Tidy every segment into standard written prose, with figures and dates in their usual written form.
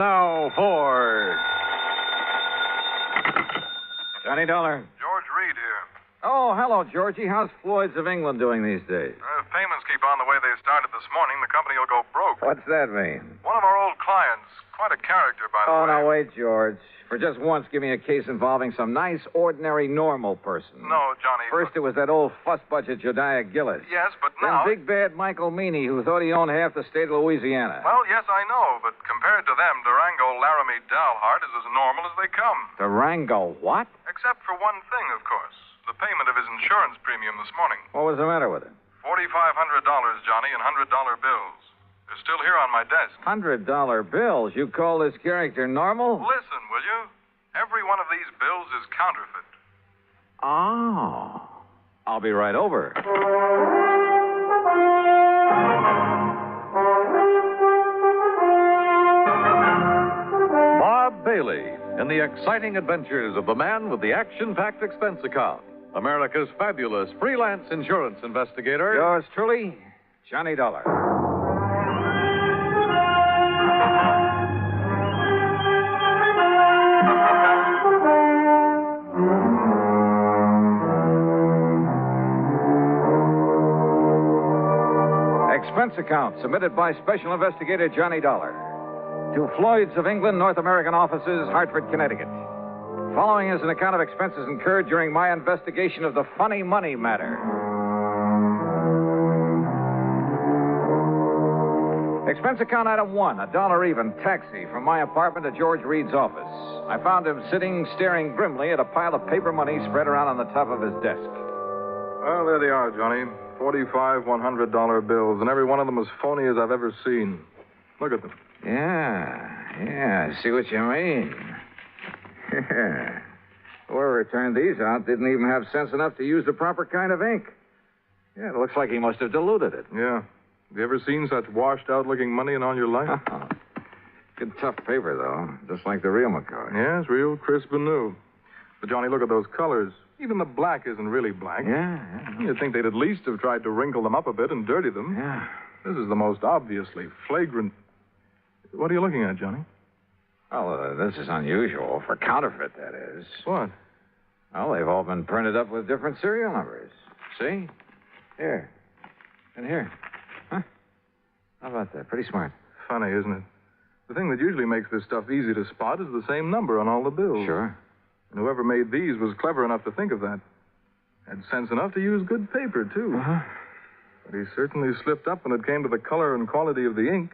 Now for Johnny Dollar. George Reed here. Oh, hello, Georgie. How's Floyd's of England doing these days? If payments keep on the way they started this morning, the company will go broke. What's that mean? One of our old clients, quite a character, by the way. Oh, now wait, George. For just once, give me a case involving some nice, ordinary, normal person. No, Johnny. First, it was that old fuss-budget Jediah Gillis. Yes, but Then now... big bad Michael Meany, who thought he owned half the state of Louisiana. Well, yes, I know, but compared to them, Durango Laramie Dalhart is as normal as they come. Durango what? Except for one thing, of course. The payment of his insurance premium this morning. What was the matter with it? $4,500, Johnny, in $100 bills. They're still here on my desk. $100 bills? You call this character normal? Listen, will you? Every one of these bills is counterfeit. Oh. I'll be right over. Bob Bailey in the exciting adventures of the man with the action-packed expense account. America's fabulous freelance insurance investigator. Yours truly, Johnny Dollar. Expense account submitted by Special Investigator Johnny Dollar to Floyd's of England, North American offices, Hartford, Connecticut. Following is an account of expenses incurred during my investigation of the funny money matter. Expense account item 1, $1 even, taxi from my apartment to George Reed's office. I found him sitting, staring grimly at a pile of paper money spread around on the top of his desk. Well, there they are, Johnny. 45 $100 bills, and every one of them as phony as I've ever seen. Look at them. Yeah, I see what you mean. Whoever turned these out didn't even have sense enough to use the proper kind of ink. Yeah, it looks like he must have diluted it. Yeah. Have you ever seen such washed-out-looking money in all your life? Good tough paper, though, just like the real McCoy. Yes, real crisp and new. But, Johnny, look at those colors. Even the black isn't really black. Yeah. You'd think they'd at least have tried to wrinkle them up a bit and dirty them. Yeah. This is the most obviously flagrant... What are you looking at, Johnny? Well, this is unusual. For counterfeit, that is. What? Well, they've all been printed up with different serial numbers. See? Here. And here. Huh? How about that? Pretty smart. Funny, isn't it? The thing that usually makes this stuff easy to spot is the same number on all the bills. Sure. And whoever made these was clever enough to think of that. Had sense enough to use good paper, too. Uh-huh. But he certainly slipped up when it came to the color and quality of the ink.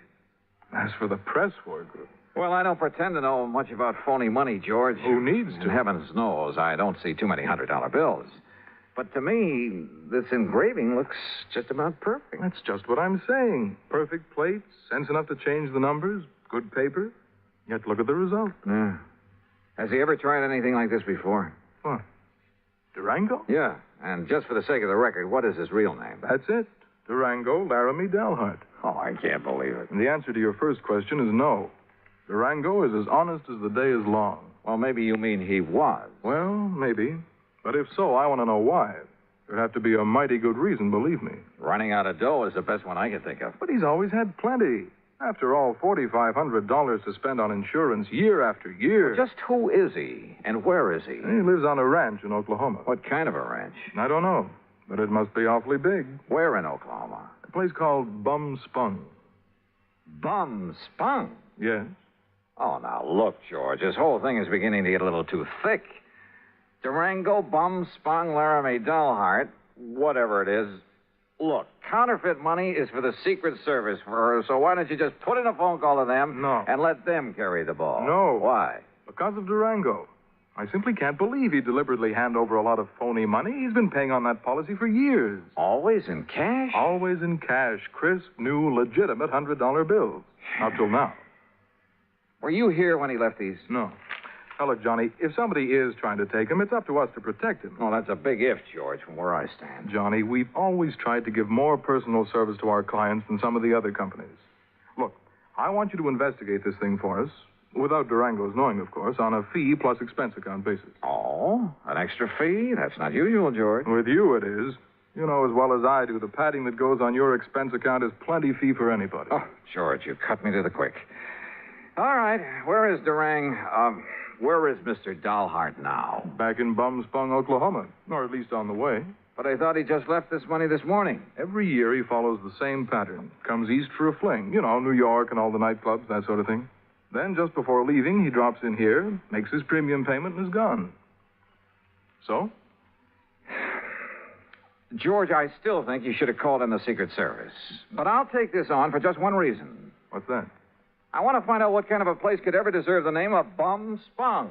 As for the press work... Well, I don't pretend to know much about phony money, George. Who needs to? And heavens knows I don't see too many $100 bills. But to me, this engraving looks just about perfect. That's just what I'm saying. Perfect plates, sense enough to change the numbers, good paper. Yet look at the result. Yeah. Has he ever tried anything like this before? What? Durango? Yeah. And just for the sake of the record, what is his real name? That's it. Durango Laramie Dalhart. Oh, I can't believe it. And the answer to your first question is no. Durango is as honest as the day is long. Well, maybe you mean he was. Well, maybe. But if so, I want to know why. There'd have to be a mighty good reason, believe me. Running out of dough is the best one I can think of. But he's always had plenty. After all, $4,500 to spend on insurance year after year. Well, just who is he? And where is he? He lives on a ranch in Oklahoma. What kind of a ranch? I don't know. But it must be awfully big. Where in Oklahoma? A place called Bum Spung. Bum Spung? Yes. Oh, now, look, George, this whole thing is beginning to get a little too thick. Durango, Bum, Spung, Laramie, Dalhart, whatever it is. Look, counterfeit money is for the Secret Service, so why don't you just put in a phone call to them and let them carry the ball? No. Why? Because of Durango. I simply can't believe he'd deliberately hand over a lot of phony money. He's been paying on that policy for years. Always in cash? Always in cash. Crisp, new, legitimate $100 bills. Up till now. Were you here when he left these? No. Now, look, Johnny, if somebody is trying to take him, it's up to us to protect him. Oh, that's a big if, George, from where I stand. Johnny, we've always tried to give more personal service to our clients than some of the other companies. Look, I want you to investigate this thing for us, without Durango's knowing, of course, on a fee plus expense account basis. Oh, an extra fee? That's not usual, George. With you, it is. You know as well as I do, the padding that goes on your expense account is plenty fee for anybody. Oh, George, you cut me to the quick. All right. Where is where is Mr. Dalhart now? Back in Bum-Spung, Oklahoma. Or at least on the way. But I thought he just left this money this morning. Every year he follows the same pattern. Comes east for a fling. You know, New York and all the nightclubs, that sort of thing. Then, just before leaving, he drops in here, makes his premium payment, and is gone. So? George, I still think you should have called in the Secret Service. But I'll take this on for just one reason. What's that? I want to find out what kind of a place could ever deserve the name of Bum-Spung.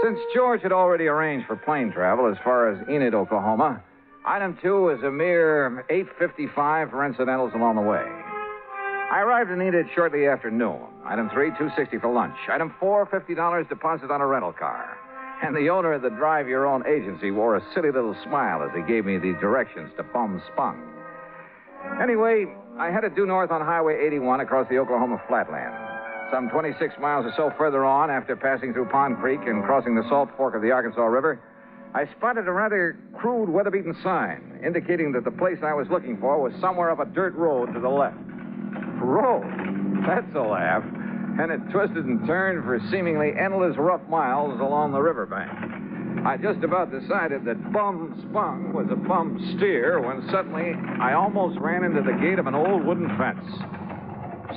Since George had already arranged for plane travel as far as Enid, Oklahoma, item 2 is a mere $8.55 for incidentals along the way. I arrived in Enid shortly after noon. Item 3, $2.60 for lunch. Item 4, $50 deposit on a rental car. And the owner of the Drive Your Own agency wore a silly little smile as he gave me the directions to Bum-Spung. Anyway, I headed due north on Highway 81 across the Oklahoma flatland. Some 26 miles or so further on, after passing through Pond Creek and crossing the Salt Fork of the Arkansas River, I spotted a rather crude, weather-beaten sign indicating that the place I was looking for was somewhere up a dirt road to the left. Road? That's a laugh. And it twisted and turned for seemingly endless rough miles along the riverbank. I just about decided that Bum-Spung was a bum steer when suddenly I almost ran into the gate of an old wooden fence,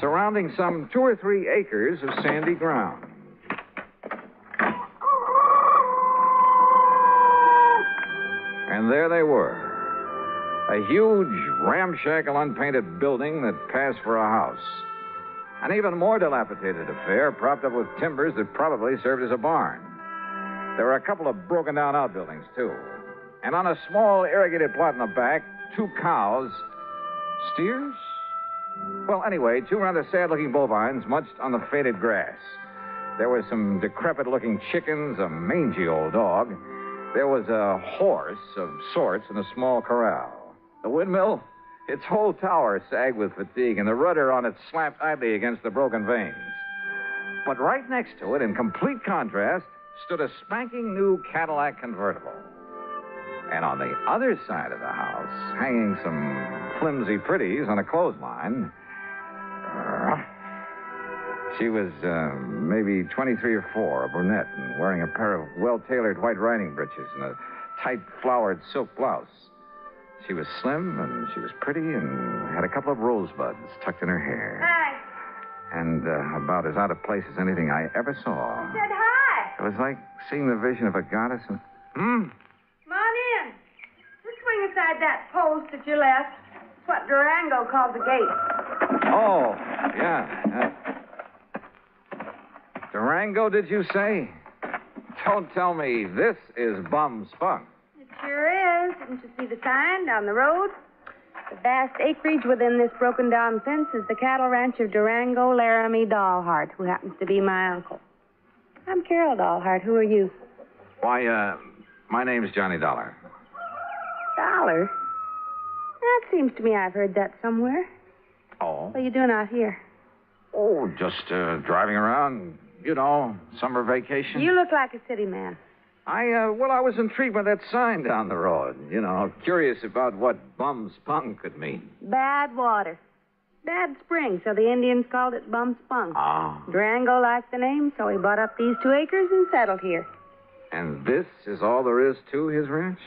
surrounding some 2 or 3 acres of sandy ground. And there they were. A huge, ramshackle, unpainted building that passed for a house. An even more dilapidated affair, propped up with timbers that probably served as a barn. There were a couple of broken-down outbuildings, too. And on a small irrigated plot in the back, 2 cows. Steers? Well, anyway, 2 rather sad-looking bovines munched on the faded grass. There were some decrepit-looking chickens, a mangy old dog. There was a horse of sorts in a small corral. The windmill? Its whole tower sagged with fatigue, and the rudder on it slapped idly against the broken vanes. But right next to it, in complete contrast, stood a spanking new Cadillac convertible. And on the other side of the house, hanging some flimsy pretties on a clothesline, she was maybe 23 or 4, a brunette, and wearing a pair of well-tailored white riding breeches and a tight flowered silk blouse. She was slim, and she was pretty, and had a couple of rosebuds tucked in her hair. Hi. And about as out of place as anything I ever saw. I said hi. It was like seeing the vision of a goddess. Come on in. Just swing aside that post that you left. It's what Durango called the gate. Oh, yeah. Durango, did you say? Don't tell me this is Bum-Spung. It sure is. Didn't you see the sign down the road? The vast acreage within this broken-down fence is the cattle ranch of Durango Laramie Dalhart, who happens to be my uncle. I'm Carol Dalhart. Who are you? Why, my name's Johnny Dollar. Dollar? That seems to me I've heard that somewhere. Oh? What are you doing out here? Oh, just driving around, you know, summer vacation. You look like a city man. I was intrigued by that sign down the road. You know, curious about what Bum-Spung could mean. Bad water. Bad spring, so the Indians called it Bum-Spung. Ah. Durango liked the name, so he bought up these 2 acres and settled here. And this is all there is to his ranch?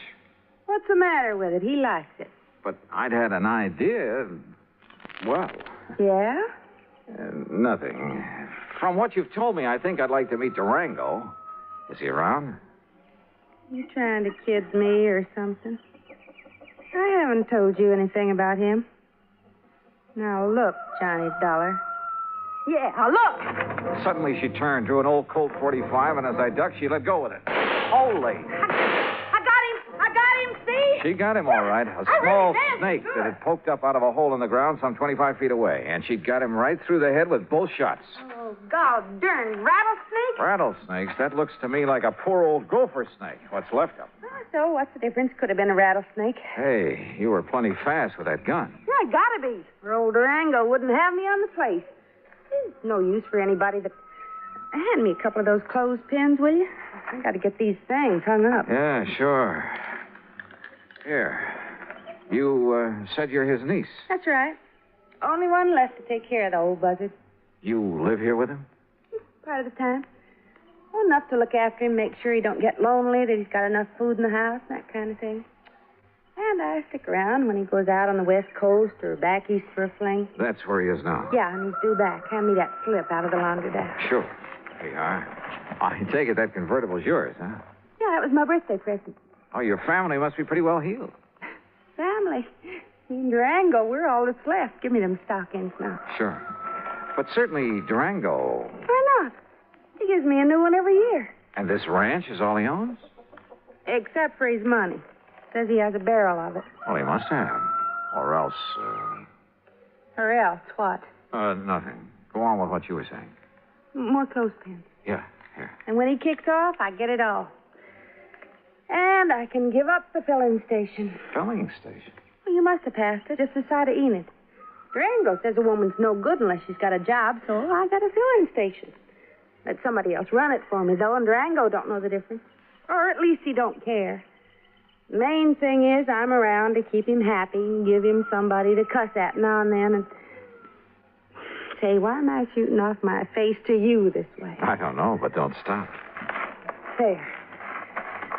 What's the matter with it? He likes it. But I'd had an idea. Well. Yeah? Nothing. From what you've told me, I think I'd like to meet Durango. Is he around? You trying to kid me or something? I haven't told you anything about him. Now look, Johnny Dollar. Yeah, look! Suddenly she turned, drew an old Colt 45, and as I ducked, she let go with it. Holy! I got him, see? She got him all right. A small snake that had poked up out of a hole in the ground some 25 feet away. And she got him right through the head with both shots. Oh, God darn rattlesnake? Rattlesnakes? That looks to me like a poor old gopher snake. What's left of him. So what's the difference? Could have been a rattlesnake. Hey, you were plenty fast with that gun. Yeah, gotta be. Or old Durango wouldn't have me on the place. There's no use for anybody that... Hand me a couple of those clothespins, will you? I gotta get these things hung up. Yeah, sure. Here. You said you're his niece. That's right. Only one left to take care of the old buzzard. You live here with him? Part of the time. Well, enough to look after him, make sure he don't get lonely, that he's got enough food in the house, that kind of thing. And I stick around when he goes out on the West Coast or back east for a fling. That's where he is now. Yeah, and he's due back. Hand me that slip out of the laundromat. Sure. Here you are. I take it that convertible's yours, huh? Yeah, that was my birthday present. Oh, your family must be pretty well heeled. Family. Me and Durango, we're all that's left. Give me them stockings now. Sure. But certainly Durango. Why not? He gives me a new one every year. And this ranch is all he owns? Except for his money. Says he has a barrel of it. Well, he must have. Or else, Or else, what? nothing. Go on with what you were saying. More clothespins. Yeah, here. And when he kicks off, I get it all. And I can give up the filling station. Filling station? Well, you must have passed it, just the side of Enid. Durango says a woman's no good unless she's got a job, so I got a filling station. Let somebody else run it for me, though, and Durango don't know the difference. Or at least he don't care. The main thing is I'm around to keep him happy and give him somebody to cuss at now and then. And say, why am I shooting off my face to you this way? I don't know, but don't stop. There.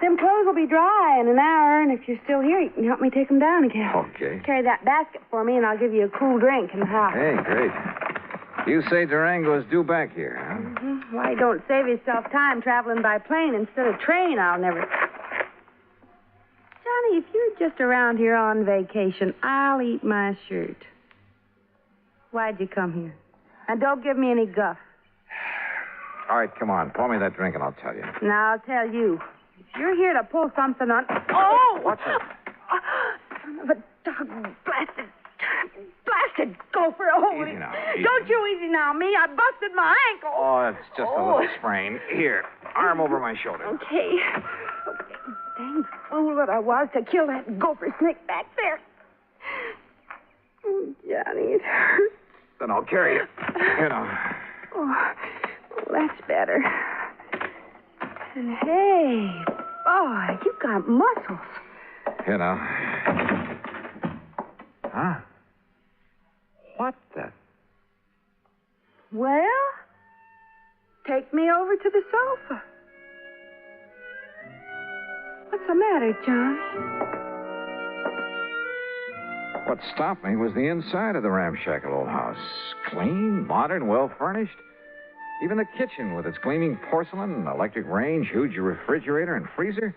Them clothes will be dry in an hour, and if you're still here, you can help me take them down again. Okay. Carry that basket for me, and I'll give you a cool drink in the house. Hey, great. You say Durango's due back here, huh? Mm-hmm. Why he don't save himself time traveling by plane instead of train, I'll never... Johnny, if you're just around here on vacation, I'll eat my shirt. Why'd you come here? And don't give me any guff. All right, come on. Pour me that drink and I'll tell you. Now, I'll tell you. If you're here to pull something on... Oh! What's that? Son of a dog blasted gopher. Oh, Easy now, don't you easy now, me. I busted my ankle. Oh, it's just a little sprain. Here, arm over my shoulder. Okay. Dang fool that I was to kill that gopher snake back there. Oh, Johnny, it hurts. Then I'll carry you. You know. Oh, that's better. And hey, boy, you got muscles. You know. Huh? What the? Well, take me over to the sofa. What's the matter, Johnny? What stopped me was the inside of the ramshackle old house. Clean, modern, well-furnished. Even the kitchen with its gleaming porcelain, electric range, huge refrigerator, and freezer.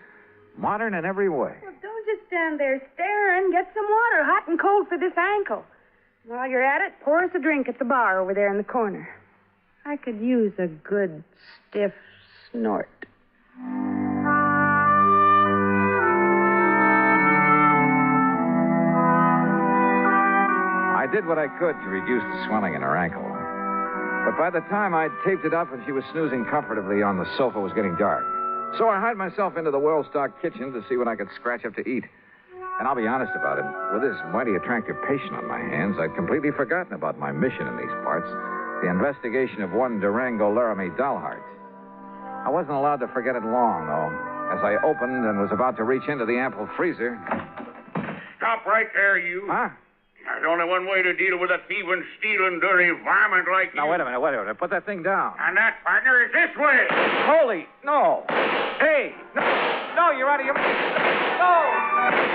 Modern in every way. Well, don't just stand there staring. Get some water, hot and cold for this ankle. While you're at it, pour us a drink at the bar over there in the corner. I could use a good, stiff snort. I did what I could to reduce the swelling in her ankle. But by the time I'd taped it up and she was snoozing comfortably on the sofa, it was getting dark. So I hied myself into the well-stocked kitchen to see what I could scratch up to eat. And I'll be honest about it. With this mighty attractive patient on my hands, I'd completely forgotten about my mission in these parts, the investigation of one Durango Laramie Dollheart. I wasn't allowed to forget it long, though. As I opened and was about to reach into the ample freezer... Stop right there, you. Huh? There's only one way to deal with a thieving, stealing, dirty varmint like you. Now, wait a minute. Put that thing down. And that, partner, is this way. Holy, no. Hey, no, you're out of your... No!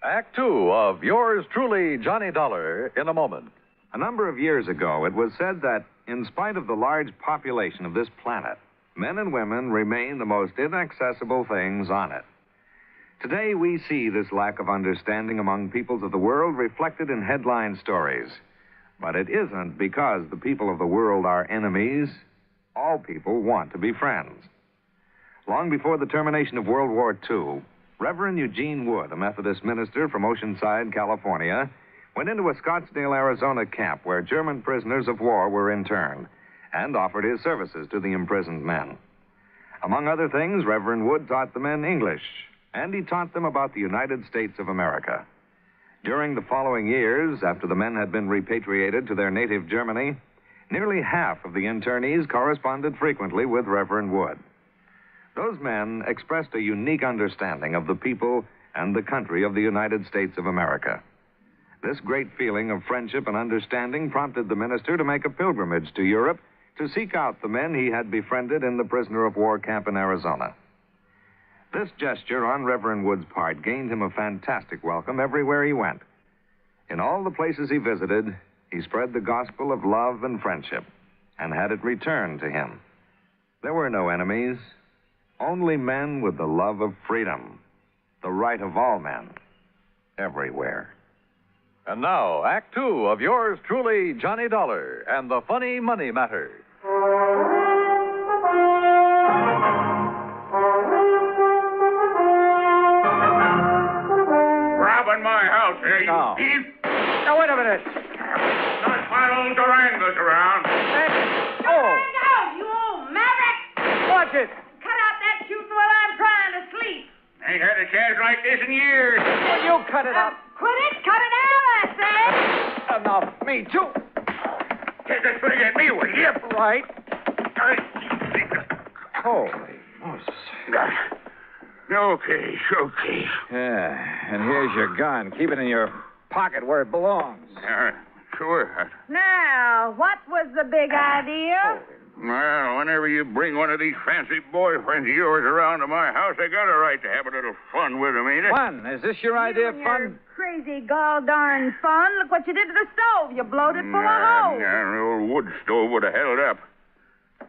Act Two of yours truly, Johnny Dollar, in a moment. A number of years ago, it was said that, in spite of the large population of this planet, men and women remain the most inaccessible things on it. Today, we see this lack of understanding among peoples of the world reflected in headline stories. But it isn't because the people of the world are enemies. All people want to be friends. Long before the termination of World War II, Reverend Eugene Wood, a Methodist minister from Oceanside, California, went into a Scottsdale, Arizona camp where German prisoners of war were interned and offered his services to the imprisoned men. Among other things, Reverend Wood taught the men English, and he taught them about the United States of America. During the following years, after the men had been repatriated to their native Germany, Nearly half of the internees corresponded frequently with Reverend Wood. Those men expressed a unique understanding of the people and the country of the United States of America. This great feeling of friendship and understanding prompted the minister to make a pilgrimage to Europe to seek out the men he had befriended in the prisoner of war camp in Arizona. This gesture on Reverend Wood's part gained him a fantastic welcome everywhere he went. In all the places he visited, he spread the gospel of love and friendship and had it returned to him. There were no enemies, only men with the love of freedom, the right of all men, everywhere. And now, Act Two of yours truly, Johnny Dollar, and the Funny Money Matter. Robbing my house, eh, you No. thief? Now, wait a minute. Not my old Durango's around. Oh, Durango, you old maverick! watch it. Cut out that shooting while I'm trying to sleep. Ain't had a chance like this in years. Will you cut it out? Quit it! Cut it out, I say! Enough. Me, too. Take a swing at me, will you? Right. Holy Moses. Okay. Yeah, and here's your gun. Keep it in your pocket where it belongs. Sure. Now, what was the big idea? Well, whenever you bring one of these fancy boyfriends of yours around to my house, I got a right to have a little fun with them, ain't it? Fun? Is this your idea of fun? Crazy gall darn fun. Look what you did to the stove. You blowed it full of holes. The old wood stove would have held up.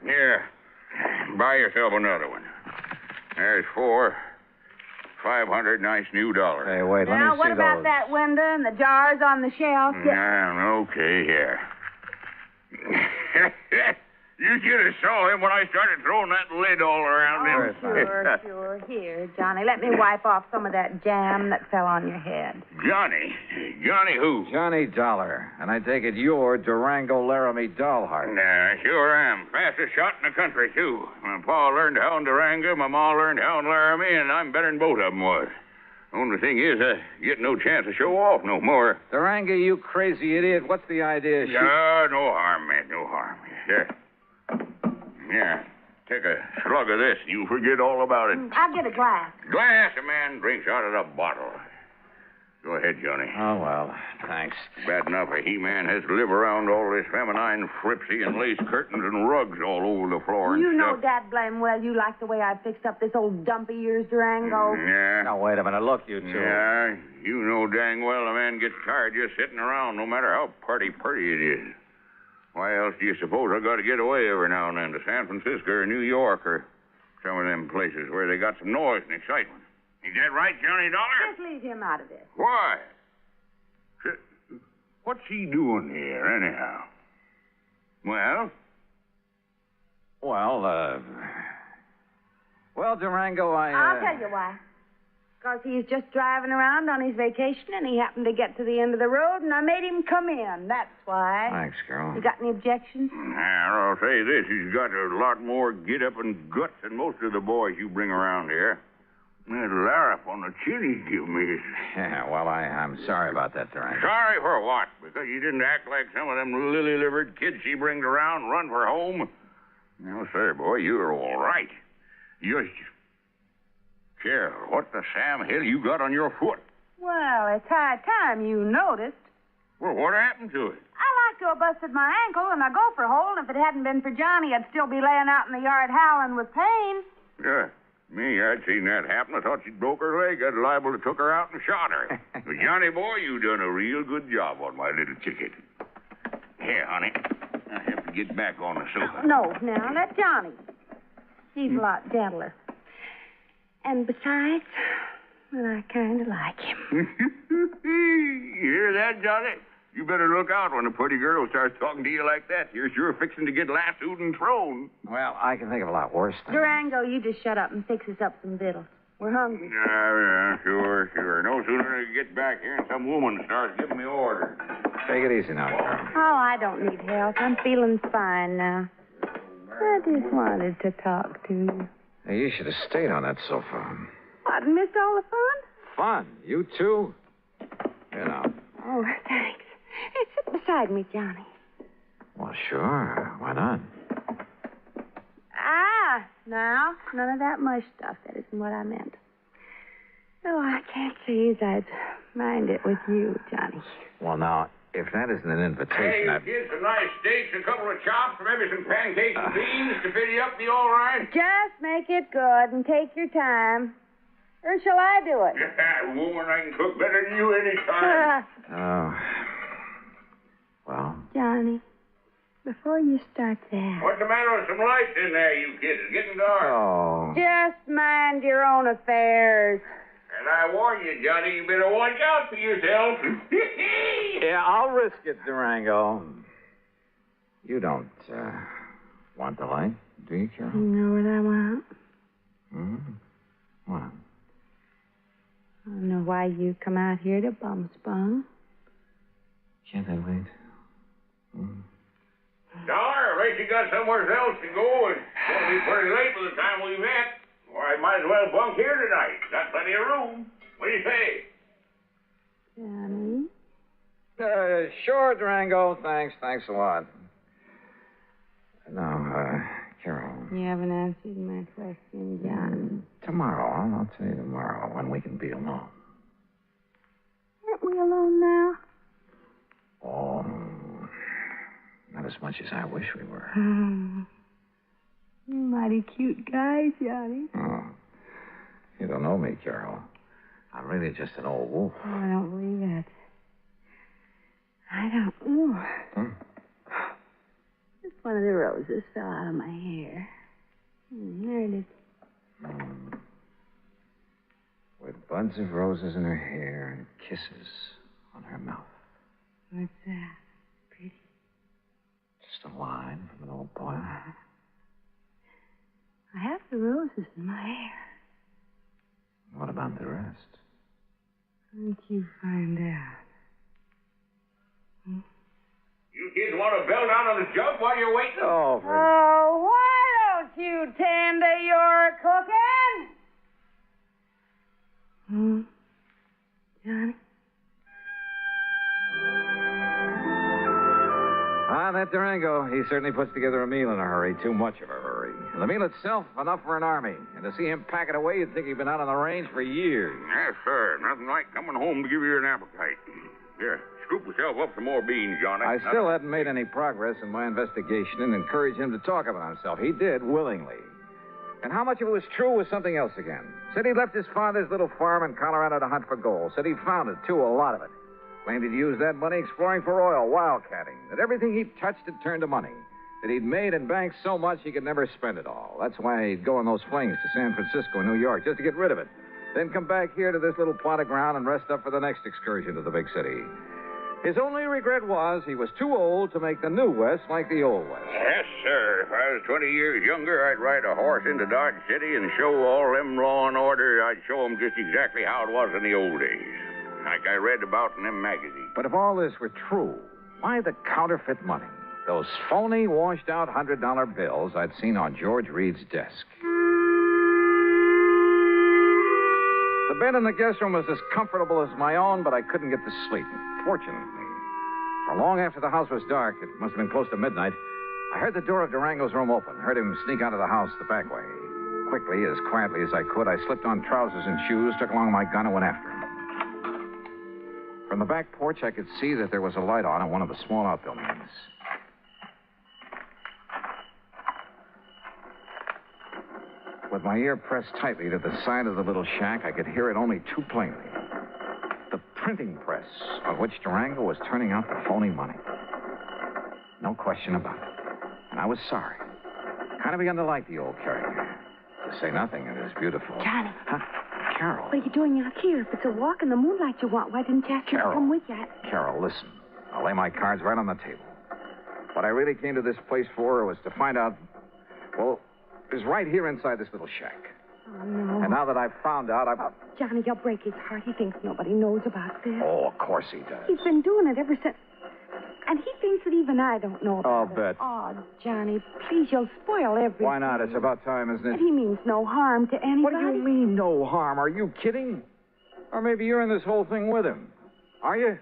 Here, buy yourself another one. There's $500 nice new dollars. Hey, wait, let me see Now, what about those. that window and the jars on the shelf? Okay, here. You should have saw him when I started throwing that lid all around him. Sure. Here, Johnny. Let me wipe off some of that jam that fell on your head. Johnny? Johnny who? Johnny Dollar. And I take it you're Durango Laramie Dollheart. Nah, sure am. Fastest shot in the country, too. My pa learned how in Durango, my ma learned how in Laramie, and I'm better than both of them was. Only thing is, I get no chance to show off no more. Durango, you crazy idiot. What's the idea? No harm, man, no harm. Yeah, take a slug of this. You forget all about it. I'll get a glass. Glass, a man drinks out of the bottle. Go ahead, Johnny. Oh, well, thanks. Bad enough a he-man has to live around all this feminine fripsy and lace curtains and rugs all over the floor and You know stuff. dad blame well you like the way I fixed up this old dumpy ears Durango. Yeah. Now, wait a minute. Look, you two. Yeah, you know dang well a man gets tired just sitting around, no matter how pretty it is. Why else do you suppose I got to get away every now and then to San Francisco or New York or some of them places where they got some noise and excitement? Is that right, Johnny Dollar? Just leave him out of this. Why? What's he doing here, anyhow? Well? Well, Durango, I'll tell you why. Because he's just driving around on his vacation and he happened to get to the end of the road and I made him come in. That's why. Thanks, girl. You got any objections? Now, I'll say this. He's got a lot more get-up and guts than most of the boys you bring around here. That larrup on the chin he give me is... Yeah, well, I'm sorry about that, Durango. Sorry for what? Because you didn't act like some of them lily-livered kids she brings around and run for home? No, sir, boy, you're all right. Just... Cheryl, what the Sam Hill you got on your foot? Well, it's high time you noticed. Well, what happened to it? I like to have busted my ankle and I go for a hole, and if it hadn't been for Johnny, I'd still be laying out in the yard howling with pain. Yeah, me, I'd seen that happen. I thought she'd broke her leg. I'd liable to took her out and shot her. But Johnny, boy, you done a real good job on my little ticket. Here, honey, I have to get back on the sofa. No, now, let Johnny. He's a lot gentler. And besides, well, I kind of like him. You hear that, Johnny? You better look out when a pretty girl starts talking to you like that. You're sure fixing to get lassoed and thrown. Well, I can think of a lot worse things. Durango, you just shut up and fix us up some victuals. We're hungry. Yeah, sure. No sooner than I get back here and some woman starts giving me orders. Take it easy now, girl. Oh, I don't need help. I'm feeling fine now. I just wanted to talk to you. Hey, you should have stayed on that sofa. What, missed all the fun? Fun? You too? You know. Oh, thanks. Hey, sit beside me, Johnny. Well, sure. Why not? Now, none of that mush stuff. That isn't what I meant. Oh, I can't say as I'd mind it with you, Johnny. Well, now, if that isn't an invitation, Hey, kids, some nice steaks, a couple of chops, maybe some pancakes and beans to fill you up. Be all right? Just make it good and take your time. Or shall I do it? Woman, I can cook better than you any time. Oh. Well, Johnny, before you start that... What's the matter with some lights in there, you kids? It's getting dark. oh. Just mind your own affairs. And I warn you, Johnny, you better watch out for yourself. Yeah, I'll risk it, Durango. You don't, want the light, do you, Carol? You know what I want? What? I don't know why you come out here to bum spung. Can't I wait? Dollar, I bet you got somewhere else to go. It's going to be pretty late by the time we met. Or I might as well bunk here tonight. Got plenty of room. What do you say? Johnny? Sure, Durango. Thanks a lot. No, Carol. You haven't answered my question, John. Tomorrow. I'll tell you tomorrow when we can be alone. Aren't we alone now? Oh, not as much as I wish we were. You're a mighty cute guy, Johnny. Oh, you don't know me, Carol. I'm really just an old wolf. Oh, I don't believe it. I don't know. Just one of the roses fell out of my hair. There it is. With buds of roses in her hair and kisses on her mouth. What's that? Pretty. Just a line from an old poem. I have the roses in my hair. What about the rest? Why don't you find out? You kids want to bell down on the jug while you're waiting? Oh, Oh, why don't you tend to your cooking? Johnny? That Durango, he certainly puts together a meal in a hurry. Too much of a hurry. And the meal itself, enough for an army. And to see him pack it away, you'd think he'd been out on the range for years. Yes, sir. Nothing like coming home to give you an appetite. Here, scoop yourself up some more beans, Johnny. I still hadn't made any progress in my investigation and encouraged him to talk about himself. He did, willingly. And how much of it was true was something else again. Said he left his father's little farm in Colorado to hunt for gold. Said he'd found it, too, a lot of it. Claimed he'd used that money exploring for oil, wildcatting. That everything he touched had turned to money. That he'd made and banked so much he could never spend it all. That's why he'd go on those flings to San Francisco and New York, just to get rid of it. Then come back here to this little plot of ground and rest up for the next excursion to the big city. His only regret was he was too old to make the new West like the old West. Yes, sir. If I was 20 years younger, I'd ride a horse into Dodge City and show all them law and order. I'd show them just exactly how it was in the old days. Like I read about in them magazines. But if all this were true, why the counterfeit money? Those phony, washed-out $100 bills I'd seen on George Reed's desk. The bed in the guest room was as comfortable as my own, but I couldn't get to sleep. Fortunately, for long after the house was dark, it must have been close to midnight, I heard the door of Durango's room open, heard him sneak out of the house the back way. Quickly, as quietly as I could, I slipped on trousers and shoes, took along my gun, and went after him. From the back porch, I could see that there was a light on in one of the small outbuildings. With my ear pressed tightly to the side of the little shack, I could hear it only too plainly. The printing press on which Durango was turning out the phony money. No question about it. And I was sorry. Kind of begun to like the old character. To say nothing, it is beautiful. Johnny. Huh? Carol. What are you doing out here? If it's a walk in the moonlight you want, why didn't you ask me to Carol. come with you? Carol, listen. I'll lay my cards right on the table. What I really came to this place for was to find out, well, it was right here inside this little shack. Oh, no. And now that I've found out, Johnny, you'll break his heart. He thinks nobody knows about this. Oh, of course he does. He's been doing it ever since. And he thinks that even I don't know about I'll bet. Oh, Johnny, please, you'll spoil everything. Why not? It's about time, isn't it? And he means no harm to anybody. What do you mean, no harm? Are you kidding? Or maybe you're in this whole thing with him. Are you?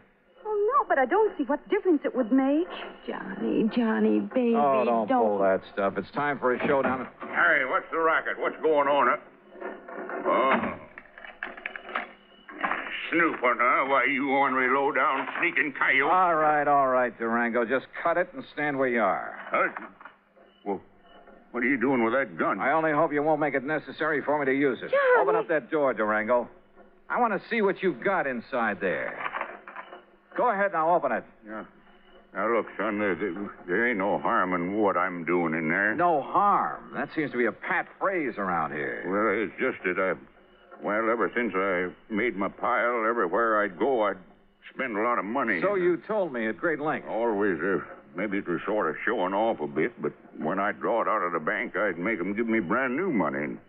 Oh, Oh, but I don't see what difference it would make. Johnny, baby, Oh, don't pull that stuff. It's time for a showdown. Hey, what's the racket? What's going on? Oh. Snooping, huh? Why, you ornery, low-down, sneaking coyote. All right, Durango. Just cut it and stand where you are. Well, what are you doing with that gun? I only hope you won't make it necessary for me to use it. Johnny. Open up that door, Durango. I want to see what you've got inside there. Go ahead now, open it. Yeah. Now, look, son, there ain't no harm in what I'm doing in there. No harm. That seems to be a pat phrase around here. Well, it's just that ever since I made my pile, everywhere I'd go, I'd spend a lot of money. So you told me at great length. Always, maybe it was sort of showing off a bit, but when I'd draw it out of the bank, I'd make them give me brand new money. And,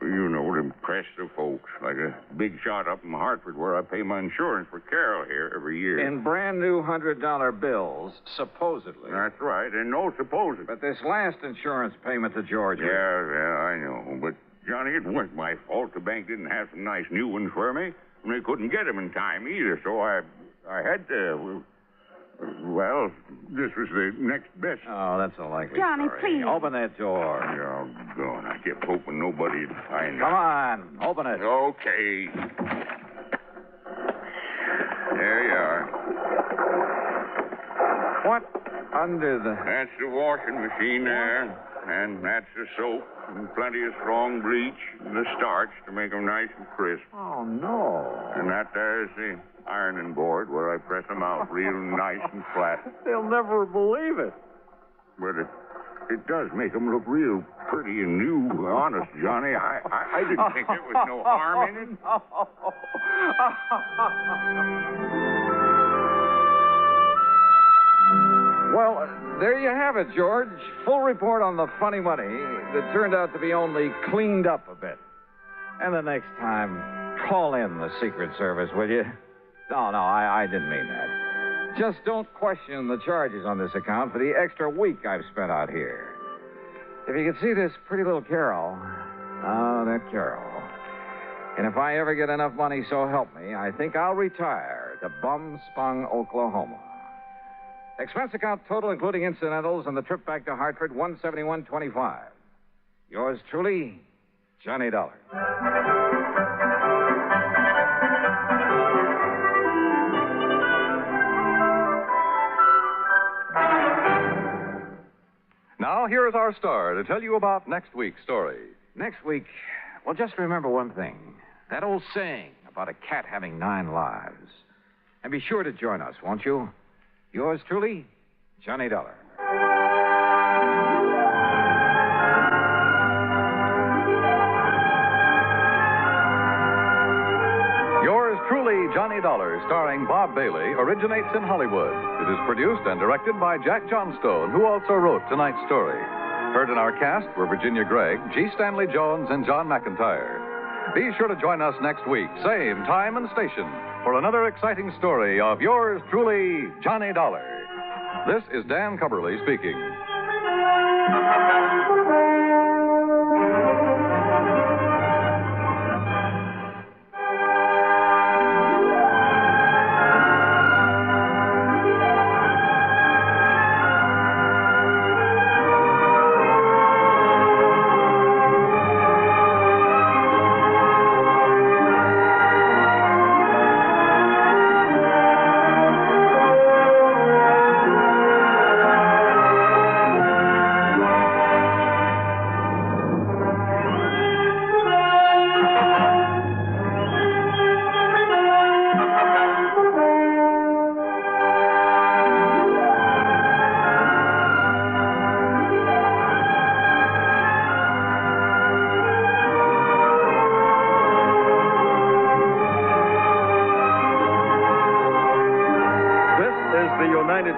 you know, to impress the folks, like a big shot up in Hartford where I pay my insurance for Carol here every year. In brand new $100 bills, supposedly. That's right, and no supposedly. But this last insurance payment to Georgia. Yeah, I know. But, Johnny, it wasn't my fault. The bank didn't have some nice new ones for me, and they couldn't get them in time either, so I had to... Well, this was the next best. Oh, that's a likely Johnny, story. please. Open that door. Oh, God, I kept hoping nobody'd find it. Come on, open it. Okay. There you are. What under the... That's the washing machine there, and that's the soap, and plenty of strong bleach, and the starch to make them nice and crisp. Oh, no. And that there's the ironing board where I press them out real nice and flat. They'll never believe it. But it does make them look real pretty and new. Honest, Johnny, I didn't think there was no harm in it. Well, there you have it, George. Full report on the funny money that turned out to be only cleaned up a bit. And the next time, call in the Secret Service, will you? No, I didn't mean that. Just don't question the charges on this account for the extra week I've spent out here. If you could see this pretty little Carol. Oh, that Carol. And if I ever get enough money, so help me, I think I'll retire to Bum Spung, Oklahoma. Expense account total, including incidentals, and the trip back to Hartford, $171.25. Yours truly, Johnny Dollar. Now, here is our star to tell you about next week's story. Next week, well, just remember one thing. That old saying about a cat having 9 lives. And be sure to join us, won't you? Yours truly, Johnny Dollar. Yours truly, Johnny Dollar, starring Bob Bailey, originates in Hollywood. It is produced and directed by Jack Johnstone, who also wrote tonight's story. Heard in our cast were Virginia Gregg, G. Stanley Jones, and John McIntyre. Be sure to join us next week, same time and station, for another exciting story of yours truly, Johnny Dollar. This is Dan Cubberly speaking.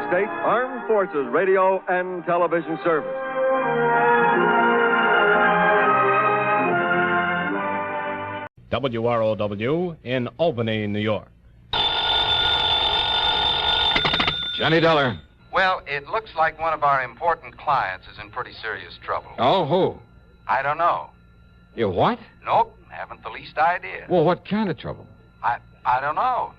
States Armed Forces Radio and Television Service. WROW in Albany, New York. Johnny Dollar. Well, it looks like one of our important clients is in pretty serious trouble. Oh, who? I don't know. You what? Nope, haven't the least idea. Well, what kind of trouble? I don't know.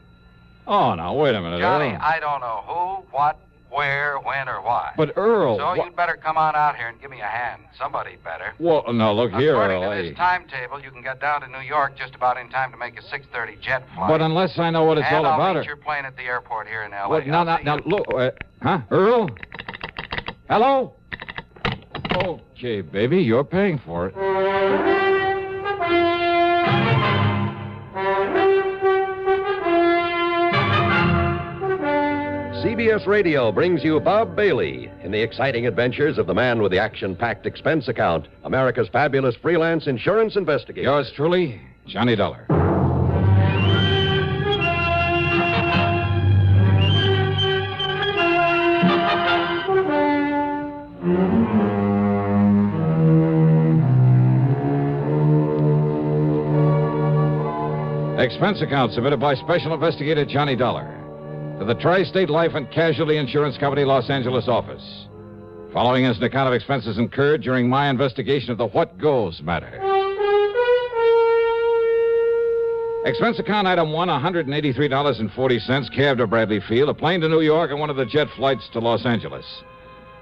Oh, now, wait a minute, Johnny, Earl. I don't know who, what, where, when, or why. But, Earl... So you'd better come on out here and give me a hand. Somebody better. Well, no, look here, According Earl. to this timetable, you can get down to New York just about in time to make a 6:30 jet flight. But unless I know what it's all I'll about... meet your plane at the airport here in L.A. What? Now, look... huh? Earl? Hello? Okay, baby, you're paying for it. CBS Radio brings you Bob Bailey in the exciting adventures of the man with the action-packed expense account, America's fabulous freelance insurance investigator. Yours truly, Johnny Dollar. Expense account submitted by Special Investigator Johnny Dollar to the Tri-State Life and Casualty Insurance Company, Los Angeles office. Following is an account of expenses incurred during my investigation of the What Goes matter. Expense account item 1, $183.40, cab to Bradley Field, a plane to New York, and one of the jet flights to Los Angeles.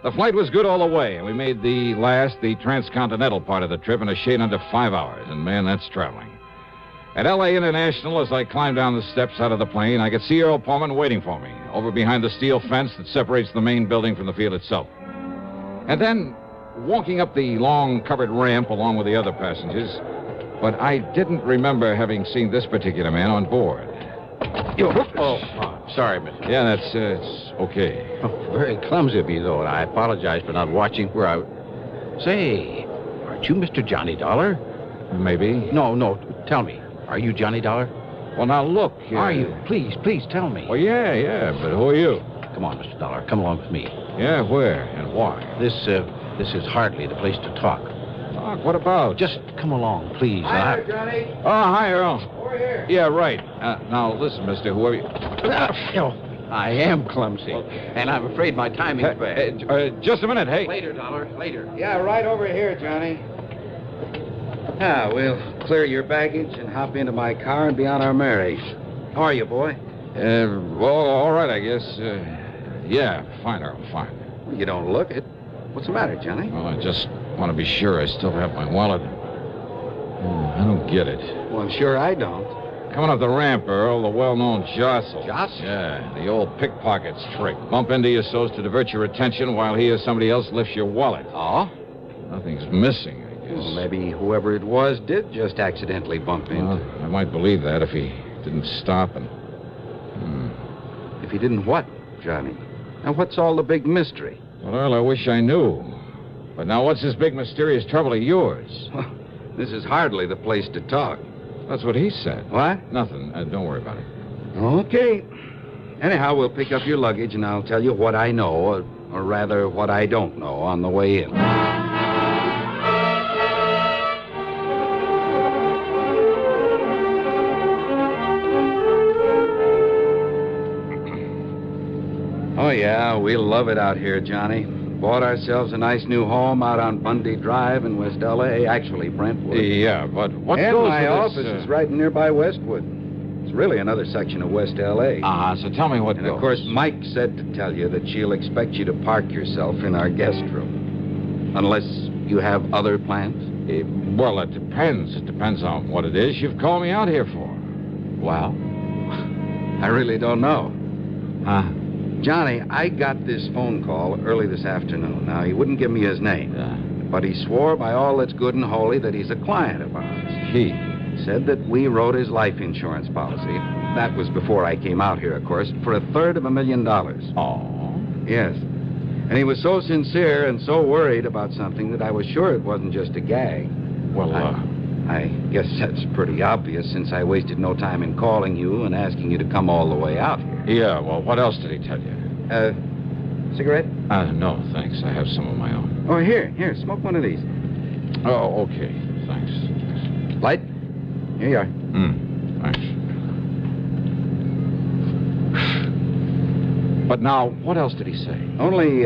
The flight was good all the way, and we made the transcontinental part of the trip in a shade under 5 hours, and man, that's traveling. At L.A. International, as I climbed down the steps out of the plane, I could see Earl Pullman waiting for me, over behind the steel fence that separates the main building from the field itself. And then, walking up the long covered ramp along with the other passengers, but I didn't remember having seen this particular man on board. Sorry, mister. Yeah, that's it's okay. Oh, very clumsy of me, though, and I apologize for not watching where I... Say, aren't you Mr. Johnny Dollar? Maybe. No, tell me. Are you Johnny Dollar? Well, now, look. Are you? Please tell me. Well, yeah, but who are you? Come on, Mr. Dollar. Come along with me. Yeah, where and why? This is hardly the place to talk. Talk? What about? Just come along, please. Hi there, Johnny. Oh, hi, Earl. Over here. Yeah, right. Now, listen, mister, whoever you... I am clumsy, and I'm afraid my timing's bad. Just a minute, hey. Later, Dollar, later. Yeah, right over here, Johnny. We'll clear your baggage and hop into my car and be on our merry. How are you, boy? Well, all right, I guess. Yeah, fine, Earl, fine. Well, you don't look it. What's the matter, Johnny? Well, I just want to be sure I still have my wallet. I don't get it. Well, I'm sure I don't. Coming up the ramp, Earl, the well-known jostle. Jostle? Yeah, the old pickpocket's trick. Bump into you so as to divert your attention while he or somebody else lifts your wallet. Oh? Nothing's missing, I guess. Well, maybe whoever it was did just accidentally bump into. Well, I might believe that if he didn't stop and... If he didn't what, Johnny? Now, what's all the big mystery? Well, Earl, I wish I knew. But now what's this big mysterious trouble of yours? Well, this is hardly the place to talk. That's what he said. What? Nothing. Don't worry about it. Okay. Anyhow, we'll pick up your luggage, and I'll tell you what I know, or rather, what I don't know, on the way in. Oh, yeah, we'll love it out here, Johnny. Bought ourselves a nice new home out on Bundy Drive in West L.A., actually Brentwood. Yeah, but what and goes my with office this, is right nearby Westwood. It's really another section of West L.A. So tell me what And, goes. of course, Mike said to tell you that she'll expect you to park yourself in our guest room. Unless you have other plans? Well, it depends. It depends on what it is you've called me out here for. Well, I really don't know. Huh? Johnny, I got this phone call early this afternoon. Now, he wouldn't give me his name. But he swore by all that's good and holy that he's a client of ours. He? Said that we wrote his life insurance policy. That was before I came out here, of course, for $333,000. Oh? Yes. And he was so sincere and so worried about something that I was sure it wasn't just a gag. Well, I guess that's pretty obvious since I wasted no time in calling you and asking you to come all the way out here. Yeah, well, what else did he tell you? Cigarette? No, thanks. I have some of my own. Oh, here, smoke one of these. Oh, okay. Thanks. Light? Here you are. Thanks. But now, what else did he say? Only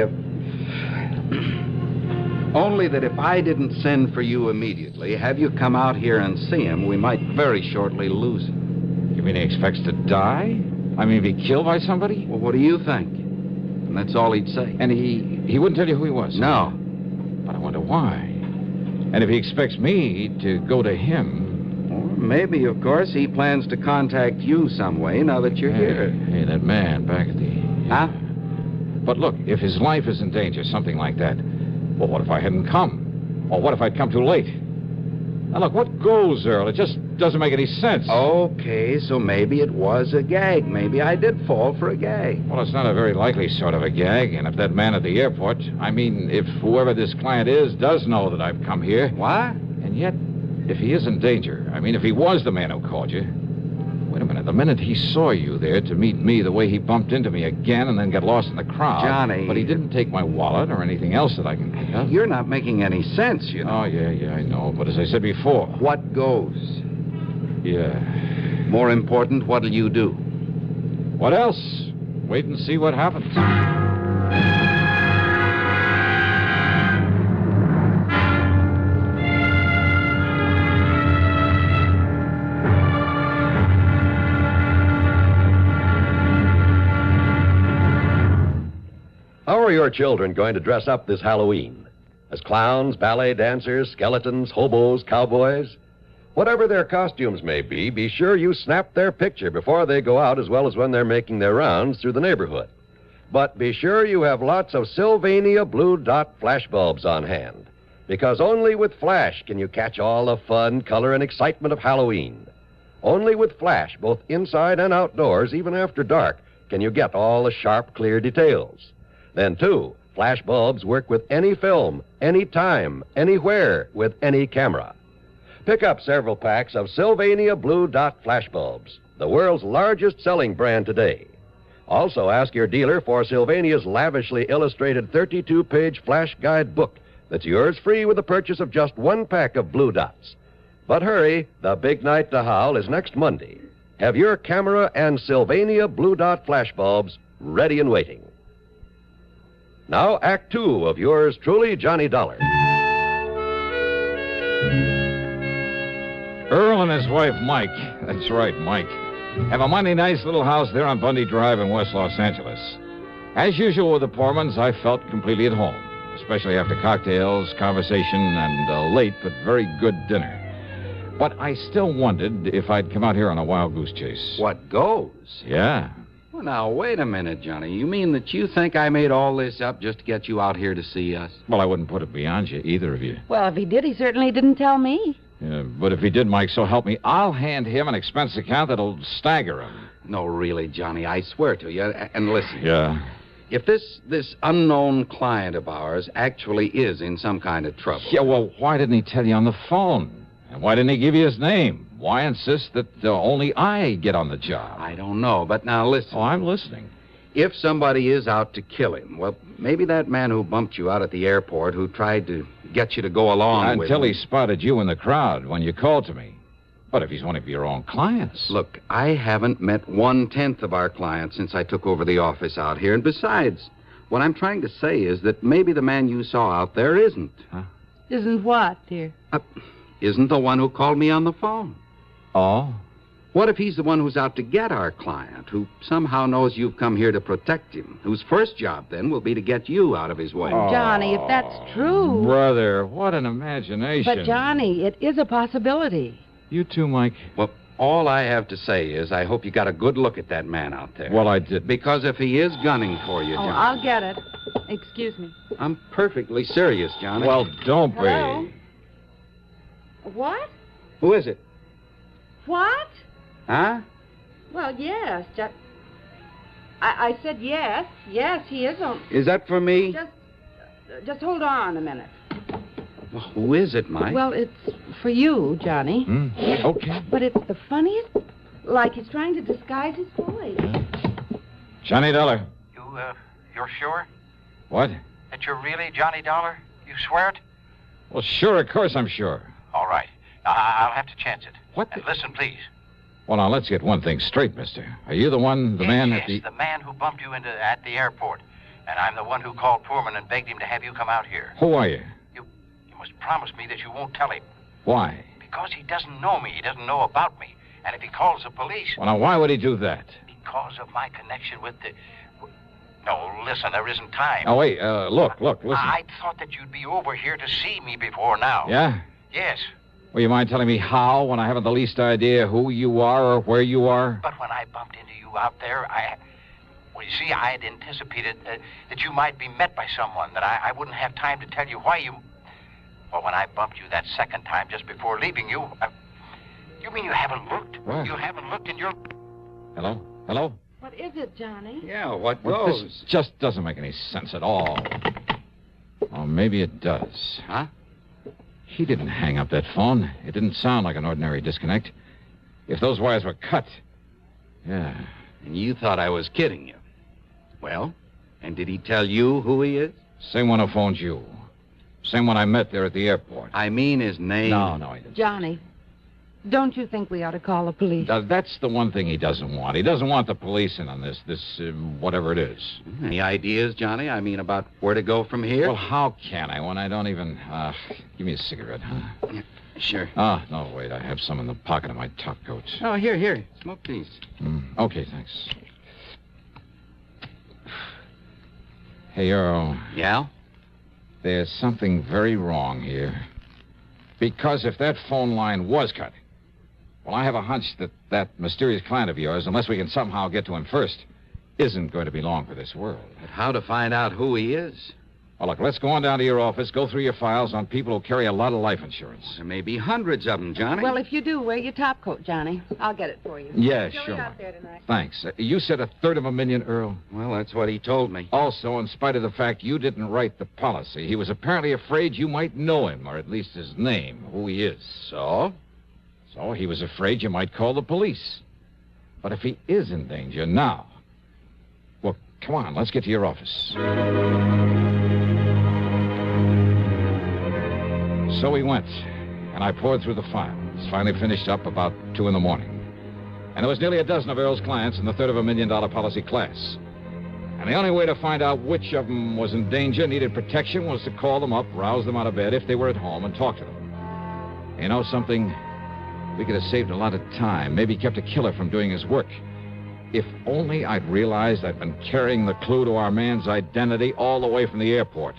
that if I didn't send for you immediately, have you come out here and see him, we might very shortly lose him. You mean he expects to die? I mean, be killed by somebody? Well, what do you think? And that's all he'd say. And he wouldn't tell you who he was? No. But I wonder why. And if he expects me to go to him... Or maybe, of course, he plans to contact you some way now that you're here. Hey, that man back at the... Huh? But look, if his life is in danger, something like that, well, what if I hadn't come? Or what if I'd come too late? Now, look, what goes, Earl? It just doesn't make any sense. Okay, so maybe it was a gag. Maybe I did fall for a gag. Well, it's not a very likely sort of a gag, and if that man at the airport, I mean, if whoever this client is does know that I've come here... What? And yet, if he is in danger, I mean, if he was the man who called you... Wait a minute, the minute he saw you there to meet me, the way he bumped into me again and then got lost in the crowd... Johnny... But he didn't take my wallet or anything else that I can pick up. You're not making any sense, you know. Oh, yeah, I know. But as I said before... What goes? Yeah. More important, what'll you do? What else? Wait and see what happens. How are your children going to dress up this Halloween? As clowns, ballet dancers, skeletons, hobos, cowboys? Whatever their costumes may be sure you snap their picture before they go out as well as when they're making their rounds through the neighborhood. But be sure you have lots of Sylvania Blue Dot flash bulbs on hand, because only with Flash can you catch all the fun, color, and excitement of Halloween. Only with Flash, both inside and outdoors, even after dark, can you get all the sharp, clear details. Then, too, flash bulbs work with any film, any time, anywhere, with any camera. Pick up several packs of Sylvania Blue Dot flash bulbs, the world's largest selling brand today. Also, ask your dealer for Sylvania's lavishly illustrated 32-page flash guide book that's yours free with the purchase of just one pack of Blue Dots. But hurry, the big night to howl is next Monday. Have your camera and Sylvania Blue Dot flash bulbs ready and waiting. Now, Act 2 of yours truly, Johnny Dollar. Earl and his wife, Mike, that's right, Mike, have a mighty nice little house there on Bundy Drive in West Los Angeles. As usual with the Pormans, I felt completely at home, especially after cocktails, conversation, and a late but very good dinner. But I still wondered if I'd come out here on a wild goose chase. What goes? Yeah. Well, now, wait a minute, Johnny. You mean that you think I made all this up just to get you out here to see us? Well, I wouldn't put it beyond you, either of you. Well, if he did, he certainly didn't tell me. Yeah, but if he did, Mike, so help me, I'll hand him an expense account that'll stagger him. No, really, Johnny, I swear to you. And listen. Yeah? If this unknown client of ours actually is in some kind of trouble... Yeah, well, why didn't he tell you on the phone? And why didn't he give you his name? Why insist that only I get on the job? I don't know, but now listen. Oh, I'm listening. If somebody is out to kill him, well, maybe that man who bumped you out at the airport, who tried to get you to go along with him... Until he spotted you in the crowd when you called to me. But if he's one of your own clients... Look, I haven't met 1/10 of our clients since I took over the office out here. And besides, what I'm trying to say is that maybe the man you saw out there isn't. Huh? Isn't what, dear? Isn't the one who called me on the phone. Oh? What if he's the one who's out to get our client, who somehow knows you've come here to protect him, whose first job, then, will be to get you out of his way? Oh, Johnny, if that's true... Brother, what an imagination. But, Johnny, it is a possibility. You too, Mike? Well, all I have to say is I hope you got a good look at that man out there. Well, I did. Because if he is gunning for you, Johnny... Oh, I'll get it. Excuse me. I'm perfectly serious, Johnny. Well, don't Hello? be. What? Who is it? What? Huh? Well, yes. I said yes. Yes, he is on... Is that for me? Just hold on a minute. Well, who is it, Mike? Well, it's for you, Johnny. Okay. But it's the funniest... Like he's trying to disguise his voice. Johnny Dollar. You're sure? What? That you're really Johnny Dollar? You swear it? Well, sure, of course I'm sure. All right. I'll have to chance it. What? And listen, please. Well, now, let's get one thing straight, mister. Are you the man yes, at the... the man who bumped you at the airport. And I'm the one who called Poorman and begged him to have you come out here. Who are you? You must promise me that you won't tell him. Why? Because he doesn't know me. He doesn't know about me. And if he calls the police... Well, now, why would he do that? because of my connection with the... No, listen, there isn't time. Oh, wait, look, listen. I thought that you'd be over here to see me before now. Yeah? Yes. Well, you mind telling me how when I haven't the least idea who you are or where you are? But when I bumped into you out there, Well, you see, I had anticipated that you might be met by someone, that I wouldn't have time to tell you why you... Well, when I bumped you that second time just before leaving you... You mean you haven't looked? What? You haven't looked in your... Hello? Hello? What is it, Johnny? Yeah, what Well, goes? this just doesn't make any sense at all. Or maybe it does. Huh? He didn't hang up that phone. It didn't sound like an ordinary disconnect. If those wires were cut... Yeah. And you thought I was kidding you. Well, and did he tell you who he is? Same one who phoned you. Same one I met there at the airport. I mean his name. No, he didn't. Johnny, don't you think we ought to call the police? That's the one thing he doesn't want. He doesn't want the police in on this whatever it is. Any ideas, Johnny? I mean, about where to go from here? Well, how can I when I don't even... give me a cigarette, huh? Yeah, sure. No, wait. I have some in the pocket of my top coat. Oh, here. Smoke these. Okay, thanks. Hey, Earl. Yeah? There's something very wrong here. Because if that phone line was cut... Well, I have a hunch that mysterious client of yours, unless we can somehow get to him first, isn't going to be long for this world. But how to find out who he is? Well, look, let's go on down to your office, go through your files on people who carry a lot of life insurance. There may be hundreds of them, Johnny. Well, if you do, wear your top coat, Johnny. I'll get it for you. Yeah, Show sure. it out there tonight. Thanks. You said $350,000, Earl? Well, that's what he told me. Also, in spite of the fact you didn't write the policy, he was apparently afraid you might know him, or at least his name, who he is. So? So he was afraid you might call the police. But if he is in danger now... Well, come on, let's get to your office. So we went, and I poured through the files. Finally finished up about 2 in the morning. And there was nearly a dozen of Earl's clients in the $350,000 policy class. And the only way to find out which of them was in danger, needed protection, was to call them up, rouse them out of bed if they were at home, and talk to them. You know something? We could have saved a lot of time, maybe kept a killer from doing his work. If only I'd realized I'd been carrying the clue to our man's identity all the way from the airport.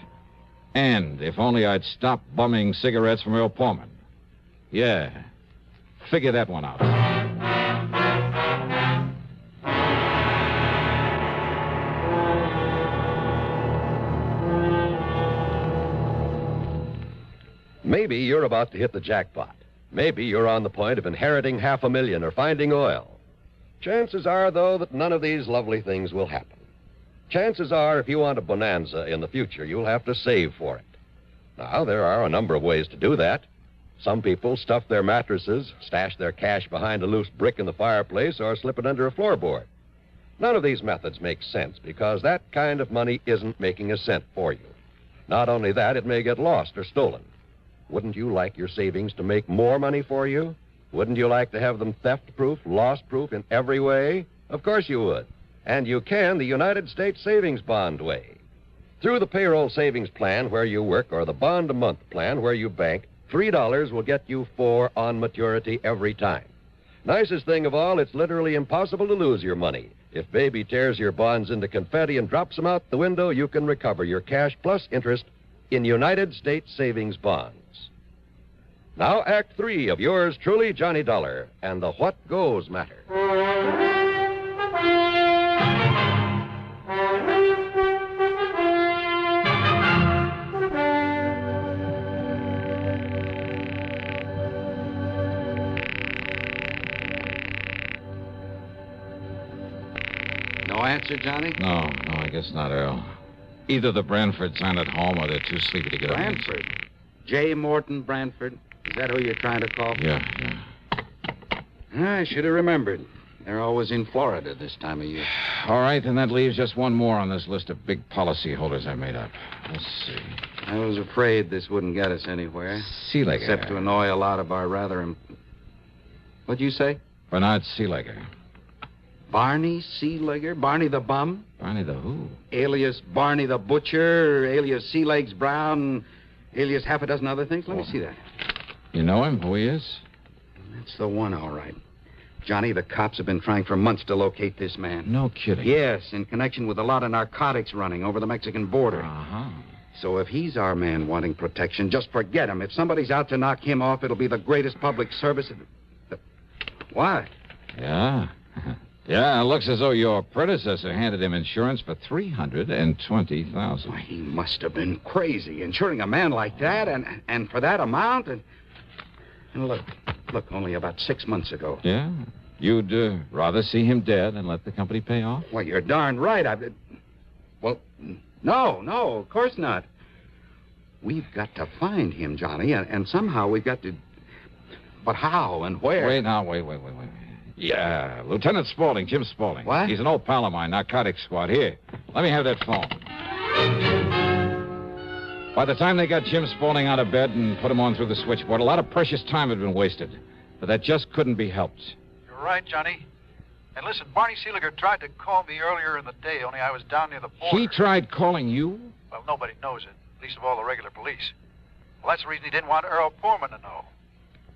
And if only I'd stopped bumming cigarettes from Earl Pullman. Yeah. Figure that one out. Maybe you're about to hit the jackpot. Maybe you're on the point of inheriting $500,000 or finding oil. Chances are, though, that none of these lovely things will happen. Chances are, if you want a bonanza in the future, you'll have to save for it. Now, there are a number of ways to do that. Some people stuff their mattresses, stash their cash behind a loose brick in the fireplace, or slip it under a floorboard. None of these methods make sense because that kind of money isn't making a cent for you. Not only that, it may get lost or stolen. Wouldn't you like your savings to make more money for you? Wouldn't you like to have them theft-proof, loss-proof in every way? Of course you would. And you can the United States Savings Bond way. Through the payroll savings plan where you work or the bond-a-month plan where you bank, $3 will get you 4 on maturity every time. Nicest thing of all, it's literally impossible to lose your money. If Baby tears your bonds into confetti and drops them out the window, you can recover your cash plus interest in United States Savings Bonds. Now, Act 3 of yours truly, Johnny Dollar, and the What Goes matter. No answer, Johnny? No, I guess not, Earl. Either the Branfords aren't at home or they're too sleepy to get up. Branford? J. Morton Branford? Is that who you're trying to call? Yeah. I should have remembered. They're always in Florida this time of year. All right, then that leaves just one more on this list of big policy holders I made up. Let's see. I was afraid this wouldn't get us anywhere. Seelegger. Except to annoy a lot of our rather... What'd you say? Bernard Seelegger. Barney Seelegger? Barney the Bum? Barney the who? Alias Barney the Butcher, alias Sea Legs Brown, alias half a dozen other things. Let me see that. You know him, who he is? That's the one, all right. Johnny, the cops have been trying for months to locate this man. No kidding. Yes, in connection with a lot of narcotics running over the Mexican border. Uh-huh. So if he's our man wanting protection, just forget him. If somebody's out to knock him off, it'll be the greatest public service. What? Yeah. Yeah, it looks as though your predecessor handed him insurance for $320,000. Why, he must have been crazy, insuring a man like that, and for that amount. And look, only about 6 months ago. Yeah? You'd rather see him dead and let the company pay off? Well, you're darn right. Well, no, of course not. We've got to find him, Johnny, and somehow we've got to... But how and where? Wait. Yeah, Lieutenant Spaulding, Jim Spaulding. What? He's an old pal of mine, narcotics squad. Here, let me have that phone. By the time they got Jim Spaulding out of bed and put him on through the switchboard, a lot of precious time had been wasted. But that just couldn't be helped. You're right, Johnny. And listen, Barney Seeliger tried to call me earlier in the day, only I was down near the border. He tried calling you? Well, nobody knows it, least of all the regular police. Well, that's the reason he didn't want Earl Foreman to know.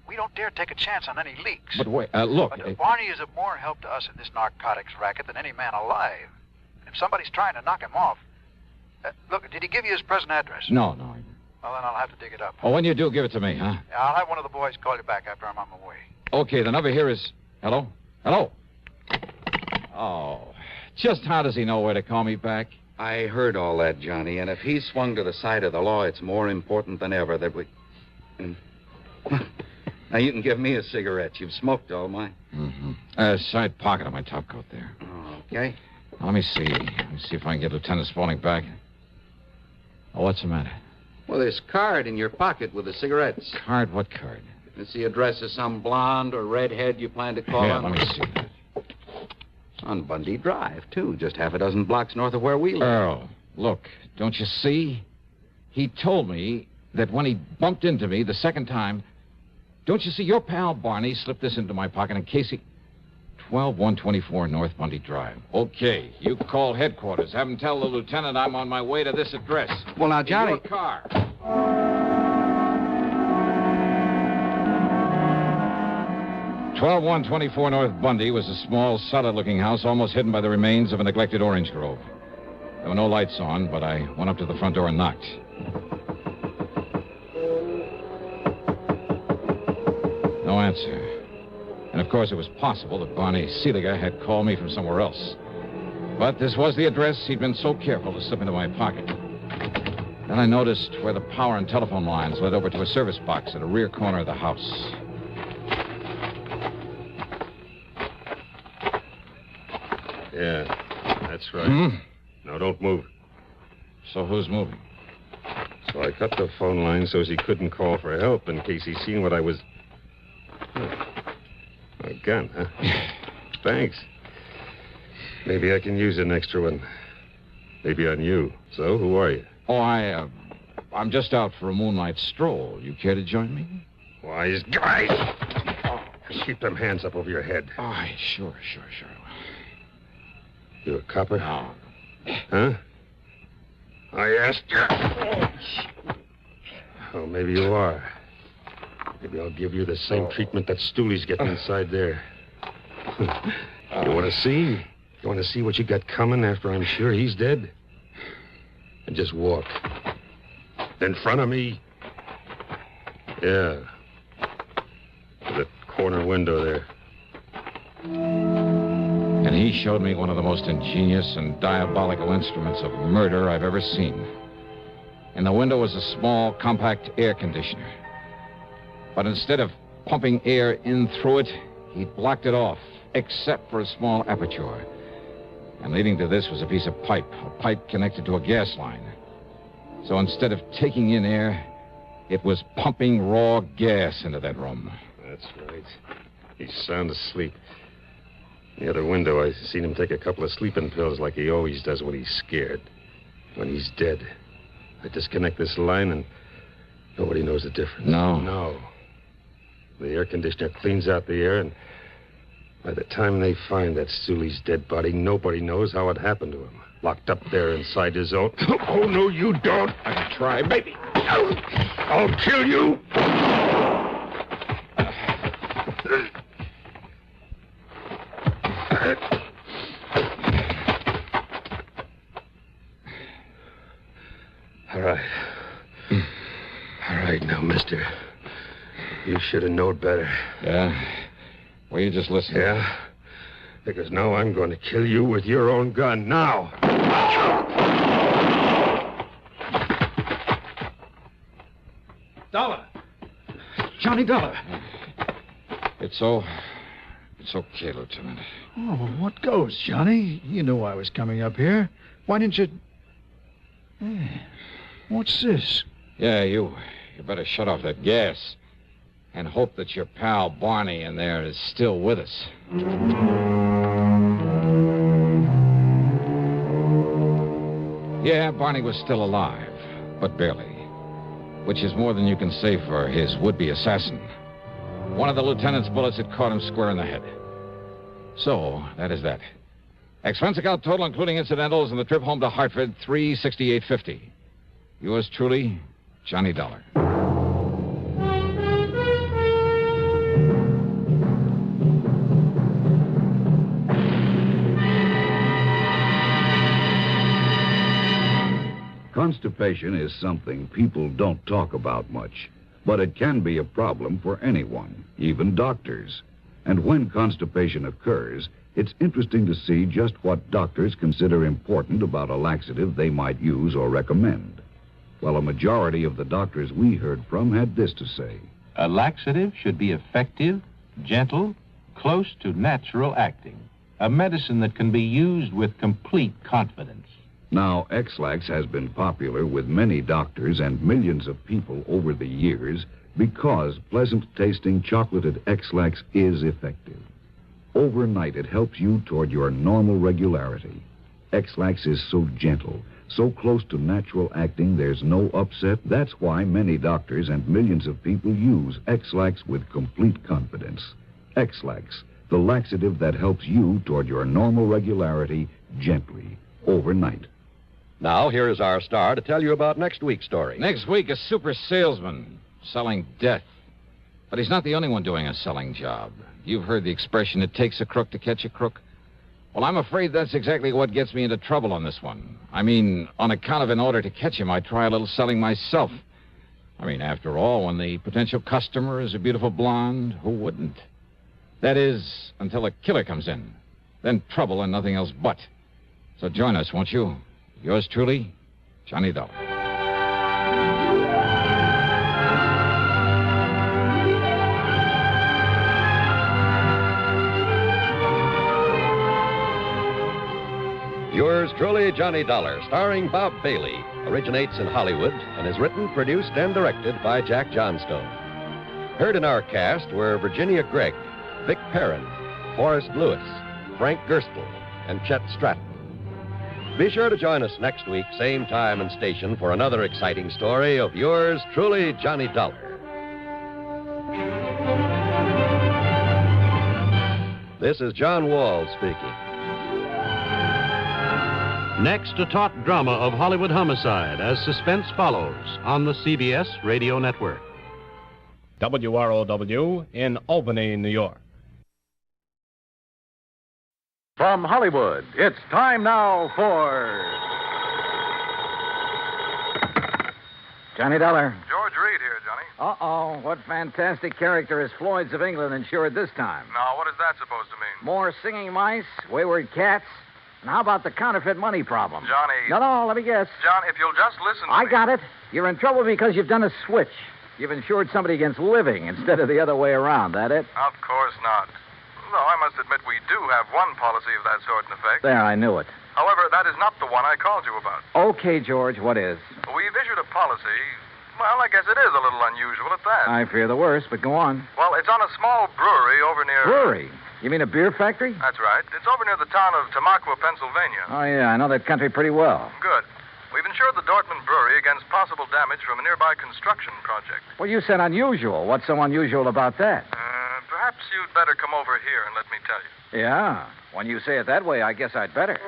We don't dare take a chance on any leaks. But wait, look. But Barney is of more help to us in this narcotics racket than any man alive. If somebody's trying to knock him off... look, did he give you his present address? No. Well, then I'll have to dig it up. Oh, when you do, give it to me, huh? Yeah, I'll have one of the boys call you back after I'm on my way. Okay, the number here is... Hello? Oh, just how does he know where to call me back? I heard all that, Johnny, and if he's swung to the side of the law, it's more important than ever that we... Now, you can give me a cigarette. You've smoked all mine. Mm-hmm. Side pocket of my top coat there. Okay. Now, let me see. If I can get Lieutenant Spaulding back. Oh, what's the matter? Well, this card in your pocket with the cigarettes. Card? What card? It's the address of some blonde or redhead you plan to call on. Let me see that. On Bundy Drive, too. Just half a dozen blocks north of where we live. Earl, look, don't you see? He told me that when he bumped into me the second time... Don't you see, your pal Barney slipped this into my pocket in case he... 12124 North Bundy Drive. Okay, you call headquarters. Have him tell the lieutenant I'm on my way to this address. Well, now, Johnny... In your car. 12124 North Bundy was a small, solid-looking house almost hidden by the remains of a neglected orange grove. There were no lights on, but I went up to the front door and knocked. No answer. And, of course, it was possible that Barney Seeliger had called me from somewhere else. But this was the address he'd been so careful to slip into my pocket. Then I noticed where the power and telephone lines led over to a service box at a rear corner of the house. Yeah, that's right. No, don't move. So who's moving? So I cut the phone line so he couldn't call for help in case he seen what I was... A gun, huh? Thanks. Maybe I can use an extra one. Maybe on you. So, who are you? Oh, I'm just out for a moonlight stroll. You care to join me? Wise guys! Just keep them hands up over your head. Oh, sure. You a copper? No. Huh? I asked you. Oh, maybe you are. Maybe I'll give you the same treatment that Stooley's getting inside there. You want to see? You want to see what you got coming after I'm sure he's dead? And just walk. In front of me. Yeah. To the corner window there. And he showed me one of the most ingenious and diabolical instruments of murder I've ever seen. In the window was a small, compact air conditioner. But instead of pumping air in through it, he'd blocked it off, except for a small aperture. And leading to this was a piece of pipe, a pipe connected to a gas line. So instead of taking in air, it was pumping raw gas into that room. That's right. He's sound asleep. In the other window, I seen him take a couple of sleeping pills like he always does when he's scared. When he's dead. I disconnect this line and nobody knows the difference. No. The air conditioner cleans out the air, and by the time they find that Stooley's dead body, nobody knows how it happened to him. Locked up there inside his own... Oh, no, you don't. I can try, baby. I'll kill you. All right. All right now, mister. You should have known better. Yeah? Well, you just listen. Yeah? Because now I'm going to kill you with your own gun. Now! Dollar! Johnny Dollar! It's okay, Lieutenant. Oh, what goes, Johnny? You knew I was coming up here. Why didn't you... Hey, what's this? Yeah, you better shut off that gas. And hope that your pal Barney in there is still with us. Yeah, Barney was still alive, but barely. Which is more than you can say for his would-be assassin. One of the lieutenant's bullets had caught him square in the head. So, that is that. Expense account total, including incidentals, and the trip home to Hartford, $368.50. Yours truly, Johnny Dollar. Constipation is something people don't talk about much, but it can be a problem for anyone, even doctors. And when constipation occurs, it's interesting to see just what doctors consider important about a laxative they might use or recommend. Well, a majority of the doctors we heard from had this to say. A laxative should be effective, gentle, close to natural acting. A medicine that can be used with complete confidence. Now, X-Lax has been popular with many doctors and millions of people over the years because pleasant-tasting chocolated X-Lax is effective. Overnight, it helps you toward your normal regularity. X-Lax is so gentle, so close to natural acting, there's no upset. That's why many doctors and millions of people use X-Lax with complete confidence. X-Lax, the laxative that helps you toward your normal regularity gently, overnight. Now, here is our star to tell you about next week's story. Next week, a super salesman selling death. But he's not the only one doing a selling job. You've heard the expression, it takes a crook to catch a crook. Well, I'm afraid that's exactly what gets me into trouble on this one. I mean, on account of in order to catch him, I try a little selling myself. I mean, after all, when the potential customer is a beautiful blonde, who wouldn't? That is, until a killer comes in. Then trouble and nothing else but. So join us, won't you? Yours truly, Johnny Dollar. Yours truly, Johnny Dollar, starring Bob Bailey, originates in Hollywood and is written, produced, and directed by Jack Johnstone. Heard in our cast were Virginia Gregg, Vic Perrin, Forrest Lewis, Frank Gerstle, and Chet Stratton. Be sure to join us next week, same time and station, for another exciting story of yours truly, Johnny Dollar. This is John Wall speaking. Next, a taut drama of Hollywood homicide as suspense follows on the CBS Radio Network. WROW in Albany, New York. From Hollywood, it's time now for... Johnny Dollar. George Reed here, Johnny. Uh-oh. What fantastic character is Floyd's of England insured this time? Now, what is that supposed to mean? More singing mice, wayward cats, and how about the counterfeit money problem? Johnny. No, let me guess. John, if you'll just listen to I me. got it. You're in trouble because you've done a switch. You've insured somebody against living instead of the other way around, that it? Of course not. Though I must admit we do have one policy of that sort in effect. There, I knew it. However, that is not the one I called you about. Okay, George, what is? We've issued a policy. Well, I guess it is a little unusual at that. I fear the worst, but go on. Well, it's on a small brewery over near... Brewery? You mean a beer factory? That's right. It's over near the town of Tamaqua, Pennsylvania. Oh, yeah, I know that country pretty well. Good. We've insured the Dortmund Brewery against possible damage from a nearby construction project. Well, you said unusual. What's so unusual about that? Perhaps you'd better come over here and let me tell you. Yeah. When you say it that way, I guess I'd better.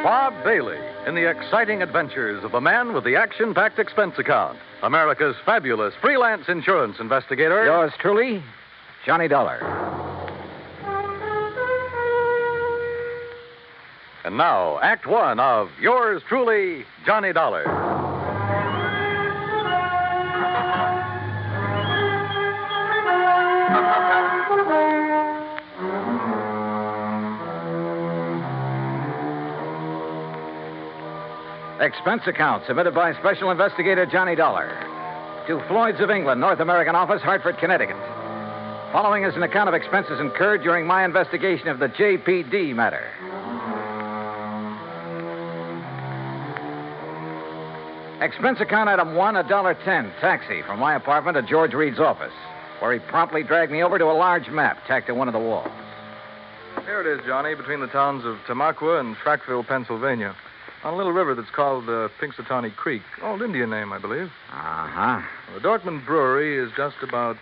Bob Bailey in the exciting adventures of the man with the action-packed expense account, America's fabulous freelance insurance investigator. Yours truly, Johnny Dollar. And now, Act One of yours truly, Johnny Dollar. Expense account submitted by Special Investigator Johnny Dollar to Floyd's of England, North American Office, Hartford, Connecticut. Following is an account of expenses incurred during my investigation of the J.P.D. matter. Expense account item 1, $1.10, taxi from my apartment to George Reed's office, where he promptly dragged me over to a large map tacked to one of the walls. Here it is, Johnny, between the towns of Tamaqua and Frackville, Pennsylvania. On a little river that's called Pinxatawney Creek. Old Indian name, I believe. Uh-huh. The Dortmund Brewery is just about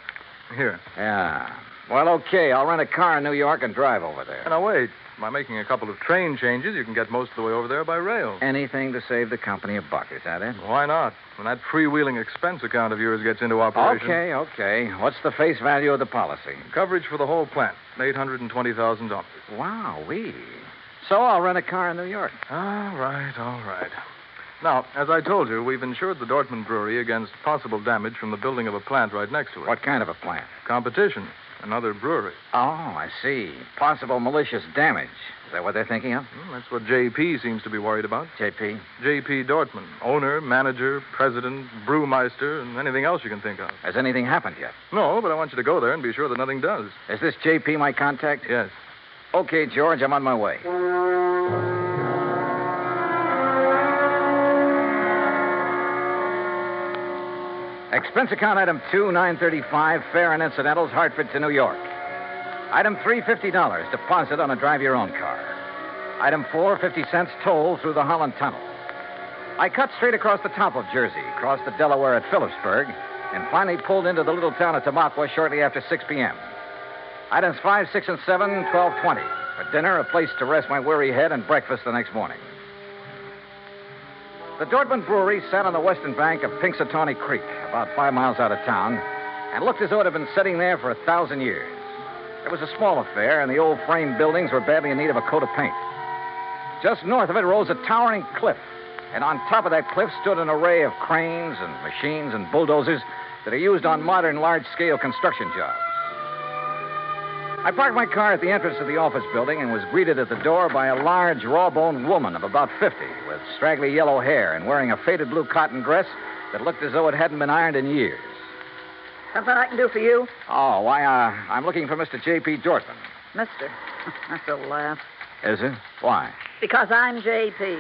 here. Yeah. Well, okay. I'll rent a car in New York and drive over there. Now, wait. By making a couple of train changes, you can get most of the way over there by rail. Anything to save the company a buck, is that it? Why not? When that freewheeling expense account of yours gets into operation. Okay. What's the face value of the policy? Coverage for the whole plant, $820,000. Wow-wee. So I'll rent a car in New York. All right. Now, as I told you, we've insured the Dortmund Brewery against possible damage from the building of a plant right next to it. What kind of a plant? Competition. Another brewery. Oh, I see. Possible malicious damage. Is that what they're thinking of? That's what J.P. seems to be worried about. J.P.? J.P. Dortmund. Owner, manager, president, brewmeister, and anything else you can think of. Has anything happened yet? No, but I want you to go there and be sure that nothing does. Is this J.P. my contact? Yes. Okay, George, I'm on my way. Expense account item 2, $935, fare and incidentals, Hartford to New York. Item 3, $50, deposit on a drive-your-own car. Item 4, 50 cents toll through the Holland Tunnel. I cut straight across the top of Jersey, crossed the Delaware at Phillipsburg, and finally pulled into the little town of Tamaqua shortly after 6 p.m. Items 5, 6, and 7, $12.20. For dinner, a place to rest my weary head, and breakfast the next morning. The Dortmund Brewery sat on the western bank of Pinxatawney Creek, about 5 miles out of town, and looked as though it had been sitting there for 1,000 years. It was a small affair, and the old frame buildings were badly in need of a coat of paint. Just north of it rose a towering cliff, and on top of that cliff stood an array of cranes and machines and bulldozers that are used on modern large-scale construction jobs. I parked my car at the entrance of the office building and was greeted at the door by a large, raw-boned woman of about 50 with straggly yellow hair and wearing a faded blue cotton dress that looked as though it hadn't been ironed in years. Something I can do for you? Oh, why, I'm looking for Mr. J.P. Dortmund. Mister. That's a laugh. Is it? Why? Because I'm J.P.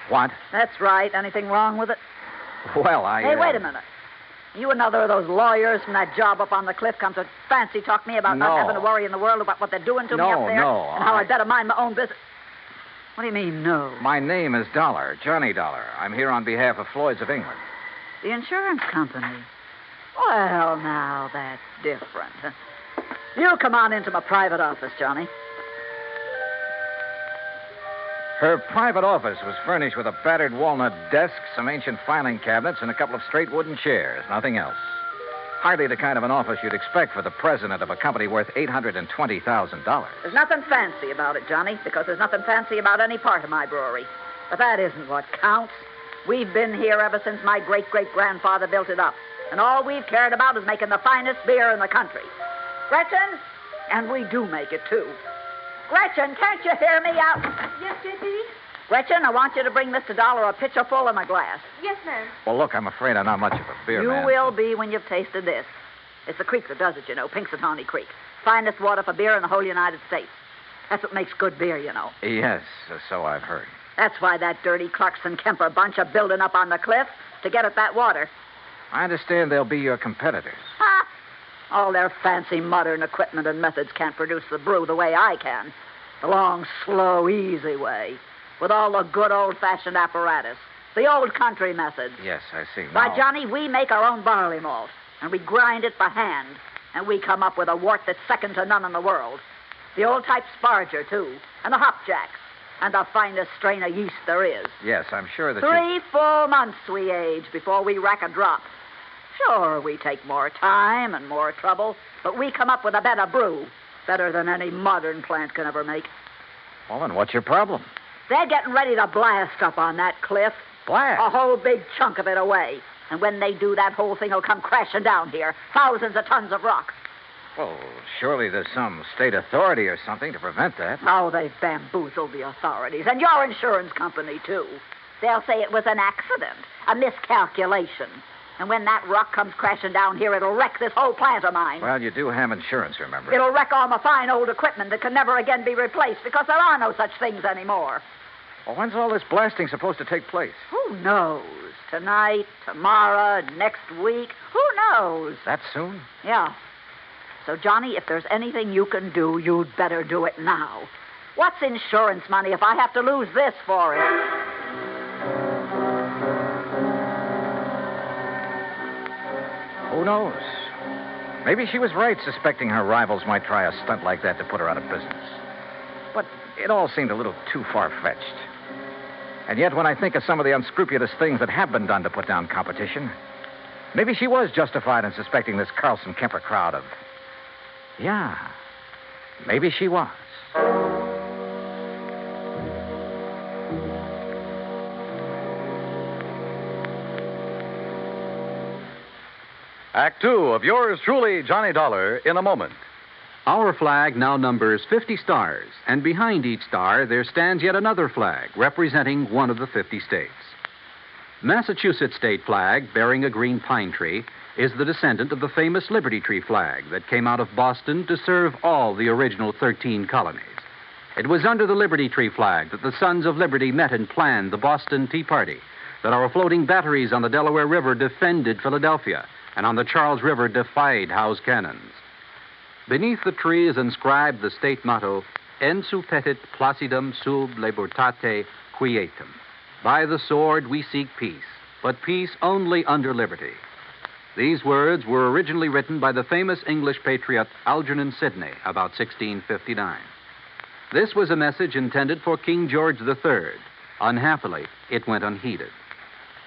What? That's right. Anything wrong with it? Well, Hey, wait a minute. You another of those lawyers from that job up on the cliff come to fancy talk me about not having to worry in the world about what they're doing to me up there? No. And how I'd better mind my own business. What do you mean, no? My name is Dollar, Johnny Dollar. I'm here on behalf of Floyd's of England. The insurance company? Well, now, that's different. You come on into my private office, Johnny. Her private office was furnished with a battered walnut desk, some ancient filing cabinets, and a couple of straight wooden chairs. Nothing else. Hardly the kind of an office you'd expect for the president of a company worth $820,000. There's nothing fancy about it, Johnny, because there's nothing fancy about any part of my brewery. But that isn't what counts. We've been here ever since my great-great-grandfather built it up. And all we've cared about is making the finest beer in the country. Gretchen? And we do make it, too. Gretchen, can't you hear me out? Yes, J.P.? Gretchen, I want you to bring Mr. Dollar a pitcher full and a glass. Yes, ma'am. Well, look, I'm afraid I'm not much of a beer man. You will be when you've tasted this. It's the creek that does it, you know, Pinxatawney Creek. Finest water for beer in the whole United States. That's what makes good beer, you know. Yes, so I've heard. That's why that dirty Clarkson Kemper bunch are building up on the cliff to get at that water. I understand they'll be your competitors. Ha! All their fancy modern equipment and methods can't produce the brew the way I can. The long, slow, easy way. With all the good old-fashioned apparatus. The old country methods. Yes, I see. Why, Johnny, we make our own barley malt. And we grind it by hand. And we come up with a wort that's second to none in the world. The old-type sparger, too. And the hop jacks. and the finest strain of yeast there is. Yes, I'm sure that 3 full months we age before we rack a drop. Sure, we take more time and more trouble, but we come up with a better brew. Better than any modern plant can ever make. Well, then what's your problem? They're getting ready to blast up on that cliff. Blast? A whole big chunk of it away. And when they do, that whole thing will come crashing down here. Thousands of tons of rock. Well, surely there's some state authority or something to prevent that. Oh, they've bamboozled the authorities. And your insurance company, too. They'll say it was an accident, a miscalculation. And when that rock comes crashing down here, it'll wreck this whole plant of mine. Well, you do have insurance, remember? It'll wreck all my fine old equipment that can never again be replaced because there are no such things anymore. Well, when's all this blasting supposed to take place? Who knows? Tonight, tomorrow, next week. Who knows? That soon? Yeah. So, Johnny, if there's anything you can do, you'd better do it now. What's insurance money if I have to lose this for it? Who knows? Maybe she was right suspecting her rivals might try a stunt like that to put her out of business. But it all seemed a little too far-fetched. And yet, when I think of some of the unscrupulous things that have been done to put down competition, maybe she was justified in suspecting this Carlson Kemper crowd of... Yeah, maybe she was. Act Two of yours truly, Johnny Dollar, in a moment. Our flag now numbers 50 stars, and behind each star there stands yet another flag representing one of the 50 states. Massachusetts state flag, bearing a green pine tree, is the descendant of the famous Liberty Tree flag that came out of Boston to serve all the original 13 colonies. It was under the Liberty Tree flag that the Sons of Liberty met and planned the Boston Tea Party, that our floating batteries on the Delaware River defended Philadelphia, and on the Charles River defied Howe's cannons. Beneath the tree is inscribed the state motto, En suppetit placidum sub libertate quietum. By the sword we seek peace, but peace only under liberty. These words were originally written by the famous English patriot Algernon Sidney about 1659. This was a message intended for King George III. Unhappily, it went unheeded.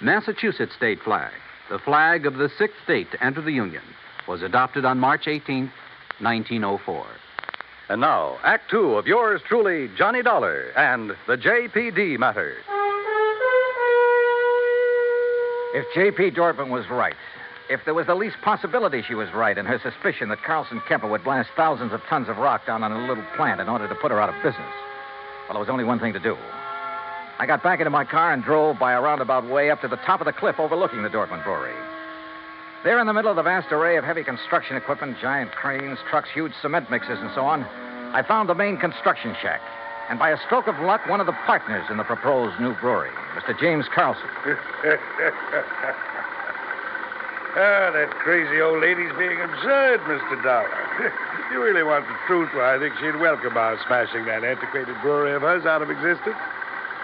Massachusetts state flag, the flag of the sixth state to enter the Union, was adopted on March 18, 1904. And now, Act Two of yours truly, Johnny Dollar, and the J.P.D. matter. If J.P. Dortmund was right, if there was the least possibility she was right in her suspicion that Carlson Kemper would blast thousands of tons of rock down on a little plant in order to put her out of business, well, there was only one thing to do. I got back into my car and drove by a roundabout way up to the top of the cliff overlooking the Dortmund Brewery. There in the middle of the vast array of heavy construction equipment, giant cranes, trucks, huge cement mixers, and so on, I found the main construction shack. And by a stroke of luck, one of the partners in the proposed new brewery, Mr. James Carlson. That crazy old lady's being absurd, Mr. Dollar. If you really want the truth, well, I think she'd welcome our smashing that antiquated brewery of hers out of existence.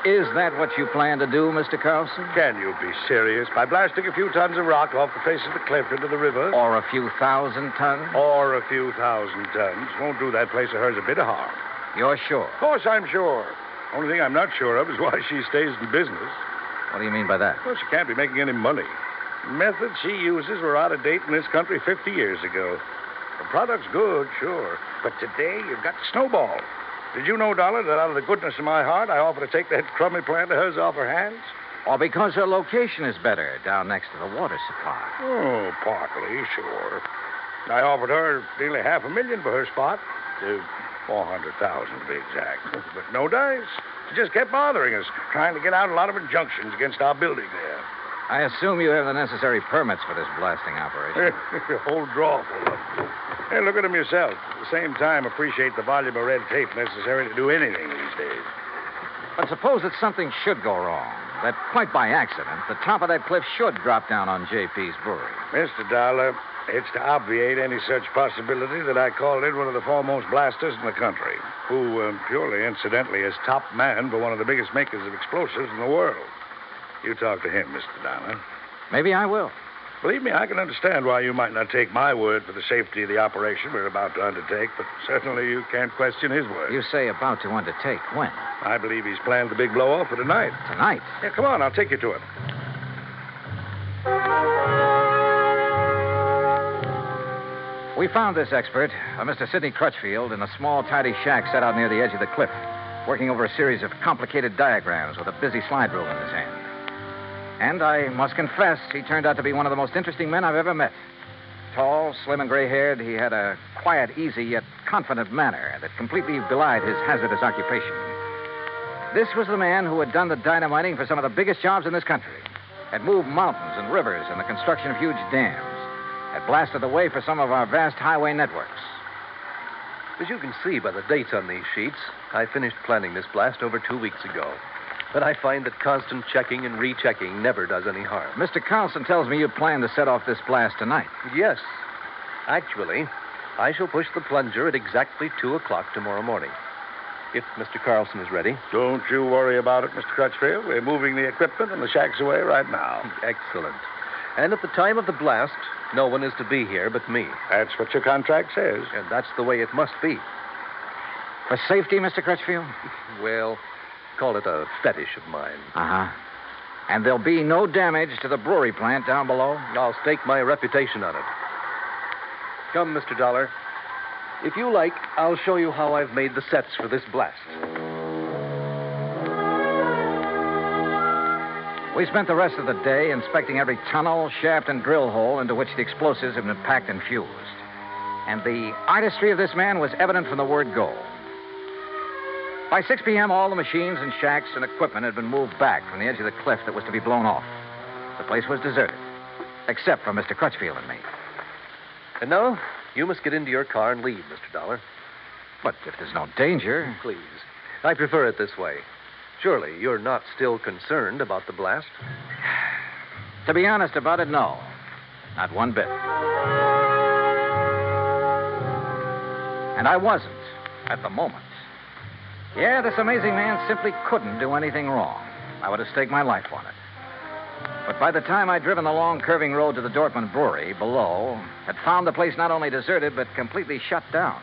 Is that what you plan to do, Mr. Carlson? Can you be serious? By blasting a few tons of rock off the face of the cliff into the river? Or a few thousand tons? Or a few thousand tons. Won't do that place of hers a bit of harm. You're sure? Of course I'm sure. Only thing I'm not sure of is why she stays in business. What do you mean by that? Well, she can't be making any money. The methods she uses were out of date in this country 50 years ago. The product's good, sure. But today, you've got to snowball. Did you know, Dollar, that out of the goodness of my heart, I offer to take that crummy plant of hers off her hands? Or because her location is better down next to the water supply? Oh, partly, sure. I offered her nearly $500,000 for her spot. 400,000 to be exact. But no dice. She just kept bothering us, trying to get out a lot of injunctions against our building there. I assume you have the necessary permits for this blasting operation. Whole drawer full of them. Hey, look at them yourself. At the same time, appreciate the volume of red tape necessary to do anything these days. But suppose that something should go wrong, that quite by accident, the top of that cliff should drop down on J.P.'s brewery. Mr. Dollar, it's to obviate any such possibility that I called in one of the foremost blasters in the country, who, purely incidentally, is top man for one of the biggest makers of explosives in the world. You talk to him, Mr. Dollar. Maybe I will. Believe me, I can understand why you might not take my word for the safety of the operation we're about to undertake, but certainly you can't question his word. You say about to undertake. When? I believe he's planned the big blow-off for tonight. Tonight? Yeah, come on, I'll take you to him. We found this expert, Mr. Sidney Crutchfield, in a small, tidy shack set out near the edge of the cliff, working over a series of complicated diagrams with a busy slide rule in his hand. And I must confess, he turned out to be one of the most interesting men I've ever met. Tall, slim, and gray-haired, he had a quiet, easy, yet confident manner that completely belied his hazardous occupation. This was the man who had done the dynamiting for some of the biggest jobs in this country, had moved mountains and rivers in the construction of huge dams, had blasted the way for some of our vast highway networks. As you can see by the dates on these sheets, I finished planning this blast over 2 weeks ago. But I find that constant checking and rechecking never does any harm. Mr. Carlson tells me you plan to set off this blast tonight. Yes. Actually, I shall push the plunger at exactly 2 o'clock tomorrow morning. If Mr. Carlson is ready. Don't you worry about it, Mr. Crutchfield. We're moving the equipment and the shack's away right now. Excellent. And at the time of the blast, no one is to be here but me. That's what your contract says. And that's the way it must be. For safety, Mr. Crutchfield? Well, call it a fetish of mine. Uh-huh. And there'll be no damage to the brewery plant down below? I'll stake my reputation on it. Come, Mr. Dollar. If you like, I'll show you how I've made the sets for this blast. We spent the rest of the day inspecting every tunnel, shaft, and drill hole into which the explosives had been packed and fused. And the artistry of this man was evident from the word go. By 6 p.m., all the machines and shacks and equipment had been moved back from the edge of the cliff that was to be blown off. The place was deserted, except for Mr. Crutchfield and me. And now, you must get into your car and leave, Mr. Dollar. But if there's no danger... Please. I prefer it this way. Surely you're not still concerned about the blast? To be honest about it, no. Not one bit. And I wasn't, at the moment. Yeah, this amazing man simply couldn't do anything wrong. I would have staked my life on it. But by the time I'd driven the long, curving road to the Dortmund Brewery below, had found the place not only deserted, but completely shut down,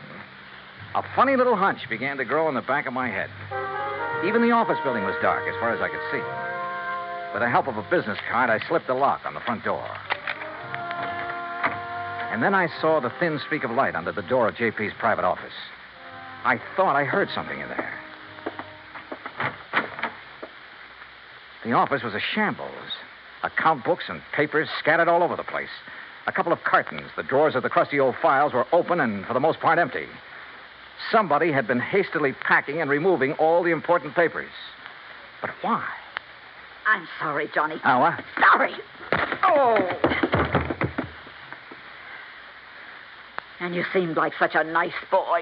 a funny little hunch began to grow in the back of my head. Even the office building was dark as far as I could see. With the help of a business card, I slipped the lock on the front door. And then I saw the thin streak of light under the door of J.P.'s private office. I thought I heard something in there. The office was a shambles. Account books and papers scattered all over the place. A couple of cartons. The drawers of the crusty old files were open and, for the most part, empty. Somebody had been hastily packing and removing all the important papers. But why? I'm sorry, Johnny. Oh, what? Sorry. Oh! And you seemed like such a nice boy.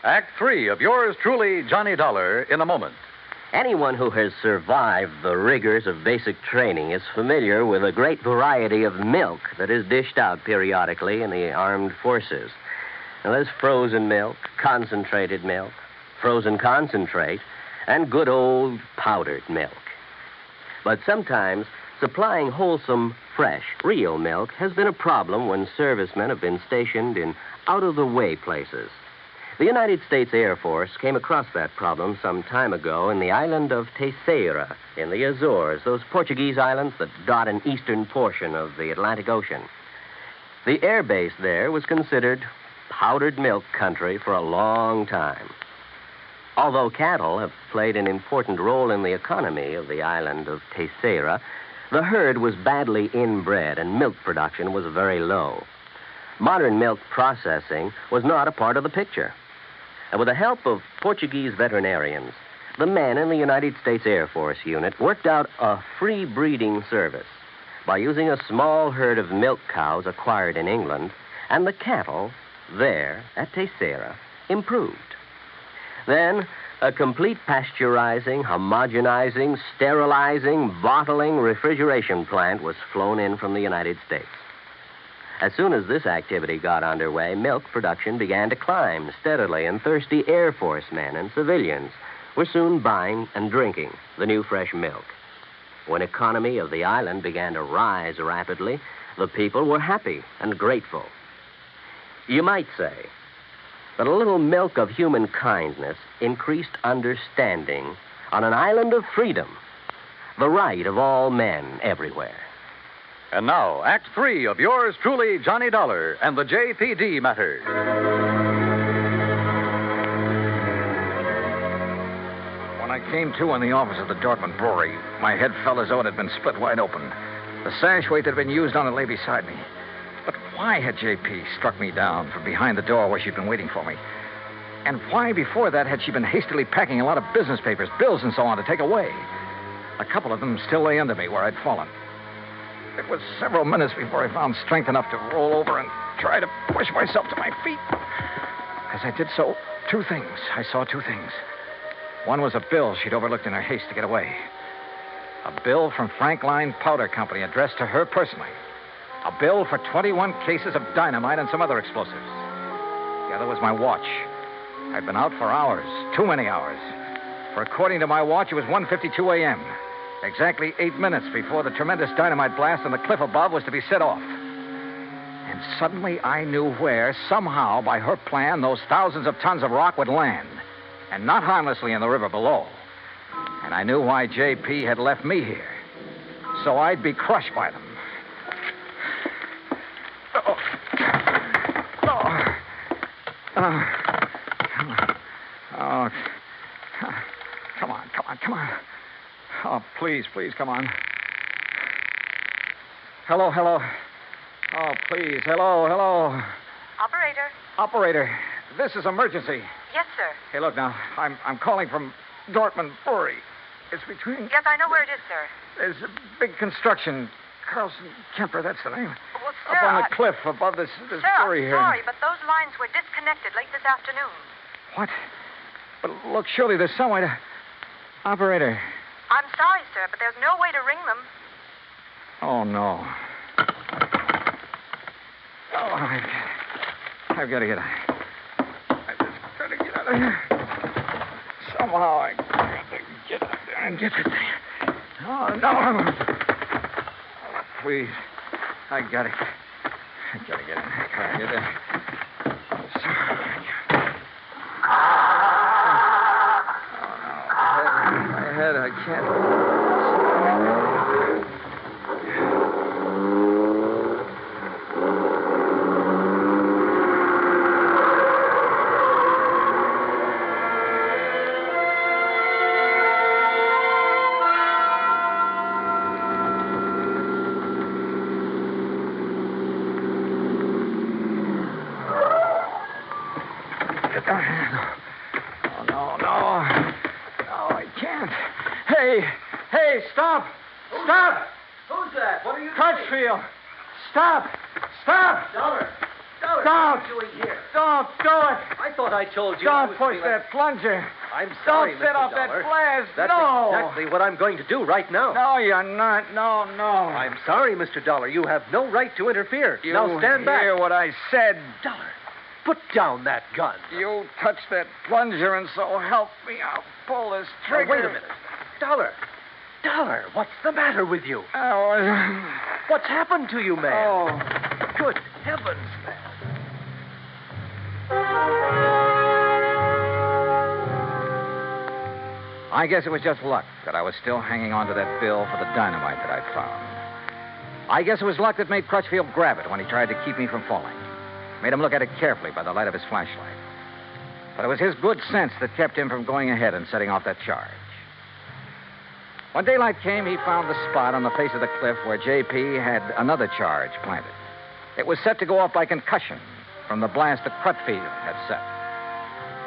Act 3 of yours truly, Johnny Dollar, in a moment. Anyone who has survived the rigors of basic training is familiar with a great variety of milk that is dished out periodically in the armed forces. Now, there's frozen milk, concentrated milk, frozen concentrate, and good old powdered milk. But sometimes supplying wholesome, fresh, real milk has been a problem when servicemen have been stationed in out-of-the-way places. The United States Air Force came across that problem some time ago in the island of Terceira in the Azores, those Portuguese islands that dot an eastern portion of the Atlantic Ocean. The air base there was considered powdered milk country for a long time. Although cattle have played an important role in the economy of the island of Terceira, the herd was badly inbred and milk production was very low. Modern milk processing was not a part of the picture. And with the help of Portuguese veterinarians, the men in the United States Air Force unit worked out a free breeding service by using a small herd of milk cows acquired in England, and the cattle there at Terceira improved. Then, a complete pasteurizing, homogenizing, sterilizing, bottling refrigeration plant was flown in from the United States. As soon as this activity got underway, milk production began to climb steadily, and thirsty Air Force men and civilians were soon buying and drinking the new fresh milk. When economy of the island began to rise rapidly, the people were happy and grateful. You might say that a little milk of human kindness increased understanding on an island of freedom, the right of all men everywhere. And now, Act 3 of yours truly, Johnny Dollar, and the J.P.D. matter. When I came to in the office of the Dortmund Brewery, my head felt as though it had been split wide open. The sash weight that had been used on it lay beside me. But why had J.P. struck me down from behind the door where she'd been waiting for me? And why, before that, had she been hastily packing a lot of business papers, bills, and so on to take away? A couple of them still lay under me where I'd fallen. It was several minutes before I found strength enough to roll over and try to push myself to my feet. As I did so, I saw two things. One was a bill she'd overlooked in her haste to get away. A bill from Frank Line Powder Company addressed to her personally. A bill for 21 cases of dynamite and some other explosives. The other was my watch. I'd been out for hours, too many hours. For according to my watch, it was 1:52 a.m., exactly 8 minutes before the tremendous dynamite blast on the cliff above was to be set off. And suddenly I knew where, somehow, by her plan, those thousands of tons of rock would land, and not harmlessly in the river below. And I knew why J.P. had left me here, so I'd be crushed by them. Come on. Oh, please, come on. Hello. Oh, please, hello. Operator, this is emergency. Yes, sir. Hey, look now, I'm calling from Dortmund Brewery. It's between... Yes, I know where it is, sir. There's a big construction. Carlson Kemper, that's the name. Well, sir, Up on the cliff above this sir, brewery here. I'm sorry, but those lines were disconnected late this afternoon. What? But look, surely there's some way to... Operator. I'm sorry, sir, but there's no way to ring them. Oh, no. Oh, I've got to get out. I've just got to get out of here. Somehow I got to get out there and get the thing. Oh, no. Oh, please. I got to get in. I got to get in. My head, I can't... Hey, stop! Stop! Who's that? What are you Crutchfield! Stop! Dollar! Stop! What are you doing here? Don't do it! I thought I told you. Don't push that plunger! I'm sorry, Don't set Mr. off Dollar. that blast! That's no! exactly what I'm going to do right now. No, you're not. No. I'm sorry, Mr. Dollar. You have no right to interfere. You now stand back. hear what I said. Dollar, put down that gun. You touch that plunger, and so help me, I'll pull this trigger. Now, wait a minute. Dollar, what's the matter with you? Oh, what's happened to you, man? Oh. Good heavens, man. I guess it was just luck that I was still hanging on to that bill for the dynamite that I'd found. I guess it was luck that made Crutchfield grab it when he tried to keep me from falling. Made him look at it carefully by the light of his flashlight. But it was his good sense that kept him from going ahead and setting off that charge. When daylight came, he found the spot on the face of the cliff where J.P. had another charge planted. It was set to go off by concussion from the blast that Crutchfield had set.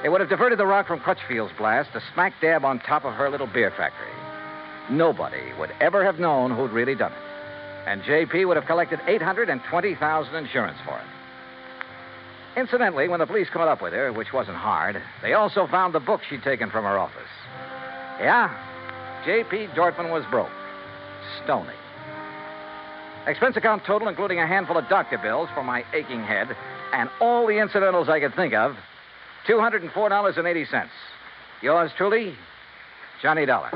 It would have diverted the rock from Crutchfield's blast to smack dab on top of her little beer factory. Nobody would ever have known who'd really done it. And J.P. would have collected $820,000 insurance for it. Incidentally, when the police caught up with her, which wasn't hard, they also found the book she'd taken from her office. Yeah, J.P. Dortmund was broke. Stony. Expense account total, including a handful of doctor bills for my aching head and all the incidentals I could think of, $204.80. Yours truly, Johnny Dollar.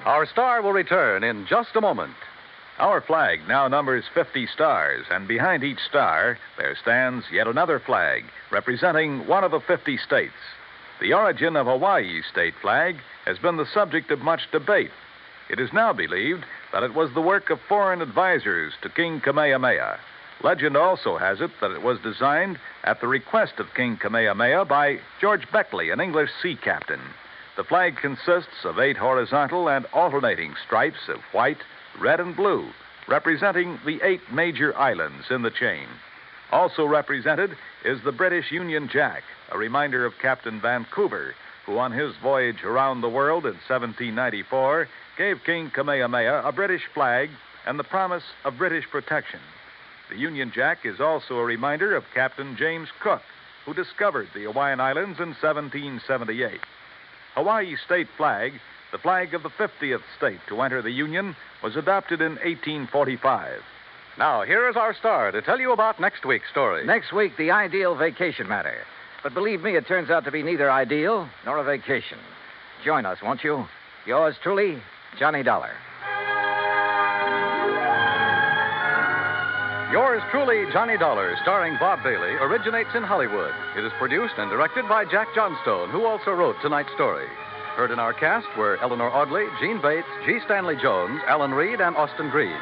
Our star will return in just a moment. Our flag now numbers 50 stars, and behind each star there stands yet another flag representing one of the 50 states. The origin of Hawaii's state flag has been the subject of much debate. It is now believed that it was the work of foreign advisors to King Kamehameha. Legend also has it that it was designed at the request of King Kamehameha by George Beckley, an English sea captain. The flag consists of 8 horizontal and alternating stripes of white, red, and blue, representing the 8 major islands in the chain. Also represented is the British Union Jack, a reminder of Captain Vancouver, who on his voyage around the world in 1794 gave King Kamehameha a British flag and the promise of British protection. The Union Jack is also a reminder of Captain James Cook, who discovered the Hawaiian Islands in 1778. Hawaii's state flag, the flag of the 50th state to enter the Union, was adopted in 1845. Now, here is our star to tell you about next week's story. Next week, the ideal vacation matter. But believe me, it turns out to be neither ideal nor a vacation. Join us, won't you? Yours truly, Johnny Dollar. Yours truly, Johnny Dollar, starring Bob Bailey, originates in Hollywood. It is produced and directed by Jack Johnstone, who also wrote tonight's story. Heard in our cast were Eleanor Audley, Gene Bates, G. Stanley Jones, Alan Reed, and Austin Green.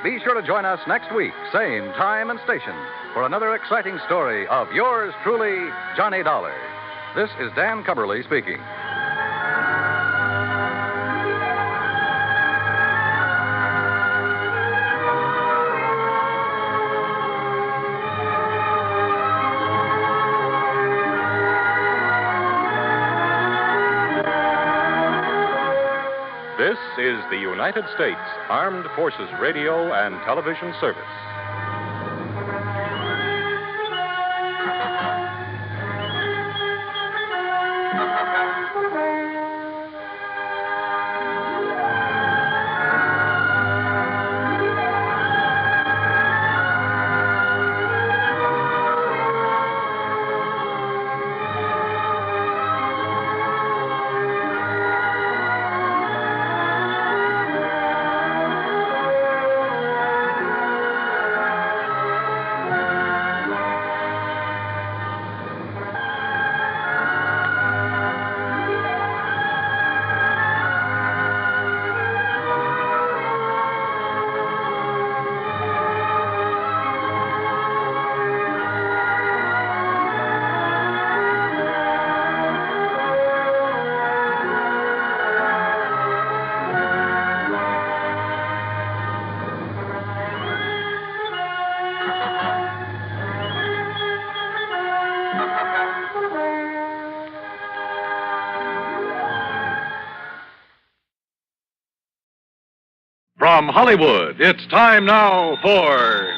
Be sure to join us next week, same time and station, for another exciting story of yours truly, Johnny Dollar. This is Dan Cumberly speaking. This is the United States Armed Forces Radio and Television Service. From Hollywood, it's time now for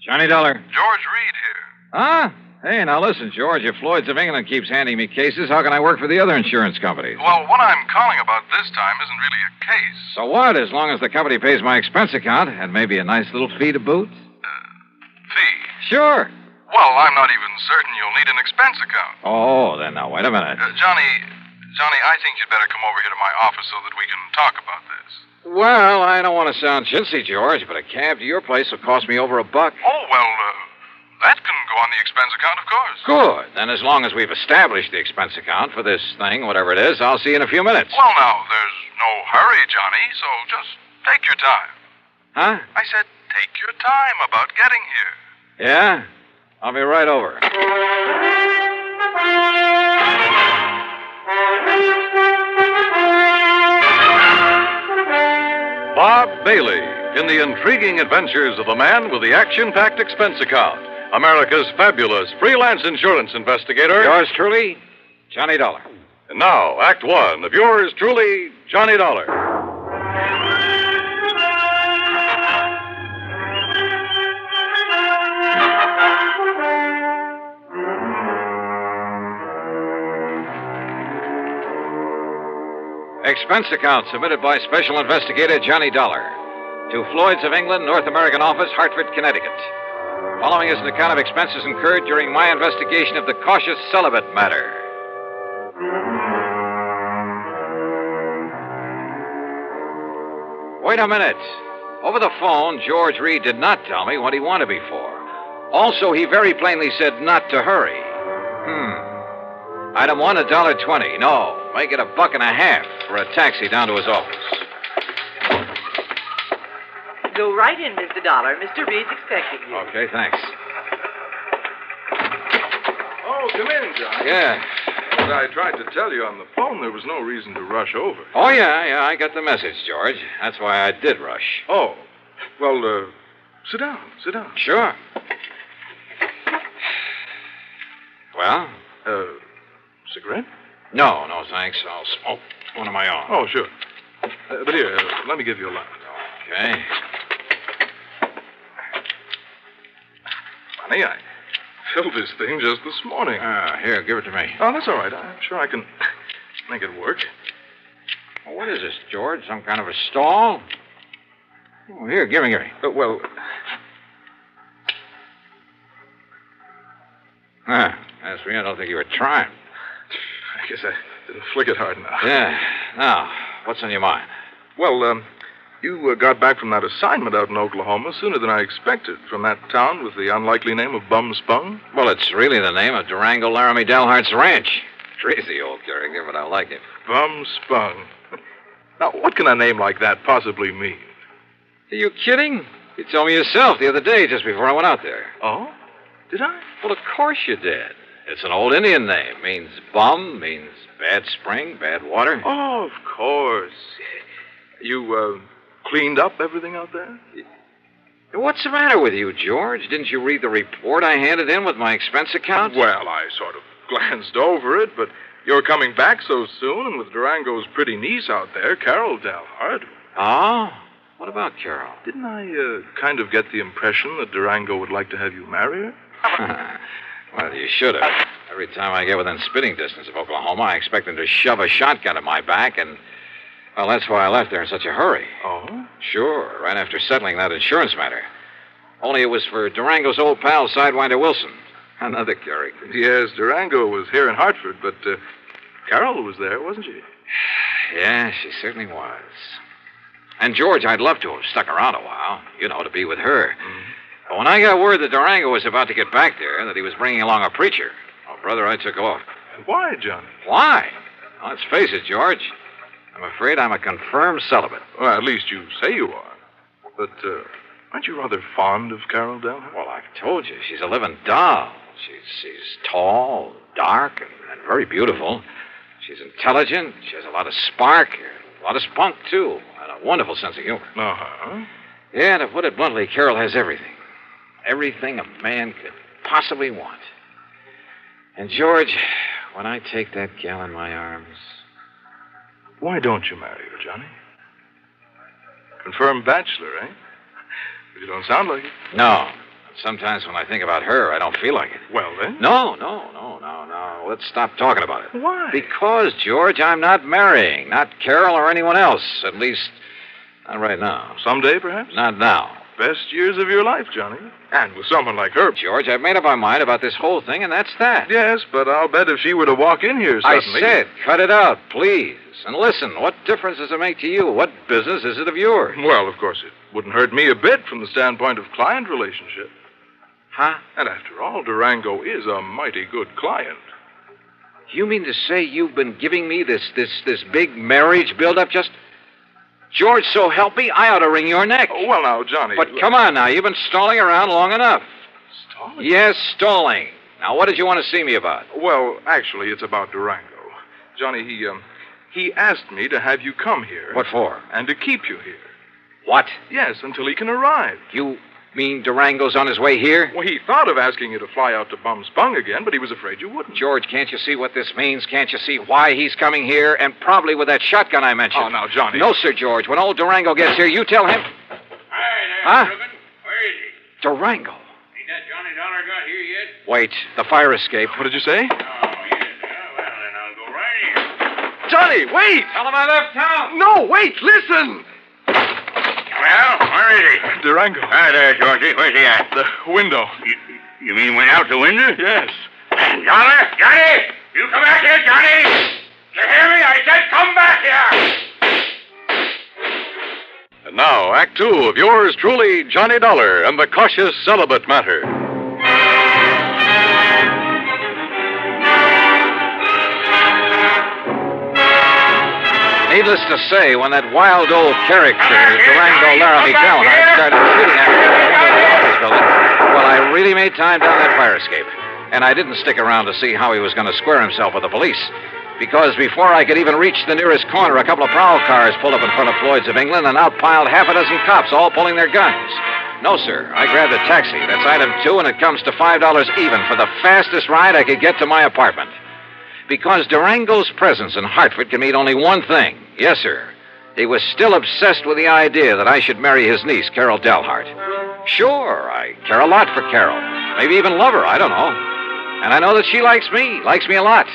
Johnny Dollar. George Reed here. Huh? Hey, now listen, George. If Floyd's of England keeps handing me cases, how can I work for the other insurance companies? Well, what I'm calling about this time isn't really a case. So what? As long as the company pays my expense account and maybe a nice little fee to boot? Fee? Sure. Well, I'm not even certain you'll need an expense account. Oh, then now, wait a minute. Johnny, I think you'd better come over here to my office so that we can talk about this. Well, I don't want to sound chintzy, George, but a cab to your place will cost me over $1. Oh, well, that can go on the expense account, of course. Good. Then as long as we've established the expense account for this thing, whatever it is, I'll see you in a few minutes. Well, now, there's no hurry, Johnny, so just take your time. Huh? I said take your time about getting here. Yeah? I'll be right over. Bob Bailey in the intriguing adventures of the man with the action-packed expense account, America's fabulous freelance insurance investigator. Yours truly, Johnny Dollar. And now, Act One of yours truly, Johnny Dollar. Expense account submitted by Special Investigator Johnny Dollar to Floyd's of England, North American Office, Hartford, Connecticut. Following is an account of expenses incurred during my investigation of the cautious Celibate matter. Wait a minute. Over the phone, George Reed did not tell me what he wanted me for. Also, he very plainly said not to hurry. Item 1, $1.20. No, make it $1.50 for a taxi down to his office. Go right in, Mr. Dollar. Mr. Reed's expecting you. Okay, thanks. Oh, come in, John. Yeah. As I tried to tell you on the phone, there was no reason to rush over. Oh, yeah, I got the message, George. That's why I did rush. Oh, well, sit down. Sure. Well? Cigarette? No, thanks. I'll smoke one of my own. Oh, sure. But here, let me give you a light. Okay. Honey, I filled this thing just this morning. Here, give it to me. Oh, that's all right. I'm sure I can make it work. Well, what is this, George? Some kind of a stall? Oh, here, give me. Well... As for you, I don't think you were trying. I guess I didn't flick it hard enough. Yeah. Now, what's on your mind? Well, you got back from that assignment out in Oklahoma sooner than I expected, from that town with the unlikely name of Bum Spung. Well, it's really the name of Durango Laramie Delhart's ranch. Crazy old character, but I like it. Bum Spung. Now, what can a name like that possibly mean? Are you kidding? You told me yourself the other day, just before I went out there. Oh? Did I? Well, of course you did. It's an old Indian name. Means bum, means bad spring, bad water. Oh, of course. You, cleaned up everything out there? What's the matter with you, George? Didn't you read the report I handed in with my expense account? Well, I sort of glanced over it, but you're coming back so soon, and with Durango's pretty niece out there, Carol Dalhart. Oh? What about Carol? Didn't I, kind of get the impression that Durango would like to have you marry her? Well, you should have. Every time I get within spitting distance of Oklahoma, I expect him to shove a shotgun at my back, and, well, that's why I left there in such a hurry. Oh? Sure, right after settling that insurance matter. Only it was for Durango's old pal, Sidewinder Wilson. Another character. Yes, Durango was here in Hartford, but Carol was there, wasn't she? Yeah, she certainly was. And, George, I'd love to have stuck around a while, to be with her. Mm-hmm. But when I got word that Durango was about to get back there, that he was bringing along a preacher, oh, brother, I took off. Why, Johnny? Why? Well, let's face it, George. I'm afraid I'm a confirmed celibate. Well, at least you say you are. But, aren't you rather fond of Carol Dalhart? Well, I've told you, she's a living doll. She's tall, dark, and very beautiful. She's intelligent. She has a lot of spark, a lot of spunk, too, and a wonderful sense of humor. Uh-huh. Yeah, to put it bluntly, Carol has everything. Everything a man could possibly want. And, George, when I take that gal in my arms... Why don't you marry her, Johnny? Confirmed bachelor, eh? But you don't sound like it. No. Sometimes when I think about her, I don't feel like it. Well, then? No. Let's stop talking about it. Why? Because, George, I'm not marrying. Not Carol or anyone else. At least, not right now. Someday, perhaps? Not now. Best years of your life, Johnny. And with someone like her. George, I've made up my mind about this whole thing, and that's that. Yes, but I'll bet if she were to walk in here suddenly... I said, cut it out, please. And listen, what difference does it make to you? What business is it of yours? Well, of course, it wouldn't hurt me a bit from the standpoint of client relationship. Huh? And after all, Durango is a mighty good client. You mean to say you've been giving me this big marriage build-up just... George, so help me, I ought to wring your neck. Oh, well, now, Johnny... But come on now, you've been stalling around long enough. Stalling? Yes, stalling. Now, what did you want to see me about? Well, actually, it's about Durango. Johnny, he asked me to have you come here. What for? And to keep you here. What? Yes, until he can arrive. You mean Durango's on his way here? Well, he thought of asking you to fly out to Bum Spung again, but he was afraid you wouldn't. George, can't you see what this means? Can't you see why he's coming here? And probably with that shotgun I mentioned. Oh, now, Johnny. No, sir, George. When old Durango gets here, you tell him... Hi there, Huh? Reuben. Where is he? Durango. Ain't that Johnny Dollar got here yet? Wait, the fire escape. What did you say? Oh, yes. Well, then I'll go right in. Johnny, wait! Tell him I left town. No, wait, listen! Well, where is he? Durango. Hi there, Georgie. Where's he at? The window. You mean went out the window? Yes. Dollar? Johnny! You come back here, Johnny! You hear me? I said come back here! And now, Act Two of yours truly, Johnny Dollar and the Cautious Celibate Matter. Needless to say, when that wild old character, Durango Laramie Delhart, started shooting at me in the office building, well, I really made time down that fire escape. And I didn't stick around to see how he was going to square himself with the police. Because before I could even reach the nearest corner, a couple of prowl cars pulled up in front of Floyd's of England and out piled half a dozen cops, all pulling their guns. No, sir. I grabbed a taxi. That's item 2, and it comes to $5 even for the fastest ride I could get to my apartment. Because Durango's presence in Hartford can mean only one thing. Yes, sir. He was still obsessed with the idea that I should marry his niece, Carol Delhart. Sure, I care a lot for Carol. Maybe even love her, I don't know. And I know that she likes me a lot.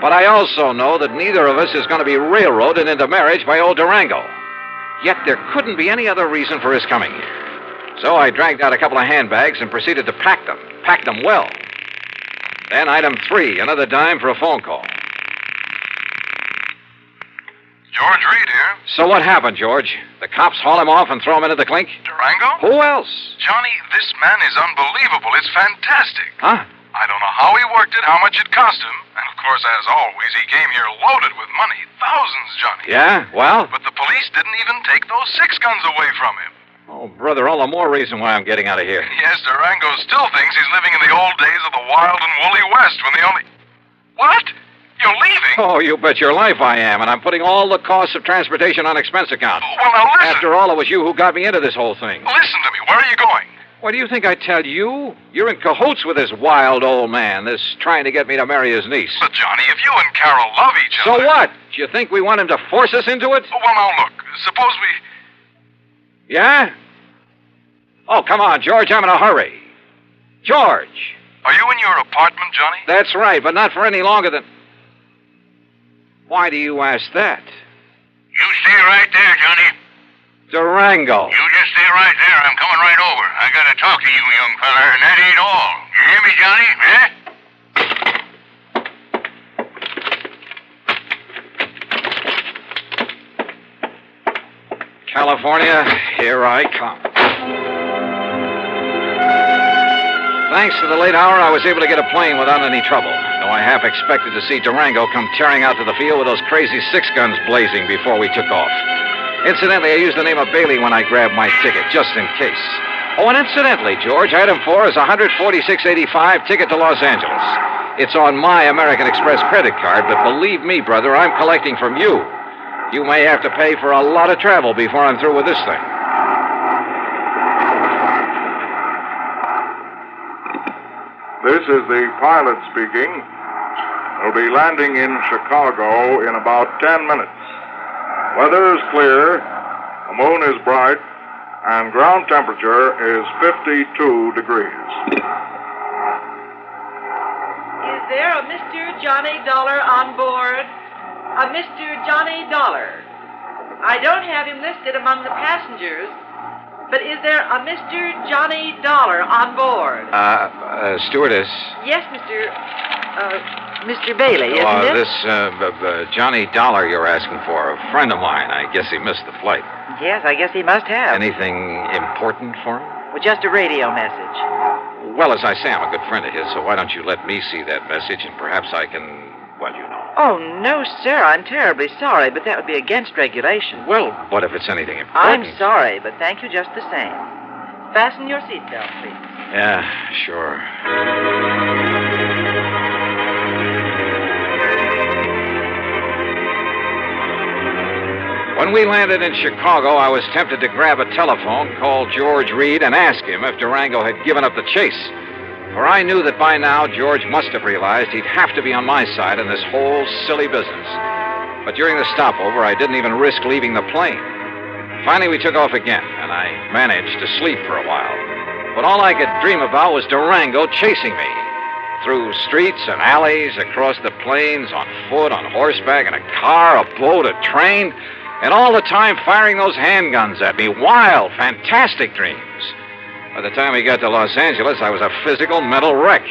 But I also know that neither of us is going to be railroaded into marriage by old Durango. Yet there couldn't be any other reason for his coming here. So I dragged out a couple of handbags and proceeded to pack them well. Then item 3, another dime for a phone call. George Reed here. So what happened, George? The cops haul him off and throw him into the clink? Durango? Who else? Johnny, this man is unbelievable. It's fantastic. Huh? I don't know how he worked it, how much it cost him. And, of course, as always, he came here loaded with money. Thousands, Johnny. Yeah? Well? But the police didn't even take those 6 guns away from him. Oh, brother, all the more reason why I'm getting out of here. Yes, Durango still thinks he's living in the old days of the wild and woolly West when the only... What? You're leaving? Oh, you bet your life I am, and I'm putting all the costs of transportation on expense account. Well, now listen. After all, it was you who got me into this whole thing. Listen to me. Where are you going? What do you think I tell you? You're in cahoots with this wild old man, this trying to get me to marry his niece. But, Johnny, if you and Carol love each other... So what? Do you think we want him to force us into it? Well, now, look. Suppose we... Yeah? Oh, come on, George. I'm in a hurry. George! Are you in your apartment, Johnny? That's right, but not for any longer than... Why do you ask that? You stay right there, Johnny. Durango. You just stay right there. I'm coming right over. I gotta talk to you, young feller, and that ain't all. You hear me, Johnny? California, here I come. Thanks to the late hour, I was able to get a plane without any trouble, though I half expected to see Durango come tearing out to the field with those crazy 6 guns blazing before we took off. Incidentally, I used the name of Bailey when I grabbed my ticket, just in case. Oh, and incidentally, George, item 4 is a $146.85 ticket to Los Angeles. It's on my American Express credit card, but believe me, brother, I'm collecting from you. You may have to pay for a lot of travel before I'm through with this thing. This is the pilot speaking. We'll be landing in Chicago in about 10 minutes. Weather is clear, the moon is bright, and ground temperature is 52 degrees. Is there a Mr. Johnny Dollar on board? A Mr. Johnny Dollar. I don't have him listed among the passengers, but is there a Mr. Johnny Dollar on board? Stewardess. Yes, Mr. Bailey, isn't it? This Johnny Dollar you're asking for, a friend of mine. I guess he missed the flight. Yes, I guess he must have. Anything important for him? Well, just a radio message. Well, as I say, I'm a good friend of his, so why don't you let me see that message, and perhaps I can, well, you know. Oh, no, sir. I'm terribly sorry, but that would be against regulation. Well, what if it's anything important? I'm sorry, but thank you just the same. Fasten your seatbelt, please. Yeah, sure. When we landed in Chicago, I was tempted to grab a telephone, call George Reed, and ask him if Durango had given up the chase. For I knew that by now George must have realized he'd have to be on my side in this whole silly business. But during the stopover, I didn't even risk leaving the plane. Finally, we took off again, and I managed to sleep for a while. But all I could dream about was Durango chasing me. Through streets and alleys, across the plains, on foot, on horseback, in a car, a boat, a train, and all the time firing those handguns at me. Wild, fantastic dreams. By the time we got to Los Angeles, I was a physical, mental wreck.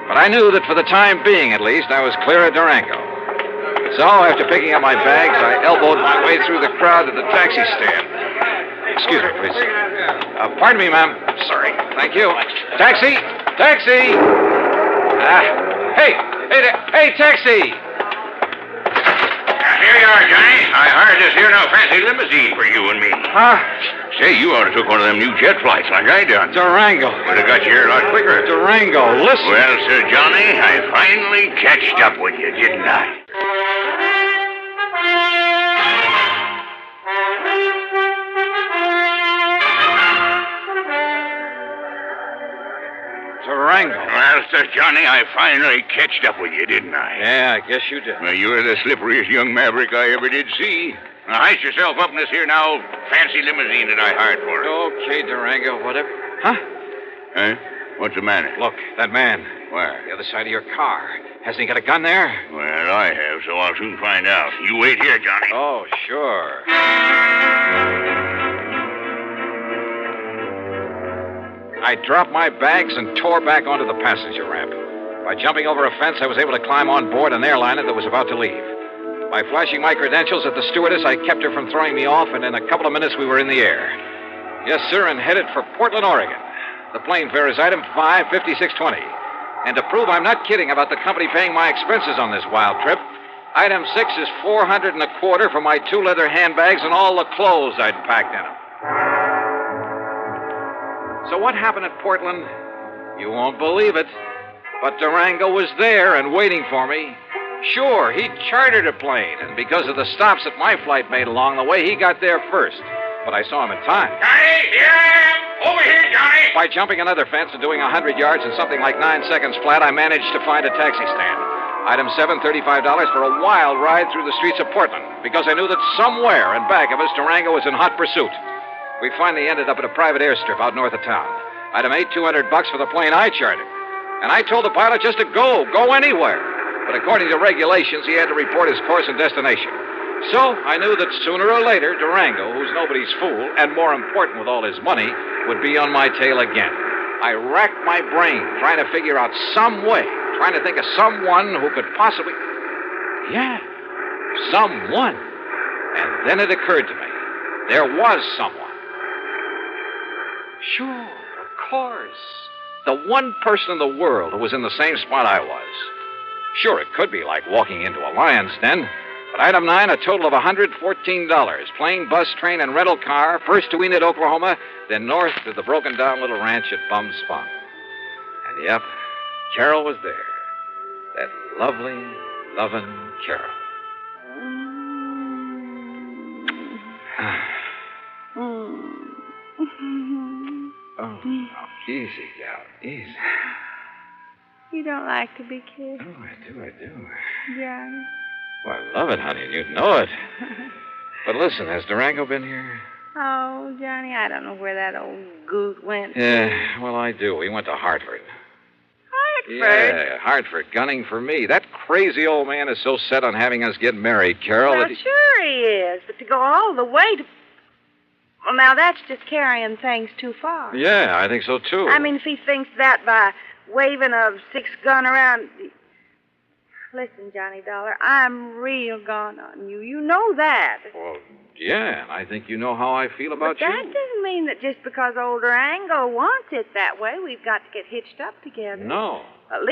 But I knew that for the time being, at least, I was clear of Durango. So, after picking up my bags, I elbowed my way through the crowd to the taxi stand. Excuse me, please. Pardon me, ma'am. Sorry. Thank you. Taxi! Taxi! Hey, taxi! Here you are, Johnny. I hired this here now fancy limousine for you and me. Huh? Say, you ought to took one of them new jet flights like I done. Durango. Would have got you here a lot quicker. Durango, listen. Well, Sir Johnny, I finally catched up with you, didn't I? Durango. Well, Sir Johnny, I finally catched up with you, didn't I? Yeah, I guess you did. Well, you're the slipperiest young maverick I ever did see. Now, heist yourself up in this here now fancy limousine that I hired for you. Okay, Durango, whatever. Huh? Huh? What's the matter? Look, that man. Where? The other side of your car. Hasn't he got a gun there? Well, I have, so I'll soon find out. You wait here, Johnny. Oh, sure. I dropped my bags and tore back onto the passenger ramp. By jumping over a fence, I was able to climb on board an airliner that was about to leave. By flashing my credentials at the stewardess, I kept her from throwing me off, and in a couple of minutes we were in the air. Yes, sir, and headed for Portland, Oregon. The plane fare is item 55620. And to prove I'm not kidding about the company paying my expenses on this wild trip, item 6 is $425 for my 2 leather handbags and all the clothes I'd packed in them. So what happened at Portland? You won't believe it. But Durango was there and waiting for me. Sure, he chartered a plane, and because of the stops that my flight made along the way, he got there first. But I saw him in time. Johnny, here I am! Over here, Johnny! By jumping another fence and doing 100 yards in something like 9 seconds flat, I managed to find a taxi stand. Item 7, $35 for a wild ride through the streets of Portland, because I knew that somewhere in back of us, Durango was in hot pursuit. We finally ended up at a private airstrip out north of town. Item 8, $200 for the plane I chartered. And I told the pilot just to go anywhere. But according to regulations, he had to report his course and destination. So I knew that sooner or later, Durango, who's nobody's fool, and more important with all his money, would be on my tail again. I racked my brain trying to figure out some way, trying to think of someone who could possibly... Yeah, someone. And then it occurred to me. There was someone. Sure, of course. The one person in the world who was in the same spot I was. Sure, it could be like walking into a lion's den. But item 9, a total of $114. Plane, bus, train, and rental car. First to Enid, Oklahoma, then north to the broken-down little ranch at Bum Spong. And yep, Carol was there. That lovely, loving Carol. Oh, easy, gal, easy. You don't like to be kissed? Oh, I do. Johnny. Well, I love it, honey, and you'd know it. But listen, has Durango been here? Oh, Johnny, I don't know where that old Goof went. Yeah, well, I do. He went to Hartford. Hartford? Yeah, Hartford, gunning for me. That crazy old man is so set on having us get married, Carol. Well, that he... sure he is, but to go all the way to... Well, now, that's just carrying things too far. Yeah, I think so, too. I mean, if he thinks that by waving a 6-gun around... Listen, Johnny Dollar, I'm real gone on you. You know that. Well, yeah, and I think you know how I feel about But that doesn't mean that just because old Durango wants it that way, we've got to get hitched up together. No. At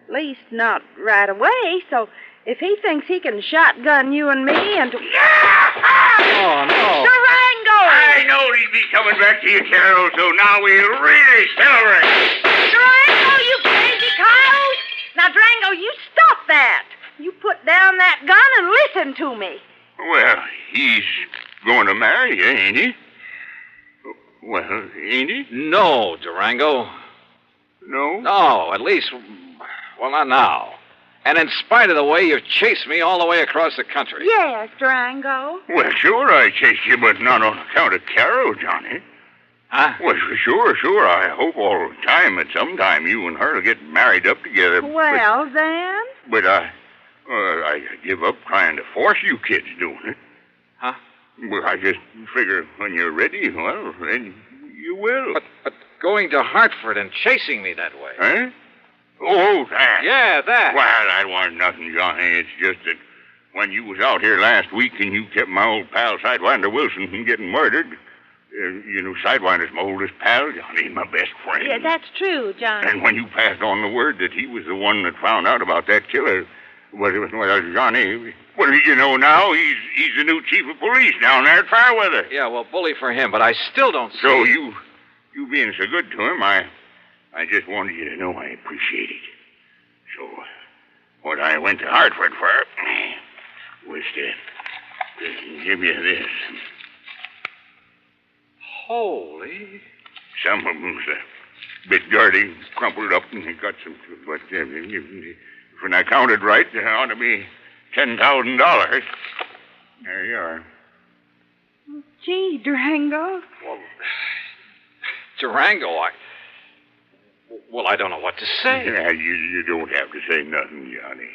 least not right away. So if he thinks he can shotgun you and me and... Oh, no. Durango! I knowed he'd be coming back to you, Carol, so now we really celebrate. Durango, you crazy coyote! Now, Durango, you stop that. You put down that gun and listen to me. Well, he's going to marry you, ain't he? Well, ain't he? No, Durango. No? No, at least, well, not now. And in spite of the way you've chased me all the way across the country. Yes, Durango. Well, sure I chased you, but not on account of Carol, Johnny. Huh? Well, sure. I hope all the time at some time you and her will get married up together. Well, then? But I give up trying to force you kids doing it. Huh? Well, I just figure when you're ready, well, then you will. But going to Hartford and chasing me that way. Huh? Oh, that. Yeah, that. Well, that wasn't nothing, Johnny. It's just that when you was out here last week and you kept my old pal Sidewinder Wilson from getting murdered, Sidewinder's my oldest pal, Johnny, my best friend. Yeah, that's true, Johnny. And when you passed on the word that he was the one that found out about that killer, well, Johnny, well, you know now, he's the new chief of police down there at Fairweather. Yeah, well, bully for him, but I still don't see... So you being so good to him, I just wanted you to know I appreciate it. So, what I went to Hartford for was to give you this. Holy... Some of them's a bit dirty, crumpled up, and got some... But when I counted right, there ought to be $10,000. There you are. Gee, Durango. Well, Durango, I don't know what to say. Yeah, you don't have to say nothing, Johnny.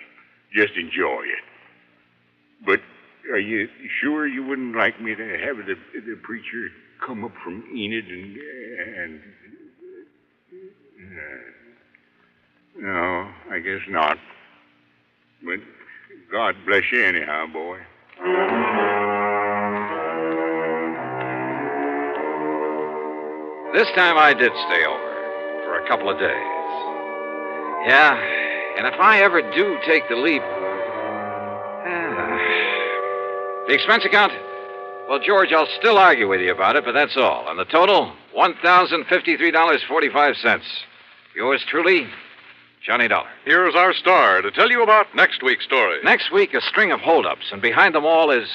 Just enjoy it. But are you sure you wouldn't like me to have the preacher come up from Enid and no, I guess not. But God bless you anyhow, boy. This time I did stay over for a couple of days. Yeah, and if I ever do take the leap... The expense account? Well, George, I'll still argue with you about it, but that's all. And the total, $1,053.45. Yours truly, Johnny Dollar. Here's our star to tell you about next week's story. Next week, a string of holdups, and behind them all is...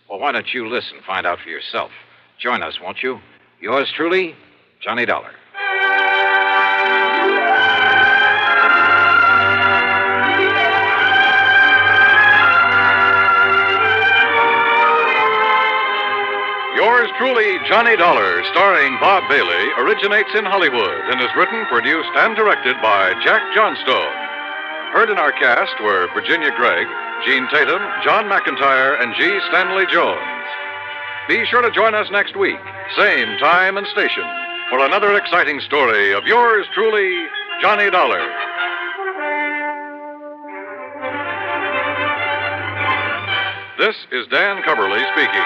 Well, why don't you listen, find out for yourself. Join us, won't you? Yours truly, Johnny Dollar. Yours truly, Johnny Dollar, starring Bob Bailey, originates in Hollywood and is written, produced, and directed by Jack Johnstone. Heard in our cast were Virginia Gregg, Gene Tatum, John McIntyre, and G. Stanley Jones. Be sure to join us next week, same time and station, for another exciting story of yours truly, Johnny Dollar. This is Dan Cubberly speaking.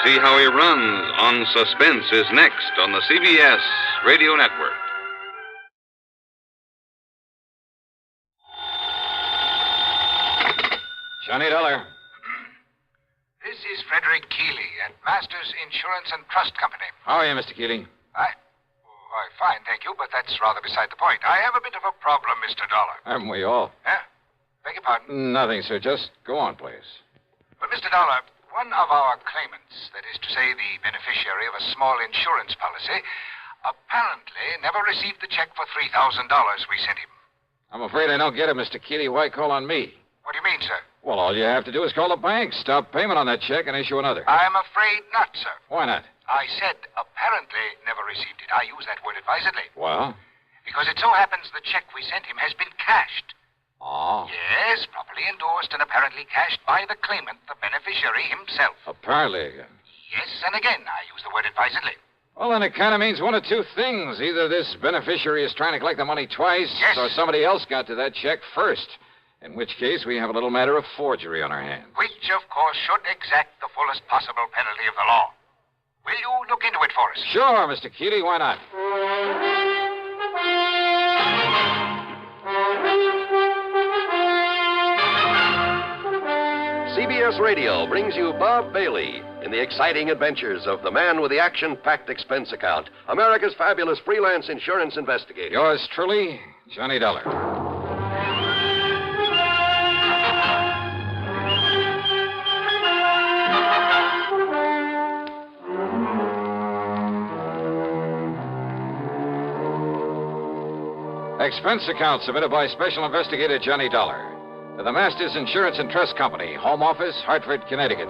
See how he runs on Suspense is next on the CBS Radio Network. Johnny Dollar. This is Frederick Keeley at Masters Insurance and Trust Company. How are you, Mr. Keeling? Fine, thank you, but that's rather beside the point. I have a bit of a problem, Mr. Dollar. Haven't we all? Huh? Beg your pardon? Nothing, sir. Just go on, please. But, Mr. Dollar, one of our claimants, that is to say the beneficiary of a small insurance policy, apparently never received the check for $3,000 we sent him. I'm afraid I don't get it, Mr. Keeley. Why call on me? What do you mean, sir? Well, all you have to do is call the bank, stop payment on that check, and issue another. I'm afraid not, sir. Why not? I said apparently never received it. I use that word advisedly. Well? Because it so happens the check we sent him has been cashed. Oh. Yes, properly endorsed and apparently cashed by the claimant, the beneficiary himself. Apparently. Yes, and again, I use the word advisedly. Well, then it kind of means one of two things. Either this beneficiary is trying to collect the money twice, yes, or somebody else got to that check first. In which case, we have a little matter of forgery on our hands. Which, of course, should exact the fullest possible penalty of the law. Will you look into it for us? Sure, Mr. Keeley. Why not? CBS Radio brings you Bob Bailey in the exciting adventures of the man with the action-packed expense account, America's fabulous freelance insurance investigator. Yours truly, Johnny Dollar. Expense account submitted by Special Investigator Johnny Dollar to the Masters Insurance and Trust Company, Home Office, Hartford, Connecticut.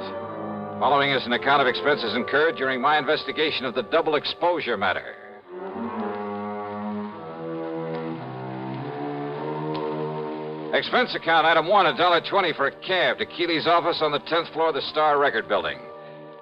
Following is an account of expenses incurred during my investigation of the double exposure matter. Expense account, item 1, $1.20 for a cab to Keeley's office on the 10th floor of the Star Record Building.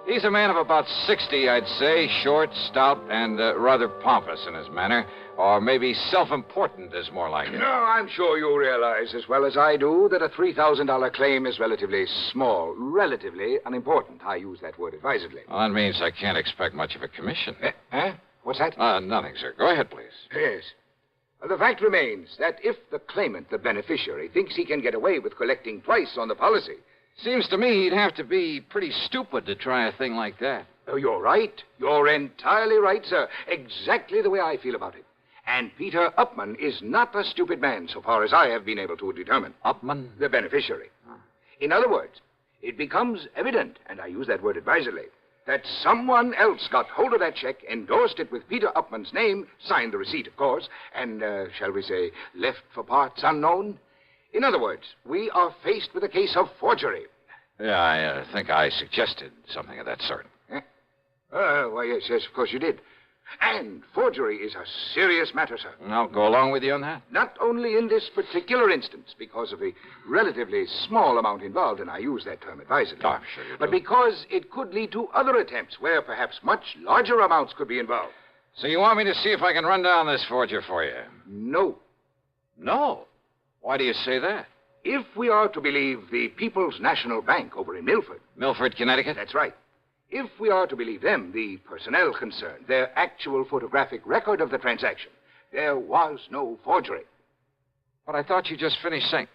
He's a man of about 60, I'd say, short, stout, and rather pompous in his manner. Or maybe self-important is more like it. No, I'm sure you realize as well as I do that a $3,000 claim is relatively small, relatively unimportant. I use that word advisedly. Well, that means I can't expect much of a commission. What's that? Nothing, sir. Go ahead, please. Yes. The fact remains that if the claimant, the beneficiary, thinks he can get away with collecting twice on the policy... Seems to me he'd have to be pretty stupid to try a thing like that. Oh, you're right. You're entirely right, sir. Exactly the way I feel about it. And Peter Upman is not a stupid man, so far as I have been able to determine. Upman? The beneficiary. In other words, it becomes evident, and I use that word advisedly, that someone else got hold of that check, endorsed it with Peter Upman's name, signed the receipt, of course, and, shall we say, left for parts unknown. In other words, we are faced with a case of forgery. Yeah, I think I suggested something of that sort. Why, yes, of course you did. And forgery is a serious matter, sir. I'll go along with you on that. Not only in this particular instance, because of the relatively small amount involved, and I use that term advisedly. Oh, I'm sure you do. But because it could lead to other attempts where perhaps much larger amounts could be involved. So you want me to see if I can run down this forger for you? No. No? Why do you say that? If we are to believe the People's National Bank over in Milford. Milford, Connecticut? That's right. If we are to believe them, the personnel concerned, their actual photographic record of the transaction, there was no forgery. But I thought you just finished saying...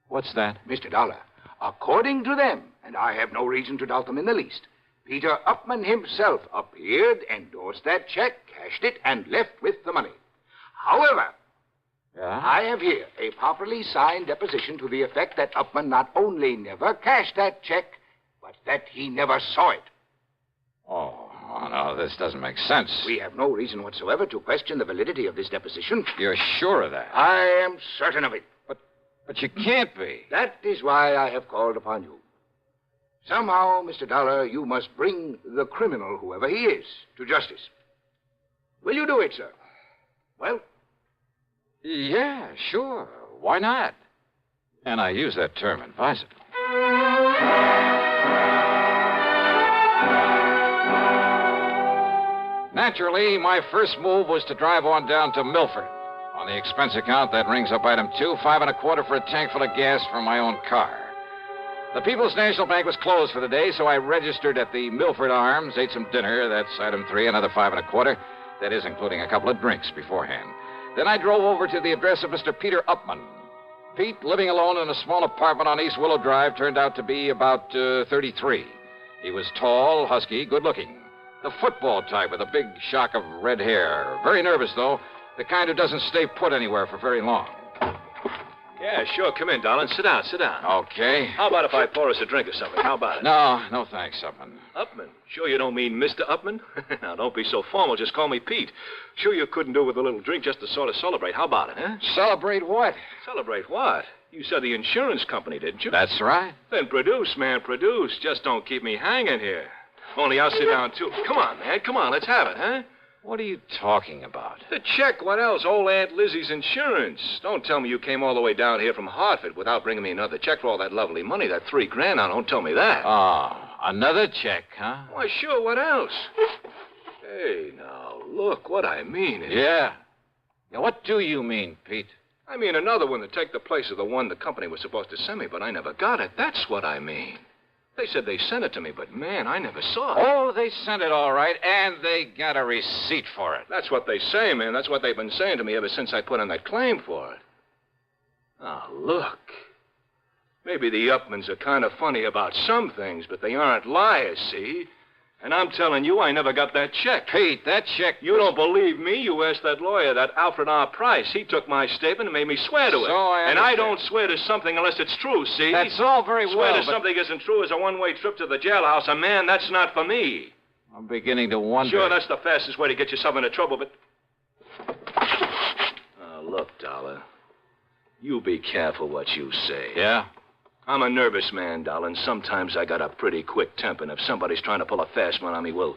What's that? Mr. Dollar, according to them, and I have no reason to doubt them in the least, Peter Upman himself appeared, endorsed that check, cashed it, and left with the money. However... Yeah? I have here a properly signed deposition to the effect that Upman not only never cashed that check, but that he never saw it. Oh, no, this doesn't make sense. We have no reason whatsoever to question the validity of this deposition. You're sure of that? I am certain of it. But you can't be. That is why I have called upon you. Somehow, Mr. Dollar, you must bring the criminal, whoever he is, to justice. Will you do it, sir? Well... Yeah, sure. Why not? And I use that term advisedly. Naturally, my first move was to drive on down to Milford. On the expense account, that rings up item 2, $5.25 for a tank full of gas from my own car. The People's National Bank was closed for the day, so I registered at the Milford Arms, ate some dinner. That's item 3, another $5.25. That is, including a couple of drinks beforehand. Then I drove over to the address of Mr. Peter Upman. Pete, living alone in a small apartment on East Willow Drive, turned out to be about 33. He was tall, husky, good-looking. The football type with a big shock of red hair. Very nervous, though. The kind who doesn't stay put anywhere for very long. Yeah, sure. Come in, darling. Sit down, sit down. Okay. How about if I pour us a drink or something? How about it? No thanks, Upman. Upman? Sure you don't mean Mr. Upman? Now, don't be so formal. Just call me Pete. Sure you couldn't do with a little drink just to sort of celebrate. How about it, huh? Celebrate what? Celebrate what? You said the insurance company, didn't you? That's right. Then produce, man, produce. Just don't keep me hanging here. Only I'll sit down, too. Come on, man. Come on, let's have it, huh? What are you talking about? The check. What else? Old Aunt Lizzie's insurance. Don't tell me you came all the way down here from Hartford without bringing me another check for all that lovely money, that $3,000. Now, don't tell me that. Oh, another check, huh? Why, sure. What else? Hey, now, look. What I mean is... Yeah, what do you mean, Pete? I mean another one to take the place of the one the company was supposed to send me, but I never got it. That's what I mean. They said they sent it to me, but, man, I never saw it. Oh, they sent it all right, and they got a receipt for it. That's what they say, man. That's what they've been saying to me ever since I put in that claim for it. Now, look. Maybe the Upmans are kind of funny about some things, but they aren't liars, see? And I'm telling you, I never got that check. Pete, that check... You don't believe me? You asked that lawyer, that Alfred R. Price. He took my statement and made me swear to it. And I don't swear to something unless it's true, see? That's all very well, Swear to something isn't true is a one-way trip to the jailhouse. And, man, that's not for me. I'm beginning to wonder... Sure, that's the fastest way to get yourself into trouble, but... Look, Dollar. You be careful what you say. Yeah? I'm a nervous man, Dollar, and sometimes I got a pretty quick temper, and if somebody's trying to pull a fast one on me, well,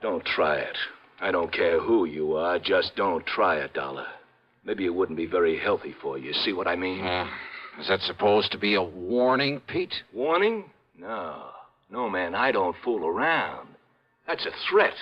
don't try it. I don't care who you are, just don't try it, Dollar. Maybe it wouldn't be very healthy for you. See what I mean? Is that supposed to be a warning, Pete? Warning? No. No, man, I don't fool around. That's a threat.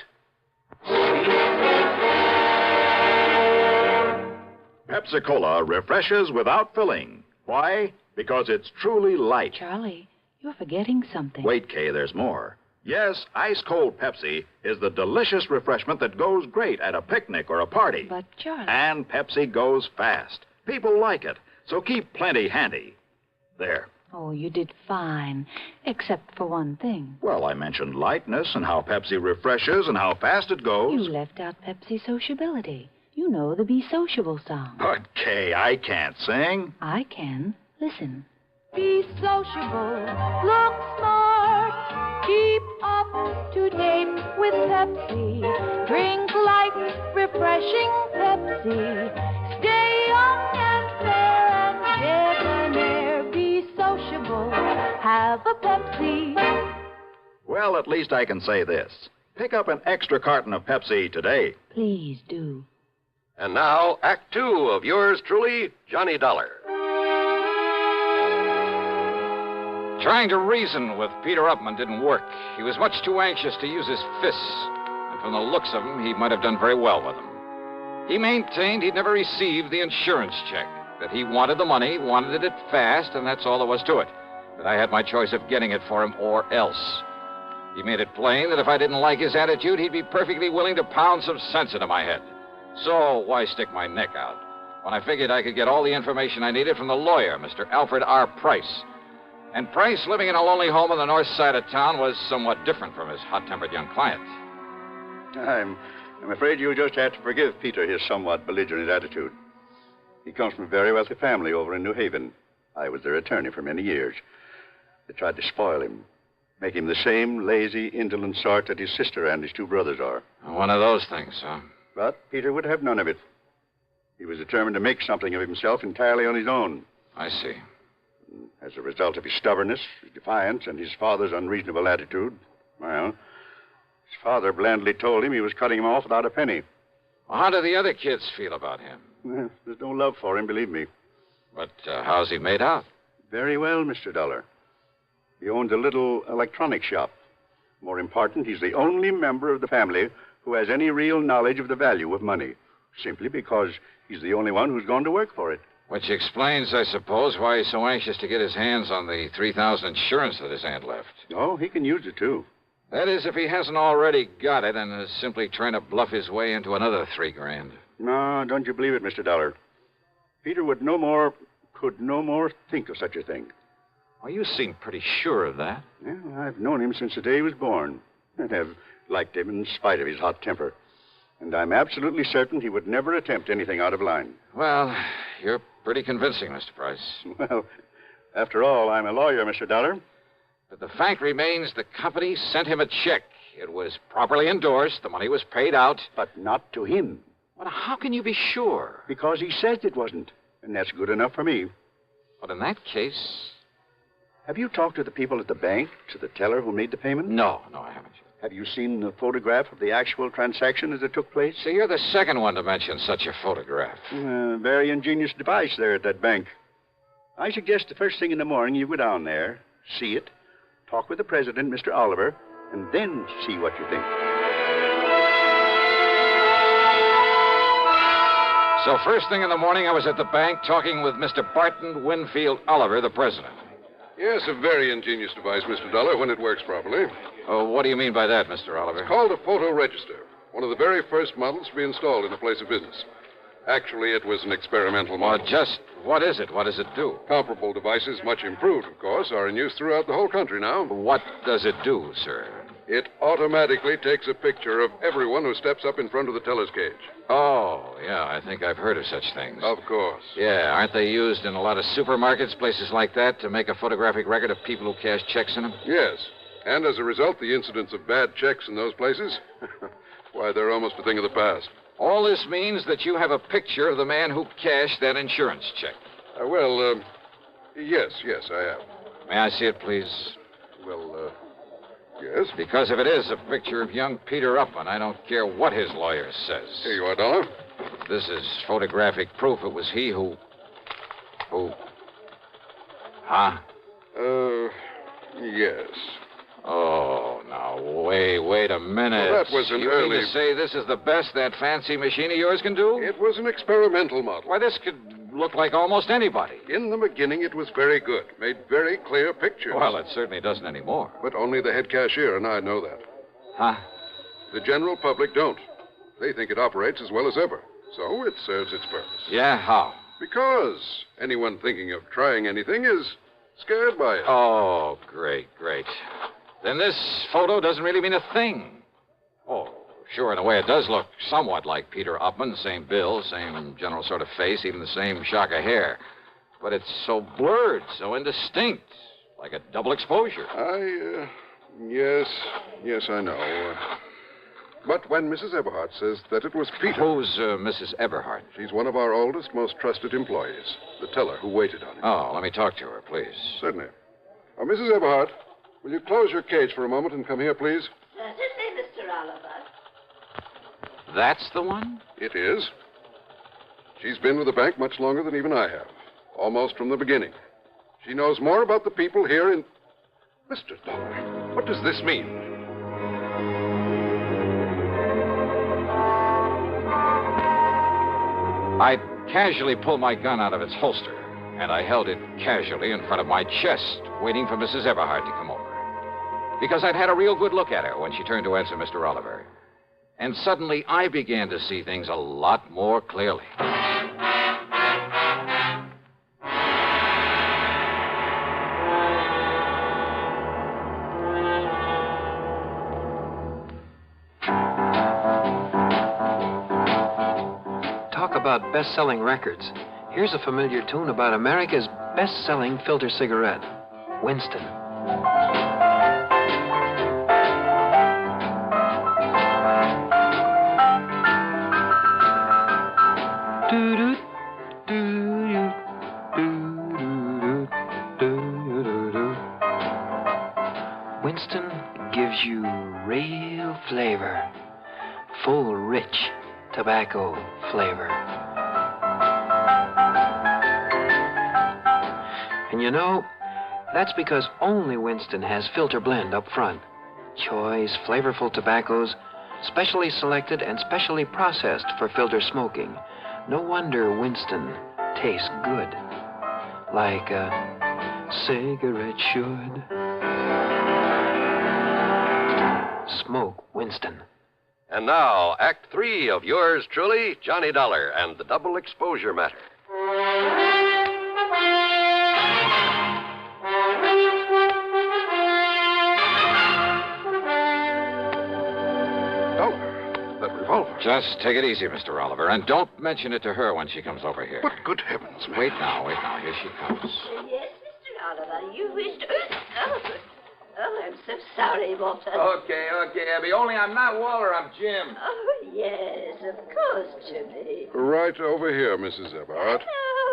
Pepsi-Cola refreshes without filling. Why? Because it's truly light. Charlie, you're forgetting something. Wait, Kay, there's more. Yes, ice-cold Pepsi is the delicious refreshment that goes great at a picnic or a party. But, Charlie... And Pepsi goes fast. People like it, so keep plenty handy. There. Oh, you did fine, except for one thing. Well, I mentioned lightness and how Pepsi refreshes and how fast it goes. You left out Pepsi sociability. You know the Be Sociable song. But, Kay, I can't sing. I can. Listen. Be sociable, look smart, keep up to date with Pepsi. Drink light, refreshing Pepsi. Stay young and fair and debonair. Be sociable, have a Pepsi. Well, at least I can say this. Pick up an extra carton of Pepsi today. Please do. And now, Act Two of yours truly, Johnny Dollar. Trying to reason with Peter Upman didn't work. He was much too anxious to use his fists. And from the looks of him, he might have done very well with them. He maintained he'd never received the insurance check, that he wanted the money, wanted it fast, and that's all there was to it. That I had my choice of getting it for him or else. He made it plain that if I didn't like his attitude, he'd be perfectly willing to pound some sense into my head. So why stick my neck out when I figured I could get all the information I needed from the lawyer, Mr. Alfred R. Price? And Price, living in a lonely home on the north side of town, was somewhat different from his hot-tempered young client. I'm afraid you'll just have to forgive Peter his somewhat belligerent attitude. He comes from a very wealthy family over in New Haven. I was their attorney for many years. They tried to spoil him, make him the same lazy, indolent sort that his sister and his two brothers are. One of those things, huh? But Peter would have none of it. He was determined to make something of himself entirely on his own. I see. As a result of his stubbornness, his defiance, and his father's unreasonable attitude, well, his father blandly told him he was cutting him off without a penny. Well, how do the other kids feel about him? Well, there's no love for him, believe me. But how's he made out? Very well, Mr. Dollar. He owns a little electronic shop. More important, he's the only member of the family who has any real knowledge of the value of money, simply because he's the only one who's gone to work for it. Which explains, I suppose, why he's so anxious to get his hands on the $3,000 insurance that his aunt left. Oh, he can use it, too. That is, if he hasn't already got it and is simply trying to bluff his way into another $3,000. No, don't you believe it, Mr. Dollar. Peter could no more think of such a thing. Well, you seem pretty sure of that. Well, I've known him since the day he was born, and have liked him in spite of his hot temper. And I'm absolutely certain he would never attempt anything out of line. Well, you're pretty convincing, Mr. Price. Well, after all, I'm a lawyer, Mr. Dollar. But the fact remains the company sent him a check. It was properly endorsed. The money was paid out. But not to him. Well, how can you be sure? Because he says it wasn't. And that's good enough for me. But in that case... Have you talked to the people at the bank, to the teller who made the payment? No, I haven't. Have you seen the photograph of the actual transaction as it took place? See, you're the second one to mention such a photograph. Very ingenious device there at that bank. I suggest the first thing in the morning you go down there, see it, talk with the president, Mr. Oliver, and then see what you think. So first thing in the morning, I was at the bank talking with Mr. Barton Winfield Oliver, the president. Yes, a very ingenious device, Mr. Dollar, when it works properly. Oh, what do you mean by that, Mr. Oliver? It's called a photo register, one of the very first models to be installed in a place of business. Actually, it was an experimental model. Just what is it? What does it do? Comparable devices, much improved, of course, are in use throughout the whole country now. What does it do, sir? It automatically takes a picture of everyone who steps up in front of the teller's cage. Oh, yeah, I think I've heard of such things. Of course. Yeah, aren't they used in a lot of supermarkets, places like that, to make a photographic record of people who cash checks in them? Yes. And as a result, the incidence of bad checks in those places, why, they're almost a thing of the past. All this means that you have a picture of the man who cashed that insurance check. Yes, I have. May I see it, please? Well, yes. Because if it is a picture of young Peter Upman, I don't care what his lawyer says. Here you are, Dollar. This is photographic proof it was he who... Huh? Yes. Oh, now, wait a minute. Well, that was an you early... mean to say this is the best that fancy machine of yours can do? It was an experimental model. Why, this could look like almost anybody. In the beginning, it was very good. Made very clear pictures. Well, it certainly doesn't anymore. But only the head cashier and I know that. Huh? The general public don't. They think it operates as well as ever. So it serves its purpose. Yeah, how? Because anyone thinking of trying anything is scared by it. Oh, great. Then this photo doesn't really mean a thing. Oh, sure, in a way it does look somewhat like Peter Upman. Same build, same general sort of face, even the same shock of hair. But it's so blurred, so indistinct, like a double exposure. Yes, I know. But when Mrs. Eberhardt says that it was Peter... Who's Mrs. Eberhardt? She's one of our oldest, most trusted employees. The teller who waited on him. Oh, let me talk to her, please. Certainly. Mrs. Eberhardt, will you close your cage for a moment and come here, please? Certainly, Mr. Oliver. That's the one? It is. She's been with the bank much longer than even I have. Almost from the beginning. She knows more about the people here in... Mr. Dollar, what does this mean? I casually pulled my gun out of its holster, and I held it casually in front of my chest, waiting for Mrs. Eberhardt to come over. Because I'd had a real good look at her when she turned to answer Mr. Oliver. And suddenly I began to see things a lot more clearly. About best-selling records. Here's a familiar tune about America's best-selling filter cigarette, Winston. Winston gives you real flavor, full, rich tobacco flavor. And you know, that's because only Winston has filter blend up front. Choice, flavorful tobaccos, specially selected and specially processed for filter smoking. No wonder Winston tastes good, like a cigarette should. Smoke Winston. And now, Act 3 of yours truly, Johnny Dollar, and the double exposure matter. Dollar, that revolver. Just take it easy, Mr. Oliver, and don't mention it to her when she comes over here. But good heavens, man. Wait now. Here she comes. Yes, Mr. Oliver, you wished... Oh, I'm so sorry, Walter. Okay, Abby. Only I'm not Walter, I'm Jim. Oh, yes, of course, Jimmy. Right over here, Mrs. Eberhardt.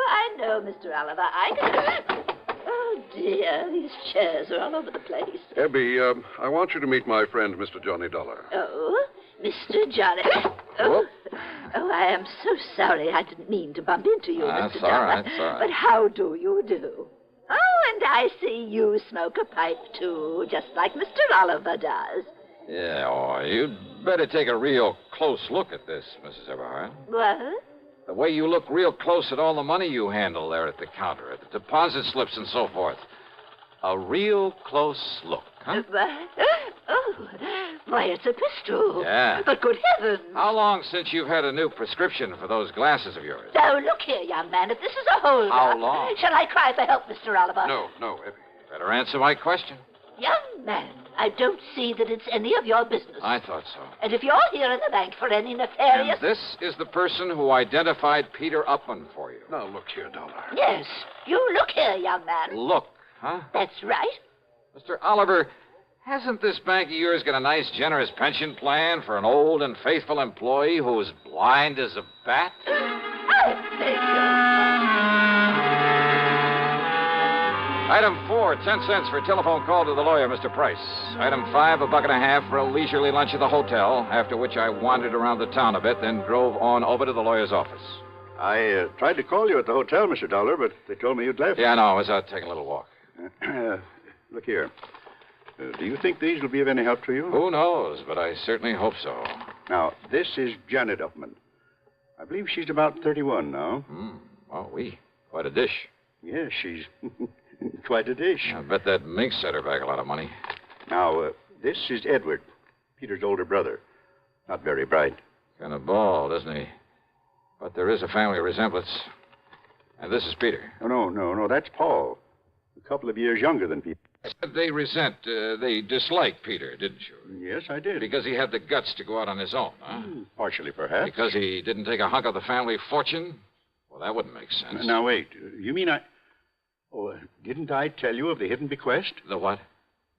I know, Mr. Oliver. I can... Oh, dear, these chairs are all over the place. Abby, I want you to meet my friend, Mr. Johnny Dollar. Oh, Mr. Johnny... Oh, I am so sorry. I didn't mean to bump into you, Mr. Dollar. That's all right. But how do you do? Oh, and I see you smoke a pipe, too, just like Mr. Oliver does. Yeah, you'd better take a real close look at this, Mrs. Eberhardt. What? The way you look real close at all the money you handle there at the counter, at the deposit slips and so forth. A real close look, huh? Oh, why, it's a pistol. Yeah. But good heavens. How long since you've had a new prescription for those glasses of yours? Oh, look here, young man, if this is a holdup... How long? Shall I cry for help, Mr. Oliver? No, Abby. Better answer my question. Young man, I don't see that it's any of your business. I thought so. And if you're here in the bank for any nefarious... And this is the person who identified Peter Upman for you. Now, look here, Dollar. Yes, you look here, young man. Look, huh? That's right. Mr. Oliver, hasn't this bank of yours got a nice, generous pension plan for an old and faithful employee who is blind as a bat? I beg your Item 4, 10 cents for a telephone call to the lawyer, Mr. Price. Item 5, $1.50 for a leisurely lunch at the hotel, after which I wandered around the town a bit, then drove on over to the lawyer's office. I tried to call you at the hotel, Mr. Dollar, but they told me you'd left. Yeah, no, I was out taking a little walk. Look here. Do you think these will be of any help to you? Who knows, but I certainly hope so. Now, this is Janet Upman. I believe she's about 31 now. Oh, quite a dish. Yes, she's quite a dish. I bet that Mink set her back a lot of money. Now, this is Edward, Peter's older brother. Not very bright. Kind of bald, isn't he? But there is a family resemblance. And this is Peter. No, that's Paul. A couple of years younger than Peter. They dislike Peter, didn't you? Yes, I did. Because he had the guts to go out on his own, huh? Partially, perhaps. Because he didn't take a hunk of the family fortune? Well, that wouldn't make sense. Now, wait. You mean didn't I tell you of the hidden bequest? The what?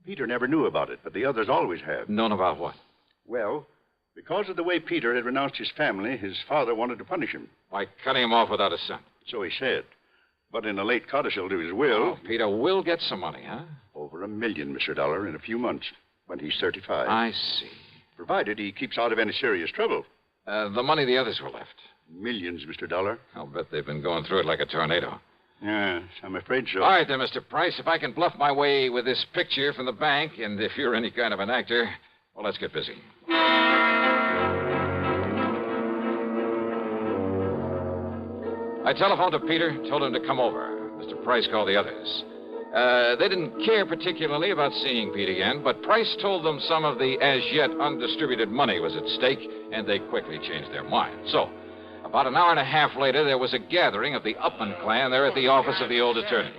Peter never knew about it, but the others always have. Known about what? Well, because of the way Peter had renounced his family, his father wanted to punish him. By cutting him off without a cent. So he said. But in a late codicil to his will... Oh, Peter will get some money, huh? Over $1 million, Mr. Dollar, in a few months, when he's 35. I see. Provided he keeps out of any serious trouble. The money the others were left. Millions, Mr. Dollar. I'll bet they've been going through it like a tornado. Yes, I'm afraid so. All right, then, Mr. Price. If I can bluff my way with this picture from the bank, and if you're any kind of an actor, well, let's get busy. I telephoned to Peter, told him to come over. Mr. Price called the others. They didn't care particularly about seeing Pete again, but Price told them some of the as-yet undistributed money was at stake, and they quickly changed their minds. So, about an hour and a half later, there was a gathering of the Upman clan there at the office of the old attorney.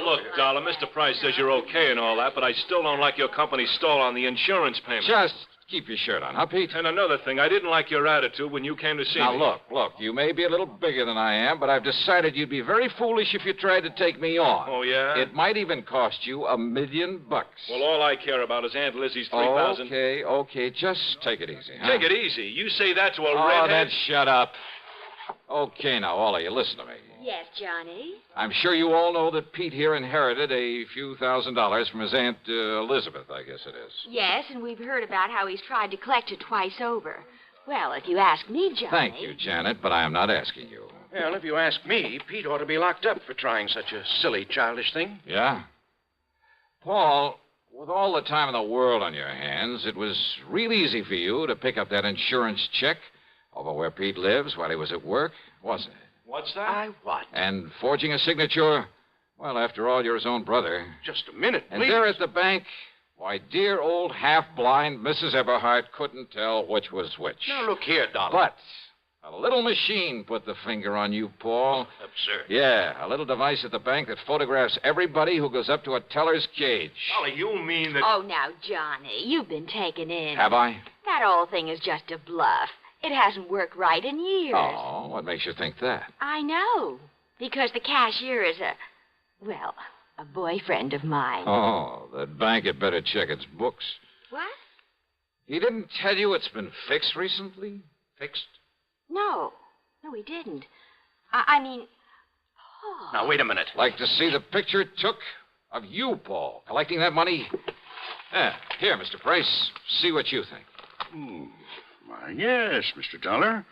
Look, Dollar, Mr. Price says you're okay and all that, but I still don't like your company's stall on the insurance payment. Just keep your shirt on, huh, Pete? And another thing, I didn't like your attitude when you came to see me. Now, look, you may be a little bigger than I am, but I've decided you'd be very foolish if you tried to take me on. Oh, yeah? It might even cost you $1 million. Well, all I care about is Aunt Lizzie's $3,000. Okay, just take it easy, huh? Take it easy? You say that to a redhead? redhead? Then shut up. Okay, now, all of you, listen to me. Yes, Johnny? I'm sure you all know that Pete here inherited a few $1,000s from his Aunt Elizabeth, I guess it is. Yes, and we've heard about how he's tried to collect it twice over. Well, if you ask me, Johnny... Thank you, Janet, but I am not asking you. Well, if you ask me, Pete ought to be locked up for trying such a silly, childish thing. Yeah? Paul, with all the time in the world on your hands, it was real easy for you to pick up that insurance check over where Pete lives while he was at work, wasn't it? What's that? What? And forging a signature? Well, after all, you're his own brother. Just a minute, please. And there at the bank, why, dear old half-blind Mrs. Eberhardt couldn't tell which was which. Now, look here, Dollar. But a little machine put the finger on you, Paul. Absurd. Yeah, a little device at the bank that photographs everybody who goes up to a teller's cage. Dollar, you mean that... Oh, now, Johnny, you've been taken in. Have I? That old thing is just a bluff. It hasn't worked right in years. Oh, what makes you think that? I know. Because the cashier is a boyfriend of mine. Oh, that bank had better check its books. What? He didn't tell you it's been fixed recently? Fixed? No, he didn't. I mean... Oh. Now, wait a minute. Like to see the picture it took of you, Paul, collecting that money? Here, Mr. Price. See what you think. Why, yes, Mr. Dollar.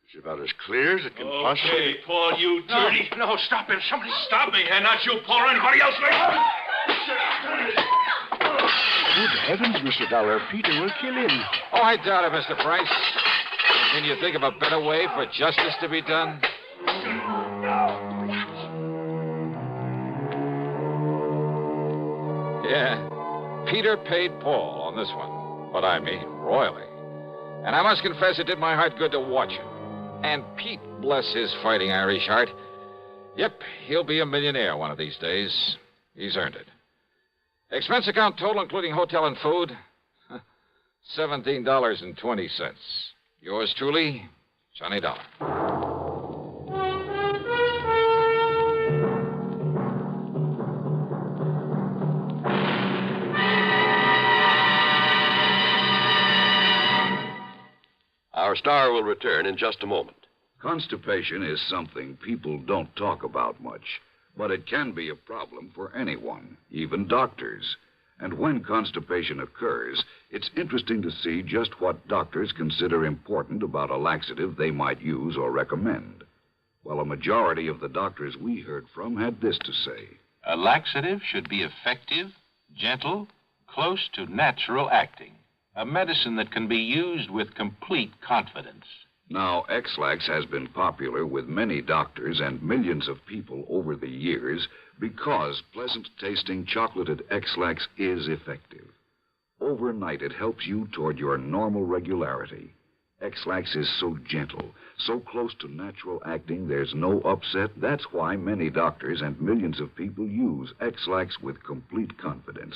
It's about as clear as it can possibly... Okay, Paul, you dirty... No, stop him. Somebody stop me, and not you, Paul, or anybody else. Good heavens, Mr. Dollar. Peter will kill him. Oh, I doubt it, Mr. Price. Can you think of a better way for justice to be done? Yeah, Peter paid Paul on this one, but I mean royally. And I must confess it did my heart good to watch him. And Pete, bless his fighting Irish heart. Yep, he'll be a millionaire one of these days. He's earned it. Expense account total, including hotel and food, $17.20. Yours truly, Johnny Dollar. Our star will return in just a moment. Constipation is something people don't talk about much. But it can be a problem for anyone, even doctors. And when constipation occurs, it's interesting to see just what doctors consider important about a laxative they might use or recommend. Well, a majority of the doctors we heard from had this to say. A laxative should be effective, gentle, close to natural acting. A medicine that can be used with complete confidence. Now, X-Lax has been popular with many doctors and millions of people over the years because pleasant-tasting chocolated X-Lax is effective. Overnight, it helps you toward your normal regularity. X-Lax is so gentle, so close to natural acting, there's no upset. That's why many doctors and millions of people use X-Lax with complete confidence.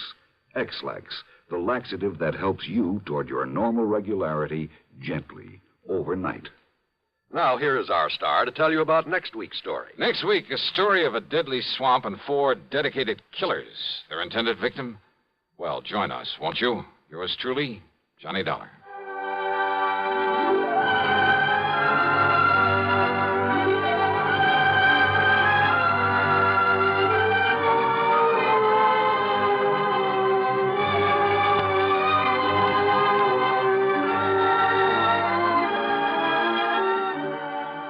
X-Lax, the laxative that helps you toward your normal regularity gently, overnight. Now, here is our star to tell you about next week's story. Next week, a story of a deadly swamp and 4 dedicated killers. Their intended victim? Well, join us, won't you? Yours truly, Johnny Dollar.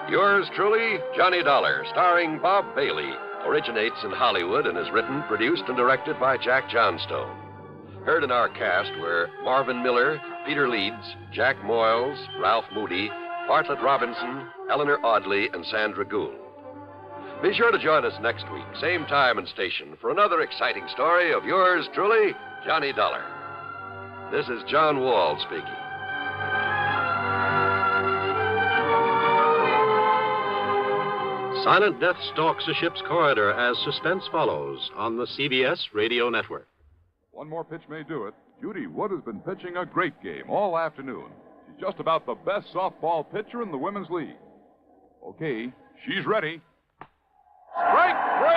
Yours truly, Johnny Dollar, starring Bob Bailey, originates in Hollywood and is written, produced, and directed by Jack Johnstone. Heard in our cast were Marvin Miller, Peter Leeds, Jack Moyles, Ralph Moody, Bartlett Robinson, Eleanor Audley, and Sandra Gould. Be sure to join us next week, same time and station, for another exciting story of yours truly, Johnny Dollar. This is John Wall speaking. Silent death stalks a ship's corridor as suspense follows on the CBS Radio Network. One more pitch may do it. Judy Wood has been pitching a great game all afternoon. She's just about the best softball pitcher in the Women's League. Okay, she's ready. Strike 3!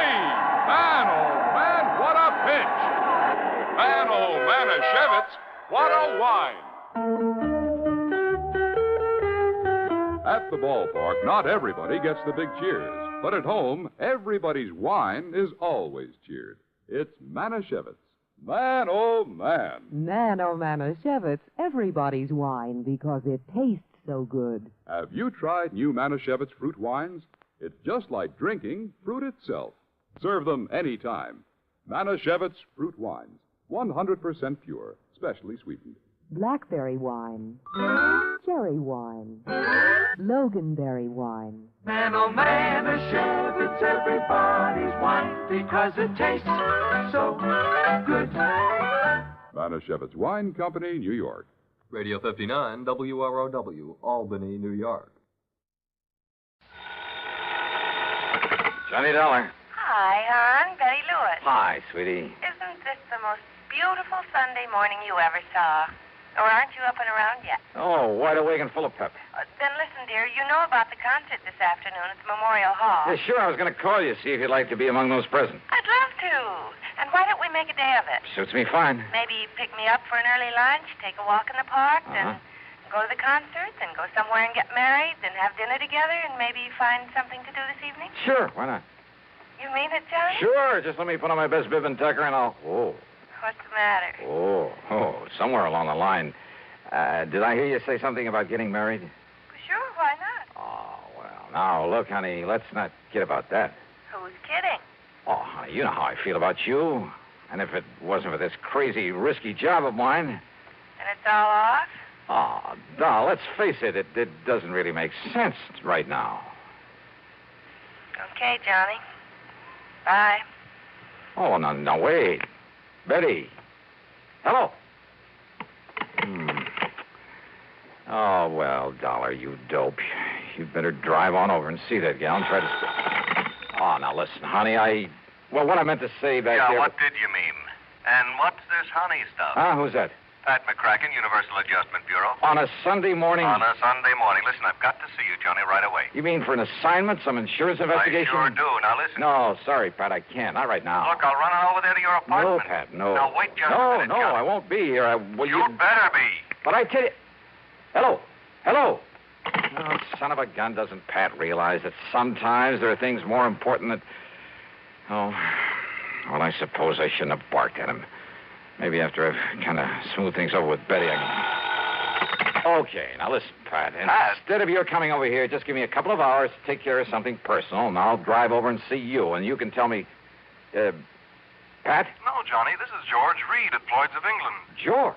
Man, oh, man, what a pitch! Man, oh, Manischewitz, what a wine! At the ballpark, not everybody gets the big cheers. But at home, everybody's wine is always cheered. It's Manischewitz. Man, oh, man. Man, oh, Manischewitz, everybody's wine because it tastes so good. Have you tried new Manischewitz fruit wines? It's just like drinking fruit itself. Serve them any time. Manischewitz fruit wines, 100% pure, specially sweetened. Blackberry wine, cherry wine, Loganberry wine. Man, oh, Manischewitz, everybody's wine because it tastes so good. Manischewitz Wine Company, New York. Radio 59, WROW, Albany, New York. Johnny Dollar. Hi, hon. Betty Lewis. Hi, sweetie. Isn't this the most beautiful Sunday morning you ever saw? Or aren't you up and around yet? Oh, wide awake and full of pep. Then listen, dear, you know about the concert this afternoon at the Memorial Hall. Yeah, sure, I was going to call you, see if you'd like to be among those present. I'd love to. And why don't we make a day of it? Suits me fine. Maybe pick me up for an early lunch, take a walk in the park, then go to the concert, then go somewhere and get married, then have dinner together, and maybe find something to do this evening? Sure, why not? You mean it, Johnny? Sure, just let me put on my best bib and tucker and I'll... Oh. What's the matter? Oh, somewhere along the line. Did I hear you say something about getting married? Sure, why not? Oh, well, now, look, honey, let's not kid about that. Who's kidding? Oh, honey, you know how I feel about you. And if it wasn't for this crazy, risky job of mine... And it's all off? Oh, doll, let's face it, it doesn't really make sense right now. Okay, Johnny. Bye. Oh, no, wait. Betty. Hello. Oh, well, Dollar, you dope. You'd better drive on over and see that gal and try to... Oh, now listen, honey, Well, what I meant to say back there... Yeah, what did you mean? And what's this honey stuff? Who's that? Pat McCracken, Universal Adjustment Bureau. On a Sunday morning? On a Sunday morning. Listen, I've got to see you, Johnny, right away. You mean for an assignment, some insurance investigation? I sure do. Now, listen. No, sorry, Pat, I can't. Not right now. Look, I'll run on over there to your apartment. No, Pat, no. Now, wait just a minute, No, Johnny. I won't be here. You'd better be. But I tell you... Hello. Oh, son of a gun, doesn't Pat realize that sometimes there are things more important than... Oh, well, I suppose I shouldn't have barked at him. Maybe after I've kind of smoothed things over with Betty, I can... Okay, now listen, Pat. Instead of your coming over here, just give me a couple of hours to take care of something personal, and I'll drive over and see you, and you can tell me... Pat? No, Johnny, this is George Reed at Floyd's of England. George?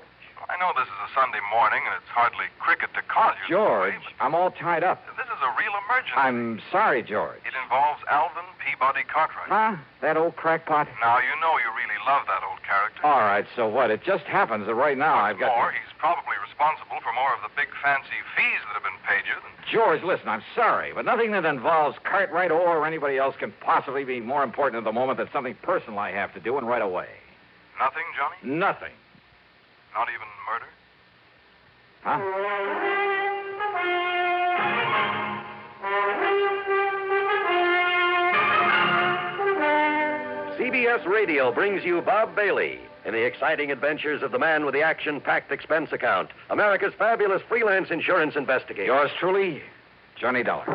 I know this is a Sunday morning, and it's hardly cricket to call you. George, I'm all tied up. This is a real emergency. I'm sorry, George. It involves Alvin Peabody Cartwright. Huh? That old crackpot? Now, you know you really love that old character. All right, so what? It just happens that right now I've got... More, he's probably responsible for more of the big fancy fees that have been paid you than... George, listen, I'm sorry, but nothing that involves Cartwright or anybody else can possibly be more important at the moment than something personal I have to do, and right away. Nothing, Johnny? Nothing. Not even murder? Huh? CBS Radio brings you Bob Bailey in the exciting adventures of the man with the action-packed expense account, America's fabulous freelance insurance investigator. Yours truly, Johnny Dollar.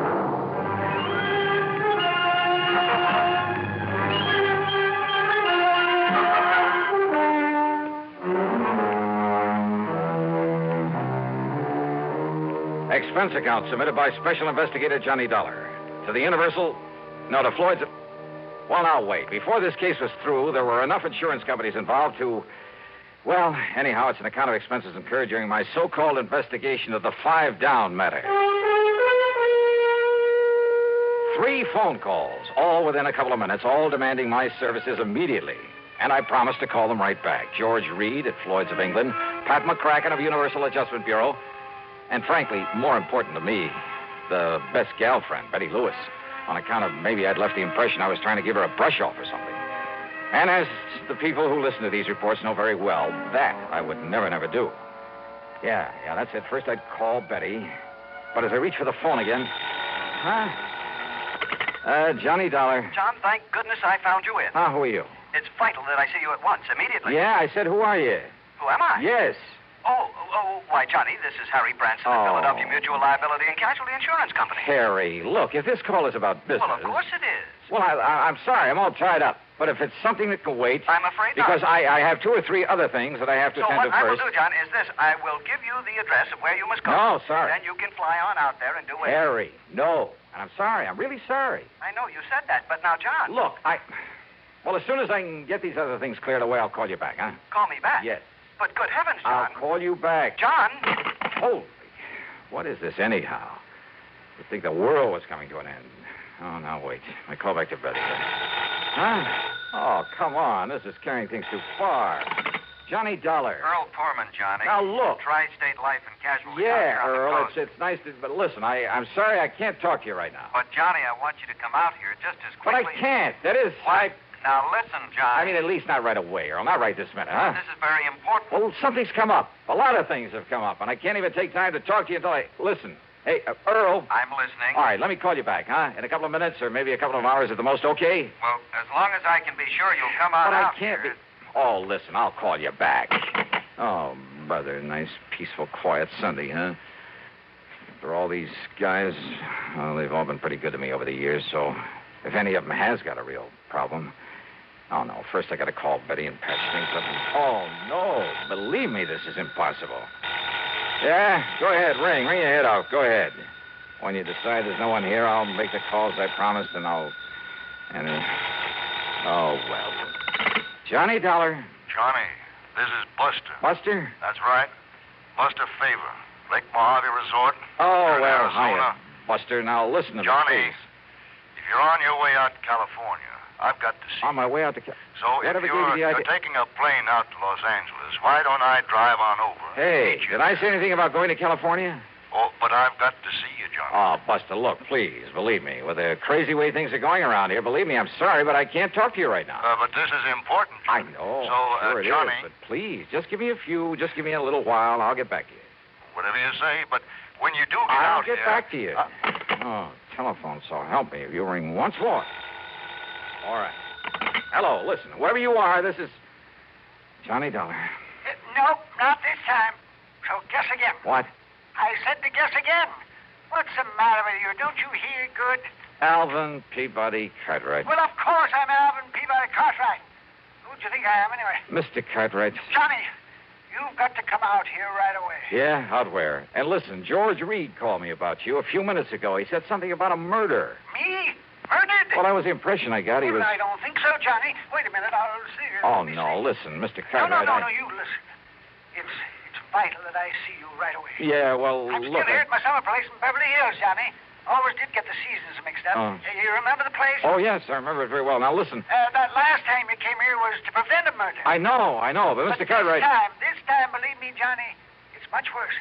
Expense account submitted by Special Investigator Johnny Dollar. To the Universal... No, to Floyd's... Well, now, wait. Before this case was through, there were enough insurance companies involved to... Well, anyhow, it's an account of expenses incurred during my so-called investigation of the 5 Down matter. 3 phone calls, all within a couple of minutes, all demanding my services immediately. And I promised to call them right back. George Reed at Floyd's of England, Pat McCracken of Universal Adjustment Bureau, and frankly, more important to me, the best gal friend, Betty Lewis, on account of maybe I'd left the impression I was trying to give her a brush-off or something. And as the people who listen to these reports know very well, that I would never do. Yeah, that's it. First I'd call Betty, but as I reach for the phone again... Johnny Dollar. John, thank goodness I found you in. Who are you? It's vital that I see you at once, immediately. Yeah, I said, who are you? Who am I? Yes. Why, Johnny, this is Harry Branson of Philadelphia Mutual Liability and Casualty Insurance Company. Harry, look, if this call is about business... Well, of course it is. Well, I'm sorry, I'm all tied up. But if it's something that can wait... I'm afraid not. Because I have 2 or 3 other things that I have to attend to first. So what I will do, John, is this. I will give you the address of where you must go. No, sorry. Then you can fly on out there and do it. Harry, no. And I'm sorry. I'm really sorry. I know you said that, but now, John... Look, Well, as soon as I can get these other things cleared away, I'll call you back, huh? Call me back? Yes. But good heavens, John. I'll call you back. John! Holy... What is this, anyhow? You'd think the world was coming to an end. Oh, now, wait. I call back to Betty. Huh? Oh, come on. This is carrying things too far. Johnny Dollar. Earl Poorman, Johnny. Now, look. Tri-State Life and Casualty. Yeah, Earl, it's nice to... But listen, I'm sorry I can't talk to you right now. But, Johnny, I want you to come out here just as quickly... But I can't. That is... Now, listen, Johnny. I mean, at least not right away, Earl. Not right this minute, huh? This is very important. Well, something's come up. A lot of things have come up, and I can't even take time to talk to you until I... Listen. Hey, Earl. I'm listening. All right, let me call you back, huh? In a couple of minutes or maybe a couple of hours at the most, okay? Well, as long as I can be sure you'll come out. But I can't be... Oh, listen, I'll call you back. Oh, brother, nice, peaceful, quiet Sunday, huh? After all these guys, well, they've all been pretty good to me over the years, so if any of them has got a real problem... Oh, no, first I got to call Betty and patch things up. Oh, no, believe me, this is impossible. Yeah, go ahead, ring your head out, go ahead. When you decide there's no one here, I'll make the calls I promised, and oh, well. Johnny Dollar. Johnny, this is Buster. Buster? That's right. Buster Favor, Lake Mojave Resort. Oh, well, Arizona. hiya, Buster. Now, listen to Johnny, me, please. If you're on your way out to California, I've got to see On my way out to... So if you're taking a plane out to Los Angeles, why don't I drive on over? Hey, did I say anything about going to California? Oh, but I've got to see you, Johnny. Oh, Buster, look, please, believe me. With the crazy way things are going around here, believe me, I'm sorry, but I can't talk to you right now. But this is important, Johnny. I know. So, sure it Johnny... is, but please, just give me a little while, I'll get back to you. Whatever you say, but when you do get out I'll get here... back to you. Oh, telephone, so help me. If you ring once more. All right. Hello, listen, whoever you are, this is Johnny Dollar. Nope, not this time. So guess again. What? I said to guess again. What's the matter with you? Don't you hear good? Alvin Peabody Cartwright. Well, of course I'm Alvin do you think I am, anyway? Mr. Cartwright. Johnny, you've got to come out here right away. Yeah, out where? And listen, George Reed called me about you a few minutes ago. He said something about a murder. Me? Murdered? Well, that was the impression I got. He was... I don't think so, Johnny. Wait a minute, I'll see you. Oh, no, listen, Mr. Cartwright. No, you listen. It's vital that I see you right away. Yeah, well, I'm look... still here at my summer place in Beverly Hills, Johnny. Always did get the seasons mixed up. Oh. You remember the place? Oh, yes, I remember it very well. Now, listen. That last time you came here was to prevent a murder. I know, but Mr. Cartwright... This time, believe me, Johnny, it's much worse.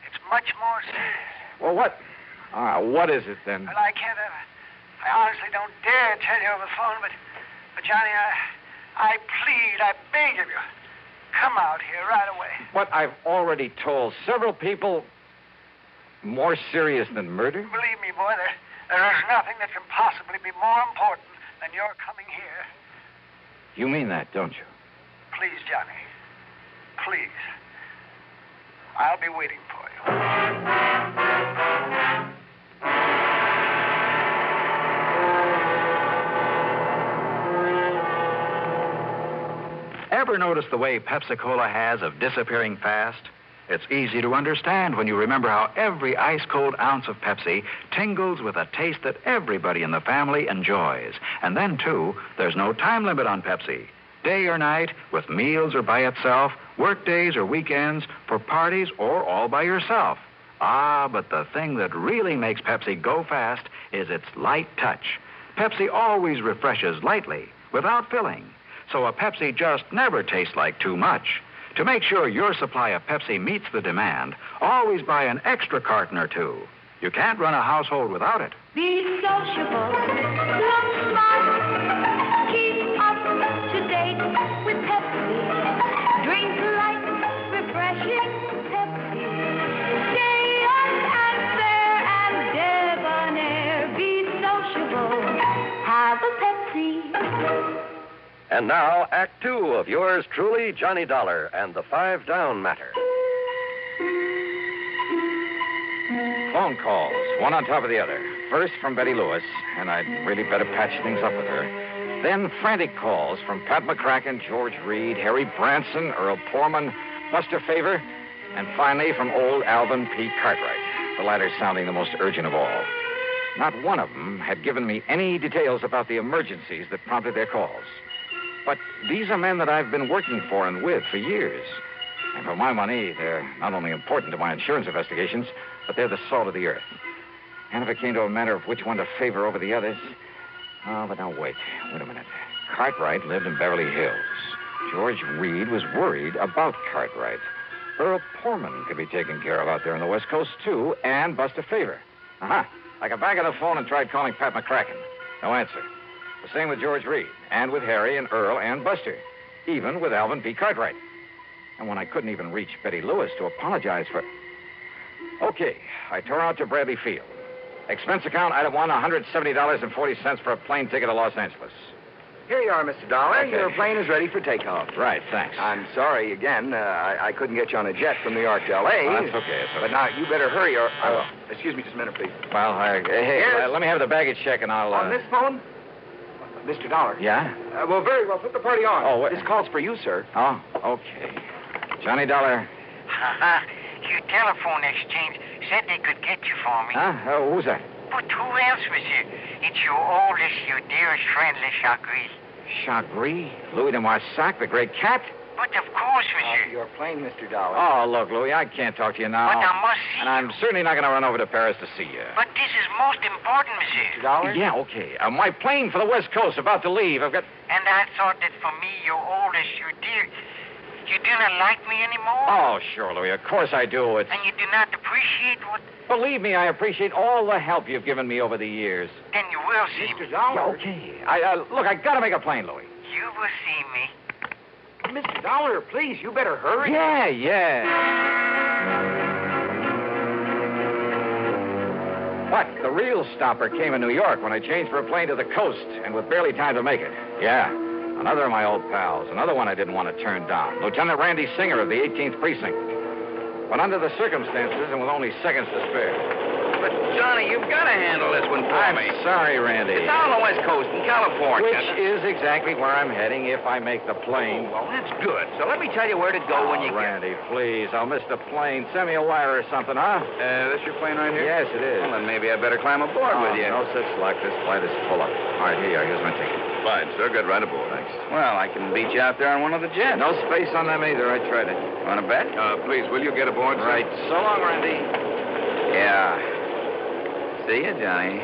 It's much more serious. Well, what? What is it, then? Well, I can't... I honestly don't dare tell you over the phone, but Johnny, I plead, I beg of you, come out here right away. What I've already told several people, more serious than murder? Believe me, boy, there is nothing that can possibly be more important than your coming here. You mean that, don't you? Please, Johnny. Please. I'll be waiting for you. Ever notice the way Pepsi-Cola has of disappearing fast? It's easy to understand when you remember how every ice-cold ounce of Pepsi tingles with a taste that everybody in the family enjoys. And then, too, there's no time limit on Pepsi. Day or night, with meals or by itself, work days or weekends, for parties or all by yourself. But the thing that really makes Pepsi go fast is its light touch. Pepsi always refreshes lightly, without filling. So a Pepsi just never tastes like too much. To make sure your supply of Pepsi meets the demand, always buy an extra carton or two. You can't run a household without it. Be sociable, look smart, keep up to date with Pepsi. Drink light, refreshing Pepsi. Stay young and fair and debonair. Be sociable, have a Pepsi. And now, Act Two of yours truly, Johnny Dollar and the 5 Down Matter. Phone calls, one on top of the other. First from Betty Lewis, and I'd really better patch things up with her. Then frantic calls from Pat McCracken, George Reed, Harry Branson, Earl Poorman, Buster Favor, and finally from old Alvin P. Cartwright, the latter sounding the most urgent of all. Not one of them had given me any details about the emergencies that prompted their calls. But these are men that I've been working for and with for years. And for my money, they're not only important to my insurance investigations, but they're the salt of the earth. And if it came to a matter of which one to favor over the others... Oh, but now wait a minute. Cartwright lived in Beverly Hills. George Reed was worried about Cartwright. Earl Poorman could be taken care of out there on the West Coast, too, and Buster Favor. I got back on the phone and tried calling Pat McCracken. No answer. The same with George Reed, and with Harry and Earl and Buster, even with Alvin P. Cartwright. And when I couldn't even reach Betty Lewis to apologize for... Okay, I tore out to Bradley Field. Expense account, item 1, $170.40 for a plane ticket to Los Angeles. Here you are, Mr. Dollar. Okay. Your plane is ready for takeoff. Right, thanks. I'm sorry again. I couldn't get you on a jet from New York to L.A. Oh, that's okay. But now, you better hurry or... excuse me just a minute, please. Well, let me have the baggage check and I'll... On this phone? Mr. Dollar. Yeah? Well, very well. Put the party on. Oh, wait. This call's for you, sir. Oh, okay. Johnny Dollar. Your telephone exchange said they could get you for me. Who's that? But who else was here? It's your oldest, your dearest friend, Le Chagris. Chagris? Louis de Marsac, the great cat? But of course, monsieur. Your plane, Mr. Dollar. Oh, look, Louis, I can't talk to you now. But I must see And I'm certainly not going to run over to Paris to see you. But this is most important, monsieur. Mr. Dollar? Yeah, okay. My plane for the West Coast about to leave. I've got... And I thought that for me, your oldest, your dear... You do not like me anymore? Oh, sure, Louis. Of course I do. And you do not appreciate what... Believe me, I appreciate all the help you've given me over the years. Then you will see Mr. Dollar. Yeah, okay. Look, I got to make a plane, Louis. You will see me. Mr. Dollar, please, you better hurry. Yeah. What? The real stopper came in New York when I changed for a plane to the coast, and with barely time to make it. Yeah. Another of my old pals. Another one I didn't want to turn down. Lieutenant Randy Singer of the 18th Precinct. But under the circumstances, and with only seconds to spare. but Johnny, you've got to handle this one for me. I'm sorry, Randy. It's down the West Coast in California. Which is exactly where I'm heading if I make the plane. Well, that's good. So let me tell you where to go when you get... Randy, please. I'll miss the plane. Send me a wire or something, huh? This your plane right here? Yes, it is. Well, then maybe I better climb aboard with you. No such luck. This flight is full up. All right, here you are. Here's my ticket. Fine, sir. Good. Right aboard. Thanks. Well, I can beat you out there on one of the jets. No space on them either. I tried it. Want to bet? Please, will you get aboard, sir? Right. So long, Randy. Yeah. See you, Johnny.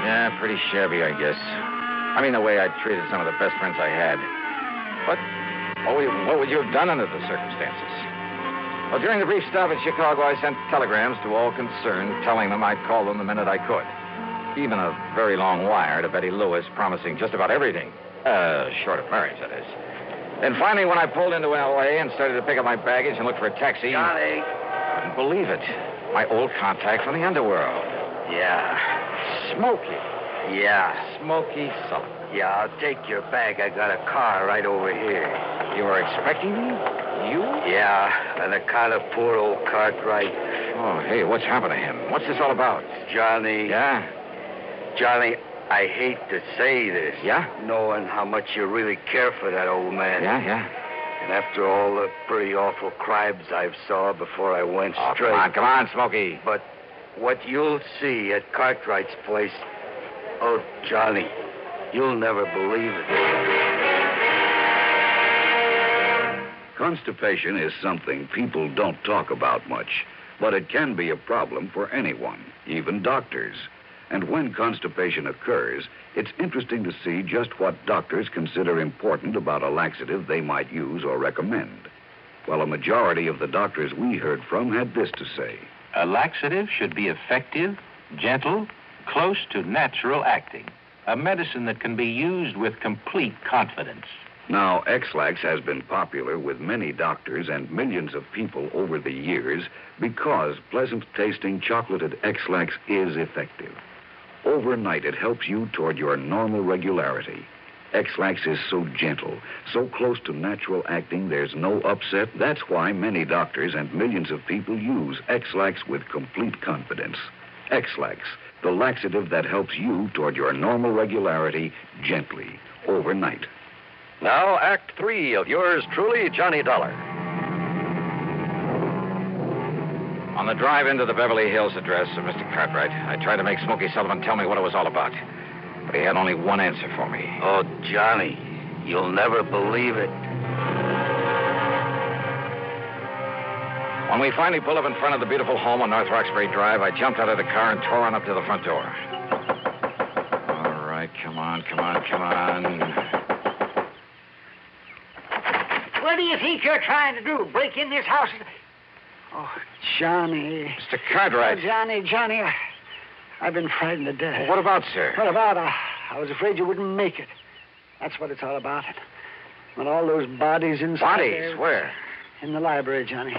Yeah, pretty shabby, I guess. I mean, the way I treated some of the best friends I had. But what would you have done under the circumstances? Well, during the brief stop in Chicago, I sent telegrams to all concerned telling them I'd call them the minute I could. Even a very long wire to Betty Lewis promising just about everything. Short of marriage, that is. Then finally, when I pulled into L.A. and started to pick up my baggage and look for a taxi... Johnny. Couldn't believe it. My old contact from the underworld. Yeah. Smokey. Yeah. Smokey Sullivan. Yeah, I'll take your bag. I got a car right over here. You were expecting me? You? Yeah, and a kind of poor old Cartwright. Oh, hey, what's happened to him? What's this all about? Johnny. Yeah? Johnny, I hate to say this. Yeah? Knowing how much you really care for that old man. Yeah. And after all the pretty awful crimes I've saw before I went straight. Come on, Smokey. But what you'll see at Cartwright's place, oh, Johnny, you'll never believe it. Constipation is something people don't talk about much, but it can be a problem for anyone, even doctors. And when constipation occurs, it's interesting to see just what doctors consider important about a laxative they might use or recommend. Well, a majority of the doctors we heard from had this to say. A laxative should be effective, gentle, close to natural acting. A medicine that can be used with complete confidence. Now, X-Lax has been popular with many doctors and millions of people over the years because pleasant-tasting chocolated X-Lax is effective. Overnight, it helps you toward your normal regularity. X-Lax is so gentle, so close to natural acting, there's no upset. That's why many doctors and millions of people use X-Lax with complete confidence. X-Lax, the laxative that helps you toward your normal regularity gently, overnight. Now, Act 3 of yours truly, Johnny Dollar. On the drive into the Beverly Hills address of Mr. Cartwright, I tried to make Smokey Sullivan tell me what it was all about. But he had only one answer for me. Oh, Johnny, you'll never believe it. When we finally pulled up in front of the beautiful home on North Roxbury Drive, I jumped out of the car and tore on up to the front door. All right, come on. What do you think you're trying to do? Break in this house? Oh, Johnny. Mr. Cartwright. Oh, Johnny, I've been frightened to death. What about, sir? What about? I was afraid you wouldn't make it. That's what it's all about. When all those bodies inside Bodies? Where? In the library, Johnny.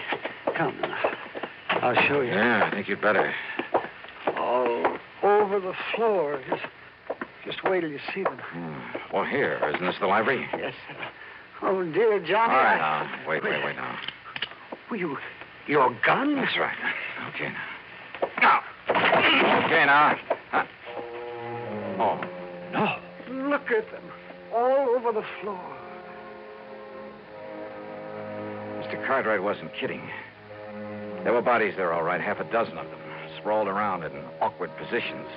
Come now. I'll show you. Yeah, I think you'd better. All over the floor. Just wait till you see them. Well, here. Isn't this the library? Yes, sir. Oh, dear Johnny. All right, now. Wait now. Well, your gun? That's right. Okay, now. Okay, now. Oh, no. Look at them. All over the floor. Mr. Cartwright wasn't kidding. There were bodies there, all right, half a dozen of them, sprawled around in awkward positions,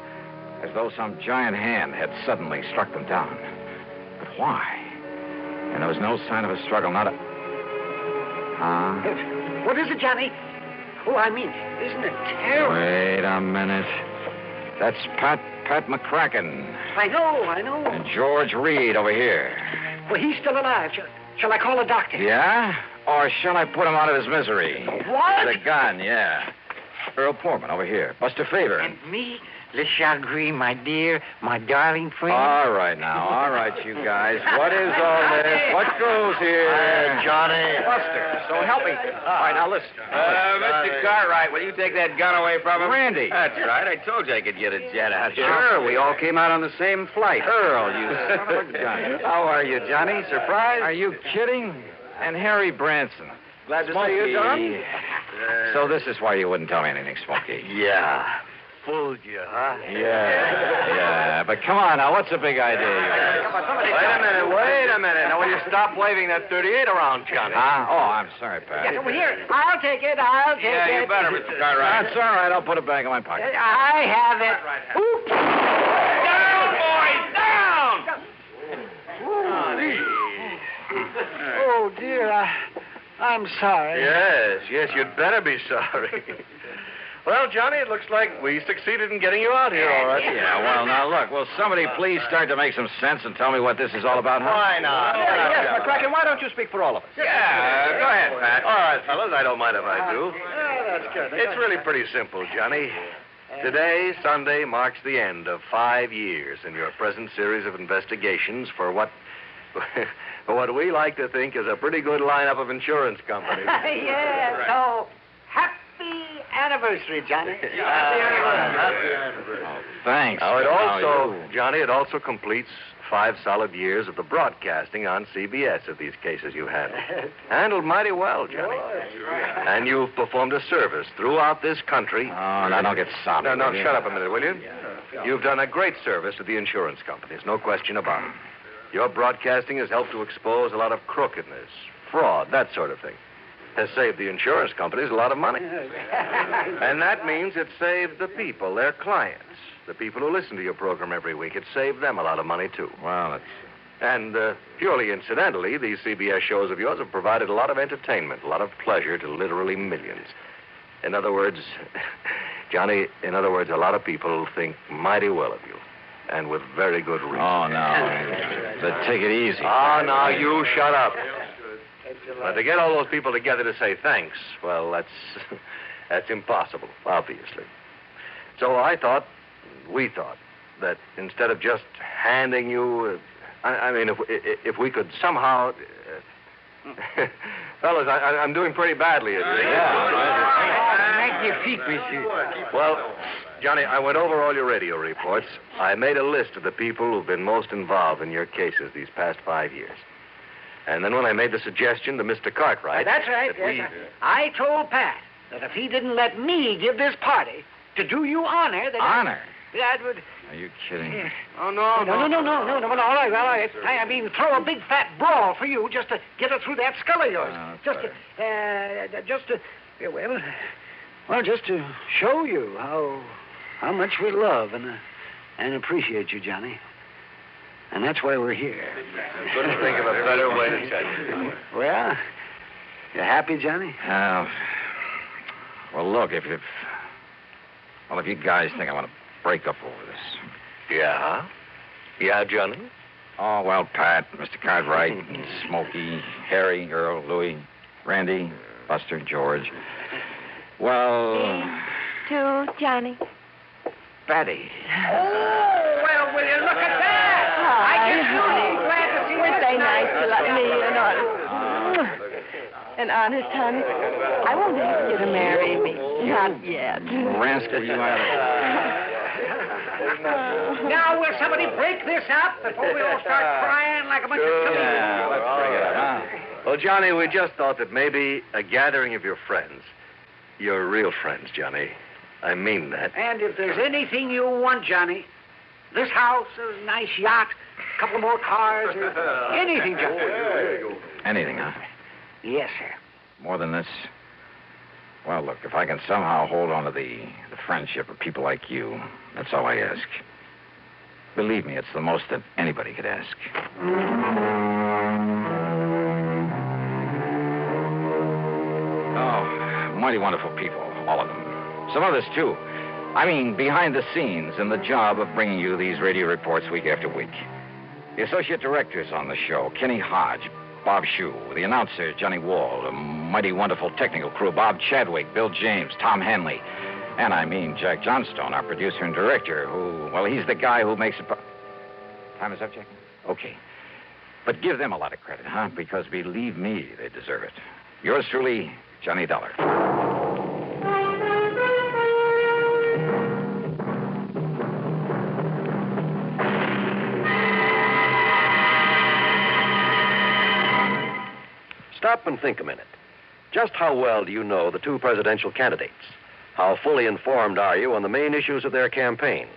as though some giant hand had suddenly struck them down. But why? And there was no sign of a struggle, not a... What is it, Johnny? Oh, I mean, isn't it terrible? Wait a minute. That's Pat McCracken. I know. And George Reed over here. Well, he's still alive. Shall I call a doctor? Yeah? Or shall I put him out of his misery? What? With a gun, yeah. Earl Portman over here. Buster Favor. And me, Le Chagrin, my dear, my darling friend. All right, you guys. What is all this? What goes here? Johnny. Buster, so help me. All right, now listen. Mr. Cartwright, will you take that gun away from him? Randy. That's right. I told you I could get a jet out here. Sure, we all came out on the same flight. Earl, you son of a gun. How are you, Johnny? Surprised? Are you kidding? And Harry Branson. Glad to see you, Don. So this is why you wouldn't tell me anything, Smokey. Yeah. Fooled you, huh? Yeah. But come on now, what's the big idea? Wait a minute. Now, will you stop waving that 38 around, Johnny? Huh? Oh, I'm sorry, Pat. Yes, over here. I'll take it. Yeah, you better, Mr. Cartwright. That's all right. I'll put it back in my pocket. I have it. Oops. Down, boys, down! Oh, dear. I'm sorry. Yes, you'd better be sorry. Well, Johnny, it looks like we succeeded in getting you out here, all right. Yeah, well, now, look, will somebody please start to make some sense and tell me what this is all about, huh? Why not? Yes, McCracken, why don't you speak for all of us? Yeah, go ahead, Pat. All right, fellas, I don't mind if I do. That's good. It's really pretty simple, Johnny. Today, Sunday, marks the end of 5 years in your present series of investigations for what we like to think is a pretty good lineup of insurance companies. Yes, so happy anniversary, Johnny. Happy anniversary. Oh, thanks. Now, Johnny, it also completes 5 solid years of the broadcasting on CBS of these cases you handled. Handled mighty well, Johnny. And you've performed a service throughout this country. Oh, now don't get soppy. No, shut up a minute, will you? You've done a great service to the insurance companies, no question about it. Your broadcasting has helped to expose a lot of crookedness, fraud, that sort of thing. Has saved the insurance companies a lot of money. And that means it saved the people, their clients, the people who listen to your program every week. It saved them a lot of money, too. Well, it's... And purely incidentally, these CBS shows of yours have provided a lot of entertainment, a lot of pleasure to literally millions. In other words, Johnny, a lot of people think mighty well of you. And with very good reason. Oh, no. But take it easy. Oh, now, you shut up. But to get all those people together to say thanks, well, that's impossible, obviously. So we thought, that instead of just handing you, if we could somehow, fellas, I'm doing pretty badly. Well, Johnny, I went over all your radio reports. I made a list of the people who've been most involved in your cases these past 5 years. And then when I made the suggestion to Mr. Cartwright... That's right. I told Pat that if he didn't let me give this party to do you honor... Honor? That would... Are you kidding? Yeah. Oh, no. All right. I mean, throw a big fat brawl for you just to get her through that skull of yours. Just to show you how much we love and appreciate you, Johnny. And that's why we're here. I couldn't think of a better way to tell you. Well, you happy, Johnny? Well, look, if you guys think I want to break up over this. Yeah? Yeah, Johnny? Oh, well, Pat, Mr. Cartwright, Smokey, Harry, Earl, Louie, Randy, Buster, George. Well... Two, Johnny. Betty. Oh, well, will you look at that? I guess you'll be glad to see Weren't they nice to let me and honest, honey? I won't ask you to marry me. Not yet. Rascal, you out Now, will somebody break this up before we all start crying like a bunch of children? Yeah, let's bring it up. Well, Johnny, we just thought that maybe a gathering of your friends, your real friends, Johnny, I mean that. And if there's anything you want, Johnny, this house, a nice yacht, a couple more cars, or anything, Johnny. Anything, huh? Yes, sir. More than this? Well, look, if I can somehow hold on to the friendship of people like you, that's all I ask. Believe me, it's the most that anybody could ask. Oh, mighty wonderful people, all of them. Some others, too. I mean, behind the scenes in the job of bringing you these radio reports week after week. The associate directors on the show, Kenny Hodge, Bob Shue, the announcer, Johnny Wald, a mighty wonderful technical crew, Bob Chadwick, Bill James, Tom Hanley, and I mean Jack Johnstone, our producer and director, who, well, he's the guy who makes it... Time is up, Jack? Okay. But give them a lot of credit, huh? Because believe me, they deserve it. Yours truly, Johnny Dollar. Stop and think a minute. Just how well do you know the two presidential candidates? How fully informed are you on the main issues of their campaigns?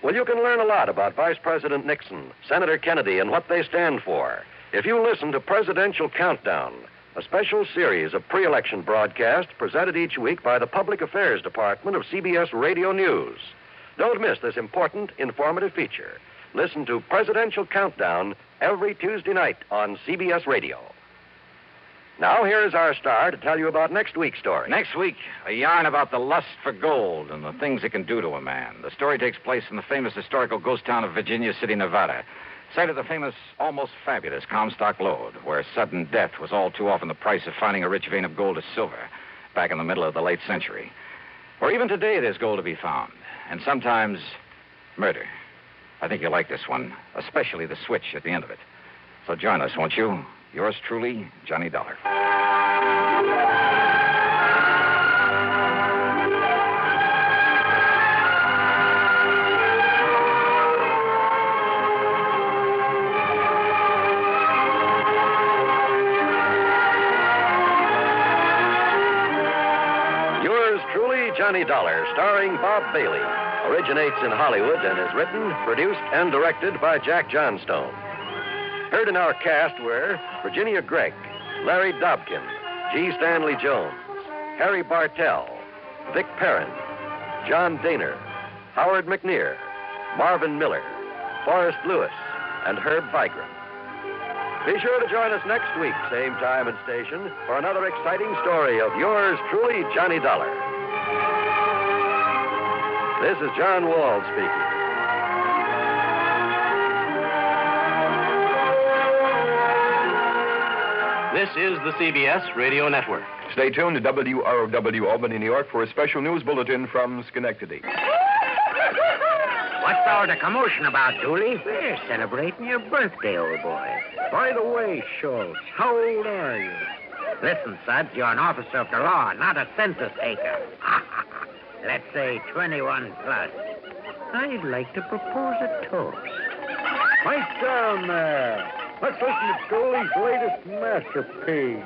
Well, you can learn a lot about Vice President Nixon, Senator Kennedy, and what they stand for if you listen to Presidential Countdown, a special series of pre-election broadcasts presented each week by the Public Affairs Department of CBS Radio News. Don't miss this important, informative feature. Listen to Presidential Countdown every Tuesday night on CBS Radio. Now, here is our star to tell you about next week's story. Next week, a yarn about the lust for gold and the things it can do to a man. The story takes place in the famous historical ghost town of Virginia City, Nevada, site of the famous, almost fabulous Comstock Lode, where sudden death was all too often the price of finding a rich vein of gold or silver back in the middle of the late century. Or even today, there's gold to be found, and sometimes murder. I think you'll like this one, especially the switch at the end of it. So join us, won't you? Yours truly, Johnny Dollar. Yours truly, Johnny Dollar, starring Bob Bailey, originates in Hollywood and is written, produced, and directed by Jack Johnstone. Heard in our cast were Virginia Gregg, Larry Dobkin, G. Stanley Jones, Harry Bartell, Vic Perrin, John Daner, Howard McNear, Marvin Miller, Forrest Lewis, and Herb Vigran. Be sure to join us next week, same time and station, for another exciting story of yours truly, Johnny Dollar. This is John Wald speaking. This is the CBS Radio Network. Stay tuned to WROW Albany, New York for a special news bulletin from Schenectady. What's all the commotion about, Dooley? We're celebrating your birthday, old boy. By the way, Schultz, how old are you? Listen, Suds, you're an officer of the law, not a census taker. Let's say 21 plus. I'd like to propose a toast. Pipe down there. Let's listen to Dooley's latest masterpiece.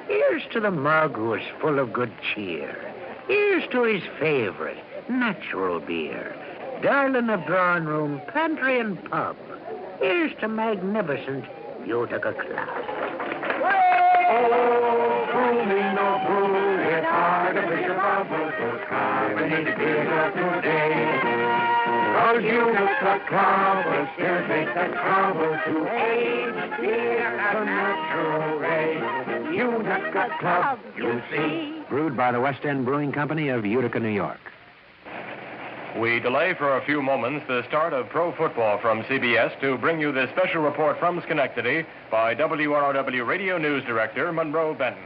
Here's to the mug who is full of good cheer. Here's to his favorite, natural beer. Darling of drawing room, pantry, and pub. Here's to magnificent Utica Club. Oh, brew me no brew, it's artificial bubbles, those carbonated beers of today. Cause Utica Club will still make the trouble to age beer at a natural rate. Utica Club, you see. Brewed by the West End Brewing Company of Utica, New York. We delay for a few moments the start of pro football from CBS to bring you this special report from Schenectady by WROW Radio News Director Monroe Benton.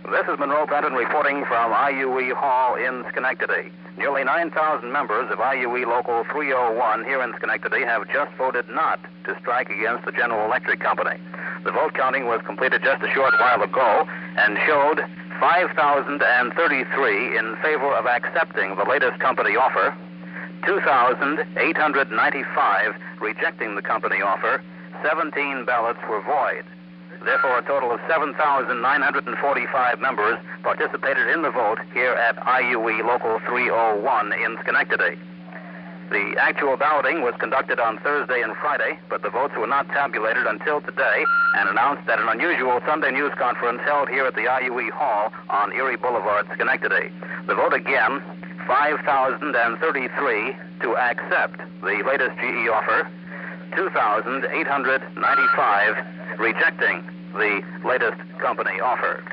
This is Monroe Benton reporting from IUE Hall in Schenectady. Nearly 9,000 members of IUE Local 301 here in Schenectady have just voted not to strike against the General Electric Company. The vote counting was completed just a short while ago and showed 5,033 in favor of accepting the latest company offer, 2,895 rejecting the company offer, 17 ballots were void. Therefore, a total of 7,945 members participated in the vote here at IUE Local 301 in Schenectady. The actual balloting was conducted on Thursday and Friday, but the votes were not tabulated until today and announced at an unusual Sunday news conference held here at the IUE Hall on Erie Boulevard, Schenectady. The vote again, 5,033 to accept the latest GE offer, 2,895 rejecting the latest company offer.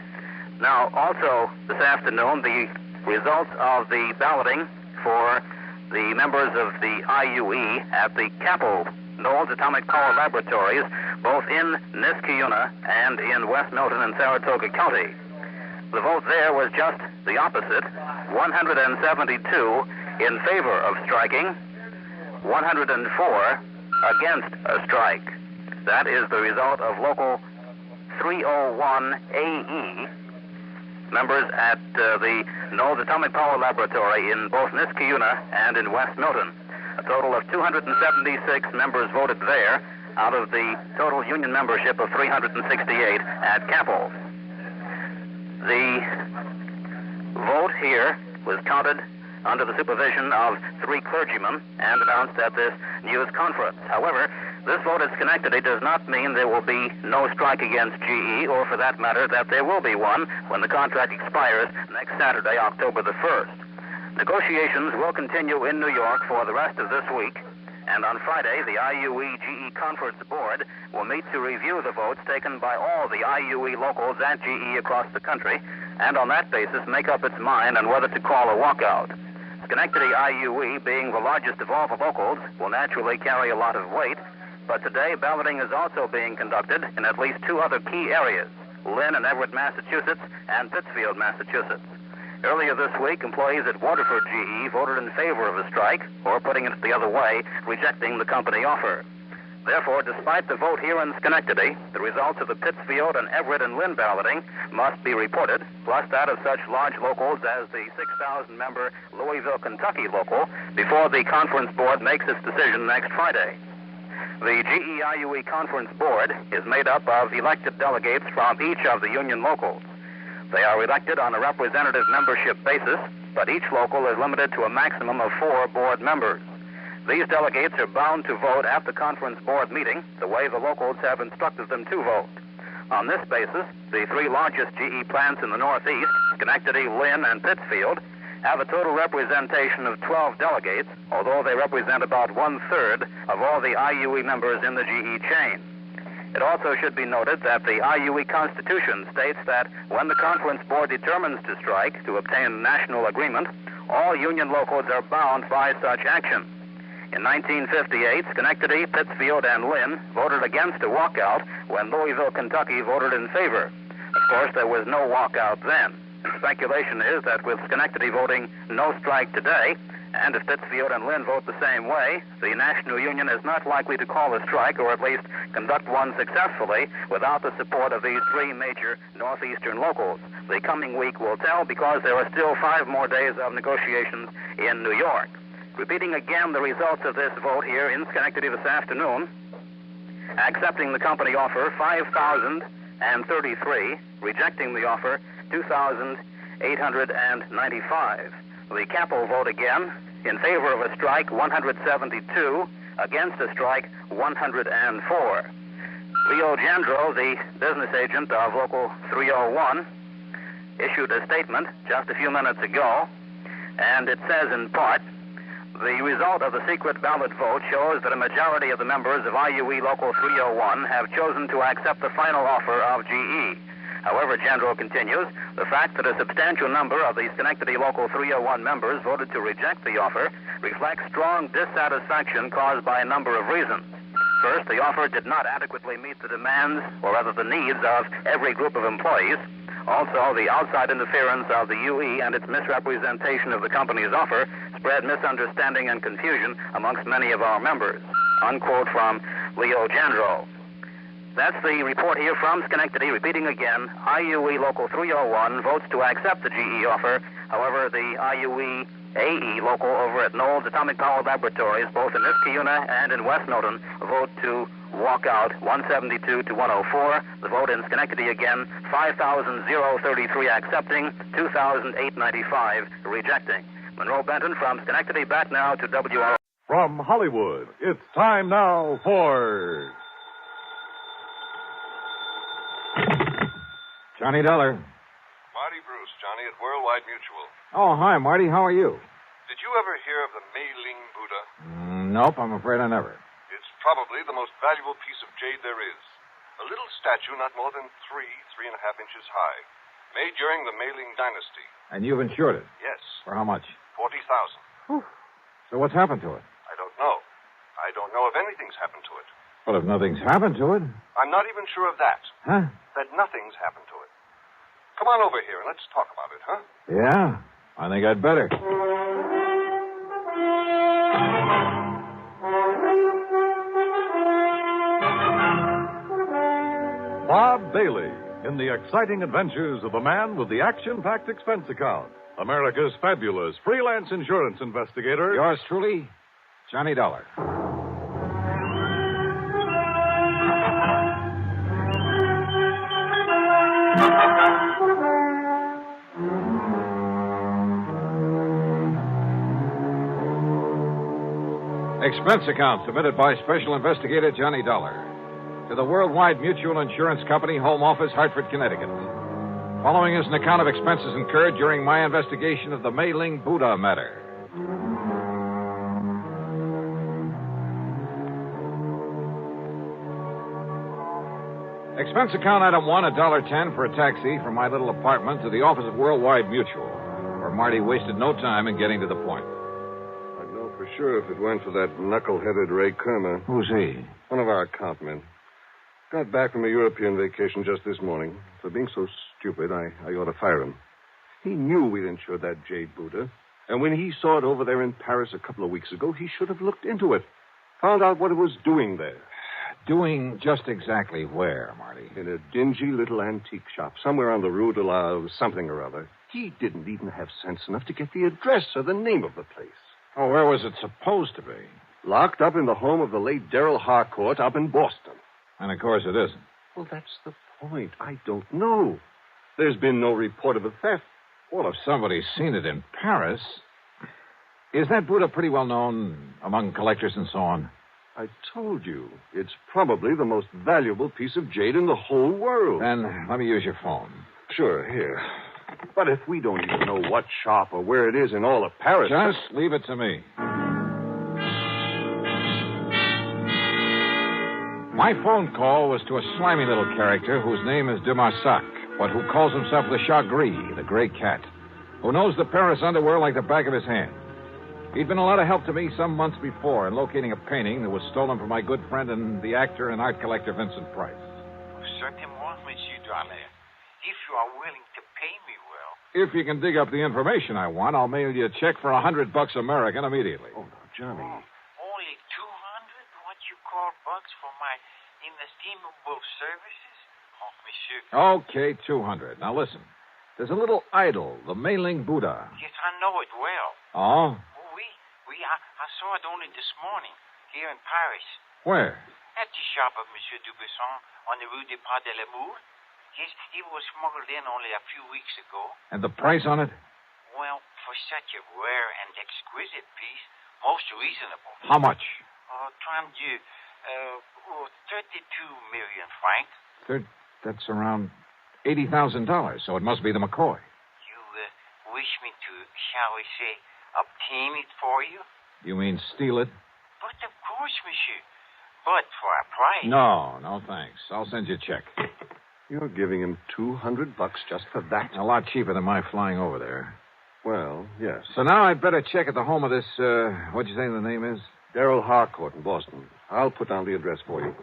Now, also this afternoon, the results of the balloting for the members of the IUE at the Capel Knowles Atomic Power Laboratories, both in Niskayuna and in West Milton and Saratoga County. The vote there was just the opposite, 172 in favor of striking, 104 against a strike. That is the result of Local 301 AE. Members at the Knowles Atomic Power Laboratory in both Niskayuna and in West Milton. A total of 276 members voted there out of the total union membership of 368 at Capel. The vote here was counted under the supervision of 3 clergymen and announced at this news conference. However, this vote at Schenectady does not mean there will be no strike against GE, or for that matter, that there will be one when the contract expires next Saturday, October the 1st. Negotiations will continue in New York for the rest of this week, and on Friday, the IUE-GE Conference Board will meet to review the votes taken by all the IUE locals at GE across the country, and on that basis make up its mind on whether to call a walkout. Schenectady IUE, being the largest of all the locals, will naturally carry a lot of weight, but today balloting is also being conducted in at least 2 other key areas, Lynn and Everett, Massachusetts, and Pittsfield, Massachusetts. Earlier this week, employees at Waterford GE voted in favor of a strike, or putting it the other way, rejecting the company offer. Therefore, despite the vote here in Schenectady, the results of the Pittsfield and Everett and Lynn balloting must be reported, plus that of such large locals as the 6,000-member Louisville, Kentucky local, before the conference board makes its decision next Friday. The GE IUE Conference Board is made up of elected delegates from each of the union locals. They are elected on a representative membership basis, but each local is limited to a maximum of 4 board members. These delegates are bound to vote at the conference board meeting the way the locals have instructed them to vote. On this basis, the 3 largest GE plants in the Northeast, Schenectady, Lynn, and Pittsfield, have a total representation of 12 delegates, although they represent about 1/3 of all the IUE members in the GE chain. It also should be noted that the IUE Constitution states that when the conference board determines to strike to obtain national agreement, all union locals are bound by such action. In 1958, Schenectady, Pittsfield, and Lynn voted against a walkout when Louisville, Kentucky voted in favor. Of course, there was no walkout then. Speculation is that with Schenectady voting no strike today, and if Pittsfield and Lynn vote the same way, the National Union is not likely to call a strike, or at least conduct one successfully, without the support of these 3 major northeastern locals. The coming week will tell, because there are still 5 more days of negotiations in New York. Repeating again the results of this vote here in Schenectady this afternoon, accepting the company offer, 5,033, rejecting the offer, 2,895. The capital vote again, in favor of a strike, 172, against a strike, 104. Leo Jandro, the business agent of Local 301, issued a statement just a few minutes ago, and it says in part, the result of the secret ballot vote shows that a majority of the members of IUE Local 301 have chosen to accept the final offer of GE. However, Jandro continues, the fact that a substantial number of the Schenectady Local 301 members voted to reject the offer reflects strong dissatisfaction caused by a number of reasons. First, the offer did not adequately meet the demands, or rather the needs, of every group of employees. Also, the outside interference of the UE and its misrepresentation of the company's offer spread misunderstanding and confusion amongst many of our members. Unquote from Leo Jandro. That's the report here from Schenectady. Repeating again, IUE Local 301 votes to accept the GE offer. However, the IUE AE local over at Knowles Atomic Power Laboratories, both in Niskayuna and in West Newton, vote to walk out 172 to 104. The vote in Schenectady again, 5,033 accepting, 2,895 rejecting. Monroe Benton from Schenectady, back now to WRO. From Hollywood, it's time now for Johnny Dollar. Marty Bruce, Johnny, at Worldwide Mutual. Oh, hi, Marty. How are you? Did you ever hear of the Mei-Ling Buddha? Nope, I'm afraid I never. It's probably the most valuable piece of jade there is. A little statue not more than 3.5 inches high. Made during the Mei-Ling dynasty. And you've insured it? Yes. For how much? $40,000. So what's happened to it? I don't know. I don't know if anything's happened to it. Well, if nothing's happened to it. I'm not even sure of that. Huh? That nothing's happened to it. Come on over here and let's talk about it, huh? Yeah, I think I'd better. Bob Bailey in the exciting adventures of the man with the action-packed expense account. America's fabulous freelance insurance investigator. Yours truly, Johnny Dollar. Expense account submitted by Special Investigator Johnny Dollar to the Worldwide Mutual Insurance Company, Home Office, Hartford, Connecticut. Following is an account of expenses incurred during my investigation of the Mei-Ling Buddha matter. Expense account item 1, $1.10 for a taxi from my little apartment to the office of Worldwide Mutual, where Marty wasted no time in getting to the point. I'd know for sure if it weren't for that knuckle-headed Ray Kermer. Who's he? One of our account men. Got back from a European vacation just this morning. For being so stupid, I ought to fire him. He knew we'd insured that jade Buddha. And when he saw it over there in Paris a couple of weeks ago, he should have looked into it. Found out what it was doing there. Doing just exactly where, Marty? In a dingy little antique shop, somewhere on the Rue de la something or other. He didn't even have sense enough to get the address or the name of the place. Oh, where was it supposed to be? Locked up in the home of the late Darrell Harcourt up in Boston. And of course it isn't. Well, that's the point. I don't know. There's been no report of a theft. Well, if somebody's seen it in Paris... Is that Buddha pretty well known among collectors and so on? I told you. It's probably the most valuable piece of jade in the whole world. Then let me use your phone. Sure, here. But if we don't even know what shop or where it is in all of Paris... Just leave it to me. My phone call was to a slimy little character whose name is de Marsac, but who calls himself the Chat Gris, the gray cat, who knows the Paris underworld like the back of his hand. He'd been a lot of help to me some months before in locating a painting that was stolen from my good friend and the actor and art collector Vincent Price. Certainement, Monsieur Dollar. If you are willing to pay me well. If you can dig up the information I want, I'll mail you a check for $100 American immediately. Oh, no, Johnny. Only 200? What you call bucks for my inestimable services? Oh, Monsieur. Okay, 200. Now listen. There's a little idol, the Mei-Ling Buddha. Yes, I know it well. Oh? I saw it only this morning, here in Paris. Where? At the shop of Monsieur Dubuisson on the Rue des Pas de l'Amour. Yes, it was smuggled in only a few weeks ago. And the price on it? Well, for such a rare and exquisite piece, most reasonable. How much? 32 million francs. That's around $80,000, so it must be the McCoy. You wish me to, shall we say, obtain it for you? You mean steal it? But of course, monsieur. But for a price. No, thanks. I'll send you a check. You're giving him $200 just for that? A lot cheaper than my flying over there. Well, yes. So now I'd better check at the home of this, what'd you say the name is? Darrell Harcourt in Boston. I'll put down the address for you.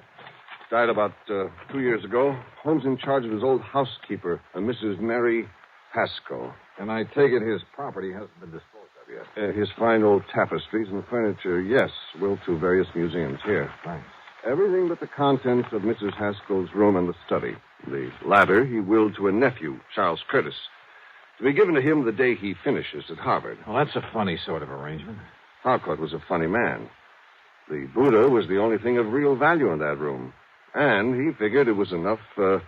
Died about 2 years ago. Home's in charge of his old housekeeper, a Mrs. Mary Haskell. And I take it his property hasn't been disposed of yet. His fine old tapestries and furniture, yes, will to various museums here. Thanks. Everything but the contents of Mrs. Haskell's room and the study. The latter he willed to a nephew, Charles Curtis, to be given to him the day he finishes at Harvard. Well, that's a funny sort of arrangement. Harcourt was a funny man. The Buddha was the only thing of real value in that room. And he figured it was enough to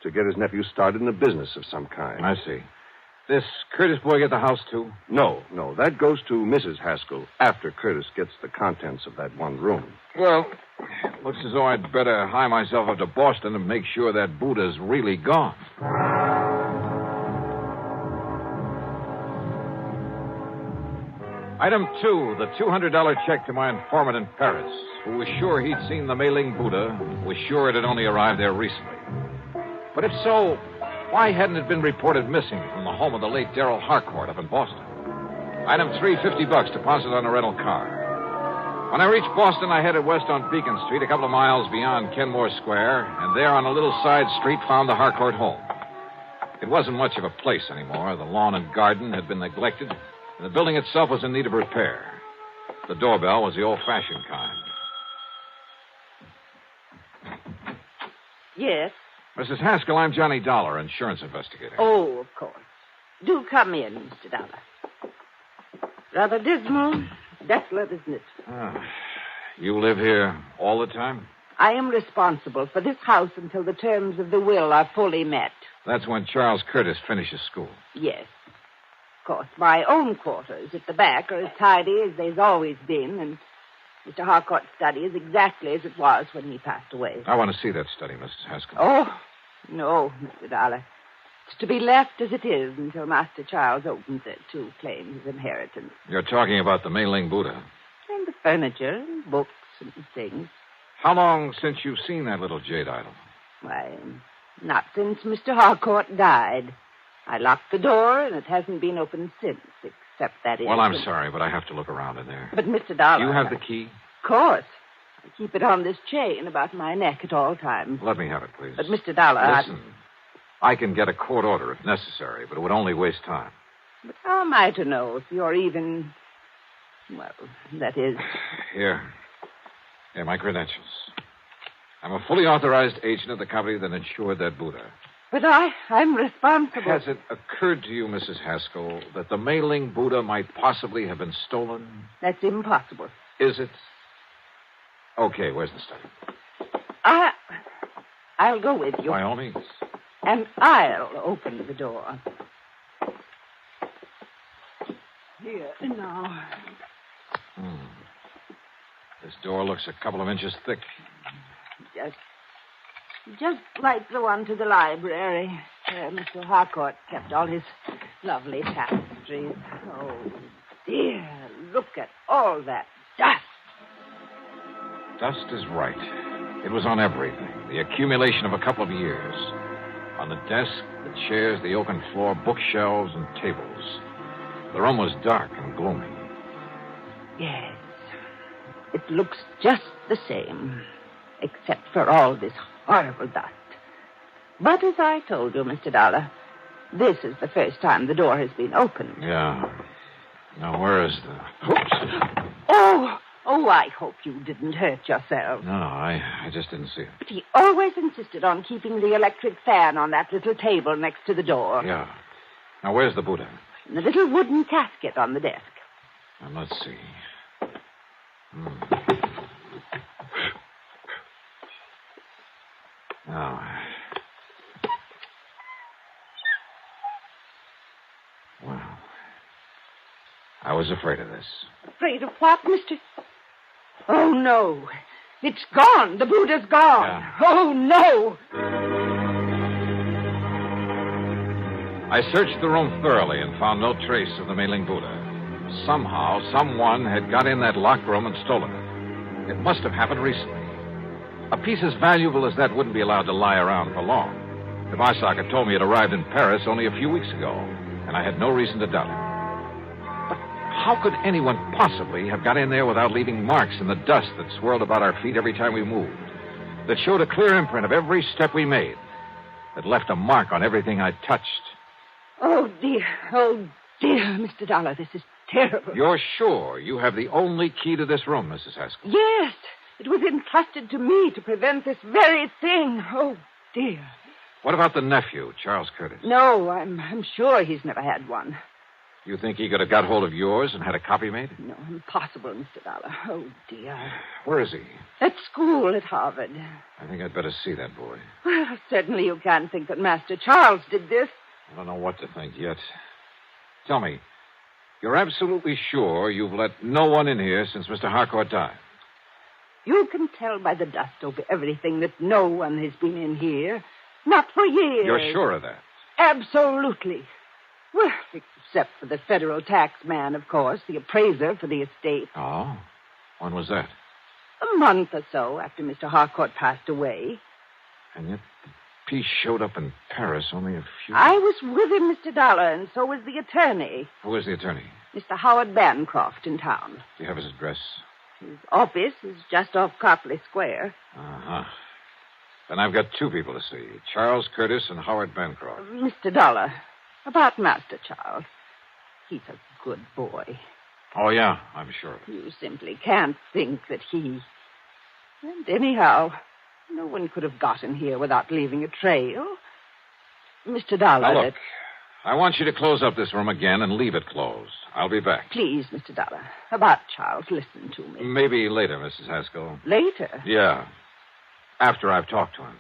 get his nephew started in a business of some kind. I see. This Curtis boy get the house, too? No. That goes to Mrs. Haskell after Curtis gets the contents of that one room. Well, looks as though I'd better hie myself up to Boston and make sure that Buddha's really gone. Item 2, the $200 check to my informant in Paris, who was sure he'd seen the Mei-Ling Buddha, was sure it had only arrived there recently. But if so, why hadn't it been reported missing from the home of the late Darrell Harcourt up in Boston? Item 3, $50 deposit on a rental car. When I reached Boston, I headed west on Beacon Street, a couple of miles beyond Kenmore Square, and there on a little side street found the Harcourt home. It wasn't much of a place anymore. The lawn and garden had been neglected, and the building itself was in need of repair. The doorbell was the old-fashioned kind. Yes? Mrs. Haskell, I'm Johnny Dollar, insurance investigator. Oh, of course. Do come in, Mr. Dollar. Rather dismal, desolate, isn't it? You live here all the time? I am responsible for this house until the terms of the will are fully met. That's when Charles Curtis finishes school. Yes. Of course, my own quarters at the back are as tidy as they've always been, and Mr. Harcourt's study is exactly as it was when he passed away. I want to see that study, Mrs. Haskell. Oh, no, Mr. Dollar. It's to be left as it is until Master Charles opens it to claim his inheritance. You're talking about the Mei-Ling Buddha. And the furniture and books and things. How long since you've seen that little jade idol? Why, not since Mr. Harcourt died. I locked the door, and it hasn't been opened since, except that Well, I'm sorry, but I have to look around in there. But, Mr. Dollar... You have the key? Of course. I keep it on this chain about my neck at all times. Let me have it, please. But, Mr. Dollar... Listen, I can get a court order if necessary, but it would only waste time. But how am I to know if you're even... Well, that is... Here, my credentials. I'm a fully authorized agent of the company that insured that Buddha. But I'm responsible. Has it occurred to you, Mrs. Haskell, that the Mei-Ling Buddha might possibly have been stolen? That's impossible. Is it? Okay, where's the study? I'll go with you. By all means. And I'll open the door. Here, now. This door looks a couple of inches thick. Just like the one to the library, where Mr. Harcourt kept all his lovely tapestries. Oh, dear, look at all that dust. Dust is right. It was on everything. The accumulation of a couple of years. On the desk, the chairs, the oaken floor, bookshelves, and tables. The room was dark and gloomy. Yes. It looks just the same, except for all this horrible dust. But as I told you, Mr. Dollar, this is the first time the door has been opened. Yeah. Now, where is the... Oops. Oh, I hope you didn't hurt yourself. No, I just didn't see it. But he always insisted on keeping the electric fan on that little table next to the door. Yeah. Now, where's the Buddha? In the little wooden casket on the desk. Now, let's see. Now. Well, I was afraid of this. Afraid of what, Mr.? Oh, no. It's gone. The Buddha's gone. Yeah. Oh, no. I searched the room thoroughly and found no trace of the Mei-Ling Buddha. Somehow, someone had got in that locked room and stolen it. It must have happened recently. A piece as valuable as that wouldn't be allowed to lie around for long. The Barsock had told me it arrived in Paris only a few weeks ago, and I had no reason to doubt it. But how could anyone possibly have got in there without leaving marks in the dust that swirled about our feet every time we moved? That showed a clear imprint of every step we made. That left a mark on everything I touched. Oh, dear, Mr. Dollar, this is terrible. You're sure you have the only key to this room, Mrs. Haskell? Yes, it was entrusted to me to prevent this very thing. Oh, dear. What about the nephew, Charles Curtis? No, I'm sure he's never had one. You think he could have got hold of yours and had a copy made? No, impossible, Mr. Dollar. Oh, dear. Where is he? At school at Harvard. I think I'd better see that boy. Well, certainly you can't think that Master Charles did this. I don't know what to think yet. Tell me, you're absolutely sure you've let no one in here since Mr. Harcourt died? You can tell by the dust over everything that no one has been in here. Not for years. You're sure of that? Absolutely. Well, except for the federal tax man, of course, the appraiser for the estate. Oh? When was that? A month or so after Mr. Harcourt passed away. And yet the piece showed up in Paris only a few... I was with him, Mr. Dollar, and so was the attorney. Who is the attorney? Mr. Howard Bancroft in town. Do you have his address? His office is just off Copley Square. Uh-huh. Then I've got two people to see, Charles Curtis and Howard Bancroft. Mr. Dollar, about Master Charles. He's a good boy. Oh, yeah, I'm sure. You simply can't think that he... And anyhow, no one could have gotten here without leaving a trail. Mr. Dollar... Now, look, I want you to close up this room again and leave it closed. I'll be back. Please, Mr. Dollar. About Charles, listen to me. Maybe later, Mrs. Haskell. Later? Yeah. After I've talked to him.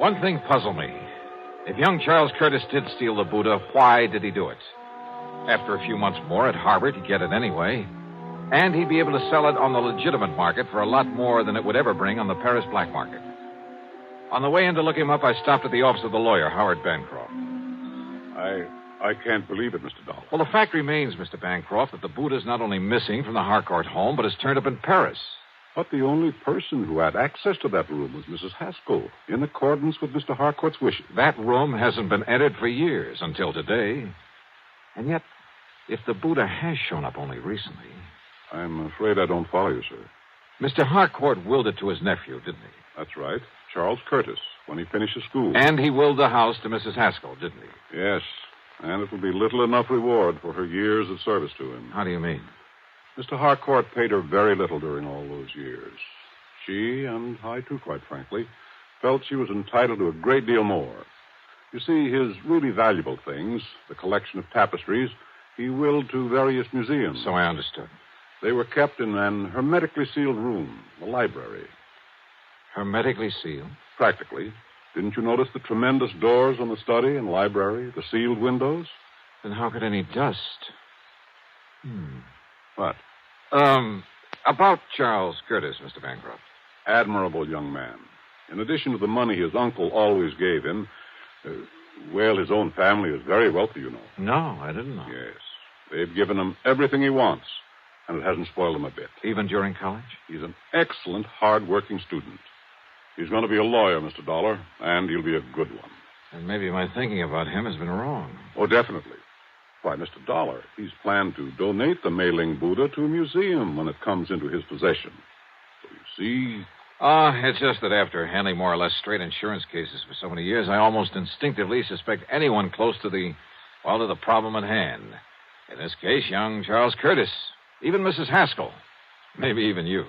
One thing puzzled me. If young Charles Curtis did steal the Buddha, why did he do it? After a few months more at Harvard, he'd get it anyway. And he'd be able to sell it on the legitimate market for a lot more than it would ever bring on the Paris black market. On the way in to look him up, I stopped at the office of the lawyer, Howard Bancroft. I can't believe it, Mr. Dollar. Well, the fact remains, Mr. Bancroft, that the Buddha's not only missing from the Harcourt home, but has turned up in Paris. But the only person who had access to that room was Mrs. Haskell, in accordance with Mr. Harcourt's wishes. That room hasn't been entered for years, until today. And yet, if the Buddha has shown up only recently... I'm afraid I don't follow you, sir. Mr. Harcourt willed it to his nephew, didn't he? That's right. Charles Curtis, when he finishes school. And he willed the house to Mrs. Haskell, didn't he? Yes. And it will be little enough reward for her years of service to him. How do you mean? Mr. Harcourt paid her very little during all those years. She, and I too, quite frankly, felt she was entitled to a great deal more. You see, his really valuable things, the collection of tapestries, he willed to various museums. So I understood. They were kept in an hermetically sealed room, the library. Hermetically sealed? Practically. Didn't you notice the tremendous doors on the study and library, the sealed windows? Then how could any dust... What? About Charles Curtis, Mr. Bancroft. Admirable young man. In addition to the money his uncle always gave him, his own family is very wealthy, you know. No, I didn't know. Yes. They've given him everything he wants, and it hasn't spoiled him a bit. Even during college? He's an excellent, hard-working student. He's going to be a lawyer, Mr. Dollar, and he'll be a good one. And maybe my thinking about him has been wrong. Oh, definitely. Why, Mr. Dollar, he's planned to donate the Mei-Ling Buddha to a museum when it comes into his possession. So you see... It's just that after handling more or less straight insurance cases for so many years, I almost instinctively suspect anyone close to the problem at hand. In this case, young Charles Curtis. Even Mrs. Haskell. Maybe even you.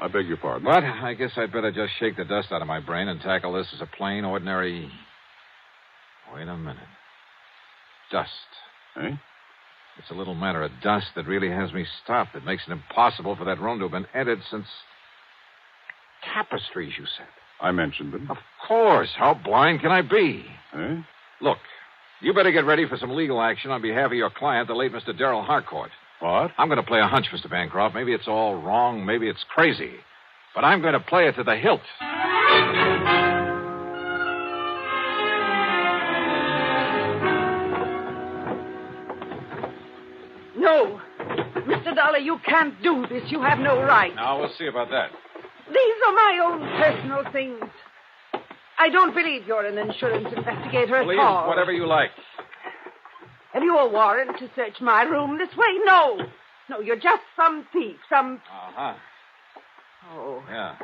I beg your pardon? But I guess I'd better just shake the dust out of my brain and tackle this as a plain, ordinary... Wait a minute. Dust. Eh? It's a little matter of dust that really has me stopped. That makes it impossible for that room to have been entered since... Tapestries, you said. I mentioned them. Of course. How blind can I be? Eh? Look, you better get ready for some legal action on behalf of your client, the late Mr. Darrell Harcourt. What? I'm going to play a hunch, Mr. Bancroft. Maybe it's all wrong. Maybe it's crazy. But I'm going to play it to the hilt. No. Mr. Dollar, you can't do this. You have no right. Now, we'll see about that. These are my own personal things. I don't believe you're an insurance investigator at Please, all. whatever you like. Have you a warrant to search my room this way? No. No, you're just some thief, some... Uh-huh. Oh. Yeah.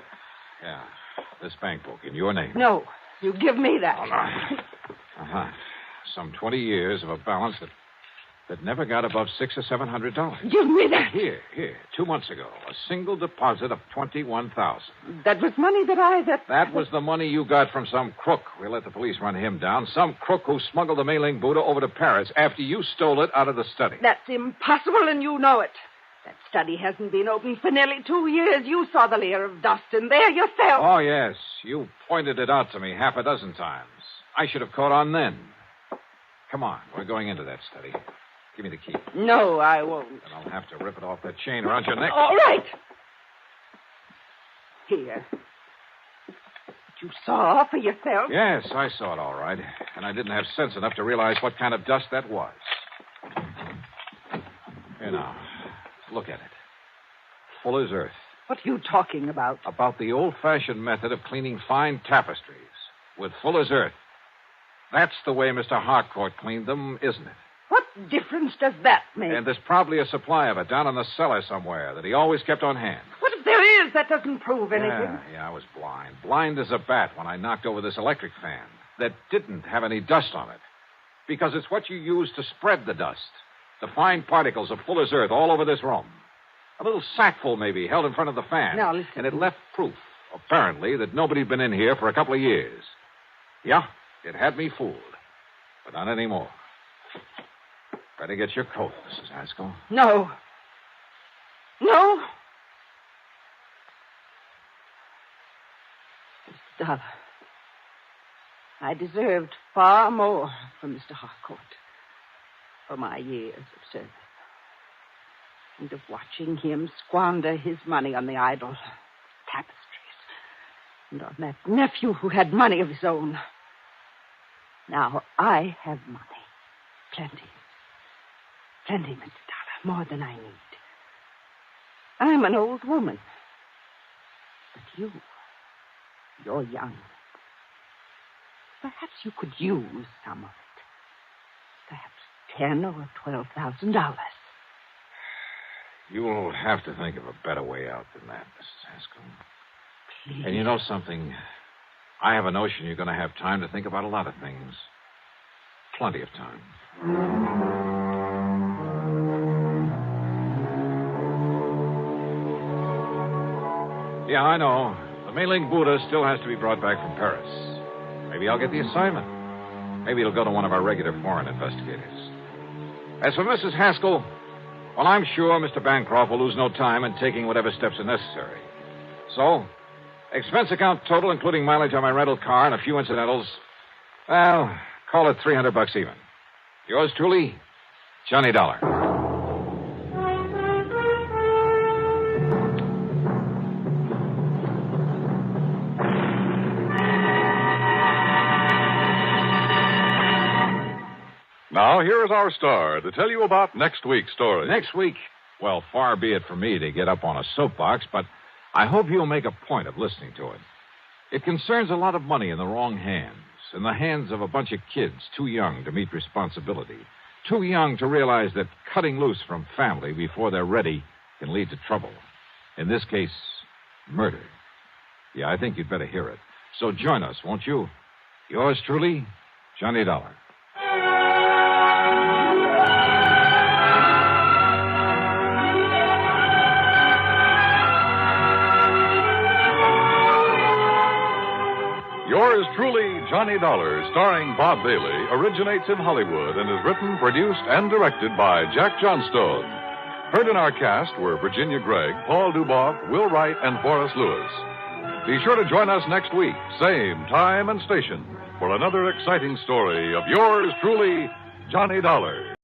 This bank book in your name. No, you give me that. All right. Uh-huh. Some 20 years of a balance that never got above $600 or $700. Give me that. Here. 2 months ago, a single deposit of $21,000. That was money That was the money you got from some crook. We let the police run him down. Some crook who smuggled the Mei-Ling Buddha over to Paris after you stole it out of the study. That's impossible, and you know it. That study hasn't been open for nearly 2 years. You saw the layer of dust in there yourself. Oh, yes. You pointed it out to me half a dozen times. I should have caught on then. Come on. We're going into that study. Give me the key. No, I won't. Then I'll have to rip it off that chain around your neck. All right. Here. You saw for yourself? Yes, I saw it all right. And I didn't have sense enough to realize what kind of dust that was. Here now. Look at it. Full as earth. What are you talking about? About the old-fashioned method of cleaning fine tapestries with full as earth. That's the way Mr. Harcourt cleaned them, isn't it? What difference does that make? And there's probably a supply of it down in the cellar somewhere that he always kept on hand. What if there is? That doesn't prove anything. Yeah, I was blind. Blind as a bat when I knocked over this electric fan that didn't have any dust on it. Because it's what you use to spread the dust. The fine particles of full as earth all over this room. A little sackful, maybe, held in front of the fan. Now, listen. And it left proof, apparently, that nobody'd been in here for a couple of years. Yeah, it had me fooled. But not anymore. Better get your coat, Mrs. Haskell. No. No. Mr. Dollar. I deserved far more from Mr. Harcourt for my years of service. And of watching him squander his money on the idle tapestries and on that nephew who had money of his own. Now I have money. Plenty. Plenty, Mr. Dollar, more than I need. I'm an old woman. But you're young. Perhaps you could use some of it. Perhaps $10,000 or $12,000. You'll have to think of a better way out than that, Mrs. Haskell. Please. And you know something? I have a notion you're going to have time to think about a lot of things. Plenty of time. Yeah, I know. The Mei-Ling Buddha still has to be brought back from Paris. Maybe I'll get the assignment. Maybe it'll go to one of our regular foreign investigators. As for Mrs. Haskell, well, I'm sure Mr. Bancroft will lose no time in taking whatever steps are necessary. So, expense account total, including mileage on my rental car and a few incidentals, well, call it $300 even. Yours truly, Johnny Dollar. Now, here is our star to tell you about next week's story. Next week? Well, far be it from me to get up on a soapbox, but I hope you'll make a point of listening to it. It concerns a lot of money in the wrong hands, in the hands of a bunch of kids too young to meet responsibility, too young to realize that cutting loose from family before they're ready can lead to trouble. In this case, murder. Yeah, I think you'd better hear it. So join us, won't you? Yours truly, Johnny Dollar. Yours truly, Johnny Dollar, starring Bob Bailey, originates in Hollywood and is written, produced, and directed by Jack Johnstone. Heard in our cast were Virginia Gregg, Paul Duboff, Will Wright, and Forrest Lewis. Be sure to join us next week, same time and station, for another exciting story of yours truly, Johnny Dollar.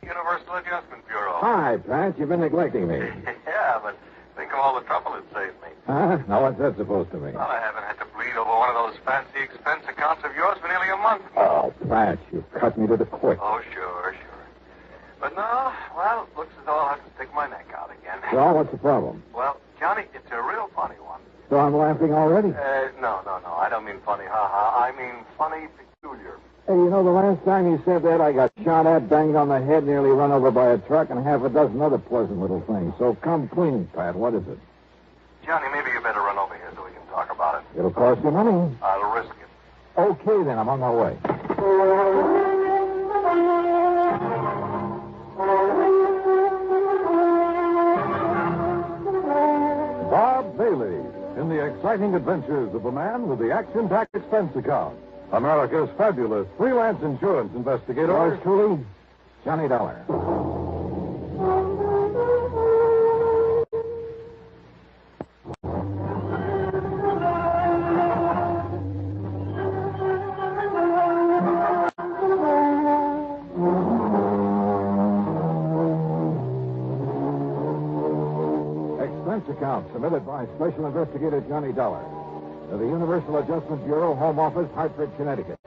Universal Adjustment Bureau. Hi, Pat. You've been neglecting me. Yeah, but think of all the trouble it saved me. Huh? Now, what's that supposed to mean? Well, I haven't had to bleed over one of those fancy expense accounts of yours for nearly a month. Oh, Pat, you've cut me to the quick. Oh, sure. But no, well, it looks as though I'll have to stick my neck out again. So, what's the problem? Well, Johnny, it's a real funny one. So I'm laughing already? No. I don't mean funny, ha-ha. I mean funny, peculiar. Hey, you know, the last time you said that, I got shot at, banged on the head, nearly run over by a truck, and half a dozen other pleasant little things. So come clean, Pat. What is it? Johnny, maybe you better run over here so we can talk about it. It'll cost you money. I'll risk it. Okay, then. I'm on my way. Bob Bailey, in the exciting adventures of a man with the action-packed expense account. America's fabulous freelance insurance investigator. Yours truly, Johnny Dollar. Expense account submitted by Special Investigator Johnny Dollar to the Universal Adjustment Bureau, Home Office, Hartford, Connecticut.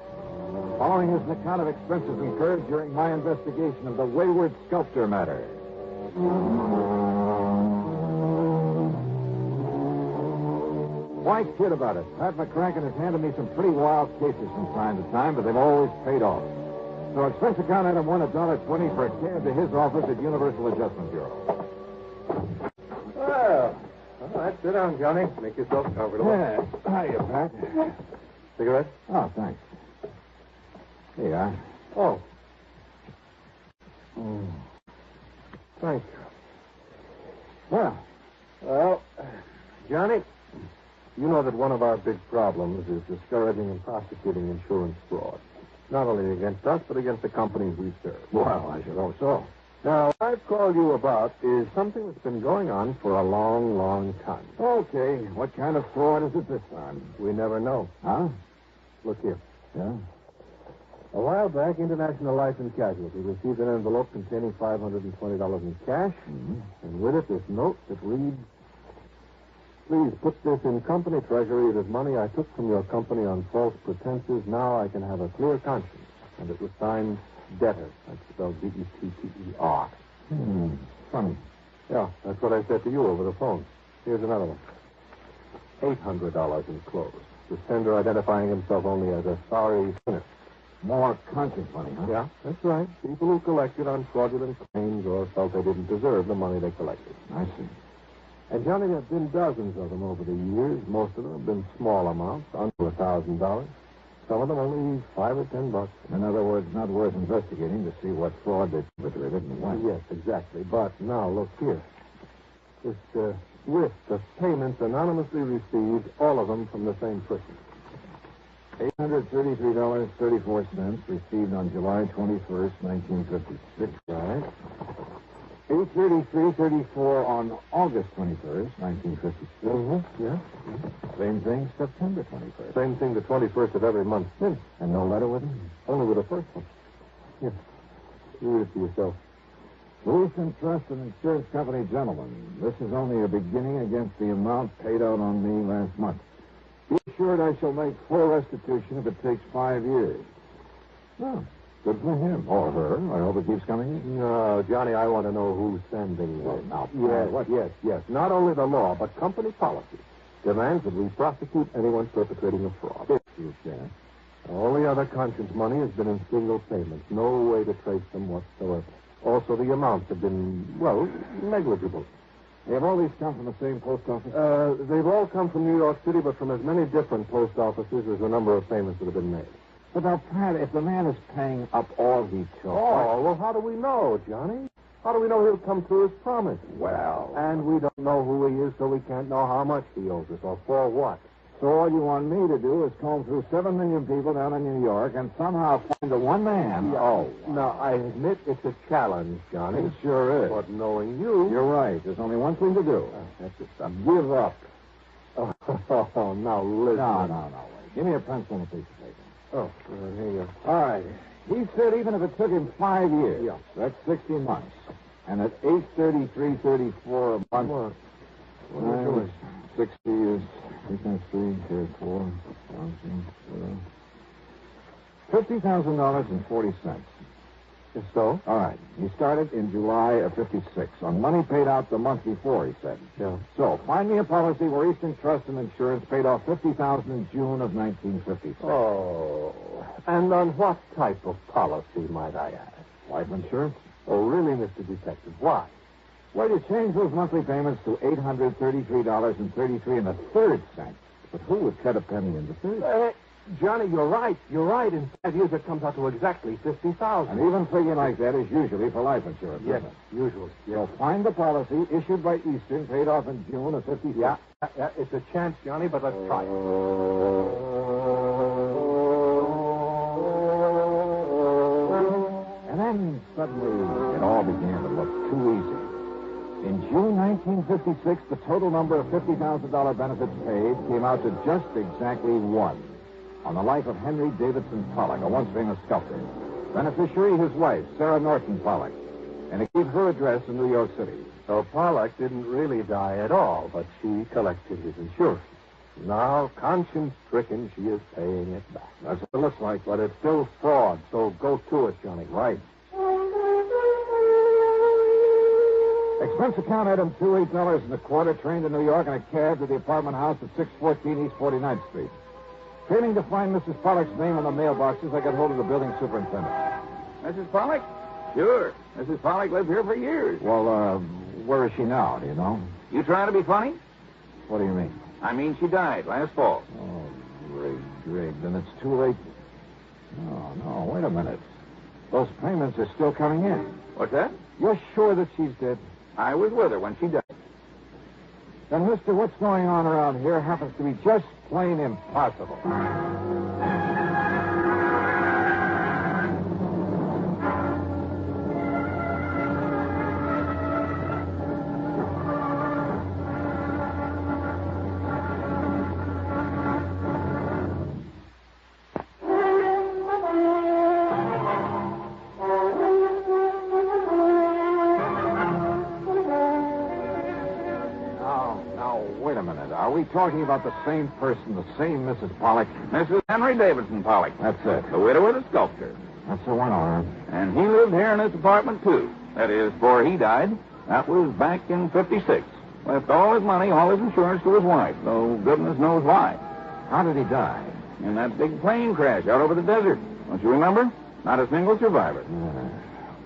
Following is an account of expenses incurred during my investigation of the Wayward Sculptor matter. Why kid about it? Pat McCracken has handed me some pretty wild cases from time to time, but they've always paid off. So expense account item one, $1.20 for a cab to his office at Universal Adjustment Bureau. Well, all right, sit down, Johnny. Make yourself comfortable. Yeah. Hiya, Pat. Cigarette? Oh, thanks. Here you are. Oh. Thank you. Well, Johnny, you know that one of our big problems is discouraging and prosecuting insurance fraud. Not only against us, but against the companies we serve. Well, I should hope so. Now, what I've called you about is something that's been going on for a long, long time. Okay. What kind of fraud is it this time? We never know. Huh? Look here. Yeah? A while back, International Life and Casualty received an envelope containing $520 in cash, and with it this note that reads, "Please put this in company treasury. It is money I took from your company on false pretenses. Now I can have a clear conscience." And it was signed Debtor. That's spelled D-E-T-T-E-R. Funny. Yeah, that's what I said to you over the phone. Here's another one. $800 enclosed. The sender identifying himself only as a sorry sinner. More conscience money, huh? Yeah, that's right. People who collected on fraudulent claims or felt they didn't deserve the money they collected. I see. And, Johnny, there have been dozens of them over the years. Most of them have been small amounts, under $1,000. Some of them only $5 or $10. In other words, not worth investigating to see what fraud they perpetrated and when. Yes, exactly. But now, look here. This list of payments anonymously received, all of them from the same person. $833.34 received on July 21st, 1956. Right. $833.34 on August 21st, 1956. Yeah. Same thing, September 21st. Same thing the 21st of every month since. And no letter with him? Only with the first one. Here. Read it to yourself. Eastern Trust and Insurance Company, gentlemen, this is only a beginning against the amount paid out on me last month. Be assured I shall make full restitution if it takes 5 years. Well, good for him. Or her. I hope it keeps coming in. No, Johnny, I want to know who's sending this. Well, now, Yes. Not only the law, but company policy demands that we prosecute anyone perpetrating a fraud. If you can. All the other conscience money has been in single payments. No way to trace them whatsoever. Also, the amounts have been, well, negligible. Have all these come from the same post office? They've all come from New York City, but from as many different post offices as the number of payments that have been made. But now, Pat, if the man is paying up all he took... Oh, well, how do we know, Johnny? How do we know he'll come through his promise? Well... And we don't know who he is, so we can't know how much he owes us or for what. So all you want me to do is comb through 7 million people down in New York and somehow find the one man... Yeah. Oh, now, I admit it's a challenge, Johnny. It sure is. But knowing you... You're right. There's only one thing to do. That's it. Give up. Oh, now listen. No, wait. Give me a pencil and a piece of paper. Oh, here you go. All right. He said even if it took him 5 years, that's 60 months. And at $833.34 a month... What are you doing? 60 is... 3, $50,000.40. So? All right. He started in July of 56 on money paid out the month before, he said. Yeah. So, find me a policy where Eastern Trust and Insurance paid off $50,000 in June of 1956. Oh. And on what type of policy, might I ask? Life insurance? Oh, really, Mr. Detective? Why? Well, you change those monthly payments to $833.33. But who would cut a penny in the 30? Johnny, you're right. You're right. In 5 years, it comes out to exactly $50,000. And even figure like that is usually for life insurance. Yes, usually. Yes. So find the policy issued by Eastern, paid off in June of 56. Yeah, it's a chance, Johnny, but let's try it. And then suddenly it all began to look too easy. In June 1956, the total number of $50,000 benefits paid came out to just exactly 1. On the life of Henry Davidson Pollock, a once famous sculptor. Beneficiary, his wife, Sarah Norton Pollock. And it gave her address in New York City. So Pollock didn't really die at all, but she collected his insurance. Now, conscience-stricken, she is paying it back. That's what it looks like. But it's still fraud, so go to it, Johnny. Right. Expense account item $8.25, train to New York in a cab to the apartment house at 614 East 49th Street. Failing to find Mrs. Pollock's name on the mailboxes, I got hold of the building superintendent. Mrs. Pollock? Sure. Mrs. Pollock lived here for years. Well, where is she now, do you know? You trying to be funny? What do you mean? I mean, she died last fall. Oh, rigged. Then it's too late. No, wait a minute. Those payments are still coming in. What's that? You're sure that she's dead? I was with her when she died. Then, mister, what's going on around here happens to be just plain impossible. Now, wait a minute. Are we talking about the same person, the same Mrs. Pollock? Mrs. Henry Davidson Pollock. That's it. The widow of the sculptor. That's the one, all right. And he lived here in this apartment, too. That is, before he died. That was back in 56. Left all his money, all his insurance to his wife, though goodness knows why. How did he die? In that big plane crash out over the desert. Don't you remember? Not a single survivor.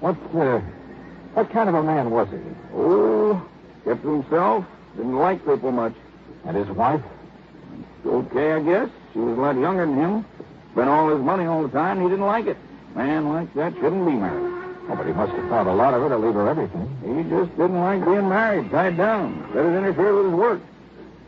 What kind of a man was he? Oh, kept to himself. Didn't like people much. And his wife? Okay, I guess. She was a lot younger than him. Spent all his money all the time, and he didn't like it. Man like that shouldn't be married. Oh, but he must have thought a lot of her to leave her everything. He just didn't like being married, tied down. Let it interfere with his work.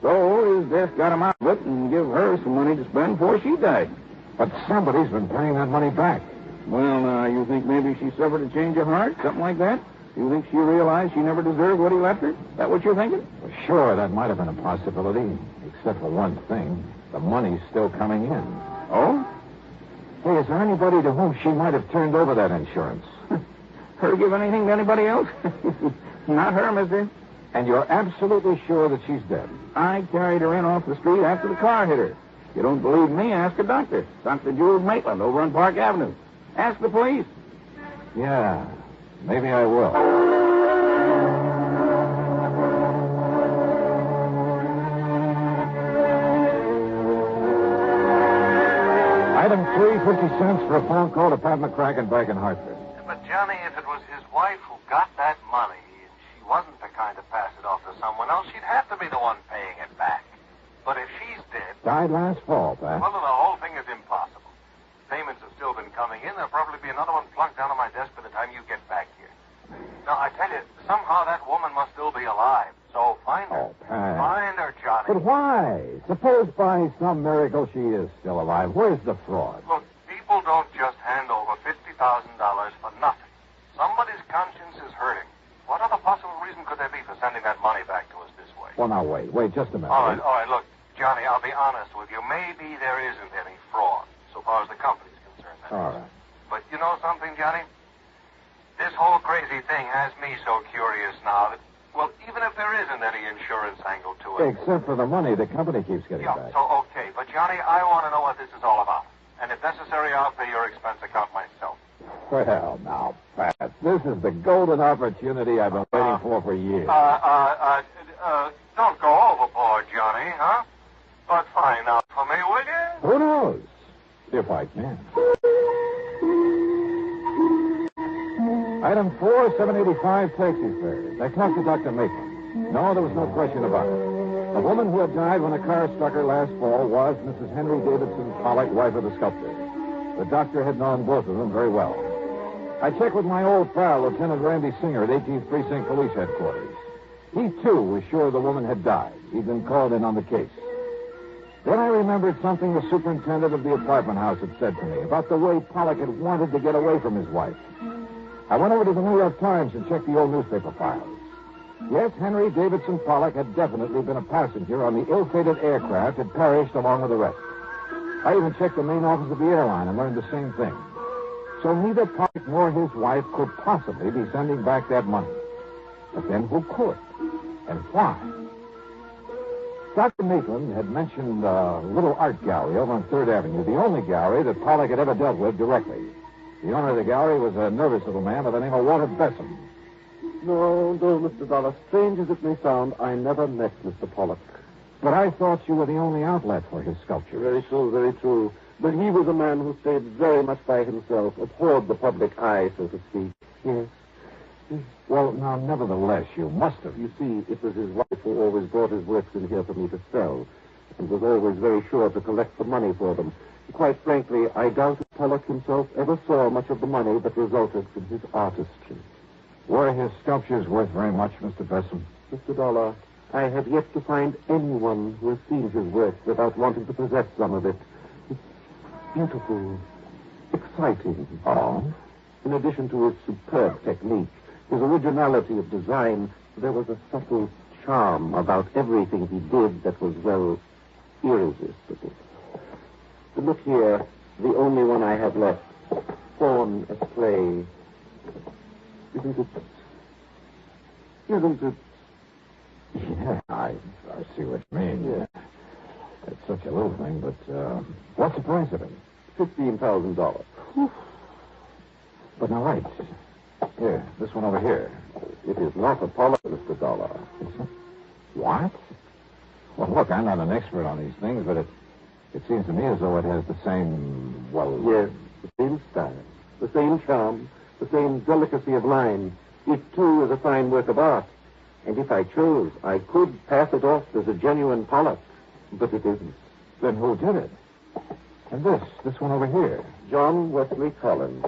So his death got him out of it and give her some money to spend before she died. But somebody's been paying that money back. Well, now, you think maybe she suffered a change of heart? Something like that? You think she realized she never deserved what he left her? Is that what you're thinking? Well, sure, that might have been a possibility. Except for one thing. The money's still coming in. Oh? Hey, is there anybody to whom she might have turned over that insurance? Her give anything to anybody else? Not her, mister. And you're absolutely sure that she's dead? I carried her in off the street after the car hit her. If you don't believe me, ask a doctor. Dr. Jules Maitland over on Park Avenue. Ask the police. Yeah, maybe I will. Item 3, 50 cents for a phone call to Pat McCracken back in Hartford. But, Johnny, if it was his wife who got that money and she wasn't the kind to pass it off to someone else, she'd have to be the one paying it back. But if she's dead... Died last fall, Pat. Well, then the whole thing is impossible. Payments have still been coming in. There'll probably be another one plunked down on my desk by the time you get back here. Now, I tell you, somehow that woman must still be alive. So find her. Oh, Pat. Find her, Johnny. But why? Suppose by some miracle she is still alive. Where's the fraud? Look, people don't just hand over $50,000 for nothing. Somebody's conscience is hurting. What other possible reason could there be for sending that money back to us this way? Well, now, wait just a minute. All right, look, Johnny, I'll be honest with you. Maybe there isn't any fraud, so far as the company's concerned. All right. But you know something, Johnny? This whole crazy thing has me so curious now that, well, even if there isn't any insurance angle to it... Except for the money the company keeps getting back. So, okay. But, Johnny, I want to know what this is all about. And if necessary, I'll pay your expense account myself. Well, now, Pat, this is the golden opportunity I've been waiting for years. Don't go overboard, Johnny, huh? But find out for me, will you? Who knows? If I can. Item 4, 785 taxi fares. I talked to Dr. Maitland. No, there was no question about it. The woman who had died when a car struck her last fall was Mrs. Henry Davidson Pollock, wife of the sculptor. The doctor had known both of them very well. I checked with my old pal, Lieutenant Randy Singer at 18th Precinct Police Headquarters. He, too, was sure the woman had died. He'd been called in on the case. Then I remembered something the superintendent of the apartment house had said to me about the way Pollock had wanted to get away from his wife. I went over to the New York Times and checked the old newspaper files. Yes, Henry Davidson Pollock had definitely been a passenger on the ill-fated aircraft had perished along with the rest. I even checked the main office of the airline and learned the same thing. So neither Pollock nor his wife could possibly be sending back that money. But then who could? And why? Dr. Maitland had mentioned a little art gallery over on 3rd Avenue, the only gallery that Pollock had ever dealt with directly. The owner of the gallery was a nervous little man by the name of Walter Besson. No, Mr. Dollar. Strange as it may sound, I never met Mr. Pollock. But I thought you were the only outlet for his sculpture. Very true, very true. But he was a man who stayed very much by himself, abhorred the public eye, so to speak. Yes. Well, now, nevertheless, you must have. You see, it was his wife who always brought his works in here for me to sell, and was always very sure to collect the money for them. Quite frankly, I doubt if Pollock himself ever saw much of the money that resulted from his artistry. Were his sculptures worth very much, Mr. Besson? Mr. Dollar, I have yet to find anyone who has seen his work without wanting to possess some of it. It's beautiful, exciting. Oh? In addition to his superb technique, his originality of design, there was a subtle charm about everything he did that was, well, irresistible. But look here, the only one I have left, Fawn at Play. Isn't it Yeah, I see what you mean. Yeah. It's such a little thing, but what's the price of it? $15,000. But now, wait. Here, this one over here. It is not a Pollock, Mr. Dollar. What? Well, look, I'm not an expert on these things, but it seems to me as though it has the same, well... Yes, the same style, the same charm, the same delicacy of line. It, too, is a fine work of art. And if I chose, I could pass it off as a genuine Pollock. But it isn't. Then who did it? And this one over here. John Wesley Collins.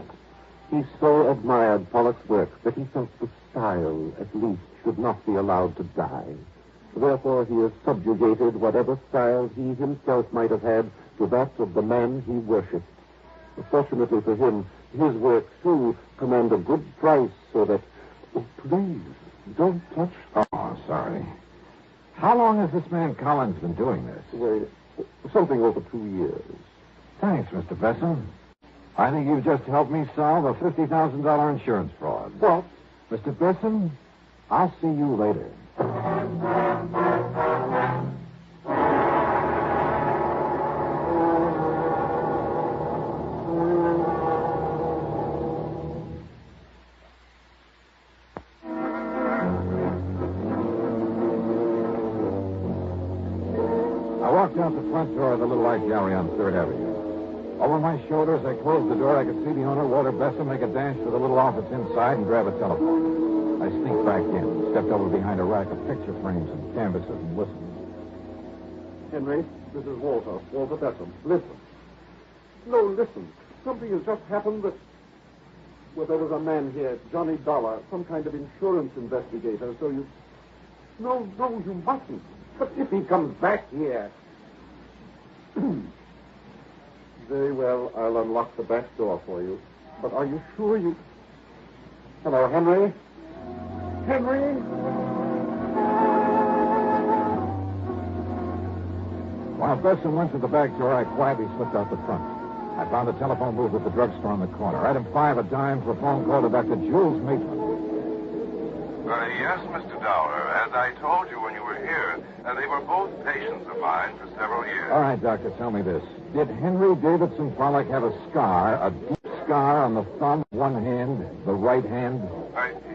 He so admired Pollock's work that he felt the style, at least, should not be allowed to die. Therefore, he has subjugated whatever style he himself might have had to that of the man he worshipped. Fortunately for him, his work, too, command a good price, so that... Oh, please, don't touch... Oh, sorry. How long has this man Collins been doing this? Well, something over 2 years. Thanks, Mr. Besson. I think you've just helped me solve a $50,000 insurance fraud. What? Mr. Besson, I'll see you later. Out the front door of the little art gallery on 3rd Avenue. Over my shoulder, as I closed the door, I could see the owner, Walter Besson, make a dash for the little office inside and grab a telephone. I sneaked back in, stepped over behind a rack of picture frames and canvases and listened. Henry, this is Walter Besson. Listen. No, listen. Something has just happened that... Well, there was a man here, Johnny Dollar, some kind of insurance investigator, so you... No, you mustn't. But if he comes back here... Very well, I'll unlock the back door for you. But are you sure you... Hello, Henry? Henry? While Besson went to the back door, I quietly slipped out the front. I found a telephone booth at the drugstore on the corner. Item 5, a dime for a phone call to Dr. Jules Maitland. Yes, Mr. Dollar. As I told you when you were here, they were both patients of mine for several years. All right, Doctor, tell me this. Did Henry Davidson Pollock have a scar, a deep scar on the thumb, one hand, the right hand?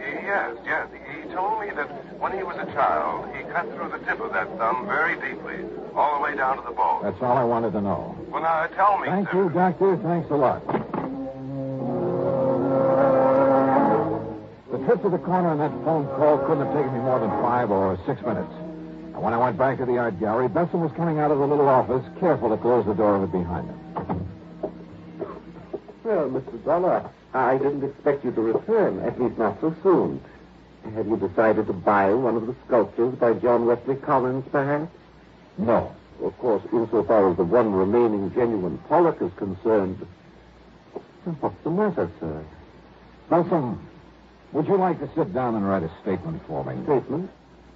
Yes. He told me that when he was a child, he cut through the tip of that thumb very deeply, all the way down to the bone. That's all I wanted to know. Well, now, tell me, Thank sir. you, Doctor. Thanks a lot. The trip to the corner on that phone call couldn't have taken me more than 5 or 6 minutes. And when I went back to the art gallery, Besson was coming out of the little office, careful to close the door of it behind him. Well, Mr. Dollar, I didn't expect you to return, at least not so soon. Have you decided to buy one of the sculptures by John Wesley Collins, perhaps? No. Of course, insofar as the one remaining genuine Pollock is concerned. What's the matter, sir? Besson, would you like to sit down and write a statement for me? Statement?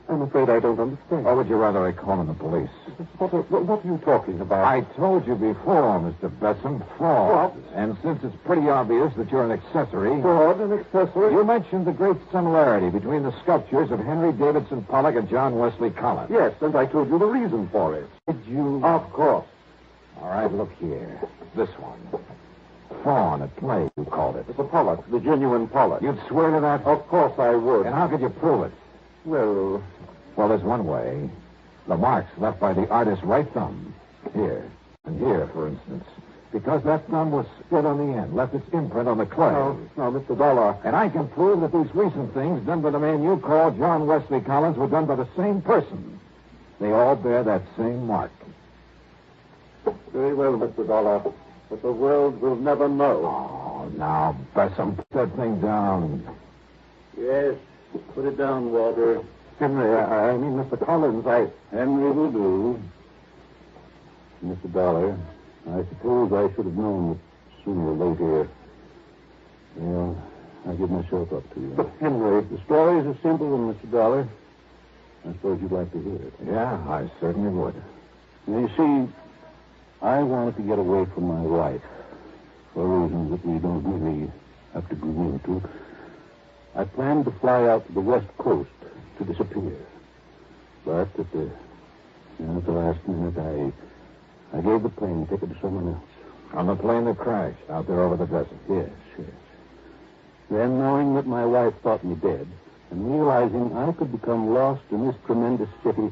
I'm afraid I don't understand. Or would you rather I call in the police? What are you talking about? I told you before, Mr. Besson, fraud. What? And since it's pretty obvious that you're an accessory... Fraud, an accessory? You mentioned the great similarity between the sculptures of Henry Davidson Pollock and John Wesley Collins. Yes, and I told you the reason for it. Did you? Of course. All right, look here. This one. Fawn at play, you called it. It's a Pollock, the genuine Pollock. You'd swear to that? Of course I would. And how could you prove it? Well, there's one way. The marks left by the artist's right thumb. Here. And here, for instance. Because that thumb was split on the end, left its imprint on the clay. No, Mr. Dollar. And I can prove that these recent things done by the man you call John Wesley Collins were done by the same person. They all bear that same mark. Very well, Mr. Dollar. But the world will never know. Oh, now, Besson, put that thing down. Yes, put it down, Walter. Henry, I mean, Mr. Collins, Henry will do. Mr. Dollar, I suppose I should have known that sooner or later. Well, I give myself up to you. But, Henry... The story is a simple one, Mr. Dollar. I suppose you'd like to hear it. Yeah, I certainly would. You see, I wanted to get away from my wife for reasons that we don't really have to go into. I planned to fly out to the West Coast to disappear. But at the last minute, I gave the plane ticket to someone else. On the plane that crashed out there over the desert? Yes. Then, knowing that my wife thought me dead, and realizing I could become lost in this tremendous city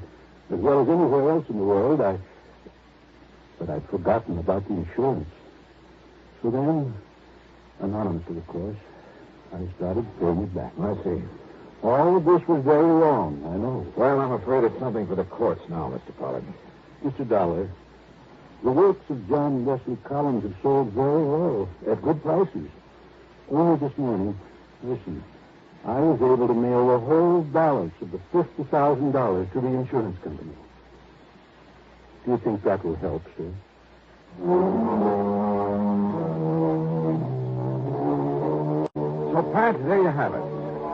as well as anywhere else in the world, But I'd forgotten about the insurance. So then, anonymously, of course, I started paying it back. I see. All of this was very wrong, I know. Well, I'm afraid it's something for the courts now, Mr. Pollard. Mr. Dollar, the works of John Wesley Collins have sold very well, at good prices. Only this morning, listen, I was able to mail the whole balance of the $50,000 to the insurance company. Do you think that will help, sir? So, Pat, there you have it.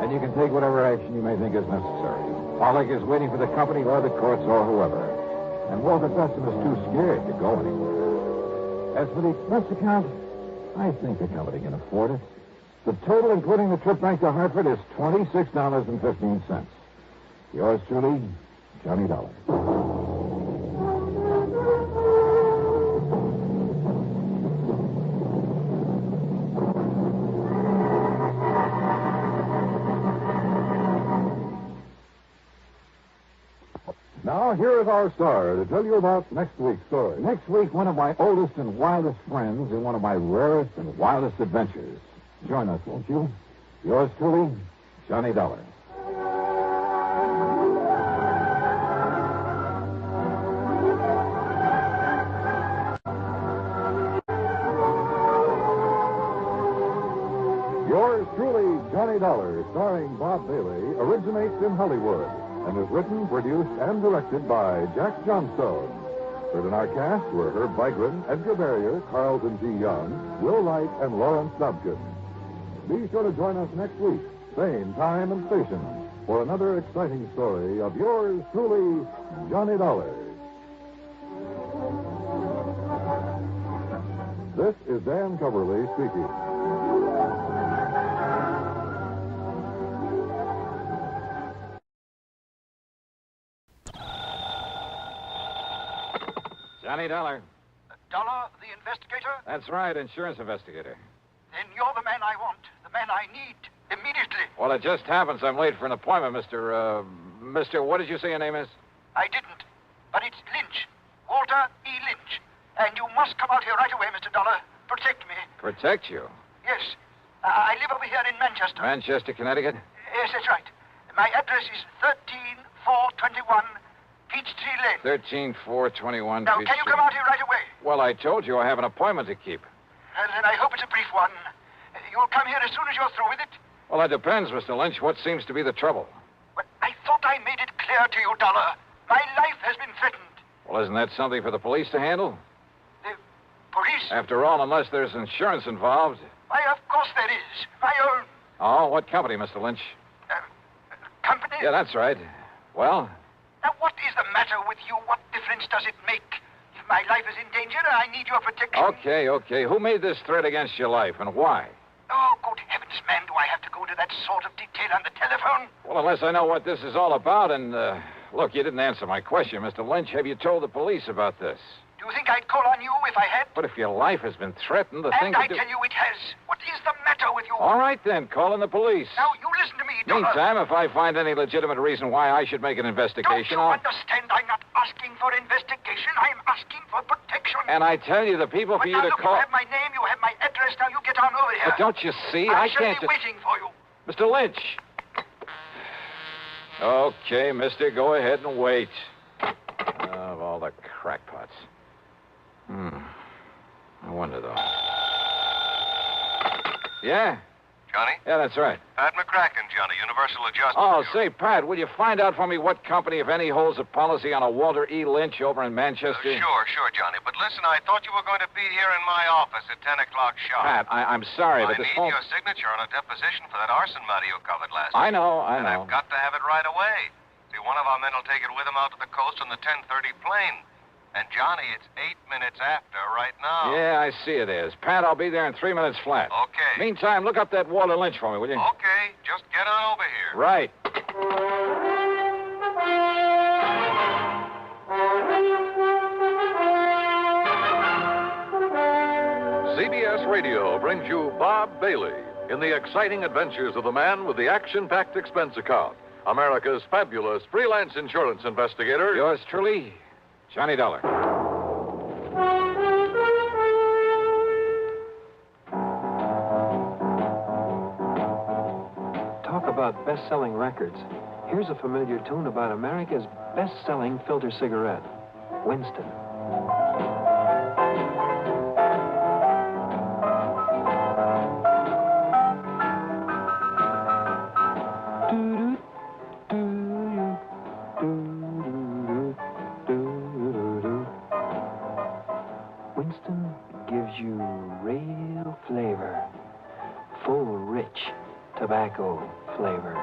And you can take whatever action you may think is necessary. Pollock is waiting for the company or the courts or whoever. And Walter Dustin is too scared to go anywhere. As for the expense account, I think the company can afford it. The total, including the trip back to Hartford, is $26.15. Yours truly, Johnny Dollar. Now, here is our star to tell you about next week's story. Next week, one of my oldest and wildest friends in one of my rarest and wildest adventures. Join us, won't you? Yours truly, Johnny Dollar. Yours truly, Johnny Dollar, starring Bob Bailey, originates in Hollywood and is written, produced, and directed by Jack Johnstone. Heard in our cast were Herb Vigran, Edgar Barrier, Carlton G. Young, Will Wright, and Lawrence Dobkin. Be sure to join us next week, same time and station, for another exciting story of yours truly, Johnny Dollar. This is Dan Coverly speaking. Johnny Dollar. Dollar, the investigator? That's right, insurance investigator. Then you're the man I want, the man I need, immediately. Well, it just happens I'm late for an appointment, Mr. What did you say your name is? I didn't, but it's Lynch. Walter E. Lynch. And you must come out here right away, Mr. Dollar. Protect me. Protect you? Yes. I live over here in Manchester. Manchester, Connecticut? Yes, that's right. My address is 13421 Peachtree Lane. 13421 Now, can you come out here right away? Well, I told you I have an appointment to keep. Well, then I hope it's a brief one. You'll come here as soon as you're through with it? Well, that depends, Mr. Lynch. What seems to be the trouble? Well, I thought I made it clear to you, Dollar. My life has been threatened. Well, isn't that something for the police to handle? The police? After all, unless there's insurance involved. Why, of course there is. My own. Oh, what company, Mr. Lynch? Company? Yeah, that's right. Well? Now, what is the matter with you? What difference does it make? If my life is in danger and I need your protection... Okay. Who made this threat against your life and why? Oh, good heavens, man, do I have to go into that sort of detail on the telephone? Well, unless I know what this is all about and, look, you didn't answer my question, Mr. Lynch. Have you told the police about this? Do you think I'd call on you if I had? But if your life has been threatened, the thing And to I do... tell you it has. What is the matter with you? All right, then. Call in the police. Now, you listen to me, Dollar. Meantime, if I find any legitimate reason why I should make an investigation, Don't you understand? I'm not asking for investigation. I'm asking for protection. And I tell you, the people for but you now, to look, call... you have my name, you have my address. Now, you get on over here. But don't you see? I can't shall be just... waiting for you. Mr. Lynch. Okay, mister, go ahead and wait. Of all the crackpots. I wonder, though. Yeah? Johnny? Yeah, that's right. Pat McCracken, Johnny, Universal Adjustment. Oh, say, Pat, will you find out for me what company, if any, holds a policy on a Walter E. Lynch over in Manchester? Sure, Johnny. But listen, I thought you were going to be here in my office at 10 o'clock sharp. Pat, I'm sorry, but this I phone... need your signature on a deposition for that arson matter you covered last I week. know. And I've got to have it right away. See, one of our men will take it with him out to the coast on the 10:30 plane. And, Johnny, it's 8 minutes after right now. Yeah, I see it is. Pat, I'll be there in 3 minutes flat. Okay. Meantime, look up that Walter Lynch for me, will you? Okay, just get on over here. Right. CBS Radio brings you Bob Bailey in the exciting adventures of the man with the action-packed expense account, America's fabulous freelance insurance investigator. Yours truly, Johnny Dollar. Talk about best-selling records. Here's a familiar tune about America's best-selling filter cigarette, Winston. Winston gives you real flavor, full, rich tobacco flavor.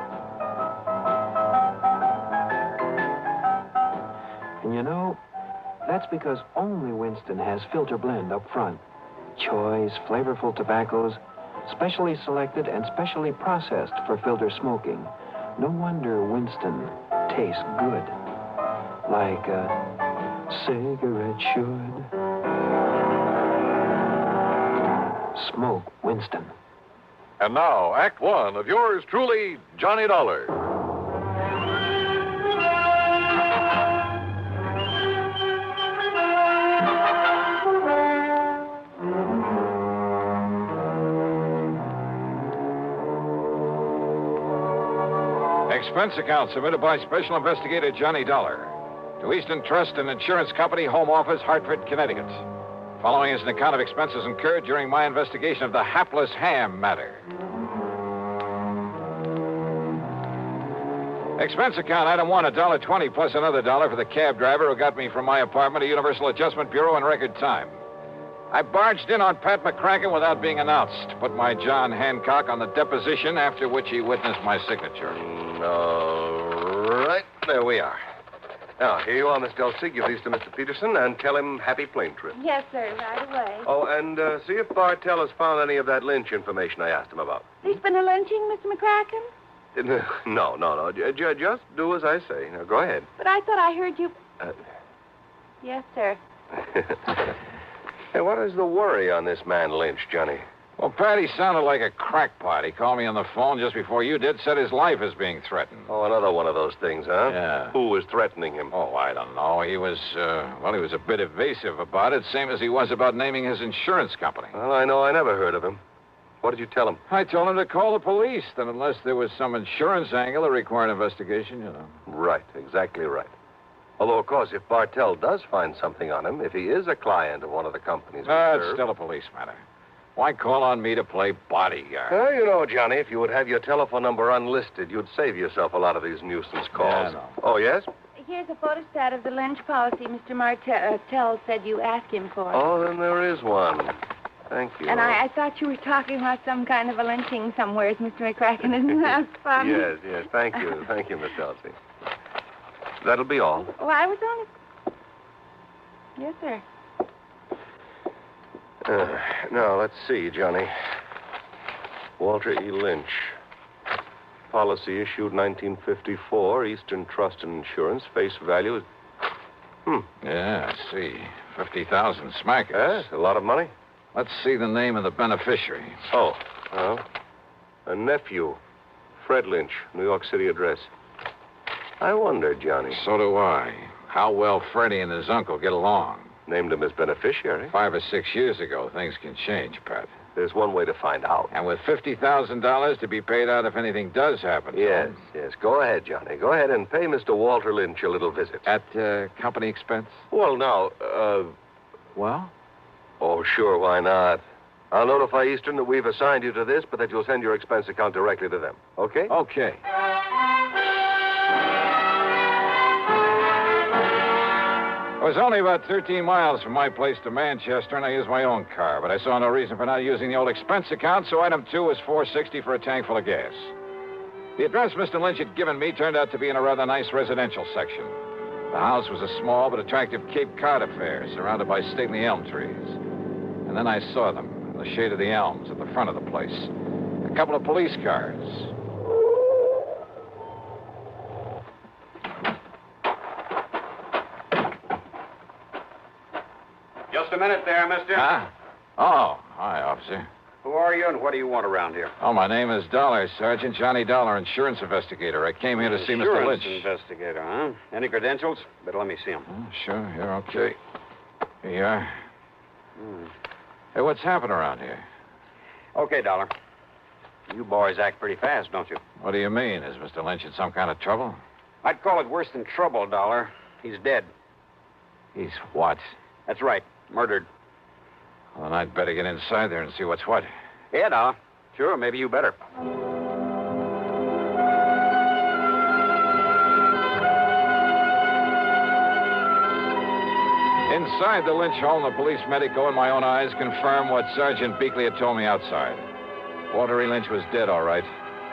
And you know, that's because only Winston has filter blend up front. Choice, flavorful tobaccos, specially selected and specially processed for filter smoking. No wonder Winston tastes good, like a cigarette should. Smoke Winston. And now, Act One of yours truly, Johnny Dollar. Expense account submitted by Special Investigator Johnny Dollar to Eastern Trust and Insurance Company, Home Office, Hartford, Connecticut. Following is an account of expenses incurred during my investigation of the Hapless ham matter. Expense account item one, $1.20 plus another $1 for the cab driver who got me from my apartment to Universal Adjustment Bureau in record time. I barged in on Pat McCracken without being announced. Put my John Hancock on the deposition, after which he witnessed my signature. All right, there we are. Now, here you are, Miss Dulcie. Give these to Mr. Peterson and tell him happy plane trip. Yes, sir, right away. Oh, and see if Bartell has found any of that lynch information I asked him about. There's been a lynching, Mr. McCracken? No. Just do as I say. Now, go ahead. But I thought I heard you... Yes, sir. Hey, what is the worry on this man Lynch, Johnny? Well, Patty sounded like a crackpot. He called me on the phone just before you did, said his life is being threatened. Oh, another one of those things, huh? Yeah. Who was threatening him? Oh, I don't know. He was a bit evasive about it, same as he was about naming his insurance company. Well, I know I never heard of him. What did you tell him? I told him to call the police, that unless there was some insurance angle that required investigation, you know. Right, exactly right. Although, of course, if Bartell does find something on him, if he is a client of one of the companies we serve... It's still a police matter. Why call on me to play bodyguard? Well, you know, Johnny, if you would have your telephone number unlisted, you'd save yourself a lot of these nuisance calls. Yeah, I know. Oh, yes? Here's a photostat of the Lynch policy Mr. Martell said you asked him for. Oh, then there is one. Thank you. And I thought you were talking about some kind of a lynching somewhere, Mr. McCracken. Isn't that fun? Yes. Thank you. Thank you, Miss Dulcie. That'll be all. Well, I was only... Yes, sir. Now, let's see, Johnny. Walter E. Lynch. Policy issued 1954, Eastern Trust and Insurance. Face value is... Yeah, I see. 50,000 smackers. Yes, a lot of money. Let's see the name of the beneficiary. Oh, well, a nephew, Fred Lynch, New York City address. I wonder, Johnny. So do I. How well Freddie and his uncle get along. Named him as beneficiary. 5 or 6 years ago, things can change, Pat. There's one way to find out. And with $50,000 to be paid out if anything does happen. Yes. Go ahead, Johnny. Go ahead and pay Mr. Walter Lynch a little visit. At company expense? Well, now, Well? Oh, sure, why not? I'll notify Eastern that we've assigned you to this, but that you'll send your expense account directly to them. Okay? Okay. It was only about 13 miles from my place to Manchester, and I used my own car, but I saw no reason for not using the old expense account, so item 2 was $4.60 for a tank full of gas. The address Mr. Lynch had given me turned out to be in a rather nice residential section. The house was a small but attractive Cape Cod affair, surrounded by stately elm trees. And then I saw them in the shade of the elms at the front of the place. A couple of police cars. Just a minute there, mister. Huh? Oh, hi, officer. Who are you and what do you want around here? Oh, my name is Dollar, Sergeant Johnny Dollar, insurance investigator. I came here to see Mr. Lynch. Insurance investigator, huh? Any credentials? Better let me see them. Sure, here, okay. Here you are. Hey, what's happened around here? Okay, Dollar. You boys act pretty fast, don't you? What do you mean? Is Mr. Lynch in some kind of trouble? I'd call it worse than trouble, Dollar. He's dead. He's what? That's right. Murdered. Well, then I'd better get inside there and see what's what. Yeah, Dollar. Sure, maybe you better. Inside the Lynch home, the police medico and my own eyes confirmed what Sergeant Beakley had told me outside. Walter E. Lynch was dead, all right,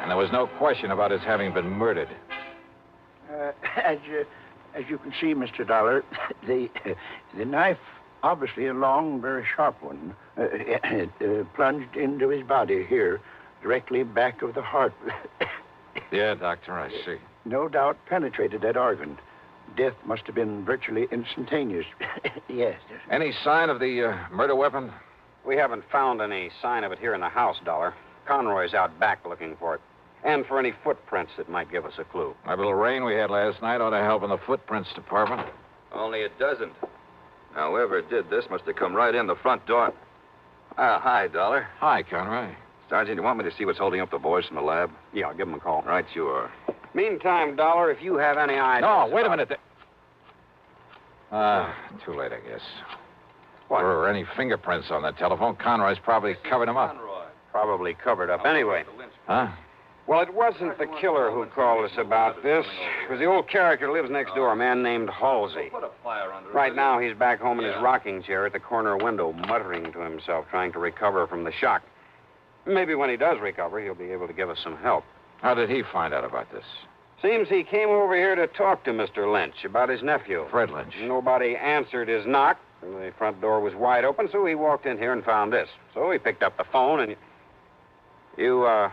and there was no question about his having been murdered. As you can see, Mr. Dollar, the knife, obviously a long, very sharp one, plunged into his body here, directly back of the heart. Yeah, Doctor, I see. No doubt penetrated that organ. Death must have been virtually instantaneous. Yes. Any sign of the murder weapon? We haven't found any sign of it here in the house, Dollar. Conroy's out back looking for it. And for any footprints that might give us a clue. That little rain we had last night ought to help in the footprints department. Only it doesn't. Now, whoever did this must have come right in the front door. Hi, Dollar. Hi, Conroy. Sergeant, you want me to see what's holding up the boys from the lab? Yeah, I'll give them a call. Right, you are. Meantime, Dollar, if you have any ideas... No, wait a minute. Too late, I guess. What? If there were any fingerprints on that telephone, Conroy's probably covered them up. Probably covered up anyway. Huh? Well, it wasn't the killer who called us about this. It was the old character who lives next door, a man named Halsey. Right now, he's back home in his rocking chair at the corner window, muttering to himself, trying to recover from the shock. Maybe when he does recover, he'll be able to give us some help. How did he find out about this? Seems he came over here to talk to Mr. Lynch about his nephew. Fred Lynch. Nobody answered his knock. The front door was wide open, so he walked in here and found this. So he picked up the phone and... You,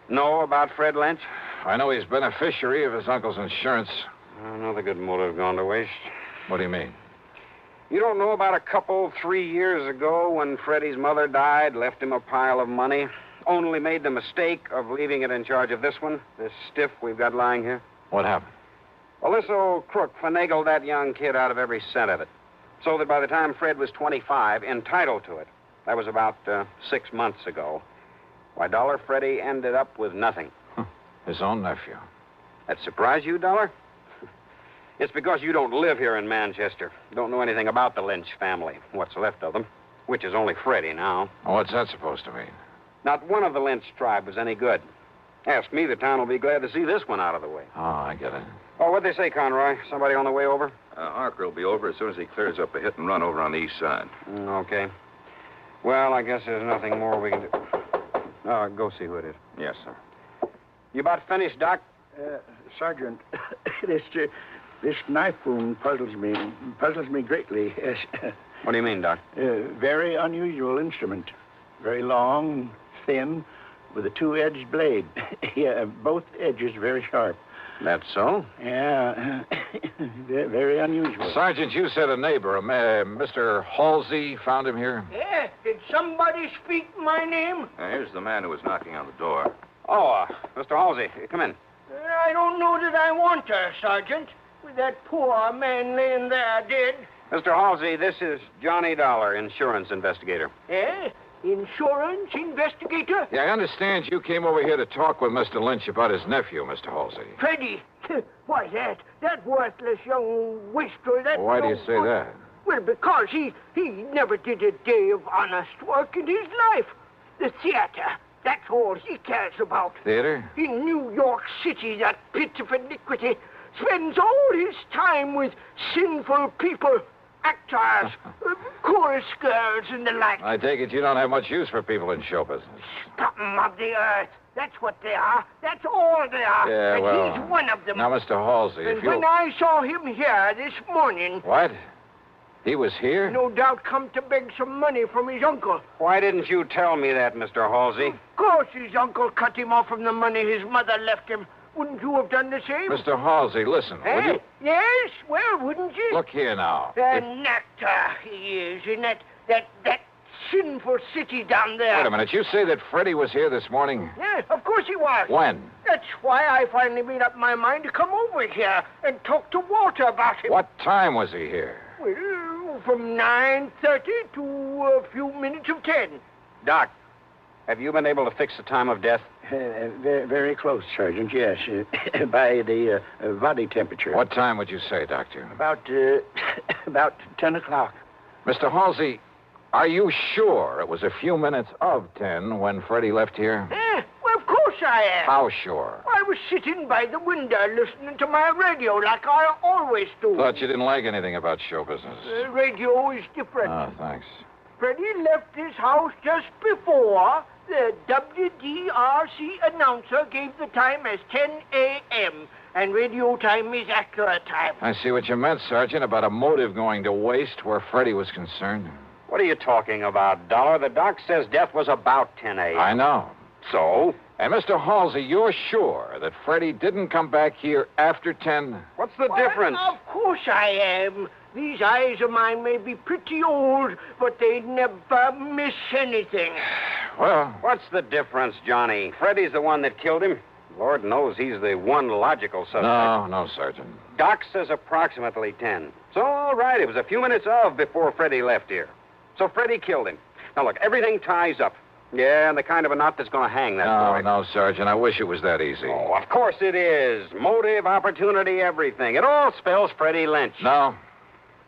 know about Fred Lynch? I know he's beneficiary of his uncle's insurance. Another good motive gone to waste. What do you mean? You don't know about a couple 3 years ago when Freddie's mother died, left him a pile of money, only made the mistake of leaving it in charge of this one, this stiff we've got lying here? What happened? Well, this old crook finagled that young kid out of every cent of it, so that by the time Fred was 25, entitled to it. That was about 6 months ago. Why, Dollar, Freddie ended up with nothing. His own nephew. That surprise you, Dollar? It's because you don't live here in Manchester. You don't know anything about the Lynch family, what's left of them, which is only Freddie now. What's that supposed to mean? Not one of the Lynch tribe was any good. Ask me, the town will be glad to see this one out of the way. Oh, I get it. Oh, what'd they say, Conroy? Somebody on the way over? Harker will be over as soon as he clears up a hit and run over on the east side. Okay. Well, I guess there's nothing more we can do. Go see who it is. Yes, sir. You about finished, Doc? Sergeant, this knife wound puzzles me greatly. Yes. What do you mean, Doc? Very unusual instrument. Very long, thin, with a two-edged blade. Yeah, both edges very sharp. That's so? Yeah, very unusual. Sergeant, you said a neighbor, Mr. Halsey, found him here? Yeah, did somebody speak my name? Here's the man who was knocking on the door. Oh, Mr. Halsey, come in. I don't know that I want her, Sergeant. With that poor man laying there dead. Mr. Halsey, this is Johnny Dollar, insurance investigator. Eh? Insurance investigator? Yeah, I understand you came over here to talk with Mr. Lynch about his nephew, Mr. Halsey. Freddie. Why, that worthless young wastrel, that... Why do you say that? Well, because he never did a day of honest work in his life. The theater, that's all he cares about. Theater? In New York City, that pit of iniquity spends all his time with sinful people, actors, chorus girls, and the like. I take it you don't have much use for people in show business. Scum of the earth. That's what they are. That's all they are. Yeah, and well... he's one of them. Now, Mr. Halsey, and if you... when I saw him here this morning... What? He was here? No doubt come to beg some money from his uncle. Why didn't you tell me that, Mr. Halsey? Of course his uncle cut him off from the money his mother left him. Wouldn't you have done the same? Mr. Halsey, listen, will you... Yes, well, wouldn't you? Look here now. An actor he is, in that sinful city down there. Wait a minute. You say that Freddie was here this morning? Yeah, of course he was. When? That's why I finally made up my mind to come over here and talk to Walter about him. What time was he here? Well, from 9:30 to a few minutes of 10. Doc, have you been able to fix the time of death? Very, very close, Sergeant, yes. By the body temperature. What time would you say, Doctor? About 10 o'clock. Mr. Halsey, are you sure it was a few minutes of 10 when Freddie left here? Well, of course I am. How sure? I was sitting by the window listening to my radio like I always do. Thought you didn't like anything about show business. Radio is different. Oh, thanks. Freddie left his house just before the WDRC announcer gave the time as 10 a.m., and radio time is accurate time. I see what you meant, Sergeant, about a motive going to waste where Freddie was concerned. What are you talking about, Dollar? The doc says death was about 10 a.m. I know. So? And Mr. Halsey, you're sure that Freddie didn't come back here after 10? What's the difference? Of course I am. These eyes of mine may be pretty old, but they never miss anything. Well... What's the difference, Johnny? Freddie's the one that killed him. Lord knows he's the one logical suspect. No, Sergeant. Doc says approximately 10. So, all right, it was a few minutes of before Freddie left here. So Freddie killed him. Now, look, everything ties up. Yeah, and the kind of a knot that's going to hang that boy. No, Sergeant, I wish it was that easy. Oh, of course it is. Motive, opportunity, everything. It all spells Freddie Lynch. No.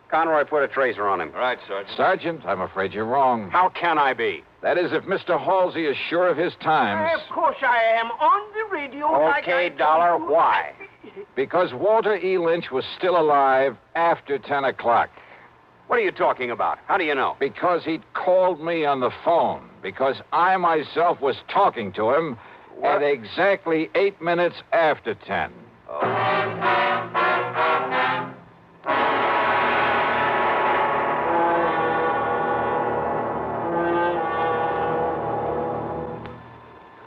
Conroy put a tracer on him. Right, Sergeant. Sergeant, I'm afraid you're wrong. How can I be? That is, if Mr. Halsey is sure of his times. Of course I am. On the radio. Okay, Dollar, why? Because Walter E. Lynch was still alive after 10 o'clock. What are you talking about? How do you know? Because he'd called me on the phone. Because I myself was talking to him at exactly 8 minutes after 10.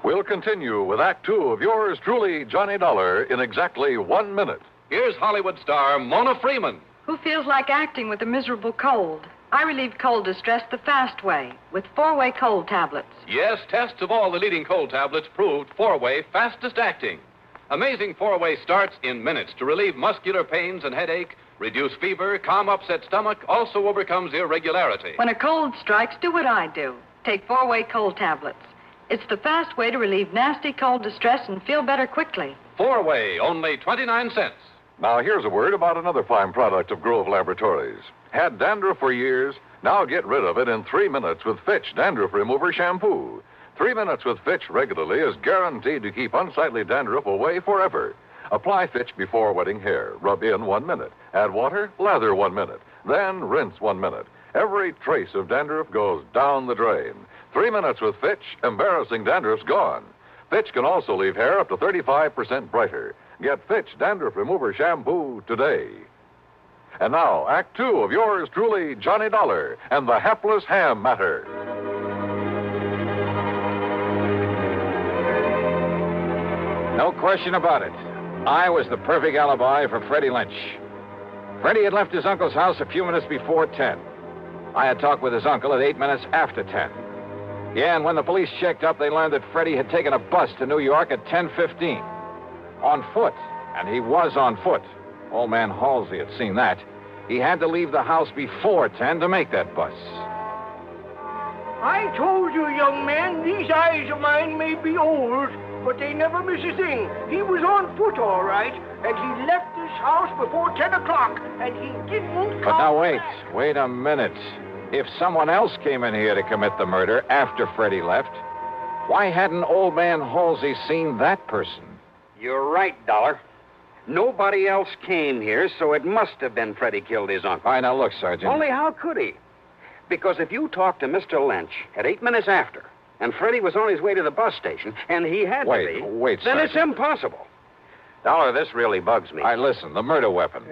We'll continue with Act Two of yours truly, Johnny Dollar, in exactly 1 minute. Here's Hollywood star Mona Freeman. Who feels like acting with a miserable cold? I relieve cold distress the fast way with 4-way cold tablets. Yes, tests of all the leading cold tablets proved 4-way fastest acting. Amazing 4-way starts in minutes to relieve muscular pains and headache, reduce fever, calm upset stomach, also overcomes irregularity. When a cold strikes, do what I do. Take 4-way cold tablets. It's the fast way to relieve nasty cold distress and feel better quickly. 4-way, only 29 cents. Now, here's a word about another fine product of Grove Laboratories. Had dandruff for years? Now get rid of it in 3 minutes with Fitch Dandruff Remover Shampoo. 3 minutes with Fitch regularly is guaranteed to keep unsightly dandruff away forever. Apply Fitch before wetting hair. Rub in 1 minute. Add water, lather 1 minute. Then rinse 1 minute. Every trace of dandruff goes down the drain. 3 minutes with Fitch, embarrassing dandruff's gone. Fitch can also leave hair up to 35% brighter. Get Fitch Dandruff Remover Shampoo today. And now, Act Two of yours truly, Johnny Dollar, and the Hapless Ham Matter. No question about it. I was the perfect alibi for Freddie Lynch. Freddie had left his uncle's house a few minutes before 10. I had talked with his uncle at 8 minutes after 10. Yeah, and when the police checked up, they learned that Freddie had taken a bus to New York at 10:15. On foot, and he was on foot. Old man Halsey had seen that. He had to leave the house before 10 to make that bus. I told you, young man, these eyes of mine may be old, but they never miss a thing. He was on foot, all right, and he left this house before 10 o'clock, and he didn't But now wait a minute. If someone else came in here to commit the murder after Freddie left, why hadn't old man Halsey seen that person? You're right, Dollar. Nobody else came here, so it must have been Freddie killed his uncle. All right, now look, Sergeant. Only how could he? Because if you talked to Mr. Lynch at 8 minutes after, and Freddie was on his way to the bus station, and he had to be... Wait, then Sergeant. it's impossible. Dollar, this really bugs me. All right, listen, the murder weapon.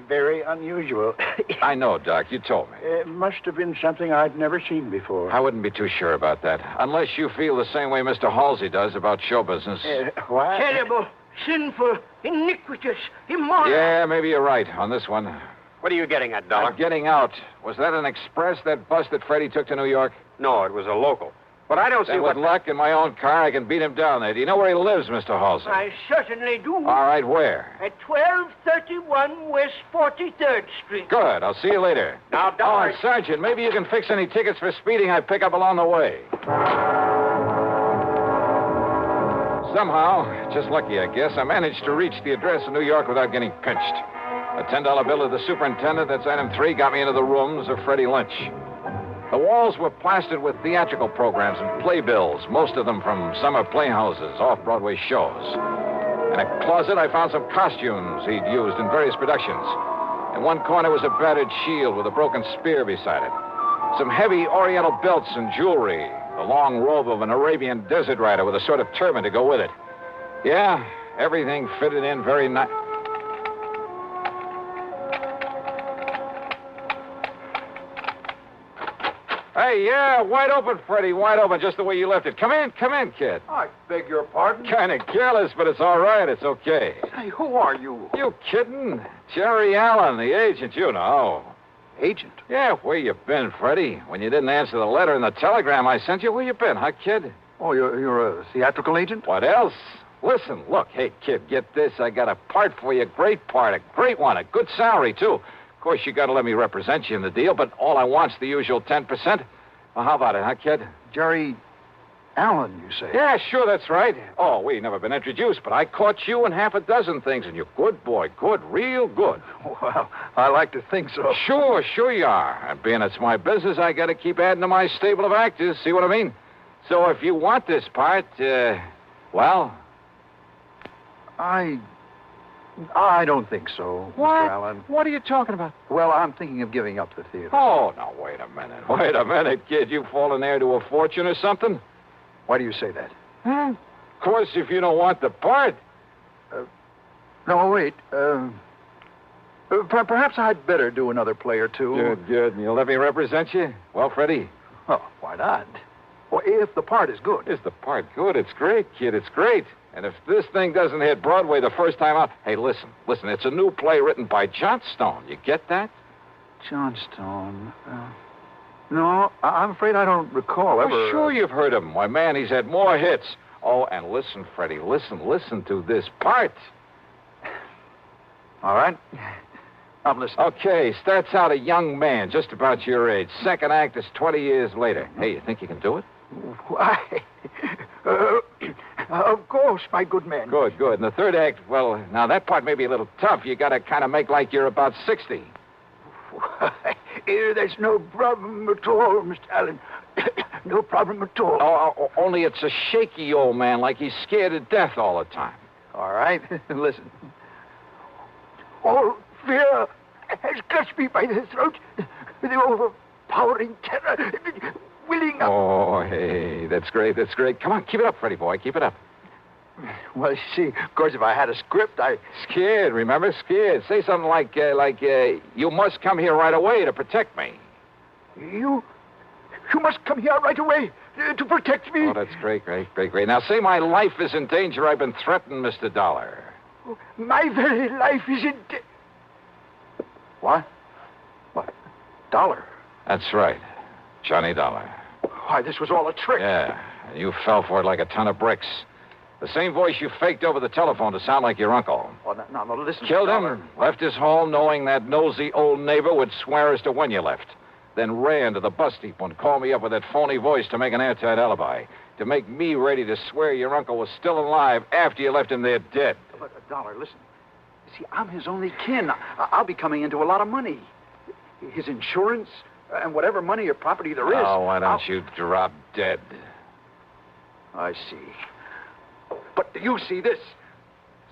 Very unusual. I know, Doc, you told me. It must have been something I'd never seen before. I wouldn't be too sure about that, unless you feel the same way Mr. Halsey does about show business. Why? Terrible, sinful, iniquitous, immoral. Yeah, maybe you're right on this one. What are you getting at, Dollar? I'm getting out. Was that an express, that bus that Freddie took to New York? No, it was a local. But I don't see Then what... with luck in my own car, I can beat him down there. Do you know where he lives, Mr. Halsey? I certainly do. All right, where? At 1231 West 43rd Street. Good. I'll see you later. Now, Oh, Dollar... and Sergeant, maybe you can fix any tickets for speeding I pick up along the way. Somehow, just lucky, I guess, I managed to reach the address in New York without getting pinched. A $10 bill of the superintendent, that's item 3, got me into the rooms of Freddie Lynch. The walls were plastered with theatrical programs and playbills, most of them from summer playhouses, off-Broadway shows. In a closet, I found some costumes he'd used in various productions. In one corner was a battered shield with a broken spear beside it. Some heavy oriental belts and jewelry. The long robe of an Arabian desert rider with a sort of turban to go with it. Yeah, everything fitted in very nice. Hey, yeah, wide open, Freddie, wide open, just the way you left it. Come in, kid. I beg your pardon? Kind of careless, but it's all right. It's okay. Hey, who are you? You kidding? Jerry Allen, the agent, you know. Agent? Yeah, where you been, Freddie? When you didn't answer the letter and the telegram I sent you, where you been, huh, kid? Oh, you're a theatrical agent? What else? Listen, look, hey, kid, get this. I got a part for you, a great part, a great one, a good salary, too. Of course, you got to let me represent you in the deal, but all I want's the usual 10%. Well, how about it, huh, kid? Jerry Allen, you say? Yeah, sure, that's right. Oh, we never been introduced, but I caught you in half a dozen things, and you're good, boy, good, real good. Well, I like to think so. Sure you are. And being it's my business, I got to keep adding to my stable of actors, see what I mean? So if you want this part, well... I don't think so, What? Mr. Allen. What are you talking about? Well, I'm thinking of giving up the theater. Oh, now, wait a minute, kid. You fallen heir to a fortune or something? Why do you say that? Of course, if you don't want the part. No, wait. Perhaps I'd better do another play or two. Good. And you'll let me represent you? Well, Freddie? Oh, why not? Well, if the part is good. Is the part good? It's great, kid. It's great. And if this thing doesn't hit Broadway the first time out... Hey, listen. It's a new play written by Johnstone. You get that? Johnstone? No, I'm afraid I don't recall ever... Oh, sure you've heard of him. Why, man, he's had more hits. Oh, and listen, Freddie, listen to this part. All right. I'm listening. Okay, starts out a young man, just about your age. Second act is 20 years later. Hey, you think you can do it? Why, of course, my good man. Good. And the third act, well, now that part may be a little tough. You got to kind of make like you're about 60. Why, there's no problem at all, Mr. Allen. No problem at all. Oh, only it's a shaky old man, like he's scared to death all the time. All right, listen. All fear has clutched me by the throat. The overpowering terror. Willing up. Oh, hey, that's great. Come on, keep it up, Freddie boy. Keep it up. Well, see, of course, if I had a script, Scared, remember? Scared. Say something like, you must come here right away to protect me. You must come here right away to protect me. Oh, that's great. Now, say my life is in danger. I've been threatened, Mr. Dollar. My very life is in What? What? Dollar? That's right. Johnny Dollar. Why, this was all a trick. Yeah, and you fell for it like a ton of bricks. The same voice you faked over the telephone to sound like your uncle. Oh, no, listen. Killed him, left his home knowing that nosy old neighbor would swear as to when you left. Then ran to the bus depot and called me up with that phony voice to make an airtight alibi. To make me ready to swear your uncle was still alive after you left him there dead. But, Dollar, listen. See, I'm his only kin. I'll be coming into a lot of money. His insurance and whatever money or property there is. Oh, why don't you drop dead? I see. But do you see this?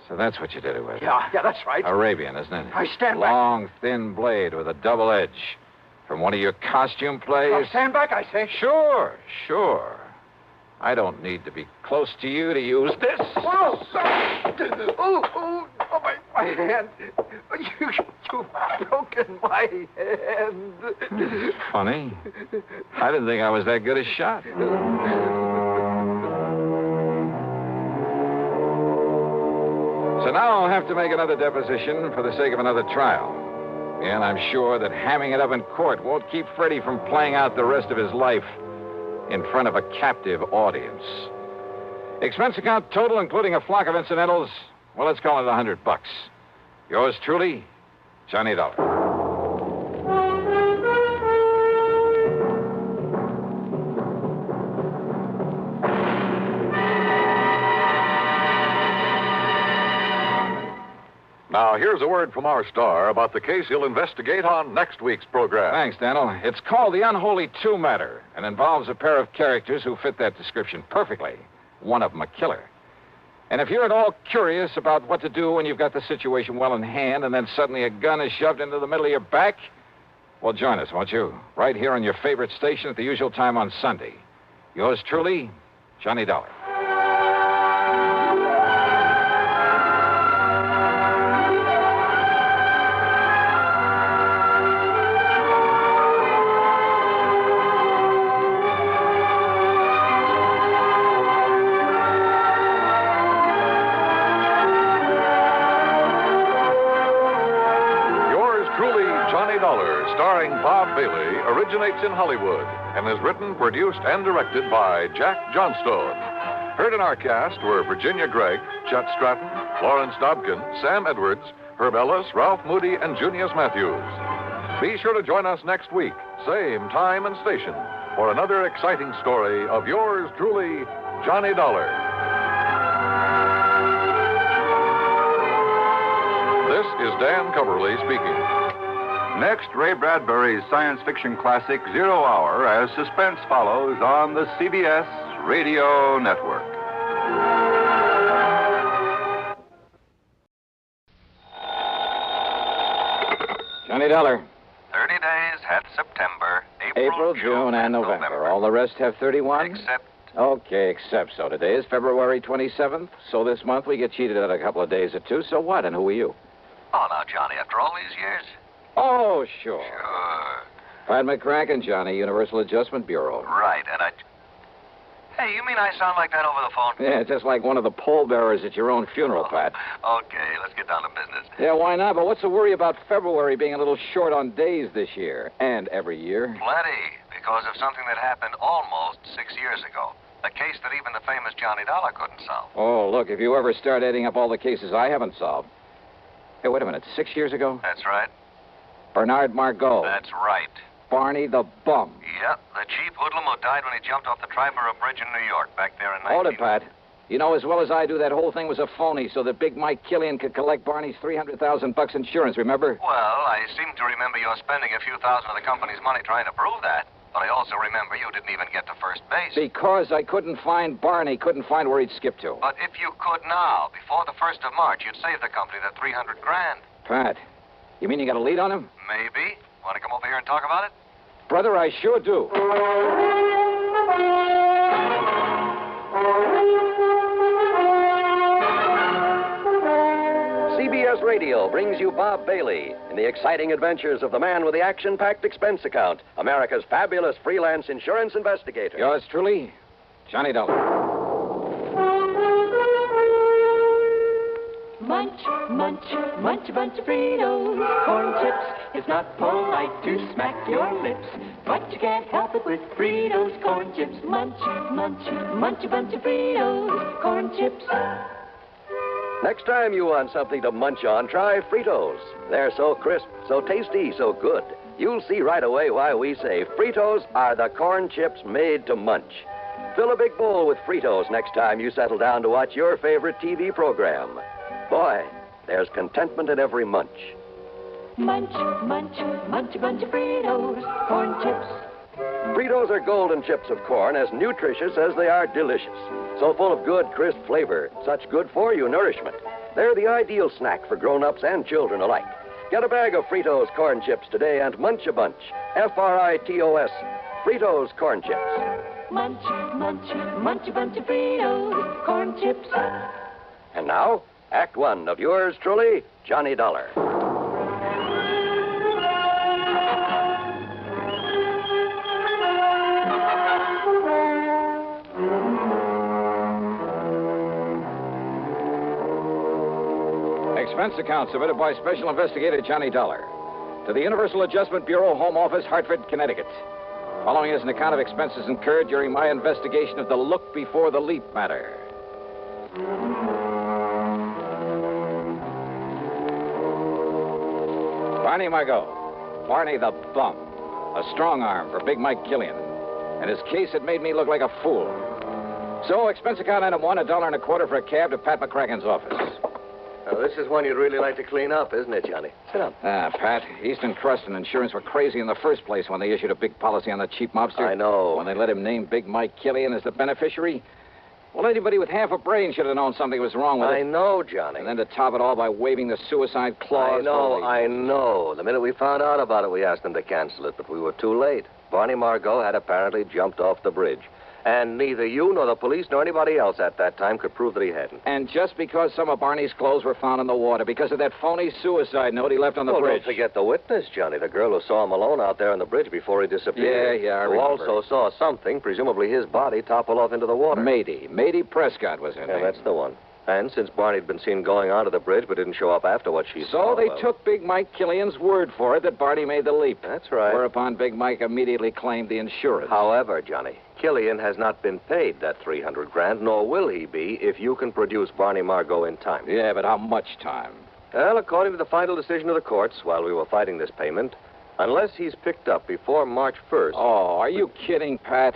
So that's what you did it with. Yeah, that's right. Arabian, isn't it? I stand back. Long, thin blade with a double edge. From one of your costume plays? Now stand back, I say. Sure. I don't need to be close to you to use this. Whoa! Oh, my hand. You've broken my hand. Funny. I didn't think I was that good a shot. So now I'll have to make another deposition for the sake of another trial. And I'm sure that hamming it up in court won't keep Freddie from playing out the rest of his life in front of a captive audience. Expense account total, including a flock of incidentals, well, let's call it $100. Yours truly, Johnny Dollar. Now, here's a word from our star about the case he'll investigate on next week's program. Thanks, Daniel. It's called The Unholy Two Matter and involves a pair of characters who fit that description perfectly. One of them a killer. And if you're at all curious about what to do when you've got the situation well in hand and then suddenly a gun is shoved into the middle of your back, well, join us, won't you? Right here on your favorite station at the usual time on Sunday. Yours truly, Johnny Dollar. Starring Bob Bailey, originates in Hollywood and is written, produced, and directed by Jack Johnstone. Heard in our cast were Virginia Gregg, Chet Stratton, Lawrence Dobkin, Sam Edwards, Herb Ellis, Ralph Moody, and Junius Matthews. Be sure to join us next week, same time and station, for another exciting story of yours truly, Johnny Dollar. This is Dan Coverly speaking. Next, Ray Bradbury's science fiction classic 0 Hour as suspense follows on the CBS Radio Network. Johnny Dollar. 30 days had September, April, June, and November. All the rest have 31? Except... Okay, except so. Today is February 27th, so this month we get cheated at a couple of days or two. So what, and who are you? Oh, now, Johnny, after all these years... Oh, sure. Sure. Pat McCracken, Johnny, Universal Adjustment Bureau. Right, and I... Hey, you mean I sound like that over the phone? Yeah, just like one of the pallbearers at your own funeral, Pat. Okay, let's get down to business. Yeah, why not? But what's the worry about February being a little short on days this year? And every year? Plenty, because of something that happened almost 6 years ago. A case that even the famous Johnny Dollar couldn't solve. Oh, look, if you ever start adding up all the cases I haven't solved... Hey, wait a minute, 6 years ago? That's right. Bernard Margot. That's right. Barney the Bum. Yep, the cheap hoodlum who died when he jumped off the Triborough Bridge in New York back there in 19... Hold it, Pat. You know as well as I do that whole thing was a phony so that big Mike Killian could collect Barney's $300,000 insurance, remember? Well, I seem to remember you spending a few thousand of the company's money trying to prove that. But I also remember you didn't even get to first base. Because I couldn't find Barney, couldn't find where he'd skipped to. But if you could now, before the 1st of March, you'd save the company the $300,000. Pat, you mean you got a lead on him? Maybe. Want to come over here and talk about it? Brother, I sure do. CBS Radio brings you Bob Bailey in the exciting adventures of the man with the action-packed expense account, America's fabulous freelance insurance investigator. Yours truly, Johnny Dollar. Munch, munch, munch a bunch of Fritos, corn chips. It's not polite to smack your lips, but you can't help it with Fritos, corn chips. Munch, munch, munch a bunch of Fritos, corn chips. Next time you want something to munch on, try Fritos. They're so crisp, so tasty, so good. You'll see right away why we say Fritos are the corn chips made to munch. Fill a big bowl with Fritos next time you settle down to watch your favorite TV program. Boy, there's contentment in every munch. Munch, munch, munch a bunch of Fritos, corn chips. Fritos are golden chips of corn, as nutritious as they are delicious. So full of good, crisp flavor, such good-for-you nourishment. They're the ideal snack for grown-ups and children alike. Get a bag of Fritos corn chips today and munch a bunch. F-R-I-T-O-S. Fritos corn chips. Munch, munch, munch a bunch of Fritos, corn chips. And now, Act One of yours truly, Johnny Dollar. Expense account submitted by Special Investigator Johnny Dollar to the Universal Adjustment Bureau, Home Office, Hartford, Connecticut. Following is an account of expenses incurred during my investigation of the look before the leap matter. Barney Margot. Barney the Bum. A strong arm for Big Mike Killian. And his case had made me look like a fool. So, expense account item 1, $1.25 for a cab to Pat McCracken's office. Now, this is one you'd really like to clean up, isn't it, Johnny? Sit down. Pat, Eastern Trust and Insurance were crazy in the first place when they issued a big policy on the cheap mobster. I know. When they let him name Big Mike Killian as the beneficiary. Well, anybody with half a brain should have known something was wrong with it. I know, Johnny. And then to top it all by waving the suicide clause. I know. The minute we found out about it, we asked them to cancel it, but we were too late. Barney Margot had apparently jumped off the bridge. And neither you nor the police nor anybody else at that time could prove that he hadn't. And just because some of Barney's clothes were found in the water, because of that phony suicide note he left on the bridge. Don't forget the witness, Johnny, the girl who saw him alone out there on the bridge before he disappeared. Yeah, I who remember. also saw something, presumably his body, topple off into the water. Mei-Ling Prescott was her name. Yeah, that's the one. And since Barney'd been seen going onto the bridge but didn't show up after what she saw... So they took Big Mike Killian's word for it that Barney made the leap. That's right. Whereupon Big Mike immediately claimed the insurance. However, Johnny, Killian has not been paid that $300,000, nor will he be if you can produce Barney Margot in time. Yeah, but how much time? Well, according to the final decision of the courts, while we were fighting this payment, unless he's picked up before March 1st... Oh, are you kidding, Pat?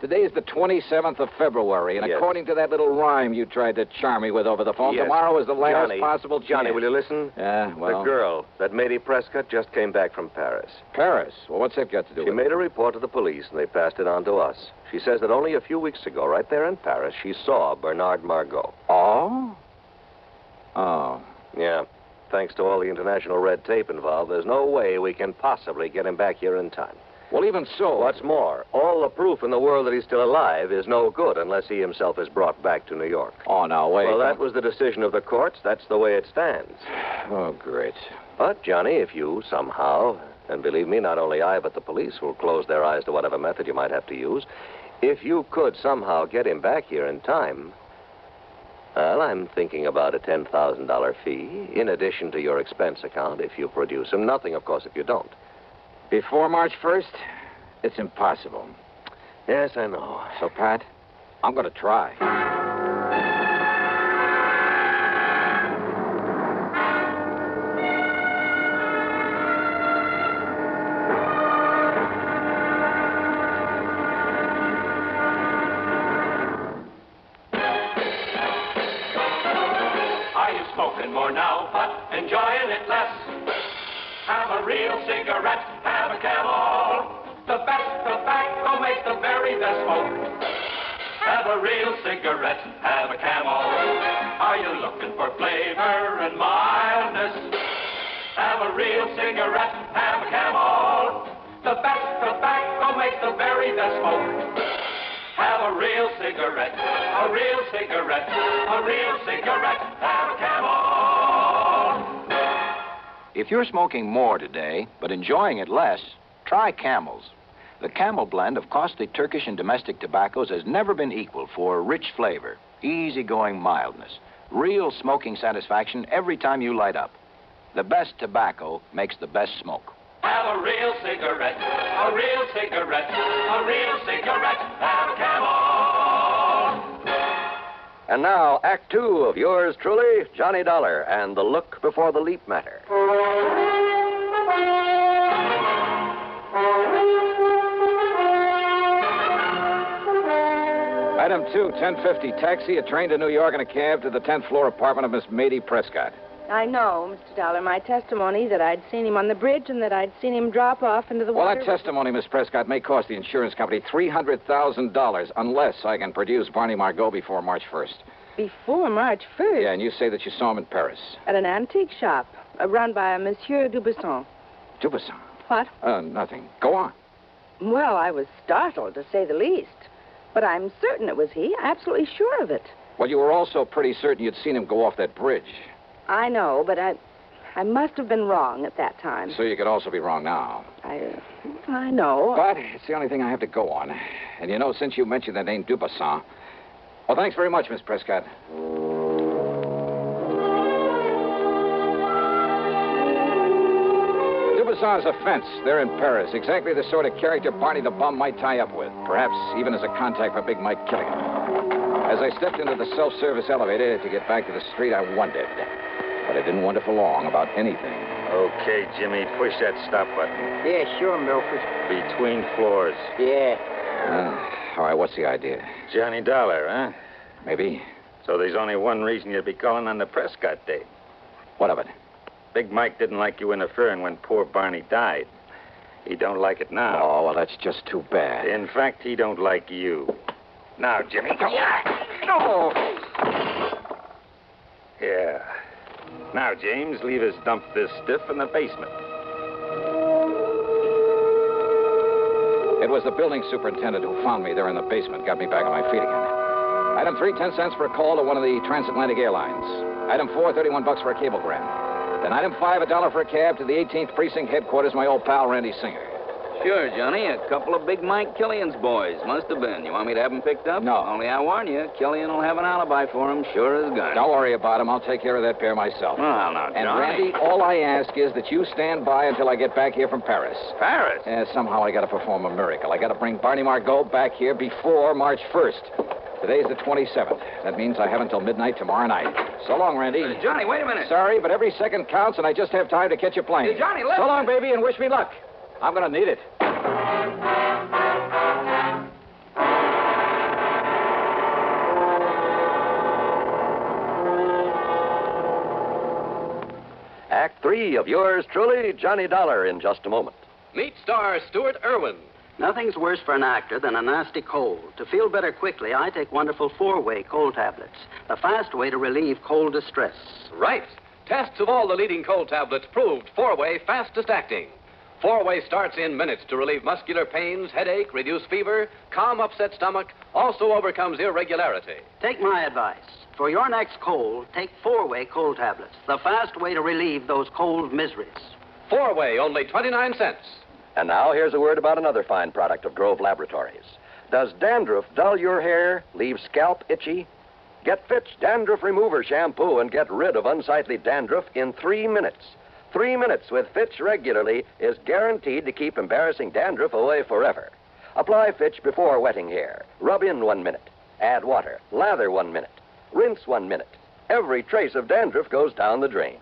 Today is the 27th of February, and Yes. According to that little rhyme you tried to charm me with over the phone, Yes. Tomorrow is the last Johnny, possible chance. Johnny, will you listen? Yeah, well... The girl that Mei-Ling Prescott just came back from Paris. Paris? Well, what's that got to do She with made a report to the police, and they passed it on to us. She says that only a few weeks ago, right there in Paris, she saw Bernard Margot. Oh? Oh. Yeah. Thanks to all the international red tape involved, there's no way we can possibly get him back here in time. Well, even so... What's more, all the proof in the world that he's still alive is no good unless he himself is brought back to New York. Oh, now, wait. Well, that was the decision of the courts. That's the way it stands. Oh, great. But, Johnny, if you somehow, and believe me, not only I, but the police will close their eyes to whatever method you might have to use, if you could somehow get him back here in time, well, I'm thinking about a $10,000 fee in addition to your expense account if you produce him. Nothing, of course, if you don't. Before March 1st? It's impossible. Yes, I know. So, Pat, I'm going to try. Are you smoking more now, but enjoying it less? Have a real cigarette, have a Camel. The best tobacco makes the very best smoke. Have a real cigarette, have a Camel. Are you looking for flavor and mildness? Have a real cigarette, have a Camel. The best tobacco makes the very best smoke. Have a real cigarette, a real cigarette, a real cigarette, have a Camel. If you're smoking more today, but enjoying it less, try Camels. The Camel blend of costly Turkish and domestic tobaccos has never been equal for rich flavor, easygoing mildness, real smoking satisfaction every time you light up. The best tobacco makes the best smoke. Have a real cigarette, a real cigarette, a real cigarette, have a Camel. And now, Act Two of yours truly, Johnny Dollar, and the look before the leap matter. Item 2, 1050, taxi, a train to New York, and a cab to the 10th floor apartment of Miss Mei-Ling Prescott. I know, Mr. Dollar. My testimony that I'd seen him on the bridge and that I'd seen him drop off into the Well, water. that testimony, Miss Prescott, may cost the insurance company $300,000 unless I can produce Barney Margot before March 1st. Before March 1st? Yeah, and you say that you saw him in Paris. At an antique shop run by a Monsieur Dubuisson. Dubuisson? What? Nothing. Go on. Well, I was startled, to say the least. But I'm certain it was he. Absolutely sure of it. Well, you were also pretty certain you'd seen him go off that bridge. I know, but I must have been wrong at that time. So you could also be wrong now. I know. But it's the only thing I have to go on. And you know, since you mentioned the name Dubuisson... Well, thanks very much, Miss Prescott. Dubassan's a fence. They're in Paris. Exactly the sort of character Barney the Bum might tie up with. Perhaps even as a contact for Big Mike Killian. As I stepped into the self-service elevator to get back to the street, I wondered. But I didn't wonder for long about anything. Okay, Jimmy, push that stop button. Yeah, sure, Milford. Between floors. Yeah. All right, what's the idea? Johnny Dollar, huh? Maybe. So there's only one reason you'd be calling on the Prescott date. What of it? Big Mike didn't like you interfering when poor Barney died. He don't like it now. Oh, well, that's just too bad. In fact, he don't like you. Now, Jimmy, go. No! Yeah. Now, James, leave us dump this stiff in the basement. It was the building superintendent who found me there in the basement, got me back on my feet again. Item 3, 10 cents for a call to one of the transatlantic airlines. Item 4, $31 for a cablegram. Then item 5, $1 for a cab to the 18th Precinct headquarters, my old pal Randy Singer. Sure, Johnny. A couple of Big Mike Killian's boys. Must have been. You want me to have them picked up? No. Only I warn you, Killian will have an alibi for him, sure as gun. Don't worry about him. I'll take care of that pair myself. Well, now, And, Johnny. Randy, all I ask is that you stand by until I get back here from Paris. Paris? Somehow I got to perform a miracle. I got to bring Barney Margot back here before March 1st. Today's the 27th. That means I have until midnight tomorrow night. So long, Randy. Johnny, wait a minute. Sorry, but every second counts, and I just have time to catch a plane. Hey, Johnny, listen. So long, baby, and wish me luck. I'm going to need it. Act 3 of yours truly, Johnny Dollar, in just a moment. Meet star Stuart Irwin. Nothing's worse for an actor than a nasty cold. To feel better quickly, I take wonderful 4-way cold tablets. The fast way to relieve cold distress. Right. Tests of all the leading cold tablets proved 4-way fastest acting. 4-way starts in minutes to relieve muscular pains, headache, reduce fever, calm upset stomach, also overcomes irregularity. Take my advice. For your next cold, take 4-way cold tablets. The fast way to relieve those cold miseries. 4-way, only 29 cents. And now here's a word about another fine product of Grove Laboratories. Does dandruff dull your hair, leave scalp itchy? Get Fitch Dandruff Remover Shampoo and get rid of unsightly dandruff in 3 minutes. 3 minutes with Fitch regularly is guaranteed to keep embarrassing dandruff away forever. Apply Fitch before wetting hair. Rub in 1 minute. Add water. Lather 1 minute. Rinse 1 minute. Every trace of dandruff goes down the drain.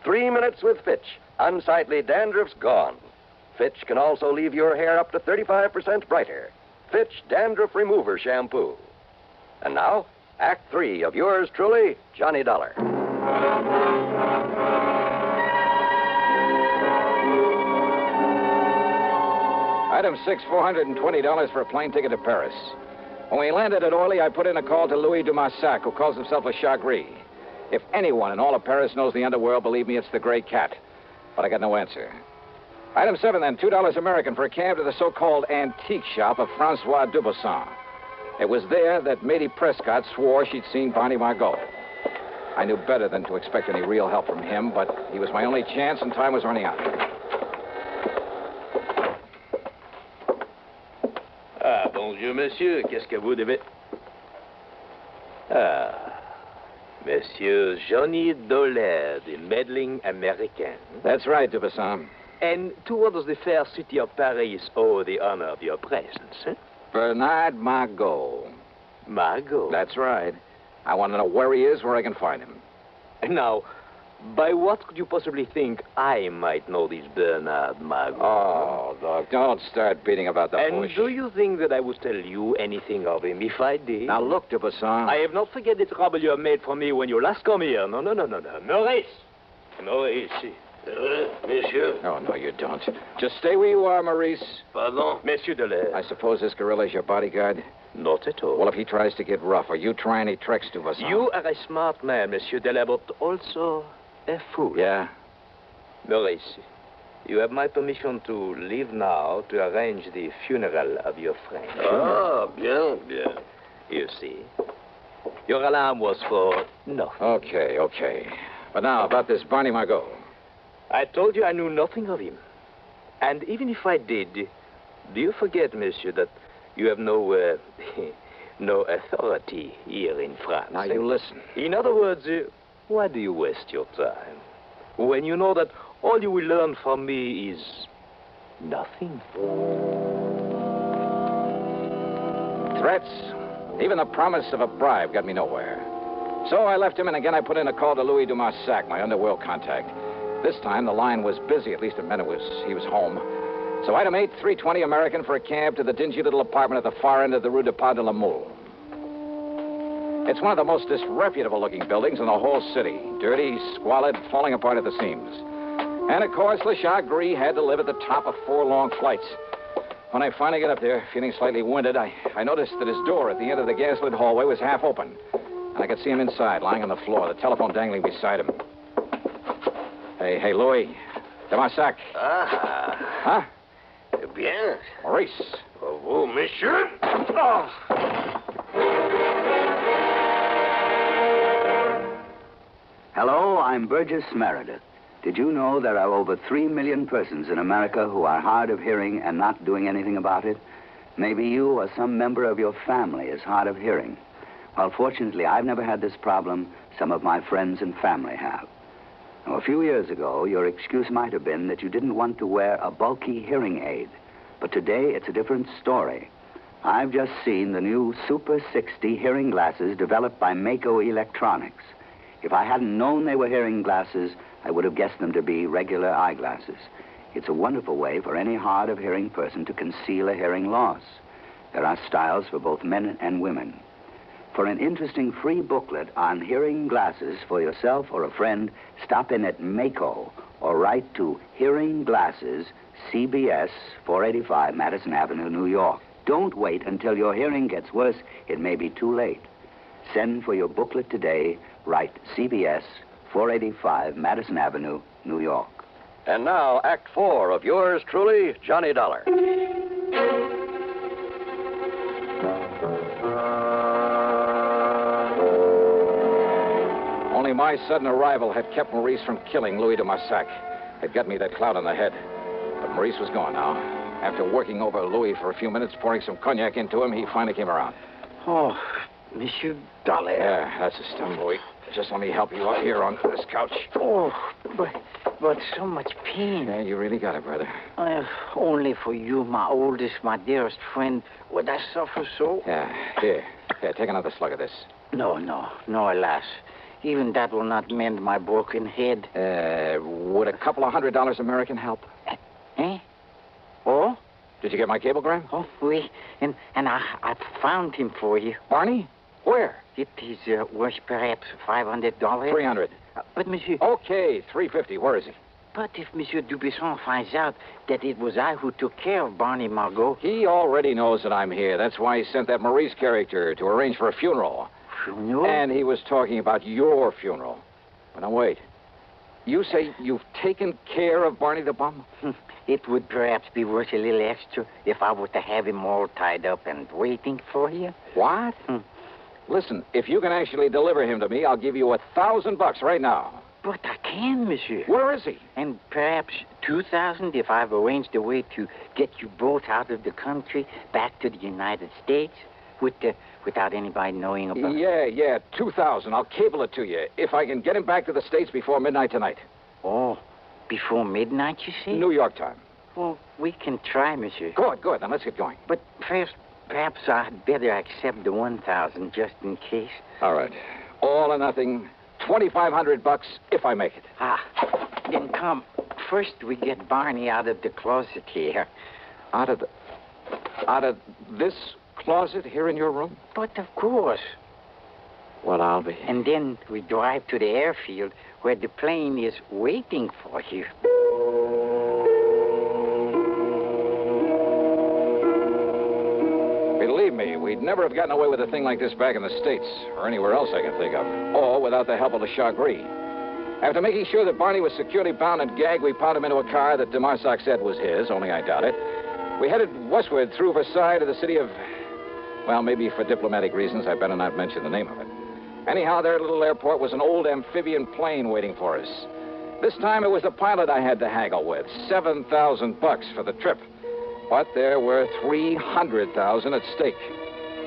3 minutes with Fitch. Unsightly dandruff's gone. Fitch can also leave your hair up to 35% brighter. Fitch Dandruff Remover Shampoo. And now, Act 3 of yours truly, Johnny Dollar. Item 6, $420 for a plane ticket to Paris. When we landed at Orly, I put in a call to Louis Dumassac, who calls himself a Chagris. If anyone in all of Paris knows the underworld, believe me, it's the Gray Cat. But I got no answer. Item 7, then, $2 American for a cab to the so-called antique shop of Francois Dubassan. It was there that Matey Prescott swore she'd seen Barney Margot. I knew better than to expect any real help from him, but he was my only chance, and time was running out. Ah, bonjour, monsieur. Qu'est-ce que vous devez... Ah, Monsieur Johnny Dollar, the meddling American. That's right, Dubassan. And to what does the fair city of Paris owe the honor of your presence, eh? Bernard Margot. Margot? That's right. I want to know where he is, where I can find him. Now, by what could you possibly think I might know this Bernard Margot? Oh, Doc, don't start beating about the bush. And do you think that I would tell you anything of him if I did? Now, look, Dubassan. I have not forget the trouble you have made for me when you last come here. No. Maurice! Maurice. Monsieur. Oh, no, you don't. Just stay where you are, Maurice. Pardon? Monsieur Dollar. I suppose this gorilla's your bodyguard? Not at all. Well, if he tries to get rough, or you try any tricks, Dubassan. You are a smart man, Monsieur Dollar, but also a fool. Yeah? Maurice, you have my permission to leave now to arrange the funeral of your friend. Ah, bien. You see, your alarm was for nothing. Okay. But now, about this Barney Margot. I told you I knew nothing of him. And even if I did, do you forget, monsieur, that you have no authority here in France? Now, you listen. In other words, why do you waste your time? When you know that all you will learn from me is nothing. Threats, even the promise of a bribe got me nowhere. So I left him, and again I put in a call to Louis Dumassac, my underworld contact. This time the line was busy, at least it meant he was home. So item 8, 320 American for a cab to the dingy little apartment at the far end of the Rue de Pas de la Mule. It's one of the most disreputable-looking buildings in the whole city. Dirty, squalid, falling apart at the seams. And, of course, Le Chat Gris had to live at the top of 4 long flights. When I finally got up there, feeling slightly winded, I noticed that his door at the end of the gas-lit hallway was half open. And I could see him inside, lying on the floor, the telephone dangling beside him. Hey, Louis. Dumassac. Ah. Huh? Bien. Maurice. Vous, monsieur. Oh. Hello, I'm Burgess Meredith. Did you know there are over 3 million persons in America who are hard of hearing and not doing anything about it? Maybe you or some member of your family is hard of hearing. Well, fortunately, I've never had this problem. Some of my friends and family have. Now, a few years ago, your excuse might have been that you didn't want to wear a bulky hearing aid. But today, it's a different story. I've just seen the new Super 60 hearing glasses developed by Mako Electronics. If I hadn't known they were hearing glasses, I would have guessed them to be regular eyeglasses. It's a wonderful way for any hard of hearing person to conceal a hearing loss. There are styles for both men and women. For an interesting free booklet on hearing glasses for yourself or a friend, stop in at Mako or write to Hearing Glasses, CBS, 485 Madison Avenue, New York. Don't wait until your hearing gets worse. It may be too late. Send for your booklet today. Write CBS, 485 Madison Avenue, New York. And now, Act 4 of yours truly, Johnny Dollar. Only my sudden arrival had kept Maurice from killing Louis Dumassac. It got me that clout on the head. But Maurice was gone now. After working over Louis for a few minutes, pouring some cognac into him, he finally came around. Oh, Monsieur Dollar. Yeah, that's the stuff, Louis. Just let me help you out here on this couch. Oh, but so much pain. Yeah, you really got it, brother. Only for you, my oldest, my dearest friend, would I suffer so? Yeah, here, take another slug of this. No, alas. Even that will not mend my broken head. Would a couple of $100 American help? Eh? Oh? Did you get my cablegram? Oh, oui. And I found him for you. Barney? Where? It is worth perhaps $500. $300. But, monsieur... Okay, $350. Where is he? But if Monsieur Dubuisson finds out that it was I who took care of Barney Margot... He already knows that I'm here. That's why he sent that Maurice character to arrange for a funeral. Funeral? And he was talking about your funeral. But now, wait. You say you've taken care of Barney the Bum? It would perhaps be worth a little extra if I were to have him all tied up and waiting for you. What? Listen, if you can actually deliver him to me, I'll give you $1,000 right now. But I can, monsieur. Where is he? And perhaps 2,000 if I've arranged a way to get you both out of the country, back to the United States, without anybody knowing about it. Yeah, 2,000. I'll cable it to you if I can get him back to the States before midnight tonight. Oh, before midnight, you say? New York time. Well, we can try, monsieur. Good. Then let's get going. But first, perhaps I'd better accept the 1,000 just in case. All right. All or nothing. $2,500 if I make it. Then come. First, we get Barney out of the closet here. Out of this closet here in your room? But of course. Well, I'll be. And then we drive to the airfield where the plane is waiting for you. Believe me, we'd never have gotten away with a thing like this back in the States, or anywhere else I can think of, or without the help of Le Chat Gris. After making sure that Barney was securely bound and gagged, we piled him into a car that Dumassac said was his, only I doubt it. We headed westward through Versailles to the city of... Well, maybe for diplomatic reasons, I better not mention the name of it. Anyhow, their little airport was an old amphibian plane waiting for us. This time it was the pilot I had to haggle with. $7,000 for the trip. But there were $300,000 at stake.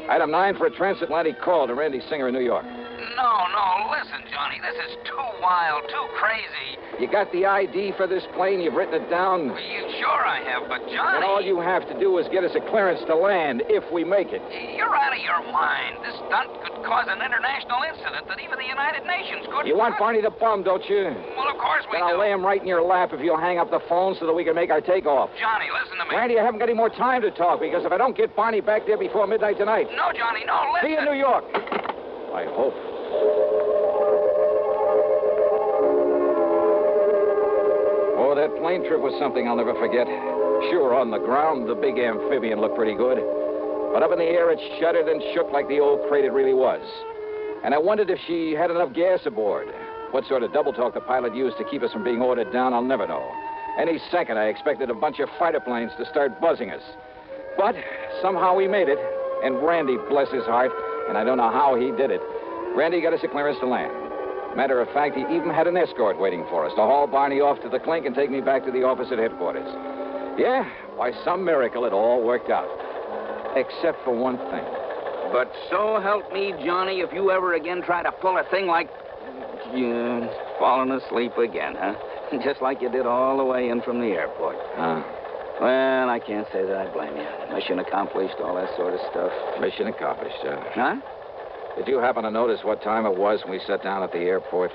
Item 9 for a transatlantic call to Randy Singer in New York. No, listen, Johnny. This is too wild, too crazy. You got the ID for this plane? You've written it down? Sure I have, but Johnny... And all you have to do is get us a clearance to land, if we make it. You're out of your mind. This stunt could cause an international incident that even the United Nations couldn't... You want Barney the bum, don't you? Well, of course we Then I'll do. lay him right in your lap if you'll hang up the phone so that we can make our takeoff. Johnny, listen to me. Randy, I haven't got any more time to talk, because if I don't get Barney back there before midnight tonight... No, Johnny, no, listen. See you in New York. I hope. Oh, that plane trip was something I'll never forget. Sure, on the ground, the big amphibian looked pretty good. But up in the air, it shuddered and shook like the old crate it really was. And I wondered if she had enough gas aboard. What sort of double talk the pilot used to keep us from being ordered down, I'll never know. Any second, I expected a bunch of fighter planes to start buzzing us. But somehow we made it. And Randy, bless his heart, and I don't know how he did it, Randy got us a clearance to land. Matter of fact, he even had an escort waiting for us to haul Barney off to the clink and take me back to the office at headquarters. Yeah, by some miracle, it all worked out. Except for one thing. But so help me, Johnny, if you ever again try to pull a thing like... falling asleep again, huh? Just like you did all the way in from the airport. Well, I can't say that I blame you. Mission accomplished, all that sort of stuff. Mission accomplished, Huh? Did you happen to notice what time it was when we sat down at the airport?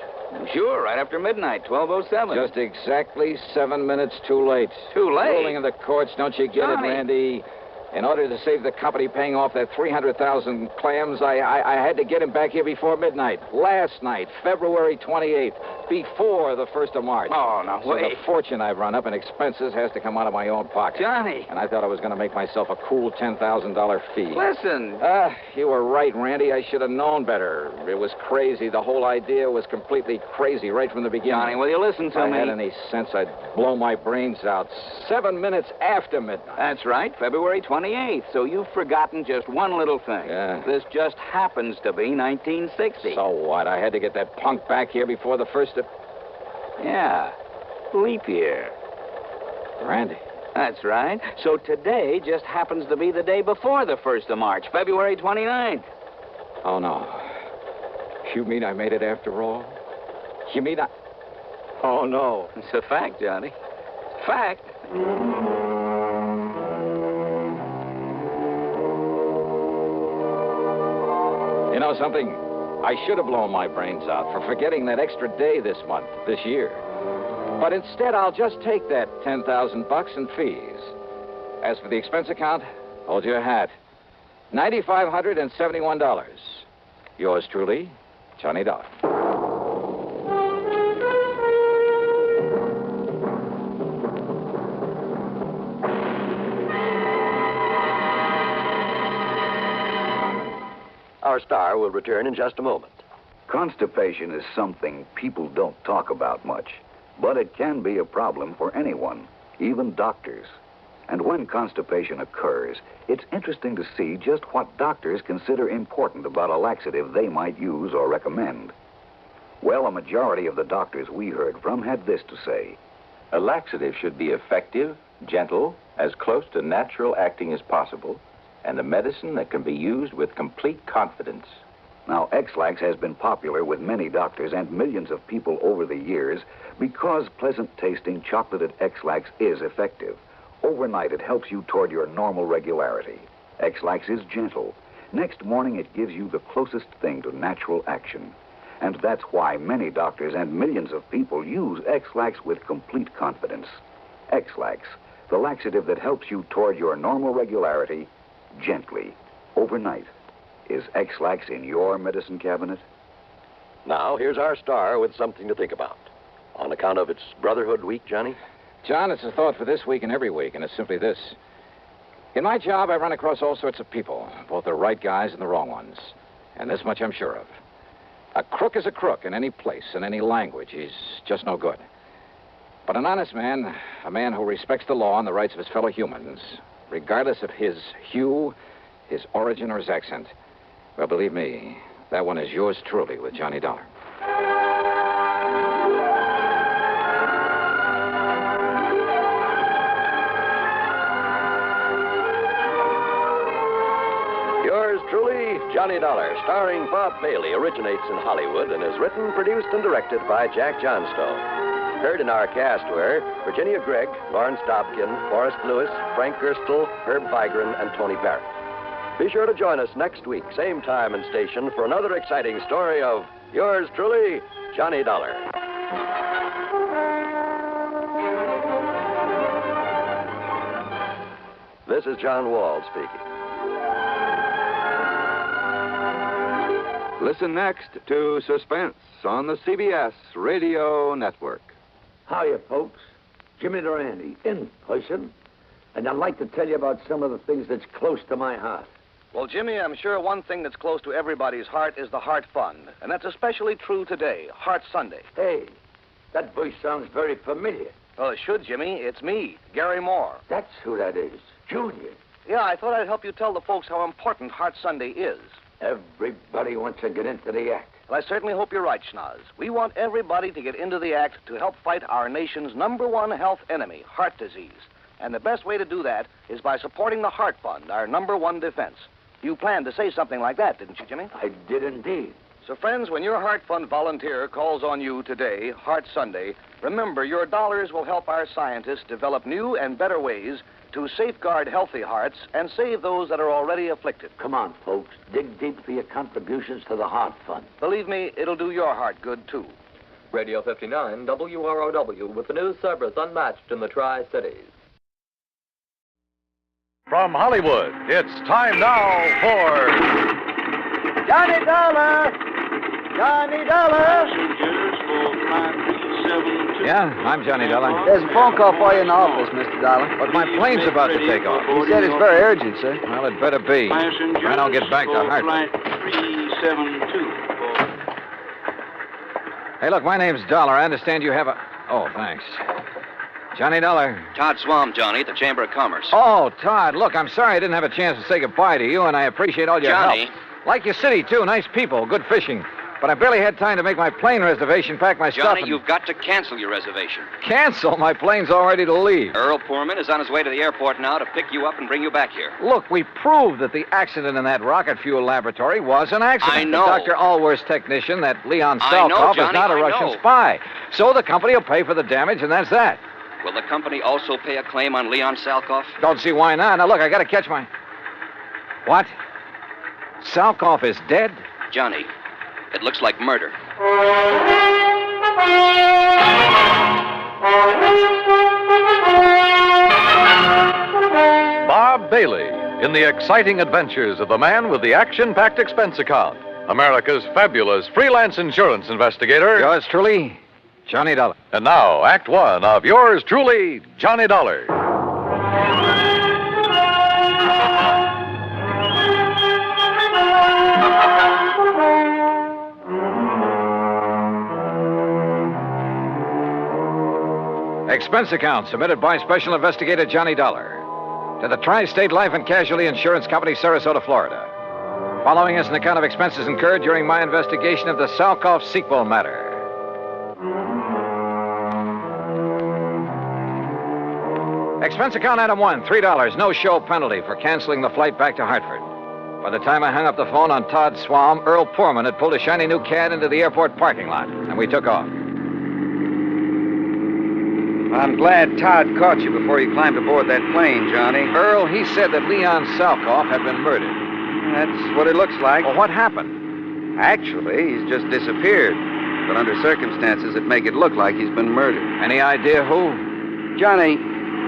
Sure, right after midnight, 12:07. Just exactly 7 minutes too late. Too late? Ruling in the courts, don't you get Johnny. it, Randy? In order to save the company paying off that 300,000 clams, I had to get him back here before midnight. Last night, February 28th, before the 1st of March. Oh, no, so wait. the fortune I've run up in expenses has to come out of my own pocket. Johnny. And I thought I was going to make myself a cool $10,000 fee. Listen. You were right, Randy. I should have known better. It was crazy. The whole idea was completely crazy right from the beginning. Johnny, will you listen to if me? I had any sense, I'd blow my brains out 7 minutes after midnight. That's right, February 28th. So you've forgotten just one little thing. Yeah. This just happens to be 1960. So what? I had to get that punk back here before the 1st of... Yeah, leap year. Randy. That's right. So today just happens to be the day before the 1st of March, February 29th. Oh, no. You mean I made it after all? You mean I... Oh, no. It's a fact, Johnny. Fact. You know something? I should have blown my brains out for forgetting that extra day this month, this year. But instead, I'll just take that $10,000 in fees. As for the expense account, hold your hat. $9,571. Yours truly, Johnny Dollar. Our star will return in just a moment. Constipation is something people don't talk about much, but it can be a problem for anyone, even doctors. And when constipation occurs, it's interesting to see just what doctors consider important about a laxative they might use or recommend. Well, a majority of the doctors we heard from had this to say. A laxative should be effective, gentle, as close to natural acting as possible, and a medicine that can be used with complete confidence. Now, X-Lax has been popular with many doctors and millions of people over the years because pleasant-tasting chocolated X-Lax is effective. Overnight, it helps you toward your normal regularity. X-Lax is gentle. Next morning, it gives you the closest thing to natural action. And that's why many doctors and millions of people use X-Lax with complete confidence. X-Lax, the laxative that helps you toward your normal regularity gently, overnight. Is X-Lax in your medicine cabinet? Now, here's our star with something to think about. On account of its Brotherhood Week, Johnny? John, it's a thought for this week and every week, and it's simply this. In my job, I run across all sorts of people, both the right guys and the wrong ones. And this much I'm sure of. A crook is a crook in any place, in any language. He's just no good. But an honest man, a man who respects the law and the rights of his fellow humans, regardless of his hue, his origin, or his accent, well, believe me, that one is yours truly with Johnny Dollar. Yours truly, Johnny Dollar, starring Bob Bailey, originates in Hollywood and is written, produced, and directed by Jack Johnstone. Heard in our cast were Virginia Gregg, Lawrence Dobkin, Forrest Lewis, Frank Gerstle, Herb Vigran, and Tony Barrett. Be sure to join us next week, same time and station, for another exciting story of yours truly, Johnny Dollar. This is John Wall speaking. Listen next to Suspense on the CBS Radio Network. Hiya, folks. Jimmy Durante, in person. And I'd like to tell you about some of the things that's close to my heart. Well, Jimmy, I'm sure one thing that's close to everybody's heart is the Heart Fund. And that's especially true today, Heart Sunday. Hey, that voice sounds very familiar. Well, it should, Jimmy. It's me, Gary Moore. That's who that is. Junior. Yeah, I thought I'd help you tell the folks how important Heart Sunday is. Everybody wants to get into the act. Well, I certainly hope you're right, Schnoz. We want everybody to get into the act to help fight our nation's #1 health enemy, heart disease. And the best way to do that is by supporting the Heart Fund, our #1 defense. You planned to say something like that, didn't you, Jimmy? I did indeed. So, friends, when your Heart Fund volunteer calls on you today, Heart Sunday, remember your dollars will help our scientists develop new and better ways to safeguard healthy hearts and save those that are already afflicted. Come on, folks. Dig deep for your contributions to the Heart Fund. Believe me, it'll do your heart good, too. Radio 59, WROW, with the news service unmatched in the Tri-Cities. From Hollywood, it's time now for Johnny Dollar! Johnny Dollar! Yeah, I'm Johnny Dollar. There's a phone call for you in the office, Mr. Dollar. But my plane's about to take off. He said it's very urgent, sir. Well, it better be. If I don't get back to Hartford. 372. Hey, look, my name's Dollar. I understand you have a... Oh, thanks. Johnny Dollar. Todd Swam, Johnny, at the Chamber of Commerce. Oh, Todd, look, I'm sorry I didn't have a chance to say goodbye to you, and I appreciate all your Johnny. help. Like your city, too. Nice people, good fishing. But I barely had time to make my plane reservation, pack my stuff, Johnny, and... you've got to cancel your reservation. Cancel? My plane's all ready to leave. Earl Poorman is on his way to the airport now to pick you up and bring you back here. Look, we proved that the accident in that rocket fuel laboratory was an accident. I know. Dr. Allworth's technician, that Leon I know, Salkoff, is Johnny, not a I Russian know. spy. So the company will pay for the damage, and that's that. Will the company also pay a claim on Leon Salkoff? Don't see why not. Now, look, I gotta catch my... What? Salkoff is dead? Johnny, it looks like murder. Bob Bailey in the exciting adventures of the man with the action-packed expense account, America's fabulous freelance insurance investigator. Yours truly, Johnny Dollar. And now, Act One of yours truly, Johnny Dollar. Expense account submitted by Special Investigator Johnny Dollar to the Tri-State Life and Casualty Insurance Company, Sarasota, Florida. Following is an account of expenses incurred during my investigation of the Salkoff sequel matter. Expense account item 1, $3, no show penalty for canceling the flight back to Hartford. By the time I hung up the phone on Todd Swam, Earl Poorman had pulled a shiny new Cad into the airport parking lot, and we took off. I'm glad Todd caught you before you climbed aboard that plane, Johnny. Earl, he said that Leon Salkoff had been murdered. That's what it looks like. Well, what happened? Actually, he's just disappeared. But under circumstances that make it look like he's been murdered. Any idea who? Johnny,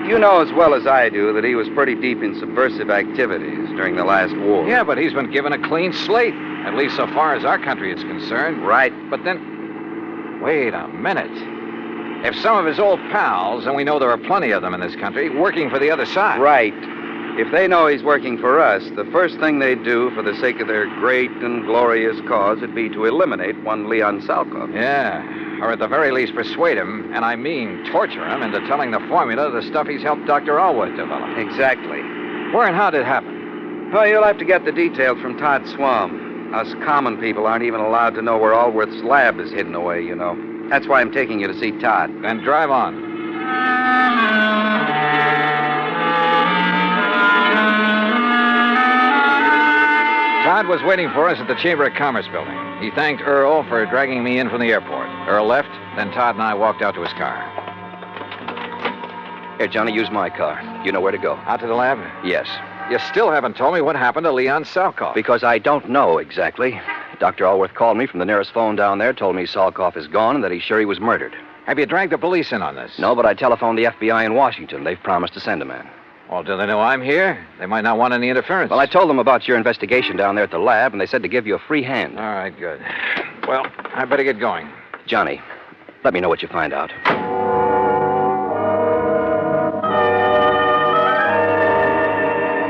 you know as well as I do that he was pretty deep in subversive activities during the last war. Yeah, but he's been given a clean slate, at least so far as our country is concerned. Right. But then, wait a minute. If some of his old pals, and we know there are plenty of them in this country, working for the other side. Right. If they know he's working for us, the first thing they'd do for the sake of their great and glorious cause would be to eliminate one Leon Salkoff. Yeah, or at the very least persuade him, and I mean torture him, into telling the formula of the stuff he's helped Dr. Allworth develop. Exactly. Where and how did it happen? Well, you'll have to get the details from Todd Swam. Us common people aren't even allowed to know where Allworth's lab is hidden away, you know. That's why I'm taking you to see Todd. Then drive on. Todd was waiting for us at the Chamber of Commerce building. He thanked Earl for dragging me in from the airport. Earl left, Then Todd and I walked out to his car. Here, Johnny, use my car. You know where to go. Out to the lab? Yes. You still haven't told me what happened to Leon Salkoff. Because I don't know exactly. Dr. Allworth called me from the nearest phone down there, told me Salkoff is gone and that he's sure he was murdered. Have you dragged the police in on this? No, but I telephoned the FBI in Washington. They've promised to send a man. Well, do they know I'm here? They might not want any interference. Well, I told them about your investigation down there at the lab, and they said to give you a free hand. All right, good. Well, I better get going. Johnny, let me know what you find out.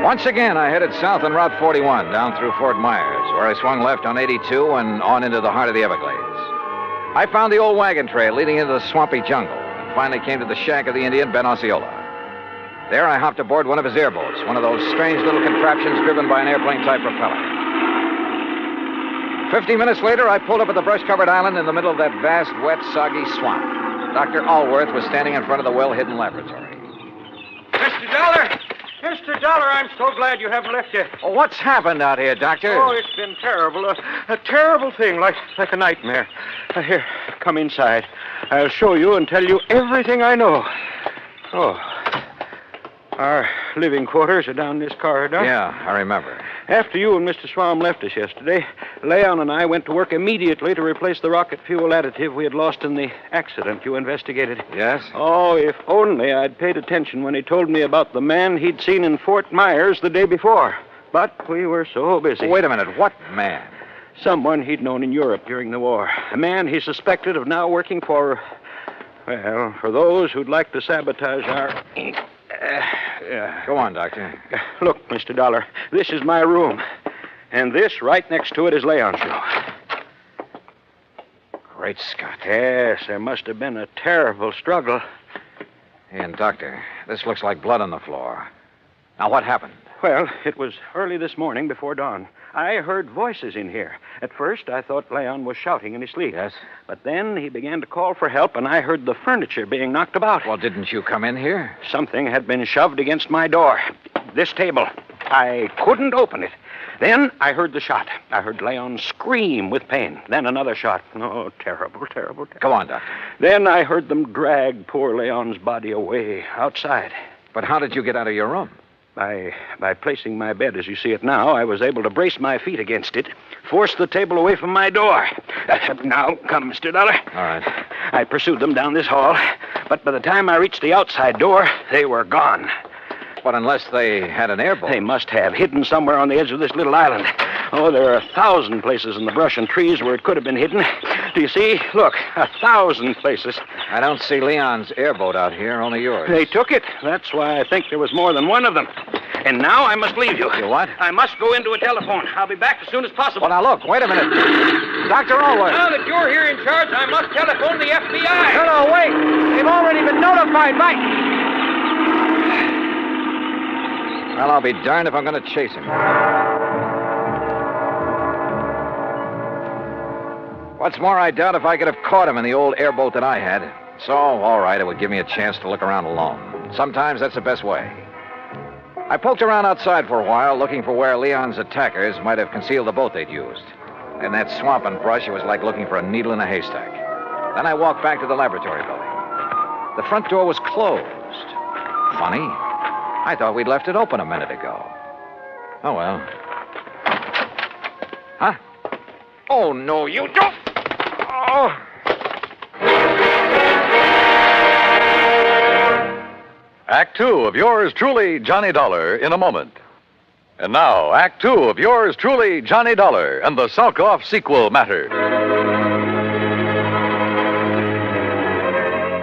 Once again, I headed south on Route 41, down through Fort Myers, where I swung left on 82 and on into the heart of the Everglades. I found the old wagon trail leading into the swampy jungle, and finally came to the shack of the Indian, Ben Osceola. There, I hopped aboard one of his airboats, one of those strange little contraptions driven by an airplane-type propeller. 50 minutes later, I pulled up at the brush-covered island in the middle of that vast, wet, soggy swamp. Dr. Allworth was standing in front of the well-hidden laboratory. Mr. Dollar! Mr. Dollar, I'm so glad you haven't left yet. Oh, what's happened out here, Doctor? Oh, it's been terrible. A terrible thing, like a nightmare. Here, come inside. I'll show you and tell you everything I know. Oh. Our living quarters are down this corridor. Yeah, I remember. After you and Mr. Swam left us yesterday, Leon and I went to work immediately to replace the rocket fuel additive we had lost in the accident you investigated. Yes? Oh, if only I'd paid attention when he told me about the man he'd seen in Fort Myers the day before. But we were so busy. Wait a minute. What man? Someone he'd known in Europe during the war. A man he suspected of now working for, well, for those who'd like to sabotage our... Go on, Doctor. Look, Mr. Dollar, this is my room. And this, right next to it, is Leon's room. Great Scott. Yes, there must have been a terrible struggle. And, Doctor, this looks like blood on the floor. Now, what happened? Well, it was early this morning before dawn. I heard voices in here. At first, I thought Leon was shouting in his sleep. Yes? But then he began to call for help, and I heard the furniture being knocked about. Well, didn't you come in here? Something had been shoved against my door. This table. I couldn't open it. Then I heard the shot. I heard Leon scream with pain. Then another shot. Oh, terrible, terrible, terrible. Go on, Doctor. Then I heard them drag poor Leon's body away outside. But how did you get out of your room? By placing my bed as you see it now, I was able to brace my feet against it, force the table away from my door. Now, come, Mr. Dollar. All right. I pursued them down this hall, but by the time I reached the outside door, they were gone. But unless they had an airboat. They must have, hidden somewhere on the edge of this little island. Oh, there are 1,000 places in the brush and trees where it could have been hidden. Do you see? Look, 1,000 places. I don't see Leon's airboat out here, only yours. They took it. That's why I think there was more than one of them. And now I must leave you. You what? I must go into a telephone. I'll be back as soon as possible. Well, now, look, wait a minute. Dr. Allworth. Now that you're here in charge, I must telephone the FBI. No, wait. They've already been notified by... Well, I'll be darned if I'm going to chase him. What's more, I doubt if I could have caught him in the old airboat that I had. So, all right, it would give me a chance to look around alone. Sometimes that's the best way. I poked around outside for a while, looking for where Leon's attackers might have concealed the boat they'd used. In that swamp and brush, it was like looking for a needle in a haystack. Then I walked back to the laboratory building. The front door was closed. Funny. I thought we'd left it open a minute ago. Oh, well. Huh? Oh, no, you don't! Oh! Act two of yours truly, Johnny Dollar, in a moment. And now, Act two of yours truly, Johnny Dollar, and the Salkoff sequel matter.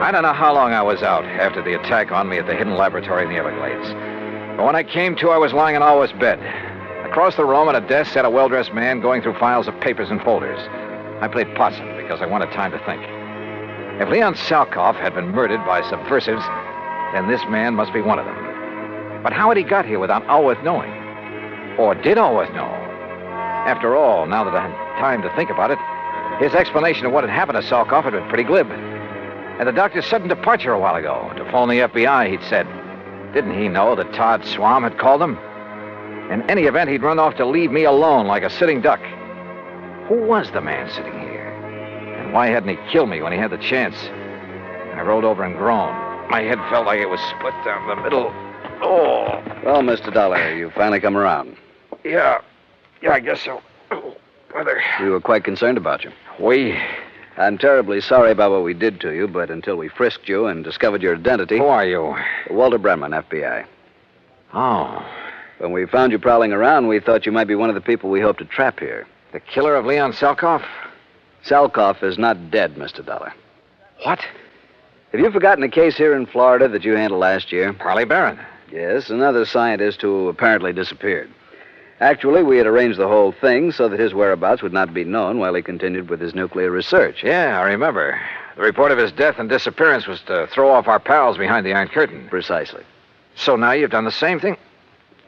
I don't know how long I was out after the attack on me at the hidden laboratory in the Everglades. But when I came to, I was lying in Alwa's bed. Across the room at a desk sat a well-dressed man going through files of papers and folders. I played possum because I wanted time to think. If Leon Salkoff had been murdered by subversives, then this man must be one of them. But how had he got here without Allworth knowing? Or did Allworth know? After all, now that I had time to think about it, his explanation of what had happened to Salkoff had been pretty glib. And the doctor's sudden departure a while ago to phone the FBI, he'd said. Didn't he know that Todd Swam had called him? In any event, he'd run off to leave me alone like a sitting duck. Who was the man sitting here? And Why hadn't he killed me when he had the chance? I rolled over and groaned. My head felt like it was split down the middle. Oh. Well, Mr. Dollar, you finally come around. Yeah, I guess so. Brother. We were quite concerned about you. I'm terribly sorry about what we did to you, but until we frisked you and discovered your identity... Who are you? Walter Brenman, FBI. Oh. When we found you prowling around, we thought you might be one of the people we hoped to trap here. The killer of Leon Salkoff? Salkoff is not dead, Mr. Dollar. What? Have you forgotten a case here in Florida that you handled last year? Parley Barron. Yes, another scientist who apparently disappeared. Actually, we had arranged the whole thing so that his whereabouts would not be known while he continued with his nuclear research. Yeah, I remember. The report of his death and disappearance was to throw off our pals behind the Iron Curtain. Precisely. So now you've done the same thing?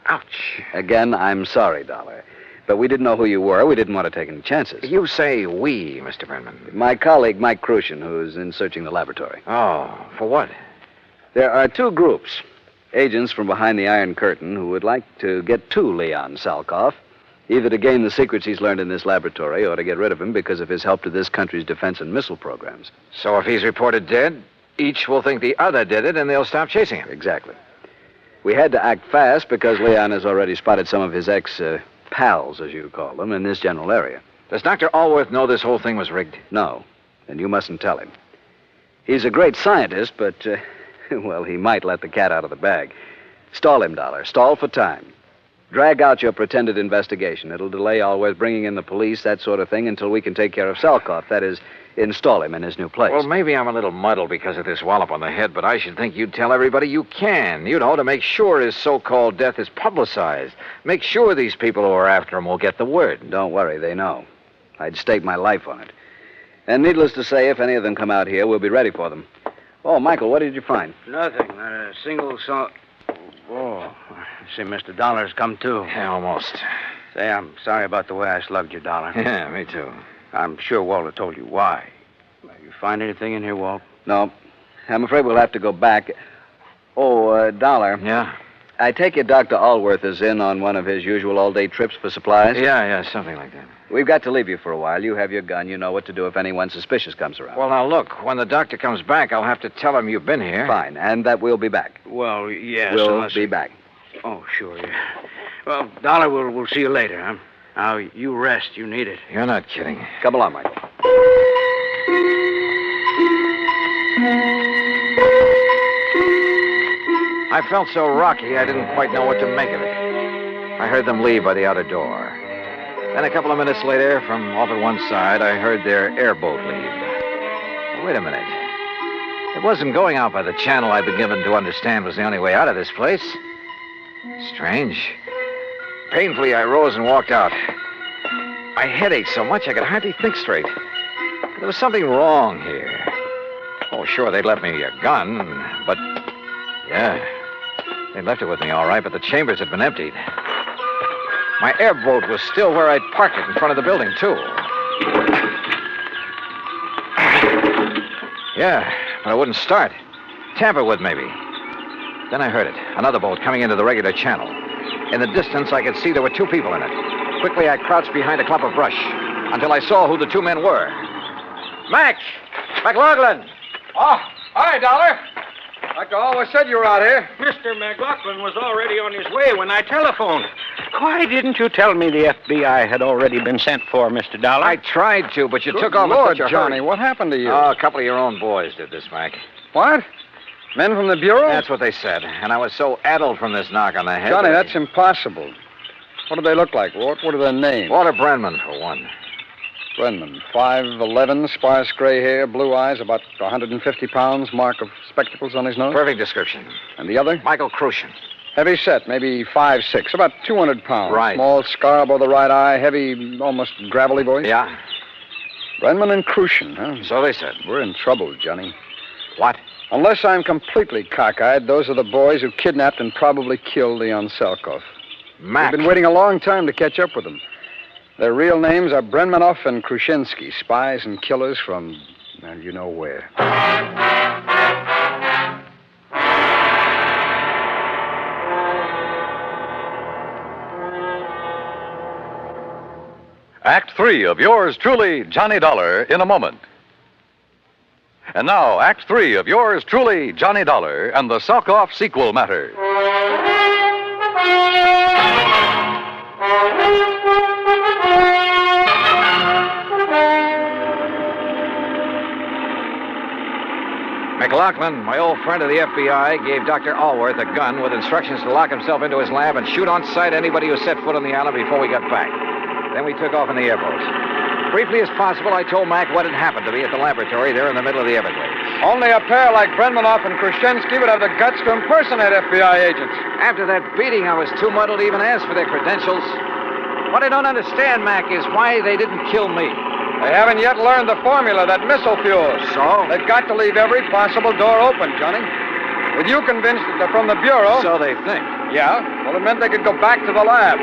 Ouch. Again, I'm sorry, Dollar. But we didn't know who you were. We didn't want to take any chances. You say we, Mr. Brenman. My colleague, Mike Crucian, who's in searching the laboratory. Oh, for what? There are two groups. Agents from behind the Iron Curtain who would like to get to Leon Salkoff, either to gain the secrets he's learned in this laboratory or to get rid of him because of his help to this country's defense and missile programs. So if he's reported dead, each will think the other did it and they'll stop chasing him. Exactly. We had to act fast because Leon has already spotted some of his ex-pals, as you call them, in this general area. Does Dr. Allworth know this whole thing was rigged? No, and you mustn't tell him. He's a great scientist, but... well, he might let the cat out of the bag. Stall him, Dollar. Stall for time. Drag out your pretended investigation. It'll delay Allworth bringing in the police, that sort of thing, until we can take care of Salkoff. That is, install him in his new place. Well, maybe I'm a little muddled because of this wallop on the head, but I should think you'd tell everybody you can. You know, to make sure his so-called death is publicized. Make sure these people who are after him will get the word. Don't worry, they know. I'd stake my life on it. And needless to say, if any of them come out here, we'll be ready for them. Oh, Michael, what did you find? Nothing. Not a single Oh, I see Mr. Dollar's come too. Yeah, almost. Say, I'm sorry about the way I slugged you, Dollar. Yeah, me too. I'm sure Walter told you why. You find anything in here, Walt? No. I'm afraid we'll have to go back. Oh, Dollar. Yeah? I take it Dr. Allworth is in on one of his usual all-day trips for supplies? Yeah, something like that. We've got to leave you for a while. You have your gun. You know what to do if anyone suspicious comes around. Well, now, look, when the doctor comes back, I'll have to tell him you've been here. Fine, and that we'll be back. Well, yes. We'll be back. Oh, sure, yeah. Well, Dollar, we'll see you later, huh? Now, you rest. You need it. You're not kidding. Come along, Mike. I felt so rocky, I didn't quite know what to make of it. I heard them leave by the outer door. Then a couple of minutes later, from off at one side, I heard their airboat leave. Wait a minute. It wasn't going out by the channel I'd been given to understand was the only way out of this place. Strange. Painfully, I rose and walked out. My head ached so much I could hardly think straight. There was something wrong here. Oh, sure, they'd left me a gun, but... yeah, they'd left it with me all right, but the chambers had been emptied. My airboat was still where I'd parked it in front of the building, too. Yeah, but it wouldn't start. Tamper with, maybe. Then I heard it. Another boat coming into the regular channel. In the distance, I could see there were two people in it. Quickly, I crouched behind a clump of brush until I saw who the two men were. Mac! McLaughlin! Oh, hi, Dollar. Dr. Always said you were out here. Mr. McLaughlin was already on his way when I telephoned. Why didn't you tell me the FBI had already been sent for, Mr. Dollar? I tried to, but you Good took off Lord, in such a Johnny, hurry. what happened to you? Oh, a couple of your own boys did this, Mac. What? Men from the Bureau? That's what they said. And I was so addled from this knock on the head. Johnny, that that's impossible. What do they look like, Walt? What are their names? Walter Brenman, for one. Brenman, 5'11", sparse gray hair, blue eyes, about 150 pounds, mark of spectacles on his nose. Perfect description. And the other? Michael Crucian. Heavy set, maybe 5'6", about 200 pounds. Right. Small scar above the right eye, heavy, almost gravelly voice. Yeah. Brenman and Crucian, huh? So they said. We're in trouble, Johnny. What? Unless I'm completely cockeyed, those are the boys who kidnapped and probably killed Leon Salkoff. Mac. We've been waiting a long time to catch up with them. Their real names are Brenmanoff and Krushinsky, spies and killers from, well, you know where. Act 3 of yours truly, Johnny Dollar, in a moment. And now, Act 3 of yours truly, Johnny Dollar, and the Salkoff sequel matter. McLaughlin, my old friend of the FBI, gave Dr. Allworth a gun with instructions to lock himself into his lab and shoot on sight anybody who set foot on the island before we got back. Then we took off in the airboats. Briefly as possible, I told Mac what had happened to me at the laboratory there in the middle of the Everglades. Only a pair like Brenmanoff and Krushenski would have the guts to impersonate FBI agents. After that beating, I was too muddled to even ask for their credentials. What I don't understand, Mac, is why they didn't kill me. They haven't yet learned the formula that missile fuels. So? They've got to leave every possible door open, Johnny. With you convinced that they're from the Bureau... So they think. Yeah. Well, it meant they could go back to the lab.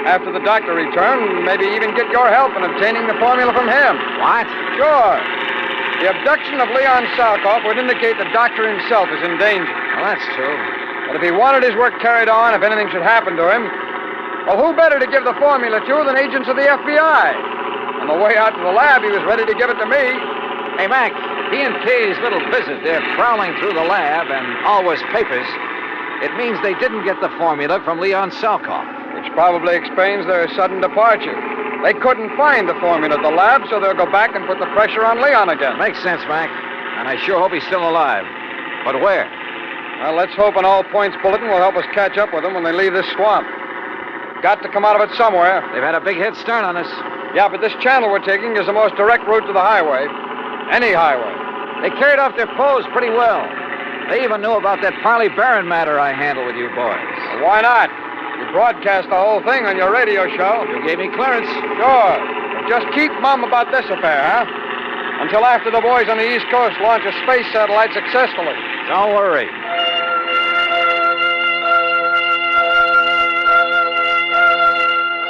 After the doctor returned, maybe even get your help in obtaining the formula from him. What? Sure. The abduction of Leon Salkoff would indicate the doctor himself is in danger. Well, that's true. But if he wanted his work carried on, if anything should happen to him, well, who better to give the formula to than agents of the FBI? On the way out to the lab, he was ready to give it to me. Hey, Mac, B&K's little visit, they're prowling through the lab and Allworth's papers. It means they didn't get the formula from Leon Salkoff. Which probably explains their sudden departure. They couldn't find the formula at the lab, so they'll go back and put the pressure on Leon again. Makes sense, Mac. And I sure hope he's still alive. But where? Well, let's hope an all-points bulletin will help us catch up with them when they leave this swamp. Got to come out of it somewhere. They've had a big head start on us. Yeah, but this channel we're taking is the most direct route to the highway. Any highway. They carried off their foes pretty well. They even knew about that Farley Barron matter I handled with you boys. Well, why not? You broadcast the whole thing on your radio show. You gave me clearance. Sure. But just keep mum about this affair, huh? Until after the boys on the East Coast launch a space satellite successfully. Don't worry.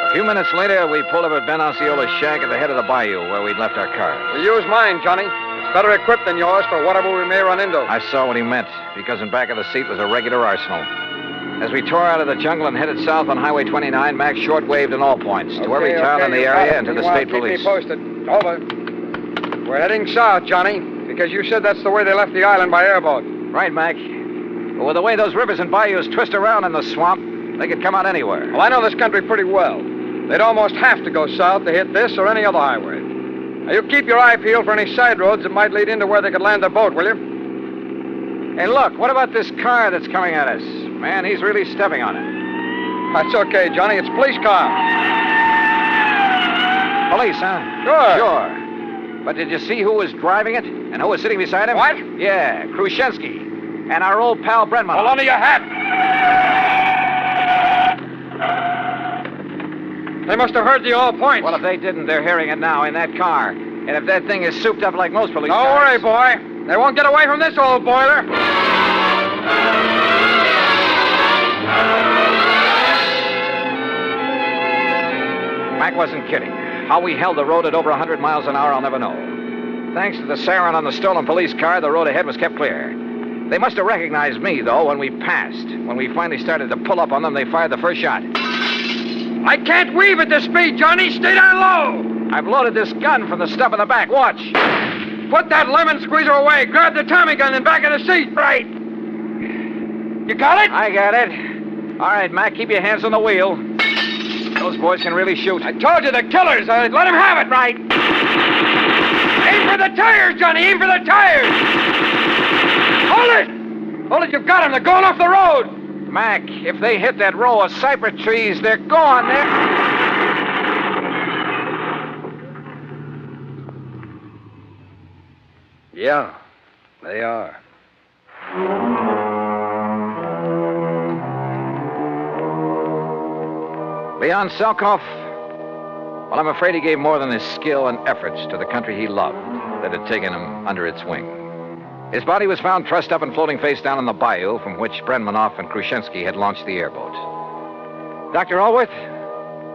A few minutes later, we pulled up at Ben Osceola's shack at the head of the bayou where we'd left our cars. We use mine, Johnny. It's better equipped than yours for whatever we may run into. I saw what he meant, because in back of the seat was a regular arsenal. As we tore out of the jungle and headed south on Highway 29, Mac shortwaved in all points to every town in the area and to the state police. Keep me posted. Over. We're heading south, Johnny, because you said that's the way they left the island by airboat. Right, Mac. But with the way those rivers and bayous twist around in the swamp, they could come out anywhere. Well, I know this country pretty well. They'd almost have to go south to hit this or any other highway. Now, you keep your eye peeled for any side roads that might lead into where they could land their boat, will you? Hey, look, what about this car that's coming at us? Man, he's really stepping on it. That's okay, Johnny. It's a police car. Police, huh? Sure. Sure. But did you see who was driving it and who was sitting beside him? What? Yeah, Krushenski and our old pal Brenman. Hold on to your hat. They must have heard the all points. Well, if they didn't, they're hearing it now in that car. And if that thing is souped up like most police cars... Don't worry, boy. They won't get away from this old boiler. Mac wasn't kidding. How we held the road at over 100 miles an hour, I'll never know. Thanks to the siren on the stolen police car, the road ahead was kept clear. They must have recognized me, though, when we passed. When we finally started to pull up on them, they fired the first shot. I can't weave at this speed, Johnny. Stay down low. I've loaded this gun from the stuff in the back. Watch. Put that lemon squeezer away. Grab the Tommy gun in back of the seat. Right. You got it? I got it. All right, Mac, keep your hands on the wheel. Those boys can really shoot. I told you, the killers. Let them have it. Right. Aim for the tires, Johnny. Aim for the tires. Hold it. Hold it. You've got them. They're going off the road. Mac, if they hit that row of cypress trees, they're gone. Yeah, they are. Leon Salkoff? Well, I'm afraid he gave more than his skill and efforts to the country he loved that had taken him under its wing. His body was found trussed up and floating face down in the bayou from which Brenmanoff and Krushenski had launched the airboat. Dr. Allworth?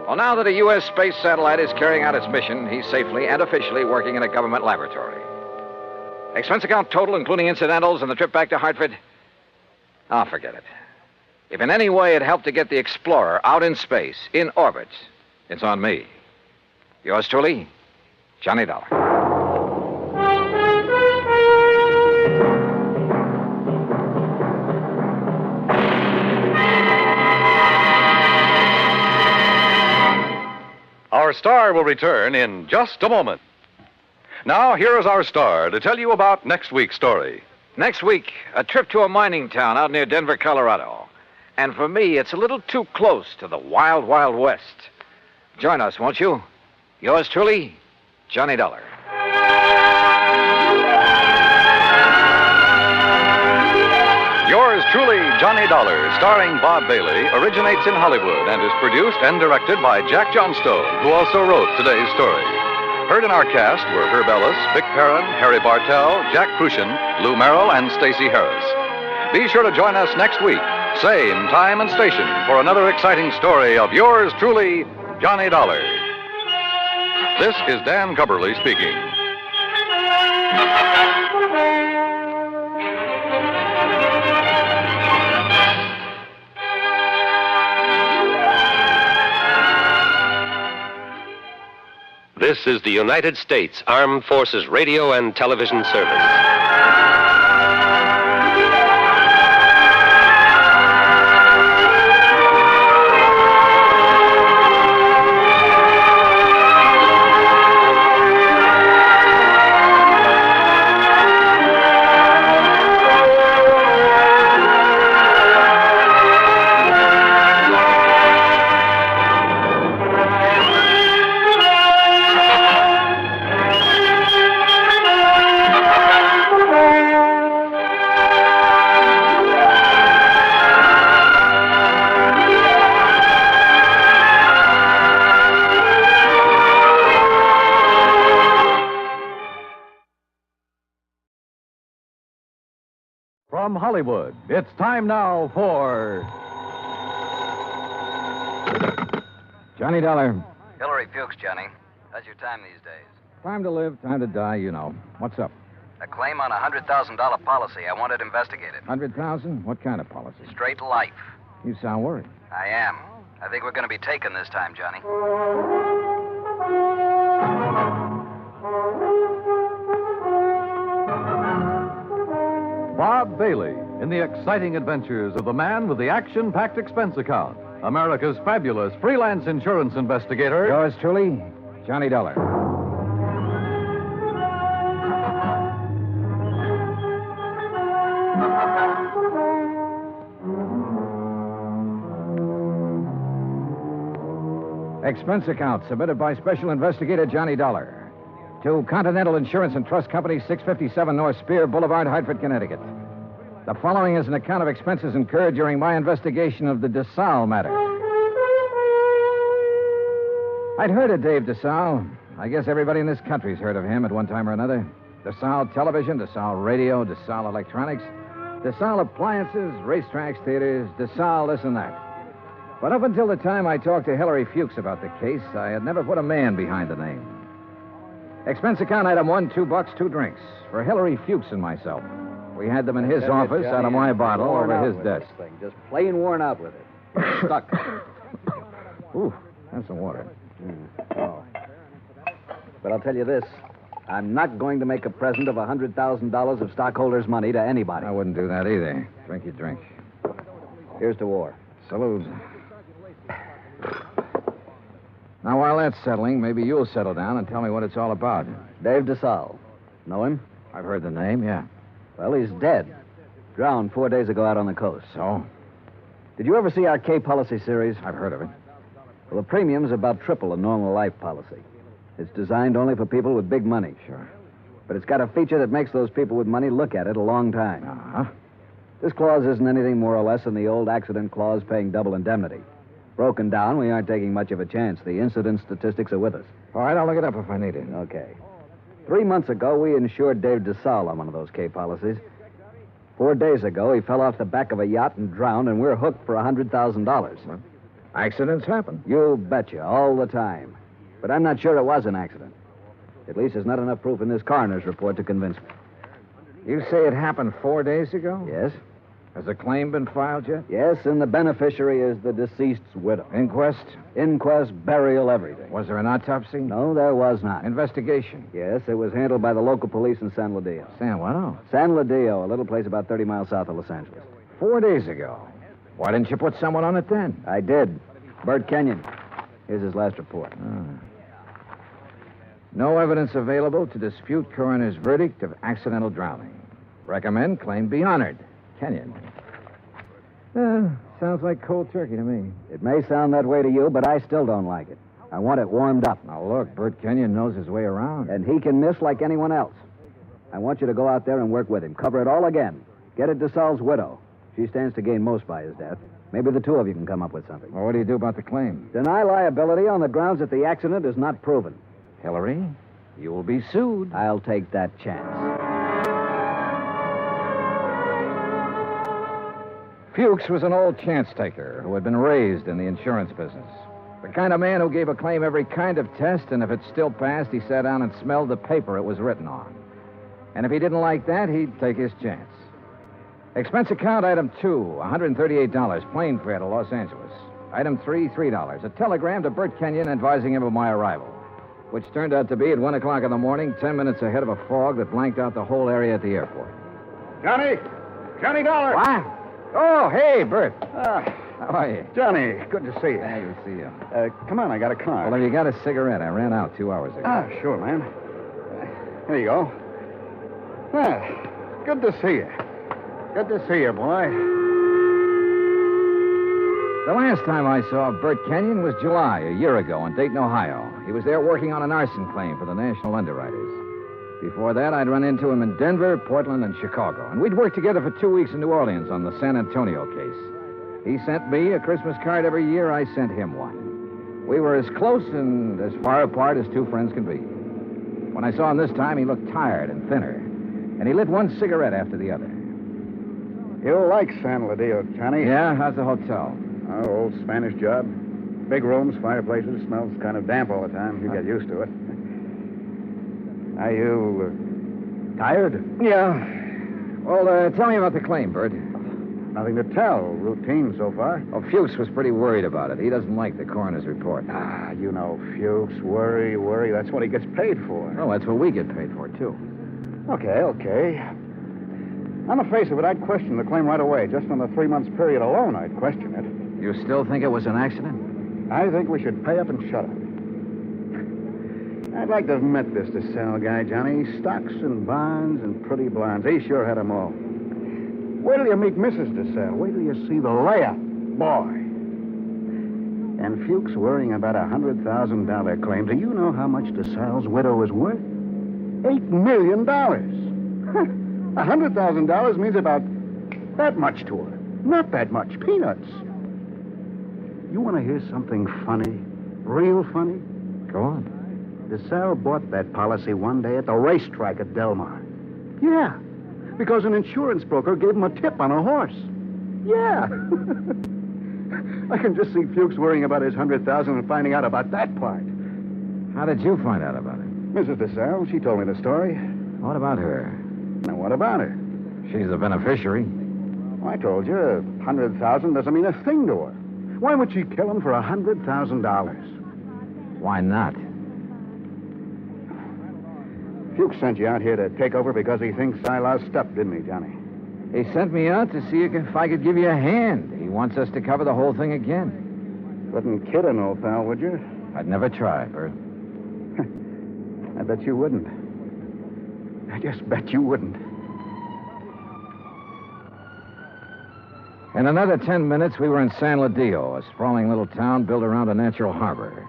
Well, now that a U.S. space satellite is carrying out its mission, he's safely and officially working in a government laboratory. Expense account total, including incidentals and the trip back to Hartford? Oh, forget it. If in any way it helped to get the Explorer out in space, in orbit, it's on me. Yours truly, Johnny Dollar. Our star will return in just a moment. Now, here is our star to tell you about next week's story. Next week, a trip to a mining town out near Denver, Colorado. And for me, it's a little too close to the wild, wild west. Join us, won't you? Yours truly, Johnny Dollar. Yours truly, Johnny Dollar, starring Bob Bailey, originates in Hollywood and is produced and directed by Jack Johnstone, who also wrote today's story. Heard in our cast were Herb Ellis, Vic Perrin, Harry Bartell, Jack Crucian, Lou Merrill, and Stacey Harris. Be sure to join us next week, same time and station, for another exciting story of yours truly, Johnny Dollar. This is Dan Cubberly speaking. This is the United States Armed Forces Radio and Television Service. From Hollywood, it's time now for... Johnny Dollar. Hillary Fuchs, Johnny. How's your time these days? Time to live, time to die, you know. What's up? A claim on a $100,000 policy. I want it investigated. 100,000? What kind of policy? Straight life. You sound worried. I am. I think we're going to be taken this time, Johnny. Bob Bailey in the exciting adventures of the man with the action-packed expense account, America's fabulous freelance insurance investigator. Yours truly, Johnny Dollar. Expense account submitted by Special Investigator Johnny Dollar to Continental Insurance and Trust Company, 657 North Spear Boulevard, Hartford, Connecticut. The following is an account of expenses incurred during my investigation of the Desalles matter. I'd heard of Dave Desalles. I guess everybody in this country's heard of him at one time or another. Desalles Television, Desalles Radio, Desalles Electronics, Desalles Appliances, racetracks, theaters, Desalles this and that. But up until the time I talked to Hillary Fuchs about the case, I had never put a man behind the name. Expense account item 1, $2, 2 drinks for Hillary Fuchs and myself. We had them in his office out of my bottle over his desk. Just plain worn out with it. Stuck. Ooh, that's some water. Oh. But I'll tell you this. I'm not going to make a present of $100,000 of stockholders' money to anybody. I wouldn't do that either. Drink your drink. Here's to war. Salute. Now, while that's settling, maybe you'll settle down and tell me what it's all about. Dave Desalles. Know him? I've heard the name, yeah. Well, he's dead. Drowned 4 days ago out on the coast. So? Did you ever see our K policy series? I've heard of it. Well, the premium's about triple a normal life policy. It's designed only for people with big money. Sure. But it's got a feature that makes those people with money look at it a long time. Uh-huh. This clause isn't anything more or less than the old accident clause paying double indemnity. Broken down, we aren't taking much of a chance. The incident statistics are with us. All right, I'll look it up if I need it. Okay. 3 months ago, we insured Dave Desalles on one of those K policies. 4 days ago, he fell off the back of a yacht and drowned, and we're hooked for $100,000. Well, accidents happen. You betcha, all the time. But I'm not sure it was an accident. At least there's not enough proof in this coroner's report to convince me. You say it happened 4 days ago? Yes. Has a claim been filed yet? Yes, and the beneficiary is the deceased's widow. Inquest? Inquest, burial, everything. Was there an autopsy? No, there was not. Investigation? Yes, it was handled by the local police in San Ladillo. San what? Oh. San Ladillo, a little place about 30 miles south of Los Angeles. 4 days ago. Why didn't you put someone on it then? I did. Bert Kenyon. Here's his last report. No evidence available to dispute coroner's verdict of accidental drowning. Recommend claim be honored. Kenyon. Sounds like cold turkey to me. It may sound that way to you, but I still don't like it. I want it warmed up. Now, look, Bert Kenyon knows his way around. And he can miss like anyone else. I want you to go out there and work with him. Cover it all again. Get at Desalles' widow. She stands to gain most by his death. Maybe the two of you can come up with something. Well, what do you do about the claim? Deny liability on the grounds that the accident is not proven. Hillary, you will be sued. I'll take that chance. Fuchs was an old chance taker who had been raised in the insurance business. The kind of man who gave a claim every kind of test, and if it still passed, he sat down and smelled the paper it was written on. And if he didn't like that, he'd take his chance. Expense account item 2, $138, plane fare to Los Angeles. Item 3, $3. A telegram to Bert Kenyon advising him of my arrival, which turned out to be at 1 o'clock in the morning, 10 minutes ahead of a fog that blanked out the whole area at the airport. Johnny Dollar. What? Oh, hey, Bert. How are you? Johnny, good to see you. Good to see you. Come on, I got a car. Well, have you got a cigarette? I ran out 2 hours ago. Sure, man. Here you go. Good to see you. Good to see you, boy. The last time I saw Bert Kenyon was July, a year ago, in Dayton, Ohio. He was there working on an arson claim for the National Underwriters. Before that, I'd run into him in Denver, Portland, and Chicago. And we'd worked together for 2 weeks in New Orleans on the San Antonio case. He sent me a Christmas card every year. I sent him one. We were as close and as far apart as two friends can be. When I saw him this time, he looked tired and thinner. And he lit one cigarette after the other. You'll like San Ladillo, Johnny. Yeah? How's the hotel? Oh, old Spanish job. Big rooms, fireplaces, smells kind of damp all the time. You get used to it. Are you tired? Yeah. Well, tell me about the claim, Bert. Nothing to tell. Routine so far. Oh, Fuchs was pretty worried about it. He doesn't like the coroner's report. You know, Fuchs, worry. That's what he gets paid for. Oh, that's what we get paid for, too. Okay. On the face of it, I'd question the claim right away. Just on the 3 months period alone, I'd question it. You still think it was an accident? I think we should pay up and shut up. I'd like to have met this Desalles guy, Johnny. Stocks and bonds and pretty blondes. He sure had them all. Wait till you meet Mrs. Desalles. Wait till you see the layup. Boy. And Fuchs worrying about a $100,000 claim. Do you know how much Desalles' widow is worth? $8 million. $100,000 means about that much to her. Not that much. Peanuts. You want to hear something funny? Real funny? Go on. Desalles bought that policy one day at the racetrack at Del Mar. Yeah, because an insurance broker gave him a tip on a horse. Yeah. I can just see Fuchs worrying about his $100,000 and finding out about that part. How did you find out about it? Mrs. Desalles, she told me the story. What about her? Now, what about her? She's the beneficiary. Well, I told you, $100,000 doesn't mean a thing to her. Why would she kill him for $100,000? Why not? Fuchs sent you out here to take over because he thinks I lost stuff, didn't he, Johnny? He sent me out to see if I could give you a hand. He wants us to cover the whole thing again. Wouldn't kid an old pal, would you? I'd never try, Bert. I bet you wouldn't. I just bet you wouldn't. In another 10 minutes, we were in San Ladillo, a sprawling little town built around a natural harbor.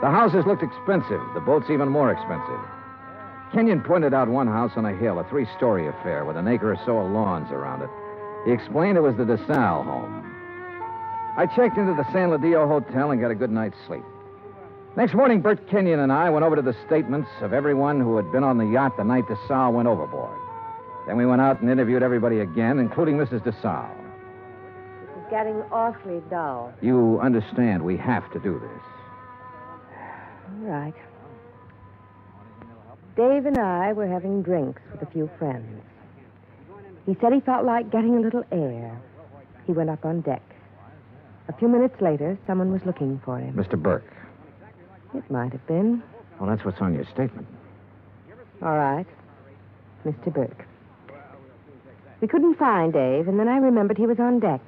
The houses looked expensive, the boats even more expensive. Kenyon pointed out one house on a hill, a 3-story affair with an acre or so of lawns around it. He explained it was the Desalles home. I checked into the San Ladillo Hotel and got a good night's sleep. Next morning, Bert Kenyon and I went over to the statements of everyone who had been on the yacht the night Desalles went overboard. Then we went out and interviewed everybody again, including Mrs. Desalles. It's getting awfully dull. You understand we have to do this. All right. Dave and I were having drinks with a few friends. He said he felt like getting a little air. He went up on deck. A few minutes later, someone was looking for him. Mr. Burke. It might have been. Well, that's what's on your statement. All right. Mr. Burke. We couldn't find Dave, and then I remembered he was on deck.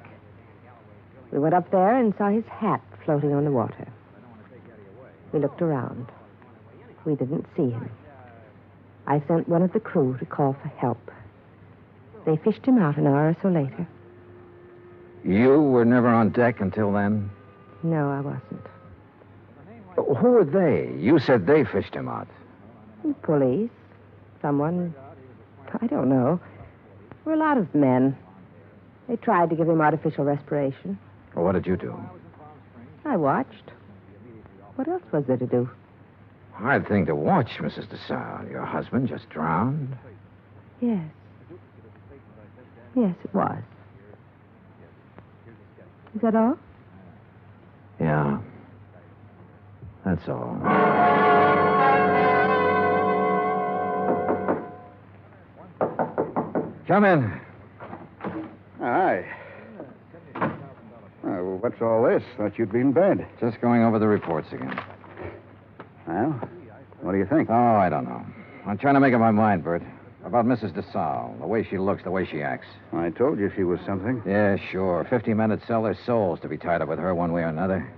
We went up there and saw his hat floating on the water. We looked around. we didn't see him. I sent one of the crew to call for help. They fished him out an hour or so later. You were never on deck until then? No, I wasn't. Who were they? You said they fished him out. Police. Someone. I don't know. We're a lot of men. They tried to give him artificial respiration. Well, what did you do? I watched. What else was there to do? Hard thing to watch, Mrs. Desalles. Your husband just drowned. Yes. Yes, it was. Is that all? Yeah. That's all. Come in. Hi. Oh, what's all this? Thought you'd be in bed. Just going over the reports again. Well, what do you think? Oh, I don't know. I'm trying to make up my mind, Bert. About Mrs. Desalles, the way she looks, the way she acts. I told you she was something. Yeah, sure. 50 men would sell their souls to be tied up with her one way or another.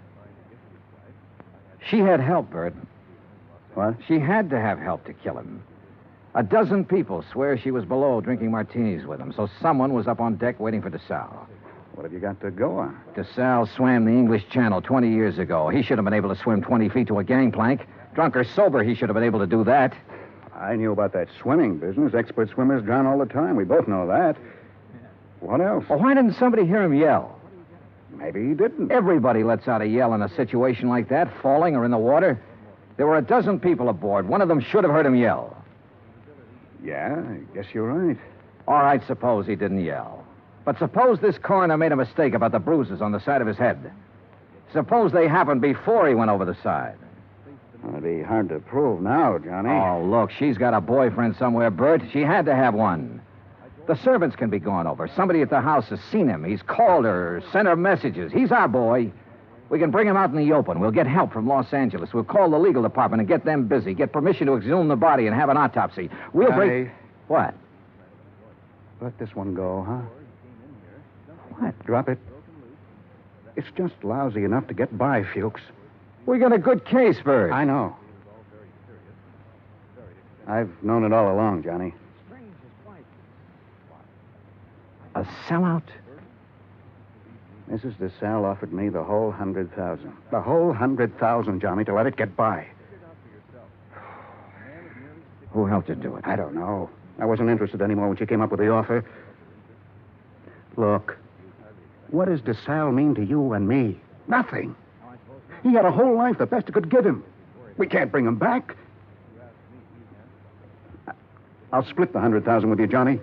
She had help, Bert. What? She had to have help to kill him. A dozen people swear she was below drinking martinis with him, so someone was up on deck waiting for Desalles. What have you got to go on? Desalles swam the English Channel 20 years ago. He should have been able to swim 20 feet to a gangplank. Drunk or sober, he should have been able to do that. I knew about that swimming business. Expert swimmers drown all the time. We both know that. What else? Well, why didn't somebody hear him yell? Maybe he didn't. Everybody lets out a yell in a situation like that, falling or in the water. There were a dozen people aboard. One of them should have heard him yell. Yeah, I guess you're right. All right, suppose he didn't yell. But suppose this coroner made a mistake about the bruises on the side of his head. Suppose they happened before he went over the side. Well, it'd be hard to prove now, Johnny. Oh, look, she's got a boyfriend somewhere, Bert. She had to have one. The servants can be gone over. Somebody at the house has seen him. He's called her, sent her messages. He's our boy. We can bring him out in the open. We'll get help from Los Angeles. We'll call the legal department and get them busy. Get permission to exhume the body and have an autopsy. We'll bring... What? Let this one go, huh? What? Drop it. It's just lousy enough to get by, Fuchs. We got a good case, Bert. I know. I've known it all along, Johnny. A sellout? Mrs. Desalles offered me the whole 100,000. The whole 100,000, Johnny, to let it get by. Who helped her do it? I don't know. I wasn't interested anymore when she came up with the offer. Look, what does Desalles mean to you and me? Nothing. He had a whole life, the best it could give him. We can't bring him back. I'll split the 100,000 with you, Johnny.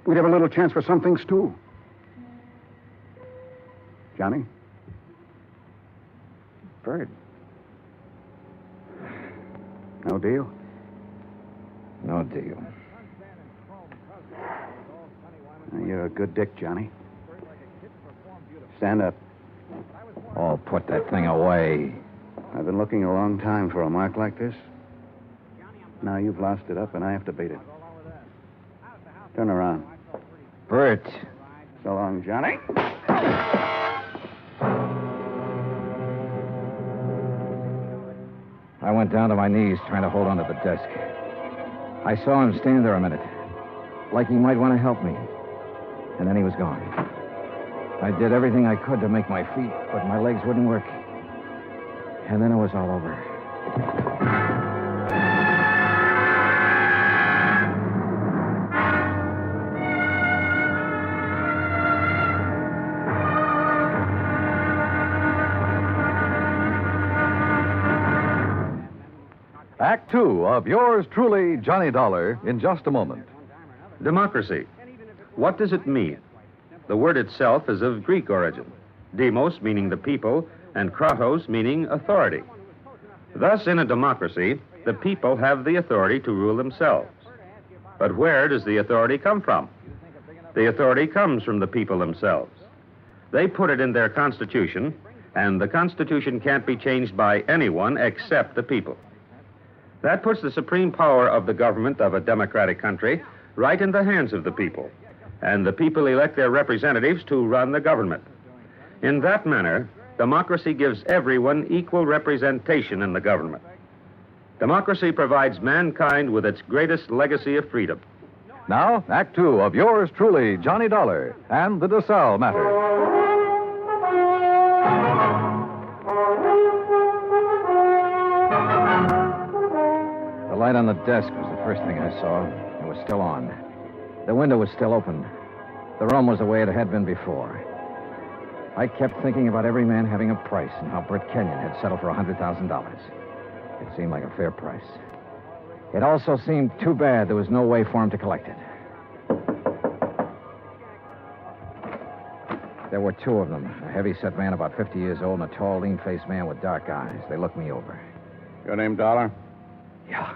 We'd have a little chance for some things, too. Johnny? Bert. No deal? No deal. You're a good dick, Johnny. Stand up. Oh, put that thing away. I've been looking a long time for a mark like this. Now you've lost it up, and I have to beat it. Turn around. Bert. So long, Johnny. I went down to my knees trying to hold onto the desk. I saw him stand there a minute, like he might want to help me. And then he was gone. I did everything I could to make my feet, but my legs wouldn't work. And then it was all over. Act two of yours truly, Johnny Dollar, in just a moment. Democracy. What does it mean? The word itself is of Greek origin. Demos meaning the people, and kratos meaning authority. Thus, in a democracy, the people have the authority to rule themselves. But where does the authority come from? The authority comes from the people themselves. They put it in their Constitution, and the Constitution can't be changed by anyone except the people. That puts the supreme power of the government of a democratic country right in the hands of the people, and the people elect their representatives to run the government. In that manner, democracy gives everyone equal representation in the government. Democracy provides mankind with its greatest legacy of freedom. Now, Act Two of yours truly, Johnny Dollar, and the Desalles matter. The light on the desk was the first thing I saw. It was still on. The window was still open. The room was the way it had been before. I kept thinking about every man having a price and how Britt Kenyon had settled for $100,000. It seemed like a fair price. It also seemed too bad there was no way for him to collect it. There were two of them, a heavy-set man about 50 years old and a tall, lean-faced man with dark eyes. They looked me over. Your name, Dollar? Yeah.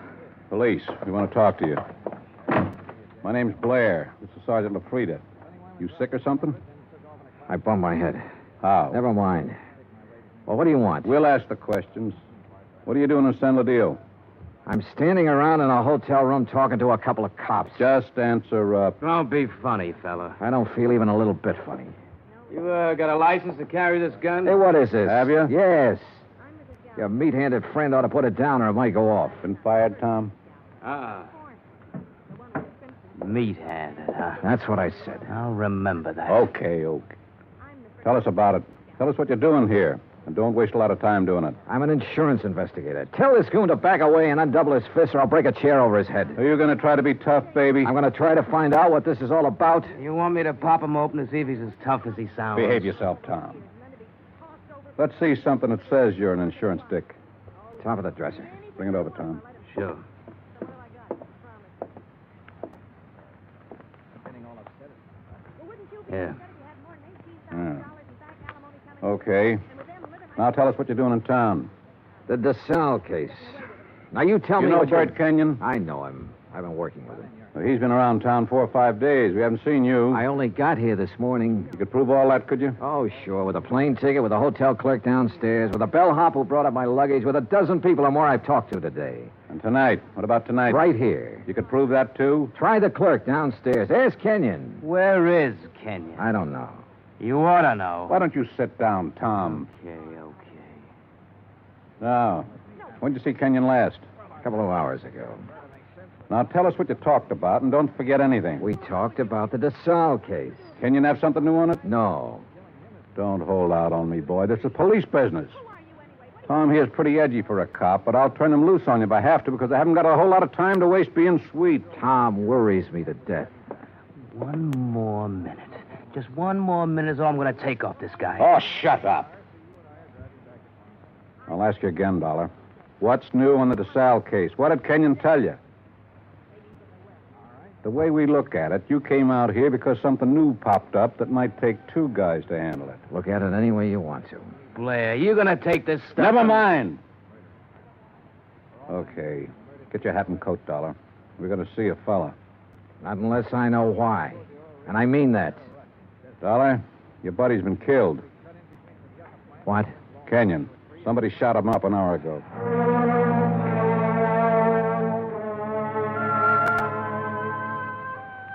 Police. We want to talk to you. My name's Blair. This is Sergeant LaFrida. You sick or something? I bumped my head. How? Never mind. Well, what do you want? We'll ask the questions. What are you doing in San Ladillo? I'm standing around in a hotel room talking to a couple of cops. Just answer up. Don't be funny, fella. I don't feel even a little bit funny. You got a license to carry this gun? Hey, what is this? Have you? Yes. Your meat-handed friend ought to put it down or it might go off. Been fired, Tom? Meat-handed, huh? That's what I said. I'll remember that. Okay. Tell us about it. Tell us what you're doing here. And don't waste a lot of time doing it. I'm an insurance investigator. Tell this goon to back away and undouble his fist or I'll break a chair over his head. Are you going to try to be tough, baby? I'm going to try to find out what this is all about. You want me to pop him open to see if he's as tough as he sounds? Behave yourself, Tom. Let's see something that says you're an insurance dick. Top of the dresser. Bring it over, Tom. Sure. Here. Yeah. Okay. Now tell us what you're doing in town. The Desalles case. Now you tell me You know what Bert Kenyon? I know him. I've been working with him. Well, he's been around town 4 or 5 days. We haven't seen you. I only got here this morning. You could prove all that, could you? Oh, sure. With a plane ticket, with a hotel clerk downstairs, with a bellhop who brought up my luggage, with a dozen people or more I've talked to today. And tonight? What about tonight? Right here. You could prove that, too? Try the clerk downstairs. Ask Kenyon. Where is Kenyon? I don't know. You ought to know. Why don't you sit down, Tom? Okay. Now, when did you see Kenyon last? A couple of hours ago. Now, tell us what you talked about, and don't forget anything. We talked about the Desalles case. Kenyon have something new on it? No. Don't hold out on me, boy. This is police business. Tom here's pretty edgy for a cop, but I'll turn him loose on you if I have to because I haven't got a whole lot of time to waste being sweet. Tom worries me to death. One more minute. Just one more minute is all I'm going to take off this guy. Oh, shut up. I'll ask you again, Dollar. What's new on the Desalles case? What did Kenyon tell you? The way we look at it, you came out here because something new popped up that might take 2 guys to handle it. Look at it any way you want to. Blair, you going to take this stuff? Never mind. Okay. Get your hat and coat, Dollar. We're going to see a fella. Not unless I know why. And I mean that. Dollar, your buddy's been killed. What? Kenyon. Somebody shot him up an hour ago.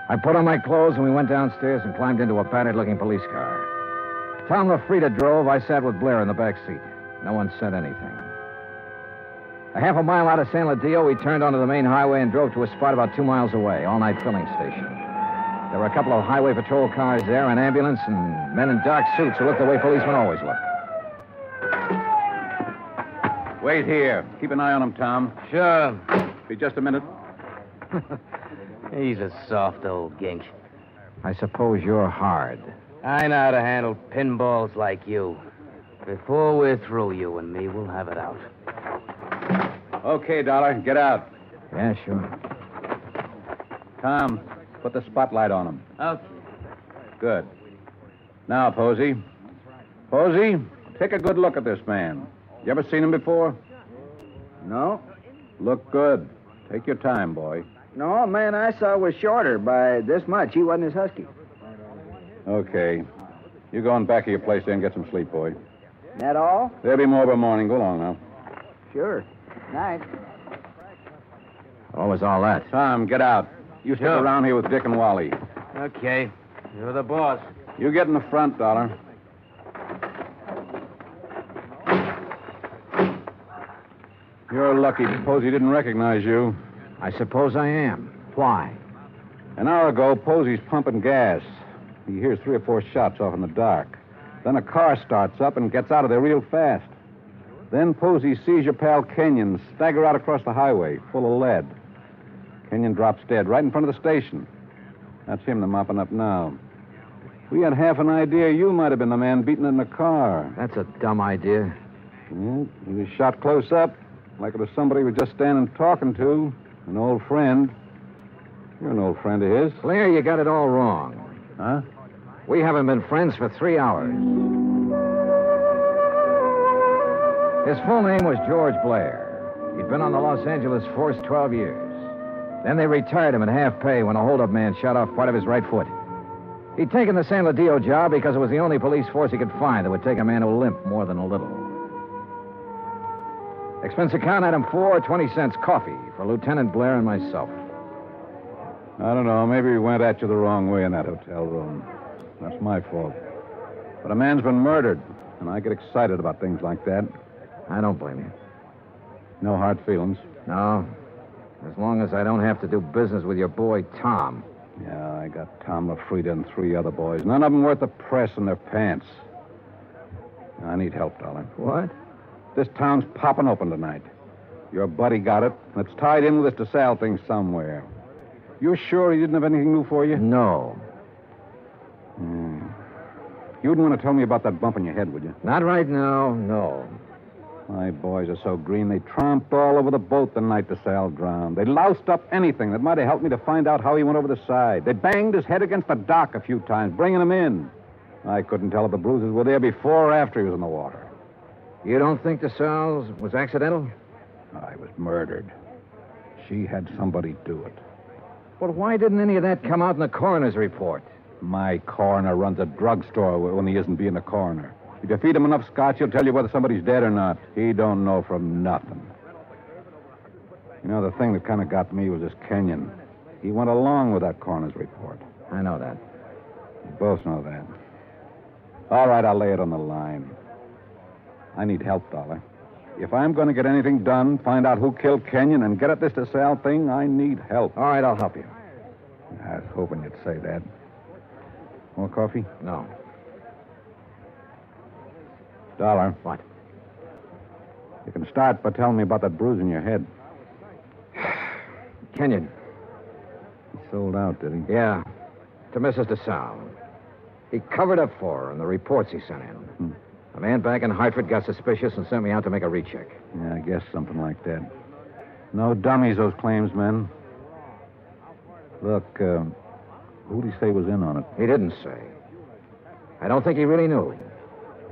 I put on my clothes and we went downstairs and climbed into a battered-looking police car. Tom LaFrida drove. I sat with Blair in the back seat. No one said anything. A half a mile out of San Ladillo, we turned onto the main highway and drove to a spot about 2 miles away, all-night filling station. There were a couple of highway patrol cars there, an ambulance, and men in dark suits who looked the way policemen always look. Wait here. Keep an eye on him, Tom. Sure. Be just a minute. He's a soft old gink. I suppose you're hard. I know how to handle pinballs like you. Before we're through, you and me, we'll have it out. Okay, Dollar. Get out. Yeah, sure. Tom, put the spotlight on him. Okay. Good. Now, Posey. Posey, take a good look at this man. You ever seen him before? No. Look good. Take your time, boy. No, man I saw was shorter by this much. He wasn't as husky. Okay. You go on back of your place there and get some sleep, boy. That all? There'll be more by morning. Go along now. Sure. Night. What was all that? Tom, get out. You stick around here with Dick and Wally. Okay. You're the boss. You get in the front, Dollar. You're lucky Posey didn't recognize you. I suppose I am. Why? An hour ago, Posey's pumping gas. He hears 3 or 4 shots off in the dark. Then a car starts up and gets out of there real fast. Then Posey sees your pal Kenyon stagger out across the highway, full of lead. Kenyon drops dead right in front of the station. That's him they're mopping up now. We had half an idea you might have been the man beaten in the car. That's a dumb idea. Yeah, he was shot close up, like it was somebody he was just standing talking to, an old friend. You're an old friend of his. Blair, you got it all wrong. Huh? We haven't been friends for 3 hours. His full name was George Blair. He'd been on the Los Angeles force 12 years. Then they retired him at half pay when a holdup man shot off part of his right foot. He'd taken the San Ladillo job because it was the only police force he could find that would take a man who limped more than a little. Expense account item 4, 20 cents coffee for Lieutenant Blair and myself. I don't know. Maybe we went at you the wrong way in that hotel room. That's my fault. But a man's been murdered, and I get excited about things like that. I don't blame you. No hard feelings. No. As long as I don't have to do business with your boy, Tom. Yeah, I got Tom LaFrida and 3 other boys. None of them worth the press in their pants. I need help, darling. What? This town's popping open tonight. Your buddy got it, and it's tied in with this Desalles thing somewhere. You're sure he didn't have anything new for you? No. You wouldn't want to tell me about that bump in your head, would you? Not right now, no. My boys are so green, they tromped all over the boat the night Desalles drowned. They loused up anything that might have helped me to find out how he went over the side. They banged his head against the dock a few times, bringing him in. I couldn't tell if the bruises were there before or after he was in the water. You don't think Desalles was accidental? I was murdered. She had somebody do it. Well, why didn't any of that come out in the coroner's report? My coroner runs a drugstore when he isn't being a coroner. If you feed him enough scotch, he'll tell you whether somebody's dead or not. He don't know from nothing. You know, the thing that kind of got me was this Kenyon. He went along with that coroner's report. I know that. We both know that. All right, I'll lay it on the line. I need help, Dollar. If I'm going to get anything done, find out who killed Kenyon, and get at this Desalles thing, I need help. All right, I'll help you. I was hoping you'd say that. More coffee? No. Dollar. What? You can start by telling me about that bruise in your head. Kenyon. He sold out, did he? Yeah. To Mrs. Desalles. He covered up for her in the reports he sent in. A man back in Hartford got suspicious and sent me out to make a recheck. Yeah, I guess something like that. No dummies, those claims men. Look, who'd he say was in on it? He didn't say. I don't think he really knew.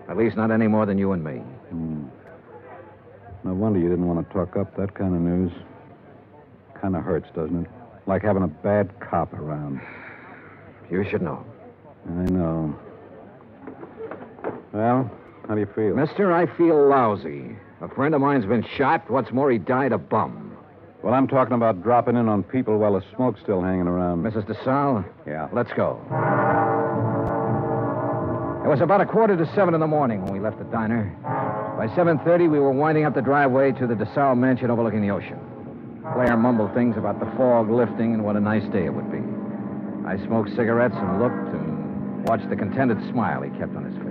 At least not any more than you and me. No wonder you didn't want to talk up that kind of news. Kind of hurts, doesn't it? Like having a bad cop around. You should know. I know. Well, how do you feel? Mister, I feel lousy. A friend of mine's been shot. What's more, he died a bum. Well, I'm talking about dropping in on people while the smoke's still hanging around. Mrs. Desalles? Yeah. Let's go. It was about 6:45 in the morning when we left the diner. By 7:30, we were winding up the driveway to the Desalles mansion overlooking the ocean. Blair mumbled things about the fog lifting and what a nice day it would be. I smoked cigarettes and looked and watched the contented smile he kept on his face.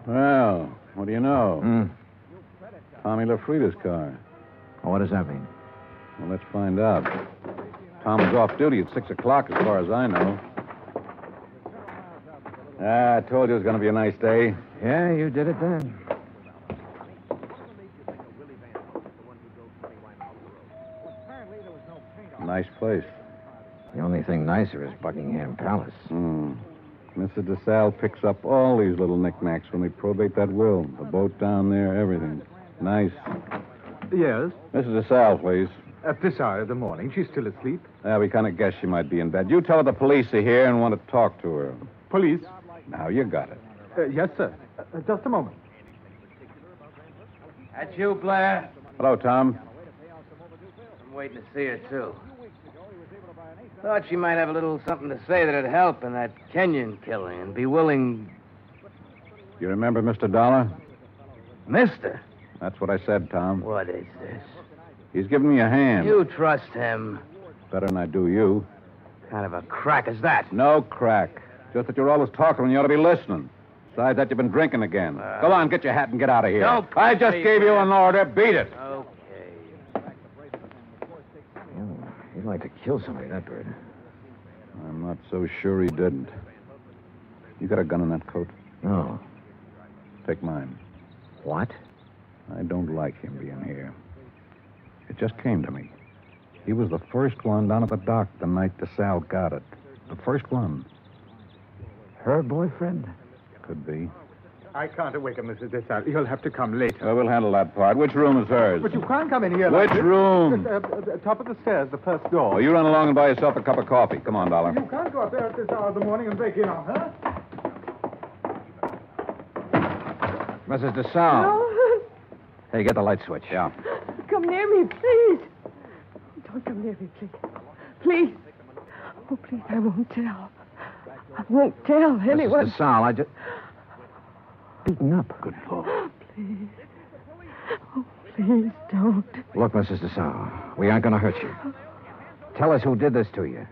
Well, what do you know? Tommy LaFrida's car. Well, what does that mean? Well, let's find out. Tom was off duty at 6 o'clock, as far as I know. I told you it was going to be a nice day. Yeah, you did it then. Nice place. The only thing nicer is Buckingham Palace. Mr. Desalles picks up all these little knickknacks when we probate that will. The boat down there, everything. Nice. Yes? Mrs. Desalles, please. At this hour of the morning. She's still asleep. We kind of guessed she might be in bed. You tell her the police are here and want to talk to her. Police? Now, you got it. Yes, sir. Just a moment. That's you, Blair? Hello, Tom. I'm waiting to see her, too. Thought she might have a little something to say that'd help in that Kenyon killing and be willing... You remember Mr. Dollar? Mister? That's what I said, Tom. What is this? He's giving me a hand. You trust him. Better than I do you. What kind of a crack is that? No crack. Just that you're always talking when you ought to be listening. Besides that, you've been drinking again. Go on, get your hat and get out of here. Don't I just gave you an order. Beat it. Okay. He'd like to kill somebody, that bird. I'm not so sure he didn't. You got a gun in that coat? No. Take mine. What? I don't like him being here. It just came to me. He was the first one down at the dock the night Desalles got it. The first one. Her boyfriend? Could be. I can't awaken Mrs. Desalles. You'll have to come later. We'll handle that part. Which room is hers? But you can't come in here. Which like this. room? Top of the stairs, the first door. Oh, you run along and buy yourself a cup of coffee. Come on, Dollar. You can't go up there at this hour of the morning and break in on her. Mrs. Desalles. No. Hey, get the light switch. Yeah. Come near me, please. Don't come near me, please. Please. Oh, please, I won't tell. I won't tell anyone. Mrs. Desalles, I just... Beaten up. Good Lord. Please. Oh, please don't. Look, Mrs. Desalles, we aren't going to hurt you. Tell us who did this to you.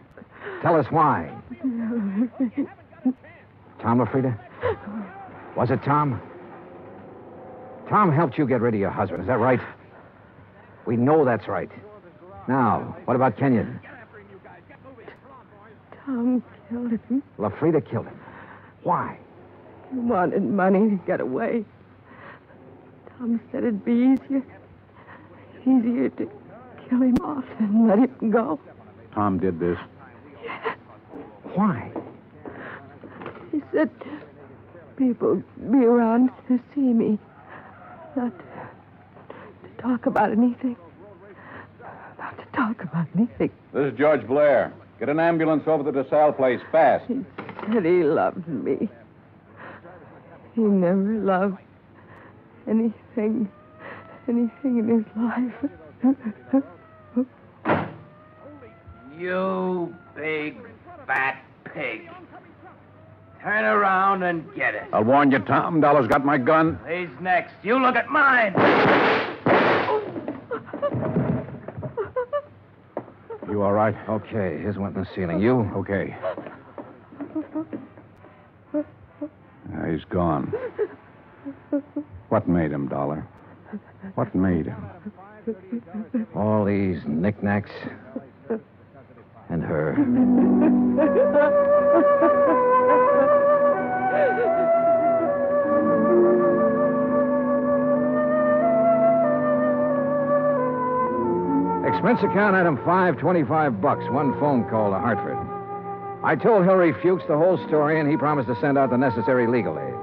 Tell us why. Tom LaFrida? Was it Tom? Tom helped you get rid of your husband, is that right? We know that's right. Now, what about Kenyon? Tom killed him. LaFrida killed him. Why? He wanted money to get away. Tom said it'd be easier to kill him off than let him go. Tom did this. Why? He said people would be around to see me. Not to talk about anything. Not to talk about anything. This is George Blair. Get an ambulance over to the Desalles place, fast. He said he loved me. He never loved anything in his life. You big, fat pig. Turn around and get it. I'll warn you, Tom. Dollar's got my gun. He's next. You look at mine. You all right? Okay, here's one in the ceiling. You? Okay. He's gone. What made him, Dollar? What made him? All these knickknacks. And her. Expense account item 5, $25. One phone call to Hartford. I told Hilary Fuchs the whole story, and he promised to send out the necessary legal aid.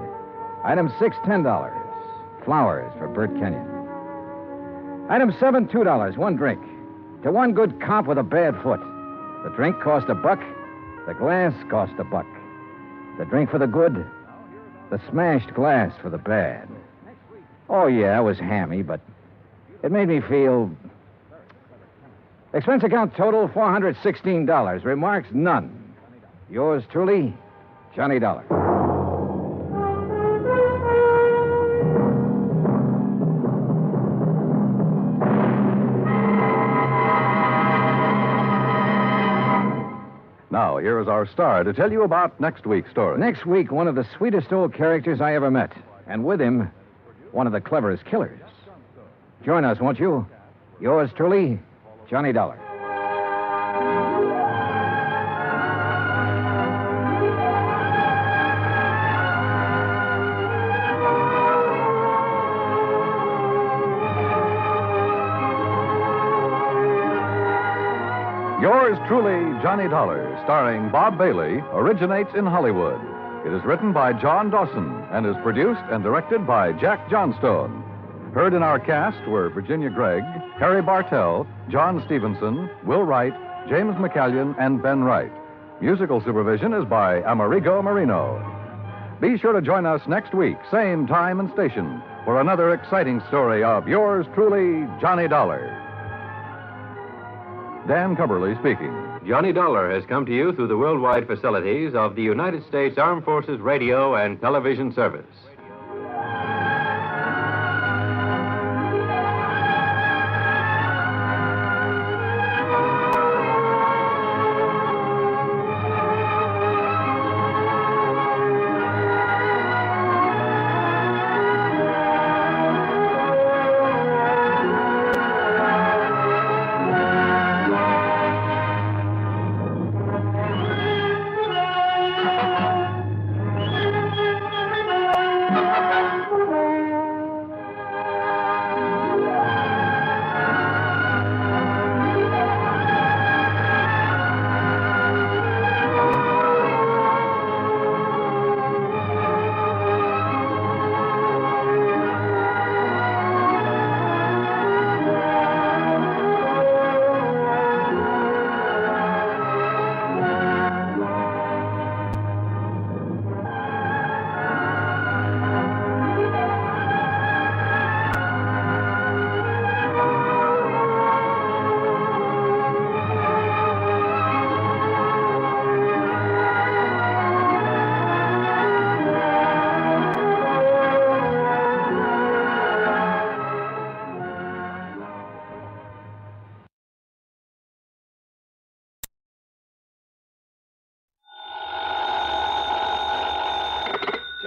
Item 6, $10. Flowers for Bert Kenyon. Item 7, $2. One drink. To one good cop with a bad foot. The drink cost $1. The glass cost $1. The drink for the good. The smashed glass for the bad. Oh, yeah, it was hammy, but it made me feel... Expense account total, $416. Remarks, none. Yours truly, Johnny Dollar. Now, here is our star to tell you about next week's story. Next week, one of the sweetest old characters I ever met. And with him, one of the cleverest killers. Join us, won't you? Yours truly, Johnny Dollar. Yours truly, Johnny Dollar, starring Bob Bailey, originates in Hollywood. It is written by John Dawson and is produced and directed by Jack Johnstone. Heard in our cast were Virginia Gregg, Harry Bartell, John Stevenson, Will Wright, James McCallion, and Ben Wright. Musical supervision is by Amerigo Marino. Be sure to join us next week, same time and station, for another exciting story of yours truly, Johnny Dollar. Dan Cumberly speaking. Johnny Dollar has come to you through the worldwide facilities of the United States Armed Forces Radio and Television Service.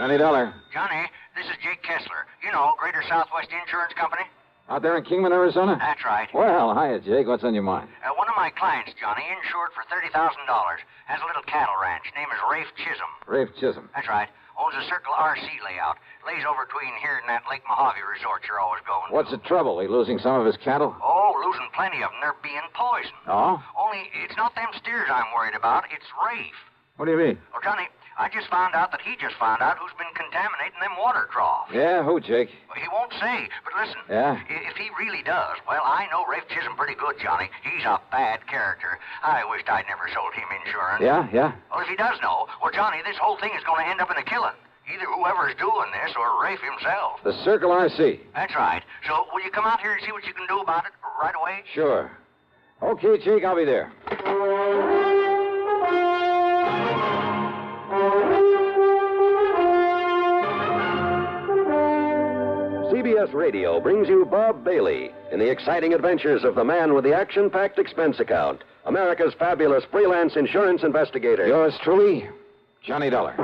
Johnny Dollar. Johnny, this is Jake Kessler. You know, Greater Southwest Insurance Company. Out there in Kingman, Arizona? That's right. Well, hiya, Jake. What's on your mind? One of my clients, Johnny, insured for $30,000, has a little cattle ranch. Name is Rafe Chisholm. Rafe Chisholm. That's right. Owns a Circle RC layout. Lays over between here and that Lake Mojave resort you're always going to. What's the trouble? He losing some of his cattle? Oh, losing plenty of them. They're being poisoned. Oh? Only it's not them steers I'm worried about. It's Rafe. What do you mean? Oh, Johnny, I just found out that he just found out who's been contaminating them water troughs. Yeah, who, Jake? Well, he won't say, but listen. Yeah? If he really does, well, I know Rafe Chisholm pretty good, Johnny. He's a bad character. I wished I'd never sold him insurance. Yeah? Well, if he does know, well, Johnny, this whole thing is going to end up in a killing. Either whoever's doing this or Rafe himself. The Circle RC. That's right. So, will you come out here and see what you can do about it right away? Sure. Okay, Jake, I'll be there. CBS Radio brings you Bob Bailey in the exciting adventures of the man with the action-packed expense account, America's fabulous freelance insurance investigator. Yours truly, Johnny Dollar.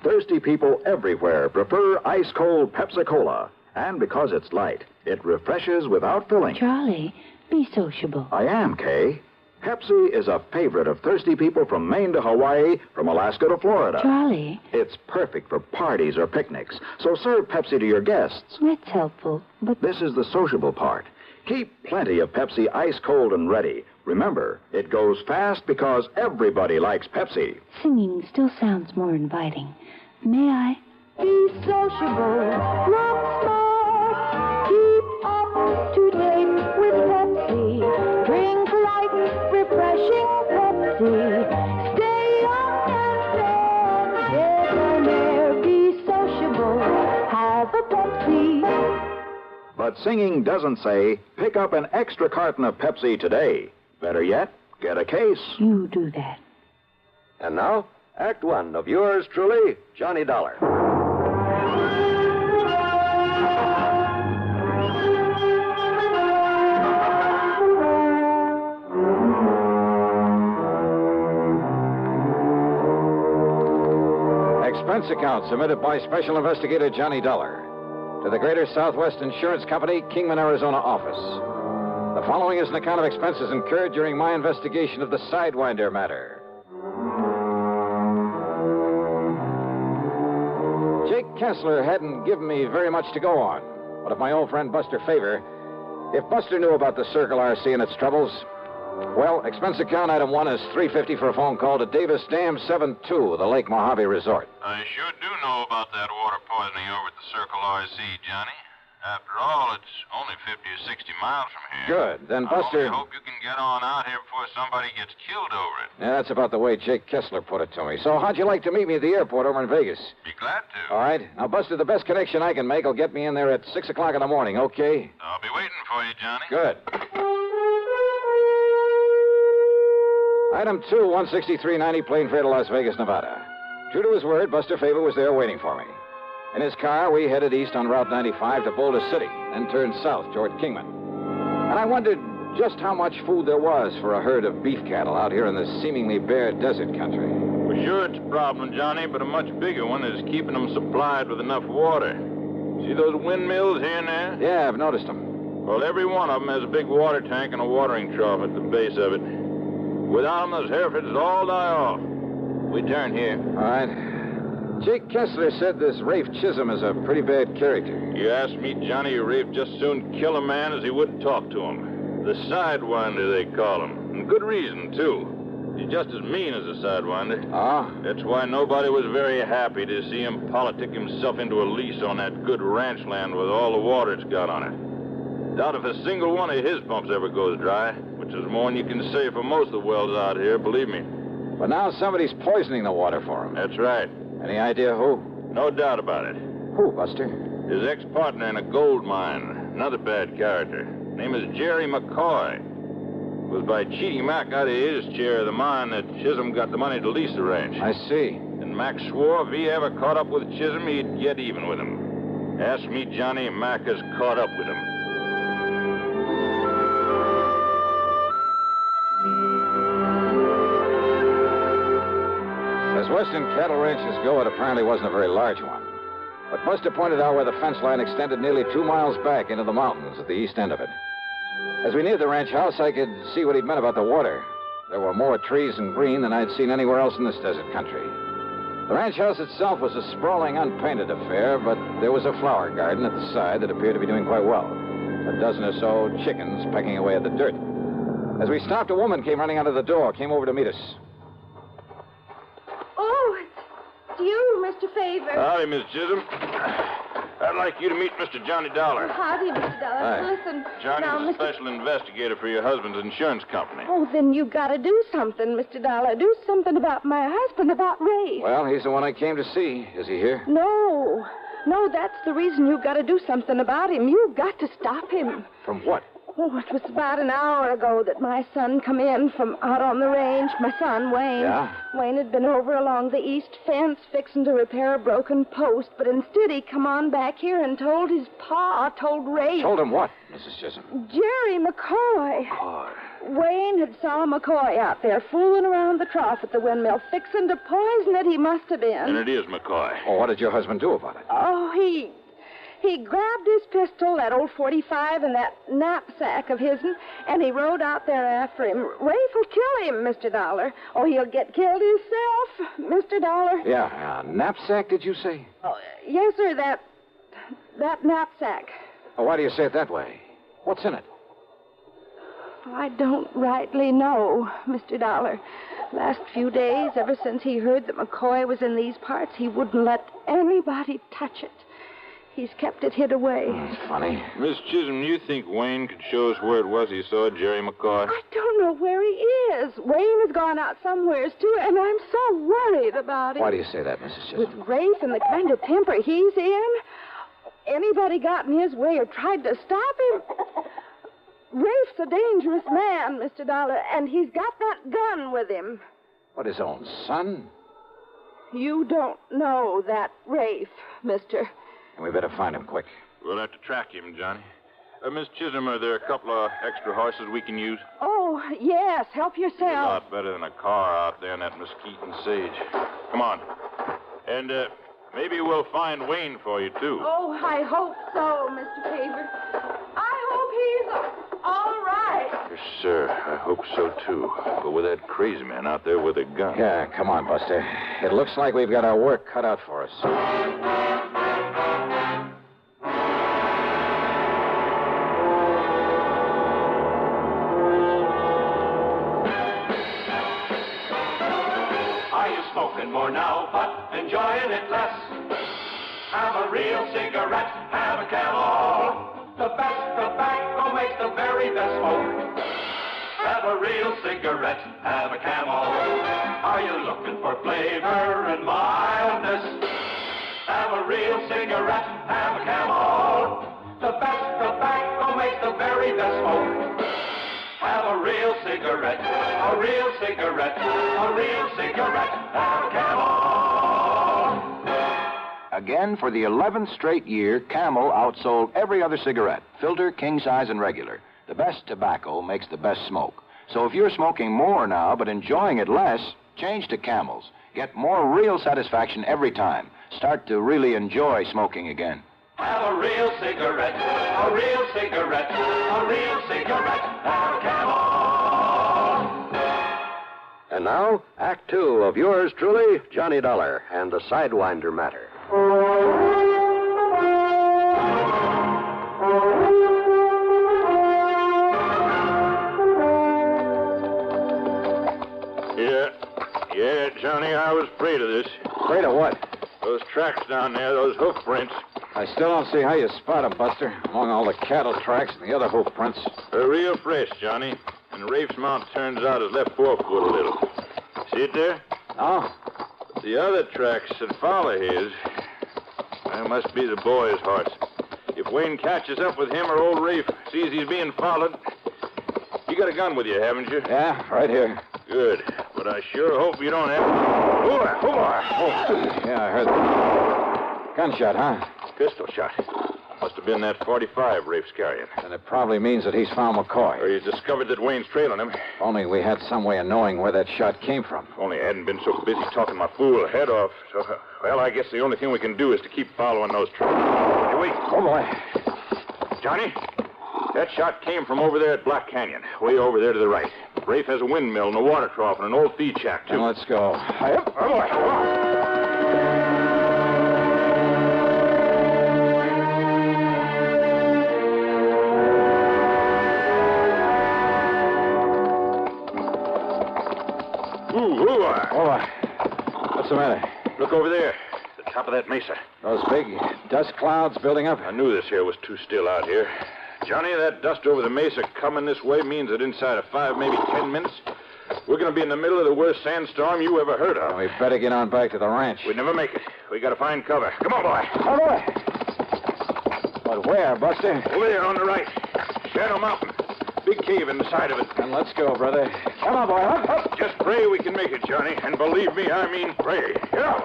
Thirsty people everywhere prefer ice-cold Pepsi-Cola. And because it's light, it refreshes without filling. Charlie, be sociable. I am, Kay. Pepsi is a favorite of thirsty people from Maine to Hawaii, from Alaska to Florida. Charlie. It's perfect for parties or picnics, so serve Pepsi to your guests. That's helpful, but... This is the sociable part. Keep plenty of Pepsi ice-cold and ready. Remember, it goes fast because everybody likes Pepsi. Singing still sounds more inviting. May I? Be sociable, rock smart, keep up to date with Pepsi. Drink light, refreshing Pepsi. Stay young and fair, debonair, be sociable, have a Pepsi. But singing doesn't say, pick up an extra carton of Pepsi today. Better yet, get a case. You do that. And now, Act One of yours truly, Johnny Dollar. Expense account submitted by Special Investigator Johnny Dollar to the Greater Southwest Insurance Company, Kingman, Arizona office. The following is an account of expenses incurred during my investigation of the Sidewinder matter. Jake Kessler hadn't given me very much to go on, but if my old friend Buster Favor, if Buster knew about the Circle RC and its troubles, well, expense account item 1 is $350 for a phone call to Davis Dam 72, the Lake Mojave Resort. I sure do know about that water poisoning over at the Circle RC, Johnny. After all, it's only 50 or 60 miles from here. Good. Then, Buster... I only hope you can get on out here before somebody gets killed over it. Yeah, that's about the way Jake Kessler put it to me. So how'd you like to meet me at the airport over in Vegas? Be glad to. All right. Now, Buster, the best connection I can make will get me in there at 6 o'clock in the morning, okay? I'll be waiting for you, Johnny. Good. Item 2, 16390, plane fare to Las Vegas, Nevada. True to his word, Buster Favor was there waiting for me. In his car, we headed east on Route 95 to Boulder City, then turned south toward Kingman. And I wondered just how much food there was for a herd of beef cattle out here in this seemingly bare desert country. Well, sure, it's a problem, Johnny, but a much bigger one is keeping them supplied with enough water. See those windmills here and there? Yeah, I've noticed them. Well, every one of them has a big water tank and a watering trough at the base of it. Without them, those Herefords would all die off. We turn here. All right. Jake Kessler said this Rafe Chisholm is a pretty bad character. You ask me, Johnny, Rafe just soon kill a man as he would talk to him. The Sidewinder, they call him. And good reason, too. He's just as mean as a Sidewinder. Ah? That's why nobody was very happy to see him politic himself into a lease on that good ranch land with all the water it's got on it. Doubt if a single one of his pumps ever goes dry, which is more than you can say for most of the wells out here, believe me. But now somebody's poisoning the water for him. That's right. Any idea who? No doubt about it. Who, Buster? His ex-partner in a gold mine. Another bad character. Name is Jerry McCoy. It was by cheating Mac out of his share of the mine that Chisholm got the money to lease the ranch. I see. And Mac swore if he ever caught up with Chisholm, he'd get even with him. Ask me, Johnny, Mac has caught up with him. best in cattle ranches go, it apparently wasn't a very large one. But Buster pointed out where the fence line extended nearly 2 miles back into the mountains at the east end of it. As we neared the ranch house, I could see what he'd meant about the water. There were more trees and green than I'd seen anywhere else in this desert country. The ranch house itself was a sprawling, unpainted affair, but there was a flower garden at the side that appeared to be doing quite well. A dozen or so chickens pecking away at the dirt. As we stopped, a woman came running out of the door, came over to meet us. Oh, it's you, Mr. Favor. Howdy, Miss Chisholm. I'd like you to meet Mr. Johnny Dollar. Howdy, Mr. Dollar. Hi. Listen, Johnny's now, a Mr. special investigator for your husband's insurance company. Oh, then you gotta do something, Mr. Dollar. Do something about my husband, about Ray. Well, he's the one I came to see. Is he here? No, that's the reason you gotta do something about him. You've got to stop him. From what? Oh, it was about an hour ago that my son come in from out on the range. My son, Wayne. Yeah? Wayne had been over along the east fence fixing to repair a broken post, but instead he come on back here and told his pa, told Ray. Told him what, Mrs. Chisholm? Jerry McCoy. McCoy. Wayne had saw McCoy out there fooling around the trough at the windmill, fixing to poison it, he must have been. And it is McCoy. Oh, what did your husband do about it? Oh, he grabbed his pistol, that old .45, and that knapsack of his'n, and he rode out there after him. Rafe'll kill him, Mr. Dollar. Oh, he'll get killed himself, Mr. Dollar. Yeah, knapsack, did you say? Oh, yes, sir, that knapsack. Oh, why do you say it that way? What's in it? I don't rightly know, Mr. Dollar. Last few days, ever since he heard that McCoy was in these parts, he wouldn't let anybody touch it. He's kept it hid away. That's funny. Miss Chisholm, you think Wayne could show us where it was he saw Jerry McCoy? I don't know where he is. Wayne has gone out somewheres, too, and I'm so worried about him. Why do you say that, Mrs. Chisholm? With Rafe and the kind of temper he's in, anybody got in his way or tried to stop him? Rafe's a dangerous man, Mr. Dollar, and he's got that gun with him. What, his own son? You don't know that Rafe, mister. And we better find him quick. We'll have to track him, Johnny. Miss Chisholm, are there a couple of extra horses we can use? Oh, yes. Help A yourself. lot better than a car out there in that mesquite and sage. Come on. And maybe we'll find Wayne for you, too. Oh, I hope so, Mr. Favor. I hope he's all right. Yes, sir. I hope so, too. But with that crazy man out there with a gun. Yeah, come on, Buster. It looks like we've got our work cut out for us. Smoking more now, but enjoying it less. Have a real cigarette, have a Camel. The best tobacco makes the very best smoke. Have a real cigarette, have a Camel. Are you looking for flavor and mildness? Have a real cigarette, have a Camel. The best tobacco makes the very best smoke. Have a real cigarette, a real cigarette, a real cigarette, have a Camel. Again, for the 11th straight year, Camel outsold every other cigarette, filter, king size, and regular. The best tobacco makes the best smoke. So if you're smoking more now but enjoying it less, change to Camels. Get more real satisfaction every time. Start to really enjoy smoking again. Have a real cigarette, a real cigarette, a real cigarette, have a Camel. And now, Act Two of yours truly, Johnny Dollar and the Sidewinder matter. Yeah, Johnny, I was afraid of this. Afraid of what? Those tracks down there, those hoof prints. I still don't see how you spot them, Buster, among all the cattle tracks and the other hoof prints. They're real fresh, Johnny. And Rafe's mount turns out his left forefoot a little. See it there? Oh. But the other tracks that follow his, that must be the boy's horse. If Wayne catches up with him or old Rafe sees he's being followed, you got a gun with you, haven't you? Yeah, right here. Good. But I sure hope you don't have... Oh, yeah, I heard that. Gunshot, huh? Pistol shot. Must have been that 45 Rafe's carrying. And it probably means that he's found McCoy. Or he's discovered that Wayne's trailing him. If only we had some way of knowing where that shot came from. If only I hadn't been so busy talking my fool head off. So, well, I guess the only thing we can do is to keep following those trails. Hey, wait. Oh, boy. Johnny, that shot came from over there at Black Canyon, way over there to the right. Rafe has a windmill and a water trough and an old feed shack, too. Then let's go. Yep. Oh, boy. Come on. What's the matter? Look over there, the top of that mesa. Those big dust clouds building up? I knew this here was too still out here. Johnny, that dust over the mesa coming this way means that inside of 5, maybe 10 minutes, we're going to be in the middle of the worst sandstorm you ever heard of. Well, we better get on back to the ranch. We'd never make it. We got to find cover. Come on, boy. Oh, boy. But where, Buster? Over there on the right. Shadow Mountain. Big cave in the side of it. Then let's go, brother. Come on, boy. Up, up. Just pray we can make it, Johnny. And believe me, I mean pray. Get out.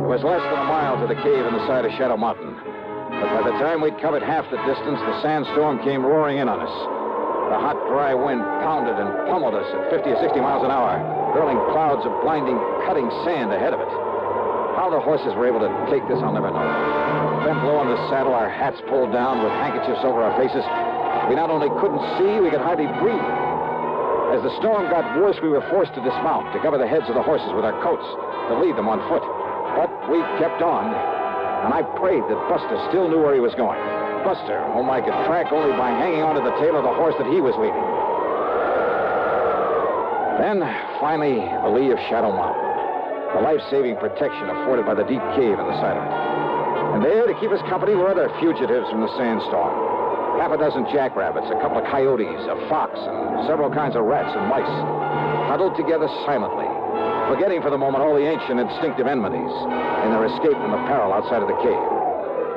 It was less than a mile to the cave in the side of Shadow Mountain. But by the time we'd covered half the distance, the sandstorm came roaring in on us. The hot, dry wind pounded and pummeled us at 50 or 60 miles an hour, hurling clouds of blinding, cutting sand ahead of it. How the horses were able to take this, I'll never know. Bent low in the saddle, our hats pulled down with handkerchiefs over our faces. We not only couldn't see, we could hardly breathe. As the storm got worse, we were forced to dismount, to cover the heads of the horses with our coats, to lead them on foot. But we kept on, and I prayed that Buster still knew where he was going. Buster, whom I could track only by hanging onto the tail of the horse that he was leading. Then, finally, the lee of Shadow Mountain. The life-saving protection afforded by the deep cave in the side of it. And there, to keep us company, were other fugitives from the sandstorm. Half a dozen jackrabbits, a couple of coyotes, a fox, and several kinds of rats and mice, huddled together silently, forgetting for the moment all the ancient instinctive enmities in their escape from the peril outside of the cave.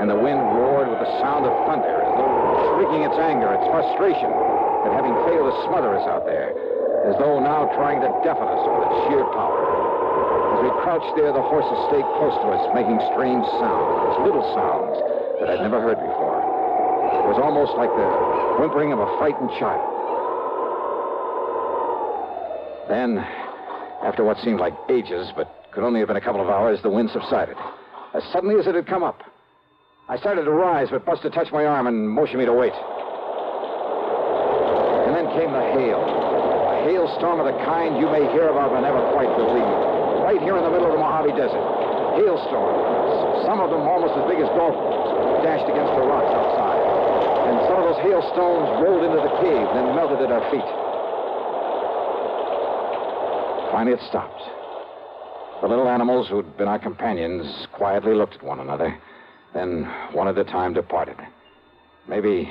And the wind roared with the sound of thunder, as though shrieking its anger, its frustration at having failed to smother us out there, as though now trying to deafen us with its sheer power. As we crouched there, the horses stayed close to us, making strange sounds, little sounds that I'd never heard before. It was almost like the whimpering of a frightened child. Then, after what seemed like ages, but could only have been a couple of hours, the wind subsided. As suddenly as it had come up, I started to rise, but Buster touched my arm and motioned me to wait. And then came the hail. A hailstorm of the kind you may hear about but never quite believe. Right here in the middle of the Mojave Desert. Hailstorms, some of them almost as big as golf balls, dashed against the rocks outside. And some of those hailstones rolled into the cave, then melted at our feet. Finally, it stopped. The little animals who'd been our companions quietly looked at one another, then one at a time departed. Maybe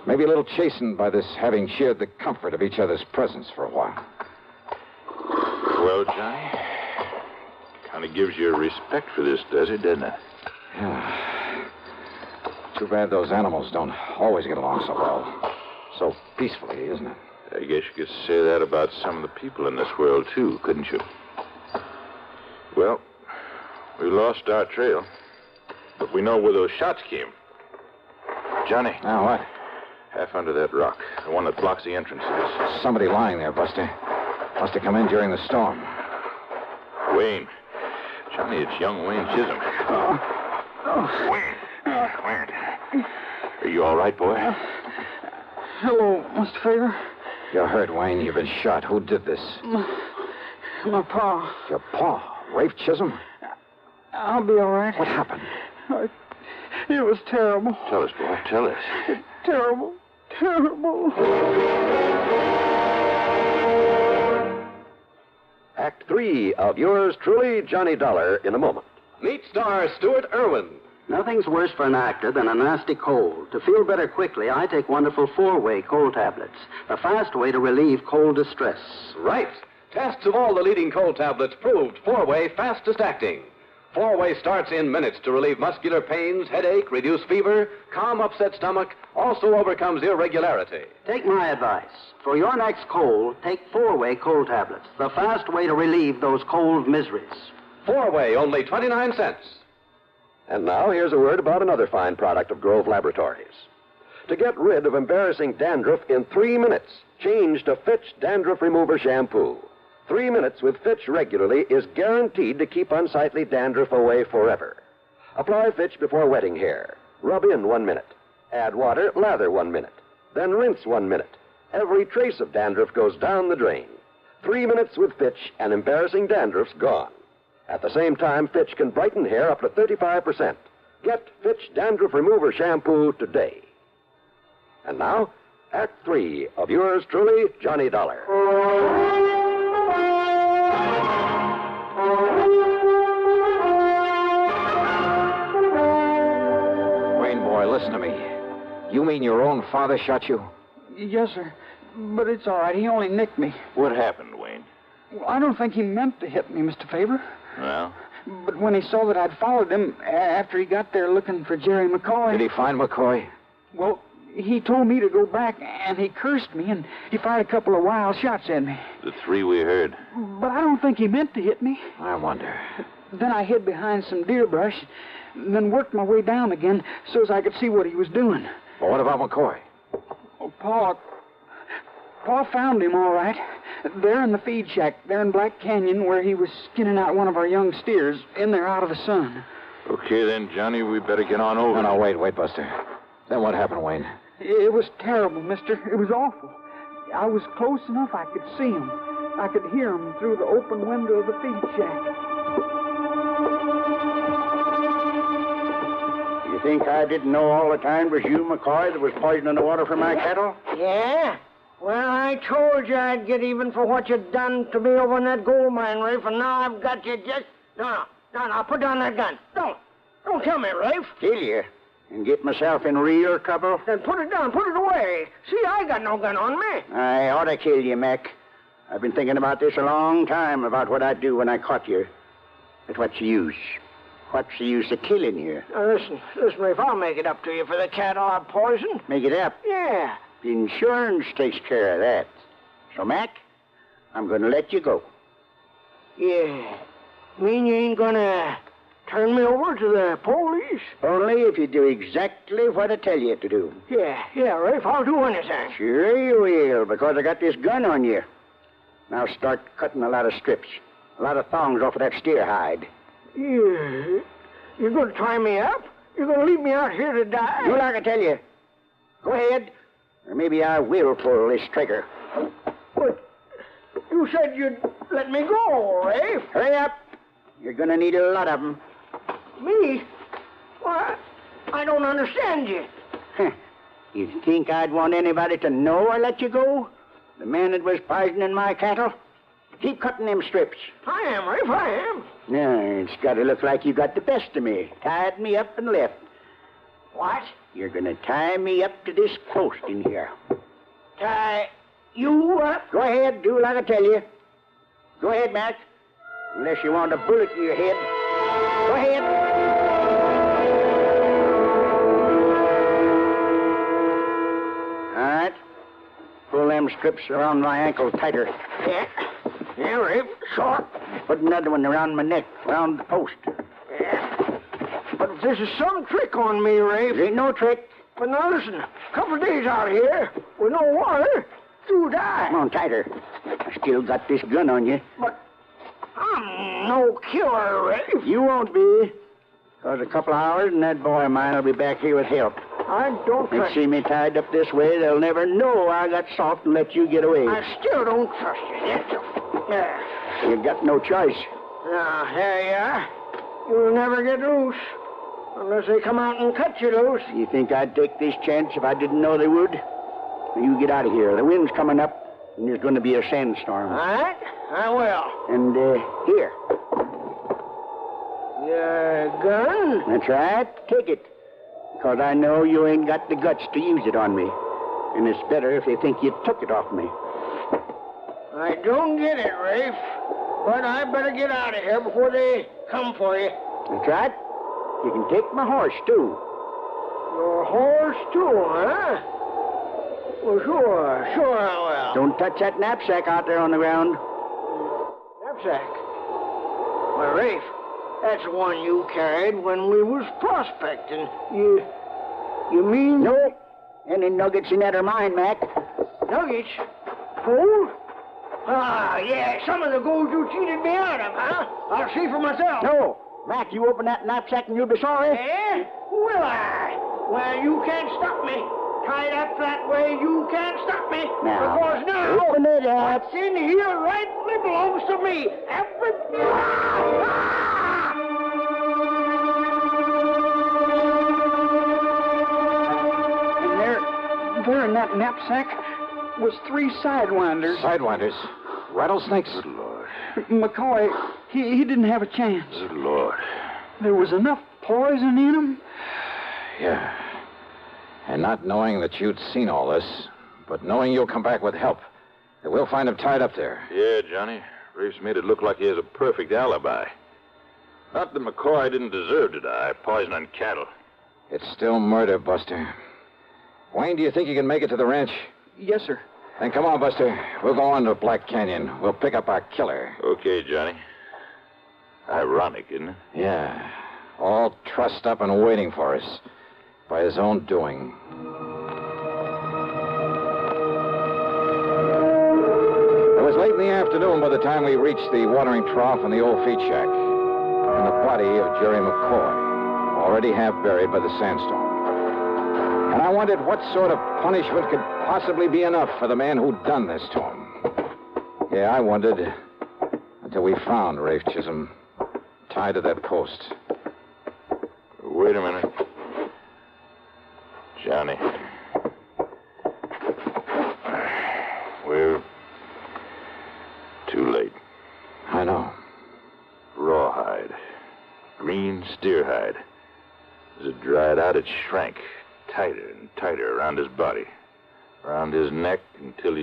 a little chastened by this having shared the comfort of each other's presence for a while. Well, Johnny, kind of gives you a respect for this desert, doesn't it? Yeah. Too bad those animals don't always get along so well. So peacefully, isn't it? I guess you could say that about some of the people in this world, too, couldn't you? Well, we lost our trail, but we know where those shots came. Johnny. Now what? Half under that rock, the one that blocks the entrance to this. Somebody lying there, Buster. Must have come in during the storm. Wayne. Johnny, it's young Wayne Chisholm. Wayne. Wayne. Are you all right, boy? Hello, Mr. Favor. You're hurt, Wayne. You've been shot. Who did this? My pa. Your pa? Rafe Chisholm? I'll be all right. What happened? It was terrible. Tell us, boy. Tell us. Terrible. Terrible. Act 3 of yours truly, Johnny Dollar, in a moment. Meet star Stuart Irwin. Nothing's worse for an actor than a nasty cold. To feel better quickly, I take wonderful 4-way cold tablets. The fast way to relieve cold distress. Right. Tests of all the leading cold tablets proved 4-way fastest acting. 4-way starts in minutes to relieve muscular pains, headache, reduce fever, calm upset stomach, also overcomes irregularity. Take my advice. For your next cold, take 4-way cold tablets. The fast way to relieve those cold miseries. 4-way, only 29 cents. And now here's a word about another fine product of Grove Laboratories. To get rid of embarrassing dandruff in 3 minutes, change to Fitch Dandruff Remover Shampoo. 3 minutes with Fitch regularly is guaranteed to keep unsightly dandruff away forever. Apply Fitch before wetting hair. Rub in 1 minute. Add water, lather 1 minute. Then rinse 1 minute. Every trace of dandruff goes down the drain. 3 minutes with Fitch and embarrassing dandruff's gone. At the same time, Fitch can brighten hair up to 35%. Get Fitch Dandruff Remover Shampoo today. And now, Act 3 of yours truly, Johnny Dollar. Wayne, boy, listen to me. You mean your own father shot you? Yes, sir. But it's all right. He only nicked me. What happened, Wayne? Well, I don't think he meant to hit me, Mr. Faber. Well? But when he saw that I'd followed him after he got there looking for Jerry McCoy... Did he find McCoy? Well, he told me to go back, and he cursed me, and he fired a couple of wild shots at me. The 3 we heard. But I don't think he meant to hit me. I wonder. Then I hid behind some deer brush, and then worked my way down again so as I could see what he was doing. Well, what about McCoy? Oh, Pa found him all right. There in the feed shack, there in Black Canyon, where he was skinning out one of our young steers, in there out of the sun. Okay, then, Johnny, we better get on over. No, wait, Buster. Then what happened, Wayne? It was terrible, mister. It was awful. I was close enough I could see him. I could hear him through the open window of the feed shack. You think I didn't know all the time it was you, McCoy, that was poisoning the water for my cattle? Yeah? Well, I told you I'd get even for what you'd done to me over in that gold mine, Rafe, and now I've got you just... No, put down that gun. Don't kill me, Rafe. Kill you? And get myself in real trouble? Then put it down, put it away. See, I got no gun on me. I ought to kill you, Mac. I've been thinking about this a long time, about what I'd do when I caught you. But what's the use? What's the use of killing you? Now, listen, Rafe, I'll make it up to you for the cattle I poisoned. Make it up? Yeah. The insurance takes care of that. So, Mac, I'm going to let you go. Yeah. Mean you ain't going to turn me over to the police? Only if you do exactly what I tell you to do. Yeah, Rafe, I'll do anything. Sure you will, because I got this gun on you. Now start cutting a lot of strips, a lot of thongs off of that steer hide. Yeah. You're going to tie me up? You're going to leave me out here to die? Do like I tell you. Go ahead. Or maybe I will pull this trigger. But you said you'd let me go, Rafe. Hurry up. You're going to need a lot of them. Me? Well, I don't understand you. You think I'd want anybody to know I let you go? The man that was poisoning my cattle? Keep cutting them strips. I am, Rafe, I am. No, it's got to look like you got the best of me. Tied me up and left. What? You're going to tie me up to this post in here. Tie you up? Go ahead, do like I tell you. Go ahead, Mac. Unless you want a bullet in your head. Go ahead. All right. Pull them strips around my ankle tighter. Yeah, Rafe, short. Put another one around my neck, around the post. Yeah. But if this is some trick on me, Rafe... There ain't no trick. But now listen, a couple of days out here, with no water, you die. Come on, tighter. I still got this gun on you. But I'm no killer, Rafe. You won't be. Because a couple of hours and that boy of mine will be back here with help. I don't They trust see me tied up this way, they'll never know I got soft and let you get away. I still don't trust you. Yeah. You got no choice. Now, here you are. You'll never get loose. Unless they come out and cut you loose. You think I'd take this chance if I didn't know they would? You get out of here. The wind's coming up, and there's going to be a sandstorm. All right, I will. And, here. Your gun? That's right. Take it. Because I know you ain't got the guts to use it on me. And it's better if they think you took it off me. I don't get it, Rafe. But I better get out of here before they come for you. That's right. You can take my horse, too. Your horse, too, huh? Well, sure I will. Don't touch that knapsack out there on the ground. Knapsack? Why, Rafe, that's the one you carried when we was prospecting. You mean... No. Any nuggets in that are mine, Mac. Nuggets? Gold? Ah, yeah, some of the gold you cheated me out of, huh? I'll see for myself. No. Mac, you open that knapsack and you'll be sorry. Eh? Will I? Well, you can't stop me. Tied up that way, you can't stop me. Now, because now, open it up. what's in here rightly belongs to me. And there in that knapsack was 3 sidewinders. Sidewinders? Rattlesnakes? Good Lord. McCoy, he didn't have a chance. Good Lord. There was enough poison in them. Yeah. And not knowing that you'd seen all this, but knowing you'll come back with help, that we'll find him tied up there. Yeah, Johnny. Rafe's made it look like he has a perfect alibi. Not that McCoy didn't deserve to die, poisoning cattle. It's still murder, Buster. Wayne, do you think you can make it to the ranch? Yes, sir. Then come on, Buster. We'll go on to Black Canyon. We'll pick up our killer. Okay, Johnny. Ironic, isn't it? Yeah. All trussed up and waiting for us. By his own doing. It was late in the afternoon by the time we reached the watering trough in the old feed shack. And the body of Jerry McCoy, already half buried by the sandstorm. And I wondered what sort of punishment could possibly be enough for the man who'd done this to him. Yeah, I wondered until we found Rafe Chisholm tied to that post. Wait a minute. Johnny. We're too late. I know. Rawhide. Green steer hide. As it dried out, it shrank tighter and tighter around his body. Around his neck until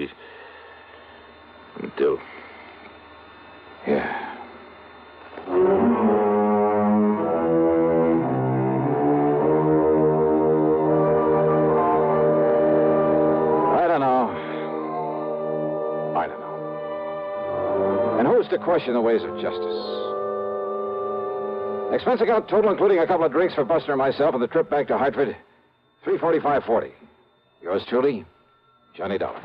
Yeah. I don't know. And who's to question the ways of justice? Expense account total, including a couple of drinks for Buster and myself and the trip back to Hartford, $345.40. Yours truly, Johnny Dollar.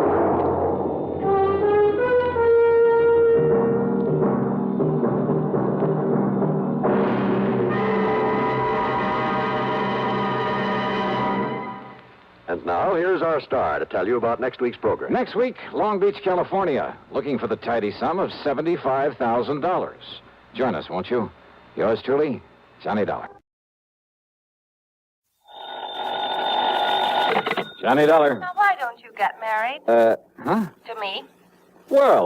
And now, here's our star to tell you about next week's program. Next week, Long Beach, California, looking for the tidy sum of $75,000. Join us, won't you? Yours truly, Johnny Dollar. Johnny Dollar. Now, why don't you get married? Huh? To me. Well,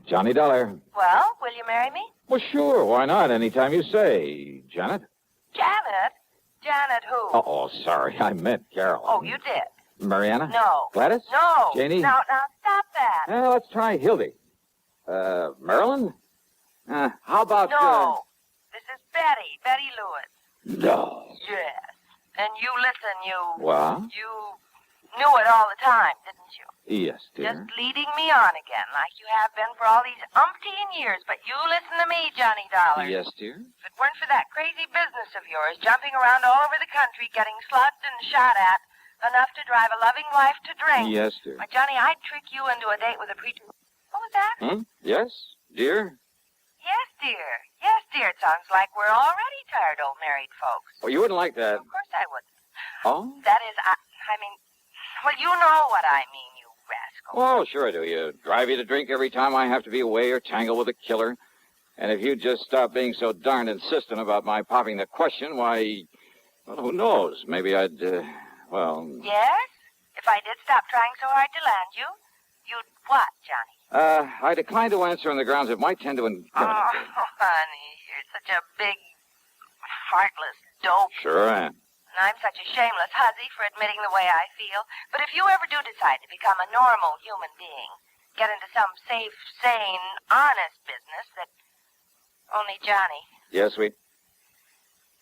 Johnny Dollar. Well, will you marry me? Well, sure, why not? Anytime you say. Janet? Janet? Janet who? Oh, sorry, I meant Carol. Oh, you did? Mariana? No. Gladys? No. Janie? Now, stop that. Well, let's try Hildy. Marilyn? How about... No. This is Betty Lewis. No. Yes. And you listen, What? You knew it all the time, didn't you? Yes, dear. Just leading me on again, like you have been for all these umpteen years. But you listen to me, Johnny Dollar. Yes, dear. If it weren't for that crazy business of yours, jumping around all over the country, getting slugged and shot at, enough to drive a loving wife to drink. Yes, dear. Why, Johnny, I'd trick you into a date with a preacher. What was that? Yes, dear? Yes, dear. Yes, dear. It sounds like we're already tired old married folks. Well, you wouldn't like that. Of course I wouldn't. Oh? That is, I mean, well, you know what I mean, you rascal. Oh, sure I do. You drive you to drink every time I have to be away or tangle with a killer. And if you'd just stop being so darned insistent about my popping the question, why, well, who knows? Maybe I'd, well... Yes? If I did stop trying so hard to land you, you'd what, Johnny? I decline to answer on the grounds it might tend to incriminate Oh, you. honey, you're such a big, heartless dope. Sure I am. And I'm such a shameless hussy for admitting the way I feel. But if you ever do decide to become a normal human being, get into some safe, sane, honest business that... Only Johnny. Yes, sweet?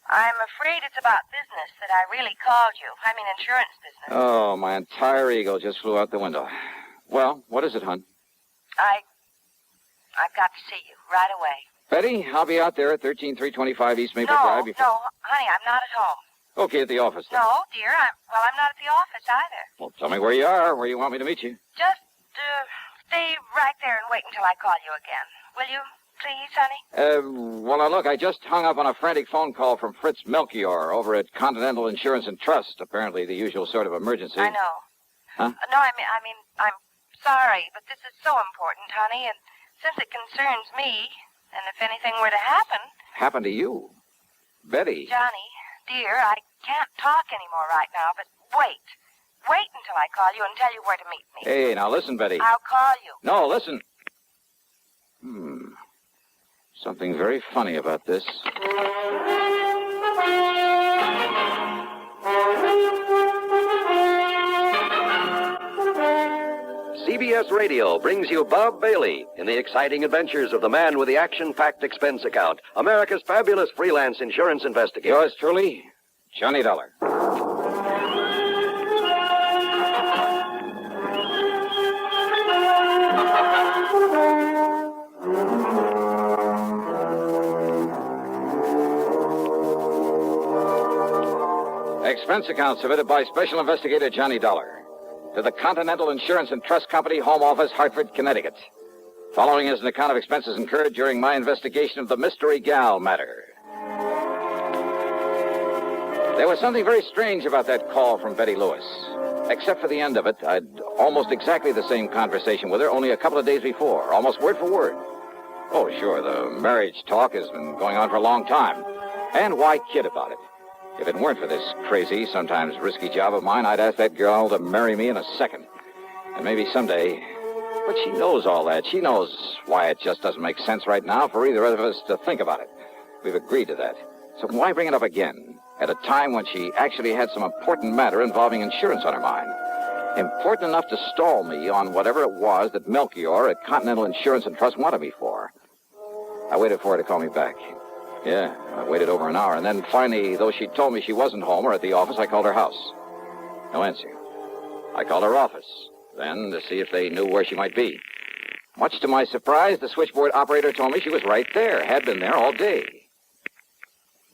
I'm afraid it's about business that I really called you. I mean insurance business. Oh, my entire ego just flew out the window. Well, what is it, hon? I've got to see you right away. Betty, I'll be out there at 13325 East Maple No, Drive. no, honey, I'm not at home. Okay, at the office, then. No, dear, I'm not at the office either. Well, tell me where you are, where you want me to meet you. Just, stay right there and wait until I call you again. Will you, please, honey? Well, now, look, I just hung up on a frantic phone call from Fritz Melchior over at Continental Insurance and Trust. Apparently the usual sort of emergency. I know. Huh? No, I mean, I'm sorry, but this is so important, honey, and since it concerns me, and if anything were to happen... Happen to you? Betty. Johnny, dear, I can't talk anymore right now, but wait. Wait until I call you and tell you where to meet me. Hey, now listen, Betty. I'll call you. No, listen. Something very funny about this. CBS Radio brings you Bob Bailey in the exciting adventures of the man with the action-packed expense account, America's fabulous freelance insurance investigator. Yours truly, Johnny Dollar. Expense account submitted by Special Investigator Johnny Dollar to the Continental Insurance and Trust Company, Home Office, Hartford, Connecticut. Following is an account of expenses incurred during my investigation of the Mystery Gal matter. There was something very strange about that call from Betty Lewis. Except for the end of it, I'd almost exactly the same conversation with her only a couple of days before, almost word for word. Oh, sure, the marriage talk has been going on for a long time. And why kid about it? If it weren't for this crazy, sometimes risky job of mine, I'd ask that girl to marry me in a second. And maybe someday. But she knows all that. She knows why it just doesn't make sense right now for either of us to think about it. We've agreed to that. So why bring it up again at a time when she actually had some important matter involving insurance on her mind? Important enough to stall me on whatever it was that Melchior at Continental Insurance and Trust wanted me for. I waited for her to call me back. Yeah, I waited over an hour, and then finally, though she told me she wasn't home or at the office, I called her house. No answer. I called her office, then to see if they knew where she might be. Much to my surprise, the switchboard operator told me she was right there, had been there all day.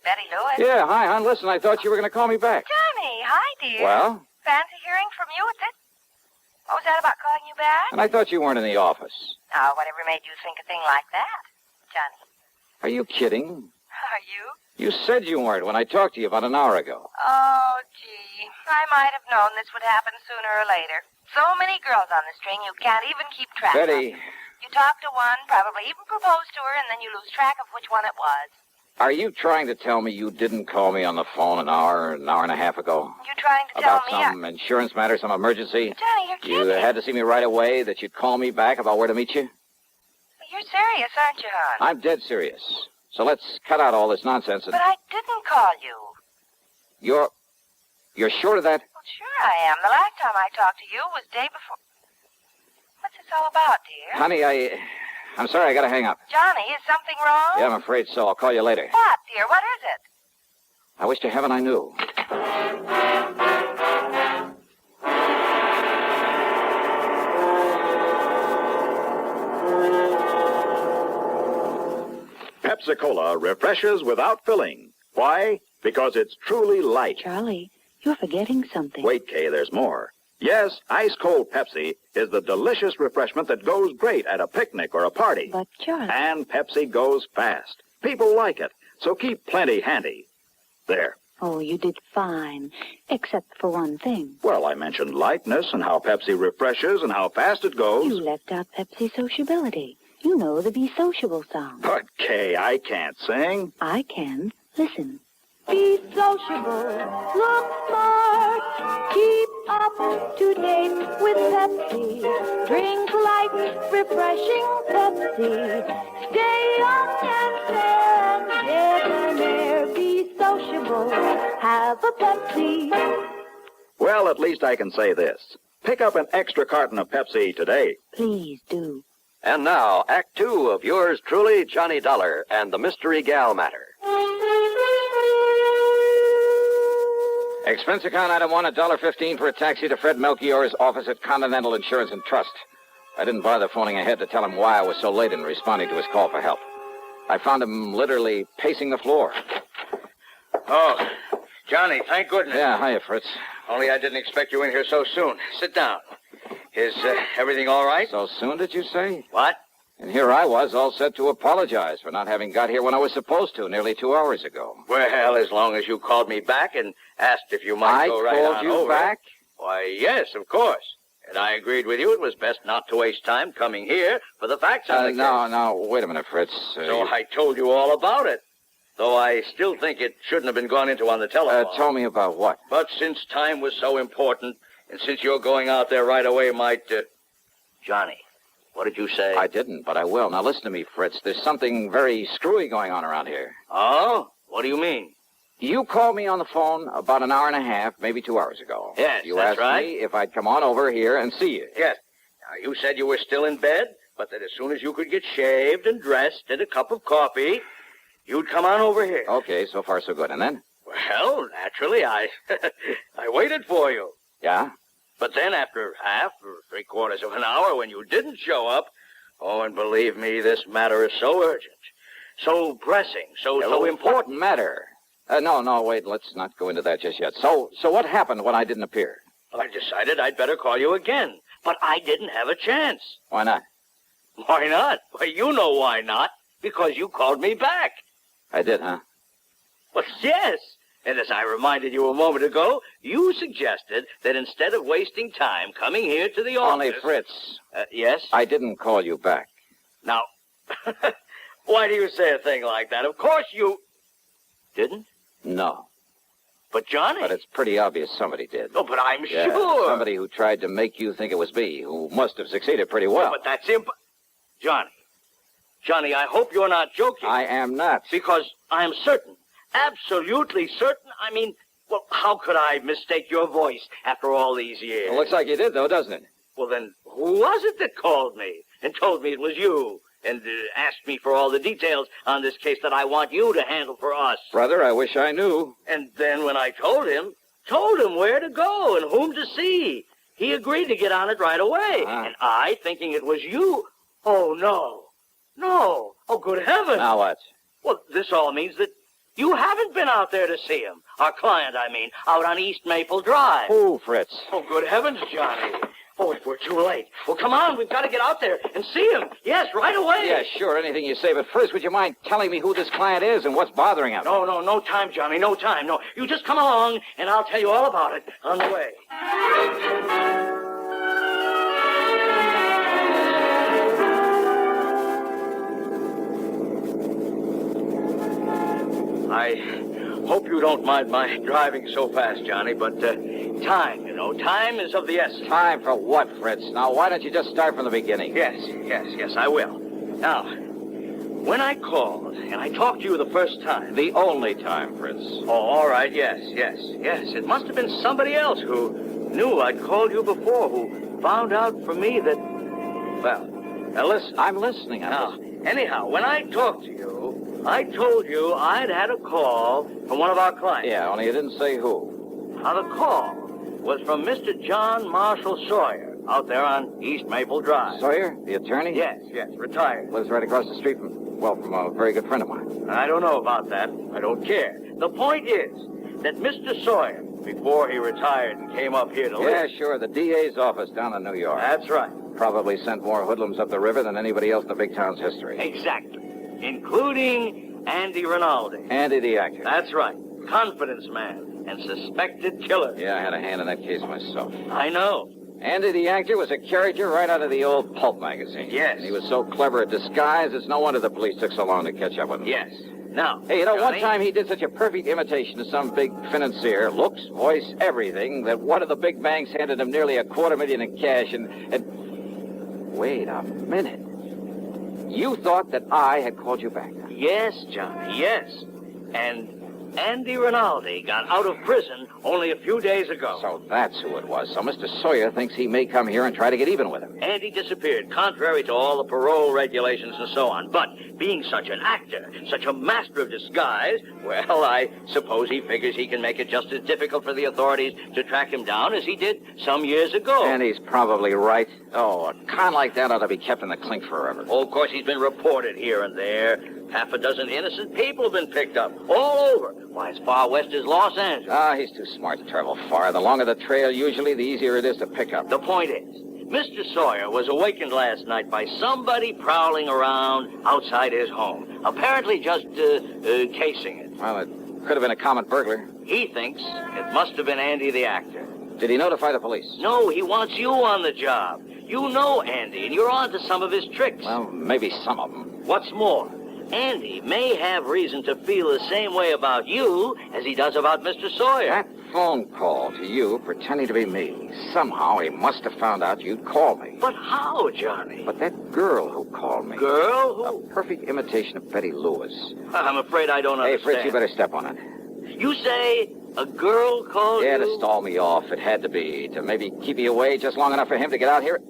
Betty Lewis? Yeah, hi, hon. Listen, I thought you were going to call me back. Johnny, hi, dear. Well? Fancy hearing from you at this? What was that about calling you back? And I thought you weren't in the office. Oh, whatever made you think a thing like that, Johnny? Are you kidding? Are you? You said you weren't when I talked to you about an hour ago. Oh, gee. I might have known this would happen sooner or later. So many girls on the string, you can't even keep track of. Betty. You talk to one, probably even propose to her, and then you lose track of which one it was. Are you trying to tell me you didn't call me on the phone an hour and a half ago? You trying to tell me... About some insurance matter, some emergency? Johnny, you're kidding. You had to see me right away, that you'd call me back about where to meet you? You're serious, aren't you, hon? I'm dead serious. So let's cut out all this nonsense and... But I didn't call you. You're sure of that? Well, sure I am. The last time I talked to you was day before... What's this all about, dear? Honey, I'm sorry, I gotta hang up. Johnny, is something wrong? Yeah, I'm afraid so. I'll call you later. What, dear? What is it? I wish to heaven I knew. Pepsi-Cola refreshes without filling. Why? Because it's truly light. Charlie, you're forgetting something. Wait, Kay, there's more. Yes, ice-cold Pepsi is the delicious refreshment that goes great at a picnic or a party. But, Charlie... And Pepsi goes fast. People like it, so keep plenty handy. There. Oh, you did fine, except for one thing. Well, I mentioned lightness and how Pepsi refreshes and how fast it goes. You left out Pepsi sociability. You know the Be Sociable song. But, Kay, I can't sing. I can. Listen. Be sociable, look smart, keep up to date with Pepsi. Drink light, refreshing Pepsi. Stay young and fair and debonair. Be sociable, have a Pepsi. Well, at least I can say this. Pick up an extra carton of Pepsi today. Please do. And now, Act Two of yours truly, Johnny Dollar and the Mystery Gal Matter. Expense account item 1, $1.15 for a taxi to Fred Melchior's office at Continental Insurance and Trust. I didn't bother phoning ahead to tell him why I was so late in responding to his call for help. I found him literally pacing the floor. Oh, Johnny, thank goodness. Yeah, hiya, Fritz. Only I didn't expect you in here so soon. Sit down. Is everything all right? So soon, did you say? What? And here I was, all set to apologize for not having got here when I was supposed to, nearly 2 hours ago. Well, as long as you called me back and asked if you might go right on over. I called you back? Why, yes, of course. And I agreed with you it was best not to waste time coming here for the facts of the case. No, wait a minute, Fritz. So I told you all about it. Though I still think it shouldn't have been gone into on the telephone. Tell me about what? But since time was so important, and since you're going out there right away might... Johnny, what did you say? I didn't, but I will. Now listen to me, Fritz. There's something very screwy going on around here. Oh? What do you mean? You called me on the phone about an hour and a half, maybe 2 hours ago. Yes, you that's asked right. me if I'd come on over here and see you. Yes. Now, you said you were still in bed, but that as soon as you could get shaved and dressed and a cup of coffee, you'd come on over here. Okay, so far so good. And then? Well, naturally, I waited for you. Yeah? But then after half or 3/4 of an hour when you didn't show up, oh, and believe me, this matter is so urgent, so pressing, so important. Matter? No, wait, let's not go into that just yet. So what happened when I didn't appear? Well, I decided I'd better call you again, but I didn't have a chance. Why not? Why not? Well, you know why not. Because you called me back. I did, huh? Well, yes. And as I reminded you a moment ago, you suggested that instead of wasting time coming here to the office... Only, Fritz. Yes? I didn't call you back. Now, why do you say a thing like that? Of course you... Didn't? No. But, Johnny... But it's pretty obvious somebody did. Oh, but I'm Yeah, sure... Somebody who tried to make you think it was me, who must have succeeded pretty well. But that's Johnny, I hope you're not joking. I am not. Because I'm certain, absolutely certain, I mean, well, how could I mistake your voice after all these years? It looks like you did, though, doesn't it? Well, then, who was it that called me and told me it was you and asked me for all the details on this case that I want you to handle for us? Brother, I wish I knew. And then when I told him where to go and whom to see, he agreed to get on it right away. And I, thinking it was you, oh, no. No. Oh, good heavens. Now what? Well, this all means that you haven't been out there to see him. Our client, I mean, out on East Maple Drive. Who, Fritz? Oh, good heavens, Johnny. Oh, if we're too late. Well, come on. We've got to get out there and see him. Yes, right away. Yeah, sure, anything you say. But first, would you mind telling me who this client is and what's bothering him? No time, Johnny. No time. No. You just come along, and I'll tell you all about it on the way. I hope you don't mind my driving so fast, Johnny, but time, time is of the essence. Time for what, Fritz? Now, why don't you just start from the beginning? Yes, I will. Now, when I called and I talked to you the first time... The only time, Fritz. Oh, all right, yes. It must have been somebody else who knew I'd called you before, who found out from me that... Well, now listen. I'm listening. Anyhow, when I talked to you, I told you I'd had a call from one of our clients. Yeah, only you didn't say who. Now, the call was from Mr. John Marshall Sawyer out there on East Maple Drive. Sawyer, the attorney? Yes, retired. Lives right across the street from a very good friend of mine. I don't know about that. I don't care. The point is that Mr. Sawyer, before he retired and came up here to live... Yeah, sure, the DA's office down in New York. That's right. Probably sent more hoodlums up the river than anybody else in the big town's history. Exactly. Including Andy Rinaldi. Andy the actor. That's right. Confidence man and suspected killer. Yeah, I had a hand in that case myself. I know. Andy the actor was a character right out of the old pulp magazine. Yes. And he was so clever at disguise, it's no wonder the police took so long to catch up with him. Yes. Now, hey, Johnny, one time he did such a perfect imitation of some big financier, looks, voice, everything, that one of the big banks handed him nearly $250,000 in cash and... Wait a minute. You thought that I had called you back? Yes, Johnny, yes. And Andy Rinaldi got out of prison only a few days ago. So that's who it was. So Mr. Sawyer thinks he may come here and try to get even with him. Andy disappeared, contrary to all the parole regulations and so on. But being such an actor, such a master of disguise, well, I suppose he figures he can make it just as difficult for the authorities to track him down as he did some years ago. And he's probably right. Oh, a con like that ought to be kept in the clink forever. Oh, of course, he's been reported here and there. Half a dozen innocent people have been picked up, all over. Why, as far west as Los Angeles. Ah, he's too smart to travel far. The longer the trail, usually, the easier it is to pick up. The point is, Mr. Sawyer was awakened last night by somebody prowling around outside his home, apparently just casing it. Well, it could have been a common burglar. He thinks it must have been Andy the actor. Did he notify the police? No, he wants you on the job. You know Andy, and you're on to some of his tricks. Well, maybe some of them. What's more, Andy may have reason to feel the same way about you as he does about Mr. Sawyer. That phone call to you, pretending to be me, somehow he must have found out you'd call me. But how, Johnny? But that girl who called me. Girl? Who? A perfect imitation of Betty Lewis. I'm afraid I don't understand. Hey, Fritz, you better step on it. You say a girl called you? Yeah, to stall me off. It had to be. To maybe keep you away just long enough for him to get out here.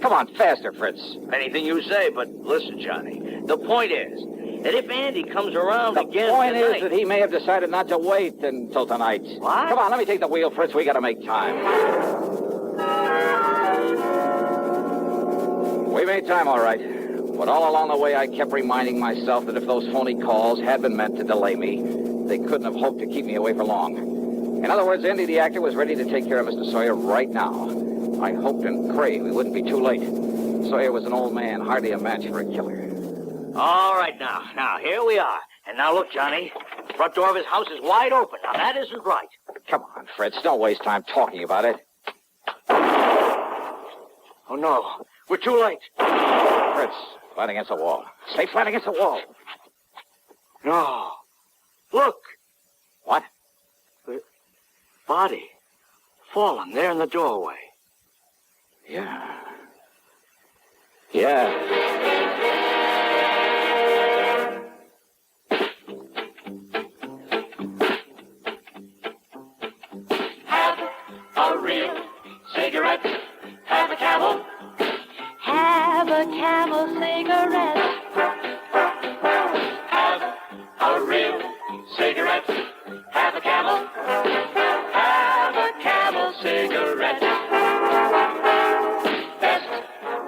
Come on, faster, Fritz. Anything you say, but listen, Johnny. The point is that if Andy comes around again The point tonight... is that he may have decided not to wait until tonight. What? Come on, let me take the wheel, Fritz. We got to make time. We made time, all right. But all along the way, I kept reminding myself that if those phony calls had been meant to delay me, they couldn't have hoped to keep me away for long. In other words, Andy the actor was ready to take care of Mr. Sawyer right now. I hoped and prayed we wouldn't be too late. Sawyer was an old man, hardly a match for a killer. All right, now, here we are. And now look, Johnny, the front door of his house is wide open. Now, that isn't right. Come on, Fritz, don't waste time talking about it. Oh, no, we're too late. Fritz, flat against the wall. Stay flat against the wall. No. Look. What? The body fallen there in the doorway. Yeah. Have a real cigarette. Have a Camel. Have a Camel cigarette. Have a real cigarette. Have a Camel. Have a Camel cigarette. Best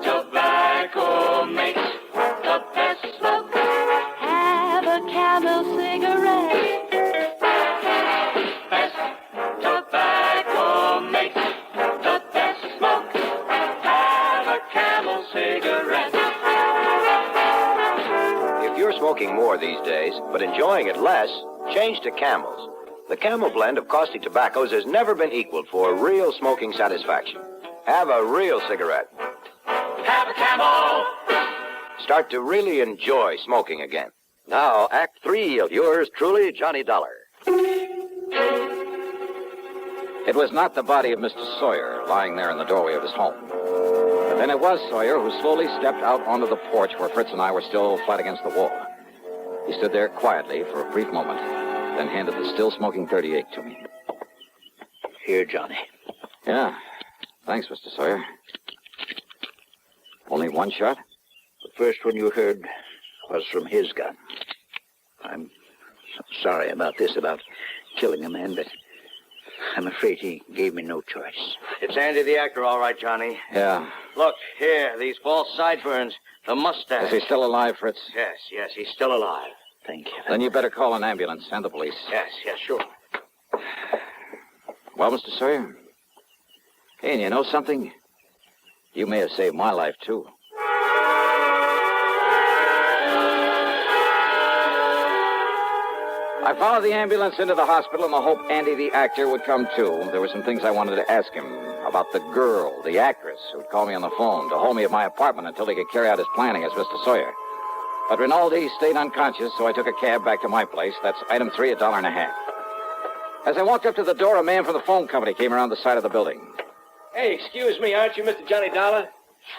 tobacco makes the best smoke. Have a Camel cigarette. Best tobacco makes the best smoke. Have a Camel cigarette. If you're smoking more these days, but enjoying it less, change to Camels. The Camel blend of caustic tobaccos has never been equaled for real smoking satisfaction. Have a real cigarette. Have a Camel. Start to really enjoy smoking again. Now, Act 3 of yours truly, Johnny Dollar. It was not the body of Mr. Sawyer lying there in the doorway of his home. But then it was Sawyer who slowly stepped out onto the porch where Fritz and I were still flat against the wall. He stood there quietly for a brief moment, then handed the still-smoking .38 to me. Here, Johnny. Yeah. Thanks, Mr. Sawyer. Only one shot? The first one you heard was from his gun. I'm sorry about this, about killing a man, but I'm afraid he gave me no choice. It's Andy the actor, all right, Johnny. Yeah. Look, here, these false sideburns, the mustache. Is he still alive, Fritz? Yes, he's still alive. Thank you. Then you better call an ambulance and the police. Yes, sure. Well, Mr. Sawyer? Hey, and you know something? You may have saved my life, too. I followed the ambulance into the hospital in the hope Andy the actor would come too. There were some things I wanted to ask him about the girl, the actress, who'd call me on the phone to hold me at my apartment until he could carry out his plan against Mr. Sawyer. But Rinaldi stayed unconscious, so I took a cab back to my place. That's item 3, $1.50. As I walked up to the door, a man from the phone company came around the side of the building. Hey, excuse me, aren't you Mr. Johnny Dollar?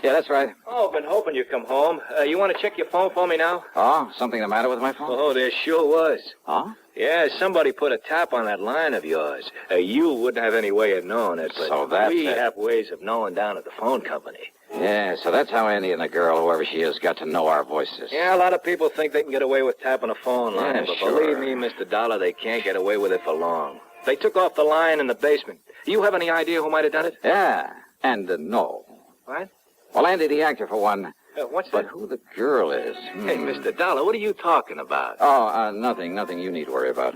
Yeah, that's right. Oh, I've been hoping you'd come home. You want to check your phone for me now? Oh, something the matter with my phone? Oh, there sure was. Oh? Yeah, somebody put a tap on that line of yours. You wouldn't have any way of knowing it, but So that's we it. have ways of knowing down at the phone company. Yeah, so that's how Andy and the girl, whoever she is, got to know our voices. Yeah, a lot of people think they can get away with tapping a phone line, Yeah, but sure. believe me, Mr. Dollar, they can't get away with it for long. They took off the line in the basement. You have any idea who might have done it? Yeah, and no. What? Well, Andy, the actor, for one. What's But that? who the girl is? Hey, Mr. Dollar, what are you talking about? Oh, nothing you need to worry about.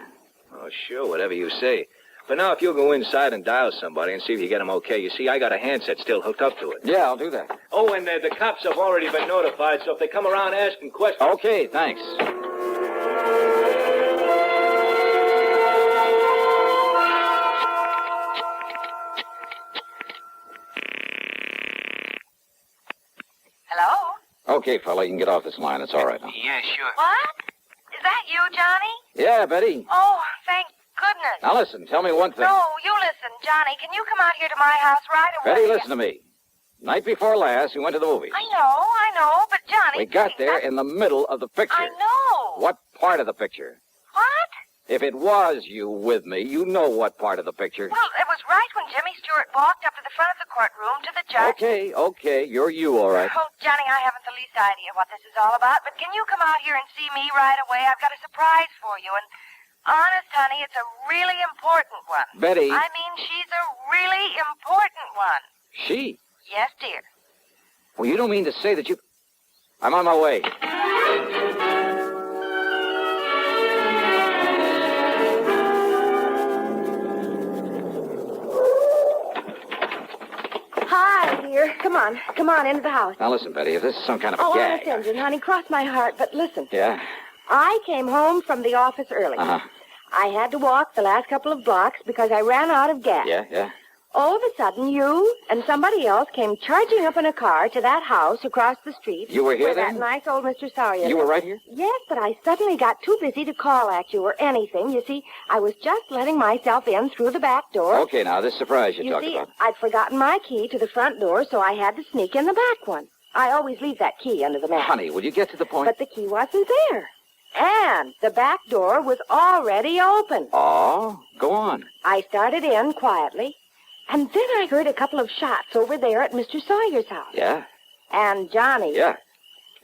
Oh, sure, whatever you say. But now, if you'll go inside and dial somebody and see if you get them okay, you see, I got a handset still hooked up to it. Yeah, I'll do that. Oh, and the cops have already been notified, so if they come around asking questions... Okay, thanks. Hello? Okay, fella, you can get off this line. It's all right now. Yeah, sure. What? Is that you, Johnny? Yeah, Betty. Oh, thank goodness. Now listen, tell me one thing. No, you listen, Johnny. Can you come out here to my house right away? Betty, listen to me. Night before last, we went to the movies. I know, but Johnny... We got there in the middle of the picture. I know. What part of the picture? What? If it was you with me, you know what part of the picture. Well, it was right when Jimmy Stewart walked up to the front of the courtroom to the judge. Okay, you're you, all right. Oh, Johnny, I haven't the least idea what this is all about, but can you come out here and see me right away? I've got a surprise for you, and honest, honey, it's a really important one. Betty. I mean, she's a really important one. She? Yes, dear. Well, you don't mean to say that you... I'm on my way. Hi, dear. Come on, into the house. Now listen, Betty, if this is some kind of a Oh, gag... honest engine, honey, cross my heart, but listen. Yeah? I came home from the office early. Uh-huh. I had to walk the last couple of blocks because I ran out of gas. Yeah? All of a sudden, you and somebody else came charging up in a car to that house across the street. You were here where then? that nice old Mr. Sawyer You were lived. right here? Yes, but I suddenly got too busy to call at you or anything. You see, I was just letting myself in through the back door. Okay, now, this surprise you talked see, about. I'd forgotten my key to the front door, so I had to sneak in the back one. I always leave that key under the mat. Honey, will you get to the point? But the key wasn't there. And the back door was already open. Oh, go on. I started in quietly, and then I heard a couple of shots over there at Mr. Sawyer's house. Yeah? And Johnny. Yeah.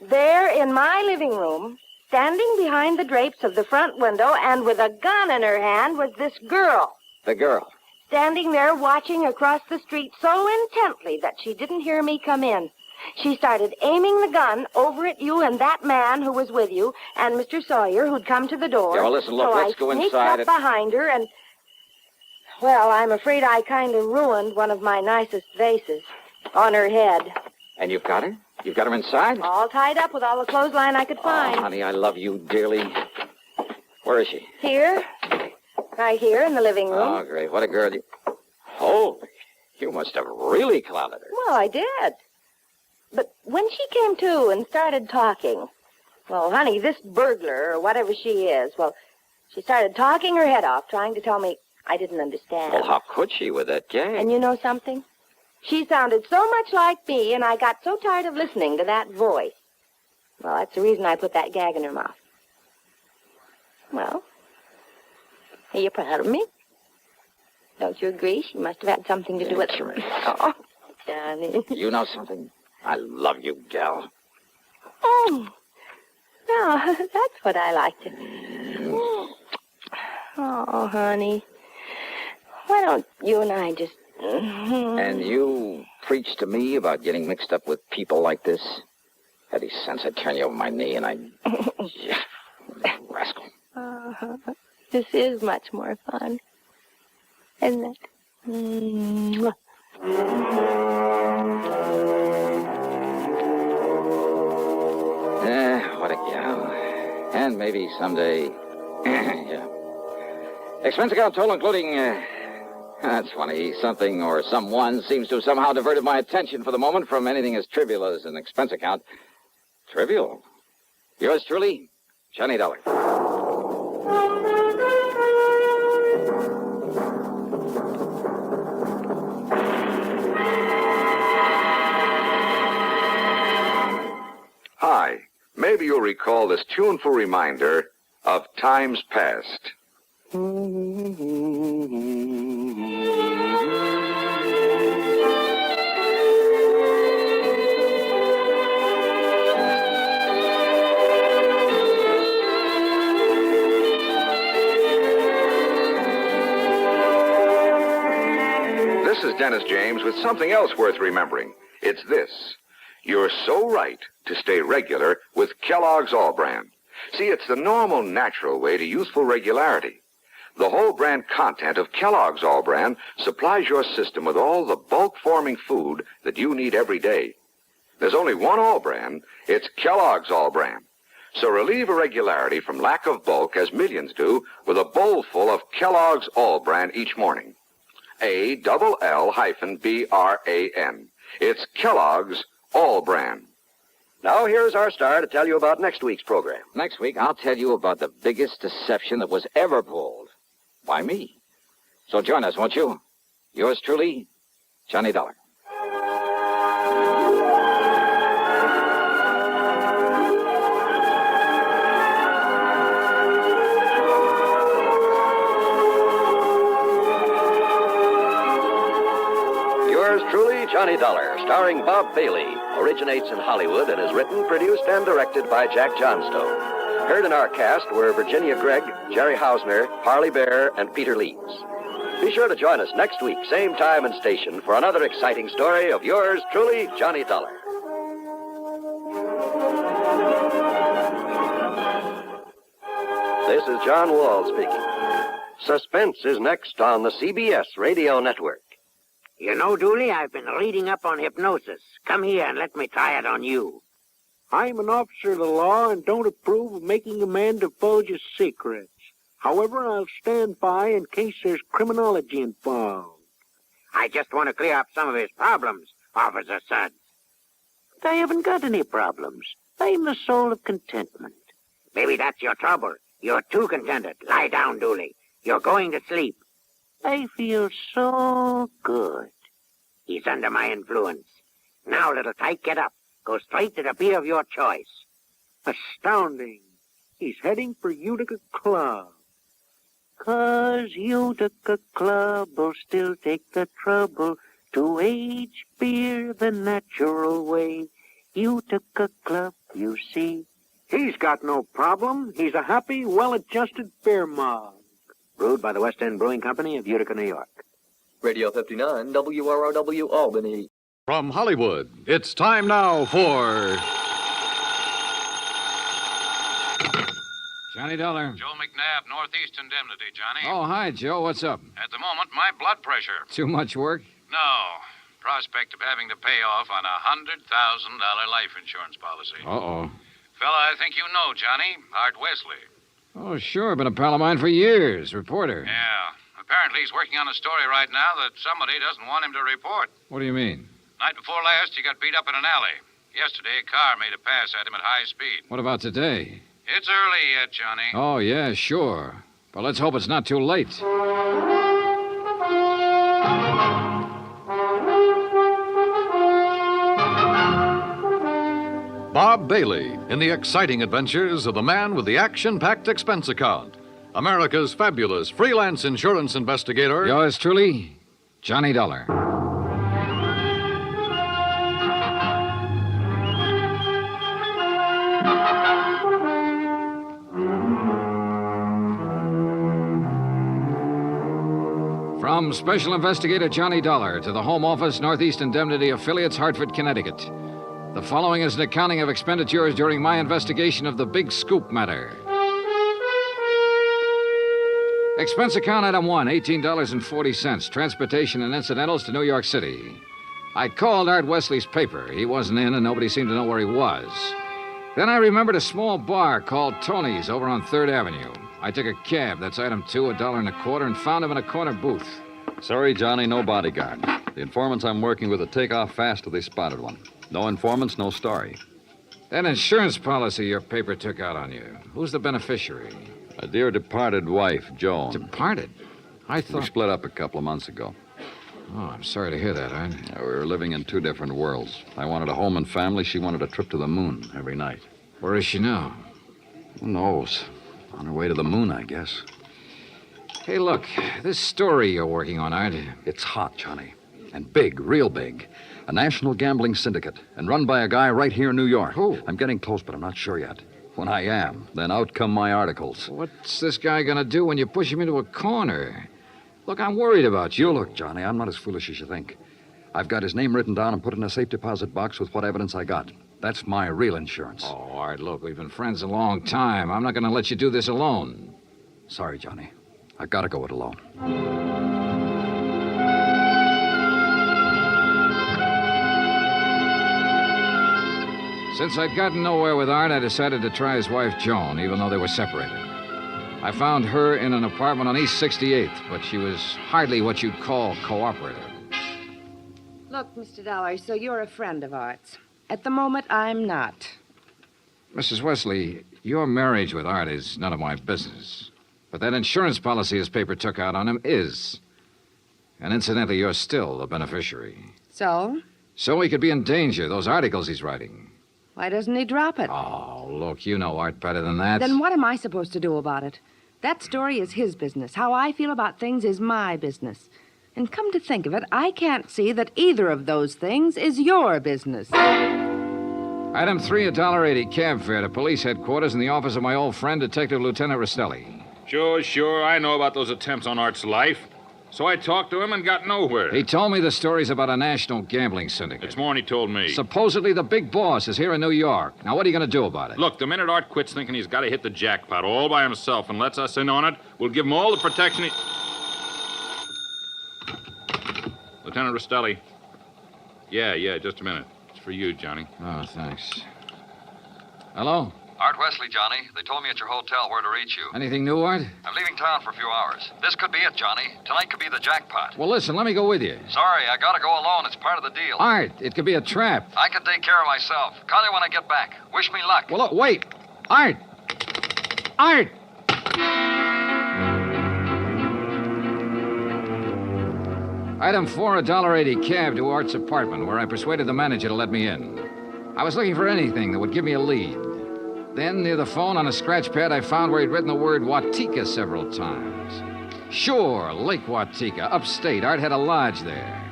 There in my living room, standing behind the drapes of the front window and with a gun in her hand was this girl. The girl. Standing there watching across the street so intently that she didn't hear me come in. She started aiming the gun over at you and that man who was with you and Mr. Sawyer who'd come to the door. Yeah, well, listen, look, so let's go I sneaked inside up behind her and... Well, I'm afraid I kind of ruined one of my nicest vases on her head. And you've got her? You've got her inside? All tied up with all the clothesline I could find. Oh, honey, I love you dearly. Where is she? Here. Right here in the living room. Oh, great. What a girl you... Holy, you must have really clouded her. Well, I did. But when she came to and started talking, well, honey, this burglar or whatever she is, well, she started talking her head off, trying to tell me I didn't understand. Well, how could she with that gag? And you know something? She sounded so much like me, and I got so tired of listening to that voice. Well, that's the reason I put that gag in her mouth. Well, are you proud of me? Don't you agree? She must have had something to do with it. Oh, Johnny. You know something? I love you, gal. Oh, no, that's what I like to... Oh, honey. Why don't you and I just... And you preach to me about getting mixed up with people like this? Any sense I'd turn you over my knee and I'd... Yeah, rascal. This is much more fun, isn't it? Mwah. What a gal. And maybe someday... Yeah. Expense account total including... That's funny. Something or someone seems to have somehow diverted my attention for the moment from anything as trivial as an expense account. Trivial? Yours truly, Johnny Dollar. Hi. Maybe you'll recall this tuneful reminder of times past. This is Dennis James with something else worth remembering. It's this. You're so right to stay regular with Kellogg's All Brand. See, it's the normal, natural way to useful regularity. The whole brand content of Kellogg's All Brand supplies your system with all the bulk-forming food that you need every day. There's only one All Brand. It's Kellogg's All Brand. So relieve irregularity from lack of bulk, as millions do, with a bowl full of Kellogg's All Brand each morning. ALL-BRAN. It's Kellogg's All Brand. Now here's our star to tell you about next week's program. Next week, I'll tell you about the biggest deception that was ever pulled. By me. So join us, won't you? Yours truly, Johnny Dollar. Yours truly, Johnny Dollar, starring Bob Bailey, originates in Hollywood and is written, produced, and directed by Jack Johnstone. Heard in our cast were Virginia Gregg, Jerry Hausner, Harley Bear, and Peter Leeds. Be sure to join us next week, same time and station, for another exciting story of yours truly, Johnny Dollar. This is John Wall speaking. Suspense is next on the CBS Radio Network. You know, Dooley, I've been reading up on hypnosis. Come here and let me try it on you. I'm an officer of the law and don't approve of making a man divulge his secrets. However, I'll stand by in case there's criminology involved. I just want to clear up some of his problems, Officer Suggs. But I haven't got any problems. I'm the soul of contentment. Maybe that's your trouble. You're too contented. Lie down, Dooley. You're going to sleep. I feel so good. He's under my influence. Now, little tyke, get up. Go straight to the beer of your choice. Astounding. He's heading for Utica Club. 'Cause Utica Club will still take the trouble to age beer the natural way. Utica Club, you see. He's got no problem. He's a happy, well-adjusted beer mug. Brewed by the West End Brewing Company of Utica, New York. Radio 59, WROW Albany. From Hollywood, it's time now for... Johnny Dollar. Joe McNabb, Northeast Indemnity, Johnny. Oh, hi, Joe. What's up? At the moment, my blood pressure. Too much work? No. Prospect of having to pay off on a $100,000 life insurance policy. Uh-oh. Fella I think you know, Johnny, Art Wesley. Oh, sure. Been a pal of mine for years. Reporter. Yeah. Apparently he's working on a story right now that somebody doesn't want him to report. What do you mean? Night before last, he got beat up in an alley. Yesterday, a car made a pass at him at high speed. What about today? It's early yet, Johnny. Oh, yeah, sure. But let's hope it's not too late. Bob Bailey in the exciting adventures of the man with the action-packed expense account. America's fabulous freelance insurance investigator. Yours truly, Johnny Dollar. From Special Investigator Johnny Dollar to the Home Office, Northeast Indemnity Affiliates, Hartford, Connecticut. The following is an accounting of expenditures during my investigation of the Big Scoop matter. Expense account item 1, $18.40. Transportation and incidentals to New York City. I called Art Wesley's paper. He wasn't in, and nobody seemed to know where he was. Then I remembered a small bar called Tony's over on 3rd Avenue. I took a cab, that's item 2, $1.25, and found him in a corner booth. Sorry, Johnny, no bodyguard. The informants I'm working with will take off fast if they spotted one. No informants, no story. That insurance policy your paper took out on you, who's the beneficiary? A dear departed wife, Joan. Departed? I thought... We split up a couple of months ago. Oh, I'm sorry to hear that, Art. Yeah, we were living in 2 different worlds. I wanted a home and family. She wanted a trip to the moon every night. Where is she now? Who knows? On her way to the moon, I guess. Hey, look, this story you're working on, Art. It's hot, Johnny. And big, real big. A national gambling syndicate, and run by a guy right here in New York. Who? I'm getting close, but I'm not sure yet. When I am, then out come my articles. What's this guy gonna do when you push him into a corner? Look, I'm worried about you. You look, Johnny, I'm not as foolish as you think. I've got his name written down and put in a safe deposit box with what evidence I got. That's my real insurance. Oh, Art, look, we've been friends a long time. I'm not gonna let you do this alone. Sorry, Johnny. I've got to go it alone. Since I'd gotten nowhere with Art, I decided to try his wife, Joan, even though they were separated. I found her in an apartment on East 68th, but she was hardly what you'd call cooperative. Look, Mr. Dollar, so you're a friend of Art's. At the moment, I'm not. Mrs. Wesley, your marriage with Art is none of my business. But that insurance policy his paper took out on him is. And incidentally, you're still the beneficiary. So? So he could be in danger, those articles he's writing. Why doesn't he drop it? Oh, look, you know Art better than that. Then what am I supposed to do about it? That story is his business. How I feel about things is my business. And come to think of it, I can't see that either of those things is your business. Item 3, $1.80 cab fare to police headquarters in the office of my old friend, Detective Lieutenant Rastelli. Sure. I know about those attempts on Art's life. So I talked to him and got nowhere. He told me the stories about a national gambling syndicate. It's more than he told me. Supposedly the big boss is here in New York. Now, what are you going to do about it? Look, the minute Art quits thinking he's got to hit the jackpot all by himself and lets us in on it, we'll give him all the protection he... Lieutenant Rastelli. Yeah, just a minute. It's for you, Johnny. Oh, thanks. Hello? Art Wesley, Johnny. They told me at your hotel where to reach you. Anything new, Art? I'm leaving town for a few hours. This could be it, Johnny. Tonight could be the jackpot. Well, listen, let me go with you. Sorry, I gotta go alone. It's part of the deal. Art, it could be a trap. I can take care of myself. Call you when I get back. Wish me luck. Well, look, wait. Art! Art! Item 4, $1.80 cab to Art's apartment, where I persuaded the manager to let me in. I was looking for anything that would give me a lead. Then, near the phone on a scratch pad, I found where he'd written the word Watika several times. Sure, Lake Watika, upstate. Art had a lodge there.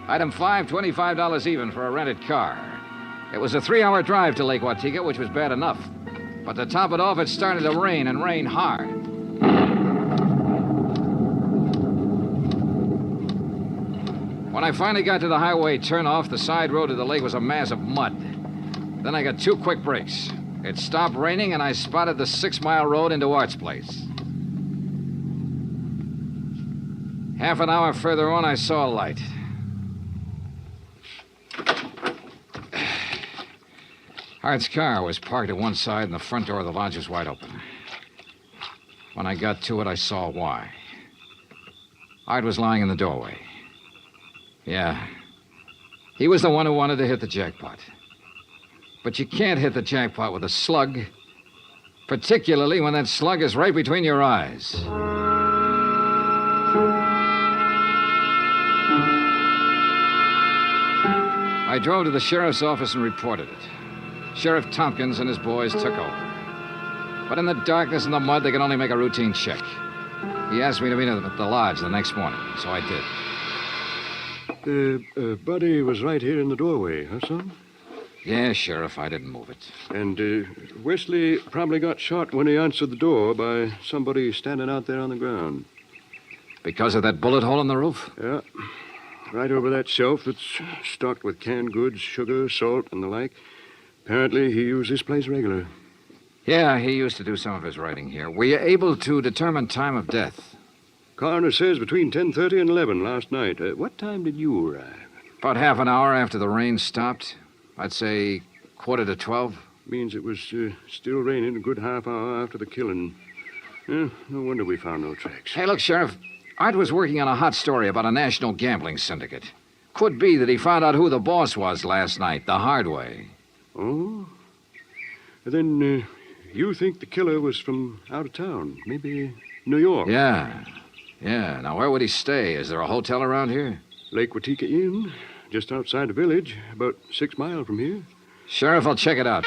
Item 5, $25 even for a rented car. It was a 3-hour drive to Lake Watika, which was bad enough. But to top it off, it started to rain, and rain hard. When I finally got to the highway turnoff, the side road to the lake was a mass of mud. Then I got 2 quick breaks. It stopped raining, and I spotted the 6-mile road into Art's place. Half an hour further on, I saw a light. Art's car was parked at one side, and the front door of the lodge was wide open. When I got to it, I saw why. Art was lying in the doorway. Yeah. He was the one who wanted to hit the jackpot. But you can't hit the jackpot with a slug, particularly when that slug is right between your eyes. I drove to the sheriff's office and reported it. Sheriff Tompkins and his boys took over. But in the darkness and the mud, they could only make a routine check. He asked me to meet him at the lodge the next morning, so I did. Buddy was right here in the doorway, huh, son? Yeah, Sheriff, I didn't move it. And Wesley probably got shot when he answered the door by somebody standing out there on the ground. Because of that bullet hole in the roof? Yeah. Right over that shelf that's stocked with canned goods, sugar, salt, and the like. Apparently, he used this place regular. Yeah, he used to do some of his writing here. Were you able to determine time of death? Coroner says between 10:30 and 11 last night. What time did you arrive? About half an hour after the rain stopped. I'd say 11:45. Means it was still raining a good half hour after the killing. No wonder we found no tracks. Hey, look, Sheriff. Art was working on a hot story about a national gambling syndicate. Could be that he found out who the boss was last night, the hard way. Oh? Then you think the killer was from out of town, maybe New York? Yeah. Now, where would he stay? Is there a hotel around here? Lake Watika Inn, just outside the village, about 6 miles from here. Sheriff, I'll check it out.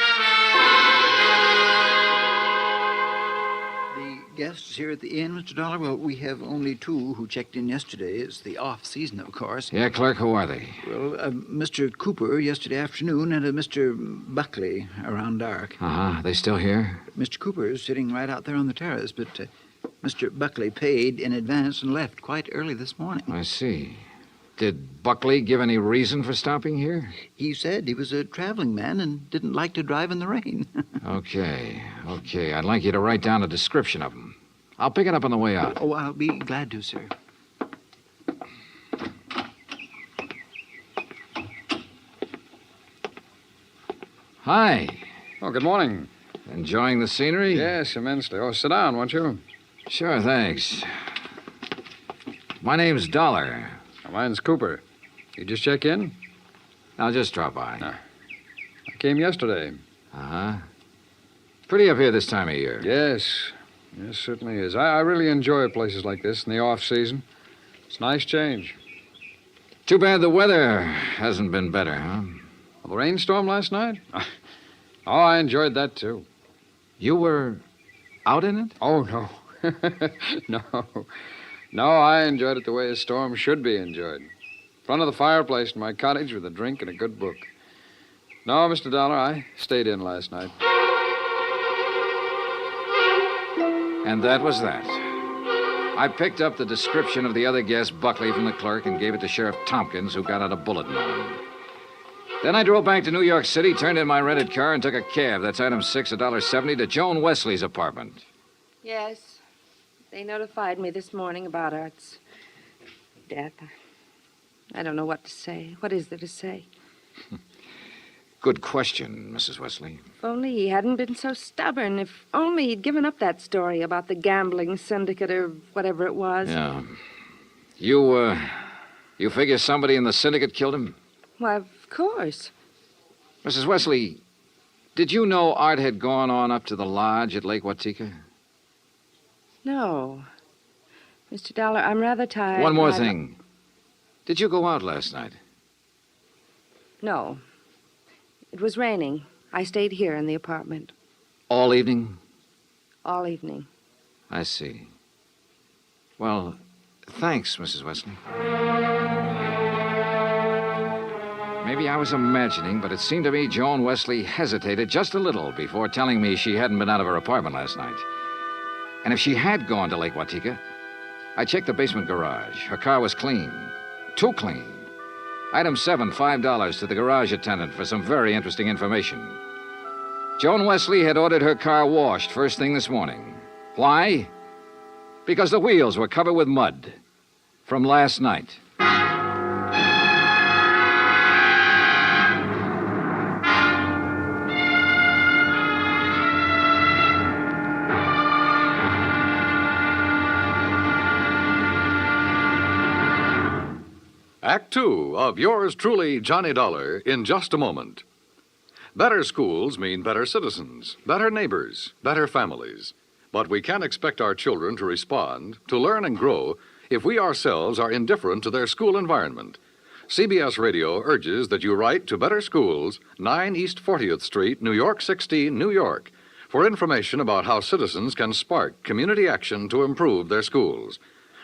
The guests here at the inn, Mr. Dollar? Well, we have only 2 who checked in yesterday. It's the off-season, of course. Yeah, clerk, who are they? Well, Mr. Cooper yesterday afternoon and a Mr. Buckley around dark. Uh-huh. They still here? Mr. Cooper is sitting right out there on the terrace, but Mr. Buckley paid in advance and left quite early this morning. I see. Did Buckley give any reason for stopping here? He said he was a traveling man and didn't like to drive in the rain. Okay. I'd like you to write down a description of him. I'll pick it up on the way out. Oh, I'll be glad to, sir. Hi. Oh, good morning. Enjoying the scenery? Yes, immensely. Oh, sit down, won't you? Sure, thanks. My name's Dollar. Mine's Cooper. You just check in? I'll just drop by. I came yesterday. Uh-huh. Pretty up here this time of year. Yes, certainly is. I really enjoy places like this in the off-season. It's a nice change. Too bad the weather hasn't been better, huh? Well, the rainstorm last night? Oh, I enjoyed that, too. You were out in it? Oh, no. No, I enjoyed it the way a storm should be enjoyed. In front of the fireplace in my cottage with a drink and a good book. No, Mr. Dollar, I stayed in last night. And that was that. I picked up the description of the other guest, Buckley, from the clerk and gave it to Sheriff Tompkins, who got out a bulletin on him. Then I drove back to New York City, turned in my rented car, and took a cab. That's item 6, $1.70, to Joan Wesley's apartment. Yes. They notified me this morning about Art's death. I don't know what to say. What is there to say? Good question, Mrs. Wesley. If only he hadn't been so stubborn. If only he'd given up that story about the gambling syndicate or whatever it was. Yeah. You figure somebody in the syndicate killed him? Why, of course. Mrs. Wesley, did you know Art had gone on up to the lodge at Lake Watika? No. Mr. Dollar, I'm rather tired. One more thing. Did you go out last night? No. It was raining. I stayed here in the apartment. All evening? All evening. I see. Well, thanks, Mrs. Wesley. Maybe I was imagining, but it seemed to me Joan Wesley hesitated just a little before telling me she hadn't been out of her apartment last night. And if she had gone to Lake Watika, I checked the basement garage. Her car was clean. Too clean. Item 7, $5 to the garage attendant for some very interesting information. Joan Wesley had ordered her car washed first thing this morning. Why? Because the wheels were covered with mud from last night. Act 2 of yours truly, Johnny Dollar, in just a moment. Better schools mean better citizens, better neighbors, better families. But we can't expect our children to respond, to learn and grow, if we ourselves are indifferent to their school environment. CBS Radio urges that you write to Better Schools, 9 East 40th Street, New York 16, New York, for information about how citizens can spark community action to improve their schools.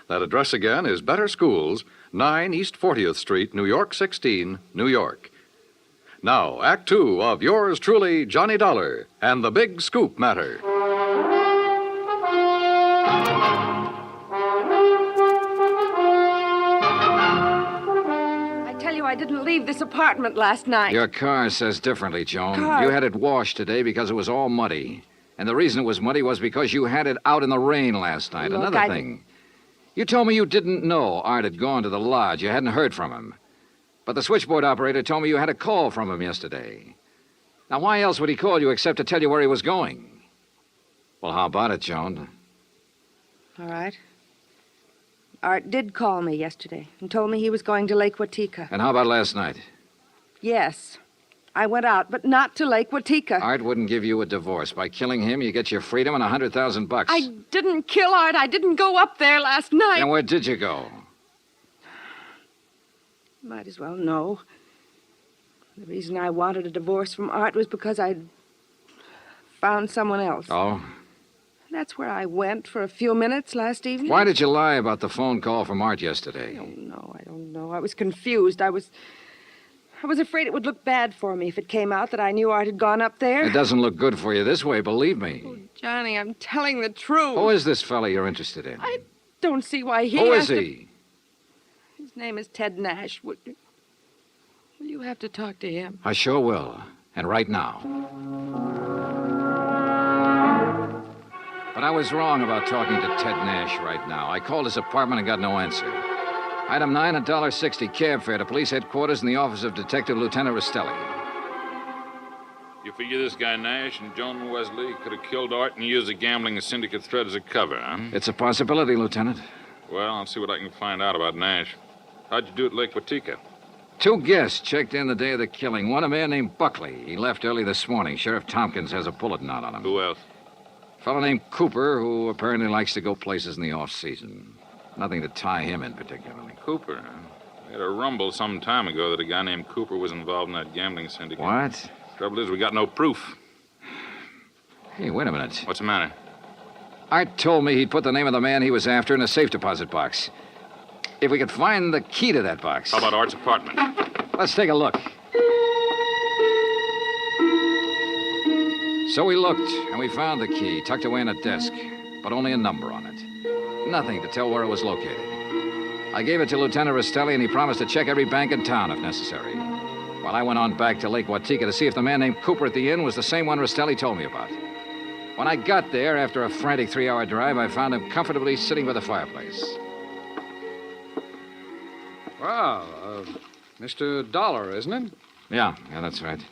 That address again is Better Schools, 9 East 40th Street, New York 16, New York. Now, Act 2 of yours truly, Johnny Dollar, and the Big Scoop Matter. I tell you, I didn't leave this apartment last night. Your car says differently, Joan. Car? You had it washed today because it was all muddy. And the reason it was muddy was because you had it out in the rain last night. Look, Another thing. You told me you didn't know Art had gone to the lodge. You hadn't heard from him. But the switchboard operator told me you had a call from him yesterday. Now, why else would he call you except to tell you where he was going? Well, how about it, Joan? All right. Art did call me yesterday and told me he was going to Lake Watika. And how about last night? Yes. I went out, but not to Lake Watika. Art wouldn't give you a divorce. By killing him, you get your freedom and $100,000. I didn't kill Art. I didn't go up there last night. And where did you go? Might as well know. The reason I wanted a divorce from Art was because I'd found someone else. Oh? That's where I went for a few minutes last evening. Why did you lie about the phone call from Art yesterday? I don't know. I was confused. I was afraid it would look bad for me if it came out that I knew Art had gone up there. It doesn't look good for you this way, believe me. Oh, Johnny, I'm telling the truth. Who is this fella you're interested in? I don't see why he Who has is he? His name is Ted Nash. Will you have to talk to him? I sure will. And right now. But I was wrong about talking to Ted Nash right now. I called his apartment and got no answer. Item 9, $1.60 cab fare to police headquarters in the office of Detective Lieutenant Rastelli. You figure this guy Nash and Joan Wesley could have killed Art and used the gambling syndicate threat as a cover, huh? It's a possibility, Lieutenant. Well, I'll see what I can find out about Nash. How'd you do at Lake Watika? 2 guests checked in the day of the killing. One a man named Buckley. He left early this morning. Sheriff Tompkins has a bulletin out on him. Who else? A fellow named Cooper, who apparently likes to go places in the off-season. Nothing to tie him in particularly. Cooper, huh? We had a rumble some time ago that a guy named Cooper was involved in that gambling syndicate. What? Trouble is, we got no proof. Hey, wait a minute. What's the matter? Art told me he'd put the name of the man he was after in a safe deposit box. If we could find the key to that box. How about Art's apartment? Let's take a look. So we looked, and we found the key tucked away in a desk, but only a number on it. Nothing to tell where it was located. I gave it to Lieutenant Rastelli, and he promised to check every bank in town if necessary. While I went on back to Lake Watika to see if the man named Cooper at the inn was the same one Rastelli told me about. When I got there, after a frantic 3-hour drive, I found him comfortably sitting by the fireplace. Well, Mr. Dollar, isn't it? Yeah, that's right.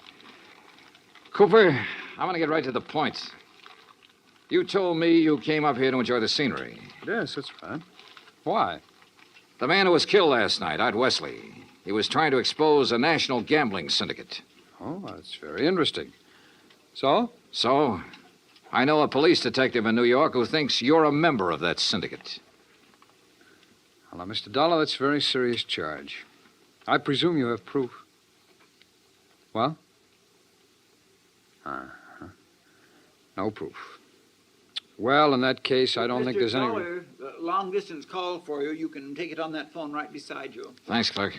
Cooper, I'm going to get right to the point. You told me you came up here to enjoy the scenery. Yes, that's right. Why? The man who was killed last night, Art Wesley, he was trying to expose a national gambling syndicate. Oh, that's very interesting. So? So, I know a police detective in New York who thinks you're a member of that syndicate. Well, now, Mr. Dollar, that's a very serious charge. I presume you have proof. Well? Uh-huh. No proof. Well, in that case, I don't think there's any... Mr. Dollar, long-distance call for you. You can take it on that phone right beside you. Thanks, clerk.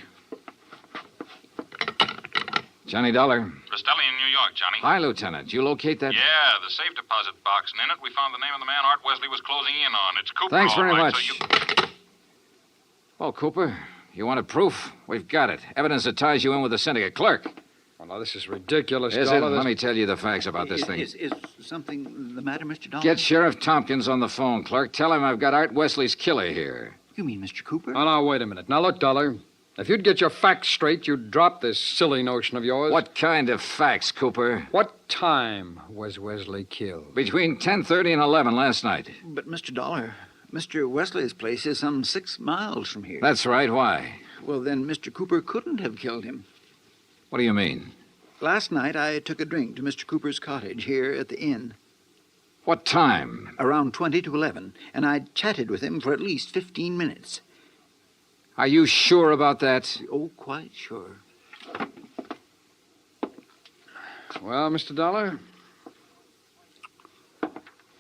Johnny Dollar. Rastelli in New York, Johnny. Hi, Lieutenant. You locate that? Yeah, the safe deposit box, and in it we found the name of the man Art Wesley was closing in on. It's Cooper. Thanks very all right, much. So you... Well, Cooper, you wanted proof? We've got it. Evidence that ties you in with the syndicate. Clerk. Well, now, this is ridiculous, Is Dollar. it? Let me tell you the facts about this thing. Is something the matter, Mr. Dollar? Get Sheriff Tompkins on the phone, clerk. Tell him I've got Art Wesley's killer here. You mean Mr. Cooper? Oh, now, wait a minute. Now, look, Dollar. If you'd get your facts straight, you'd drop this silly notion of yours. What kind of facts, Cooper? What time was Wesley killed? Between 10:30 and 11 last night. But, Mr. Dollar, Mr. Wesley's place is some 6 miles from here. That's right. Why? Well, then Mr. Cooper couldn't have killed him. What do you mean? Last night, I took a drink to Mr. Cooper's cottage here at the inn. What time? Around 20 to 11, and I chatted with him for at least 15 minutes. Are you sure about that? Oh, quite sure. Well, Mr. Dollar,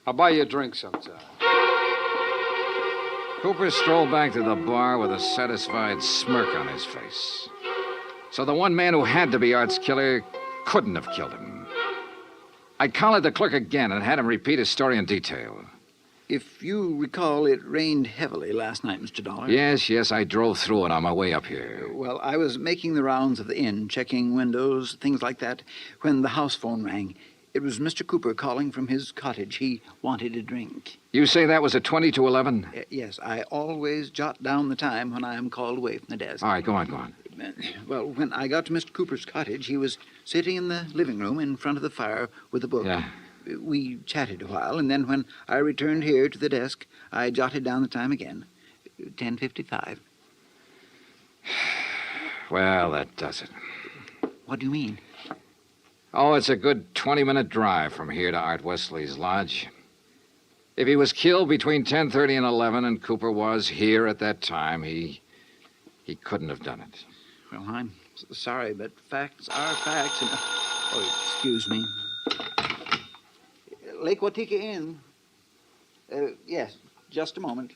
I'll buy you a drink sometime. Cooper strolled back to the bar with a satisfied smirk on his face. So the one man who had to be Art's killer couldn't have killed him. I collared the clerk again and had him repeat his story in detail. If you recall, it rained heavily last night, Mr. Dollar. Yes, I drove through it on my way up here. Well, I was making the rounds of the inn, checking windows, things like that, when the house phone rang. It was Mr. Cooper calling from his cottage. He wanted a drink. You say that was at 20 to 11? Yes, I always jot down the time when I am called away from the desk. All right, go on. Well, when I got to Mr. Cooper's cottage, he was sitting in the living room in front of the fire with a book. Yeah. We chatted a while, and then when I returned here to the desk, I jotted down the time again. 10:55. Well, that does it. What do you mean? Oh, it's a good 20-minute drive from here to Art Wesley's lodge. If he was killed between 10:30 and 11 and Cooper was here at that time, he couldn't have done it. Well, I'm sorry, but facts are facts. And... Oh, excuse me. Lake Watika Inn. Yes, just a moment.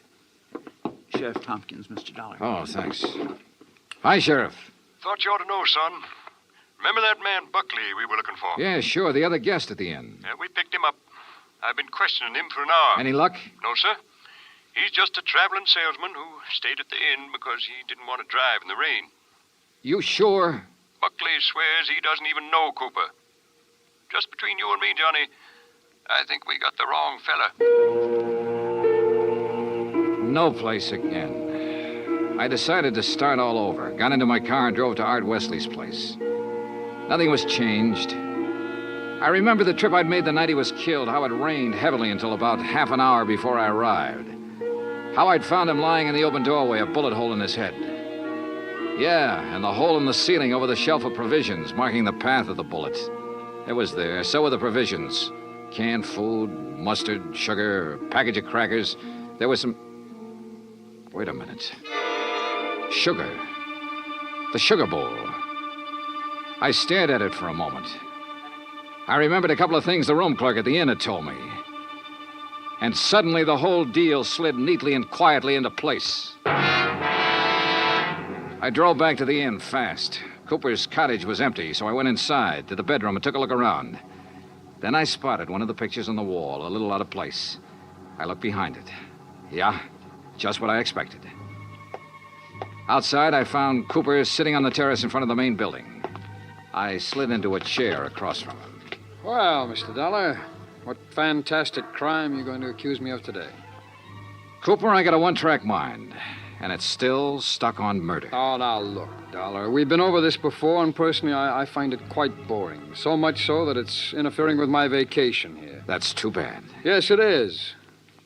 Sheriff Tompkins, Mr. Dollar. Oh, thanks. Hi, Sheriff. Thought you ought to know, son. Remember that man Buckley we were looking for? Yeah, sure, the other guest at the inn. Yeah, we picked him up. I've been questioning him for an hour. Any luck? No, sir. He's just a traveling salesman who stayed at the inn because he didn't want to drive in the rain. You sure? Buckley swears he doesn't even know Cooper. Just between you and me, Johnny, I think we got the wrong fella. No place again. I decided to start all over. Got into my car and drove to Art Wesley's place. Nothing was changed. I remember the trip I'd made the night he was killed, how it rained heavily until about half an hour before I arrived. How I'd found him lying in the open doorway, a bullet hole in his head. Yeah, and the hole in the ceiling over the shelf of provisions, marking the path of the bullet. It was there. So were the provisions. Canned food, mustard, sugar, a package of crackers. There was some... Wait a minute. Sugar. The sugar bowl. I stared at it for a moment. I remembered a couple of things the room clerk at the inn had told me. And suddenly the whole deal slid neatly and quietly into place. I drove back to the inn fast. Cooper's cottage was empty, so I went inside to the bedroom and took a look around. Then I spotted one of the pictures on the wall, a little out of place. I looked behind it. Yeah, just what I expected. Outside, I found Cooper sitting on the terrace in front of the main building. I slid into a chair across from him. Well, Mr. Dollar, what fantastic crime are you going to accuse me of today? Cooper, I got a one-track mind, and it's still stuck on murder. Oh, now look, Dollar. We've been over this before, and personally, I find it quite boring. So much so that it's interfering with my vacation here. That's too bad. Yes, it is.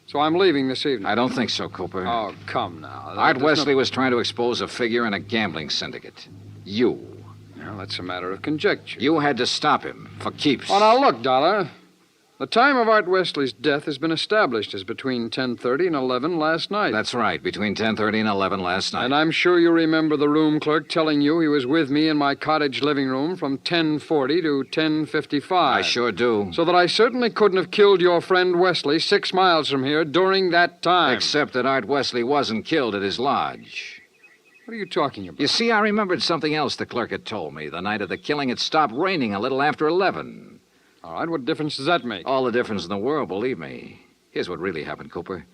So I'm leaving this evening. I don't think so, Cooper. Oh, come now. Art Wesley was trying to expose a figure in a gambling syndicate. You. Well, that's a matter of conjecture. You had to stop him for keeps. Oh, now look, Dollar. The time of Art Wesley's death has been established as between 10:30 and 11 last night. That's right, between 10:30 and 11 last night. And I'm sure you remember the room clerk telling you he was with me in my cottage living room from 10:40 to 10:55. I sure do. So that I certainly couldn't have killed your friend Wesley 6 miles from here during that time. Except that Art Wesley wasn't killed at his lodge. What are you talking about? You see, I remembered something else the clerk had told me. The night of the killing, it stopped raining a little after 11. All right, what difference does that make? All the difference in the world, believe me. Here's what really happened, Cooper.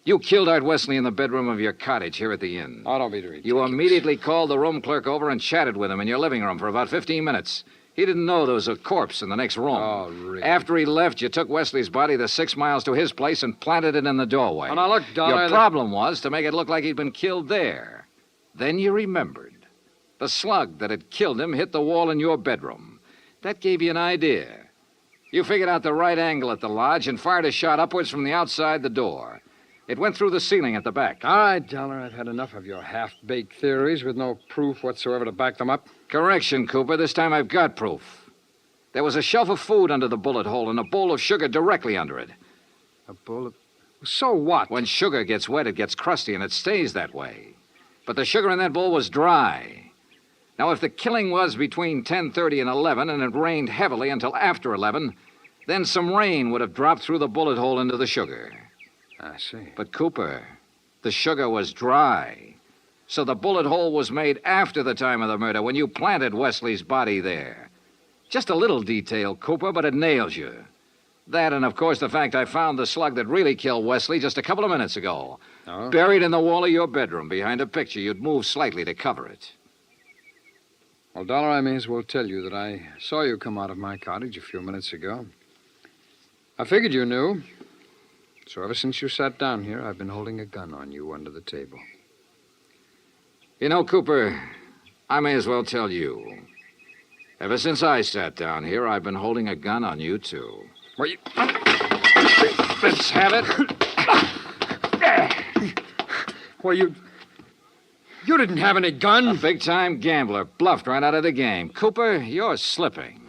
You killed Art Wesley in the bedroom of your cottage here at the inn. Oh, don't be ridiculous. You immediately called the room clerk over and chatted with him in your living room for about 15 minutes. He didn't know there was a corpse in the next room. Oh, really? After he left, you took Wesley's body the 6 miles to his place and planted it in the doorway. Oh, now look, Dollar... Your problem was to make it look like he'd been killed there. Then you remembered. The slug that had killed him hit the wall in your bedroom. That gave you an idea. You figured out the right angle at the lodge and fired a shot upwards from the outside the door. It went through the ceiling at the back. All right, Dollar, I've had enough of your half-baked theories with no proof whatsoever to back them up. Correction, Cooper. This time I've got proof. There was a shelf of food under the bullet hole and a bowl of sugar directly under it. A bowl of... So what? When sugar gets wet, it gets crusty, and it stays that way. But the sugar in that bowl was dry. Now, if the killing was between 10:30 and 11, and it rained heavily until after 11, then some rain would have dropped through the bullet hole into the sugar. I see. But, Cooper, the sugar was dry. So the bullet hole was made after the time of the murder, when you planted Wesley's body there. Just a little detail, Cooper, but it nails you. That, and of course, the fact I found the slug that really killed Wesley just a couple of minutes ago. Oh? Buried in the wall of your bedroom behind a picture you'd moved slightly to cover it. Well, Dollar, I may as well tell you that I saw you come out of my cottage a few minutes ago. I figured you knew. So ever since you sat down here, I've been holding a gun on you under the table. You know, Cooper, I may as well tell you. Ever since I sat down here, I've been holding a gun on you, too. Well, you... Let's have it. Well, you didn't have any gun. A big-time gambler bluffed right out of the game. Cooper, you're slipping.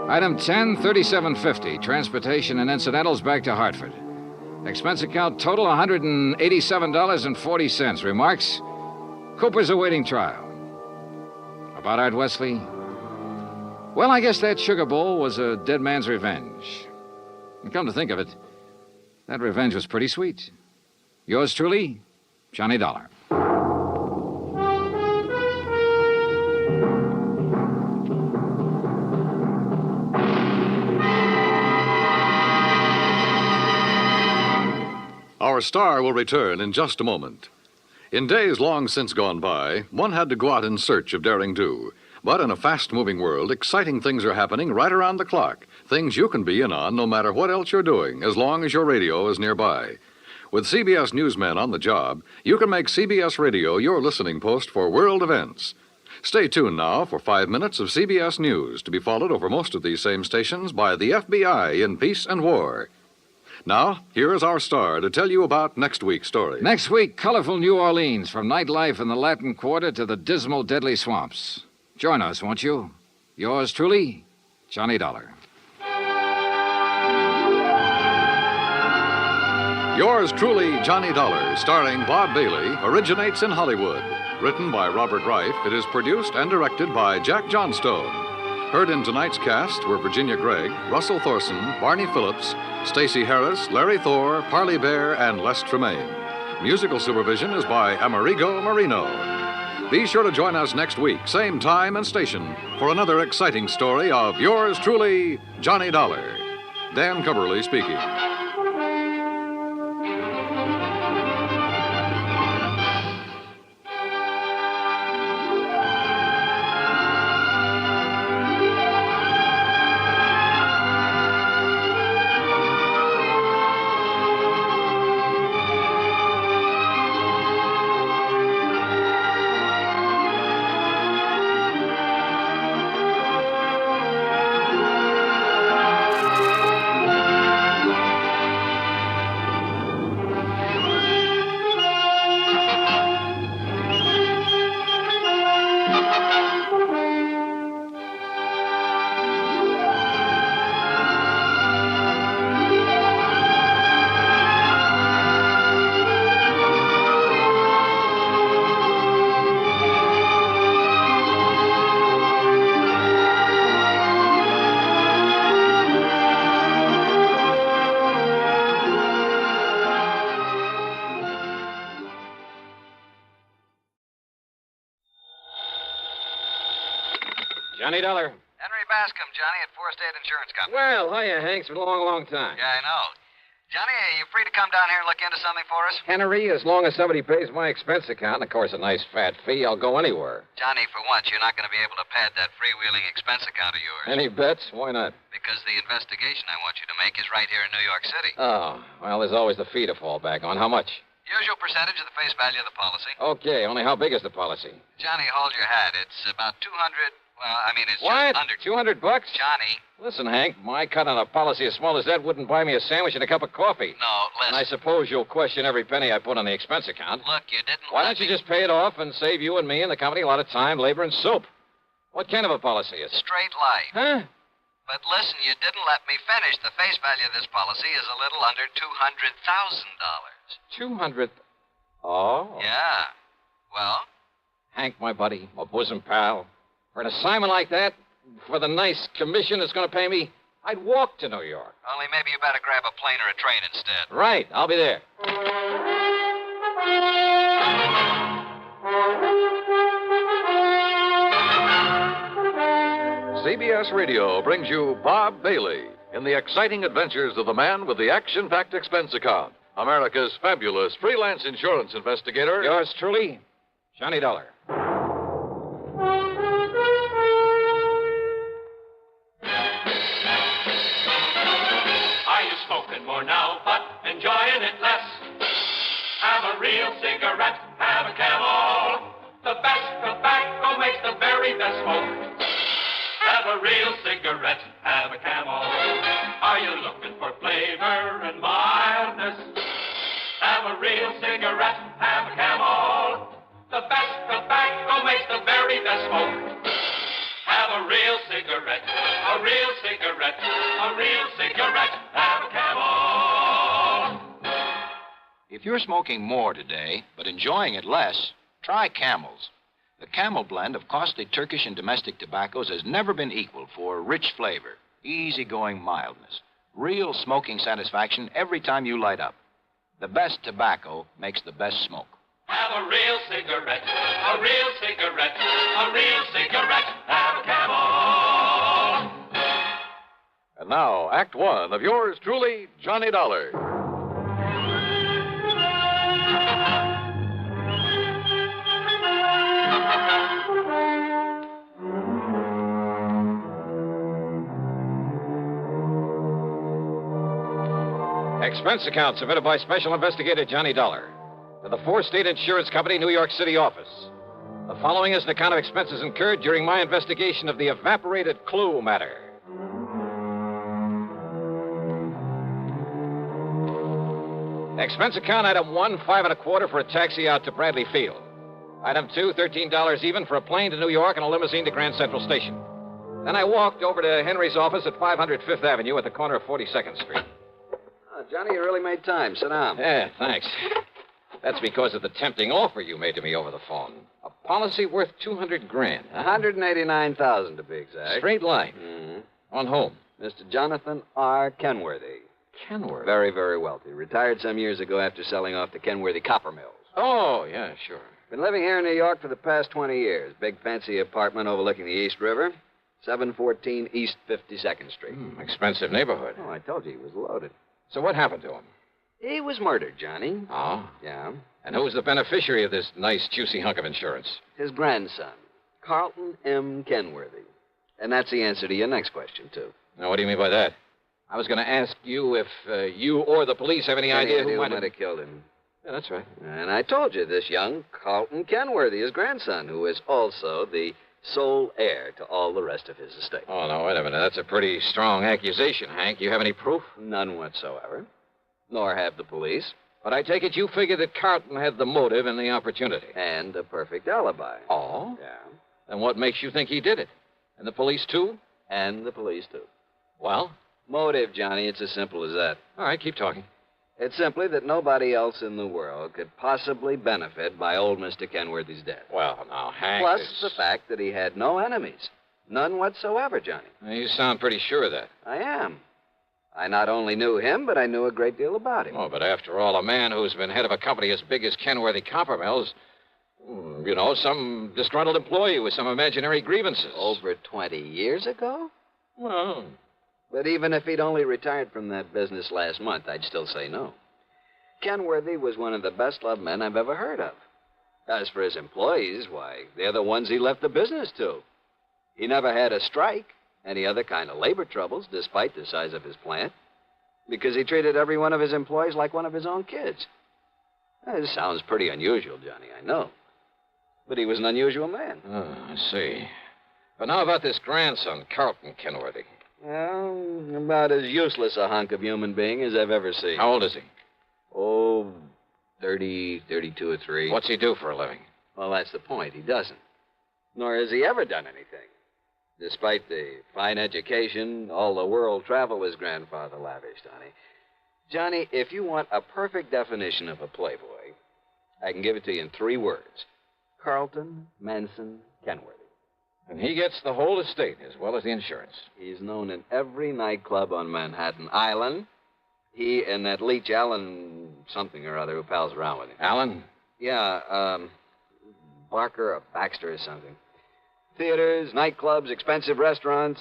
Item 10, $37.50. Transportation and incidentals back to Hartford. Expense account total $187.40. Remarks? Cooper's awaiting trial. About Art Wesley? Well, I guess that sugar bowl was a dead man's revenge. And come to think of it, that revenge was pretty sweet. Yours truly, Johnny Dollar. Our star will return in just a moment. In days long since gone by, one had to go out in search of daring do. But in a fast-moving world, exciting things are happening right around the clock. Things you can be in on no matter what else you're doing, as long as your radio is nearby. With CBS newsmen on the job, you can make CBS Radio your listening post for world events. Stay tuned now for 5 minutes of CBS News, to be followed over most of these same stations by the FBI in peace and war. Now, here is our star to tell you about next week's story. Next week, colorful New Orleans, from nightlife in the Latin Quarter to the dismal, deadly swamps. Join us, won't you? Yours truly, Johnny Dollar. Yours truly, Johnny Dollar, starring Bob Bailey, originates in Hollywood. Written by Robert Reif, it is produced and directed by Jack Johnstone. Heard in tonight's cast were Virginia Gregg, Russell Thorson, Barney Phillips, Stacey Harris, Larry Thor, Parley Bear, and Les Tremaine. Musical supervision is by Amerigo Marino. Be sure to join us next week, same time and station, for another exciting story of yours truly, Johnny Dollar. Dan Coverly speaking. Johnny Dollar. Henry Bascom, Johnny, at Four State Insurance Company. Well, hiya, Hank. It's been a long, long time. Yeah, I know. Johnny, are you free to come down here and look into something for us? Henry, as long as somebody pays my expense account, and of course a nice fat fee, I'll go anywhere. Johnny, for once, you're not going to be able to pad that freewheeling expense account of yours. Any bets? Why not? Because the investigation I want you to make is right here in New York City. Oh, well, there's always the fee to fall back on. How much? Usual percentage of the face value of the policy. Okay, only how big is the policy? Johnny, hold your hat. It's about 200... Well, I mean, it's what? just under... $200? Johnny. Listen, Hank, my cut on a policy as small as that wouldn't buy me a sandwich and a cup of coffee. No, listen. And I suppose you'll question every penny I put on the expense account. Look, you didn't... Why don't you just pay it off and save you and me and the company a lot of time, labor, and soap? What kind of a policy is it? Straight life. Huh? But listen, you didn't let me finish. The face value of this policy is a little under $200,000. 200... Oh? Yeah. Well? Hank, my buddy, my bosom pal, for an assignment like that, for the nice commission it's going to pay me, I'd walk to New York. Only maybe you better grab a plane or a train instead. Right. I'll be there. CBS Radio brings you Bob Bailey in the exciting adventures of the man with the action-packed expense account, America's fabulous freelance insurance investigator. Yours truly, Johnny Dollar. Are you smoking more now, but enjoying it less? Have a real cigarette, have a Camel. The best tobacco makes the very best smoke. Have a real cigarette, have a Camel. Are you looking for flavor and mildness? Have a real cigarette, have a Camel. The best tobacco makes the very best smoke. Have a real cigarette, a real cigarette, a real cigarette, have a Camel. If you're smoking more today, but enjoying it less, try Try Camels. The Camel blend of costly Turkish and domestic tobaccos has never been equaled for rich flavor, easygoing mildness, real smoking satisfaction every time you light up. The best tobacco makes the best smoke. Have a real cigarette, a real cigarette, a real cigarette. Have a Camel. And now, Act One of yours truly, Johnny Dollar. Expense account submitted by Special Investigator Johnny Dollar to the Four State Insurance Company, New York City office. The following is an account of expenses incurred during my investigation of the Evaporated clue matter. Expense account item 1, $5.25 for a taxi out to Bradley Field. Item 2, $13 even for a plane to New York and a limousine to Grand Central Station. Then I walked over to Henry's office at 500 Fifth Avenue at the corner of 42nd Street. Johnny, you really made time. Sit down. Yeah, thanks. That's because of the tempting offer you made to me over the phone. A policy worth $200,000. $189,000 to be exact. Straight line. Mm-hmm. On whom? Mr. Jonathan R. Kenworthy. Kenworthy? Very, very wealthy. Retired some years ago after selling off the Kenworthy copper mills. Oh, yeah, sure. Been living here in New York for the past 20 years. Big fancy apartment overlooking the East River. 714 East 52nd Street. Expensive neighborhood. Oh, I told you he was loaded. So what happened to him? He was murdered, Johnny. Oh? Yeah. And who was the beneficiary of this nice, juicy hunk of insurance? His grandson, Carlton M. Kenworthy. And that's the answer to your next question, too. Now, what do you mean by that? I was going to ask you if you or the police have any idea who might have killed him. Yeah, that's right. And I told you, this young Carlton Kenworthy, his grandson, who is also the sole heir to all the rest of his estate. Oh, no, wait a minute. That's a pretty strong accusation, Hank. You have any proof? None whatsoever. Nor have the police. But I take it you figure that Carlton had the motive and the opportunity. And a perfect alibi. Oh? Yeah. Then what makes you think he did it? And the police, too? And the police, too. Well? Motive, Johnny. It's as simple as that. All right, keep talking. It's simply that nobody else in the world could possibly benefit by old Mr. Kenworthy's death. Well, now, Hank... Plus the fact that he had no enemies. None whatsoever, Johnny. You sound pretty sure of that. I am. I not only knew him, but I knew a great deal about him. Oh, but after all, a man who's been head of a company as big as Kenworthy Copper Mills, you know, some disgruntled employee with some imaginary grievances. Over 20 years ago? Well... But even if he'd only retired from that business last month, I'd still say no. Kenworthy was one of the best-loved men I've ever heard of. As for his employees, why, they're the ones he left the business to. He never had a strike, any other kind of labor troubles, despite the size of his plant, because he treated every one of his employees like one of his own kids. This sounds pretty unusual, Johnny, I know. But he was an unusual man. Oh, I see. But now about this grandson, Carlton Kenworthy. Well, about as useless a hunk of human being as I've ever seen. How old is he? Oh, 30, 32 or 3. What's he do for a living? Well, that's the point. He doesn't. Nor has he ever done anything. Despite the fine education, all the world travel his grandfather lavished on him. Johnny, if you want a perfect definition of a playboy, I can give it to you in 3 words. Carlton Manson Kenworthy. And he gets the whole estate as well as the insurance. He's known in every nightclub on Manhattan Island. He and that leech Allen something or other who pals around with him. Allen? Yeah, Barker or Baxter or something. Theaters, nightclubs, expensive restaurants,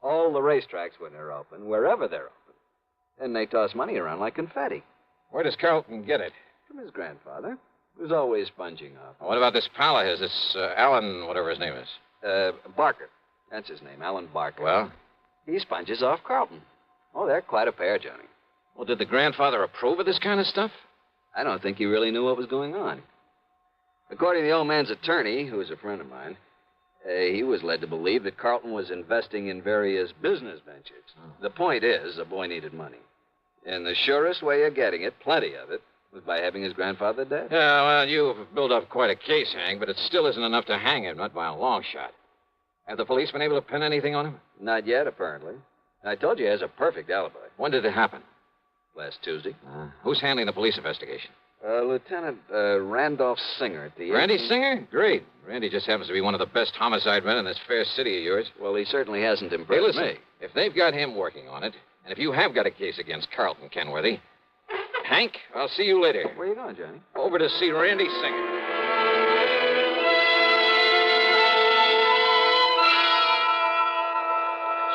all the racetracks when they're open, wherever they're open. And they toss money around like confetti. Where does Carlton get it? From his grandfather, who's always sponging off. What about this pal of his, this Allen, whatever his name is? Barker. That's his name, Alan Barker. Well? He sponges off Carlton. Oh, they're quite a pair, Johnny. Well, did the grandfather approve of this kind of stuff? I don't think he really knew what was going on. According to the old man's attorney, who was a friend of mine, he was led to believe that Carlton was investing in various business ventures. The point is, the boy needed money. And the surest way of getting it, plenty of it, was by having his grandfather dead. Yeah, well, you've built up quite a case, Hank, but it still isn't enough to hang him, not by a long shot. Have the police been able to pin anything on him? Not yet, apparently. I told you he has a perfect alibi. When did it happen? Last Tuesday. Who's handling the police investigation? Lieutenant Randolph Singer at the... Randy Singer? Great. Randy just happens to be one of the best homicide men in this fair city of yours. Well, he certainly hasn't Hey, impressed listen. me. If they've got him working on it, and if you have got a case against Carlton Kenworthy, Hank, I'll see you later. Where you going, Johnny? Over to see Randy Singer.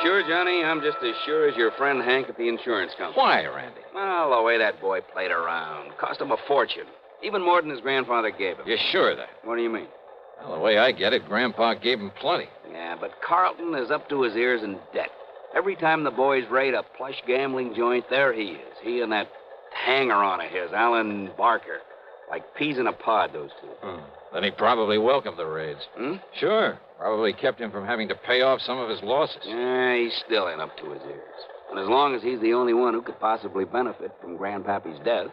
Sure, Johnny, I'm just as sure as your friend Hank at the insurance company. Why, Randy? Well, the way that boy played around. Cost him a fortune. Even more than his grandfather gave him. You're sure of that? What do you mean? Well, the way I get it, Grandpa gave him plenty. Yeah, but Carlton is up to his ears in debt. Every time the boys raid a plush gambling joint, there he is. He and that hanger-on of his, Alan Barker. Like peas in a pod, those two. Then he probably welcomed the raids. Sure. Probably kept him from having to pay off some of his losses. Yeah, he's still in up to his ears. And as long as he's the only one who could possibly benefit from Grandpappy's death,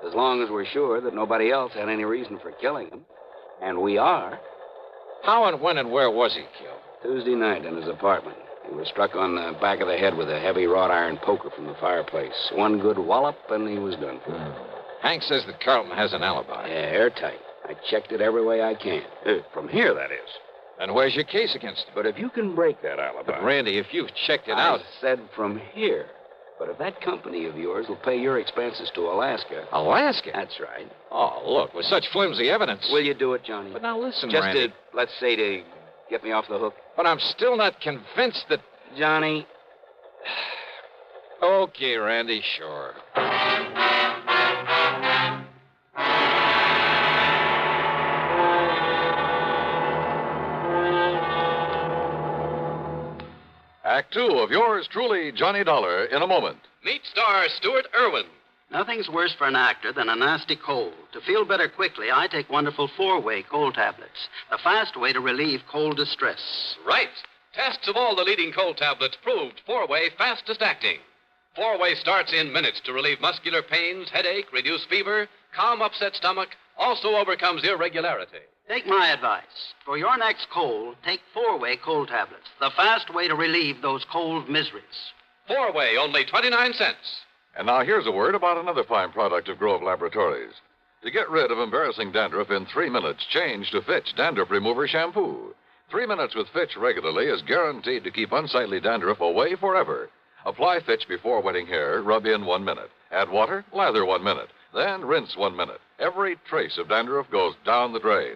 as long as we're sure that nobody else had any reason for killing him, and we are... How and when and where was he killed? Tuesday night in his apartment. He was struck on the back of the head with a heavy wrought iron poker from the fireplace. One good wallop, and he was done for. Hank says that Carlton has an alibi. Yeah, airtight. I checked it every way I can. From here, that is. And where's your case against him? But if you can break that alibi... But, Randy, if you've checked it I out... said from here. But if that company of yours will pay your expenses to Alaska... Alaska? That's right. Oh, look, with such flimsy evidence... Will you do it, Johnny? But now listen, Just Randy. to, let's say, to get me off the hook. But I'm still not convinced that... Johnny... Okay, Randy, sure. Act two of yours truly, Johnny Dollar, in a moment. Meet star Stuart Irwin. Nothing's worse for an actor than a nasty cold. To feel better quickly, I take wonderful four-way cold tablets. The fast way to relieve cold distress. Right. Tests of all the leading cold tablets proved four-way fastest acting. Four-way starts in minutes to relieve muscular pains, headache, reduce fever, calm upset stomach, also overcomes irregularity. Take my advice. For your next cold, take four-way cold tablets. The fast way to relieve those cold miseries. Four-way, only 29 cents. And now here's a word about another fine product of Grove Laboratories. To get rid of embarrassing dandruff in 3 minutes, change to Fitch Dandruff Remover Shampoo. 3 minutes with Fitch regularly is guaranteed to keep unsightly dandruff away forever. Apply Fitch before wetting hair, rub in 1 minute. Add water, lather 1 minute. Then rinse 1 minute. Every trace of dandruff goes down the drain.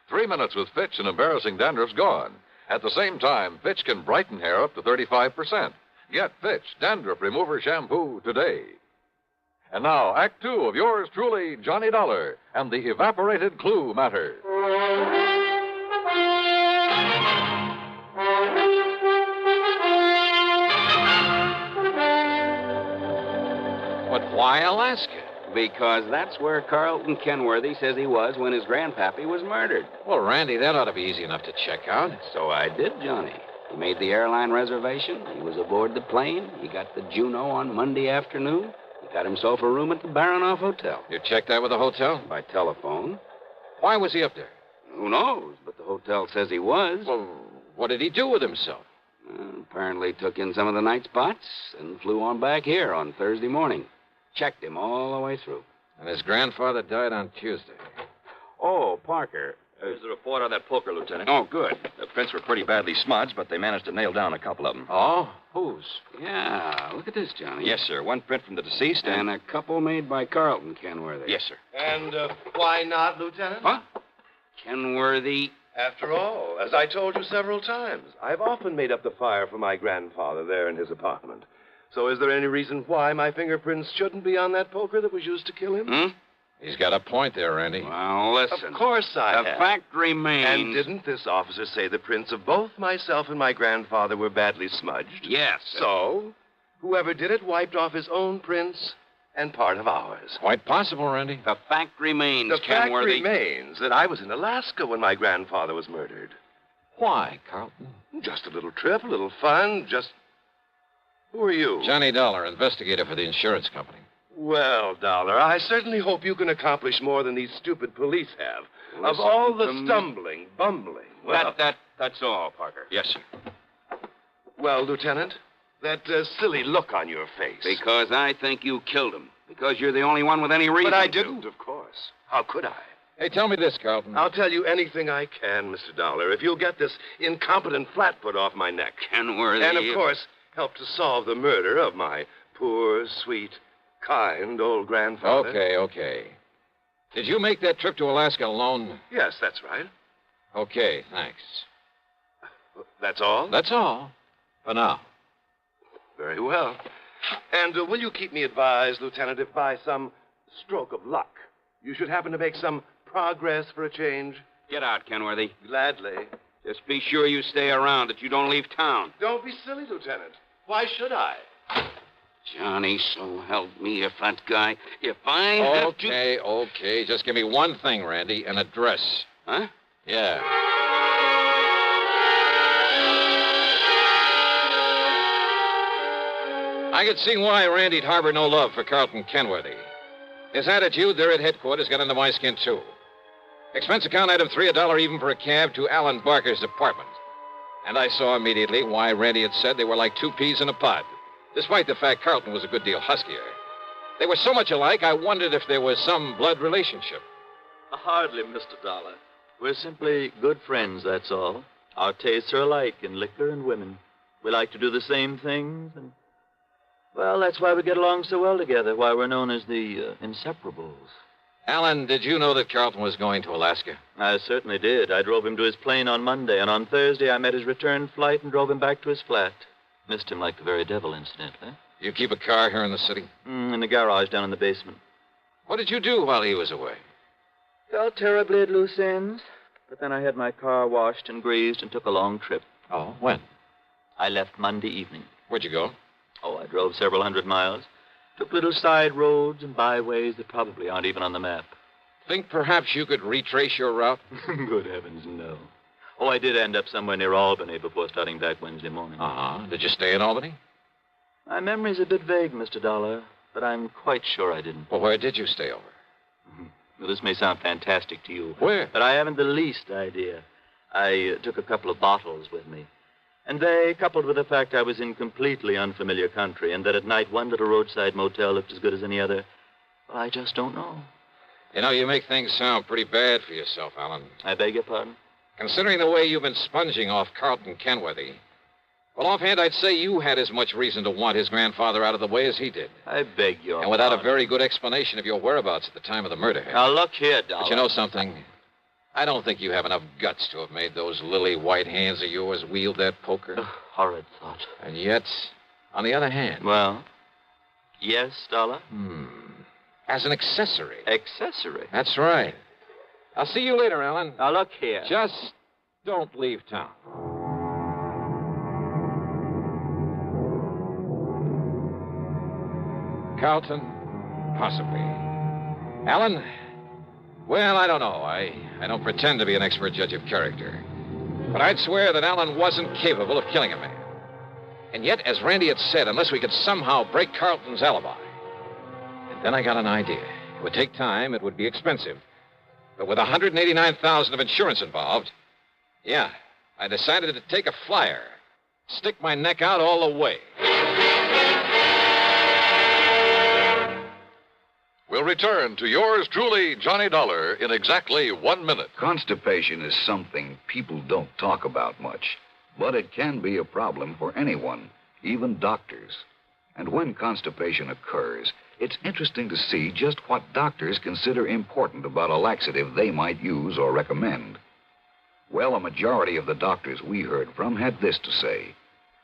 3 minutes with Fitch and embarrassing dandruff's gone. At the same time, Fitch can brighten hair up to 35%. Get Fitch Dandruff Remover Shampoo today. And now, Act two of yours truly, Johnny Dollar, and the Evaporated Clue Matter. But why Alaska? Because that's where Carlton Kenworthy says he was when his grandpappy was murdered. Well, Randy, that ought to be easy enough to check out. So I did, Johnny. He made the airline reservation. He was aboard the plane. He got the Juneau on Monday afternoon. He got himself a room at the Baronoff Hotel. You checked that with the hotel? By telephone. Why was he up there? Who knows? But the hotel says he was. Well, what did he do with himself? Apparently took in some of the night spots and flew on back here on Thursday morning. Checked him all the way through. And his grandfather died on Tuesday. Oh, Parker. There's a report on that poker, Lieutenant. Oh, good. The prints were pretty badly smudged, but they managed to nail down a couple of them. Oh? Whose? Yeah, look at this, Johnny. Yes, sir. One print from the deceased And a couple made by Carlton Kenworthy. Yes, sir. And why not, Lieutenant? What? Kenworthy. After all, as I told you several times, I've often made up the fire for my grandfather there in his apartment. So is there any reason why my fingerprints shouldn't be on that poker that was used to kill him? He's got a point there, Randy. Well, listen. Of course I have. The fact remains... And didn't this officer say the prints of both myself and my grandfather were badly smudged? Yes. So, whoever did it wiped off his own prints and part of ours. Quite possible, Randy. The fact remains, The fact Kenworthy... remains that I was in Alaska when my grandfather was murdered. Why, Carlton? Just a little trip, a little fun, just... Who are you? Johnny Dollar, investigator for the insurance company. Well, Dollar, I certainly hope you can accomplish more than these stupid police have. Listen of all the to me. stumbling, bumbling. Well, That's all, Parker. Yes, sir. Well, Lieutenant, that silly look on your face. Because I think you killed him. Because you're the only one with any reason But I to. didn't, of course. course. How could I? Hey, tell me this, Carlton. I'll tell you anything I can, Mr. Dollar, if you'll get this incompetent flatfoot off my neck. Kenworthy. And, of course, help to solve the murder of my poor, sweet, kind old grandfather. Okay. Did you make that trip to Alaska alone? Yes, that's right. Okay, thanks. That's all? That's all. For now. Very well. And will you keep me advised, Lieutenant, if by some stroke of luck you should happen to make some progress for a change? Get out, Kenworthy. Gladly. Just be sure you stay around, that you don't leave town. Don't be silly, Lieutenant. Why should I? Johnny, so help me, if that guy... If I have to... Okay. Just give me one thing, Randy, an address. Huh? Yeah. I could see why Randy'd harbor no love for Carlton Kenworthy. His attitude there at headquarters got under my skin, too. Expense account item 3, $1 even for a cab to Alan Barker's apartment. And I saw immediately why Randy had said they were like two peas in a pod, despite the fact Carlton was a good deal huskier. They were so much alike, I wondered if there was some blood relationship. Hardly, Mr. Dollar. We're simply good friends, that's all. Our tastes are alike in liquor and women. We like to do the same things, and... well, that's why we get along so well together, why we're known as the Inseparables. Alan, did you know that Carlton was going to Alaska? I certainly did. I drove him to his plane on Monday, and on Thursday I met his return flight and drove him back to his flat. Missed him like the very devil, incidentally. You keep a car here in the city? In the garage down in the basement. What did you do while he was away? Felt terribly at loose ends, but then I had my car washed and greased and took a long trip. Oh, when? I left Monday evening. Where'd you go? Oh, I drove several hundred miles. Took little side roads and byways that probably aren't even on the map. Think perhaps you could retrace your route? Good heavens, no. Oh, I did end up somewhere near Albany before starting back Wednesday morning. Uh-huh. Did you stay in Albany? My memory's a bit vague, Mr. Dollar, but I'm quite sure I didn't. Well, where did you stay over? Well, this may sound fantastic to you. Where? But I haven't the least idea. I took a couple of bottles with me. And they, coupled with the fact I was in completely unfamiliar country and that at night one little roadside motel looked as good as any other, well, I just don't know. You know, you make things sound pretty bad for yourself, Alan. I beg your pardon? Considering the way you've been sponging off Carlton Kenworthy, well, offhand, I'd say you had as much reason to want his grandfather out of the way as he did. I beg your And without pardon. a very good explanation of your whereabouts at the time of the murder. Now, look here, Dollar. But you know something? I don't think you have enough guts to have made those lily white hands of yours wield that poker. Horrid thought. And yet, on the other hand... Well, yes, Dollar? As an accessory. Accessory? That's right. I'll see you later, Alan. Now, look here. Just don't leave town. Carlton? Possibly. Alan? Well, I don't know. I don't pretend to be an expert judge of character. But I'd swear that Alan wasn't capable of killing a man. And yet, as Randy had said, unless we could somehow break Carlton's alibi. And then I got an idea. It would take time. It would be expensive. But with $189,000 of insurance involved, yeah, I decided to take a flyer. Stick my neck out all the way. We'll return to yours truly, Johnny Dollar, in exactly 1 minute. Constipation is something people don't talk about much, but it can be a problem for anyone, even doctors. And when constipation occurs, it's interesting to see just what doctors consider important about a laxative they might use or recommend. Well, a majority of the doctors we heard from had this to say.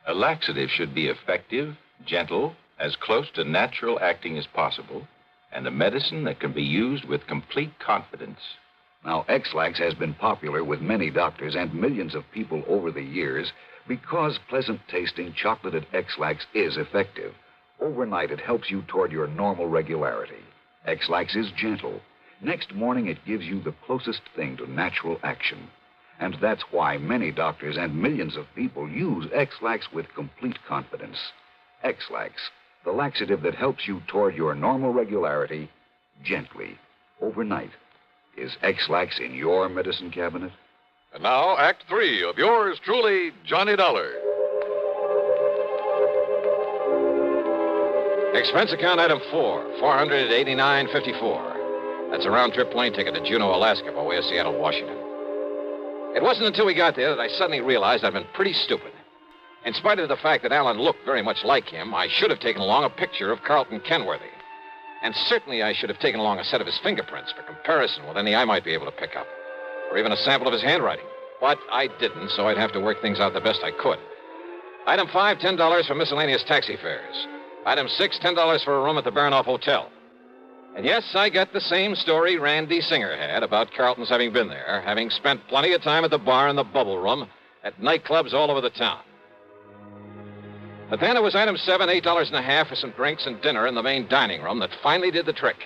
A laxative should be effective, gentle, as close to natural acting as possible, and a medicine that can be used with complete confidence. Now, X-Lax has been popular with many doctors and millions of people over the years because pleasant-tasting chocolated X-Lax is effective. Overnight, it helps you toward your normal regularity. X-Lax is gentle. Next morning, it gives you the closest thing to natural action. And that's why many doctors and millions of people use X-Lax with complete confidence. X-Lax, the laxative that helps you toward your normal regularity gently, overnight. Is X-Lax in your medicine cabinet? And now, Act 3 of yours truly, Johnny Dollar. Expense account item 4, $489.54. That's a round-trip plane ticket to Juneau, Alaska, by way of Seattle, Washington. It wasn't until we got there that I suddenly realized I'd been pretty stupid. In spite of the fact that Alan looked very much like him, I should have taken along a picture of Carlton Kenworthy. And certainly I should have taken along a set of his fingerprints for comparison with any I might be able to pick up. Or even a sample of his handwriting. But I didn't, so I'd have to work things out the best I could. Item 5, $10 for miscellaneous taxi fares. Item 6, $10 for a room at the Baranoff Hotel. And yes, I got the same story Randy Singer had about Carlton's having been there, having spent plenty of time at the bar and the bubble room, at nightclubs all over the town. But then it was item 7, $8.50 for some drinks and dinner in the main dining room that finally did the trick.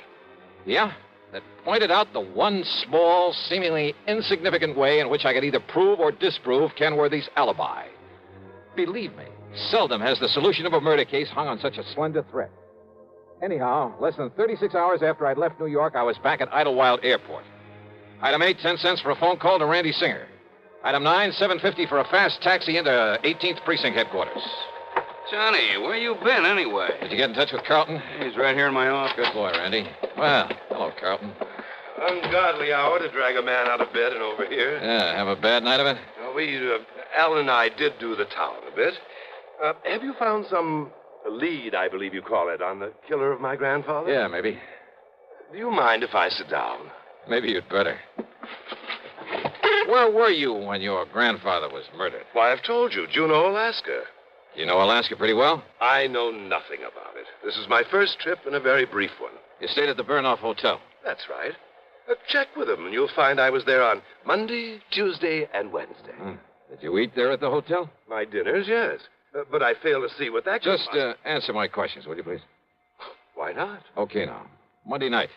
Yeah, that pointed out the one small, seemingly insignificant way in which I could either prove or disprove Kenworthy's alibi. Believe me, seldom has the solution of a murder case hung on such a slender thread. Anyhow, less than 36 hours after I'd left New York, I was back at Idlewild Airport. Item 8, 10 cents for a phone call to Randy Singer. Item 9, $7.50 for a fast taxi into 18th Precinct headquarters. Johnny, where you been anyway? Did you get in touch with Carlton? He's right here in my office. Good boy, Randy. Well, hello, Carlton. Ungodly hour to drag a man out of bed and over here. Yeah, have a bad night of it? Alan and I did do the town a bit. Have you found some lead, I believe you call it, on the killer of my grandfather? Yeah, maybe. Do you mind if I sit down? Maybe you'd better. Where were you when your grandfather was murdered? Why, I've told you, Juneau, Alaska. You know Alaska pretty well? I know nothing about it. This is my first trip and a very brief one. You stayed at the Baranoff Hotel? That's right. Check with him, and you'll find I was there on Monday, Tuesday, and Wednesday. Did you eat there at the hotel? My dinners, yes. But I fail to see what that could Just answer my questions, will you, please? Why not? Okay, now. Monday night.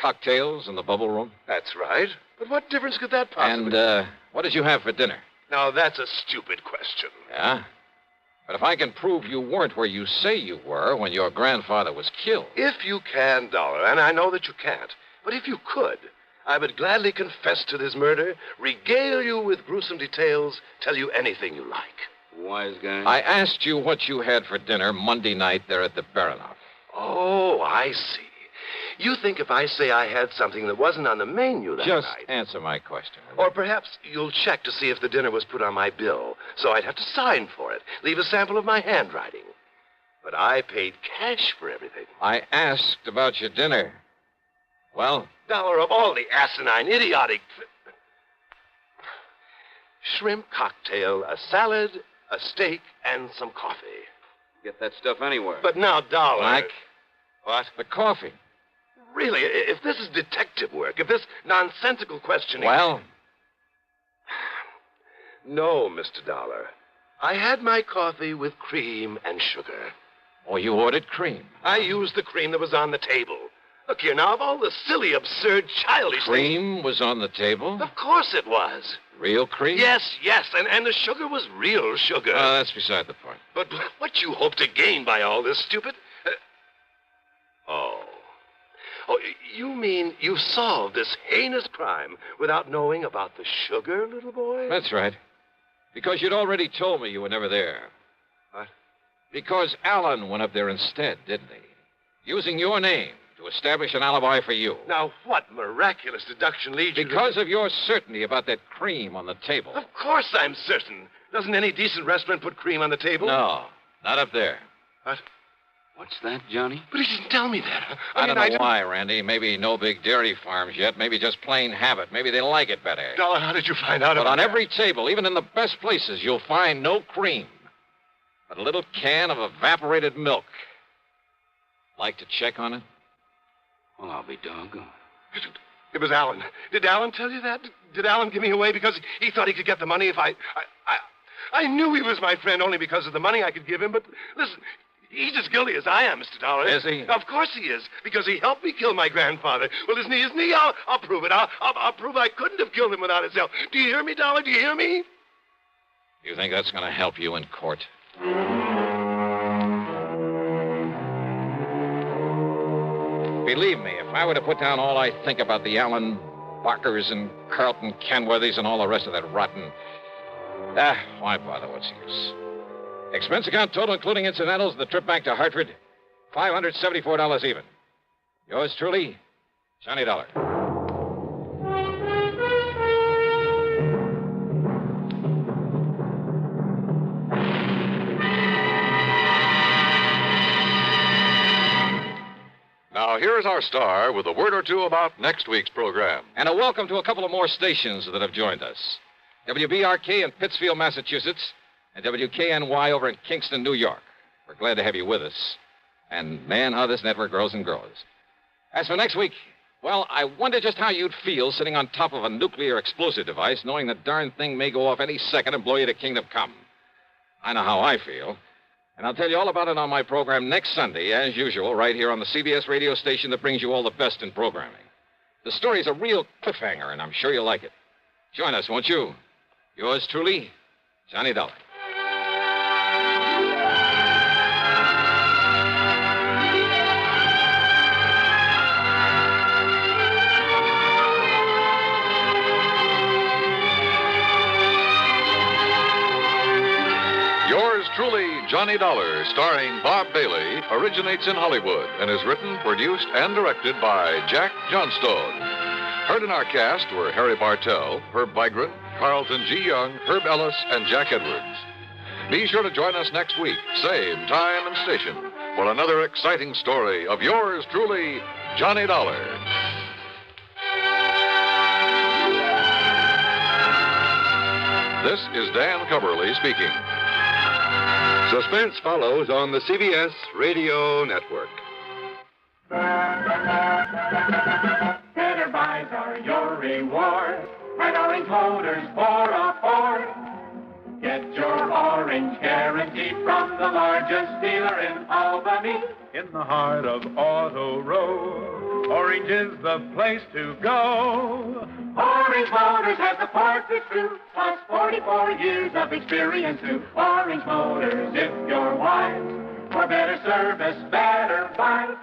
Cocktails in the bubble room? That's right. But what difference could that possibly... And what did you have for dinner? Now, that's a stupid question. Yeah? But if I can prove you weren't where you say you were when your grandfather was killed... If you can, Dollar, and I know that you can't, but if you could, I would gladly confess to this murder, regale you with gruesome details, tell you anything you like. Wise guy. I asked you what you had for dinner Monday night there at the Baranoff. Oh, I see. You think if I say I had something that wasn't on the menu that Just night... answer my question. Or perhaps you'll check to see if the dinner was put on my bill, so I'd have to sign for it, leave a sample of my handwriting. But I paid cash for everything. I asked about your dinner. Well? Dollar, of all the asinine, idiotic... Shrimp cocktail, a salad, a steak, and some coffee. Get that stuff anywhere. But now, Dollar... Mike? What? The coffee. Really, if this is detective work, if this nonsensical questioning... Well? No, Mr. Dollar. I had my coffee with cream and sugar. Oh, you ordered cream? I used the cream that was on the table. Look here, now, of all the silly, absurd, childish Cream was on the table? Of course it was. Real cream? Yes, and the sugar was real sugar. That's beside the point. But what you hope to gain by all this, stupid... Oh, you mean you solved this heinous crime without knowing about the sugar, little boy? That's right. Because you'd already told me you were never there. What? Because Alan went up there instead, didn't he? Using your name to establish an alibi for you. Now, what miraculous deduction leads you to... Because of your certainty about that cream on the table. Of course I'm certain. Doesn't any decent restaurant put cream on the table? No, not up there. What? What's that, Johnny? But he didn't tell me that. I don't know why, Randy. Maybe no big dairy farms yet. Maybe just plain habit. Maybe they like it better. Dollar, how did you find out about But on that? every table, even in the best places, you'll find no cream. But a little can of evaporated milk. Like to check on it? Well, I'll be doggone. It was Alan. Did Alan tell you that? Did Alan give me away because he thought he could get the money if I knew he was my friend only because of the money I could give him, but listen... He's as guilty as I am, Mr. Dollar. Is he? Of course he is, because he helped me kill my grandfather. Well, isn't he? I'll prove it. I'll prove I couldn't have killed him without his help. Do you hear me, Dollar? Do you hear me? You think that's going to help you in court? Believe me, if I were to put down all I think about the Alan Barkers and Carlton Kenworthys and all the rest of that rotten... why bother? What's the use? Expense account total, including incidentals, the trip back to Hartford, $574 even. Yours truly, Johnny Dollar. Now, here's our star with a word or two about next week's program. And a welcome to a couple of more stations that have joined us. WBRK in Pittsfield, Massachusetts, and WKNY over in Kingston, New York. We're glad to have you with us. And, man, how this network grows and grows. As for next week, well, I wonder just how you'd feel sitting on top of a nuclear explosive device, knowing the darn thing may go off any second and blow you to kingdom come. I know how I feel. And I'll tell you all about it on my program next Sunday, as usual, right here on the CBS radio station that brings you all the best in programming. The story's a real cliffhanger, and I'm sure you'll like it. Join us, won't you? Yours truly, Johnny Dollar. Yours truly, Johnny Dollar, starring Bob Bailey, originates in Hollywood and is written, produced, and directed by Jack Johnstone. Heard in our cast were Harry Bartell, Herb Vigran, Carlton G. Young, Herb Ellis, and Jack Edwards. Be sure to join us next week, same time and station, for another exciting story of yours truly, Johnny Dollar. This is Dan Cubberly speaking. Suspense follows on the CBS Radio Network. Better buys are your reward. And Orange Motors for a Ford. Get your orange guarantee from the largest dealer in Albany. In the heart of Auto Row, Orange is the place to go. Orange Motors has the parts that's true, plus 44 years of experience too. Orange Motors, if you're wise, for better service, better buy.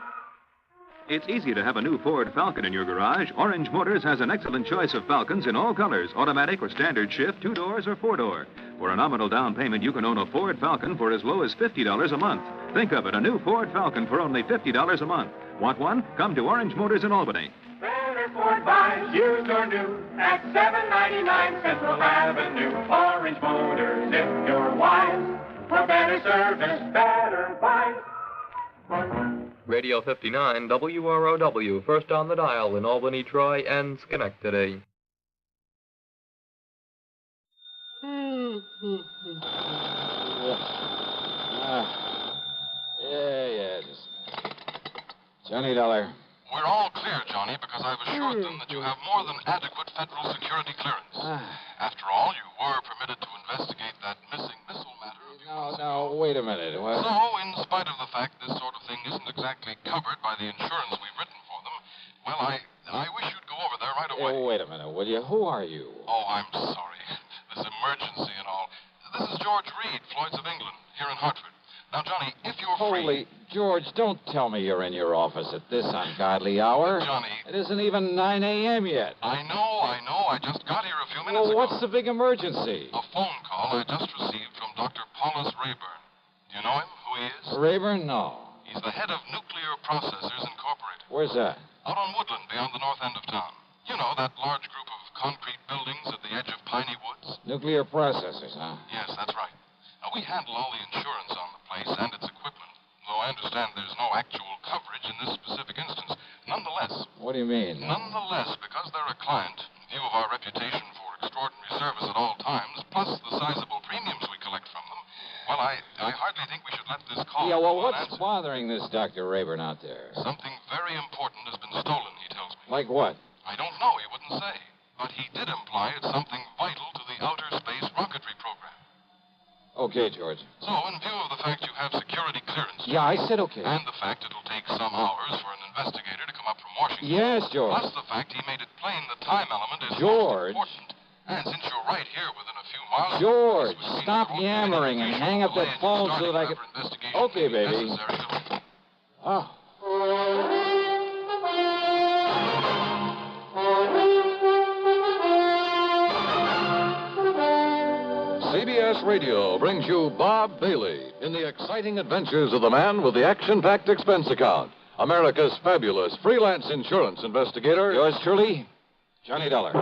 It's easy to have a new Ford Falcon in your garage. Orange Motors has an excellent choice of Falcons in all colors, automatic or standard shift, 2 doors or 4 door. For a nominal down payment, you can own a Ford Falcon for as low as $50 a month. Think of it, a new Ford Falcon for only $50 a month. Want one? Come to Orange Motors in Albany. Better Ford buys, used or new, at $7.99 Central Avenue. Orange Motors, if you're wise, for better service, better buy. Radio 59 WROW, first on the dial in Albany, Troy, and Schenectady. Just Johnny Dollar. We're all clear, Johnny, because I've assured them that you have more than adequate federal security clearance. After all, you were permitted to investigate that missing missile matter. No, wait a minute. What? So, in spite of the fact this sort of thing isn't exactly covered by the insurance we've written for them, well, I wish you'd go over there right away. Wait a minute, will you? Who are you? Oh, I'm sorry. This emergency and all. This is George Reed, Floyd's of England, here in Hartford. Now, Johnny, if you're Holy George, don't tell me you're in your office at this ungodly hour. Johnny. It isn't even 9 a.m. yet. I know. I just got here a few minutes Well, ago. what's the big emergency? A phone call I just received from Dr. Paulus Rayburn. Do you know him, who he is? Rayburn? No. He's the head of Nuclear Processors Incorporated. Where's that? Out on Woodland, beyond the north end of town. You know, that large group of concrete buildings at the edge of Piney Woods? Nuclear processors, huh? Yes, that's right. Now, we handle all the insurance on the place and its equipment, though I understand there's no actual coverage in this specific instance. Nonetheless... What do you mean? Nonetheless, because they're a client, in view of our reputation for extraordinary service at all times, plus the sizable premiums we collect from them, well, I hardly think we should let this call... Yeah, well, go what's unanswered. bothering this Dr. Rayburn out there? Something very important has been stolen, he tells me. Like what? I don't know, he wouldn't say. But he did imply it's something vital to the outer space rocketry program. Okay, George. So, in view of the fact you have security clearance... Yeah, I said okay. And the fact it'll take some hours for an investigator to come up from Washington... Yes, George. Plus the fact he made it plain the time element is George. most important. And since you're right here within a few miles... George, stop yammering and hang up that phone so that I can... Okay, baby. Oh. CBS Radio brings you Bob Bailey in the exciting adventures of the man with the action-packed expense account America's fabulous freelance insurance investigator. Yours truly, Johnny Dollar.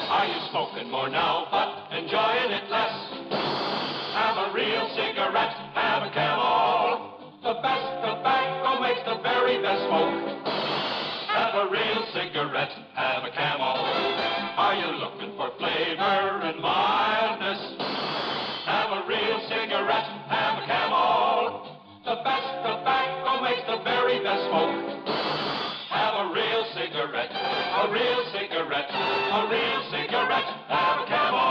Are you smoking more now, but enjoying it less? Have a real cigarette, have a Camel. The best tobacco makes the very best smoke. Have a real cigarette, have a Camel. Are you looking for flavor and mildness? Have a real cigarette, have a Camel. The best tobacco makes the very best smoke. Have a real cigarette, a real cigarette, a real cigarette, have a Camel.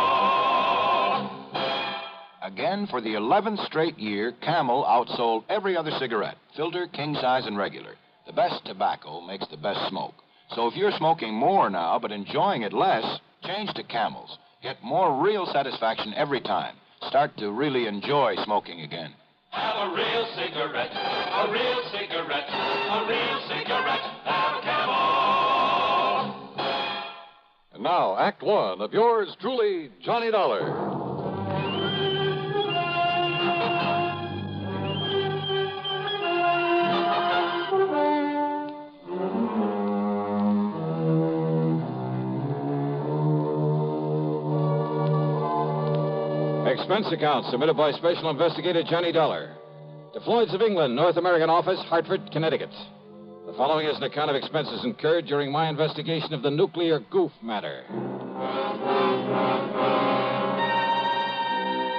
Again, for the 11th straight year, Camel outsold every other cigarette, filter, king size, and regular. The best tobacco makes the best smoke. So if you're smoking more now but enjoying it less, change to Camels. Get more real satisfaction every time. Start to really enjoy smoking again. Have a real cigarette, a real cigarette, a real cigarette, have a Camel. And now, Act One of yours truly, Johnny Dollar. Expense account submitted by Special Investigator Johnny Dollar to Floyd's of England, North American Office, Hartford, Connecticut. The following is an account of expenses incurred during my investigation of the nuclear Goof matter.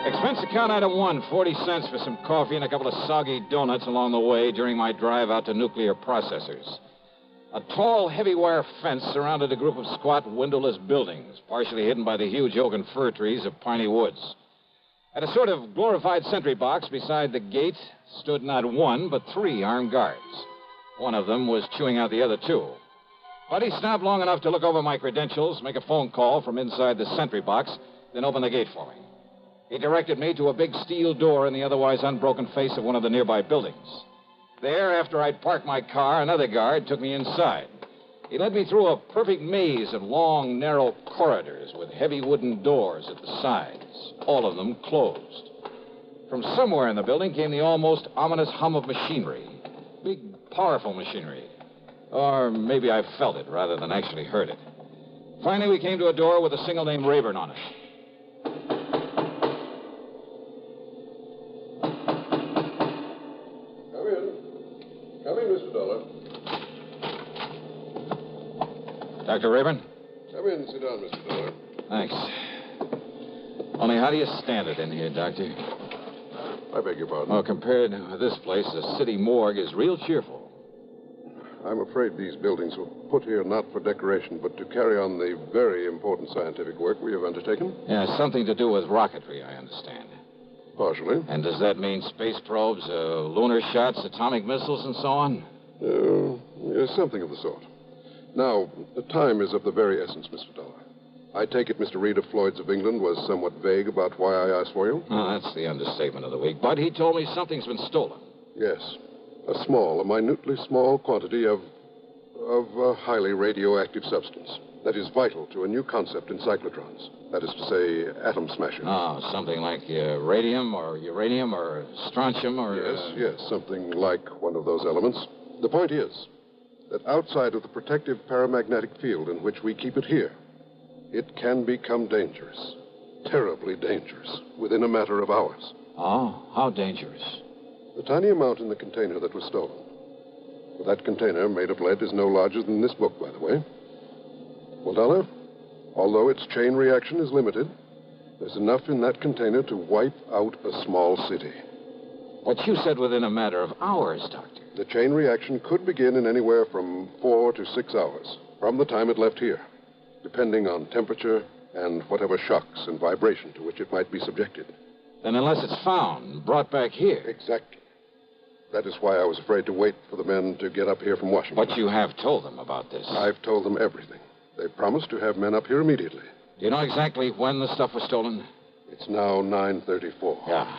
Expense account item 1, 40 cents for some coffee and a couple of soggy donuts along the way during my drive out to nuclear processors. A tall, heavy wire fence surrounded a group of squat, windowless buildings, partially hidden by the huge oak and fir trees of piney woods. At a sort of glorified sentry box beside the gate stood not one, but 3 armed guards. One of them was chewing out the other 2. But he stopped long enough to look over my credentials, make a phone call from inside the sentry box, then open the gate for me. He directed me to a big steel door in the otherwise unbroken face of one of the nearby buildings. There, after I'd parked my car, another guard took me inside. He led me through a perfect maze of long, narrow corridors with heavy wooden doors at the sides, all of them closed. From somewhere in the building came the almost ominous hum of machinery. Big, powerful machinery. Or maybe I felt it rather than actually heard it. Finally, we came to a door with a single name Rayburn on it. Come in, Mr. Dollar. Dr. Rayburn? Come in and sit down, Mr. Dollar. Thanks. Only how do you stand it in here, Doctor? I beg your pardon? Oh, compared to this place, the city morgue is real cheerful. I'm afraid these buildings were put here not for decoration, but to carry on the very important scientific work we have undertaken. Yeah, something to do with rocketry, I understand. Partially. And does that mean space probes, lunar shots, atomic missiles, and so on? Yes, something of the sort. Now, the time is of the very essence, Mr. Dollar. I take it Mr. Reed of Floyd's of England was somewhat vague about why I asked for you? Oh, that's the understatement of the week. But he told me something's been stolen. Yes. A minutely small quantity of a highly radioactive substance that is vital to a new concept in cyclotrons. That is to say, atom smashing. Oh, something like radium or uranium or strontium or... Yes, something like one of those elements. The point is that outside of the protective paramagnetic field in which we keep it here, it can become dangerous. Terribly dangerous, within a matter of hours. Oh, how dangerous? The tiny amount in the container that was stolen. That container, made of lead, is no larger than this book, by the way. Well, Dollar, although its chain reaction is limited, there's enough in that container to wipe out a small city. What you said within a matter of hours, Doctor. The chain reaction could begin in anywhere from 4 to 6 hours from the time it left here, depending on temperature and whatever shocks and vibration to which it might be subjected. Then unless it's found and brought back here... Exactly. That is why I was afraid to wait for the men to get up here from Washington. But you have told them about this. I've told them everything. They promised to have men up here immediately. Do you know exactly when the stuff was stolen? It's now 9:34. Yeah.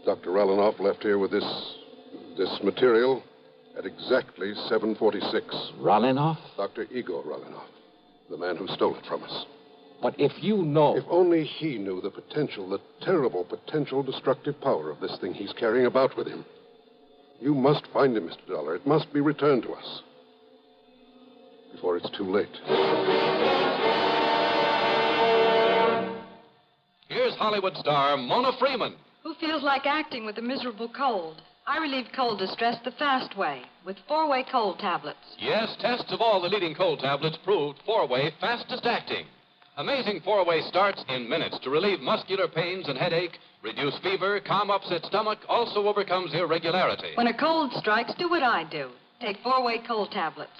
Dr. Rallinoff left here with this material at exactly 7:46. Rallinoff? Dr. Igor Rallinoff, the man who stole it from us. But if you know... If only he knew the potential, the terrible potential destructive power of this thing he's carrying about with him. You must find him, Mr. Dollar. It must be returned to us. Before it's too late. Here's Hollywood star Mona Freeman. Who feels like acting with a miserable cold? I relieve cold distress the fast way, with 4-way cold tablets. Yes, tests of all the leading cold tablets proved 4-way fastest acting. Amazing 4-way starts in minutes to relieve muscular pains and headache, reduce fever, calm upset stomach, also overcomes irregularity. When a cold strikes, do what I do. Take 4-way cold tablets.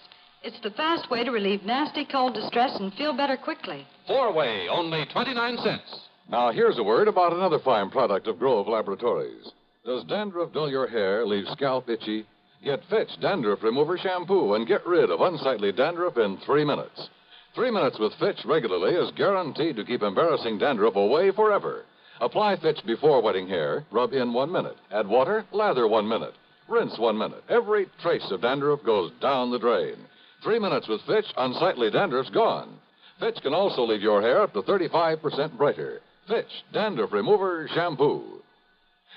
It's the fast way to relieve nasty cold distress and feel better quickly. 4-way, only 29 cents. Now, here's a word about another fine product of Grove Laboratories. Does dandruff dull your hair, leave scalp itchy? Get Fitch Dandruff Remover Shampoo and get rid of unsightly dandruff in 3 minutes. 3 minutes with Fitch regularly is guaranteed to keep embarrassing dandruff away forever. Apply Fitch before wetting hair, rub in 1 minute. Add water, lather 1 minute. Rinse 1 minute. Every trace of dandruff goes down the drain. 3 minutes with Fitch, unsightly dandruff's gone. Fitch can also leave your hair up to 35% brighter. Fitch Dandruff Remover Shampoo.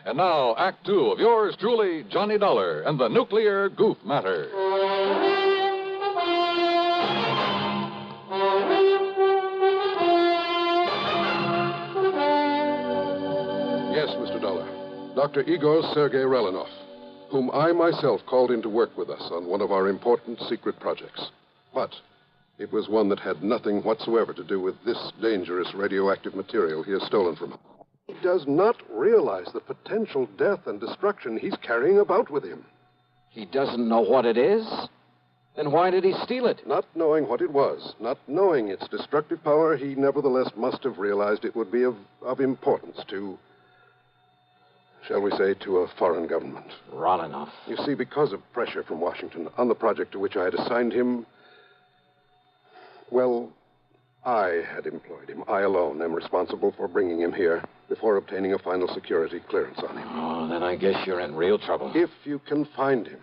And now, Act 2 of yours truly, Johnny Dollar and the Nuclear Goof Matter. Yes, Mr. Dollar. Dr. Igor Sergei Relinov, whom I myself called in to work with us on one of our important secret projects. But it was one that had nothing whatsoever to do with this dangerous radioactive material he has stolen from us. He does not realize the potential death and destruction he's carrying about with him. He doesn't know what it is? Then why did he steal it? Not knowing what it was, not knowing its destructive power, he nevertheless must have realized it would be of importance to, shall we say, to a foreign government. Relinov. You see, because of pressure from Washington on the project to which I had assigned him, well, I had employed him. I alone am responsible for bringing him here before obtaining a final security clearance on him. Oh, then I guess you're in real trouble. If you can find him,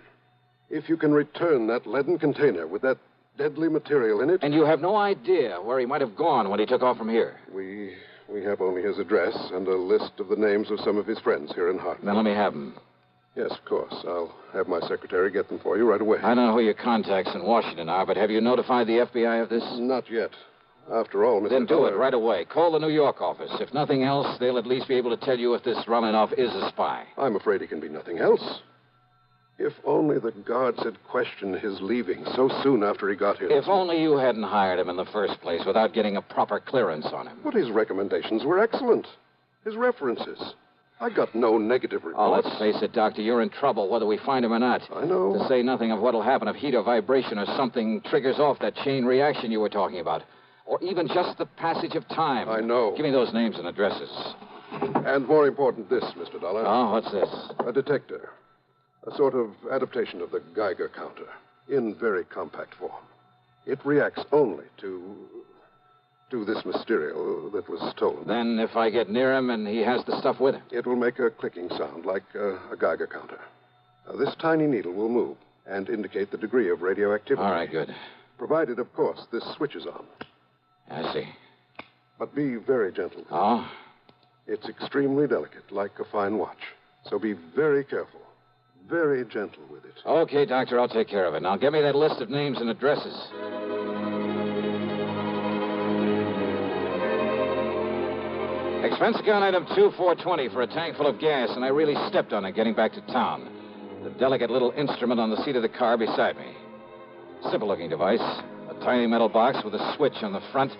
if you can return that leaden container with that deadly material in it... And you have no idea where he might have gone when he took off from here? We have only his address and a list of the names of some of his friends here in Hartford. Then let me have them. Yes, of course. I'll have my secretary get them for you right away. I don't know who your contacts in Washington are, but have you notified the FBI of this? Not yet. After all, Mr. Then do Dollar... it right away. Call the New York office. If nothing else, they'll at least be able to tell you if this Relinov is a spy. I'm afraid he can be nothing else. If only the guards had questioned his leaving so soon after he got here. If only you hadn't hired him in the first place without getting a proper clearance on him. But his recommendations were excellent. His references. I got no negative reports. Oh, let's face it, Doctor. You're in trouble, whether we find him or not. I know. To say nothing of what'll happen if heat or vibration or something triggers off that chain reaction you were talking about. Or even just the passage of time. I know. Give me those names and addresses. And more important, this, Mr. Dollar. Oh, what's this? A detector. A sort of adaptation of the Geiger counter, in very compact form. It reacts only to this material that was stolen. Then if I get near him and he has the stuff with him? It will make a clicking sound like a Geiger counter. This tiny needle will move and indicate the degree of radioactivity. All right, good. Provided, of course, this switch is on. I see. But be very gentle. Oh? It's extremely delicate, like a fine watch. So be very careful. Very gentle with it. Okay, Doctor, I'll take care of it. Now, give me that list of names and addresses. Expense account item 2420 for a tank full of gas, and I really stepped on it getting back to town. The delicate little instrument on the seat of the car beside me. Simple-looking device. A tiny metal box with a switch on the front,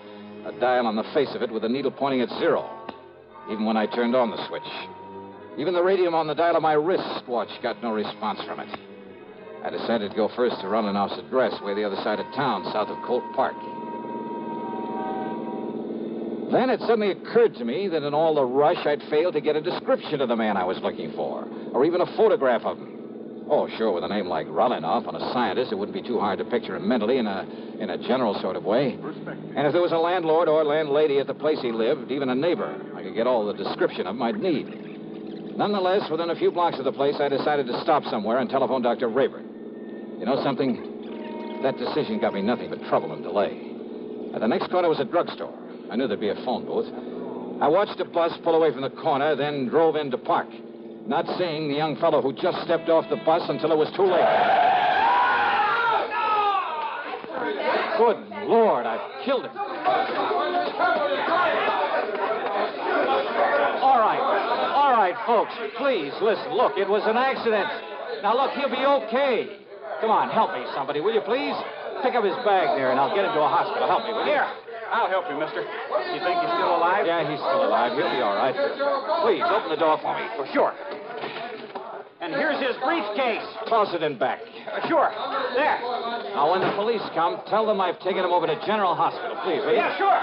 a dial on the face of it with a needle pointing at 0. Even when I turned on the switch. Even the radium on the dial of my wristwatch got no response from it. I decided to go first to Relinov's address, way the other side of town, south of Colt Park. Then it suddenly occurred to me that in all the rush, I'd failed to get a description of the man I was looking for, or even a photograph of him. Oh, sure, with a name like Relinov and a scientist, it wouldn't be too hard to picture him mentally in a general sort of way. And if there was a landlord or landlady at the place he lived, even a neighbor, I could get all the description of him I'd need. Nonetheless, within a few blocks of the place, I decided to stop somewhere and telephone Dr. Rayburn. You know something? That decision got me nothing but trouble and delay. At the next corner was a drugstore. I knew there'd be a phone booth. I watched the bus pull away from the corner, then drove in to park, not seeing the young fellow who just stepped off the bus until it was too late. Good Lord, I've killed him. All right, folks, please, listen. Look, it was an accident. Now, look, he'll be okay. Come on, help me, somebody, will you, please? Pick up his bag there, and I'll get him to a hospital. Help me, will you? Here, I'll help you, mister. You think he's still alive? Yeah, he's still alive. He'll be all right. Please, open the door for me. For sure. And here's his briefcase. Toss it in back. Sure. There. Now, when the police come, tell them I've taken him over to General Hospital, please, will you? Yeah, sure.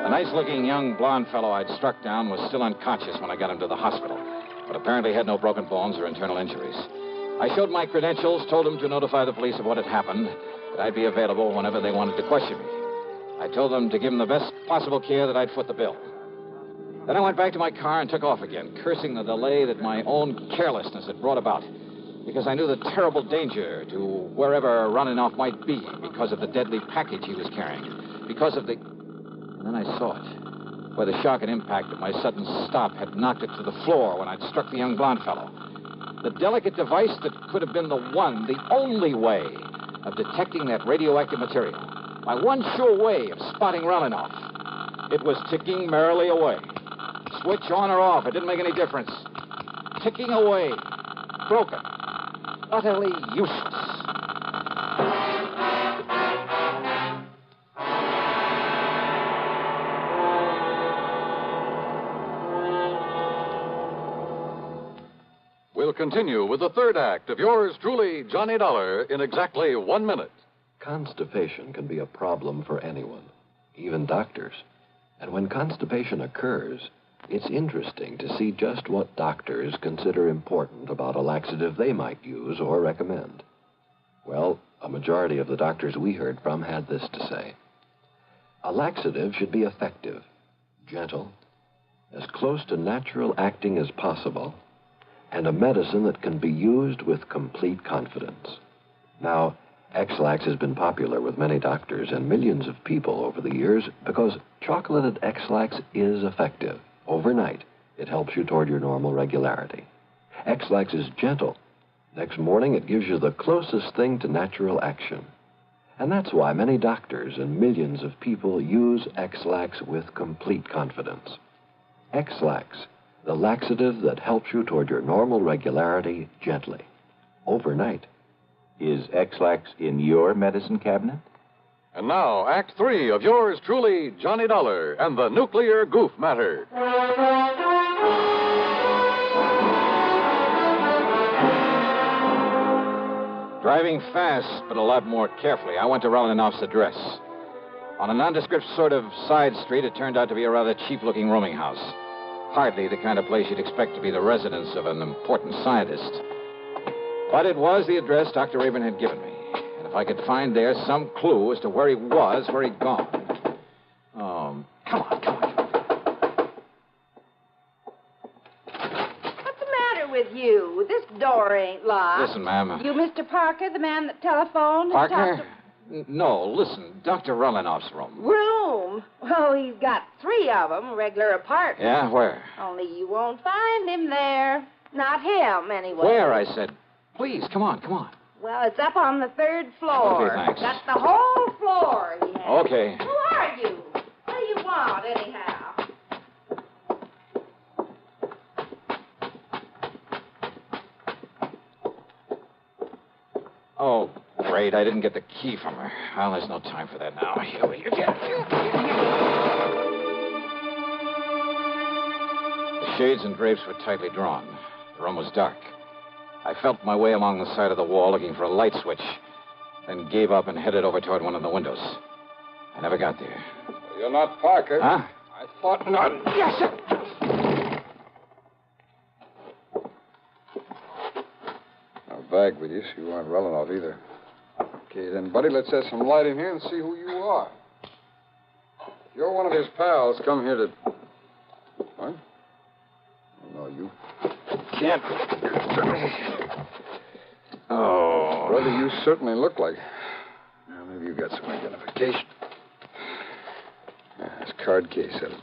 The nice-looking young blonde fellow I'd struck down was still unconscious when I got him to the hospital, but apparently had no broken bones or internal injuries. I showed my credentials, told them to notify the police of what had happened, that I'd be available whenever they wanted to question me. I told them to give him the best possible care, that I'd foot the bill. Then I went back to my car and took off again, cursing the delay that my own carelessness had brought about, because I knew the terrible danger to wherever running off might be because of the deadly package he was carrying, because of the... And then I saw it, where the shock and impact of my sudden stop had knocked it to the floor when I'd struck the young blonde fellow. The delicate device that could have been the one, the only way of detecting that radioactive material. My one sure way of spotting Rolinoff. It was ticking merrily away. Switch on or off, it didn't make any difference. Ticking away. Broken. Utterly useless. We'll continue with the third act of yours truly, Johnny Dollar, in exactly 1 minute. Constipation can be a problem for anyone, even doctors. And when constipation occurs, it's interesting to see just what doctors consider important about a laxative they might use or recommend. Well, a majority of the doctors we heard from had this to say. A laxative should be effective, gentle, as close to natural acting as possible, and a medicine that can be used with complete confidence. Now, X-Lax has been popular with many doctors and millions of people over the years because chocolated X-Lax is effective. Overnight, it helps you toward your normal regularity. X-Lax is gentle. Next morning, it gives you the closest thing to natural action. And that's why many doctors and millions of people use X-Lax with complete confidence. X-Lax, the laxative that helps you toward your normal regularity gently, overnight. Is X-Lax in your medicine cabinet? And now, Act 3 of yours truly, Johnny Dollar, and the nuclear goof matter. Driving fast, but a lot more carefully, I went to Rolinoff's address. On a nondescript sort of side street, it turned out to be a rather cheap-looking rooming house. Hardly the kind of place you'd expect to be the residence of an important scientist. But it was the address Dr. Rayburn had given me. And if I could find there some clue as to where he was, where he'd gone. Come on. What's the matter with you? This door ain't locked. Listen, ma'am. You Mr. Parker, the man that telephoned? Parker? No, listen. Dr. Rolinoff's room. Room? Well, he's got 3 of them, regular apartments. Yeah, where? Only you won't find him there. Not him, anyway. Where, I said. Please, come on. Well, it's up on the 3rd floor. Okay, thanks. That's the whole floor he has. Okay. Who are you? What do you want, anyhow? Oh, great. I didn't get the key from her. Well, there's no time for that now. Here you get it. The shades and drapes were tightly drawn. The room was dark. I felt my way along the side of the wall looking for a light switch, then gave up and headed over toward one of the windows. I never got there. You're not Parker. Huh? I thought not. Yes, sir. No bag with you, so you aren't Rolinoff either. Okay, then, buddy, let's have some light in here and see who you are. If you're one of his pals, come here to... What? No, you. can't. Oh. Brother, you certainly look like... Well, maybe you got some identification. This card case of it.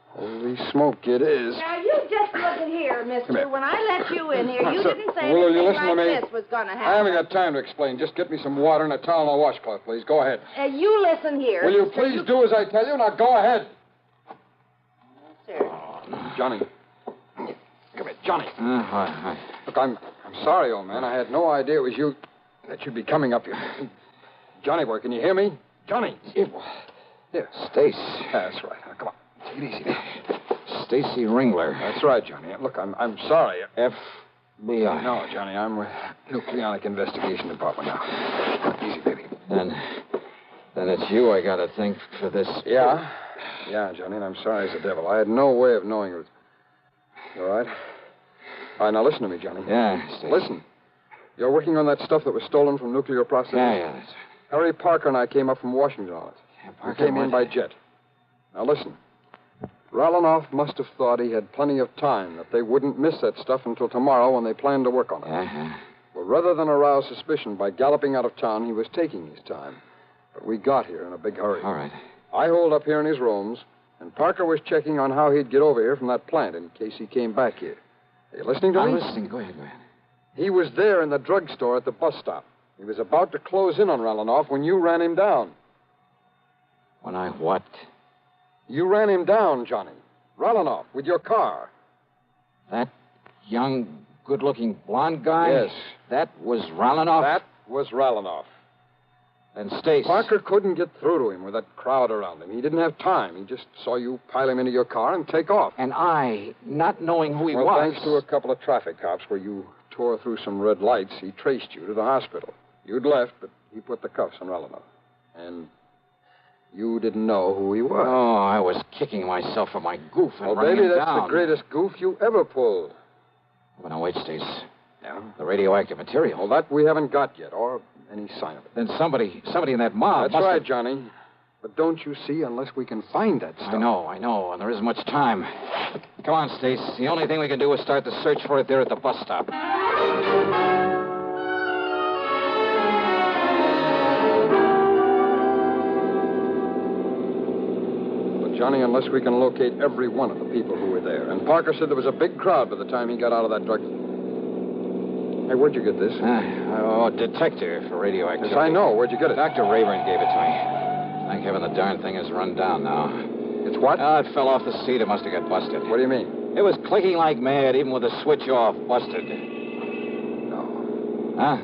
Holy smoke, it is. Now, you just look at here, mister. Here. When I let you in here, you Sir, didn't say will you anything listen to like me? this was going to happen. I haven't got time to explain. Just get me some water and a towel and a washcloth, please. Go ahead. You listen here. Will you mister. please do as I tell you? Now, go ahead. Sir. Johnny. Come here, Johnny. Hi. Look, I'm sorry, old man. I had no idea it was you that you'd be coming up here. Johnny boy, can you hear me? Johnny. Here. Stace. That's right. Now, come on. Take it easy now. Stacy Ringler. That's right, Johnny. Look, I'm sorry. FBI. No, Johnny, I'm with Nucleonic Investigation Department now. Easy, baby. Then it's you I gotta thank for this. Yeah, Johnny, and I'm sorry as the devil. I had no way of knowing it was... You all right? All right, now listen to me, Johnny. Yeah, Stacy. Listen. You're working on that stuff that was stolen from nuclear processing? Yeah, that's... Harry Parker and I came up from Washington on it. Yeah, We Parker, came in by jet. Now listen. Ralanoff must have thought he had plenty of time, that they wouldn't miss that stuff until tomorrow when they planned to work on it. Uh-huh. Well, rather than arouse suspicion by galloping out of town, he was taking his time. But we got here in a big hurry. All right. I holed up here in his rooms, and Parker was checking on how he'd get over here from that plant in case he came back here. Are you listening to me? I'm listening. Go ahead. He was there in the drugstore at the bus stop. He was about to close in on Ralanoff when you ran him down. When I what? You ran him down, Johnny. Ralanoff, with your car. That young, good-looking blonde guy? Yes. That was Ralanoff? That was Ralanoff. And Stace. Parker couldn't get through to him with that crowd around him. He didn't have time. He just saw you pile him into your car and take off. And I, not knowing who he well, was... thanks to a couple of traffic cops where you tore through some red lights, he traced you to the hospital. You'd left, but he put the cuffs on Ralanoff. And you didn't know who he was. Oh, I was kicking myself for my goof and Oh, running baby, him that's down. the greatest goof you ever pulled. Well, now, wait, Stace. Yeah? The radioactive material. Well, that we haven't got yet, or any sign of it. Then somebody in that mob That's must right, have... Johnny. But don't you see, unless we can find that stuff. I know, and there isn't much time. Come on, Stace. The only thing we can do is start the search for it there at the bus stop. Johnny, unless we can locate every one of the people who were there. And Parker said there was a big crowd by the time he got out of that drug... Hey, where'd you get this? Detector for radioactivity. Yes, I know. Where'd you get it? Dr. Rayburn gave it to me. Thank heaven the darn thing is run down now. It's what? Oh, it fell off the seat. It must have got busted. What do you mean? It was clicking like mad, even with the switch off. Busted. No. Huh?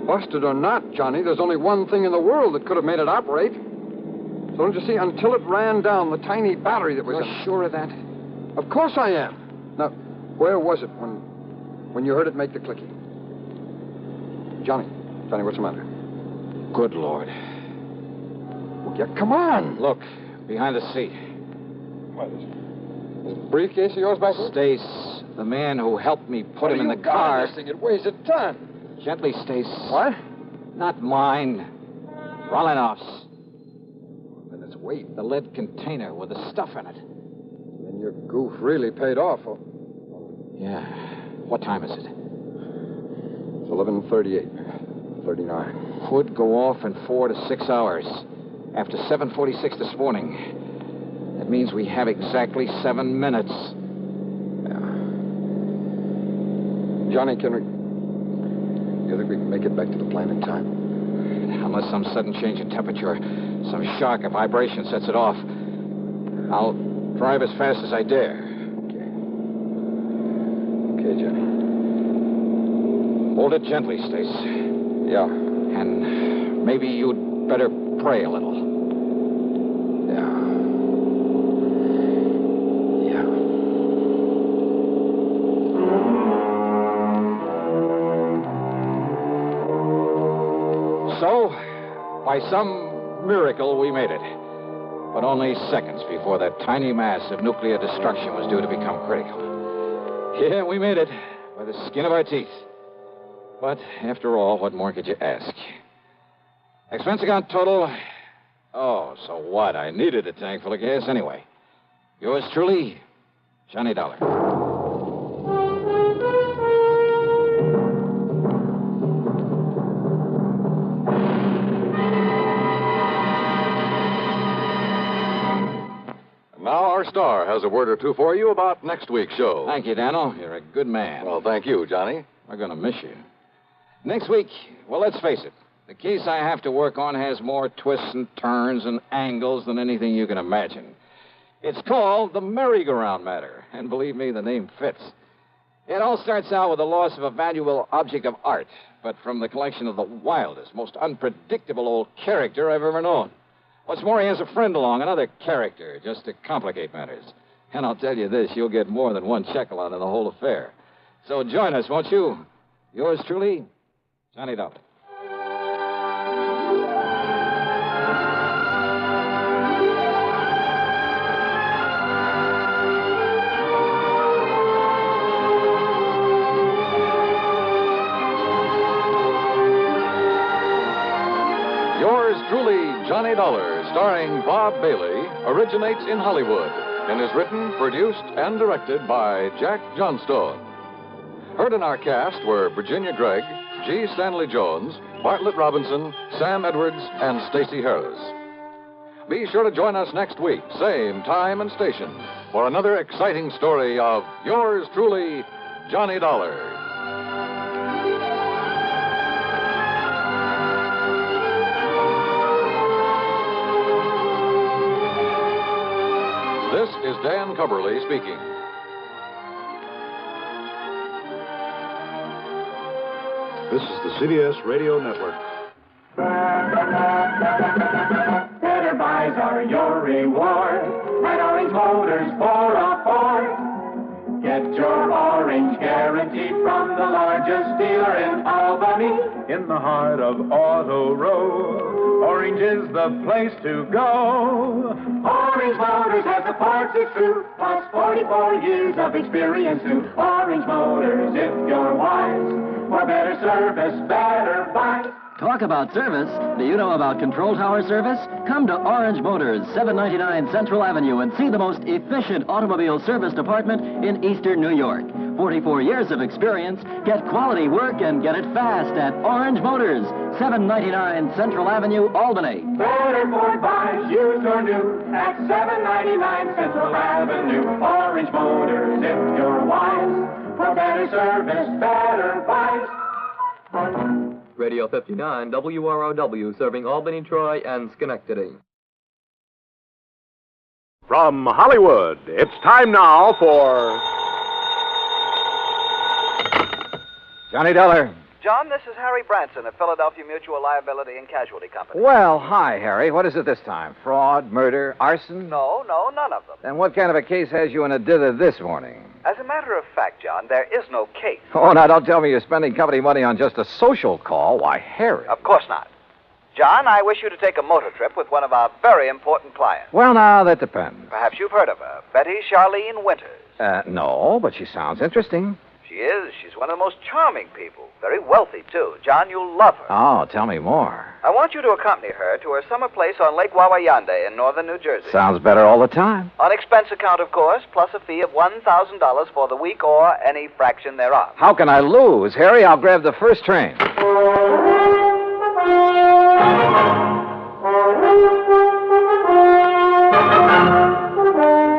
Busted or not, Johnny, there's only one thing in the world that could have made it operate. So don't you see, until it ran down the tiny battery that was... You're sure of that? Of course I am. Now, where was it when you heard it make the clicking? Johnny, what's the matter? Good Lord. Well, yeah, come on. Look, behind the seat. What is this briefcase of yours back there? Stace, the man who helped me put him in the What do you got car. in this thing? It weighs a ton. Gently, Stace. What? Not mine. Ralanoff's. Then it's weight. The lead container with the stuff in it. Then your goof really paid off. Oh. Yeah. What time is it? It's 11:38. 39. Would go off in 4 to 6 hours. After 7:46 this morning. That means we have exactly 7 minutes. Yeah. Johnny, you think we can make it back to the plant in time? Unless some sudden change in temperature, some shock or vibration sets it off. I'll drive as fast as I dare. Okay, Johnny. Hold it gently, Stace. Yeah. And maybe you'd better pray a little. Yeah. So, by some miracle, we made it. But only seconds before that tiny mass of nuclear destruction was due to become critical. Yeah, we made it by the skin of our teeth. But after all, what more could you ask? Expense account total... Oh, so what? I needed a tank full of gas anyway. Yours truly, Johnny Dollar. Now our star has a word or two for you about next week's show. Thank you, Daniel. You're a good man. Well, thank you, Johnny. We're going to miss you. Next week, well, let's face it. The case I have to work on has more twists and turns and angles than anything you can imagine. It's called the merry-go-round matter, and believe me, the name fits. It all starts out with the loss of a valuable object of art, but from the collection of the wildest, most unpredictable old character I've ever known. What's more, he has a friend along, another character, just to complicate matters. And I'll tell you this, you'll get more than one shekel out of the whole affair. So join us, won't you? Yours truly, Johnny Dollar. Yours truly, Johnny Dollar, starring Bob Bailey, originates in Hollywood and is written, produced, and directed by Jack Johnstone. Heard in our cast were Virginia Gregg, G. Stanley Jones, Bartlett Robinson, Sam Edwards, and Stacey Harris. Be sure to join us next week, same time and station, for another exciting story of yours truly, Johnny Dollar. This is Dan Cubberly speaking. This is the CBS Radio Network. Better buys are your reward at Orange Motors for a Ford. Get your orange guarantee from the largest dealer in Albany. In the heart of Auto Row, Orange is the place to go. Orange Motors has the parts it's true, plus 44 years of experience too. Orange Motors, if you're wise, for better service, better buy. Talk about service. Do you know about Control Tower service? Come to Orange Motors, 799 Central Avenue, and see the most efficient automobile service department in eastern New York. 44 years of experience. Get quality work and get it fast at Orange Motors, 799 Central Avenue, Albany. Better Ford buys, used or new, at 799 Central Avenue. Orange Motors, if you're wise, for better service, better buys. Radio 59, WROW, serving Albany, Troy, and Schenectady. From Hollywood, it's time now for... Johnny Dollar. John, this is Harry Branson of Philadelphia Mutual Liability and Casualty Company. Well, hi, Harry. What is it this time? Fraud, murder, arson? No, none of them. Then what kind of a case has you in a dither this morning? As a matter of fact, John, there is no case. Oh, now don't tell me you're spending company money on just a social call. Why, Harry. Of course not. John, I wish you to take a motor trip with one of our very important clients. Well, now, that depends. Perhaps you've heard of her, Betty Charlene Winters. No, but she sounds interesting. She is. She's one of the most charming people. Very wealthy, too. John, you'll love her. Oh, tell me more. I want you to accompany her to her summer place on Lake Wawayande in northern New Jersey. Sounds better all the time. On expense account, of course, plus a fee of $1,000 for the week or any fraction thereof. How can I lose? Harry, I'll grab the first train.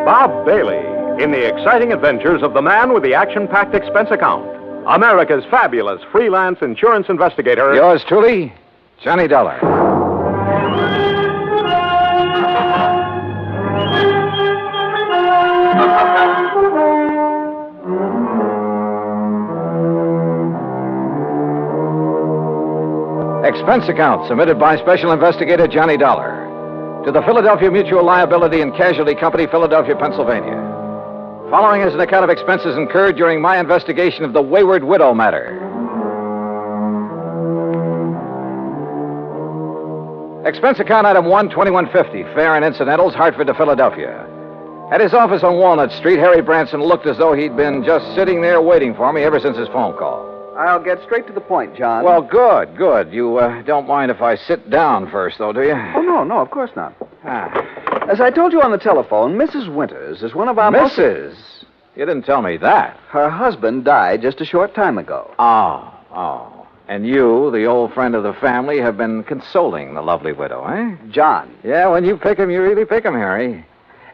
Bob Bailey in the exciting adventures of the man with the action-packed expense account. America's fabulous freelance insurance investigator. Yours truly, Johnny Dollar. Expense account submitted by Special Investigator Johnny Dollar to the Philadelphia Mutual Liability and Casualty Company, Philadelphia, Pennsylvania. Following is an account of expenses incurred during my investigation of the Wayward widow matter. Expense account item 12150, fare and incidentals, Hartford to Philadelphia. At his office on Walnut Street, Harry Branson looked as though he'd been just sitting there waiting for me ever since his phone call. I'll get straight to the point, John. Well, good. You don't mind if I sit down first, though, do you? Oh, no, of course not. As I told you on the telephone, Mrs. Winters is one of our Mrs.? You didn't tell me that. Her husband died just a short time ago. Oh. And you, the old friend of the family, have been consoling the lovely widow, eh? John. Yeah, when you pick him, you really pick him, Harry.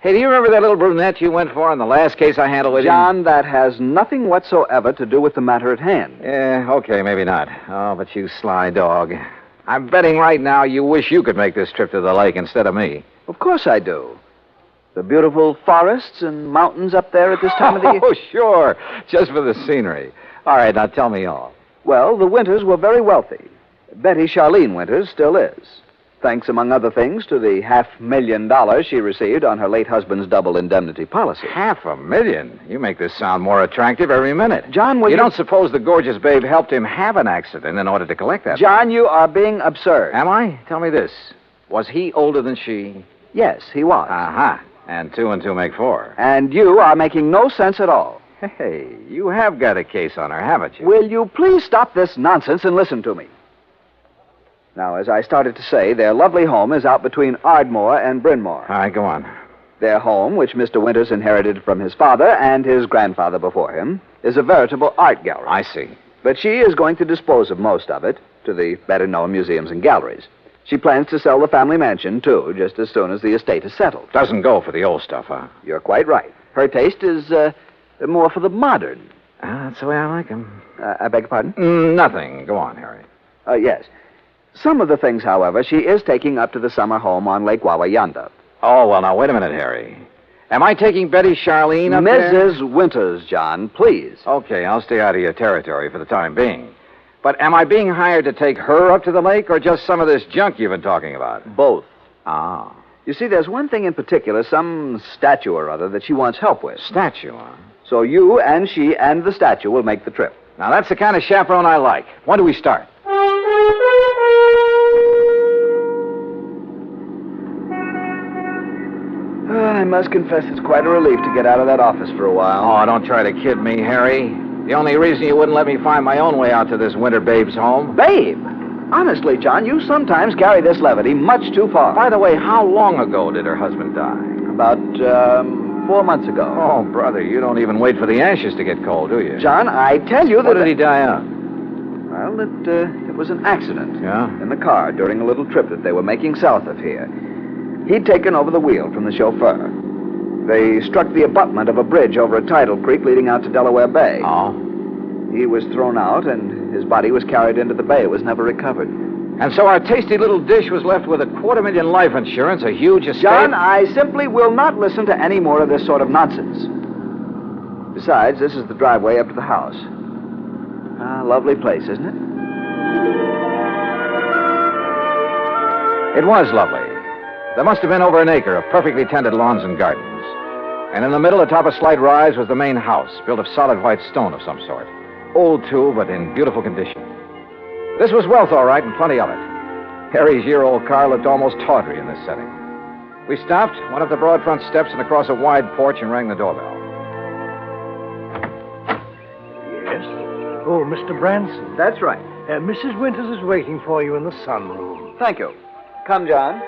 Hey, do you remember that little brunette you went for in the last case I handled with you? John, that has nothing whatsoever to do with the matter at hand. Yeah, okay, maybe not. Oh, but you sly dog. I'm betting right now you wish you could make this trip to the lake instead of me. Of course I do. The beautiful forests and mountains up there at this time of the year. Oh, sure. Just for the scenery. All right, now tell me all. Well, the Winters were very wealthy. Betty Charlene Winters still is. Thanks, among other things, to the $500,000 she received on her late husband's double indemnity policy. $500,000? You make this sound more attractive every minute. John, you don't suppose the gorgeous babe helped him have an accident in order to collect that John, money? You are being absurd. Am I? Tell me this. Was he older than she? Yes, he was. Uh-huh. And 2 and 2 make 4. And you are making no sense at all. Hey, you have got a case on her, haven't you? Will you please stop this nonsense and listen to me? Now, as I started to say, their lovely home is out between Ardmore and Bryn Mawr. All right, go on. Their home, which Mr. Winters inherited from his father and his grandfather before him, is a veritable art gallery. I see. But she is going to dispose of most of it to the better-known museums and galleries. She plans to sell the family mansion, too, just as soon as the estate is settled. Doesn't go for the old stuff, huh? You're quite right. Her taste is more for the modern. That's the way I like 'em. I beg your pardon? Nothing. Go on, Harry. Yes. Some of the things, however, she is taking up to the summer home on Lake Wawayanda. Oh, well, now, wait a minute, Harry. Am I taking Betty Charlene up there? Mrs. Winters, John, please. Okay, I'll stay out of your territory for the time being. But am I being hired to take her up to the lake or just some of this junk you've been talking about? Both. Ah. You see, there's one thing in particular, some statue or other that she wants help with. Statue, huh? So you and she and the statue will make the trip. Now, that's the kind of chaperone I like. When do we start? I must confess it's quite a relief to get out of that office for a while. Oh, don't try to kid me, Harry. The only reason you wouldn't let me find my own way out to this winter babe's home. Babe? Honestly, John, you sometimes carry this levity much too far. By the way, how long ago did her husband die? About, 4 months ago. Oh, brother, you don't even wait for the ashes to get cold, do you? John, I tell you that... What did he die of? Well, it was an accident. Yeah? In the car during a little trip that they were making south of here. He'd taken over the wheel from the chauffeur. They struck the abutment of a bridge over a tidal creek leading out to Delaware Bay. Oh? He was thrown out, and his body was carried into the bay. It was never recovered. And so our tasty little dish was left with $250,000 life insurance, a huge estate... John, I simply will not listen to any more of this sort of nonsense. Besides, this is the driveway up to the house. Lovely place, isn't it? It was lovely. There must have been over an acre of perfectly tended lawns and gardens. And in the middle, atop a slight rise, was the main house, built of solid white stone of some sort. Old, too, but in beautiful condition. This was wealth, all right, and plenty of it. Harry's year-old car looked almost tawdry in this setting. We stopped, went up the broad front steps and across a wide porch and rang the doorbell. Yes? Oh, Mr. Branson. That's right. Mrs. Winters is waiting for you in the sunroom. Thank you. Come, John.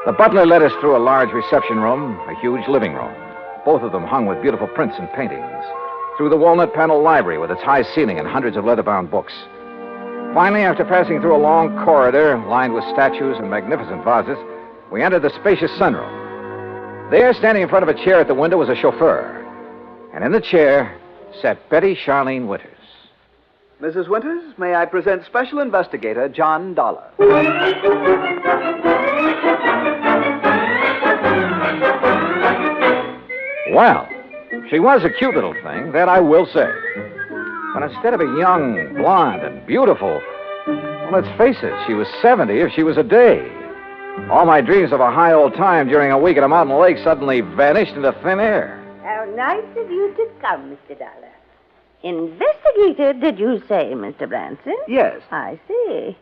The butler led us through a large reception room, a huge living room, both of them hung with beautiful prints and paintings, through the walnut-paneled library with its high ceiling and hundreds of leather-bound books. Finally, after passing through a long corridor lined with statues and magnificent vases, we entered the spacious sunroom. There, standing in front of a chair at the window, was a chauffeur. And in the chair sat Betty Charlene Winters. Mrs. Winters, may I present Special Investigator John Dollar. Well, she was a cute little thing, that I will say. But instead of a young, blonde, and beautiful, well, let's face it, she was 70 if she was a day. All my dreams of a high old time during a week at a mountain lake suddenly vanished into thin air. How nice of you to come, Mr. Dollar. Investigator, did you say, Mr. Branson? Yes. I see.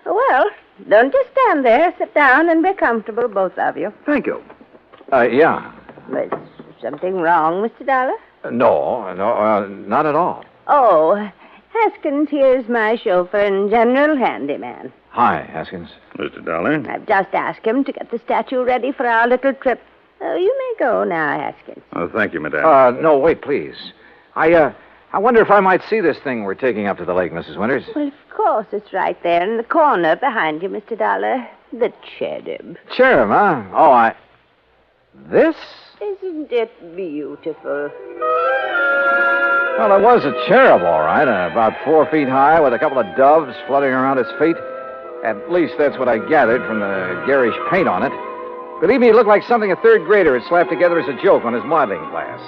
Well, don't just stand there. Sit down and be comfortable, both of you. Thank you. Yeah. Was something wrong, Mr. Dollar? No, not at all. Oh, Haskins here's my chauffeur and general handyman. Hi, Haskins. Mr. Dollar? I've just asked him to get the statue ready for our little trip. Oh, you may go now, Haskins. Oh, thank you, Madame. No, wait, please. I wonder if I might see this thing we're taking up to the lake, Mrs. Winters. Well, of course, it's right there in the corner behind you, Mr. Dollar. The cherub. Cherub, huh? Oh, This? Isn't it beautiful? Well, it was a cherub, all right, about 4 feet high with a couple of doves fluttering around its feet. At least that's what I gathered from the garish paint on it. Believe me, it looked like something a third grader had slapped together as a joke on his modeling class.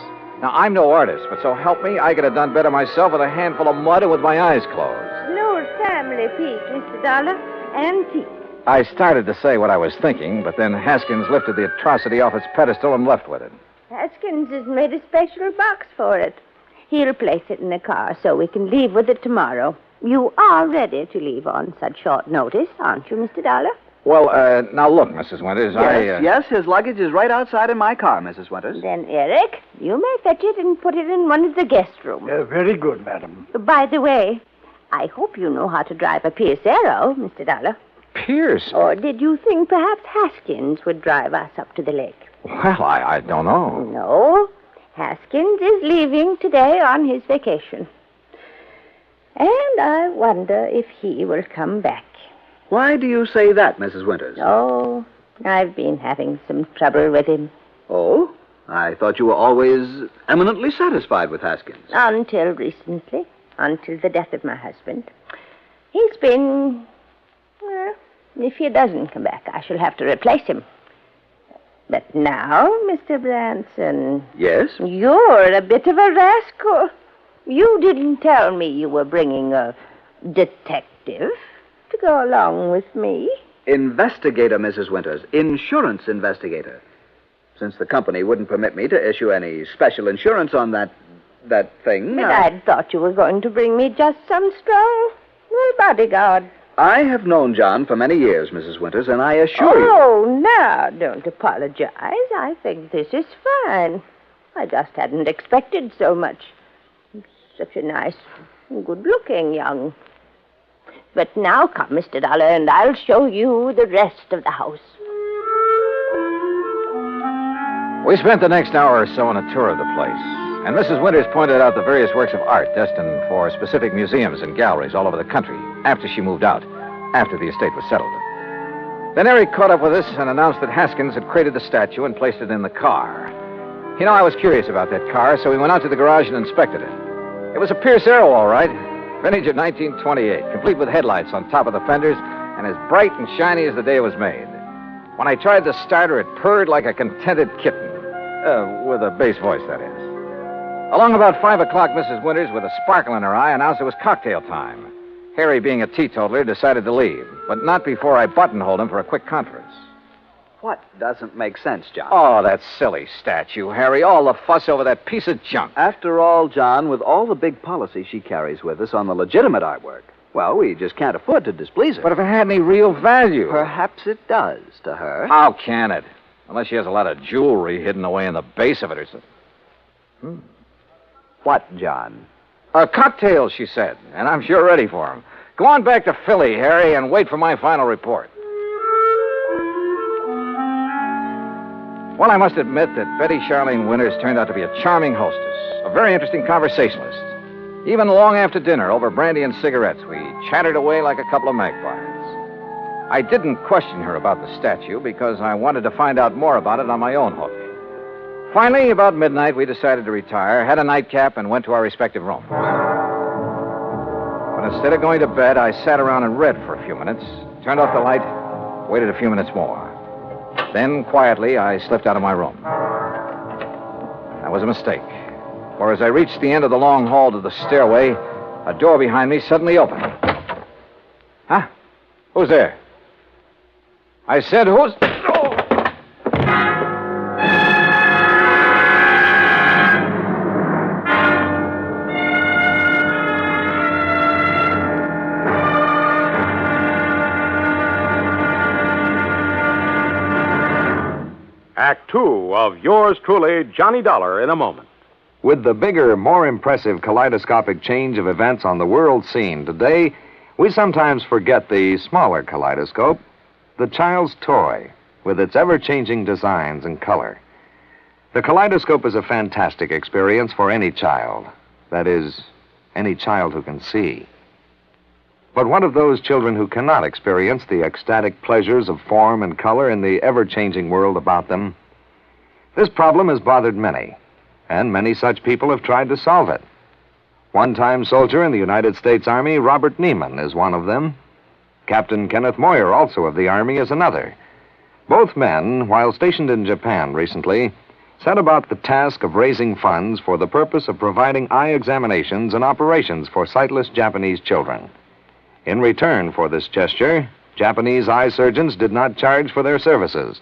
Now, I'm no artist, but so help me, I could have done better myself with a handful of mud and with my eyes closed. An old family piece, Mr. Dollar. Antique. I started to say what I was thinking, but then Haskins lifted the atrocity off its pedestal and left with it. Haskins has made a special box for it. He'll place it in the car so we can leave with it tomorrow. You are ready to leave on such short notice, aren't you, Mr. Dollar? Well, now look, Mrs. Winters, Yes, his luggage is right outside in my car, Mrs. Winters. Then, Eric, you may fetch it and put it in one of the guest rooms. Very good, madam. By the way, I hope you know how to drive a Pierce Arrow, Mr. Dollar. Pierce? Or did you think perhaps Haskins would drive us up to the lake? Well, I don't know. No. Haskins is leaving today on his vacation. And I wonder if he will come back. Why do you say that, Mrs. Winters? Oh, I've been having some trouble with him. Oh? I thought you were always eminently satisfied with Haskins. Until recently. Until the death of my husband. He's been... Well, if he doesn't come back, I shall have to replace him. But now, Mr. Branson... Yes? You're a bit of a rascal. You didn't tell me you were bringing a detective to go along with me. Investigator, Mrs. Winters. Insurance investigator. Since the company wouldn't permit me to issue any special insurance on that thing... But I'd thought you were going to bring me just some strong bodyguard. I have known John for many years, Mrs. Winters, and I assure you... Oh, now, don't apologize. I think this is fine. I just hadn't expected so much. Such a nice, good-looking young... But now come, Mr. Dollar, and I'll show you the rest of the house. We spent the next hour or so on a tour of the place, and Mrs. Winters pointed out the various works of art destined for specific museums and galleries all over the country after she moved out, after the estate was settled. Then Eric caught up with us and announced that Haskins had created the statue and placed it in the car. You know, I was curious about that car, so we went out to the garage and inspected it. It was a Pierce Arrow, all right. Vintage of 1928, complete with headlights on top of the fenders and as bright and shiny as the day it was made. When I tried to start her, it purred like a contented kitten. With a bass voice, that is. Along about 5 o'clock, Mrs. Winters, with a sparkle in her eye, announced it was cocktail time. Harry, being a teetotaler, decided to leave, but not before I buttonholed him for a quick conference. What doesn't make sense, John? Oh, that silly statue, Harry. All the fuss over that piece of junk. After all, John, with all the big policy she carries with us on the legitimate artwork, well, we just can't afford to displease her. But if it had any real value... Perhaps it does to her. How can it? Unless she has a lot of jewelry hidden away in the base of it or something. What, John? Cocktails, she said, and I'm sure ready for them. Go on back to Philly, Harry, and wait for my final report. Well, I must admit that Betty Charlene Winters turned out to be a charming hostess, a very interesting conversationalist. Even long after dinner, over brandy and cigarettes, we chattered away like a couple of magpies. I didn't question her about the statue because I wanted to find out more about it on my own hook. Finally, about midnight, we decided to retire, had a nightcap, and went to our respective rooms. But instead of going to bed, I sat around and read for a few minutes, turned off the light, waited a few minutes more. Then, quietly, I slipped out of my room. That was a mistake, for as I reached the end of the long hall to the stairway, a door behind me suddenly opened. Huh? Who's there? I said, who's... Oh! Act 2 of yours truly, Johnny Dollar, in a moment. With the bigger, more impressive kaleidoscopic change of events on the world scene today, we sometimes forget the smaller kaleidoscope, the child's toy, with its ever-changing designs and color. The kaleidoscope is a fantastic experience for any child. That is, any child who can see. But what of those children who cannot experience the ecstatic pleasures of form and color in the ever-changing world about them? This problem has bothered many, and many such people have tried to solve it. One-time soldier in the United States Army, Robert Neiman, is one of them. Captain Kenneth Moyer, also of the Army, is another. Both men, while stationed in Japan recently, set about the task of raising funds for the purpose of providing eye examinations and operations for sightless Japanese children. In return for this gesture, Japanese eye surgeons did not charge for their services.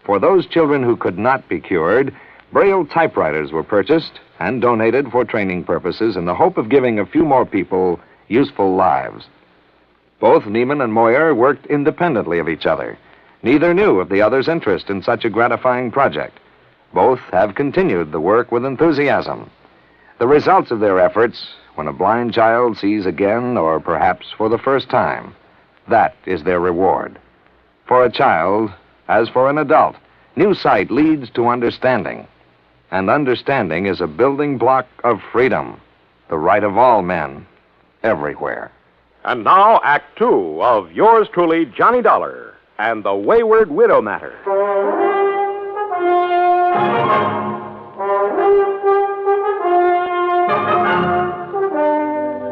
For those children who could not be cured, Braille typewriters were purchased and donated for training purposes in the hope of giving a few more people useful lives. Both Neiman and Moyer worked independently of each other. Neither knew of the other's interest in such a gratifying project. Both have continued the work with enthusiasm. The results of their efforts, when a blind child sees again, or perhaps for the first time, that is their reward. For a child, as for an adult, new sight leads to understanding. And understanding is a building block of freedom, the right of all men, everywhere. And now, Act Two of yours truly, Johnny Dollar, and the Wayward Widow Matter.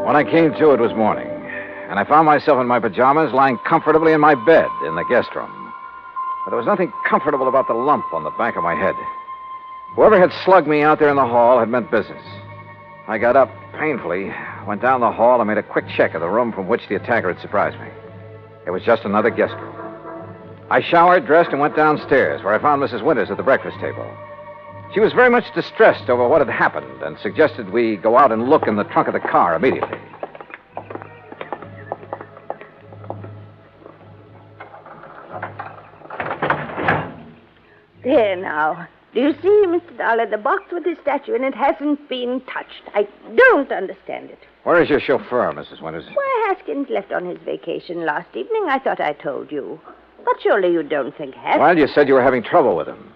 When I came to, it was morning, and I found myself in my pajamas lying comfortably in my bed in the guest room. But there was nothing comfortable about the lump on the back of my head. Whoever had slugged me out there in the hall had meant business. I got up painfully, went down the hall, and made a quick check of the room from which the attacker had surprised me. It was just another guest room. I showered, dressed, and went downstairs, where I found Mrs. Winters at the breakfast table. She was very much distressed over what had happened and suggested we go out and look in the trunk of the car immediately. There now. Do you see, Mr. Dollar, the box with the statue in it hasn't been touched. I don't understand it. Where is your chauffeur, Mrs. Winters? Why, Haskins left on his vacation last evening. I thought I told you. But surely you don't think Haskins... Well, you said you were having trouble with him.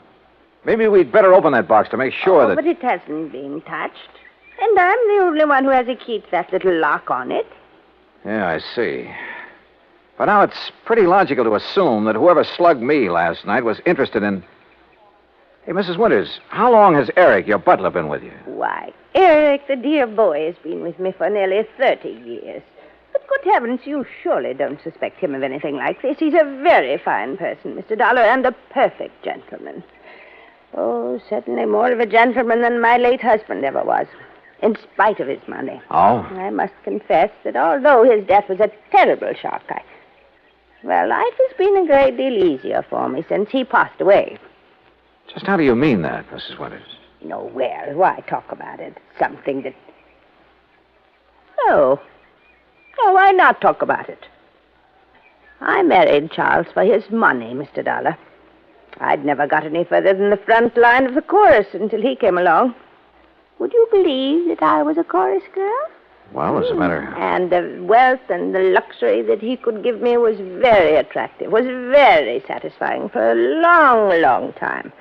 Maybe we'd better open that box to make sure that... But it hasn't been touched. And I'm the only one who has a key to that little lock on it. Yeah, I see. But now it's pretty logical to assume that whoever slugged me last night was interested in... Hey, Mrs. Winters, how long has Eric, your butler, been with you? Why, Eric, the dear boy, has been with me for nearly 30 years. But good heavens, you surely don't suspect him of anything like this. He's a very fine person, Mr. Dollar, and a perfect gentleman. Oh, certainly more of a gentleman than my late husband ever was, in spite of his money. Oh? I must confess that although his death was a terrible shock, life has been a great deal easier for me since he passed away. Just how do you mean that, Mrs. Winters? No, well, why talk about it? Something that... Oh, why not talk about it? I married Charles for his money, Mr. Dollar. I'd never got any further than the front line of the chorus until he came along. Would you believe that I was a chorus girl? Well, as a matter... And the wealth and the luxury that he could give me was very attractive, was very satisfying for a long, long time.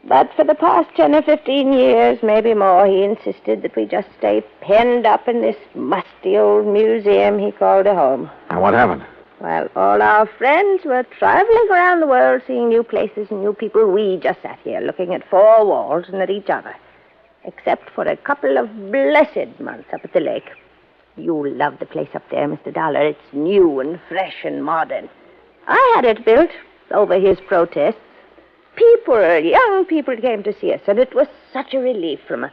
But for the past 10 or 15 years, maybe more, he insisted that we just stay penned up in this musty old museum he called a home. And what happened? Well, all our friends were traveling around the world, seeing new places and new people. We just sat here looking at four walls and at each other. Except for a couple of blessed months up at the lake. You'll love the place up there, Mr. Dollar. It's new and fresh and modern. I had it built over his protests. Young people came to see us, and it was such a relief from a...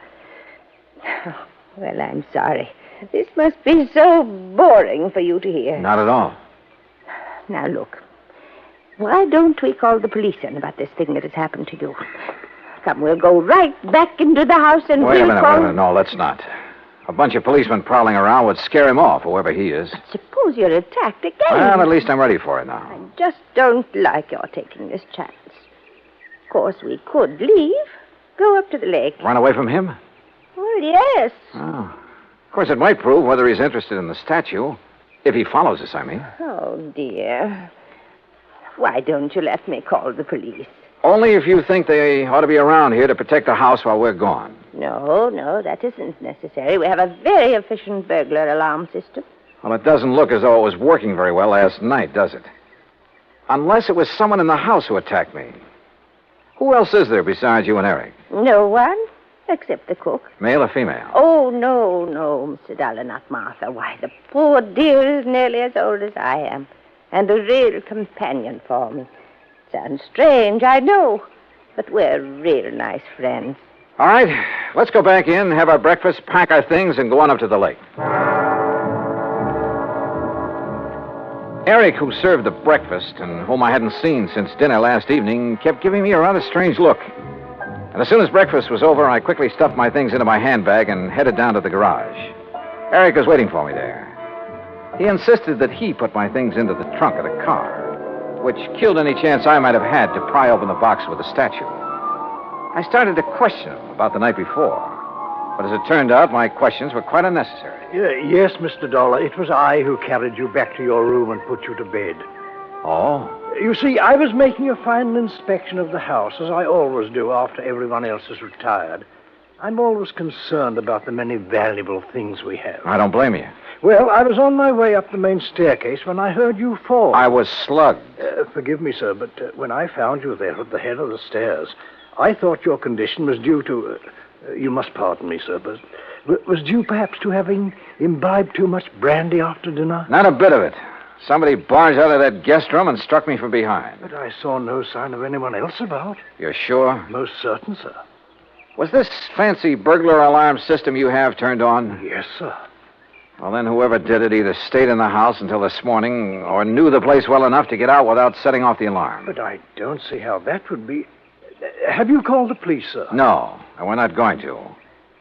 Oh, well, I'm sorry. This must be so boring for you to hear. Not at all. Now, look. Why don't we call the police in about this thing that has happened to you? Come, we'll go right back into the house and Wait a minute. No, let's not. A bunch of policemen prowling around would scare him off, whoever he is. But suppose you're attacked again. Well, at least I'm ready for it now. I just don't like your taking this chance. Of course, we could leave. Go up to the lake. Run away from him? Well, yes. Oh. Of course, it might prove whether he's interested in the statue. If he follows us, I mean. Oh, dear. Why don't you let me call the police? Only if you think they ought to be around here to protect the house while we're gone. No, that isn't necessary. We have a very efficient burglar alarm system. Well, it doesn't look as though it was working very well last night, does it? Unless it was someone in the house who attacked me. Who else is there besides you and Eric? No one, except the cook. Male or female? Oh, no, Mr. Dollar, not Martha. Why, the poor dear is nearly as old as I am, and a real companion for me. Sounds strange, I know, but we're real nice friends. All right, let's go back in, have our breakfast, pack our things, and go on up to the lake. Eric, who served the breakfast and whom I hadn't seen since dinner last evening, kept giving me a rather strange look. And as soon as breakfast was over, I quickly stuffed my things into my handbag and headed down to the garage. Eric was waiting for me there. He insisted that he put my things into the trunk of the car, which killed any chance I might have had to pry open the box with the statue. I started to question him about the night before, but as it turned out, my questions were quite unnecessary. Yes, Mr. Dollar, it was I who carried you back to your room and put you to bed. Oh? You see, I was making a final inspection of the house, as I always do after everyone else has retired. I'm always concerned about the many valuable things we have. I don't blame you. Well, I was on my way up the main staircase when I heard you fall. I was slugged. Forgive me, sir, but when I found you there at the head of the stairs, I thought your condition was due to... you must pardon me, sir, but was due perhaps to having imbibed too much brandy after dinner? Not a bit of it. Somebody barged out of that guest room and struck me from behind. But I saw no sign of anyone else about. You're sure? Most certain, sir. Was this fancy burglar alarm system you have turned on? Yes, sir. Well, then whoever did it either stayed in the house until this morning or knew the place well enough to get out without setting off the alarm. But I don't see how that would be... Have you called the police, sir? No, and we're not going to.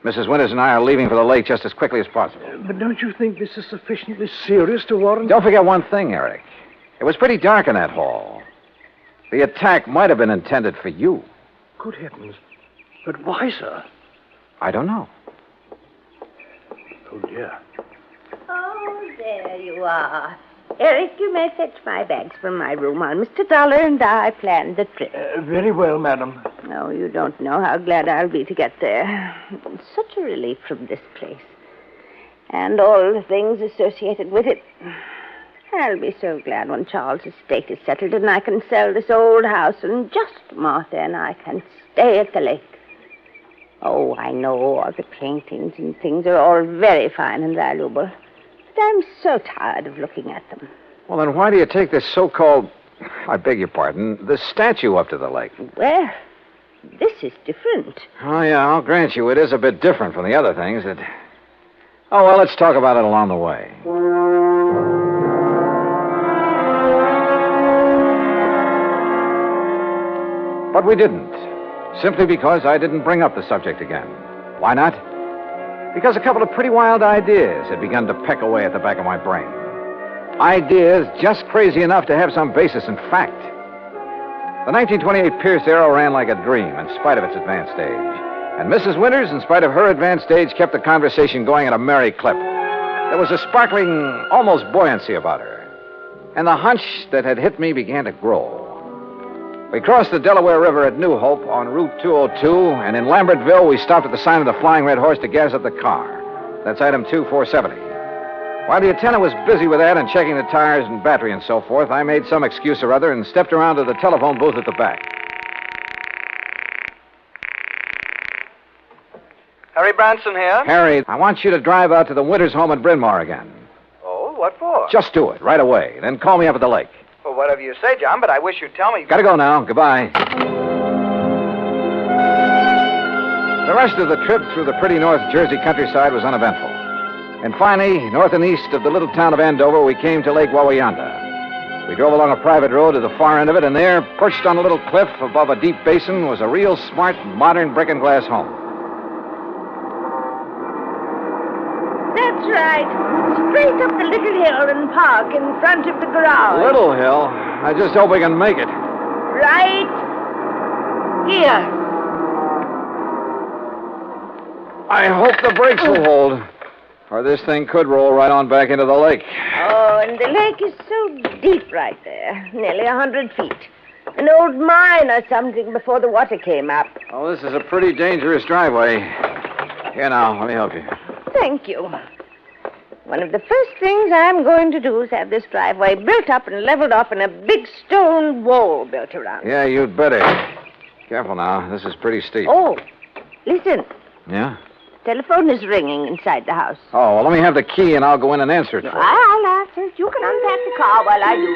Mrs. Winters and I are leaving for the lake just as quickly as possible. But don't you think this is sufficiently serious to warrant... Don't forget one thing, Eric. It was pretty dark in that hall. The attack might have been intended for you. Good heavens. But why, sir? I don't know. Oh, dear. Oh, there you are. Eric, you may fetch my bags from my room while Mr. Dollar and I planned the trip. Very well, madam. No, you don't know how glad I'll be to get there. It's such a relief from this place. And all the things associated with it. I'll be so glad when Charles' estate is settled and I can sell this old house and just Martha and I can stay at the lake. Oh, I know all the paintings and things are all very fine and valuable. But I'm so tired of looking at them. Well, then why do you take this so-called, I beg your pardon, the statue up to the lake? Well, this is different. Oh, yeah, I'll grant you it is a bit different from the other things that... Oh, well, let's talk about it along the way. But we didn't. Simply because I didn't bring up the subject again. Why not? Because a couple of pretty wild ideas had begun to peck away at the back of my brain. Ideas just crazy enough to have some basis in fact. The 1928 Pierce Arrow ran like a dream in spite of its advanced age. And Mrs. Winters, in spite of her advanced age, kept the conversation going at a merry clip. There was a sparkling, almost buoyancy about her. And the hunch that had hit me began to grow. We crossed the Delaware River at New Hope on Route 202, and in Lambertville, we stopped at the sign of the Flying Red Horse to gas up the car. That's item 2470. While the attendant was busy with that and checking the tires and battery and so forth, I made some excuse or other and stepped around to the telephone booth at the back. Harry Branson here. Harry, I want you to drive out to the Winters home at Bryn Mawr again. Oh, what for? Just do it, right away. Then call me up at the lake. Well, whatever you say, John, but I wish you'd tell me... Gotta go now. Goodbye. The rest of the trip through the pretty North Jersey countryside was uneventful. And finally, north and east of the little town of Andover, we came to Lake Wawayanda. We drove along a private road to the far end of it, and there, perched on a little cliff above a deep basin, was a real smart, modern brick and glass home. That's right. Straight up the little hill and park in front of the garage. Little hill? I just hope we can make it. Right here. I hope the brakes will hold, or this thing could roll right on back into the lake. Oh, and the lake is so deep right there, nearly 100 feet. An old mine or something before the water came up. Oh, this is a pretty dangerous driveway. Here now, let me help you. Thank you. One of the first things I'm going to do is have this driveway built up and leveled off and a big stone wall built around it. Yeah, you'd better. Careful now. This is pretty steep. Oh, listen. Yeah? Telephone is ringing inside the house. Oh, well, let me have the key and I'll go in and answer it for you. I'll answer it. You can unpack the car while I do.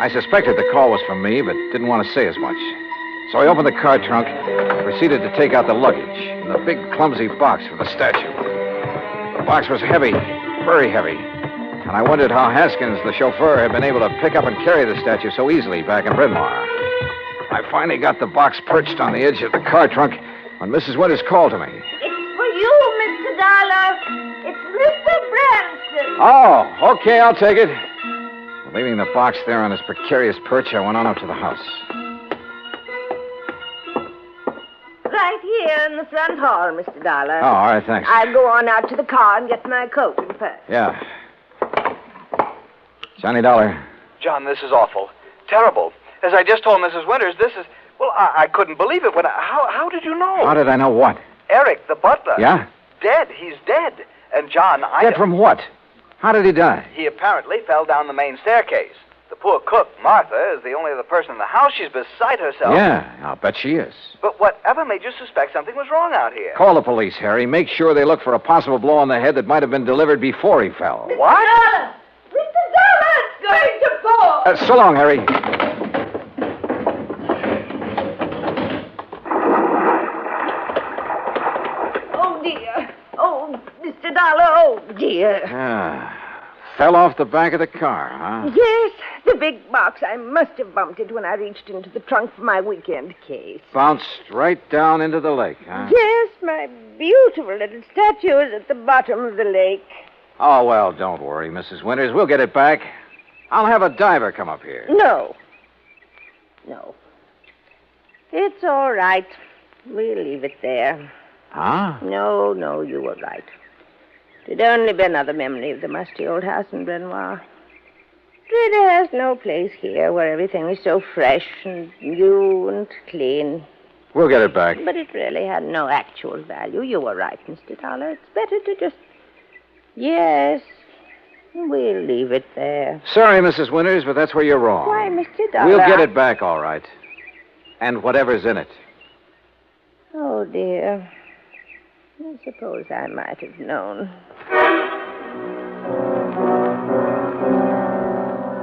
I suspected the call was from me, but didn't want to say as much. So I opened the car trunk and proceeded to take out the luggage and the big, clumsy box for the statue. The box was heavy, very heavy. And I wondered how Haskins, the chauffeur, had been able to pick up and carry the statue so easily back in Bryn Mawr. I finally got the box perched on the edge of the car trunk when Mrs. Winters called to me. It's for you, Mr. Dollar. It's Mr. Branson. Oh, okay, I'll take it. Leaving the box there on his precarious perch, I went on up to the house. Right here in the front hall, Mr. Dollar. Oh, all right, thanks. I'll go on out to the car and get my coat and purse. Yeah. Johnny Dollar. John, this is awful. Terrible. As I just told Mrs. Winters, this is... Well, I couldn't believe it. How did you know? How did I know what? Eric, the butler. Yeah? Dead. He's dead. And John, Dead from what? How did he die? He apparently fell down the main staircase. The poor cook, Martha, is the only other person in the house. She's beside herself. Yeah, I'll bet she is. But whatever made you suspect something was wrong out here? Call the police, Harry. Make sure they look for a possible blow on the head that might have been delivered before he fell. What? Mr. Dollar, it's going to fall. So long, Harry. Oh, dear. Oh, Mr. Dollar, oh, dear. Fell off the back of the car, huh? Yes, the big box. I must have bumped it when I reached into the trunk for my weekend case. Bounced right down into the lake, huh? Yes, my beautiful little statue is at the bottom of the lake. Oh, well, don't worry, Mrs. Winters. We'll get it back. I'll have a diver come up here. No. It's all right. We'll leave it there. Huh? No, you were right. It'd only be another memory of the musty old house in Bryn Mawr. It has no place here where everything is so fresh and new and clean. We'll get it back. But it really had no actual value. You were right, Mr. Dollar. It's better to just... Yes, we'll leave it there. Sorry, Mrs. Winters, but that's where you're wrong. Why, Mr. Dollar... We'll get it back, all right. And whatever's in it. Oh, dear. I suppose I might have known.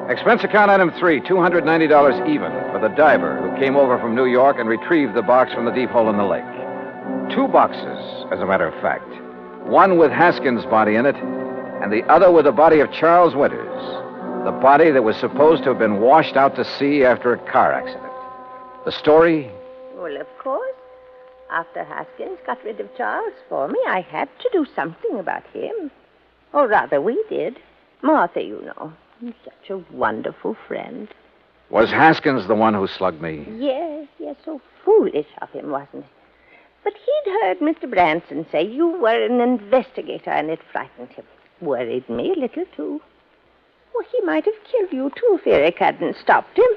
Expense account item 3, $290 even for the diver who came over from New York and retrieved the box from the deep hole in the lake. 2 boxes, as a matter of fact. One with Haskins' body in it, and the other with the body of Charles Winters, the body that was supposed to have been washed out to sea after a car accident. The story? Well, of course. After Haskins got rid of Charles for me, I had to do something about him. Or rather, we did. Martha, you know. Such a wonderful friend. Was Haskins the one who slugged me? Yes, so foolish of him, wasn't it? But he'd heard Mr. Branson say you were an investigator, and it frightened him. Worried me a little, too. Well, he might have killed you, too, if Eric hadn't stopped him.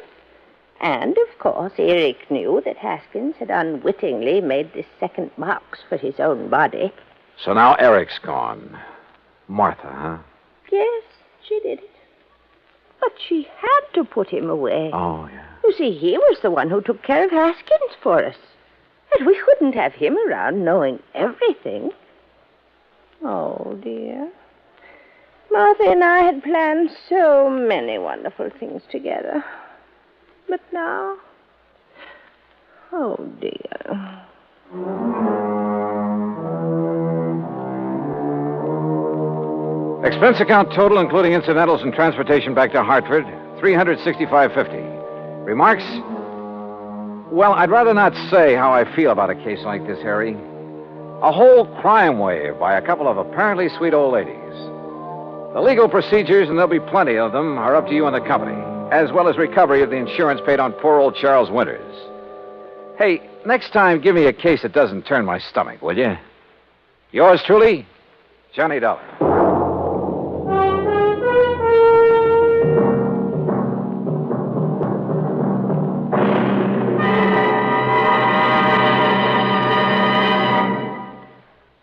And, of course, Eric knew that Haskins had unwittingly made this second box for his own body. So now Eric's gone. Martha, huh? Yes, she did it. But she had to put him away. Oh, yeah. You see, he was the one who took care of Haskins for us. And we couldn't have him around knowing everything. Oh, dear. Martha and I had planned so many wonderful things together. But now... Oh, dear. Expense account total, including incidentals and transportation back to Hartford, $365.50. Remarks? Well, I'd rather not say how I feel about a case like this, Harry. A whole crime wave by a couple of apparently sweet old ladies. The legal procedures, and there'll be plenty of them, are up to you and the company, as well as recovery of the insurance paid on poor old Charles Winters. Hey, next time, give me a case that doesn't turn my stomach, will you? Yours truly, Johnny Dollar.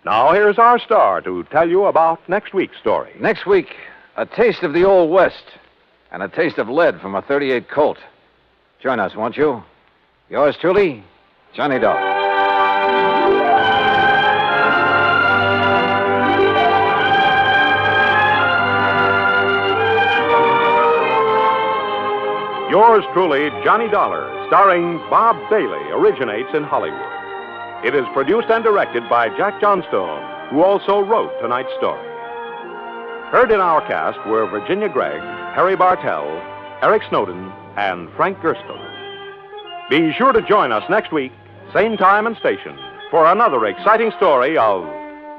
Now, here's our star to tell you about next week's story. Next week, a taste of the Old West and a taste of lead from a .38 Colt. Join us, won't you? Yours truly, Johnny Dollar. Yours truly, Johnny Dollar, starring Bob Bailey, originates in Hollywood. It is produced and directed by Jack Johnstone, who also wrote tonight's story. Heard in our cast were Virginia Gregg, Harry Bartell, Eric Snowden, and Frank Gerstle. Be sure to join us next week, same time and station, for another exciting story of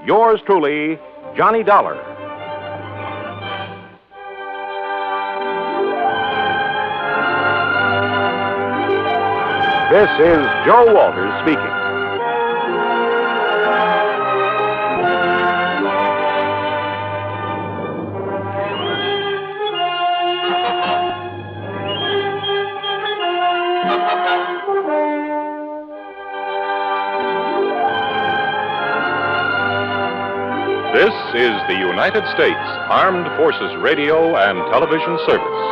Yours truly, Johnny Dollar. This is Joe Walters speaking. This is the United States Armed Forces Radio and Television Service.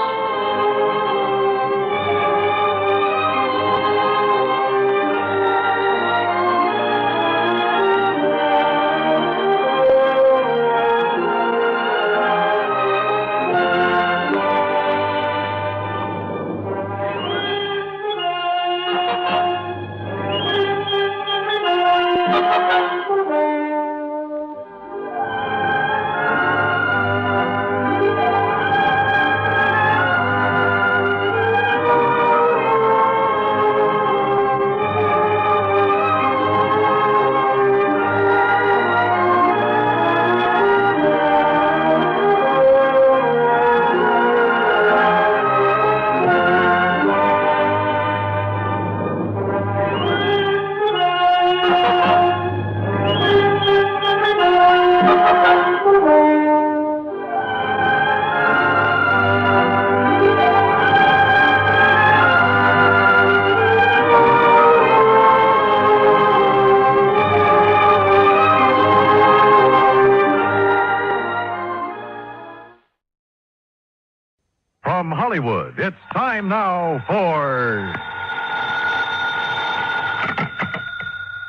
From Hollywood, it's time now for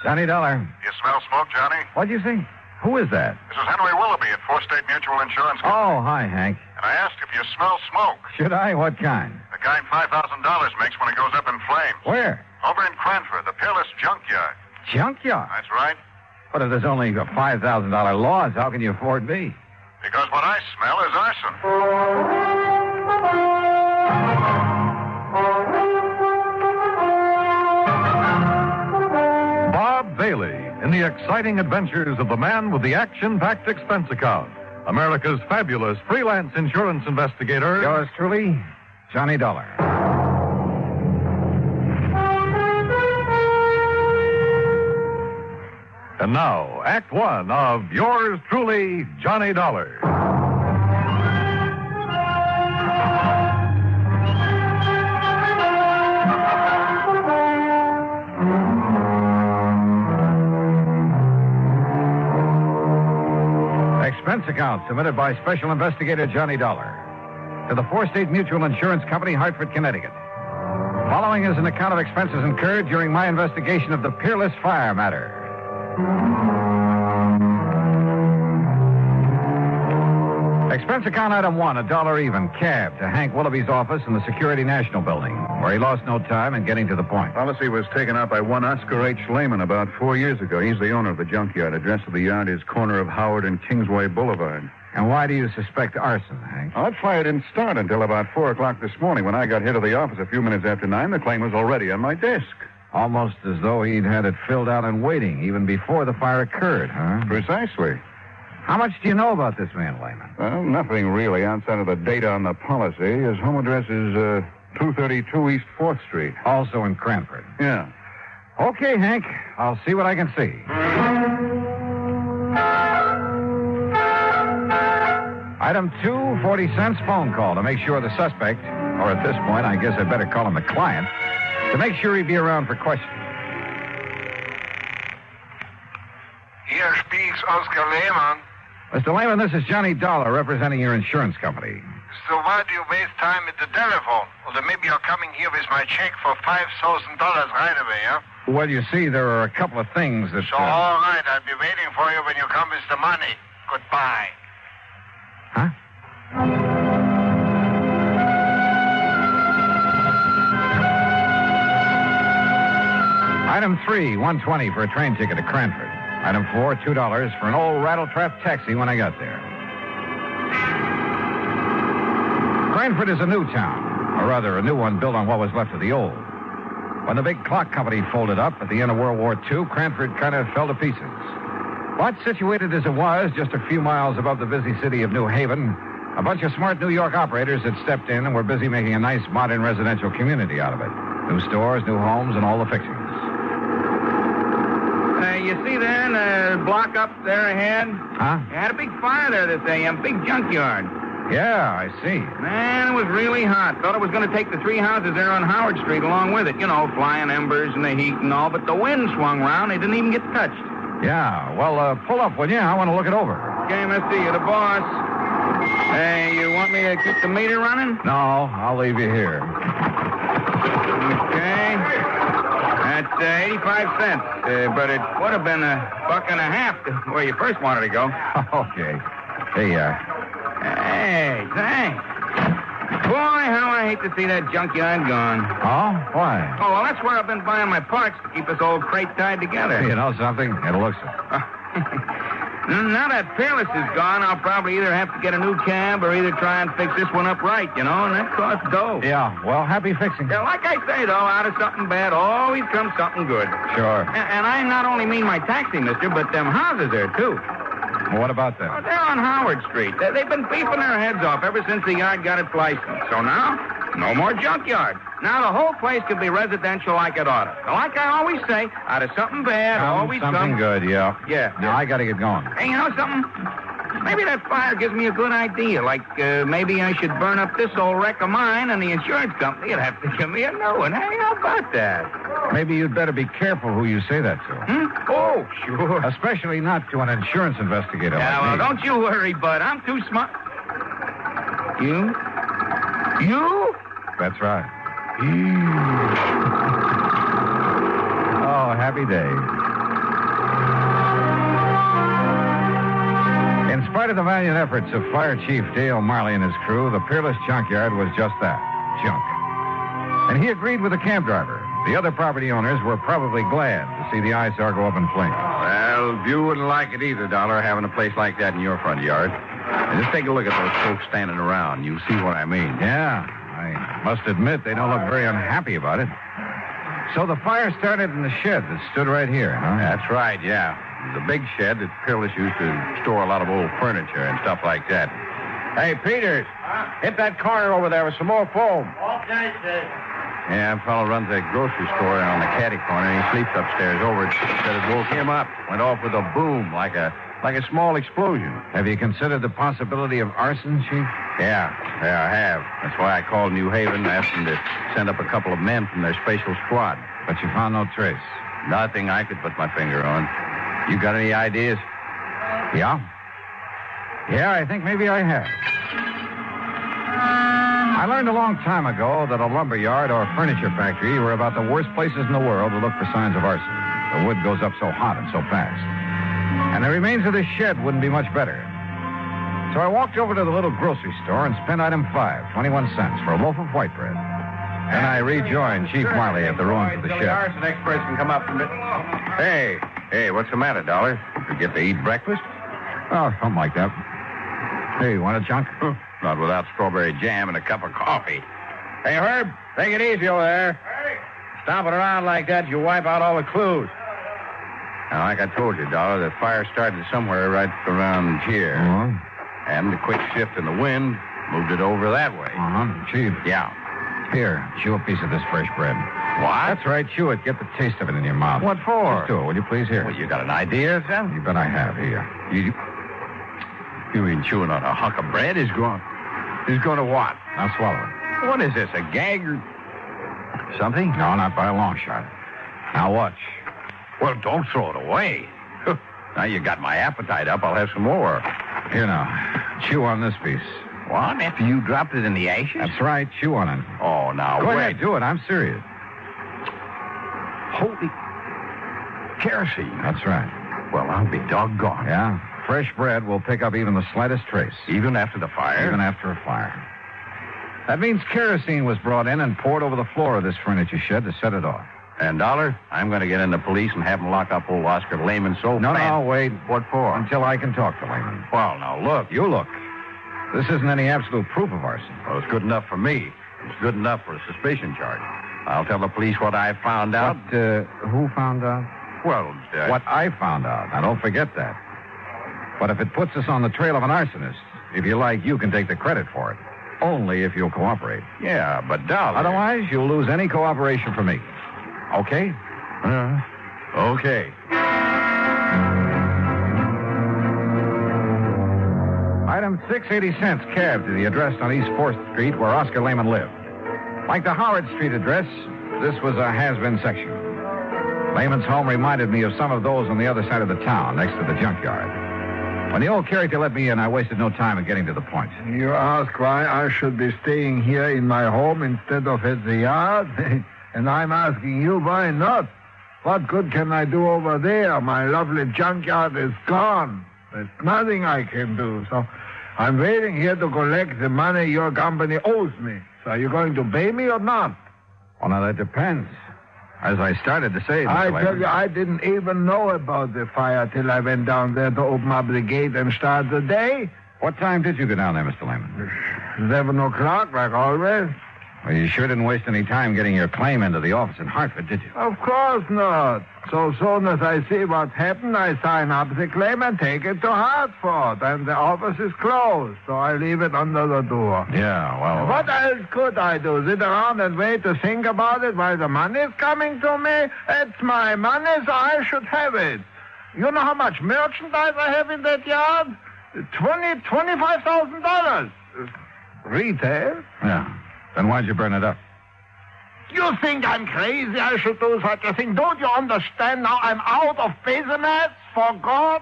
Johnny Dollar. You smell smoke, Johnny? What'd you say? Who is that? This is Henry Willoughby at Fourth State Mutual Insurance Company. Oh, hi, Hank. And I asked if you smell smoke. Should I? What kind? The kind $5,000 makes when it goes up in flames. Where? Over in Cranford, the Peerless junkyard. Junkyard? That's right. But if there's only a $5,000 loss, how can you afford me? Because what I smell is arson. Bob Bailey in the exciting adventures of the man with the action-packed expense account. America's fabulous freelance insurance investigator. Yours truly, Johnny Dollar. And now, Act One of Yours truly, Johnny Dollar. Expense account submitted by Special Investigator Johnny Dollar to the Fourth State Mutual Insurance Company, Hartford, Connecticut. Following is an account of expenses incurred during my investigation of the Peerless fire matter. Expense account item one, $1 even, cab to Hank Willoughby's office in the Security National Building, where he lost no time in getting to the point. Policy was taken out by one Oscar H. Lehman about 4 years ago. He's the owner of the junkyard. Address of the yard is corner of Howard and Kingsway Boulevard. And why do you suspect arson, Hank? That fire didn't start until about 4 o'clock this morning. When I got here to the office a few minutes after 9, the claim was already on my desk. Almost as though he'd had it filled out and waiting, even before the fire occurred, huh? Precisely. How much do you know about this man, Lehman? Well, nothing really outside of the data on the policy. His home address is 232 East 4th Street. Also in Cranford. Yeah. Okay, Hank. I'll see what I can see. Item 2, 40 cents phone call to make sure the suspect, or at this point, I guess I better call him the client, to make sure he'd be around for questioning. Here speaks Oscar Lehman. Mr. Lehman, this is Johnny Dollar representing your insurance company. So why do you waste time at the telephone? Well, then maybe you're coming here with my check for $5,000 right away, huh? Well, you see, there are a couple of things that... So, all right, I'll be waiting for you when you come with the money. Goodbye. Huh? Item 3, $1.20 for a train ticket to Cranford. Item 4, $2 for an old rattletrap taxi when I got there. Cranford is a new town, or rather, a new one built on what was left of the old. When the big clock company folded up at the end of World War II, Cranford kind of fell to pieces. But situated as it was, just a few miles above the busy city of New Haven, a bunch of smart New York operators had stepped in and were busy making a nice modern residential community out of it. New stores, new homes, and all the fixings. You see there in the block up there ahead? Huh? You had a big fire there this AM, big junkyard. Yeah, I see. Man, it was really hot. Thought it was going to take the 3 houses there on Howard Street along with it. You know, flying embers and the heat and all. But the wind swung round. They didn't even get touched. Yeah, well, pull up, will you? I want to look it over. Okay, mister, you're the boss. Hey, you want me to keep the meter running? No, I'll leave you here. Okay. That's 85 cents. But it would have been $1.50 to where you first wanted to go. Okay. Hey, Hey, thanks. Boy, how I hate to see that junkyard gone. Oh? Why? Oh, well, that's where I've been buying my parts to keep this old crate tied together. You know something? It looks it. Now that Peerless is gone, I'll probably either have to get a new cab or either try and fix this one up right, you know, and that costs dough. Yeah, well, happy fixing. Yeah, like I say, though, out of something bad always comes something good. Sure. And I not only mean my taxi, mister, but them houses there, too. Well, what about them? Oh, they're on Howard Street. They've been beefing their heads off ever since the yard got its license. So now, no more junkyard. Now the whole place could be residential like it ought to. Now, like I always say, out of something bad always comes... Something good, yeah. Yeah. Now, I got to get going. Hey, you know something? Maybe that fire gives me a good idea. Like, maybe I should burn up this old wreck of mine, and the insurance company would have to give me a new one. Hey, how about that? Maybe you'd better be careful who you say that to. Oh, sure. Especially not to an insurance investigator yeah, like well, me. Don't you worry, bud. I'm too smart. You? That's right. Oh, happy day. In spite of the valiant efforts of Fire Chief Dale Marley and his crew, the Peerless junkyard was just that, junk. And he agreed with the cab driver. The other property owners were probably glad to see the eyesore go up in flames. Well, you wouldn't like it either, Dollar, having a place like that in your front yard. And just take a look at those folks standing around. You see what I mean. Yeah, I must admit they don't look very unhappy about it. So the fire started in the shed that stood right here, huh? That's right, yeah. The big shed that Peerless used to store a lot of old furniture and stuff like that. Hey, Peters, hit that corner over there with some more foam. Okay, sir. Yeah, a fellow runs that grocery store on the caddy corner, and he sleeps upstairs over it. Said it woke him up. Went off with a boom, like a small explosion. Have you considered the possibility of arson, Chief? Yeah, I have. That's why I called New Haven and asked them to send up a couple of men from their special squad. But you found no trace? Nothing I could put my finger on. You got any ideas? Yeah? Yeah, I think maybe I have. I learned a long time ago that a lumber yard or furniture factory were about the worst places in the world to look for signs of arson. The wood goes up so hot and so fast. And the remains of this shed wouldn't be much better. So I walked over to the little grocery store and spent item 5, 21 cents, for a loaf of white bread. Then I rejoined Chief Marley at the ruins of the shed. The arson experts can come up from it. Hey, what's the matter, Dollar? You get to eat breakfast? Oh, something like that. Hey, you want a chunk? Not without strawberry jam and a cup of coffee. Hey, Herb, take it easy over there. Hey. Stomping around like that, you wipe out all the clues. Now, like I told you, Dollar, the fire started somewhere right around here. Uh-huh. And the quick shift in the wind moved it over that way. Uh-huh. Chief. Yeah. Here, chew a piece of this fresh bread. What? That's right, chew it. Get the taste of it in your mouth. What for? Just do it, will you please? Here. Well, you got an idea, son? You bet I have. Here. You mean chewing on a hunk of bread is going to what? Now swallow it. What is this, a gag or something? No, not by a long shot. Now watch. Well, don't throw it away. Now you got my appetite up. I'll have some more. Here now. Chew on this piece. What? After you dropped it in the ashes? That's right. Chew on it. Oh, now, Go wait. ahead, do it. I'm serious. Holy kerosene. That's right. Well, I'll be doggone. Yeah? Fresh bread will pick up even the slightest trace. Even after the fire? Even after a fire. That means kerosene was brought in and poured over the floor of this furniture shed to set it off. And, Dollar, I'm going to get in the police and have them lock up old Oscar Lehman so No, fast. wait. What for? Until I can talk to Lehman. Well, now, look. You look. This isn't any absolute proof of arson. Well, it's good enough for me. It's good enough for a suspicion charge. I'll tell the police what I found out. Who found out? Well, What I found out. Now, don't forget that. But if it puts us on the trail of an arsonist, if you like, you can take the credit for it. Only if you'll cooperate. Yeah, but Dollar... Otherwise, you'll lose any cooperation from me. Okay? Okay. Item 680 cents cab to the address on East 4th Street where Oscar Lehman lived. Like the Howard Street address, this was a has-been section. Lehman's home reminded me of some of those on the other side of the town, next to the junkyard. When the old character let me in, I wasted no time in getting to the point. You ask why I should be staying here in my home instead of at the yard? And I'm asking you why not? What good can I do over there? My lovely junkyard is gone. There's nothing I can do. So I'm waiting here to collect the money your company owes me. So are you going to pay me or not? Well, now, that depends. As I started to say, Mr. I Lehman, tell you, I didn't even know about the fire till I went down there to open up the gate and start the day. What time did you go down there, Mr. Lehman? 11 o'clock, like always. Well, you sure didn't waste any time getting your claim into the office in Hartford, did you? Of course not. So soon as I see what's happened, I sign up the claim and take it to Hartford. And the office is closed, so I leave it under the door. Yeah, well... What else could I do? Sit around and wait to think about it while the money's coming to me? It's my money, so I should have it. You know how much merchandise I have in that yard? $25,000. Retail? Yeah. Then why'd you burn it up? You think I'm crazy I should do such a thing? Don't you understand now I'm out of business, for God?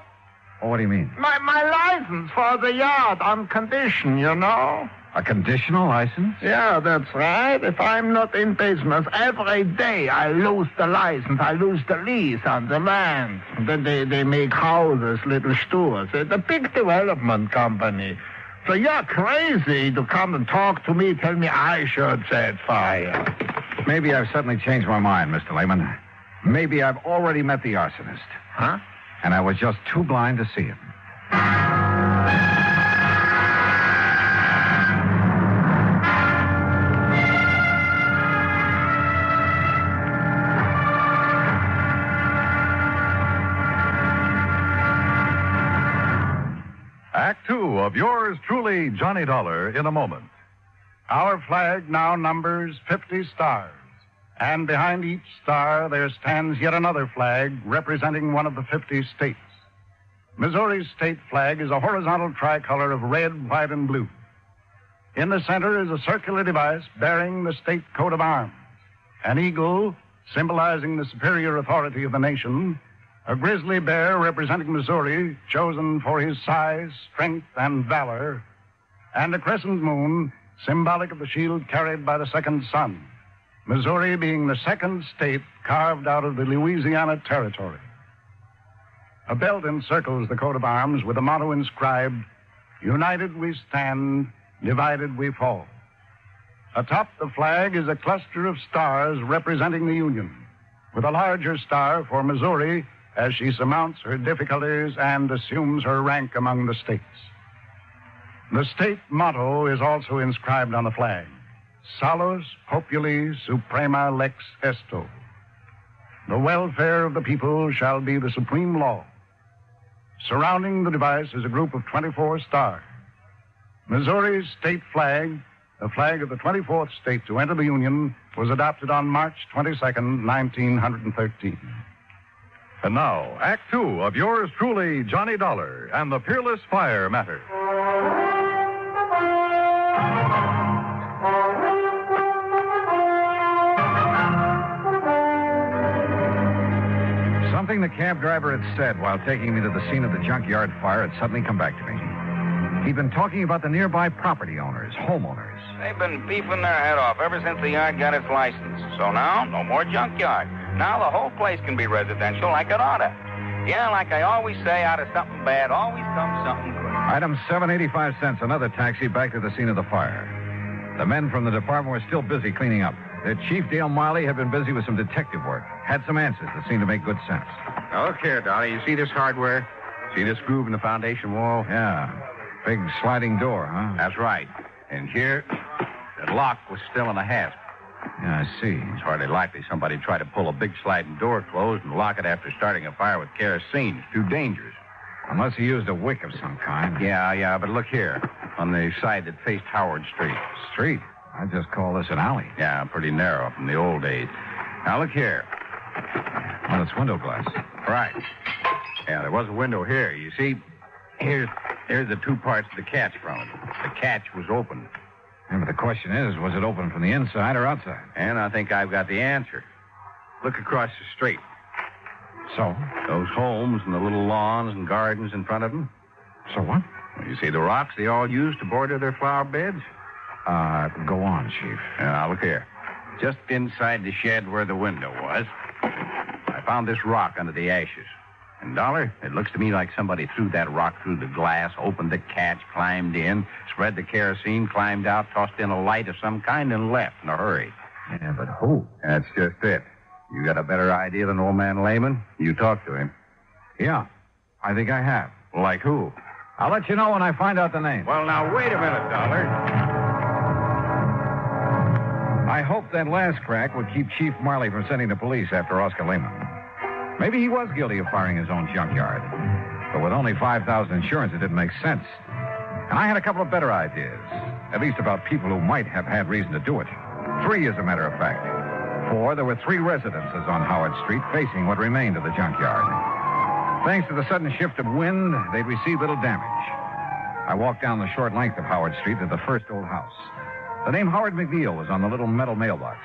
Oh, what do you mean? My license for the yard on condition, you know? A conditional license? Yeah, that's right. If I'm not in business every day, I lose the license. I lose the lease on the land. Then they make houses, little stores. It's a big development company. So you're crazy to come and talk to me, tell me I should set fire. Maybe I've suddenly changed my mind, Mr. Lehman. Maybe I've already met the arsonist. Huh? And I was just too blind to see him. Act two of yours truly, Johnny Dollar, in a moment. Our flag now numbers 50 stars. And behind each star there stands yet another flag representing one of the 50 states. Missouri's state flag is a horizontal tricolor of red, white, and blue. In the center is a circular device bearing the state coat of arms. An eagle, symbolizing the superior authority of the nation. A grizzly bear representing Missouri, chosen for his size, strength, and valor. And a crescent moon, symbolic of the shield carried by the second son. Missouri being the second state carved out of the Louisiana Territory. A belt encircles the coat of arms with a motto inscribed, "United we stand, divided we fall." Atop the flag is a cluster of stars representing the Union, with a larger star for Missouri as she surmounts her difficulties and assumes her rank among the states. The state motto is also inscribed on the flag, Salus Populi Suprema Lex Esto. The welfare of the people shall be the supreme law. Surrounding the device is a group of 24 stars. Missouri's state flag, the flag of the 24th state to enter the Union, was adopted on March 22nd, 1913. And now, Act two of yours truly, Johnny Dollar, and the Peerless Fire Matter. Something the cab driver had said while taking me to the scene of the junkyard fire had suddenly come back to me. He'd been talking about the nearby property owners, homeowners. They've been beefing their head off ever since the yard got its license. So now, no more junkyard. Now the whole place can be residential like it oughta. Yeah, like I always say, out of something bad always comes something good. Item 785 cents, another taxi back to the scene of the fire. The men from the department were still busy cleaning up. Their chief, Dale Miley, had been busy with some detective work. Had some answers that seemed to make good sense. Now, look here, Dolly. You see this hardware? See this groove in the foundation wall? Yeah. Big sliding door, huh? That's right. And here, the lock was still in the hasp. Yeah, I see. It's hardly likely somebody tried to pull a big sliding door closed and lock it after starting a fire with kerosene. It's too dangerous. Unless he used a wick of some kind. Yeah, but look here. On the side that faced Howard Street. Street? I'd just call this an alley. Yeah, pretty narrow from the old days. Now, look here. Well, it's window glass. Right. Yeah, there was a window here. You see, here's the two parts of the catch from it. The catch was open. Yeah, but the question is, was it open from the inside or outside? And I think I've got the answer. Look across the street. So? Those homes and the little lawns and gardens in front of them. So what? Well, you see the rocks they all use to border their flower beds? Go on, Chief. Now, look here. Just inside the shed where the window was, I found this rock under the ashes. And, Dollar, it looks to me like somebody threw that rock through the glass, opened the catch, climbed in, spread the kerosene, climbed out, tossed in a light of some kind, and left in a hurry. Yeah, but who? That's just it. You got a better idea than old man Lehman? You talk to him. Yeah, I think I have. Like who? I'll let you know when I find out the name. Well, now, wait a minute, Dollar. I hope that last crack would keep Chief Marley from sending the police after Oscar Lehman. Maybe he was guilty of firing his own junkyard. But with only $5,000 insurance, it didn't make sense. And I had a couple of better ideas. At least about people who might have had reason to do it. 3, as a matter of fact. For there were 3 residences on Howard Street facing what remained of the junkyard. Thanks to the sudden shift of wind, they'd received little damage. I walked down the short length of Howard Street to the first old house. The name Howard McNeil was on the little metal mailbox.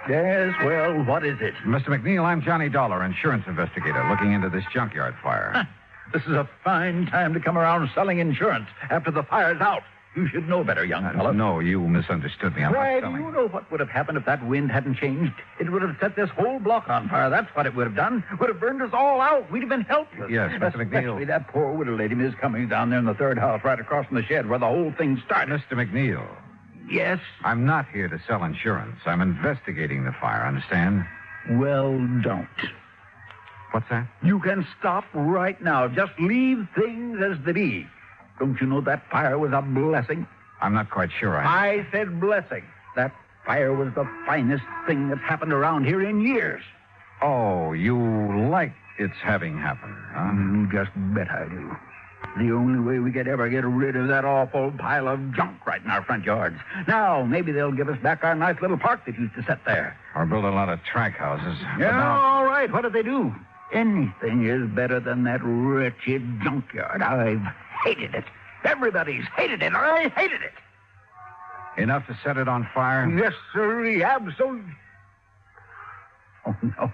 Yes, well, what is it? Mr. McNeil, I'm Johnny Dollar, insurance investigator, looking into this junkyard fire. This is a fine time to come around selling insurance after the fire's out. You should know better, young fellow. No, you misunderstood me. I'm Why, not do selling. you know what would have happened if that wind hadn't changed? It would have set this whole block on fire. That's what it would have done. Would have burned us all out. We'd have been helpless. Yes, Mr. McNeil. Especially that poor widow lady, Miss Cummings, down there in the third house, right across from the shed where the whole thing started. Mr. McNeil. Yes? I'm not here to sell insurance. I'm investigating the fire, understand? Well, don't. What's that? You can stop right now. Just leave things as they be. Don't you know that fire was a blessing? I'm not quite sure I said blessing. That fire was the finest thing that's happened around here in years. Oh, you like its having happened, huh? Just bet I do. The only way we could ever get rid of that awful pile of junk right in our front yards. Now, maybe they'll give us back our nice little park that used to sit there. Or build a lot of track houses. Yeah, all right. What do they do? Anything is better than that wretched junkyard. I've hated it. Everybody's hated it. I hated it. Enough to set it on fire? Yes, sir. Absolutely. Oh, no.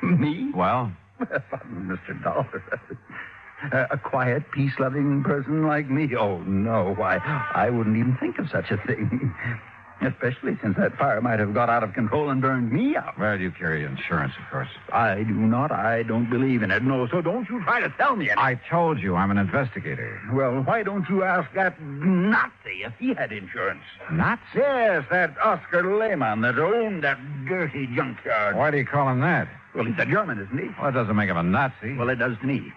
Me? Well? Mr. Dollar. A quiet, peace-loving person like me? Oh, no. Why, I wouldn't even think of such a thing. Especially since that fire might have got out of control and burned me out. Well, you carry insurance, of course. I do not. I don't believe in it. No, so don't you try to tell me anything. I told you I'm an investigator. Well, why don't you ask that Nazi if he had insurance? Nazi? Yes, that Oscar Lehman that owned that dirty junkyard. Why do you call him that? Well, he's a German, isn't he? Well, that doesn't make him a Nazi. Well, it does to me.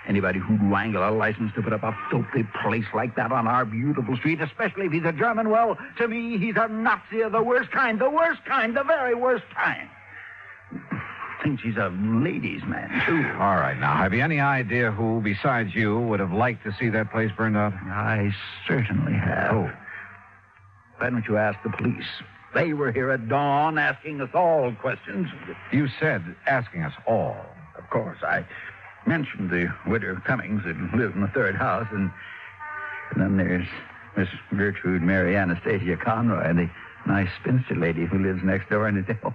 Anybody who'd wangle a license to put up a filthy place like that on our beautiful street, especially if he's a German, well, to me, he's a Nazi of the worst kind, the very worst kind. Thinks he's a ladies' man, too. All right, now, have you any idea who, besides you, would have liked to see that place burned out? I certainly have. Oh. Why don't you ask the police? They were here at dawn asking us all questions. You said asking us all. Of course, I mentioned the widow Cummings that lived in the third house, and then there's Miss Gertrude Mary Anastasia Conroy, the nice spinster lady who lives next door, and oh,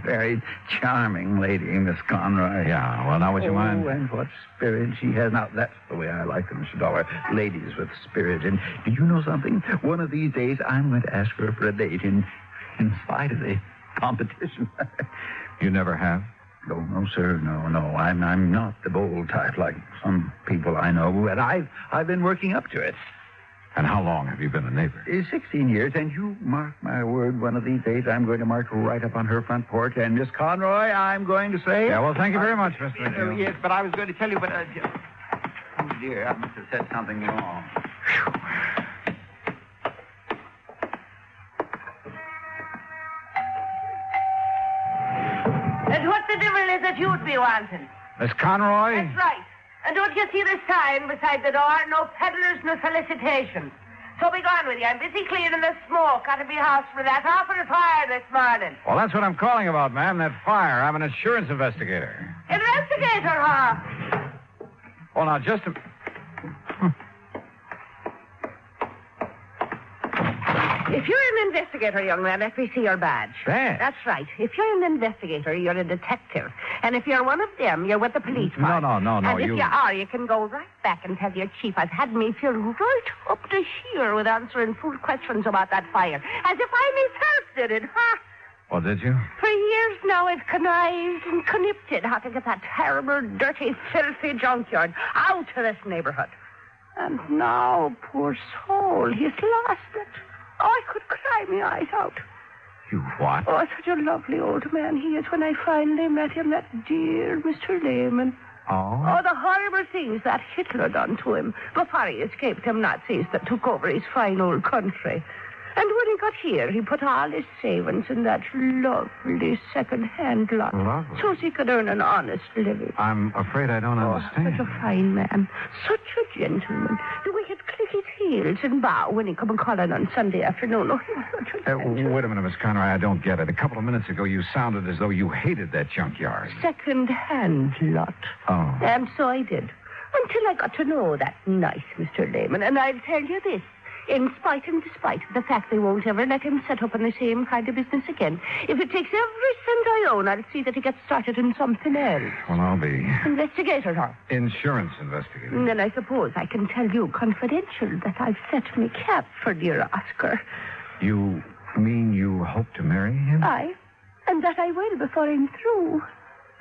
very charming lady, Miss Conroy. Yeah, well, now would you mind? Oh, and what spirit she has. Now, that's the way I like them, Mr. Dollar. Ladies with spirit. And do you know something? One of these days, I'm going to ask her for a date in spite of the competition. You never have? No, sir. No. I'm not the bold type like some people I know, but I've been working up to it. And how long have you been a neighbor? 16 years, and you mark my word, one of these days I'm going to march right up on her front porch, and Miss Conroy, I'm going to say... Yeah, well, thank you very much, Mr. McNeil. Yes, but I was going to tell you, but... oh, dear, I must have said something wrong. And what the devil is it you'd be wanting? Miss Conroy? That's right. And don't you see the sign beside the door? No peddlers, no solicitations. So be gone with you. I'm busy clearing the smoke out of my house for that awful fire this morning. Well, that's what I'm calling about, ma'am, that fire. I'm an insurance investigator. Investigator, huh? Oh, now, just a... If you're an investigator, young man, let me see your badge. Badge? That's right. If you're an investigator, you're a detective. And if you're one of them, you're with the police force. No, And if you are, you can go right back and tell your chief I've had me filled right up to here with answering fool questions about that fire. As if I myself did it, huh? Well, did you? For years now, I've connived and connipted how to get that terrible, dirty, filthy junkyard out of this neighborhood. And now, poor soul, he's lost it. Oh, I could cry my eyes out. You what? Oh, such a lovely old man he is when I finally met him, that dear Mr. Lehman. Oh? Oh, the horrible things that Hitler done to him before he escaped them Nazis that took over his fine old country. And when he got here, he put all his savings in that lovely second-hand lot. Lovely. So he could earn an honest living. I'm afraid I don't understand. Such a fine man. Such a gentleman. The way he'd click his heels and bow when he come calling on Sunday afternoon. Oh, he was such a gentleman. Wait a minute, Miss Conroy. I don't get it. A couple of minutes ago, you sounded as though you hated that junkyard. Second-hand lot. Oh. And so I did. Until I got to know that nice Mr. Lehman. And I'll tell you this. In spite and despite of the fact they won't ever let him set up in the same kind of business again. If it takes every cent I own, I'll see that he gets started in something else. Well, I'll be... Investigator, huh? Insurance investigator. And then I suppose I can tell you confidential that I've set me cap for dear Oscar. You mean you hope to marry him? Aye. And that I will before I'm through.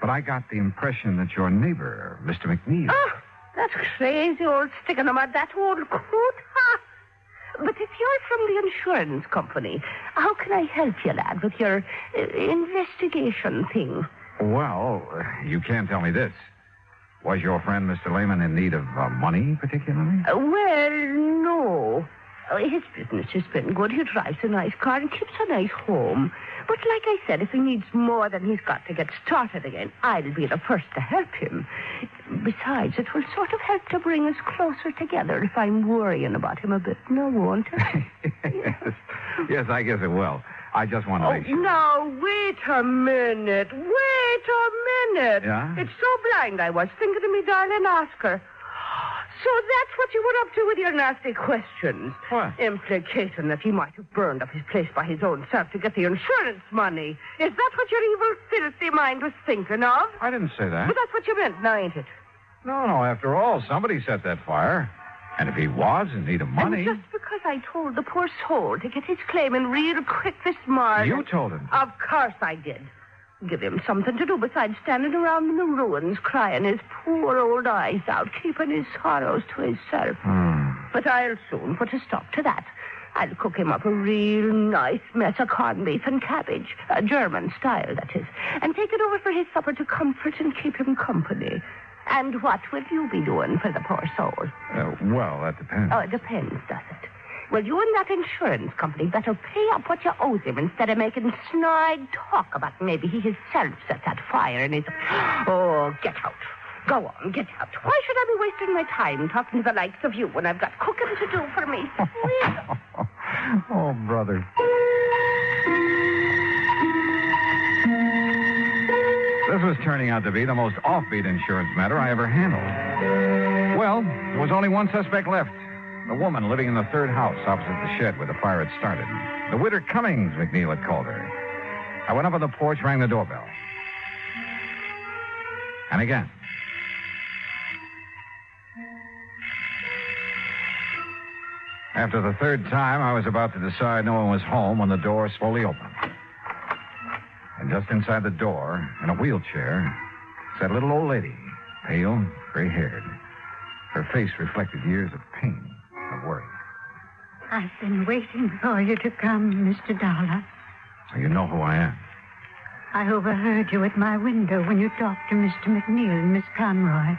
But I got the impression that your neighbor, Mr. McNeil... Oh, that crazy old sticking him at that old coat, huh? But if you're from the insurance company, how can I help you, lad, with your investigation thing? Well, you can't tell me this. Was your friend, Mr. Lehman, in need of money, particularly? Well, no. His business has been good. He drives a nice car and keeps a nice home. But like I said, if he needs more than he's got to get started again, I'll be the first to help him. Besides, it will sort of help to bring us closer together if I'm worrying about him a bit. No, won't it? Yes, I guess it will. I just want to make sure. Now, wait a minute. Yeah? It's so blind I was thinking of me darling Oscar. So that's what you were up to with your nasty questions. What? Implicating that he might have burned up his place by his own self to get the insurance money. Is that what your evil, filthy mind was thinking of? I didn't say that. But that's what you meant, now ain't it? No, after all, somebody set that fire. And if he was in need of money... And just because I told the poor soul to get his claim in real quick this morning... You told him. Of course I did. Give him something to do besides standing around in the ruins crying his poor old eyes out, keeping his sorrows to himself. But I'll soon put a stop to that. I'll cook him up a real nice mess of corned beef and cabbage, a German style, that is, and take it over for his supper to comfort and keep him company. And what will you be doing for the poor soul? Well, that depends. Oh, it depends, does it? Well, you and that insurance company better pay up what you owe him instead of making snide talk about maybe he himself set that fire in his... Oh, get out. Go on, get out. Why should I be wasting my time talking to the likes of you when I've got cooking to do for me? Oh, brother. This was turning out to be the most offbeat insurance matter I ever handled. Well, there was only one suspect left. The woman living in the third house opposite the shed where the fire had started. The widow Cummings, McNeil had called her. I went up on the porch, rang the doorbell. And again. After the third time, I was about to decide no one was home when the door slowly opened. And just inside the door, in a wheelchair, sat a little old lady, pale, gray-haired. Her face reflected years of pain, of worry. I've been waiting for you to come, Mr. Dollar. You know who I am. I overheard you at my window when you talked to Mr. McNeil and Miss Conroy.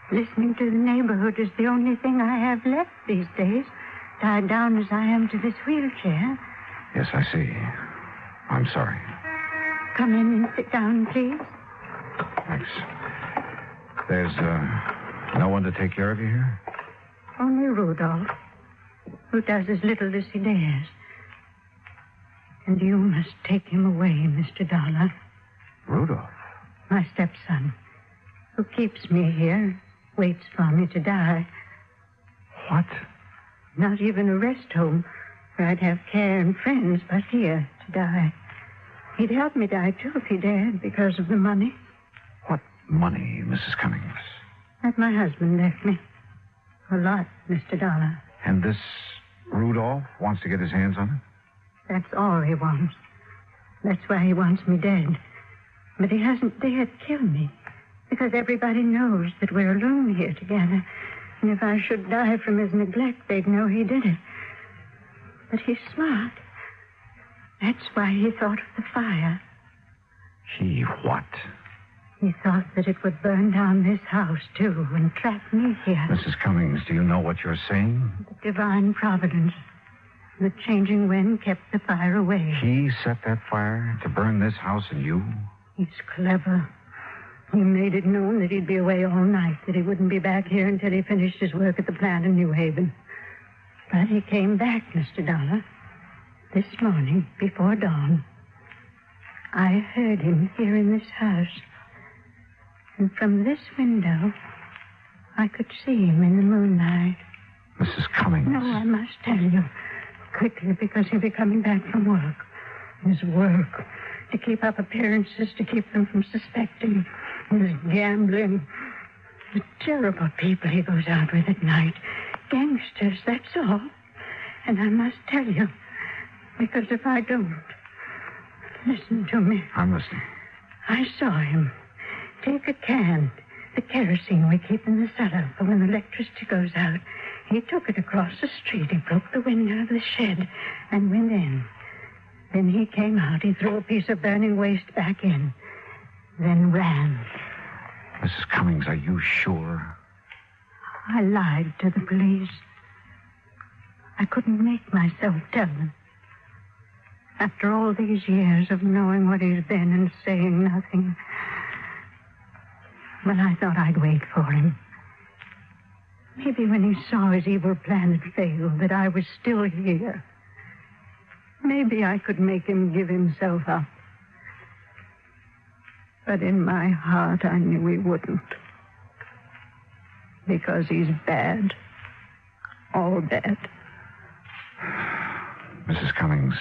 Listening to the neighborhood is the only thing I have left these days, tied down as I am to this wheelchair. Yes, I see. I'm sorry. Come in and sit down, please. Thanks. There's, no one to take care of you here? Only Rudolph, who does as little as he dares. And you must take him away, Mr. Dollar. Rudolph? My stepson, who keeps me here, waits for me to die. What? Not even a rest home where I'd have care and friends, but here to die. He'd help me die, too, if he dared, because of the money. What money, Mrs. Cummings? That my husband left me. A lot, Mr. Dollar. And this Rudolph wants to get his hands on it? That's all he wants. That's why he wants me dead. But he hasn't dared kill me, because everybody knows that we're alone here together. And if I should die from his neglect, they'd know he did it. But he's smart. That's why he thought of the fire. He what? He thought that it would burn down this house, too, and trap me here. Mrs. Cummings, do you know what you're saying? The divine providence. The changing wind kept the fire away. He set that fire to burn this house and you? He's clever. He made it known that he'd be away all night, that he wouldn't be back here until he finished his work at the plant in New Haven. But he came back, Mr. Dollar, this morning before dawn. I heard him here in this house. And from this window, I could see him in the moonlight. Mrs. Cummings. No, I must tell you. Quickly, because he'll be coming back from work. His work. To keep up appearances, to keep them from suspecting. His gambling. The terrible people he goes out with at night. Gangsters, that's all. And I must tell you, because if I don't... Listen to me. I'm listening. I saw him take a can, the kerosene we keep in the cellar for when the electricity goes out. He took it across the street. He broke the window of the shed and went in. Then he came out. He threw a piece of burning waste back in. Then ran. Mrs. Cummings, are you sure? I lied to the police. I couldn't make myself tell them. After all these years of knowing what he's been and saying nothing. But I thought I'd wait for him. Maybe when he saw his evil plan had failed, that I was still here. Maybe I could make him give himself up. But in my heart, I knew he wouldn't. Because he's bad. All bad. Mrs. Cummings,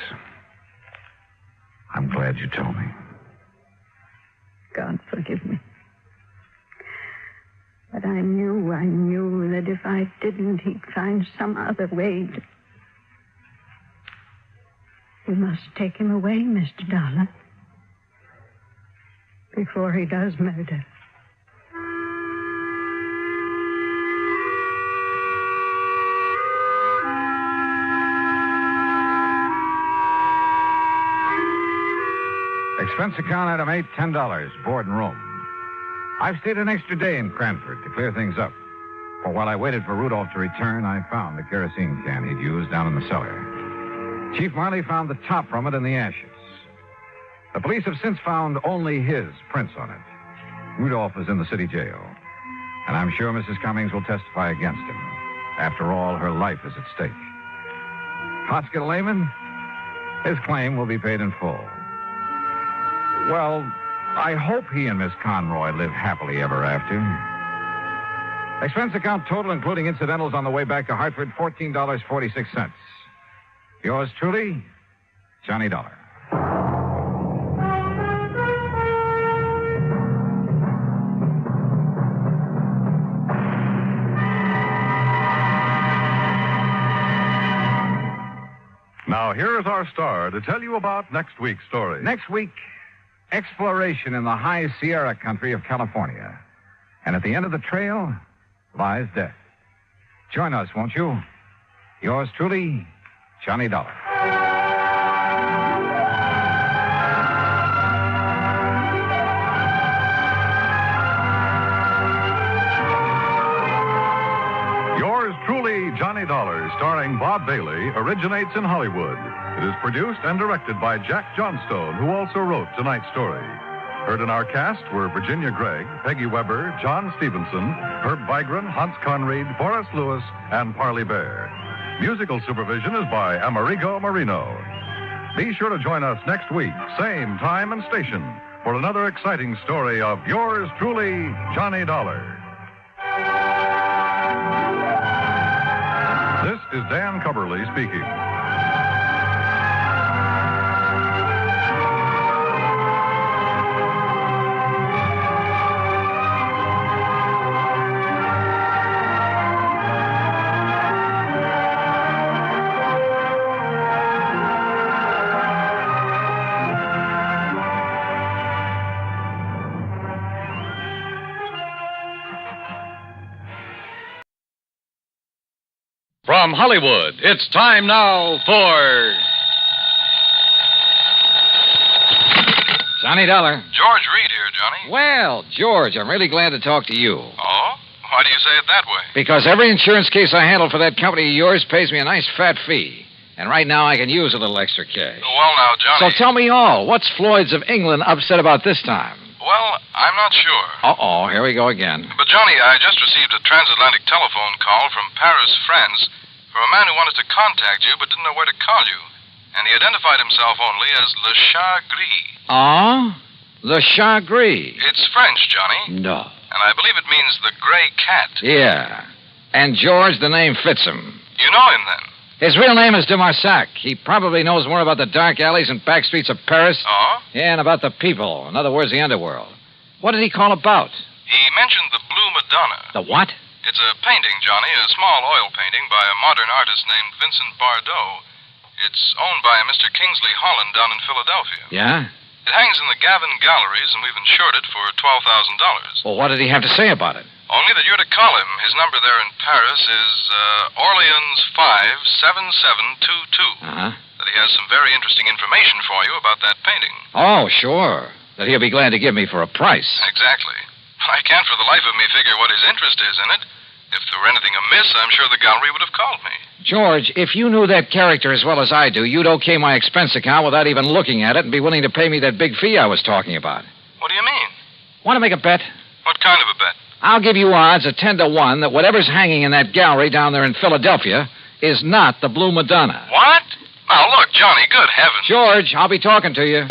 I'm glad you told me. God forgive me. But I knew that if I didn't, he'd find some other way to... You must take him away, Mr. Dollar. Before he does murder. Expense account item 8, $10, board and room. I've stayed an extra day in Cranford to clear things up. For while I waited for Rudolph to return, I found the kerosene can he'd used down in the cellar. Chief Marley found the top from it in the ashes. The police have since found only his prints on it. Rudolph is in the city jail. And I'm sure Mrs. Cummings will testify against him. After all, her life is at stake. Hotskill Lehman, his claim will be paid in full. Well, I hope he and Miss Conroy live happily ever after. Expense account total, including incidentals on the way back to Hartford, $14.46. Yours truly, Johnny Dollar. here is our star to tell you about next week's story. Next week, exploration in the high Sierra country of California. And at the end of the trail lies death. Join us, won't you? Yours truly, Johnny Dollar. Yours truly, Johnny Dollar, starring Bob Bailey, originates in Hollywood. It is produced and directed by Jack Johnstone, who also wrote tonight's story. Heard in our cast were Virginia Gregg, Peggy Weber, John Stevenson, Herb Vigran, Hans Conried, Forrest Lewis, and Parley Bear. Musical supervision is by Amerigo Marino. Be sure to join us next week, same time and station, for another exciting story of yours truly, Johnny Dollar. This is Dan Cubberly speaking. From Hollywood, it's time now for... Johnny Dollar. George Reed here, Johnny. Well, George, I'm really glad to talk to you. Oh? Why do you say it that way? Because every insurance case I handle for that company of yours pays me a nice fat fee. And right now I can use a little extra cash. Well, now, Johnny... So tell me all. What's Floyd's of England upset about this time? Well, I'm not sure. Uh-oh, here we go again. But, Johnny, I just received a transatlantic telephone call from Paris, France, from a man who wanted to contact you but didn't know where to call you. And he identified himself only as Le Chat Gris. Ah? Le Chat Gris? It's French, Johnny. No. And I believe it means the gray cat. Yeah. And George, the name fits him. You know him, then? His real name is de Marsac. He probably knows more about the dark alleys and back streets of Paris. Oh? Yeah, and about the people. In other words, the underworld. What did he call about? He mentioned the Blue Madonna. The what? It's a painting, Johnny, a small oil painting by a modern artist named Vincent Bardot. It's owned by a Mr. Kingsley Holland down in Philadelphia. Yeah? It hangs in the Gavin Galleries, and we've insured it for $12,000. Well, what did he have to say about it? Only that you're to call him. His number there in Paris is Orleans 57722. Uh-huh. That he has some very interesting information for you about that painting. Oh, sure. That he'll be glad to give me for a price. Exactly. I can't for the life of me figure what his interest is in it. If there were anything amiss, I'm sure the gallery would have called me. George, if you knew that character as well as I do, you'd okay my expense account without even looking at it and be willing to pay me that big fee I was talking about. What do you mean? Want to make a bet? What kind of a bet? I'll give you odds of 10 to 1 that whatever's hanging in that gallery down there in Philadelphia is not the Blue Madonna. What? Now, look, Johnny, good heavens. George, I'll be talking to you.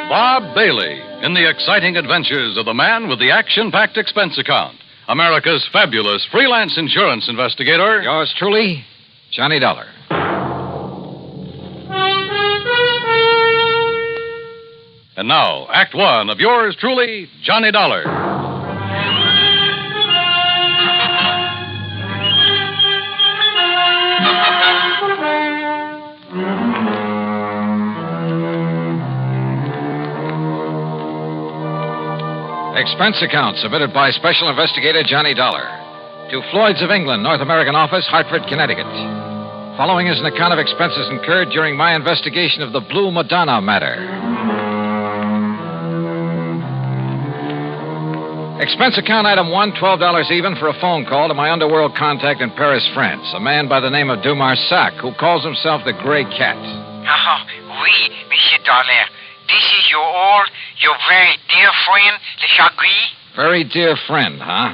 Bob Bailey in the exciting adventures of the man with the action-packed expense account. America's fabulous freelance insurance investigator. Yours truly, Johnny Dollar. And now, Act One of yours truly, Johnny Dollar. Expense account submitted by Special Investigator Johnny Dollar to Floyd's of England, North American Office, Hartford, Connecticut. Following is an account of expenses incurred during my investigation of the Blue Madonna matter. Expense account item 1, $12 even for a phone call to my underworld contact in Paris, France, a man by the name of de Marsac, who calls himself the Gray Cat. Oh, oui, Monsieur Dollar. This is your very dear friend, Le Chat Gris? Very dear friend, huh?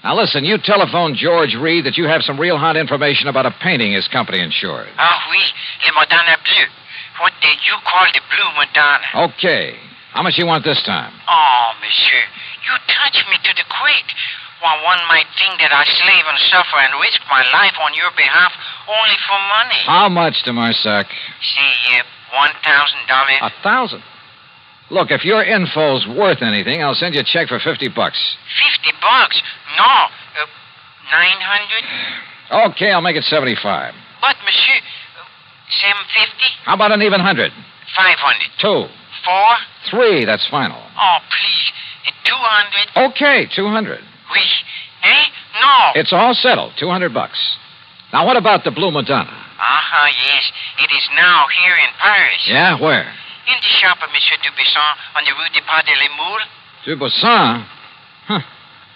Now listen, you telephoned George Reed that you have some real hot information about a painting his company insured. Ah, oui, Le Madonna Bleu. What did you call the Blue Madonna? Okay. How much you want this time? Oh, monsieur, you touch me to the quick. Well, one might think that I slave and suffer and risk my life on your behalf only for money. How much, de Marsac? Say, $1,000. 1,000? Look, if your info's worth anything, I'll send you a check for $50. 50 bucks? No. 900? Okay, I'll make it 75. But, monsieur, 750? How about an even 100? 500. 2. 4? 3, that's final. Oh, please. 200? Okay, 200. Oui. Eh? No. It's all settled, $200. Now, what about the Blue Madonna? Yes. It is now here in Paris. Yeah, where? In the shop of Monsieur Dubuisson on the Rue des Pas de la Moule. Dubuisson? Huh.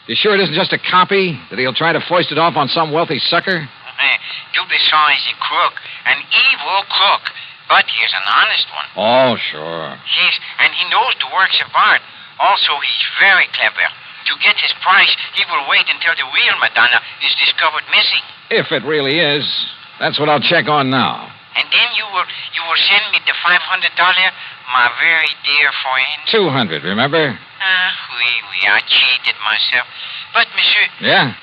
You sure it isn't just a copy? That he'll try to foist it off on some wealthy sucker? Dubuisson is a crook, an evil crook. But he's an honest one. Oh, sure. Yes, and he knows the works of art. Also, he's very clever. To get his price, he will wait until the real Madonna is discovered missing. If it really is. That's what I'll check on now. And then you will send me the $500, my very dear friend. 200, remember? Oui, I cheated myself. But, monsieur... Yeah?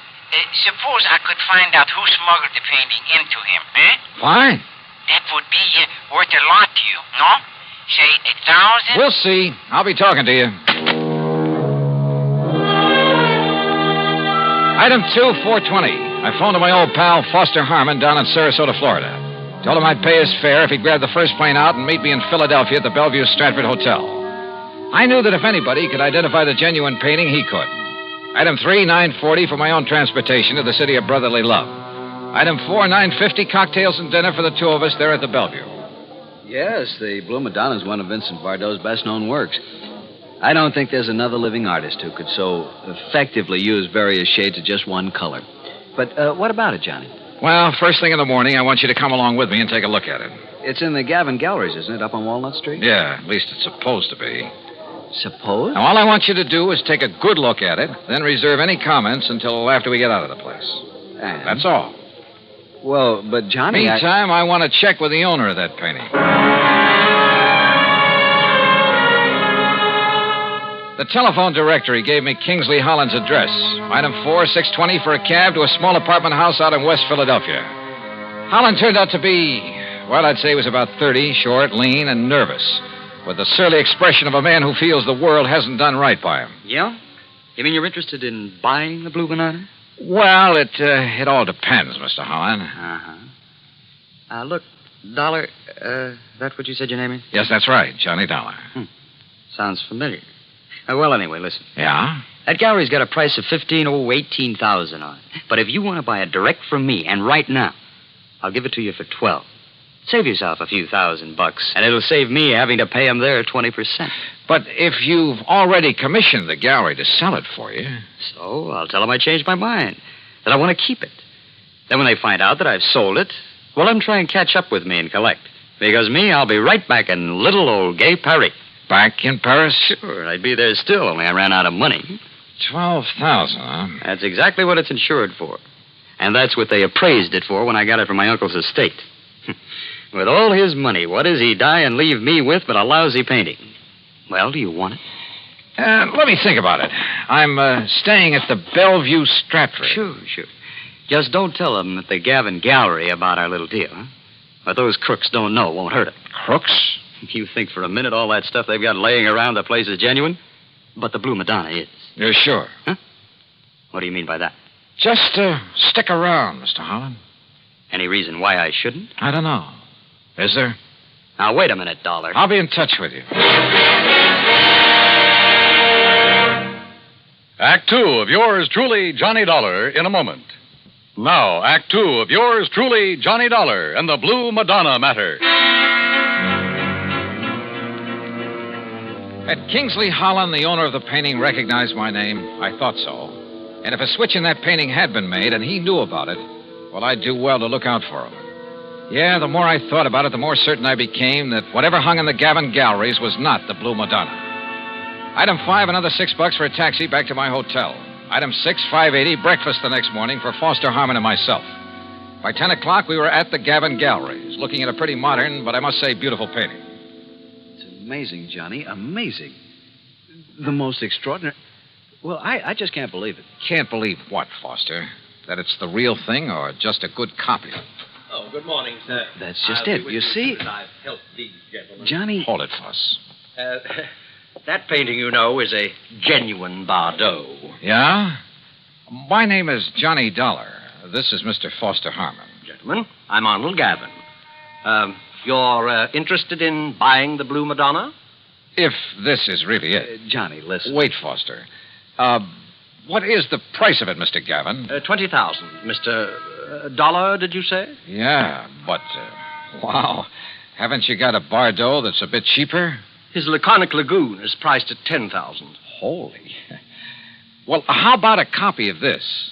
Suppose I could find out who smuggled the painting into him, eh? Fine. That would be worth a lot to you, no? Say, 1,000? We'll see. I'll be talking to you. Item 2, 420. I phoned to my old pal, Foster Harmon, down in Sarasota, Florida. Told him I'd pay his fare if he'd grab the first plane out and meet me in Philadelphia at the Bellevue Stratford Hotel. I knew that if anybody could identify the genuine painting, he could. Item 3, 940 for my own transportation to the city of brotherly love. Item 4, 950, cocktails and dinner for the two of us there at the Bellevue. Yes, the Blue Madonna is one of Vincent Bardot's best-known works. I don't think there's another living artist who could so effectively use various shades of just one color. But what about it, Johnny? Well, first thing in the morning, I want you to come along with me and take a look at it. It's in the Gavin Galleries, isn't it, up on Walnut Street? Yeah, at least it's supposed to be. Suppose? Now, all I want you to do is take a good look at it, then reserve any comments until after we get out of the place. And? That's all. Well, but Johnny... Meantime, I want to check with the owner of that painting. The telephone directory gave me Kingsley Holland's address. Item 4, 620 for a cab to a small apartment house out in West Philadelphia. Holland turned out to be, well, I'd say he was about 30, short, lean, and nervous, with the surly expression of a man who feels the world hasn't done right by him. Yeah? You mean you're interested in buying the Blue Banana? Well, it all depends, Mr. Holland. Uh-huh. Look, Dollar, that's what you said your name is? Yes, that's right, Johnny Dollar. Sounds familiar. Well, anyway, listen. Yeah? That gallery's got a price of $18,000 on it. But if you want to buy it direct from me, and right now, I'll give it to you for $12,000. Save yourself a few $1,000, and it'll save me having to pay them their 20%. But if you've already commissioned the gallery to sell it for you... So I'll tell them I changed my mind, that I want to keep it. Then when they find out that I've sold it, well, let them try and catch up with me and collect. Because me, I'll be right back in little old gay Paris. Back in Paris? Sure, I'd be there still, only I ran out of money. 12,000, huh? That's exactly what it's insured for. And that's what they appraised it for when I got it from my uncle's estate. With all his money, what does he die and leave me with but a lousy painting? Well, do you want it? Let me think about it. I'm staying at the Bellevue Stratford. Sure. Just don't tell them at the Gavin Gallery about our little deal, huh? What those crooks don't know won't hurt them. Crooks? You think for a minute all that stuff they've got laying around the place is genuine? But the Blue Madonna is. You're sure? Huh? What do you mean by that? Just stick around, Mr. Holland. Any reason why I shouldn't? I don't know. Is there? Now, wait a minute, Dollar. I'll be in touch with you. Act 2 of yours truly, Johnny Dollar, in a moment. Now, Act 2 of yours truly, Johnny Dollar, and the Blue Madonna matter. Had Kingsley Holland, the owner of the painting, recognized my name? I thought so. And if a switch in that painting had been made and he knew about it, well, I'd do well to look out for him. Yeah, the more I thought about it, the more certain I became that whatever hung in the Gavin Galleries was not the Blue Madonna. Item 5, another $6 for a taxi back to my hotel. Item 6, $5.80, breakfast the next morning for Foster Harmon and myself. By 10 o'clock, we were at the Gavin Galleries, looking at a pretty modern, but I must say beautiful painting. Amazing, Johnny. Amazing. The most extraordinary... Well, I just can't believe it. Can't believe what, Foster? That it's the real thing or just a good copy? Oh, good morning, sir. That's just it. You see? I've helped these gentlemen. Johnny... Hold it, Foss. That painting, you know, is a genuine Bardot. Yeah? My name is Johnny Dollar. This is Mr. Foster Harmon. Gentlemen, I'm Arnold Gavin. You're interested in buying the Blue Madonna? If this is really it. Johnny, listen. Wait, Foster. What is the price of it, Mr. Gavin? 20,000. Mr. Dollar, did you say? Yeah, but, wow. Haven't you got a Bardot that's a bit cheaper? His Laconic Lagoon is priced at 10,000. Holy. Well, how about a copy of this?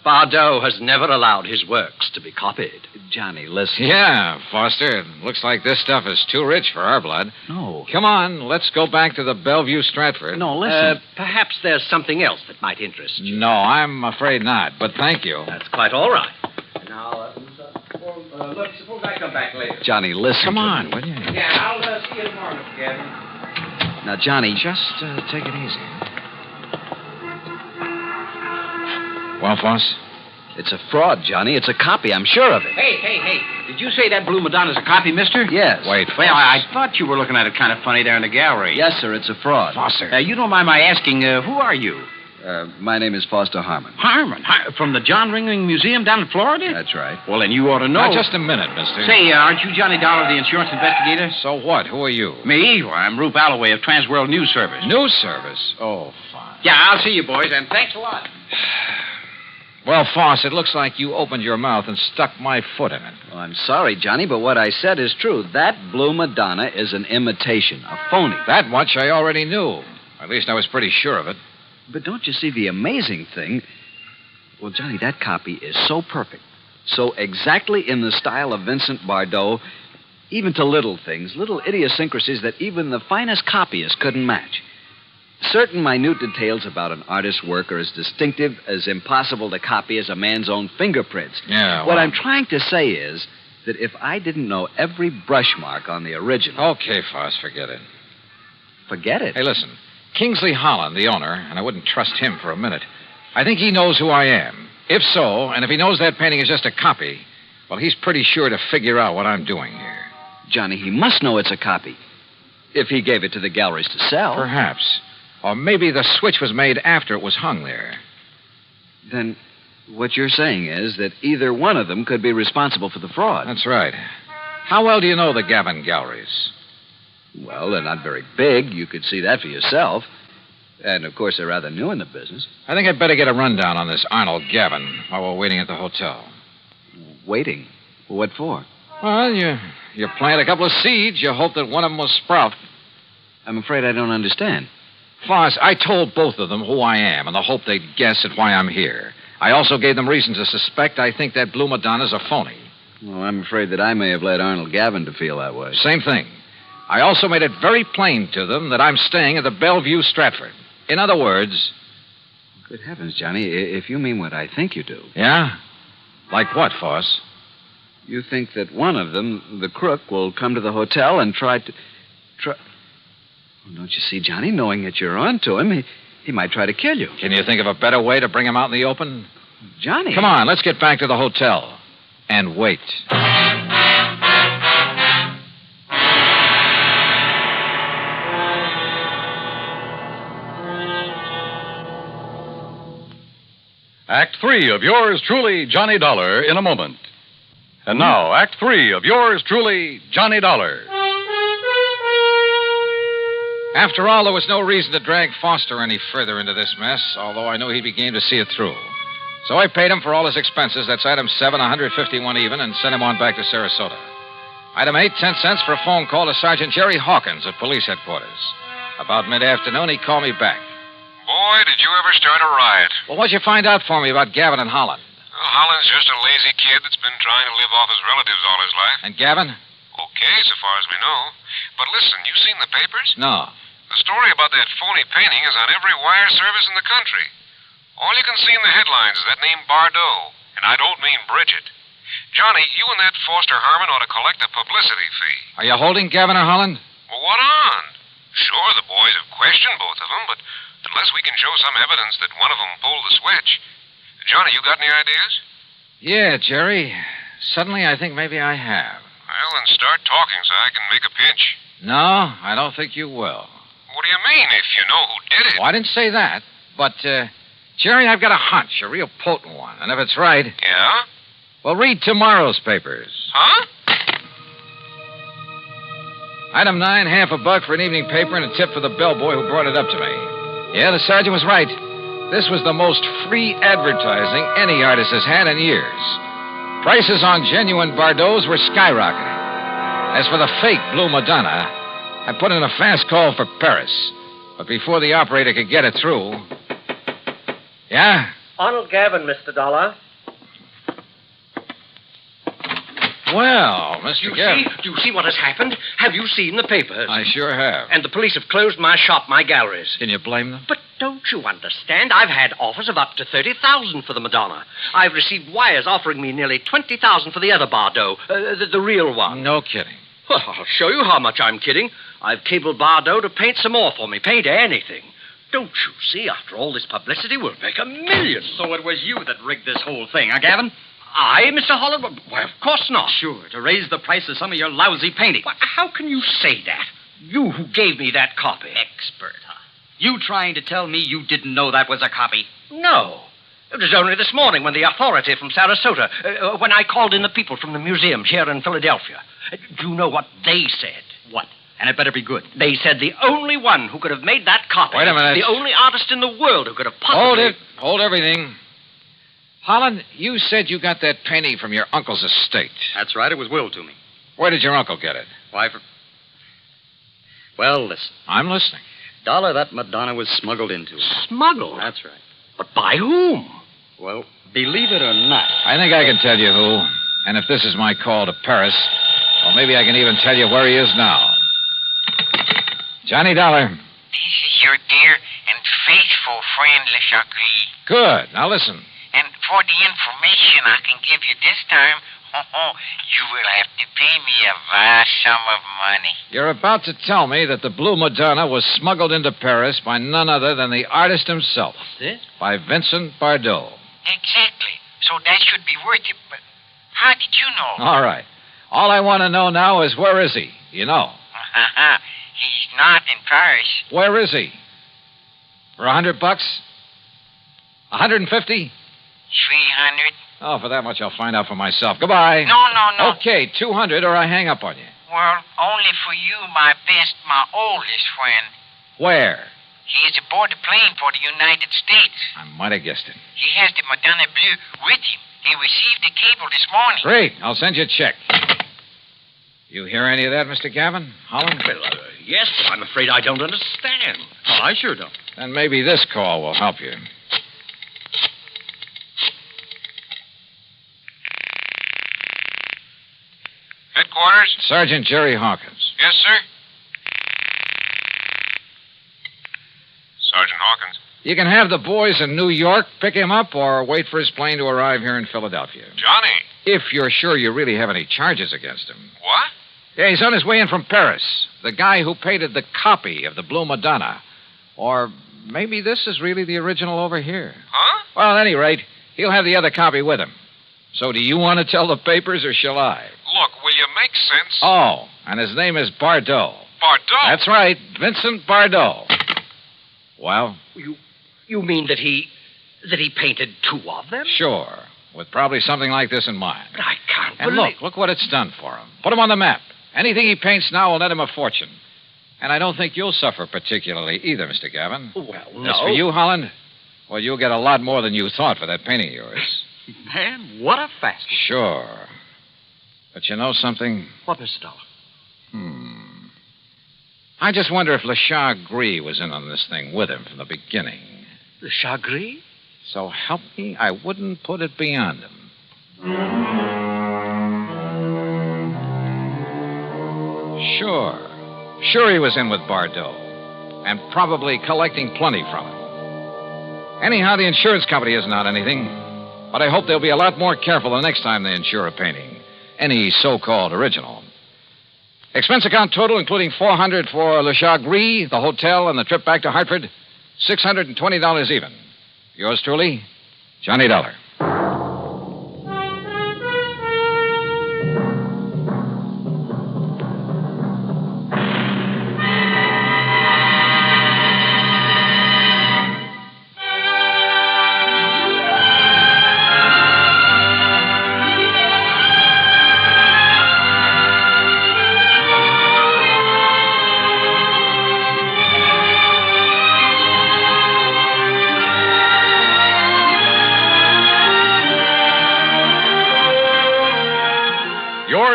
Bardot has never allowed his works to be copied. Johnny, listen. Yeah, Foster. It looks like this stuff is too rich for our blood. No. Come on, let's go back to the Bellevue Stratford. No, listen. Perhaps there's something else that might interest you. No, I'm afraid not, but thank you. That's quite all right. Now, look, suppose I come back later. Johnny, listen. Come on, will you? Yeah, I'll see you tomorrow, Mr. Gavin. Now, Johnny. Just take it easy. Well, Foss? It's a fraud, Johnny. It's a copy. I'm sure of it. Hey. Did you say that Blue Madonna's a copy, mister? Yes. Wait, Well, I thought you were looking at it kind of funny there in the gallery. Yes, sir. It's a fraud. Foster. You don't mind my asking, who are you? My name is Foster Harmon. Harmon? From the John Ringling Museum down in Florida? That's right. Well, then you ought to know. Now, just a minute, mister. Say, aren't you Johnny Dollar, the insurance investigator? So what? Who are you? Me? Well, I'm Rube Alloway of Transworld News Service. News service? Oh, fine. Yeah, I'll see you, boys, and thanks a lot. Well, Foss, it looks like you opened your mouth and stuck my foot in it. Well, I'm sorry, Johnny, but what I said is true. That Blue Madonna is an imitation, a phony. That much I already knew. At least I was pretty sure of it. But don't you see the amazing thing? Well, Johnny, that copy is so perfect, so exactly in the style of Vincent Bardot, even to little things, little idiosyncrasies that even the finest copyist couldn't match. Certain minute details about an artist's work are as distinctive, as impossible to copy as a man's own fingerprints. Yeah, well... What I'm trying to say is that if I didn't know every brush mark on the original... Okay, Foss, forget it. Forget it? Hey, listen. Kingsley Holland, the owner, and I wouldn't trust him for a minute. I think he knows who I am. If so, and if he knows that painting is just a copy, well, he's pretty sure to figure out what I'm doing here. Johnny, he must know it's a copy. If he gave it to the galleries to sell. Perhaps. Or maybe the switch was made after it was hung there. Then what you're saying is that either one of them could be responsible for the fraud. That's right. How well do you know the Gavin galleries? Well, they're not very big. You could see that for yourself. And, of course, they're rather new in the business. I think I'd better get a rundown on this Arnold Gavin while we're waiting at the hotel. Waiting? What for? Well, you plant a couple of seeds. You hope that one of them will sprout. I'm afraid I don't understand. Foss, I told both of them who I am in the hope they'd guess at why I'm here. I also gave them reason to suspect I think that Blue Madonna's a phony. Well, I'm afraid that I may have led Arnold Gavin to feel that way. Same thing. I also made it very plain to them that I'm staying at the Bellevue Stratford. In other words... Good heavens, Johnny, if you mean what I think you do. Yeah? Like what, Foss? You think that one of them, the crook, will come to the hotel and try... Well, don't you see, Johnny, knowing that you're on to him, he might try to kill you. Can you think of a better way to bring him out in the open? Johnny. Come on, let's get back to the hotel. And wait. Act 3 of yours truly, Johnny Dollar, in a moment. And now, Act 3 of yours truly, Johnny Dollar. After all, there was no reason to drag Foster any further into this mess, although I knew he'd be game to see it through. So I paid him for all his expenses. That's item 7, 151 even, and sent him on back to Sarasota. Item 8, 10 cents for a phone call to Sergeant Jerry Hawkins at police headquarters. About mid-afternoon, he called me back. Boy, did you ever start a riot. Well, what'd you find out for me about Gavin and Holland? Well, Holland's just a lazy kid that's been trying to live off his relatives all his life. And Gavin? Okay, so far as we know. But listen, you seen the papers? No. The story about that phony painting is on every wire service in the country. All you can see in the headlines is that name Bardot. And I don't mean Bridget. Johnny, you and that Foster Harmon ought to collect a publicity fee. Are you holding Gavin or Holland? Well, what on? Sure, the boys have questioned both of them, but unless we can show some evidence that one of them pulled the switch. Johnny, you got any ideas? Yeah, Jerry. Suddenly, I think maybe I have. Well, then start talking so I can make a pinch. No, I don't think you will. What do you mean, if you know who did it? Well, I didn't say that. But, Jerry, I've got a hunch, a real potent one. And if it's right... Yeah? Well, read tomorrow's papers. Huh? Item 9, half a buck for an evening paper and a tip for the bellboy who brought it up to me. Yeah, the sergeant was right. This was the most free advertising any artist has had in years. Prices on genuine Bardeaux were skyrocketing. As for the fake Blue Madonna, I put in a fast call for Paris. But before the operator could get it through... Yeah? Arnold Gavin, Mr. Dollar. Well, Mr. Gavin... Do you see what has happened? Have you seen the papers? I sure have. And the police have closed my shop, my galleries. Can you blame them? But don't you understand? I've had offers of up to $30,000 for the Madonna. I've received wires offering me nearly $20,000 for the other Bardeaux, the real one. No kidding. Well, I'll show you how much I'm kidding. I've cabled Bardeaux to paint some more for me. Paint anything. Don't you see, after all this publicity, we'll make $1 million. So it was you that rigged this whole thing, huh, Gavin? I, Mr. Holland? Why, of course not. Sure, to raise the price of some of your lousy paintings. Why, how can you say that? You who gave me that copy. Expert, huh? You trying to tell me you didn't know that was a copy? No. It was only this morning when the authority from Sarasota, when I called in the people from the museums here in Philadelphia. Do you know what they said? What? And it better be good. They said the only one who could have made that copy... Wait a minute. The only artist in the world who could have possibly... Hold it. Hold everything. Holland, you said you got that painting from your uncle's estate. That's right. It was willed to me. Where did your uncle get it? Why, Well, listen. I'm listening. Dollar, that Madonna was smuggled into it. Smuggled? That's right. But by whom? Well, believe it or not... I think I can tell you who. And if this is my call to Paris, well, maybe I can even tell you where he is now. Johnny Dollar. This is your dear and faithful friend, Le Chagris. Good. Now listen. And for the information I can give you this time, you will have to pay me a vast sum of money. You're about to tell me that the Blue Madonna was smuggled into Paris by none other than the artist himself. What's this? By Vincent Bardeaux. Exactly. So that should be worth it, but how did you know? All right. All I want to know now is where is he? You know. He's not in Paris. Where is he? For $100? 150? 300. Oh, for that much I'll find out for myself. Goodbye. No. Okay, 200 or I hang up on you. Well, only for you, my oldest friend. Where? He is aboard the plane for the United States. I might have guessed it. He has the Madonna Bleu with him. He received the cable this morning. Great. I'll send you a check. You hear any of that, Mr. Gavin? Holland? Well, yes, but I'm afraid I don't understand. Well, I sure don't. Then maybe this call will help you. Headquarters? Sergeant Jerry Hawkins. Yes, sir? Sergeant Hawkins. You can have the boys in New York pick him up or wait for his plane to arrive here in Philadelphia. Johnny. If you're sure you really have any charges against him. What? Yeah, he's on his way in from Paris. The guy who painted the copy of the Blue Madonna. Or maybe this is really the original over here. Huh? Well, at any rate, he'll have the other copy with him. So do you want to tell the papers or shall I? Look, will you make sense? Oh, and his name is Bardeaux. Bardeaux? That's right, Vincent Bardeaux. Well? You mean that he painted two of them? Sure, with probably something like this in mind. But I can't And believe... look what it's done for him. Put him on the map. Anything he paints now will net him a fortune. And I don't think you'll suffer particularly either, Mr. Gavin. Well, no. As for you, Holland, well, you'll get a lot more than you thought for that painting of yours. Man, what a fast. Sure. But you know something? What, Mr. Dollar? I just wonder if Le Chagris was in on this thing with him from the beginning. Le Chagris? So help me, I wouldn't put it beyond him. Sure he was in with Bardeaux. And probably collecting plenty from him. Anyhow, the insurance company isn't on anything. But I hope they'll be a lot more careful the next time they insure a painting. Any so-called original. Expense account total, including $400 for Le Chagris, the hotel, and the trip back to Hartford, $620 even. Yours truly, Johnny Dollar.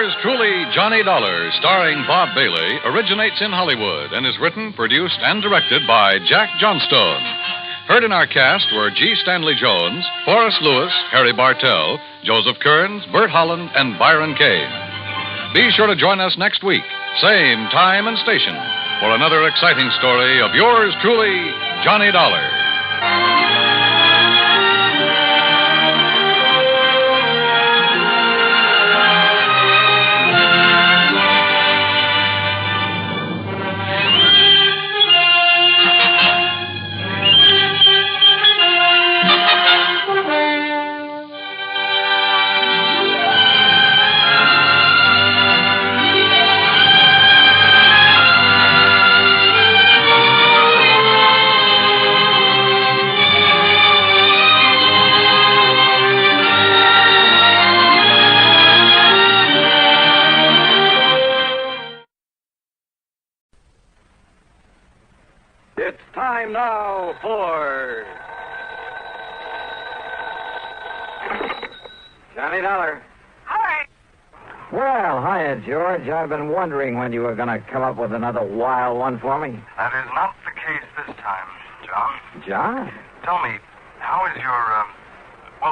Yours truly, Johnny Dollar, starring Bob Bailey, originates in Hollywood and is written, produced, and directed by Jack Johnstone. Heard in our cast were G. Stanley Jones, Forrest Lewis, Harry Bartell, Joseph Kearns, Bert Holland, and Byron Kane. Be sure to join us next week, same time and station, for another exciting story of yours truly, Johnny Dollar. Time now for Johnny Dollar. Hi. Well, hiya, George. I've been wondering when you were going to come up with another wild one for me. That is not the case this time, John. John? Tell me, how is your,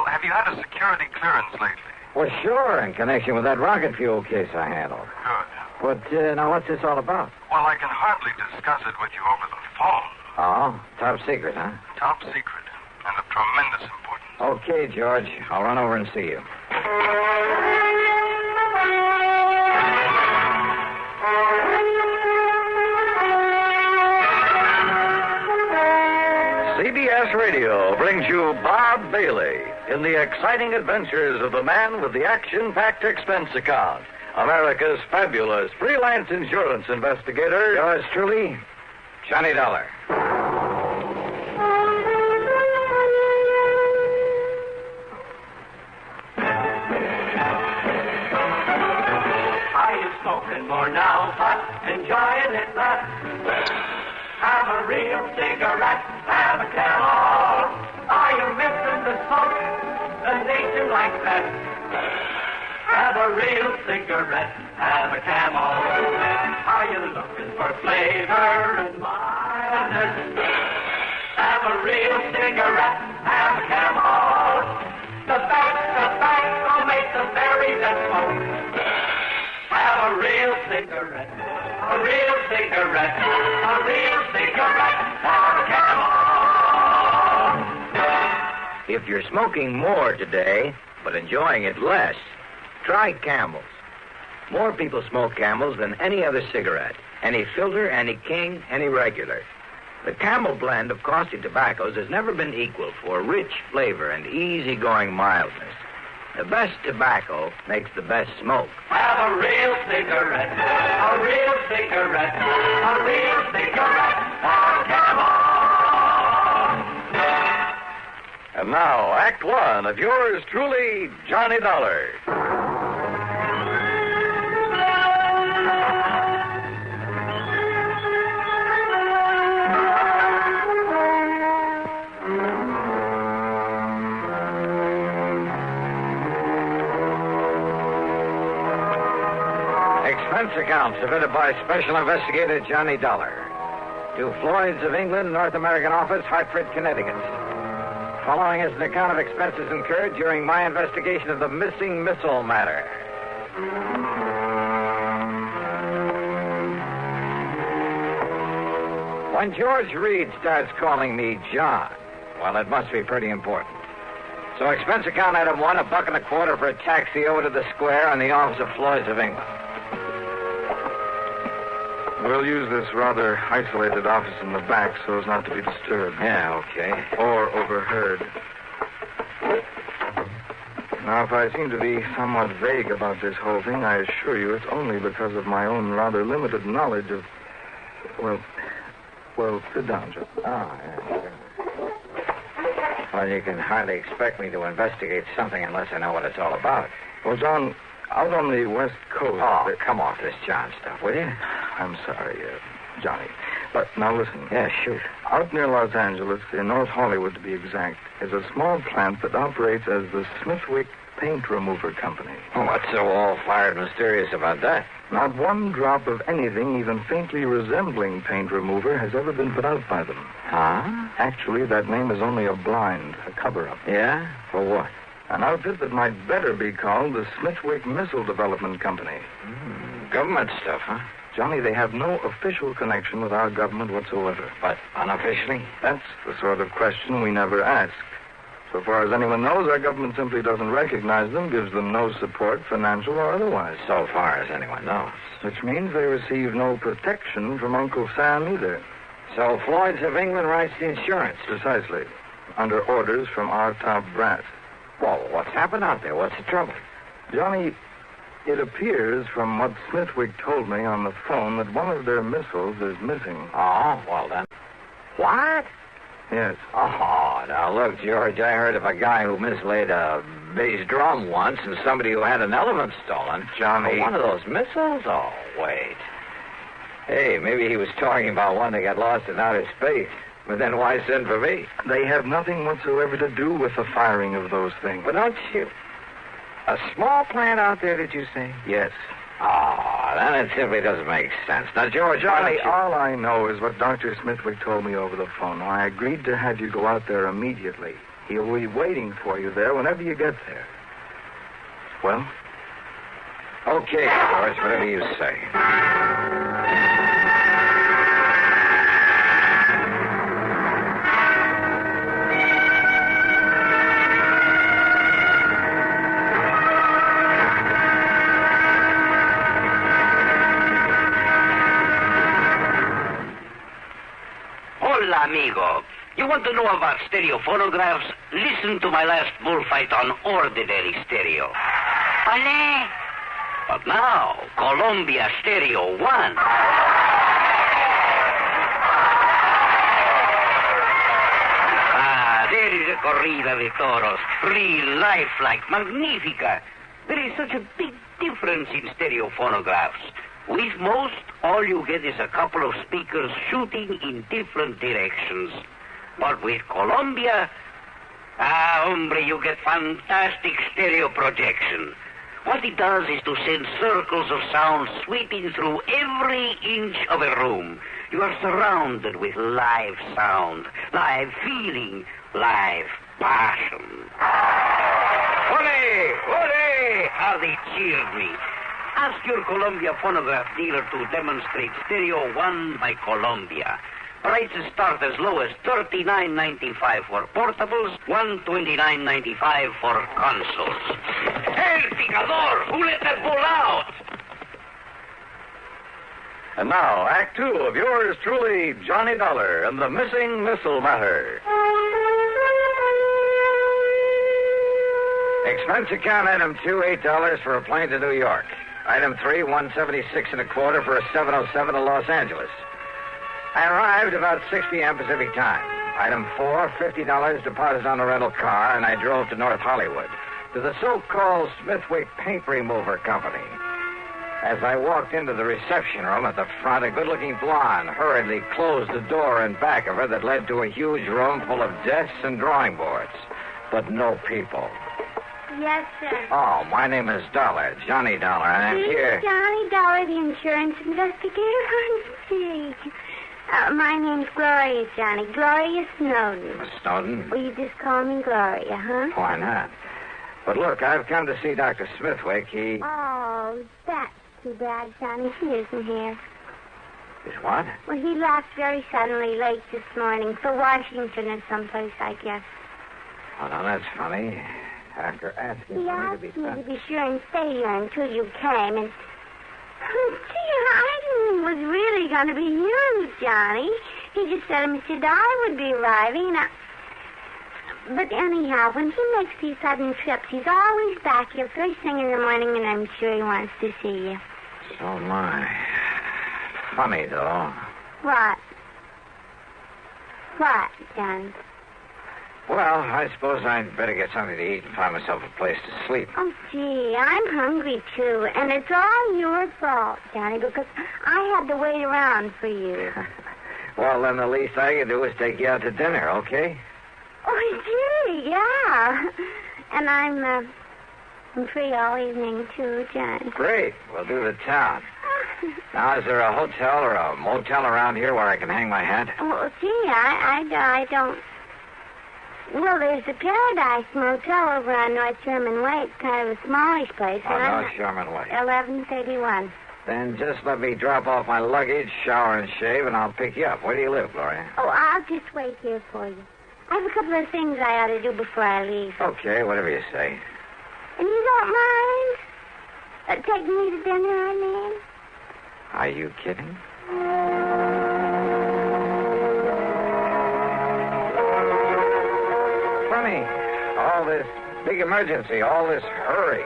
have you had a security clearance lately? Well, sure, in connection with that rocket fuel case I handled. Good. But, now, what's this all about? Well, I can hardly discuss it with you over the phone. Oh, top secret, huh? Top secret, and of tremendous importance. Okay, George. I'll run over and see you. CBS Radio brings you Bob Bailey in the exciting adventures of the man with the action-packed expense account, America's fabulous freelance insurance investigator. Yours truly, Johnny Dollar. Are you smoking more now, but enjoying it less? Have a real cigarette, have a Camel. Are you missing the smoke, the nation like that? Have a real cigarette, have a Camel. Are you looking for flavor and mildness? Have a real cigarette, have a Camel. The best tobacco makes the very best smoke. Have a real cigarette, a real cigarette, a real cigarette, have a Camel. If you're smoking more today, but enjoying it less, try Camels. More people smoke Camels than any other cigarette. Any filter, any king, any regular. The Camel blend of costly tobaccos has never been equal for rich flavor and easygoing mildness. The best tobacco makes the best smoke. Have a real cigarette, a real cigarette, a real cigarette, have a Camel. And now, Act One of yours truly, Johnny Dollar. Expense account submitted by Special Investigator Johnny Dollar to Floyd's of England, North American Office, Hartford, Connecticut. Following is an account of expenses incurred during my investigation of the missing missile matter. When George Reed starts calling me John, well, it must be pretty important. So expense account item 1, $1.25 for a taxi over to the square on the office of Floyd's of England. We'll use this rather isolated office in the back so as not to be disturbed. Yeah, okay. Or overheard. Now, if I seem to be somewhat vague about this whole thing, I assure you it's only because of my own rather limited knowledge of... Well, sit down, Joe. Oh, yeah, sure. Well, you can hardly expect me to investigate something unless I know what it's all about. Well, John, out on the West Coast... Oh, come off this John stuff, will you? I'm sorry, Johnny. But now listen. Yeah, shoot. Out near Los Angeles, in North Hollywood to be exact, is a small plant that operates as the Smithwick Paint Remover Company. What's so all-fired mysterious about that? Not one drop of anything even faintly resembling paint remover has ever been put out by them. Huh? Actually, that name is only a blind, a cover-up. Yeah? For what? An outfit that might better be called the Smithwick Missile Development Company. Government stuff, huh? Johnny, they have no official connection with our government whatsoever. But unofficially? That's the sort of question we never ask. So far as anyone knows, our government simply doesn't recognize them, gives them no support, financial or otherwise. So far as anyone knows. Which means they receive no protection from Uncle Sam either. So Floyd's of England writes the insurance? Precisely. Under orders from our top brass. Well, what's happened out there? What's the trouble? Johnny, it appears from what Smithwick told me on the phone that one of their missiles is missing. Oh, well then. What? Yes. Oh, now look, George, I heard of a guy who mislaid a bass drum once and somebody who had an elephant stolen. Johnny. Oh, one of those missiles? Oh, wait. Hey, maybe he was talking about one that got lost in outer space. But then why send for me? They have nothing whatsoever to do with the firing of those things. But don't you... A small plant out there, did you say? Yes. Oh, then it simply doesn't make sense. Now, George, Johnny, all I know is what Dr. Smithwick told me over the phone. I agreed to have you go out there immediately. He'll be waiting for you there whenever you get there. Well? Okay, George, whatever you say. Amigo, you want to know about stereo phonographs? Listen to my last bullfight on ordinary stereo. Olé! But now, Columbia Stereo 1. There is a corrida de toros. Real lifelike, magnifica. There is such a big difference in stereo phonographs. With most, all you get is a couple of speakers shooting in different directions. But with Columbia, hombre, you get fantastic stereo projection. What it does is to send circles of sound sweeping through every inch of a room. You are surrounded with live sound, live feeling, live passion. Ole! Ole! How they cheered me. Ask your Columbia phonograph dealer to demonstrate Stereo 1 by Columbia. Prices start as low as $39.95 for portables, $129.95 for consoles. El picador! Who let that bull out? And now, Act 2 of yours truly, Johnny Dollar and the Missing Missile Matter. Expense account item 2, $8 for a plane to New York. Item 3, $176 1/4 for a 707 to Los Angeles. I arrived about 6 p.m. Pacific time. Item 4, $50 deposit on a rental car, and I drove to North Hollywood, to the so-called Smithwick Paint Remover Company. As I walked into the reception room at the front, a good-looking blonde hurriedly closed the door in back of her that led to a huge room full of desks and drawing boards, but no people. Yes, sir. Oh, my name is Dollar, Johnny Dollar, and I'm here. Johnny Dollar, the insurance investigator. Gee. My name's Gloria, Johnny. Gloria Snowden. Snowden? Will you just call me Gloria, huh? Why not? But look, I've come to see Dr. Smithwick. Oh, that's too bad, Johnny. He isn't here. Is what? Well, he left very suddenly late this morning for Washington or someplace, I guess. Oh, now that's funny. After asking He for me to asked be me to sent. be sure and stay here until you came, and... Gee, I didn't think it was really going to be you, Johnny. He just said Mr. Dollar would be arriving. But anyhow, when he makes these sudden trips, he's always back here first thing in the morning, and I'm sure he wants to see you. So my. Funny, though. What? What, Johnny? Well, I suppose I'd better get something to eat and find myself a place to sleep. Oh, gee, I'm hungry, too. And it's all your fault, Johnny, because I had to wait around for you. Well, then the least I can do is take you out to dinner, okay? Oh, gee, yeah. And I'm I'm free all evening, too, John. Great. We'll do the town. Now, is there a hotel or a motel around here where I can hang my hat? Well, gee, I don't... Well, there's the Paradise Motel over on North Sherman Way. It's kind of a smallish place. On North Sherman Way. 1131. Then just let me drop off my luggage, shower and shave, and I'll pick you up. Where do you live, Gloria? Oh, I'll just wait here for you. I have a couple of things I ought to do before I leave. Okay, whatever you say. And you don't mind taking me to dinner, I mean? Are you kidding? Funny, all this big emergency, all this hurry.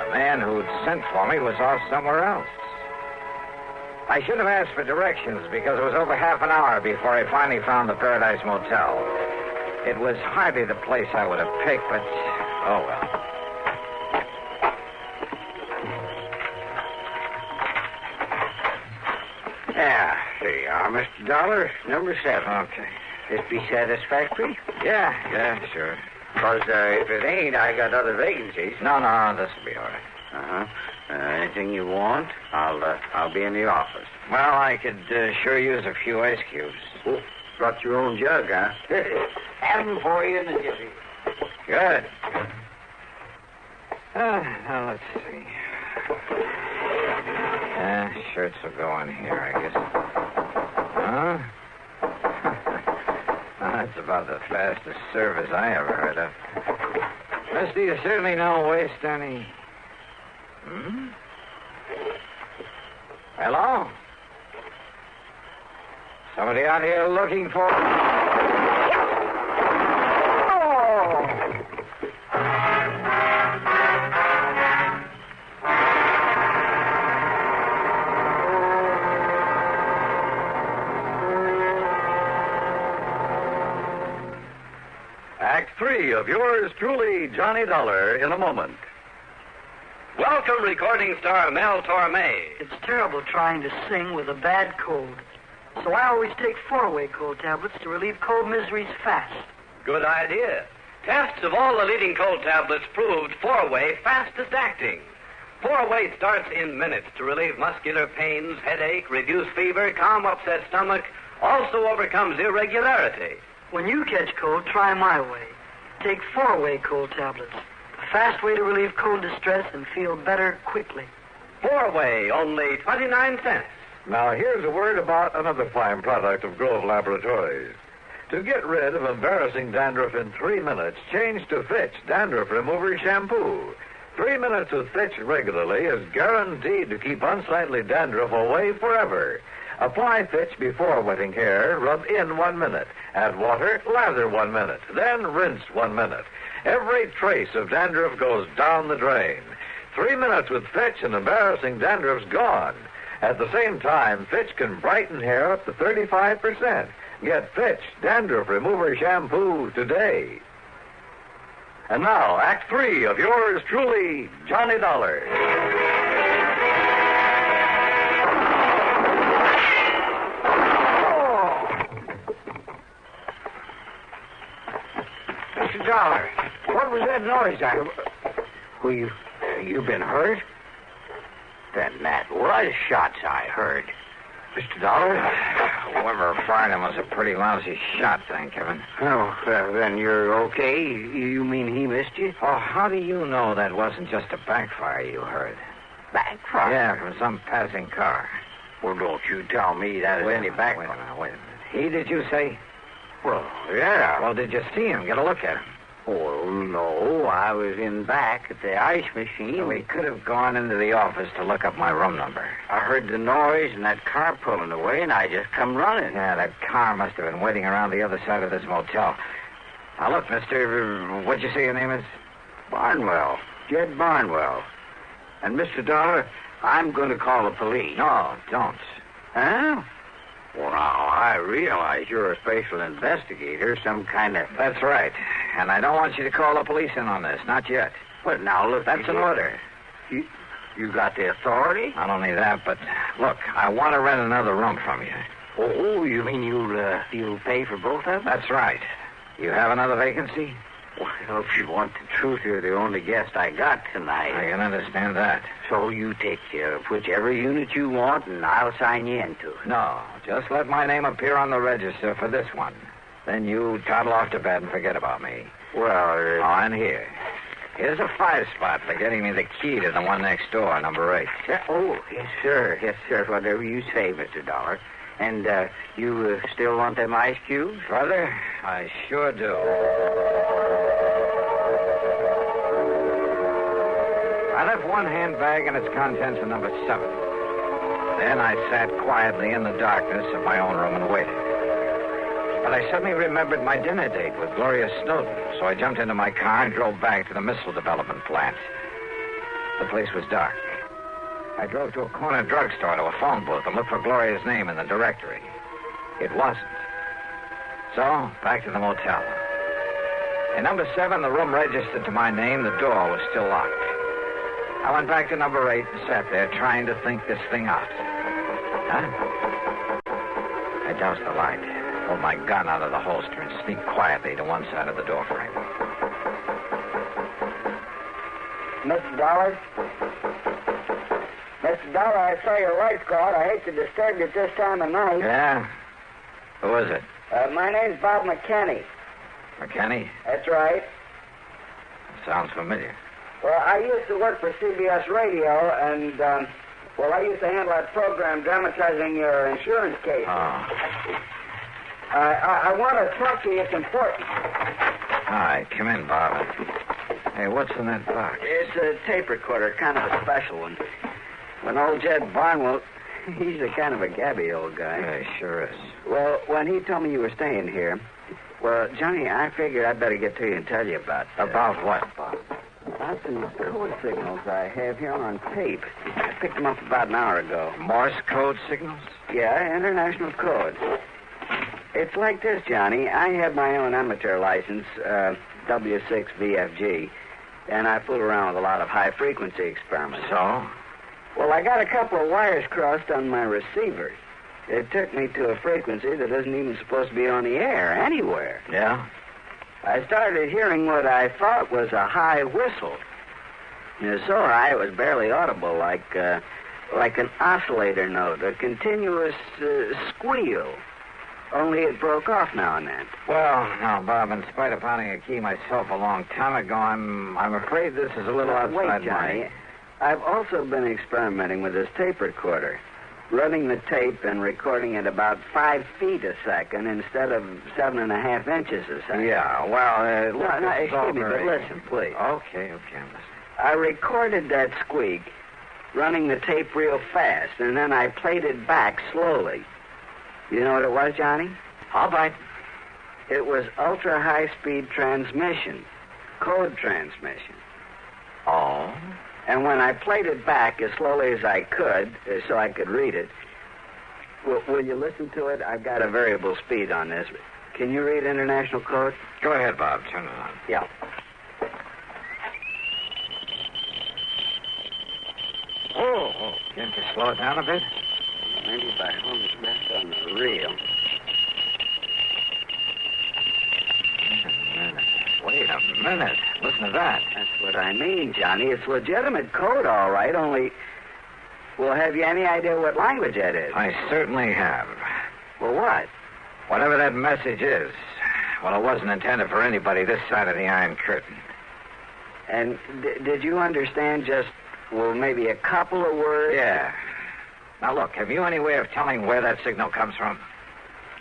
The man who'd sent for me was off somewhere else. I should have asked for directions because it was over half an hour before I finally found the Paradise Motel. It was hardly the place I would have picked, but oh well. Yeah, there you are, Mr. Dollar. Number 7. Okay. This be satisfactory? Yeah, sure. Because if it ain't, I got other vacancies. No, this'll be all right. Anything you want, I'll be in the office. Well, I could sure use a few ice cubes. Oh, brought your own jug, huh? Have them for you in the jiffy. Good. Now, let's see. Shirts will go in here, I guess. Huh? That's about the fastest service I ever heard of. Mister, you certainly don't waste any... Hello? Somebody out here looking for... Act 3 of yours truly, Johnny Dollar, in a moment. Welcome, recording star Mel Torme. It's terrible trying to sing with a bad cold. So I always take 4-way cold tablets to relieve cold miseries fast. Good idea. Tests of all the leading cold tablets proved 4-way fastest acting. 4-way starts in minutes to relieve muscular pains, headache, reduce fever, calm upset stomach, also overcomes irregularity. When you catch cold, try my way. Take 4-way cold tablets. A fast way to relieve cold distress and feel better quickly. 4-way, only 29 cents. Now, here's a word about another fine product of Grove Laboratories. To get rid of embarrassing dandruff in 3 minutes, change to Fitch Dandruff Remover Shampoo. 3 minutes of Fitch regularly is guaranteed to keep unsightly dandruff away forever. Apply Fitch before wetting hair, rub in 1 minute. Add water, lather 1 minute. Then rinse 1 minute. Every trace of dandruff goes down the drain. 3 minutes with Fitch and embarrassing dandruff's gone. At the same time, Fitch can brighten hair up to 35%. Get Fitch Dandruff Remover Shampoo today. And now, Act 3 of yours truly, Johnny Dollar. Mr. Dollar, what was that noise I... Well, you been hurt? Then that was shots I heard. Mr. Dollar? Whoever fired him was a pretty lousy shot, thank heaven. Oh, then you're okay? You mean he missed you? Oh, how do you know that wasn't just a backfire you heard? Backfire? Yeah, from some passing car. Well, don't you tell me that is any backfire. Wait a minute. He, did you say? Well, yeah. Well, did you see him? Get a look at him. Oh, no. I was in back at the ice machine. So he could have gone into the office to look up my room number. I heard the noise and that car pulling away, and I just come running. Yeah, that car must have been waiting around the other side of this motel. Now, look, mister, what'd you say your name is? Barnwell. Jed Barnwell. And, Mr. Dollar, I'm going to call the police. No, don't. Huh? Well, now, I realize you're a special investigator, some kind of... That's right. And I don't want you to call the police in on this, not yet. But now, look... That's an order. You got the authority? Not only that, but, look, I want to rent another room from you. Oh, you mean you'll pay for both of them? That's right. You have another vacancy? Well, if you want the truth, you're the only guest I got tonight. I can understand that. So you take care of whichever unit you want, and I'll sign you into it. No, just let my name appear on the register for this one. Then you toddle off to bed and forget about me. Well, and here. Here's a 5-spot for getting me the key to the one next door, number 8. Yes, sir. Yes, sir. Whatever you say, Mr. Dollar. And you still want them ice cubes? Brother, I sure do. I left one handbag and its contents in number 7. Then I sat quietly in the darkness of my own room and waited. But I suddenly remembered my dinner date with Gloria Snowden, so I jumped into my car and drove back to the missile development plant. The place was dark. I drove to a corner drugstore to a phone booth and looked for Gloria's name in the directory. It wasn't. So, back to the motel. In number 7, the room registered to my name. The door was still locked. I went back to number 8 and sat there trying to think this thing out. I doused the light, pulled my gun out of the holster, and sneaked quietly to one side of the doorframe. Mr. Dollar? Mr. Dollar, I saw your lights go out. I hate to disturb you at this time of night. Yeah? Who is it? My name's Bob McKinney. McKinney? That's right. Sounds familiar. Well, I used to work for CBS Radio, and, I used to handle that program dramatizing your insurance case. Oh. I want to talk to you. It's important. All right, come in, Bob. Hey, what's in that box? It's a tape recorder, kind of a special one. When old Jed Barnwell, he's a kind of a gabby old guy. Yeah, he sure is. Well, when he told me you were staying here, well, Johnny, I figured I'd better get to you and tell you about... About what, Bob? About some code signals I have here on tape. I picked them up about an hour ago. Morse code signals? Yeah, international code. It's like this, Johnny. I have my own amateur license, W6VFG, and I fool around with a lot of high-frequency experiments. So? Well, I got a couple of wires crossed on my receiver. It took me to a frequency that isn't even supposed to be on the air anywhere. Yeah? I started hearing what I thought was a high whistle. It was so high it was barely audible, like an oscillator note, a continuous squeal. Only it broke off now and then. Well, now, Bob, in spite of finding a key myself a long time ago, I'm afraid this is a little outside Wait, Johnny. I've also been experimenting with this tape recorder, running the tape and recording at about 5 feet a second instead of 7.5 inches a second. Yeah, well, excuse me, but listen, please. Okay, I'm listening. I recorded that squeak, running the tape real fast, and then I played it back slowly. You know what it was, Johnny? All right. It was ultra-high-speed transmission, code transmission. Oh? And when I played it back as slowly as I could, so I could read it, will you listen to it? I've got a variable speed on this. Can you read international code? Go ahead, Bob. Turn it on. Yeah. Oh, can't you slow it down a bit? Maybe if I hold it back on the reel. Wait a minute. Listen to that. That's what I mean, Johnny. It's legitimate code, all right, only... Well, have you any idea what language that is? I certainly have. Well, what? Whatever that message is, well, it wasn't intended for anybody this side of the Iron Curtain. And did you understand just, maybe a couple of words? Yeah. Now, look, have you any way of telling where that signal comes from?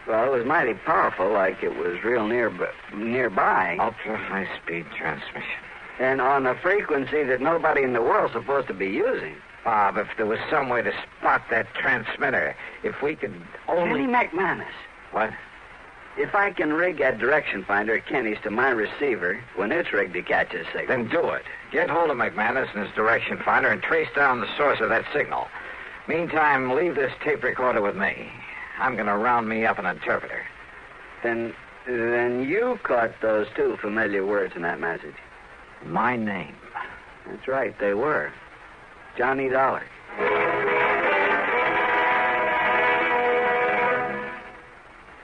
Well, it was mighty powerful, like it was real nearby. Ultra-high-speed transmission. And on a frequency that nobody in the world's supposed to be using. Bob, if there was some way to spot that transmitter, if we could only... Kenny McManus. What? If I can rig that direction finder at Kenny's to my receiver when it's rigged to catch a signal... Then do it. Get hold of McManus and his direction finder and trace down the source of that signal. Meantime, leave this tape recorder with me. I'm going to round me up an interpreter. Then you caught those 2 familiar words in that message. My name. That's right, they were. Johnny Dollar.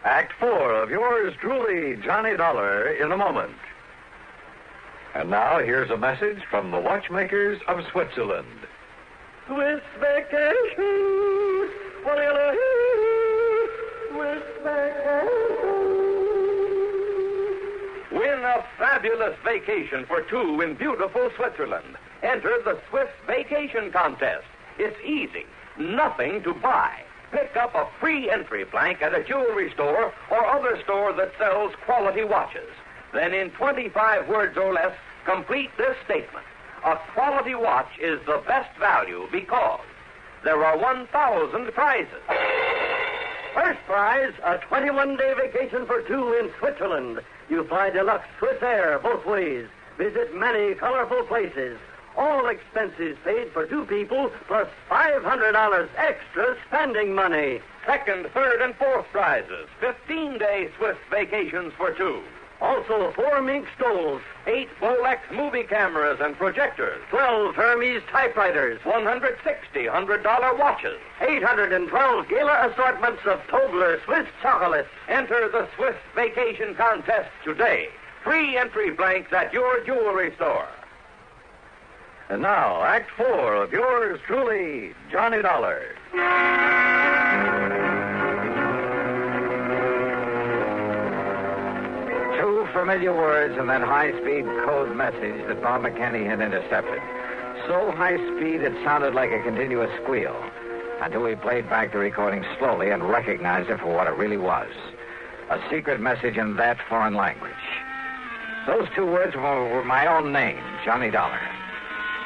Act 4 of yours truly, Johnny Dollar, in a moment. And now, here's a message from the watchmakers of Switzerland. Swiss vacation. Swiss vacation. Win a fabulous vacation for two in beautiful Switzerland. Enter the Swiss Vacation Contest. It's easy. Nothing to buy. Pick up a free entry blank at a jewelry store or other store that sells quality watches. Then in 25 words or less, complete this statement. A quality watch is the best value because there are 1,000 prizes. First prize, a 21-day vacation for two in Switzerland. You fly deluxe Swiss Air both ways. Visit many colorful places. All expenses paid for two people, plus $500 extra spending money. Second, third, and fourth prizes. 15-day Swiss vacations for two. Also, 4 mink stoles, 8 Bolex movie cameras and projectors, 12 Hermes typewriters, 160 $100 watches, 812 gala assortments of Tobler Swiss chocolates. Enter the Swiss Vacation Contest today. Free entry blanks at your jewelry store. And now, Act 4 of yours truly, Johnny Dollar. Two familiar words and that high-speed code message that Bob McKinney had intercepted. So high-speed it sounded like a continuous squeal until we played back the recording slowly and recognized it for what it really was. A secret message in that foreign language. Those two words were my own name, Johnny Dollar.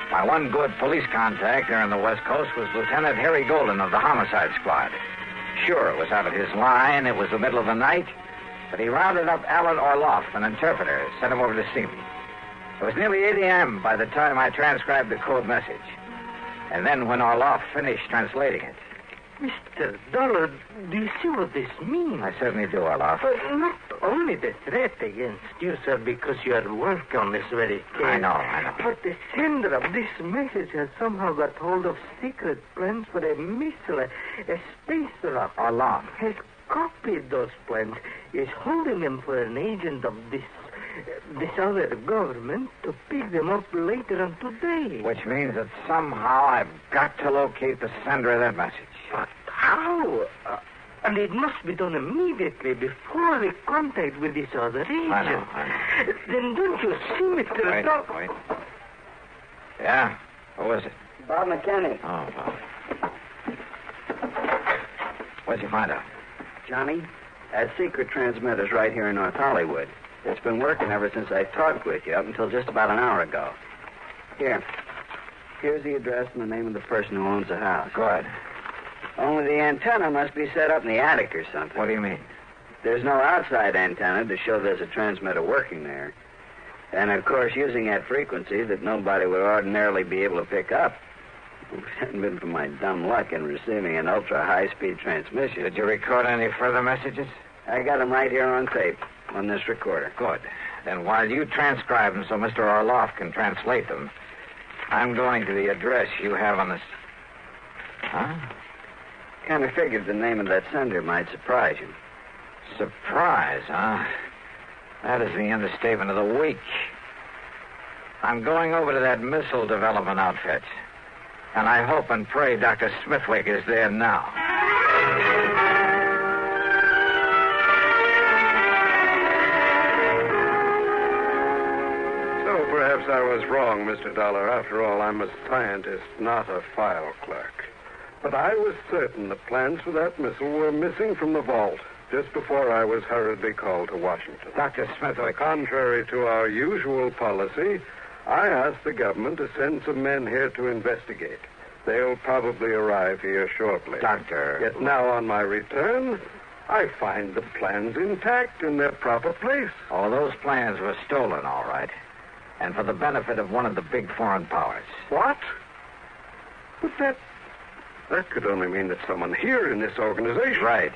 My one good police contact there on the West Coast was Lieutenant Harry Golden of the Homicide Squad. Sure, it was out of his line. It was the middle of the night. But he rounded up Alan Orloff, an interpreter, sent him over to see me. It was nearly 8 a.m. by the time I transcribed the code message. And then when Orloff finished translating it. Mr. Dollar, do you see what this means? I certainly do, Orloff. But not only the threat against you, sir, because you are working on this very case. I know. But the sender of this message has somehow got hold of secret plans for a missile, a space rocket. Orloff. Has copied those plans, is holding them for an agent of this other government to pick them up later on today. Which means that somehow I've got to locate the sender of that message. But how? And it must be done immediately before the contact with this other agent. I know. Then don't you see, Mr. Dollar? Wait. Yeah? Who is it? Bob McKinney. Oh, Bob. What'd you find out? Johnny, that secret transmitter's right here in North Hollywood. It's been working ever since I talked with you, up until just about an hour ago. Here's the address and the name of the person who owns the house. Good. Only the antenna must be set up in the attic or something. What do you mean? There's no outside antenna to show there's a transmitter working there. And, of course, using that frequency that nobody would ordinarily be able to pick up. If it hadn't been for my dumb luck in receiving an ultra-high-speed transmission. Did you record any further messages? I got them right here on tape, on this recorder. Good. Then while you transcribe them so Mr. Orloff can translate them, I'm going to the address you have on this... Huh? Kind of figured the name of that sender might surprise you. Surprise, huh? That is the understatement of the week. I'm going over to that missile development outfit. And I hope and pray Dr. Smithwick is there now. So perhaps I was wrong, Mr. Dollar. After all, I'm a scientist, not a file clerk. But I was certain the plans for that missile were missing from the vault just before I was hurriedly called to Washington. Dr. Smithwick. Contrary to our usual policy, I asked the government to send some men here to investigate. They'll probably arrive here shortly. Doctor. Yet now on my return, I find the plans intact in their proper place. Oh, those plans were stolen, all right. And for the benefit of one of the big foreign powers. What? But that could only mean that someone here in this organization... Right.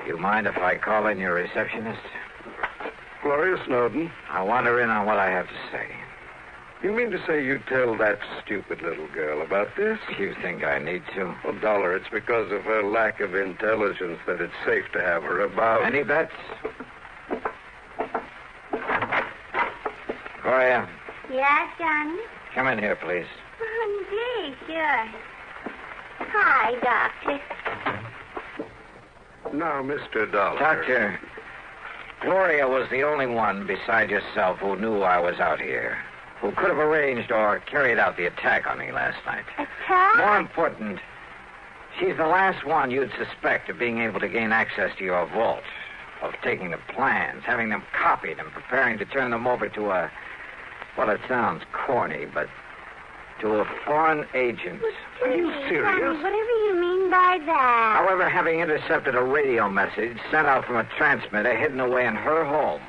You mind if I call in your receptionist? Gloria Snowden. I want her in on what I have to say. You mean to say you tell that stupid little girl about this? You think I need to? Well, Dollar, it's because of her lack of intelligence that it's safe to have her about. Any bets? Gloria, Yeah, Johnny? come in here, please. Oh, gee, sure. Hi, Doctor. Now, Mr. Dollar. Doctor, Gloria was the only one beside yourself who knew I was out here, who could have arranged or carried out the attack on me last night. Attack? More important, she's the last one you'd suspect of being able to gain access to your vault, of taking the plans, having them copied, and preparing to turn them over to a, well, it sounds corny, but to a foreign agent. Are you serious? Whatever you mean by that. However, having intercepted a radio message sent out from a transmitter hidden away in her home.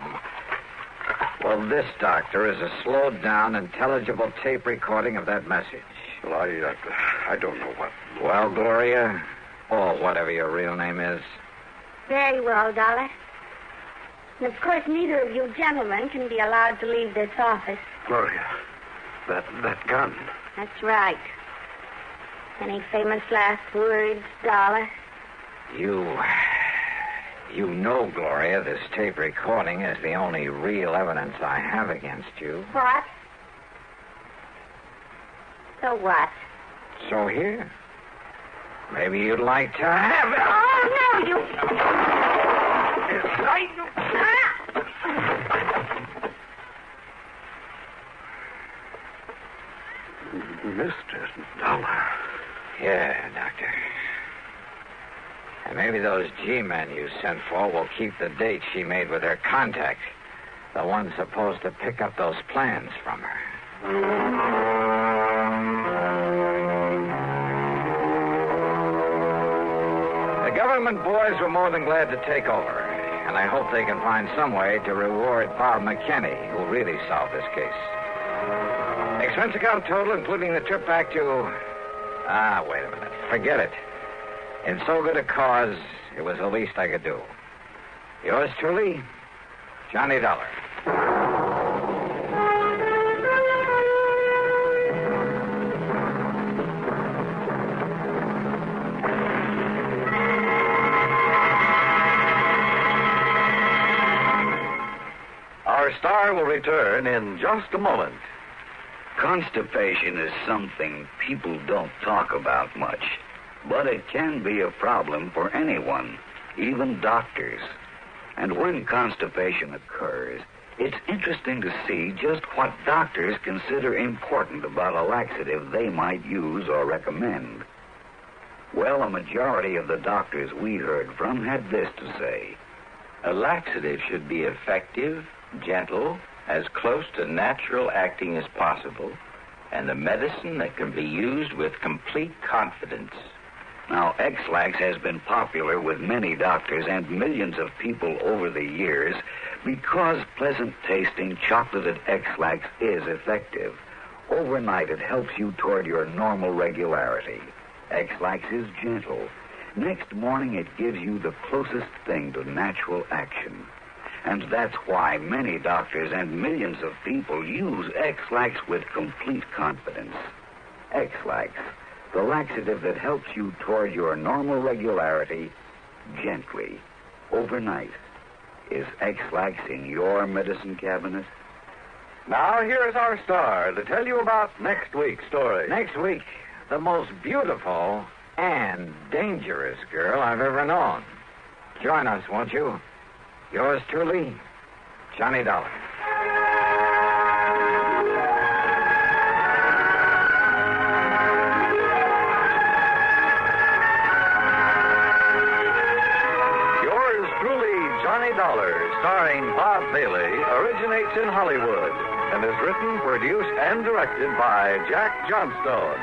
Well, this, Doctor, is a slowed-down, intelligible tape recording of that message. Well, I don't know what... Well, Gloria, or whatever your real name is. Very well, Dollar. And of course, neither of you gentlemen can be allowed to leave this office. Gloria, that gun. That's right. Any famous last words, Dollar? You know, Gloria, this tape recording is the only real evidence I have against you. What? So what? So here. Maybe you'd like to have it. Oh, no, you... Mr. Dollar. Yeah, Doctor. And maybe those G-men you sent for will keep the date she made with her contact, the one supposed to pick up those plans from her. The government boys were more than glad to take over, and I hope they can find some way to reward Bob McKinney, who really solved this case. Expense account total, including the trip back to... wait a minute. Forget it. In so good a cause, it was the least I could do. Yours truly, Johnny Dollar. Our star will return in just a moment. Constipation is something people don't talk about much, but it can be a problem for anyone, even doctors. And when constipation occurs, it's interesting to see just what doctors consider important about a laxative they might use or recommend. Well, a majority of the doctors we heard from had this to say: a laxative should be effective, gentle, as close to natural acting as possible, and a medicine that can be used with complete confidence. Now, X-Lax has been popular with many doctors and millions of people over the years because pleasant-tasting chocolated X-Lax is effective. Overnight, it helps you toward your normal regularity. X-Lax is gentle. Next morning, it gives you the closest thing to natural action. And that's why many doctors and millions of people use X-Lax with complete confidence. X-Lax, the laxative that helps you toward your normal regularity gently, overnight. Is X-Lax in your medicine cabinet? Now, here is our star to tell you about next week's story. Next week, the most beautiful and dangerous girl I've ever known. Join us, won't you? Yours truly, Johnny Dollar. Yours truly, Johnny Dollar, starring Bob Bailey, originates in Hollywood and is written, produced, and directed by Jack Johnstone.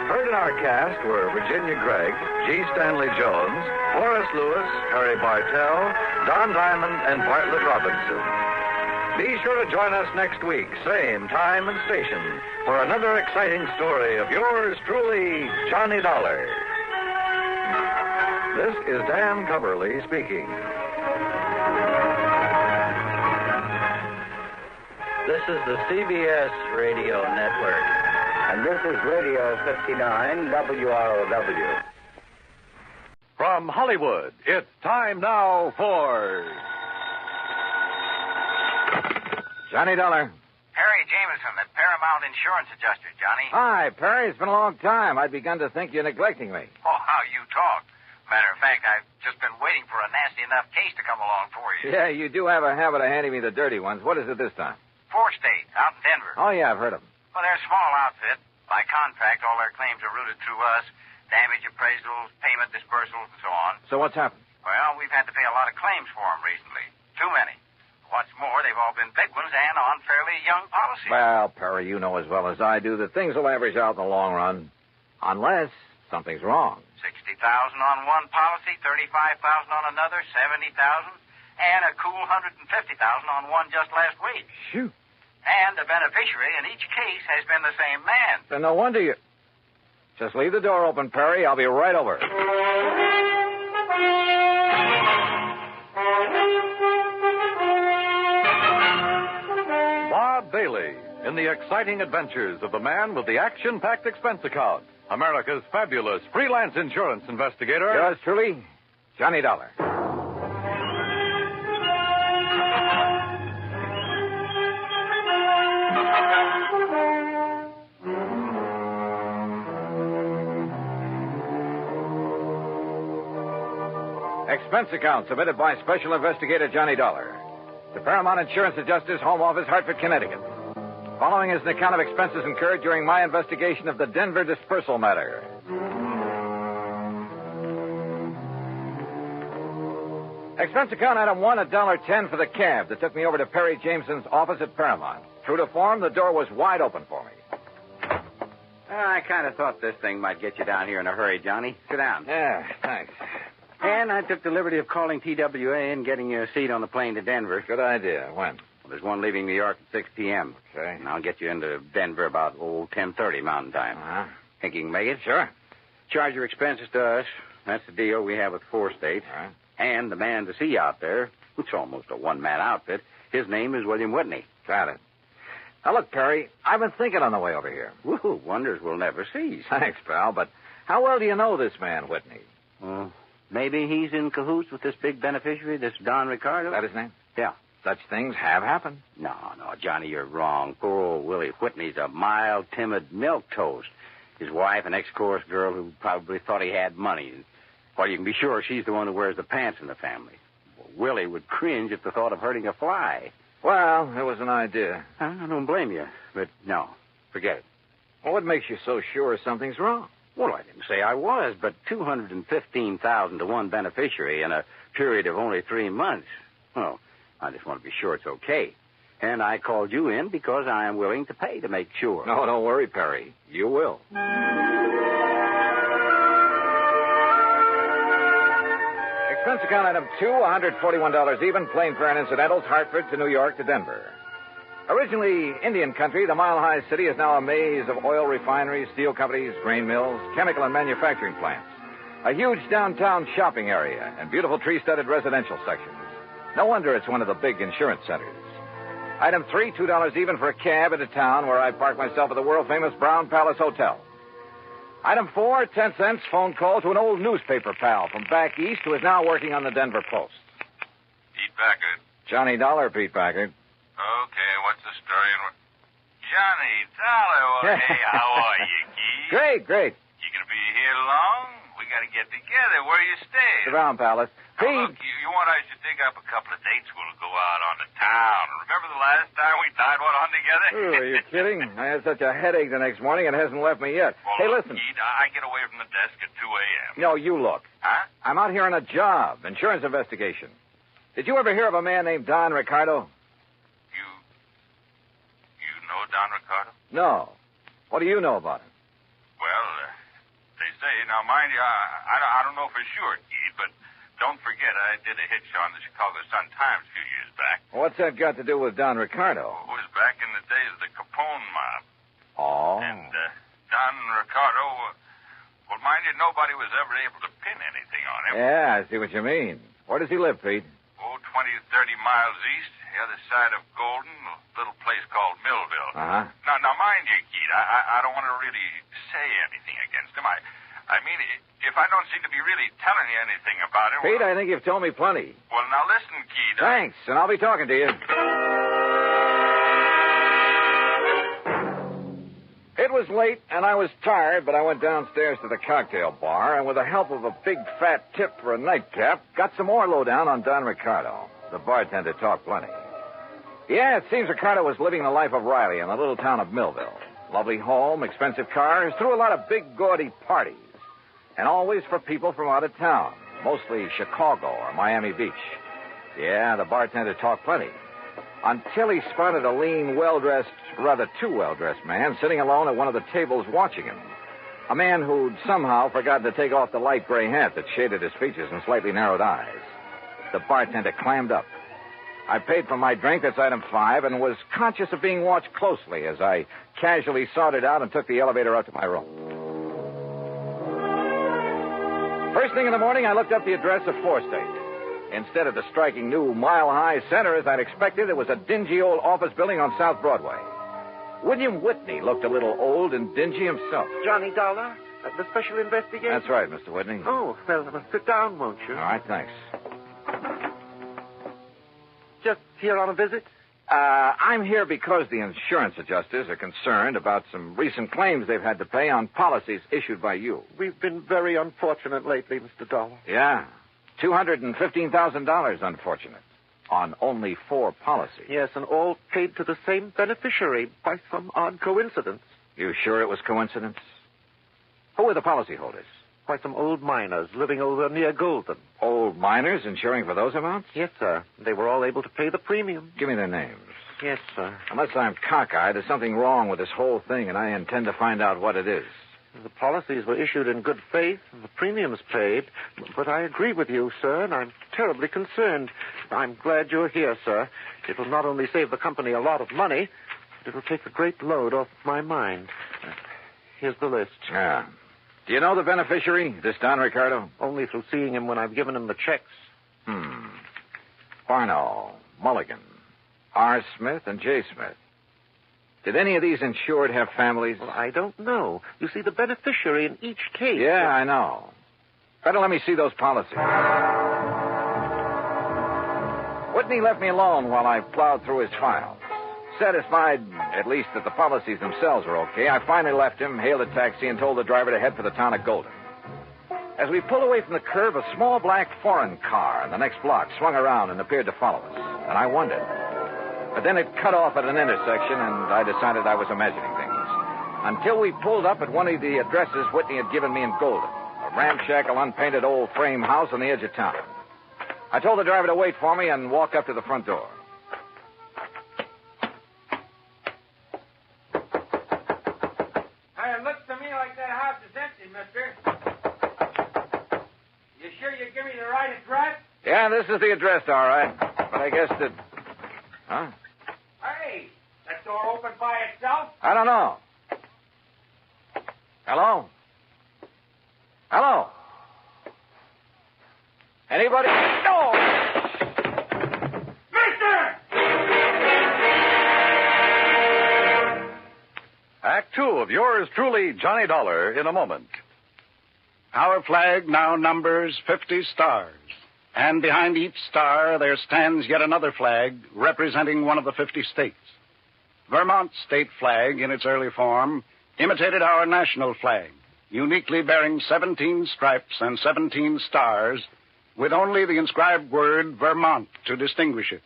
Heard in our cast were Virginia Gregg, G. Stanley Jones, Horace Lewis, Harry Bartell, Don Diamond, and Bartlett Robinson. Be sure to join us next week, same time and station, for another exciting story of yours truly, Johnny Dollar. This is Dan Coverly speaking. This is the CBS Radio Network, and this is Radio 59 WROW. From Hollywood, it's time now for... Johnny Dollar. Here Jameson, the Paramount Insurance Adjuster, Johnny. Hi, Perry. It's been a long time. I'd begun to think you're neglecting me. Oh, how you talk. Matter of fact, I've just been waiting for a nasty enough case to come along for you. Yeah, you do have a habit of handing me the dirty ones. What is it this time? 4 states, out in Denver. Oh, yeah, I've heard of them. Well, they're a small outfit. By contract, all their claims are routed through us. Damage appraisals, payment disbursals, and so on. So what's happened? Well, we've had to pay a lot of claims for them recently. Too many. What's more, they've all been big ones and on fairly young policies. Well, Perry, you know as well as I do that things will average out in the long run. Unless something's wrong. $60,000 on one policy, $35,000 on another, $70,000, and a cool $150,000 on one just last week. Shoot. And the beneficiary in each case has been the same man. Then no wonder you... Just leave the door open, Perry. I'll be right over. Bob Bailey in the exciting adventures of the man with the action-packed expense account. America's fabulous freelance insurance investigator. Yours truly, Johnny Dollar. Expense account submitted by Special Investigator Johnny Dollar to Paramount Insurance Adjusters, Home Office, Hartford, Connecticut. Following is an account of expenses incurred during my investigation of the Denver dispersal matter. Expense account item 1, $1.10 for the cab that took me over to Perry Jameson's office at Paramount. True to form, the door was wide open for me. I kind of thought this thing might get you down here in a hurry, Johnny. Sit down. Yeah, thanks. And I took the liberty of calling TWA and getting you a seat on the plane to Denver. Good idea. When? Well, there's one leaving New York at 6 p.m. Okay. And I'll get you into Denver about, 10:30 Mountain Time. Uh-huh. Think you can make it? Sure. Charge your expenses to us. That's the deal we have with 4 states. All right. And the man to see out there, it's almost a one-man outfit, his name is William Whitney. Got it. Now, look, Perry, I've been thinking on the way over here. Woo, wonders will never cease. Thanks, pal, but how well do you know this man, Whitney? Well, maybe he's in cahoots with this big beneficiary, this Don Ricardo. Is that his name? Yeah. Such things have happened. No, Johnny, you're wrong. Poor old Willie Whitney's a mild, timid milquetoast. His wife, an ex-chorus girl who probably thought he had money. Well, you can be sure she's the one who wears the pants in the family. Well, Willie would cringe at the thought of hurting a fly. Well, it was an idea. I don't blame you, but no, forget it. Well, what makes you so sure something's wrong? Well, I didn't say I was, but $215,000 to one beneficiary in a period of only 3 months. Well, I just want to be sure it's okay. And I called you in because I am willing to pay to make sure. No, don't worry, Perry. You will. Expense account item 2, $141 even, plane fare and incidentals, Hartford to New York to Denver. Originally Indian country, the mile-high city is now a maze of oil refineries, steel companies, grain mills, chemical and manufacturing plants. A huge downtown shopping area and beautiful tree-studded residential sections. No wonder it's one of the big insurance centers. Item 3, $2 even for a cab into town where I park myself at the world-famous Brown Palace Hotel. Item 4, 10 cents phone call to an old newspaper pal from back east who is now working on the Denver Post. Pete Packard. Johnny Dollar, Pete Packard. Okay, what's the story? Johnny Dollar, hey, how are you, Keith? Great. You gonna be here long? We gotta get together. Where you stay? The Brown Palace. Pete. Look, you want I should dig up a couple of dates? We'll go out on the town. Remember the last time we tied one on together? Ooh, are you kidding? I had such a headache the next morning, it hasn't left me yet. Well, hey, look, listen. Keith, I get away from the desk at 2 a.m. No, you look. Huh? I'm out here on a job, insurance investigation. Did you ever hear of a man named Don Ricardo? You know Don Ricardo? No. What do you know about him? Well, they say, now mind you, I don't know for sure, Keith, but don't forget I did a hitch on the Chicago Sun-Times a few years back. What's that got to do with Don Ricardo? It was back in the days of the Capone mob. Oh. And Don Ricardo, well, mind you, nobody was ever able to pin anything on him. Yeah, I see what you mean. Where does he live, Pete? 20, 30 miles east, the other side of Golden, a little place called Millville. Uh-huh. Now, mind you, Keith, I don't want to really say anything against him. I mean, if I don't seem to be really telling you anything about him... Pete, I think you've told me plenty. Well, now listen, Keith. Thanks, and I'll be talking to you. It was late, and I was tired, but I went downstairs to the cocktail bar, and with the help of a big fat tip for a nightcap, got some more lowdown on Don Ricardo. The bartender talked plenty. Yeah, it seems Ricardo was living the life of Riley in the little town of Millville. Lovely home, expensive cars, threw a lot of big, gaudy parties. And always for people from out of town, mostly Chicago or Miami Beach. Yeah, the bartender talked plenty. Until he spotted a lean, well-dressed, rather too well-dressed man sitting alone at one of the tables watching him. A man who'd somehow forgotten to take off the light gray hat that shaded his features and slightly narrowed eyes. The bartender clammed up. I paid for my drink, that's item 5, and was conscious of being watched closely as I casually sauntered out and took the elevator up to my room. First thing in the morning, I looked up the address of 4 State. Instead of the striking new mile-high center as I'd expected, it was a dingy old office building on South Broadway. William Whitney looked a little old and dingy himself. Johnny Dollar, the special investigation? That's right, Mr. Whitney. Oh, well, sit down, won't you? All right, thanks. Just here on a visit? I'm here because the insurance adjusters are concerned about some recent claims they've had to pay on policies issued by you. We've been very unfortunate lately, Mr. Dollar. Yeah. $215,000, unfortunate. On only 4 policies. Yes, and all paid to the same beneficiary by some odd coincidence. You sure it was coincidence? Who were the policyholders? Why, some old miners living over near Golden. Old miners insuring for those amounts? Yes, sir. They were all able to pay the premium. Give me their names. Yes, sir. Unless I'm cockeyed, there's something wrong with this whole thing, and I intend to find out what it is. The policies were issued in good faith, and the premiums paid. But I agree with you, sir, and I'm terribly concerned. I'm glad you're here, sir. It will not only save the company a lot of money, but it will take a great load off my mind. Here's the list. Yeah. Do you know the beneficiary, this Don Ricardo? Only through seeing him when I've given him the checks. Barno, Mulligan, R. Smith, and J. Smith. Did any of these insured have families? Well, I don't know. You see, the beneficiary in each case... Yeah, I know. Better let me see those policies. Whitney left me alone while I plowed through his files. Satisfied, at least, that the policies themselves were okay, I finally left him, hailed a taxi, and told the driver to head for the town of Golden. As we pulled away from the curb, a small black foreign car in the next block swung around and appeared to follow us, and I wondered. But then it cut off at an intersection, and I decided I was imagining things. Until we pulled up at one of the addresses Whitney had given me in Golden, a ramshackle, unpainted old frame house on the edge of town. I told the driver to wait for me and walk up to the front door. It looks to me like that house is empty, mister. You sure you give me the right address? Yeah, this is the address, all right. But I guess that... Huh? Hey, that door open by itself? I don't know. Hello? Hello? Anybody? No! Act 2 of yours truly, Johnny Dollar, in a moment. Our flag now numbers 50 stars. And behind each star there stands yet another flag representing one of the 50 states. Vermont's state flag, in its early form, imitated our national flag, uniquely bearing 17 stripes and 17 stars, with only the inscribed word Vermont to distinguish it.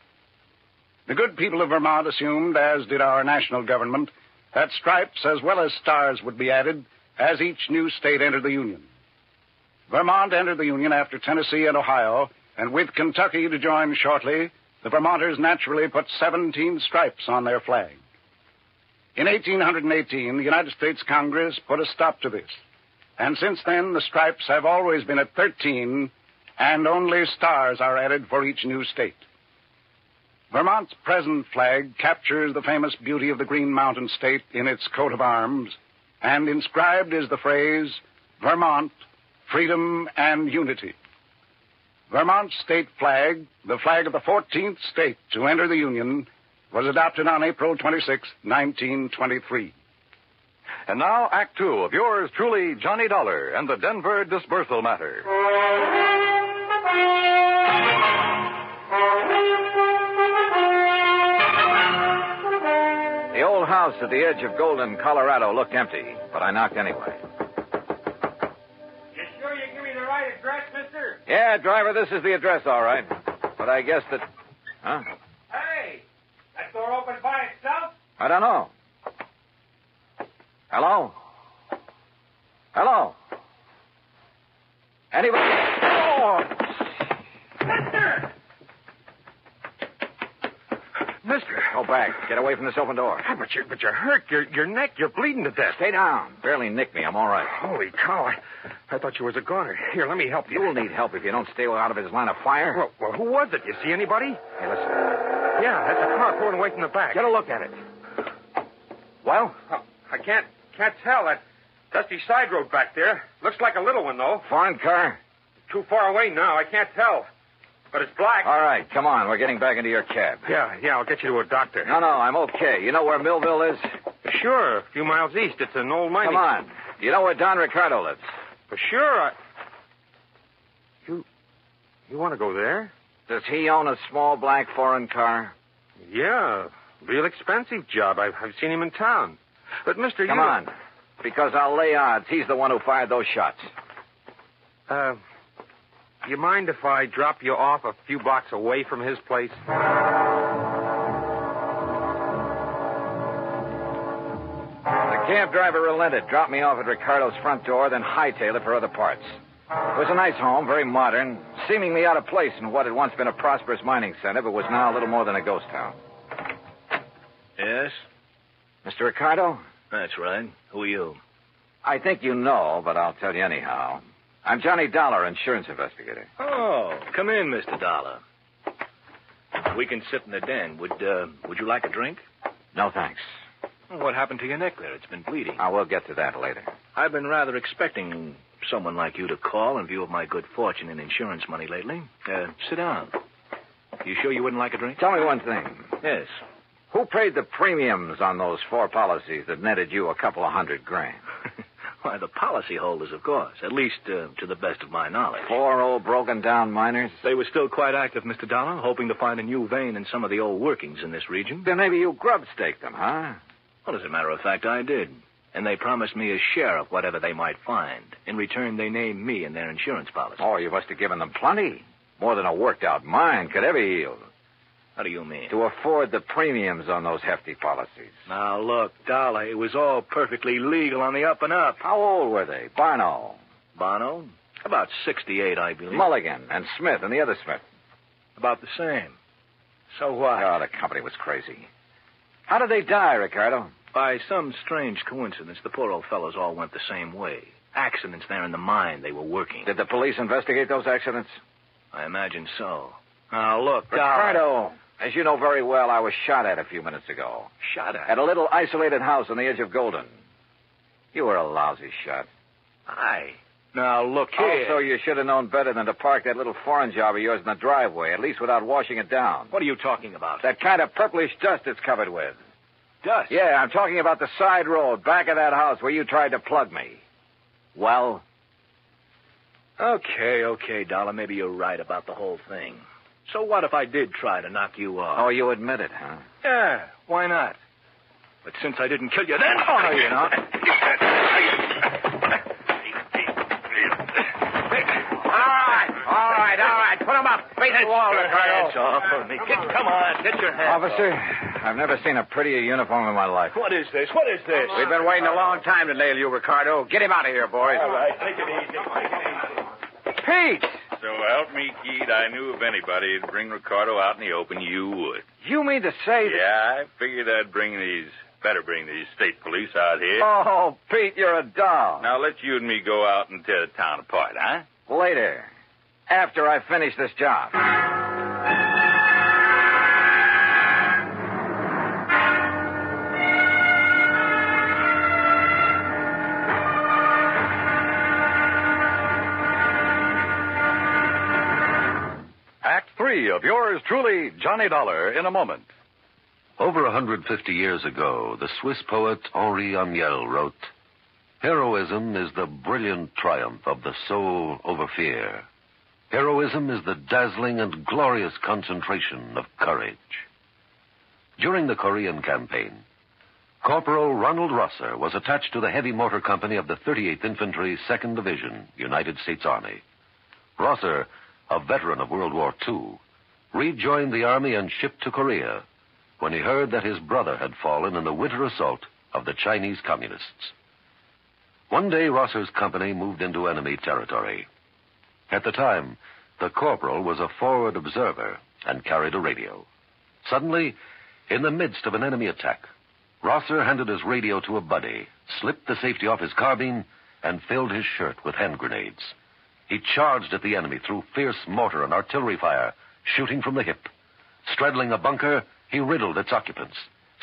The good people of Vermont assumed, as did our national government, that stripes as well as stars would be added as each new state entered the Union. Vermont entered the Union after Tennessee and Ohio, and with Kentucky to join shortly, the Vermonters naturally put 17 stripes on their flag. In 1818, the United States Congress put a stop to this, and since then the stripes have always been at 13, and only stars are added for each new state. Vermont's present flag captures the famous beauty of the Green Mountain State in its coat of arms, and inscribed is the phrase, Vermont, Freedom and Unity. Vermont's state flag, the flag of the 14th state to enter the Union, was adopted on April 26, 1923. And now, Act 2 of yours truly, Johnny Dollar, and the Denver disbursal matter. The old house at the edge of Golden, Colorado looked empty, but I knocked anyway. You sure you give me the right address, mister? Yeah, driver, this is the address, all right. But I guess that... Huh? Hey, that door open by itself? I don't know. Hello? Hello? Anybody? Oh! Mister. Go back. Get away from this open door. But you're hurt. Your neck, you're bleeding to death. Stay down. Barely nicked me. I'm all right. Holy cow. I thought you was a goner. Here, let me help you. You'll need help if you don't stay out of his line of fire. Well, who was it? You see anybody? Hey, listen. Yeah, that's a car pulling away from the back. Get a look at it. Well? Oh, I can't tell. That dusty side road back there. Looks like a little one, though. Foreign car? Too far away now. I can't tell. But it's black. All right, come on. We're getting back into your cab. Yeah, I'll get you to a doctor. No, I'm okay. You know where Millville is? Sure, a few miles east. It's an old mining... Come on. You know where Don Ricardo lives? For sure. You want to go there? Does he own a small black foreign car? Yeah, real expensive job. I've seen him in town. But, mister, Come on, because I'll lay odds he's the one who fired those shots. You mind if I drop you off a few blocks away from his place? The cab driver relented, dropped me off at Ricardo's front door, then hightailed it for other parts. It was a nice home, very modern, seemingly out of place in what had once been a prosperous mining center, but was now a little more than a ghost town. Yes? Mr. Ricardo? That's right. Who are you? I think you know, but I'll tell you anyhow. I'm Johnny Dollar, insurance investigator. Oh, come in, Mr. Dollar. We can sit in the den. Would you like a drink? No, thanks. What happened to your neck there? It's been bleeding. I will get to that later. I've been rather expecting someone like you to call in view of my good fortune in insurance money lately. Sit down. You sure you wouldn't like a drink? Tell me one thing. Yes. Who paid the premiums on those 4 policies that netted you a couple of $100,000? Why, the policyholders, of course. At least to the best of my knowledge. 4 old broken-down miners? They were still quite active, Mr. Dollar, hoping to find a new vein in some of the old workings in this region. Then maybe you grub-staked them, huh? Well, as a matter of fact, I did. And they promised me a share of whatever they might find. In return, they named me in their insurance policy. Oh, you must have given them plenty. More than a worked-out mine could ever yield. How do you mean? To afford the premiums on those hefty policies. Now, look, Dollar, it was all perfectly legal on the up and up. How old were they? Barno? About 68, I believe. Mulligan and Smith and the other Smith? About the same. So what? Oh, the company was crazy. How did they die, Ricardo? By some strange coincidence, the poor old fellows all went the same way. Accidents there in the mine they were working. Did the police investigate those accidents? I imagine so. Now, look, Ricardo, as you know very well, I was shot at a few minutes ago. Shot at? At a little isolated house on the edge of Golden. You were a lousy shot. Now, look here. Also, you should have known better than to park that little foreign job of yours in the driveway, at least without washing it down. What are you talking about? That kind of purplish dust it's covered with. Dust? Yeah, I'm talking about the side road back of that house where you tried to plug me. Well? Okay, Dollar. Maybe you're right about the whole thing. So what if I did try to knock you off? Oh, you admit it, huh? Yeah, why not? But since I didn't kill you then... Oh, no, you're not. All right. Put him up. Face the wall, Ricardo. Hands off of me. Come on, get your hands Officer, off. I've never seen a prettier uniform in my life. What is this? We've been waiting a long time to nail you, Ricardo. Get him out of here, boys. All right, take it easy. Pete! So help me, Keith, I knew if anybody would bring Ricardo out in the open, you would. You mean to say that... Yeah, I figured I'd better bring these state police out here. Oh, Pete, you're a doll. Now, let you and me go out and tear the town apart, huh? Later. After I finish this job. Act 3 of yours truly, Johnny Dollar, in a moment. Over 150 years ago, the Swiss poet Henri Amiel wrote, "Heroism is the brilliant triumph of the soul over fear. Heroism is the dazzling and glorious concentration of courage." During the Korean campaign, Corporal Ronald Rosser was attached to the heavy motor company of the 38th Infantry, 2nd Division, United States Army. Rosser, a veteran of World War II, rejoined the Army and shipped to Korea when he heard that his brother had fallen in the winter assault of the Chinese Communists. One day, Rosser's company moved into enemy territory. At the time, the corporal was a forward observer and carried a radio. Suddenly, in the midst of an enemy attack, Rosser handed his radio to a buddy, slipped the safety off his carbine, and filled his shirt with hand grenades. He charged at the enemy through fierce mortar and artillery fire, shooting from the hip. Straddling a bunker, he riddled its occupants.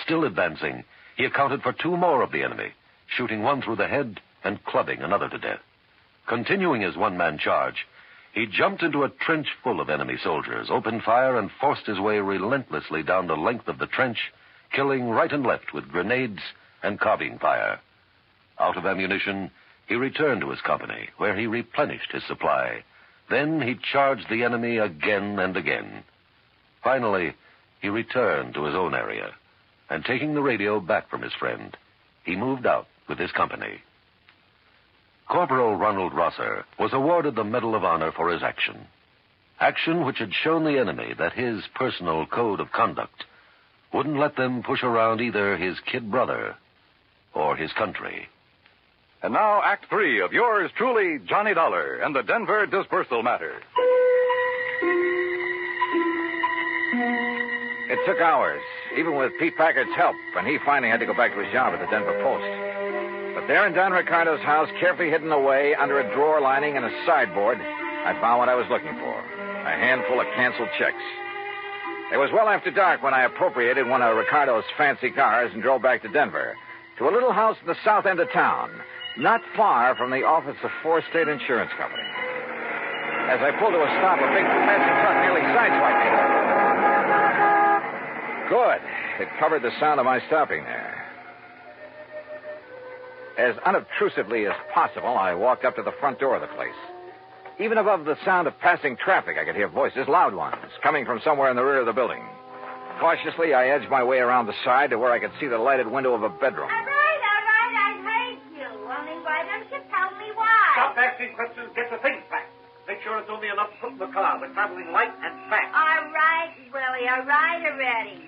Still advancing, he accounted for 2 more of the enemy, shooting one through the head and clubbing another to death. Continuing his one-man charge, he jumped into a trench full of enemy soldiers, opened fire, and forced his way relentlessly down the length of the trench, killing right and left with grenades and carbine fire. Out of ammunition, he returned to his company, where he replenished his supply. Then he charged the enemy again and again. Finally, he returned to his own area, and taking the radio back from his friend, he moved out with his company. Corporal Ronald Rosser was awarded the Medal of Honor for his action. Action which had shown the enemy that his personal code of conduct wouldn't let them push around either his kid brother or his country. And now, Act 3 of yours truly, Johnny Dollar, and the Denver Disbursal Matter. It took hours, even with Pete Packard's help, when he finally had to go back to his job at the Denver Post. But there in Don Ricardo's house, carefully hidden away under a drawer lining and a sideboard, I found what I was looking for, a handful of canceled checks. It was well after dark when I appropriated one of Ricardo's fancy cars and drove back to Denver, to a little house in the south end of town, not far from the office of Four State Insurance Company. As I pulled to a stop, a big passing truck nearly sideswiped me. Good. It covered the sound of my stopping there. As unobtrusively as possible, I walked up to the front door of the place. Even above the sound of passing traffic, I could hear voices, loud ones, coming from somewhere in the rear of the building. Cautiously, I edged my way around the side to where I could see the lighted window of a bedroom. All right, I hate you. Only why don't you tell me why? Stop asking questions. Get the things back. Make sure it's only enough to put in the car. We're traveling light and fast. All right, Willie. All right already.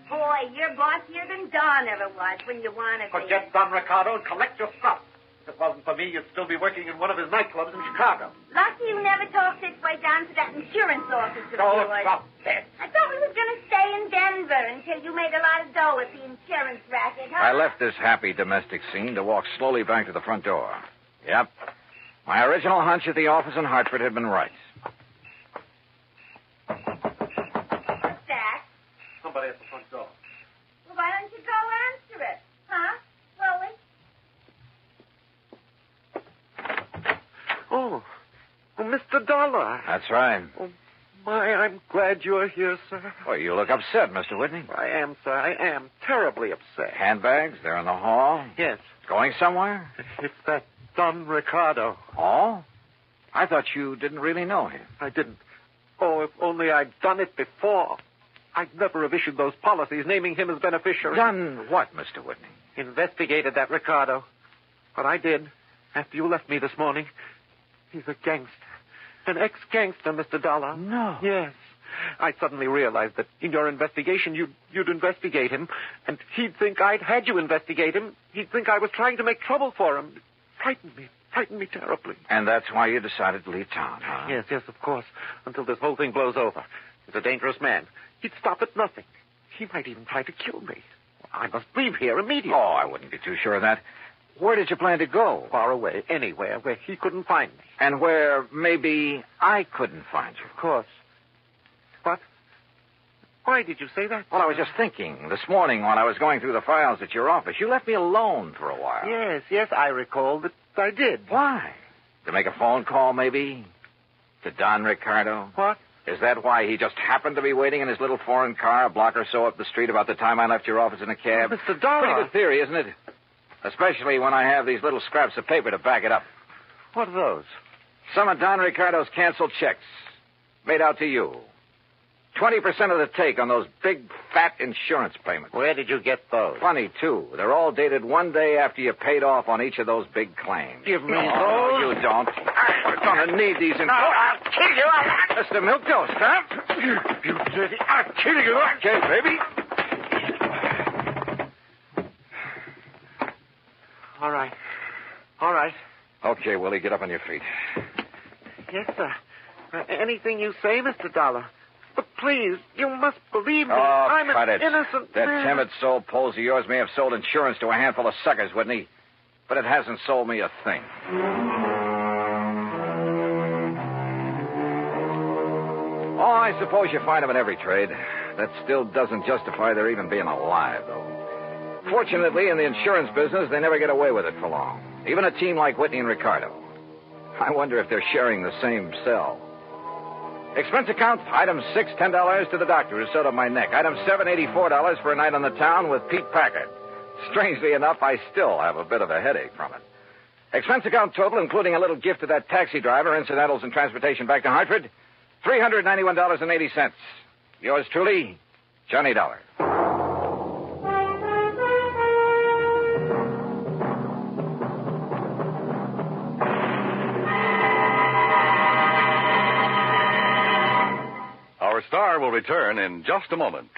Boy, you're bossier than Don ever was when you want to be. Forget Don Ricardo and collect your stuff. If it wasn't for me, you'd still be working in one of his nightclubs in Chicago. Lucky you never talked this way down to that insurance office of Oh, yours. stop that. I thought we was going to stay in Denver until you made a lot of dough at the insurance racket, huh? I left this happy domestic scene to walk slowly back to the front door. Yep. My original hunch at the office in Hartford had been right. What's that? Somebody at the front door. Well, why don't you go answer it? Huh? Willie? Oh, Mr. Dollar. That's right. Oh, my, I'm glad you're here, sir. Well, you look upset, Mr. Whitney. I am, sir. I am terribly upset. Handbags? They're in the hall? Yes. Going somewhere? It's that Don Ricardo. Oh? I thought you didn't really know him. I didn't. Oh, if only I'd done it before. I'd never have issued those policies naming him as beneficiary. Done what, Mr. Whitney? Investigated that Ricardo. But I did. After you left me this morning. He's a gangster. An ex-gangster, Mr. Dollar. No. Yes. I suddenly realized that in your investigation, you'd investigate him, and he'd think I'd had you investigate him. He'd think I was trying to make trouble for him. It frightened me terribly. And that's why you decided to leave town, huh? Yes, of course. Until this whole thing blows over. He's a dangerous man. He'd stop at nothing. He might even try to kill me. I must leave here immediately. Oh, I wouldn't be too sure of that. Where did you plan to go? Far away, anywhere where he couldn't find me. And where maybe I couldn't find you. Of course. But why did you say that? Well, I was just thinking. This morning when I was going through the files at your office, you left me alone for a while. Yes, I recall that I did. Why? To make a phone call, maybe? To Don Ricardo? What? Is that why he just happened to be waiting in his little foreign car a block or so up the street about the time I left your office in a cab? Oh, Mr. Dollar. Pretty good theory, isn't it? Especially when I have these little scraps of paper to back it up. What are those? Some of Don Ricardo's canceled checks. Made out to you. 20% of the take on those big, fat insurance payments. Where did you get those? Funny, too. They're all dated one day after you paid off on each of those big claims. Give me No, those. you don't. We're going to need these in... No, I'll kill you. Mr. Milktoast, huh? You dirty... I'll kill you. Okay, baby. All right. All right. Okay, Willie, get up on your feet. Yes, sir. Anything you say, Mr. Dollar. But please, you must believe me. Oh, I'm cut an it. innocent That man. timid soul Poles of yours may have sold insurance to a handful of suckers, wouldn't he? But it hasn't sold me a thing. Oh, I suppose you find them in every trade. That still doesn't justify their even being alive, though. Fortunately, in the insurance business, they never get away with it for long. Even a team like Whitney and Ricardo. I wonder if they're sharing the same cell. Expense account, item 6, $10 to the doctor who sewed up my neck. Item 7, $84 for a night on the town with Pete Packard. Strangely enough, I still have a bit of a headache from it. Expense account total, including a little gift to that taxi driver, incidentals and transportation back to Hartford, $391.80. Yours truly, Johnny Dollar. Our star will return in just a moment.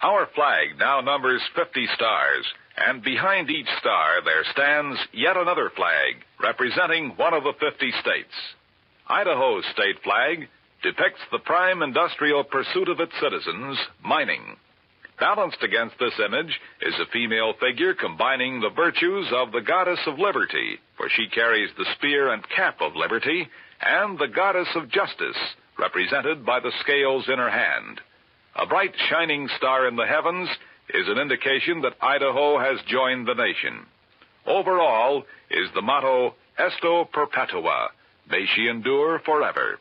Our flag now numbers 50 stars, and behind each star there stands yet another flag representing one of the 50 states. Idaho's state flag depicts the prime industrial pursuit of its citizens, mining. Balanced against this image is a female figure combining the virtues of the goddess of liberty, for she carries the spear and cap of liberty, and the goddess of justice, represented by the scales in her hand. A bright shining star in the heavens is an indication that Idaho has joined the nation. Overall is the motto, Esto Perpetua, may she endure forever.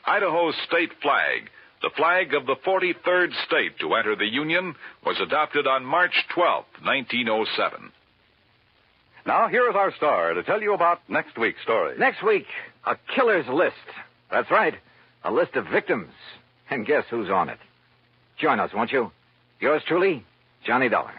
Idaho's state flag, the flag of the 43rd state to enter the Union, was adopted on March 12, 1907. Now, here is our star to tell you about next week's story. Next week, a killer's list. That's right, a list of victims. And guess who's on it? Join us, won't you? Yours truly, Johnny Dollar.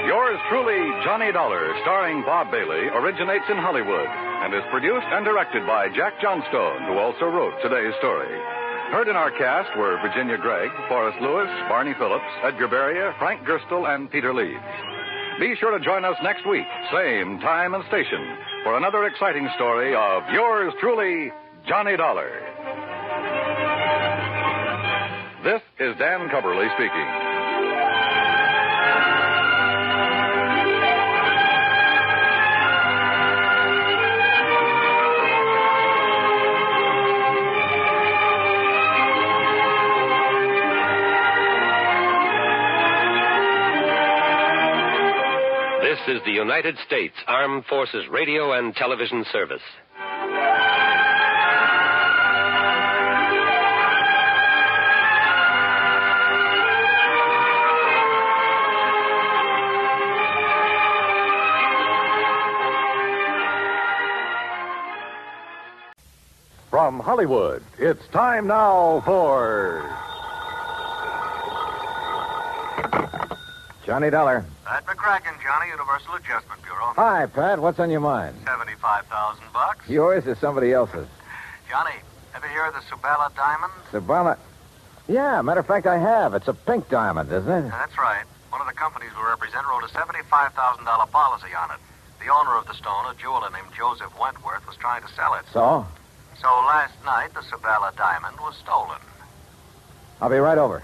Yours truly, Johnny Dollar, starring Bob Bailey, originates in Hollywood and is produced and directed by Jack Johnstone, who also wrote today's story. Heard in our cast were Virginia Gregg, Forrest Lewis, Barney Phillips, Edgar Beria, Frank Gerstle, and Peter Leeds. Be sure to join us next week, same time and station, for another exciting story of yours truly, Johnny Dollar. This is Dan Cubberly speaking. This is the United States Armed Forces Radio and Television Service. From Hollywood, it's time now for... Johnny Dollar. Pat McCracken, Johnny, Universal Adjustment Bureau. Hi, Pat. What's on your mind? $75,000. Yours or somebody else's? Johnny, ever hear of the Subala diamond? Sabala. Yeah, matter of fact, I have. It's a pink diamond, isn't it? That's right. One of the companies we represent wrote a $75,000 policy on it. The owner of the stone, a jeweler named Joseph Wentworth, was trying to sell it. So? So last night, the Subala diamond was stolen. I'll be right over.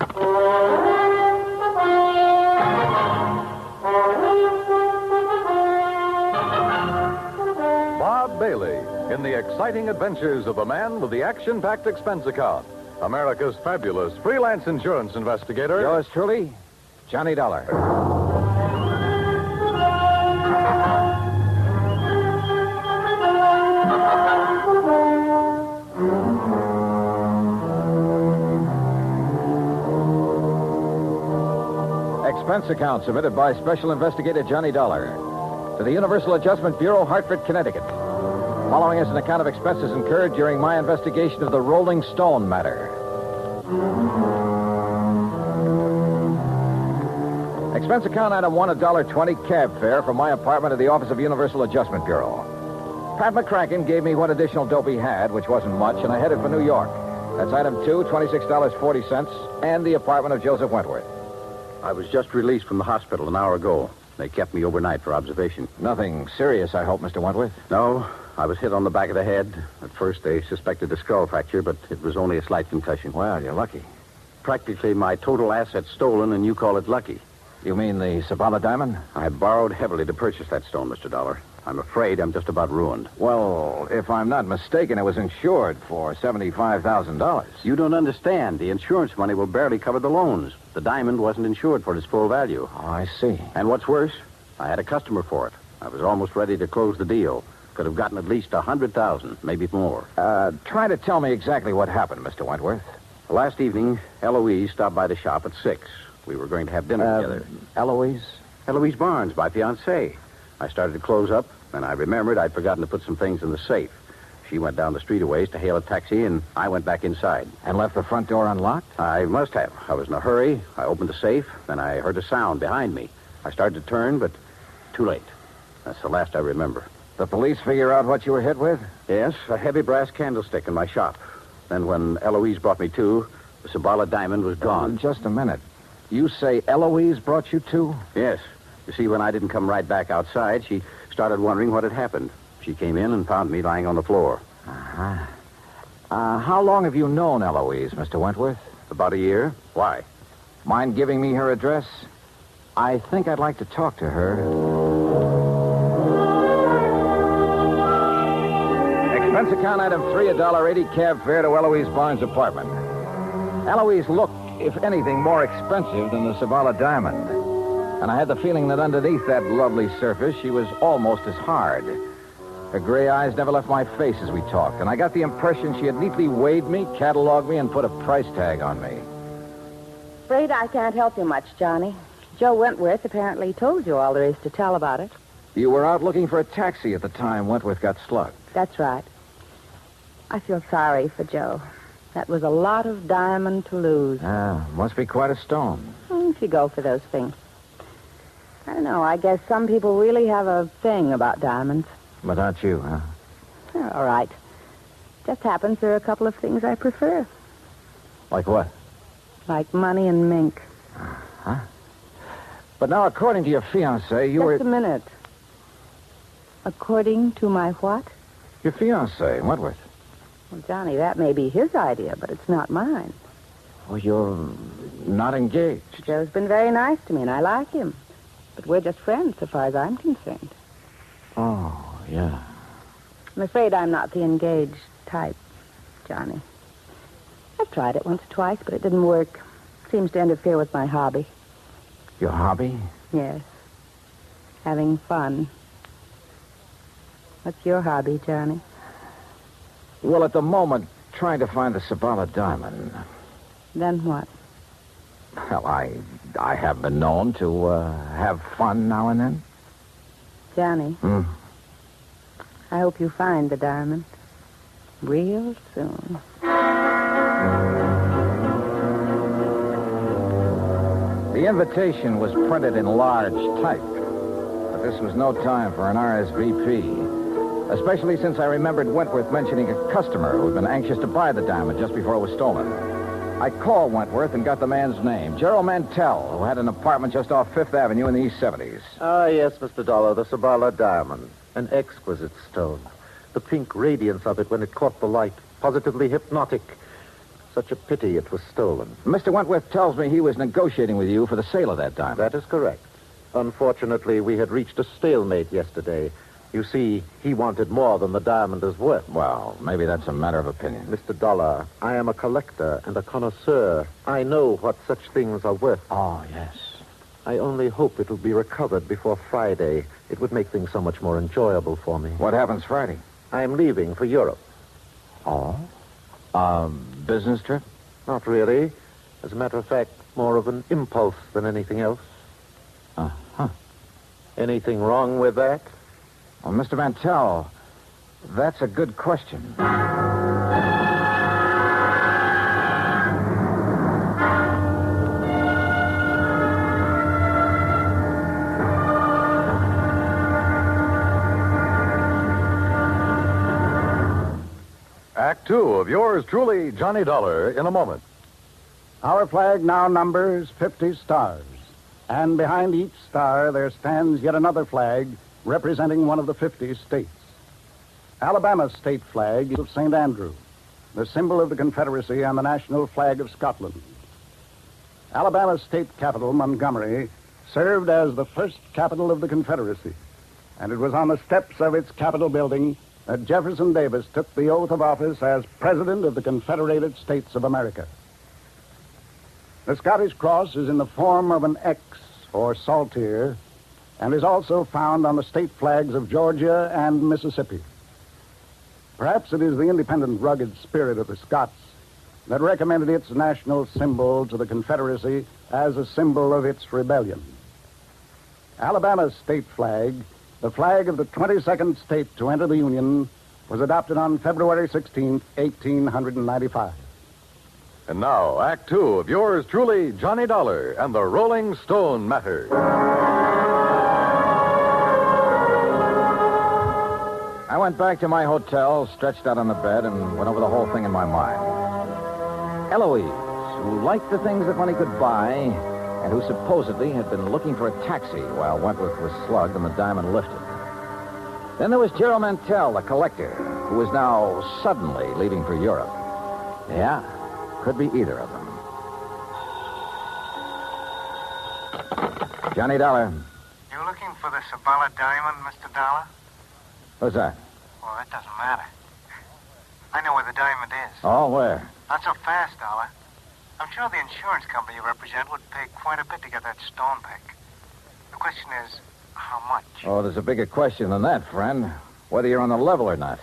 Bob Bailey in the exciting adventures of a man with the action-packed expense account. America's fabulous freelance insurance investigator. Yours truly, Johnny Dollar. expense account submitted by Special Investigator Johnny Dollar to the Universal Adjustment Bureau, Hartford, Connecticut. Following is an account of expenses incurred during my investigation of the Rolling Stone matter. Expense account item 1, $1.20 cab fare from my apartment to the office of Universal Adjustment Bureau. Pat McCracken gave me what additional dope he had, which wasn't much, and I headed for New York. That's item 2, $26.40, and the apartment of Joseph Wentworth. I was just released from the hospital an hour ago. They kept me overnight for observation. Nothing serious, I hope, Mr. Wentworth? No, I was hit on the back of the head. At first, they suspected a skull fracture, but it was only a slight concussion. Well, you're lucky. Practically my total assets stolen, and you call it lucky. You mean the Sabala diamond? I borrowed heavily to purchase that stone, Mr. Dollar. I'm afraid I'm just about ruined. Well, if I'm not mistaken, it was insured for $75,000. You don't understand. The insurance money will barely cover the loans. The diamond wasn't insured for its full value. Oh, I see. And what's worse, I had a customer for it. I was almost ready to close the deal. Could have gotten at least $100,000, maybe more. Try to tell me exactly what happened, Mr. Wentworth. Last evening, Eloise stopped by the shop at 6. We were going to have dinner together. Eloise? Eloise Barnes, my fiancée. I started to close up, and I remembered I'd forgotten to put some things in the safe. She went down the street a ways to hail a taxi, and I went back inside. And left the front door unlocked? I must have. I was in a hurry. I opened the safe, then I heard a sound behind me. I started to turn, but too late. That's the last I remember. The police figure out what you were hit with? Yes, a heavy brass candlestick in my shop. Then when Eloise brought me to, the Sabala diamond was gone. Just a minute. You say Eloise brought you to? Yes. You see, when I didn't come right back outside, she started wondering what had happened. She came in and found me lying on the floor. Uh-huh. How long have you known Eloise, Mr. Wentworth? About a year. Why? Mind giving me her address? I think I'd like to talk to her. Expense account item 3, $1.80 cab fare to Eloise Barnes' apartment. Eloise looked, if anything, more expensive than the Sabala diamond. And I had the feeling that underneath that lovely surface, she was almost as hard. Her gray eyes never left my face as we talked, and I got the impression she had neatly weighed me, cataloged me, and put a price tag on me. Afraid I can't help you much, Johnny. Joe Wentworth apparently told you all there is to tell about it. You were out looking for a taxi at the time Wentworth got slugged. That's right. I feel sorry for Joe. That was a lot of diamond to lose. Must be quite a stone. If you go for those things. I don't know. I guess some people really have a thing about diamonds. But not you, huh? All right. Just happens there are a couple of things I prefer. Like what? Like money and mink. Huh? But now, according to your fiancé, you were... Just a minute. According to my what? Your fiancé, Wentworth. Well, Johnny, that may be his idea, but it's not mine. Well, you're not engaged. Joe's been very nice to me, and I like him. But we're just friends, so far as I'm concerned. Oh, yeah. I'm afraid I'm not the engaged type, Johnny. I've tried it once or twice, but it didn't work. Seems to interfere with my hobby. Your hobby? Yes. Having fun. What's your hobby, Johnny? Well, at the moment, trying to find the Sabala diamond. Then what? Well, I have been known to have fun now and then. Johnny. I hope you find the diamond real soon. The invitation was printed in large type, but this was no time for an RSVP, especially since I remembered Wentworth mentioning a customer who had been anxious to buy the diamond just before it was stolen. I called Wentworth and got the man's name, Gerald Mantell, who had an apartment just off Fifth Avenue in the East 70s. Ah, yes, Mr. Dollar, the Sabala diamond. An exquisite stone. The pink radiance of it when it caught the light. Positively hypnotic. Such a pity it was stolen. Mr. Wentworth tells me he was negotiating with you for the sale of that diamond. That is correct. Unfortunately, we had reached a stalemate yesterday. You see, he wanted more than the diamond is worth. Well, maybe that's a matter of opinion. Mr. Dollar, I am a collector and a connoisseur. I know what such things are worth. Oh, yes. I only hope it'll be recovered before Friday. It would make things so much more enjoyable for me. What happens Friday? I'm leaving for Europe. Oh? Business trip? Not really. As a matter of fact, more of an impulse than anything else. Anything wrong with that? Well, Mr. Mantell, that's a good question. Act two of yours truly, Johnny Dollar, in a moment. Our flag now numbers 50 stars. And behind each star there stands yet another flag representing one of the 50 states. Alabama's state flag is of St. Andrew, the symbol of the Confederacy and the national flag of Scotland. Alabama's state capital, Montgomery, served as the first capital of the Confederacy, and it was on the steps of its Capitol building that Jefferson Davis took the oath of office as President of the Confederated States of America. The Scottish cross is in the form of an X, or saltire, and is also found on the state flags of Georgia and Mississippi. Perhaps it is the independent, rugged spirit of the Scots that recommended its national symbol to the Confederacy as a symbol of its rebellion. Alabama's state flag, the flag of the 22nd state to enter the Union, was adopted on February 16, 1895. And now, Act two of yours truly, Johnny Dollar and the Rolling Stone Matter. I went back to my hotel, stretched out on the bed, and went over the whole thing in my mind. Eloise, who liked the things that money could buy, and who supposedly had been looking for a taxi while Wentworth was slugged and the diamond lifted. Then there was Gerald Mantell, the collector, who was now suddenly leaving for Europe. Yeah, could be either of them. Johnny Dollar. You looking for the Sabala diamond, Mr. Dollar? What's that? Well, that doesn't matter. I know where the diamond is. Oh, where? Not so fast, Dollar. I'm sure the insurance company you represent would pay quite a bit to get that stone back. The question is, how much? Oh, there's a bigger question than that, friend. Whether you're on the level or not.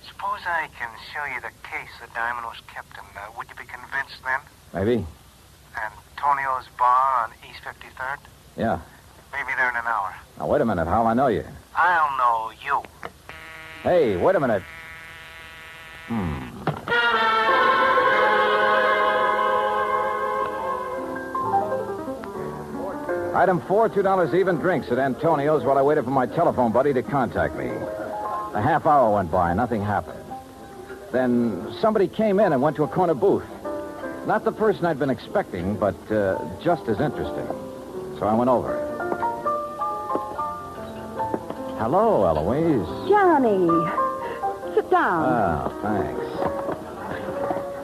Suppose I can show you the case the diamond was kept in. Would you be convinced then? Maybe. Antonio's bar on East 53rd? Yeah. Maybe there in an hour. Now, wait a minute. How'll I know you? I'll know you. Hey, wait a minute. Item 4, $2 even drinks at Antonio's while I waited for my telephone buddy to contact me. A half hour went by. Nothing happened. Then somebody came in and went to a corner booth. Not the person I'd been expecting, but just as interesting. So I went over. Hello, Eloise. Johnny. Sit down. Oh, thanks.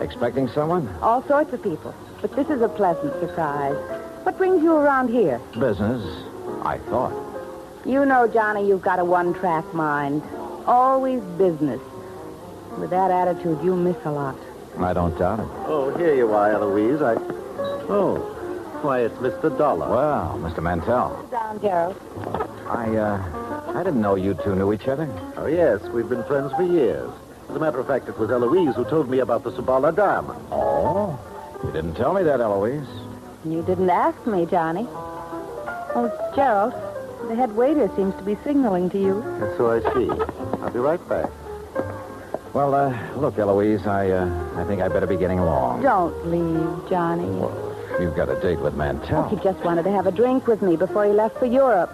Expecting someone? All sorts of people. But this is a pleasant surprise. What brings you around here? Business, I thought. You know, Johnny, you've got a one-track mind. Always business. With that attitude, you miss a lot. I don't doubt it. Oh, here you are, Eloise. Oh, why, it's Mr. Dollar. Well, Mr. Mantell. Sit down, Gerald. I didn't know you two knew each other. Oh, yes, we've been friends for years. As a matter of fact, it was Eloise who told me about the Sabala diamond. Oh? You didn't tell me that, Eloise. You didn't ask me, Johnny. Oh, Gerald, the head waiter seems to be signaling to you. That's so I see. I'll be right back. Well, look, Eloise, I think I better be getting along. Don't leave, Johnny. Well, you've got a date with Mantell. He just wanted to have a drink with me before he left for Europe.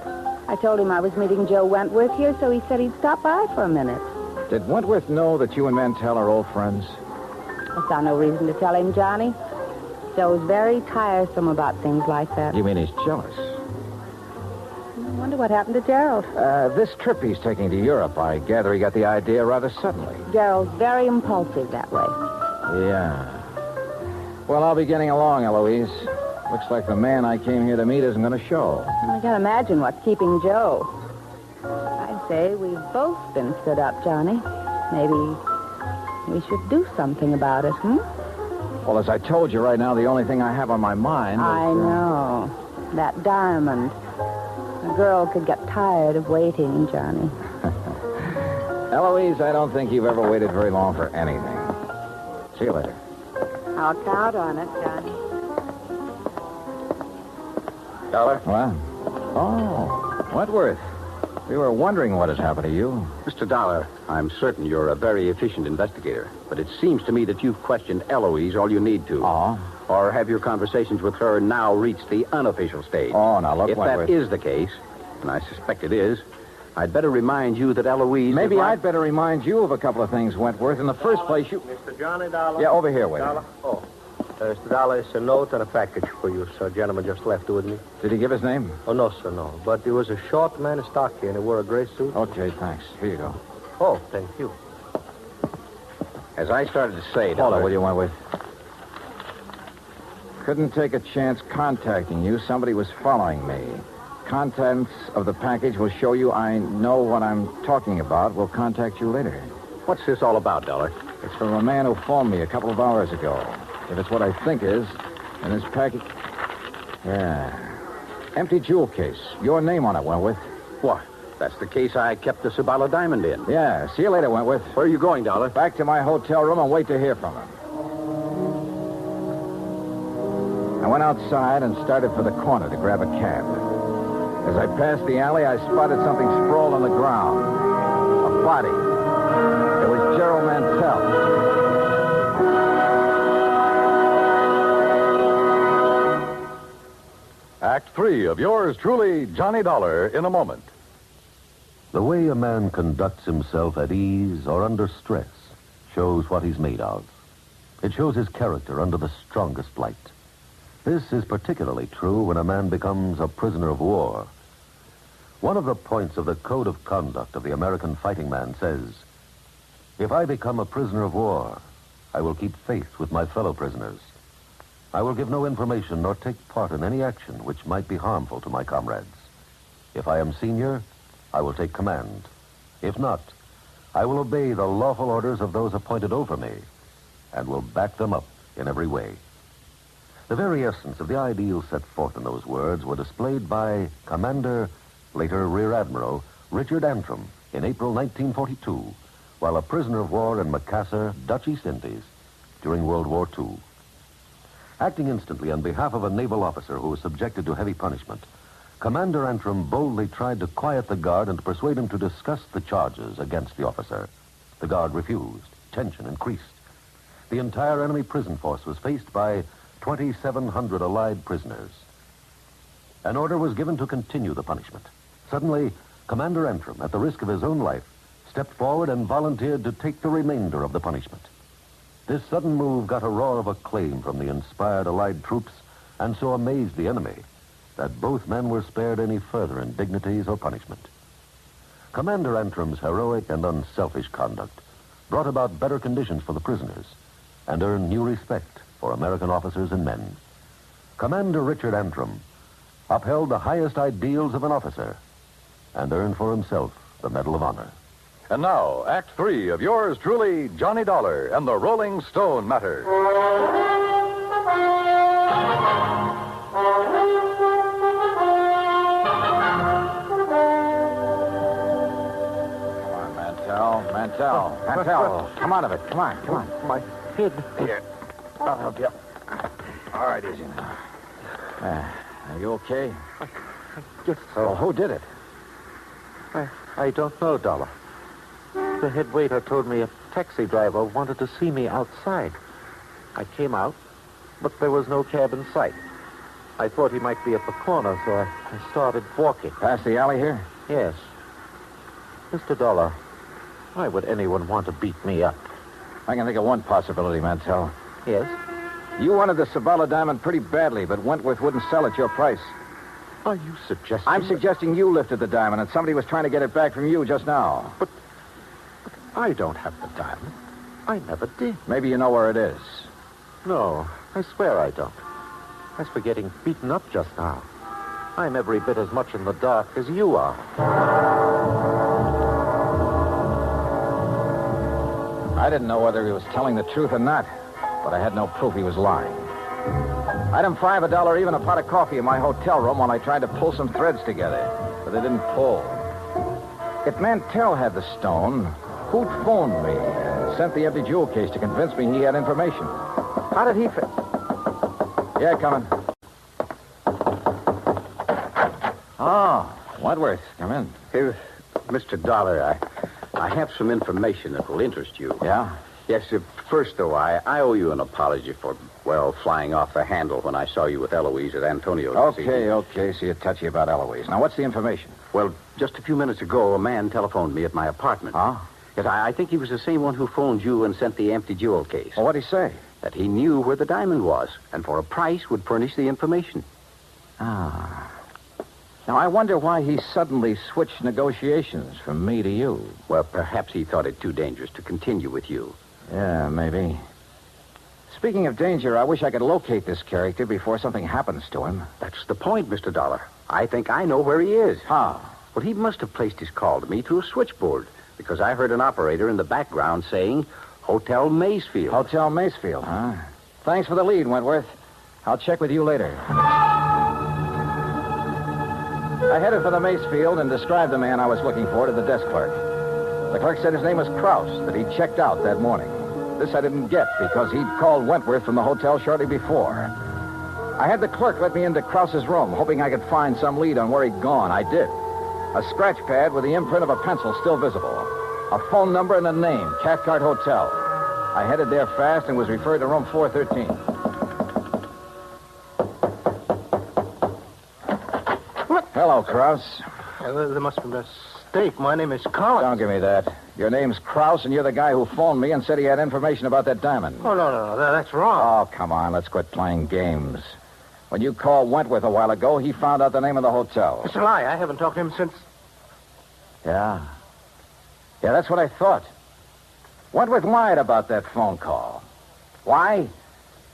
I told him I was meeting Joe Wentworth here, so he said he'd stop by for a minute. Did Wentworth know that you and Mantell are old friends? I saw no reason to tell him, Johnny. Joe's very tiresome about things like that. You mean he's jealous? I wonder what happened to Gerald. This trip he's taking to Europe, I gather he got the idea rather suddenly. Gerald's very impulsive that way. Yeah. Well, I'll be getting along, Eloise. Looks like the man I came here to meet isn't going to show. I can't imagine what's keeping Joe. I'd say we've both been stood up, Johnny. Maybe we should do something about it, Well, as I told you right now, the only thing I have on my mind is... I know. That diamond. A girl could get tired of waiting, Johnny. Eloise, I don't think you've ever waited very long for anything. See you later. I'll count on it, Johnny. Dollar? What? Oh, Wentworth, we were wondering what had happened to you. Mr. Dollar, I'm certain you're a very efficient investigator, but it seems to me that you've questioned Eloise all you need to. Oh? Or have your conversations with her now reached the unofficial stage? Oh, now look, if Wentworth. that is the case, and I suspect it is, I'd better remind you that Eloise... Maybe I'd better remind you of a couple of things, Wentworth. In the first place, you... Mr. Johnny Dollar? Yeah, over here, wait. Dollar? Oh. Mr. Dollar, it's a note and a package for you, sir. A gentleman just left with me. Did he give his name? Oh, no, sir, no. But he was a short man, stocky, and he wore a gray suit. Okay, thanks. Here you go. Oh, thank you. As I started to say, Hold Dollar... on, will you, Wentworth? Couldn't take a chance contacting you. Somebody was following me. Contents of the package will show you I know what I'm talking about. We'll contact you later. What's this all about, Dollar? It's from a man who phoned me a couple of hours ago. If it's what I think is, then this package... Yeah. Empty jewel case. Your name on it, Wentworth. What? That's the case I kept the Sabala diamond in. Yeah. See you later, Wentworth. Where are you going, Dollar? Back to my hotel room and wait to hear from him. I went outside and started for the corner to grab a cab. As I passed the alley, I spotted something sprawled on the ground. A body. It was Gerald Mantell. Act 3 of yours truly, Johnny Dollar, in a moment. The way a man conducts himself at ease or under stress shows what he's made of. It shows his character under the strongest light. This is particularly true when a man becomes a prisoner of war. One of the points of the Code of Conduct of the American fighting man says, "If I become a prisoner of war, I will keep faith with my fellow prisoners. I will give no information nor take part in any action which might be harmful to my comrades. If I am senior, I will take command. If not, I will obey the lawful orders of those appointed over me and will back them up in every way." The very essence of the ideals set forth in those words were displayed by Commander, later Rear Admiral, Richard Antrim in April 1942, while a prisoner of war in Macassar, Dutch East Indies, during World War II. Acting instantly on behalf of a naval officer who was subjected to heavy punishment, Commander Antrim boldly tried to quiet the guard and to persuade him to discuss the charges against the officer. The guard refused. Tension increased. The entire enemy prison force was faced by 2,700 Allied prisoners. An order was given to continue the punishment. Suddenly, Commander Antrim, at the risk of his own life, stepped forward and volunteered to take the remainder of the punishment. This sudden move got a roar of acclaim from the inspired Allied troops and so amazed the enemy that both men were spared any further indignities or punishment. Commander Antrim's heroic and unselfish conduct brought about better conditions for the prisoners and earned new respect for American officers and men. Commander Richard Antrim upheld the highest ideals of an officer and earned for himself the Medal of Honor. And now, Act 3 of yours truly, Johnny Dollar and the Rolling Stone Matter. Mantell, come out of it. Come on. My head. Here, I'll help you. All right, easy now. Are you okay? Yes. Oh, who did it? I don't know, Dollar. The head waiter told me a taxi driver wanted to see me outside. I came out, but there was no cab in sight. I thought he might be at the corner, so I started walking. Past the alley here? Yes. Mr. Dollar, why would anyone want to beat me up? I can think of one possibility, Mantell. Yes? You wanted the Sabala diamond pretty badly, but Wentworth wouldn't sell at your price. Are you suggesting... I'm suggesting you lifted the diamond and somebody was trying to get it back from you just now. But I don't have the diamond. I never did. Maybe you know where it is. No, I swear I don't. As for getting beaten up just now, I'm every bit as much in the dark as you are. I didn't know whether he was telling the truth or not, but I had no proof he was lying. Item 5, $1 even, a pot of coffee in my hotel room when I tried to pull some threads together, but they didn't pull. If Mantell had the stone, who'd phoned me and sent the empty jewel case to convince me he had information? How did he fit? Yeah, coming. Oh, Wentworth, come in. Here, Mr. Dollar, I have some information that will interest you. Yeah? Yes, first, though, I owe you an apology for, flying off the handle when I saw you with Eloise at Antonio's. Okay. So you're touchy about Eloise. Now, what's the information? Well, just a few minutes ago, a man telephoned me at my apartment. Huh? Yes, I think he was the same one who phoned you and sent the empty jewel case. Well, what'd he say? That he knew where the diamond was, and for a price would furnish the information. Ah. Now, I wonder why he suddenly switched negotiations from me to you. Well, perhaps he thought it too dangerous to continue with you. Yeah, maybe. Speaking of danger, I wish I could locate this character before something happens to him. That's the point, Mr. Dollar. I think I know where he is. How? Well, he must have placed his call to me through a switchboard, because I heard an operator in the background saying, Hotel Maysfield. Hotel Maysfield, huh? Thanks for the lead, Wentworth. I'll check with you later. I headed for the Maysfield and described the man I was looking for to the desk clerk. The clerk said his name was Krause, that he'd checked out that morning. This I didn't get because he'd called Wentworth from the hotel shortly before. I had the clerk let me into Krause's room, hoping I could find some lead on where he'd gone. I did. A scratch pad with the imprint of a pencil still visible. A phone number and a name, Cathcart Hotel. I headed there fast and was referred to room 413. What? Hello, Krause. There must be a mistake. My name is Collins. Don't give me that. Your name's Krause, and you're the guy who phoned me and said he had information about that diamond. Oh, no. That's wrong. Oh, come on. Let's quit playing games. When you called Wentworth a while ago, he found out the name of the hotel. It's a lie. I haven't talked to him since... Yeah, that's what I thought. Wentworth lied about that phone call. Why?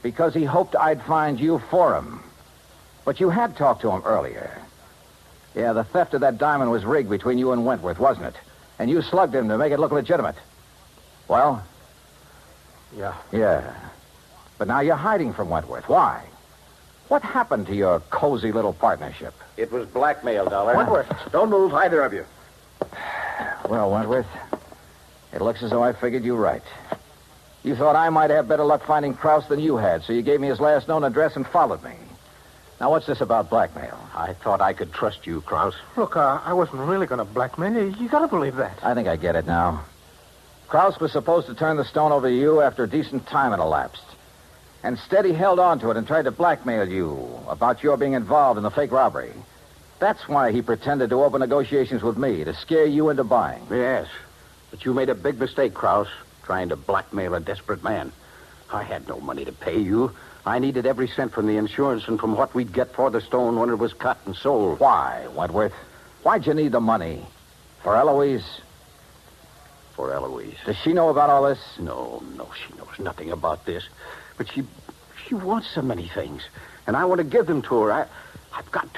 Because he hoped I'd find you for him. But you had talked to him earlier. Yeah, the theft of that diamond was rigged between you and Wentworth, wasn't it? And you slugged him to make it look legitimate. Well? Yeah. But now you're hiding from Wentworth. Why? What happened to your cozy little partnership? It was blackmail, Dollar. Wentworth. Don't move, either of you. Well, Wentworth, it looks as though I figured you right. You thought I might have better luck finding Krause than you had, so you gave me his last known address and followed me. Now, what's this about blackmail? I thought I could trust you, Krause. Look, I wasn't really going to blackmail you. You got to believe that. I think I get it now. Krause was supposed to turn the stone over to you after a decent time had elapsed. Instead, he held on to it and tried to blackmail you about your being involved in the fake robbery. That's why he pretended to open negotiations with me, to scare you into buying. Yes, but you made a big mistake, Krause, trying to blackmail a desperate man. I had no money to pay you. I needed every cent from the insurance and from what we'd get for the stone when it was cut and sold. Why, Wentworth? Why'd you need the money? For Eloise? For Eloise. Does she know about all this? No, she knows nothing about this. But she wants so many things, and I want to give them to her. I've got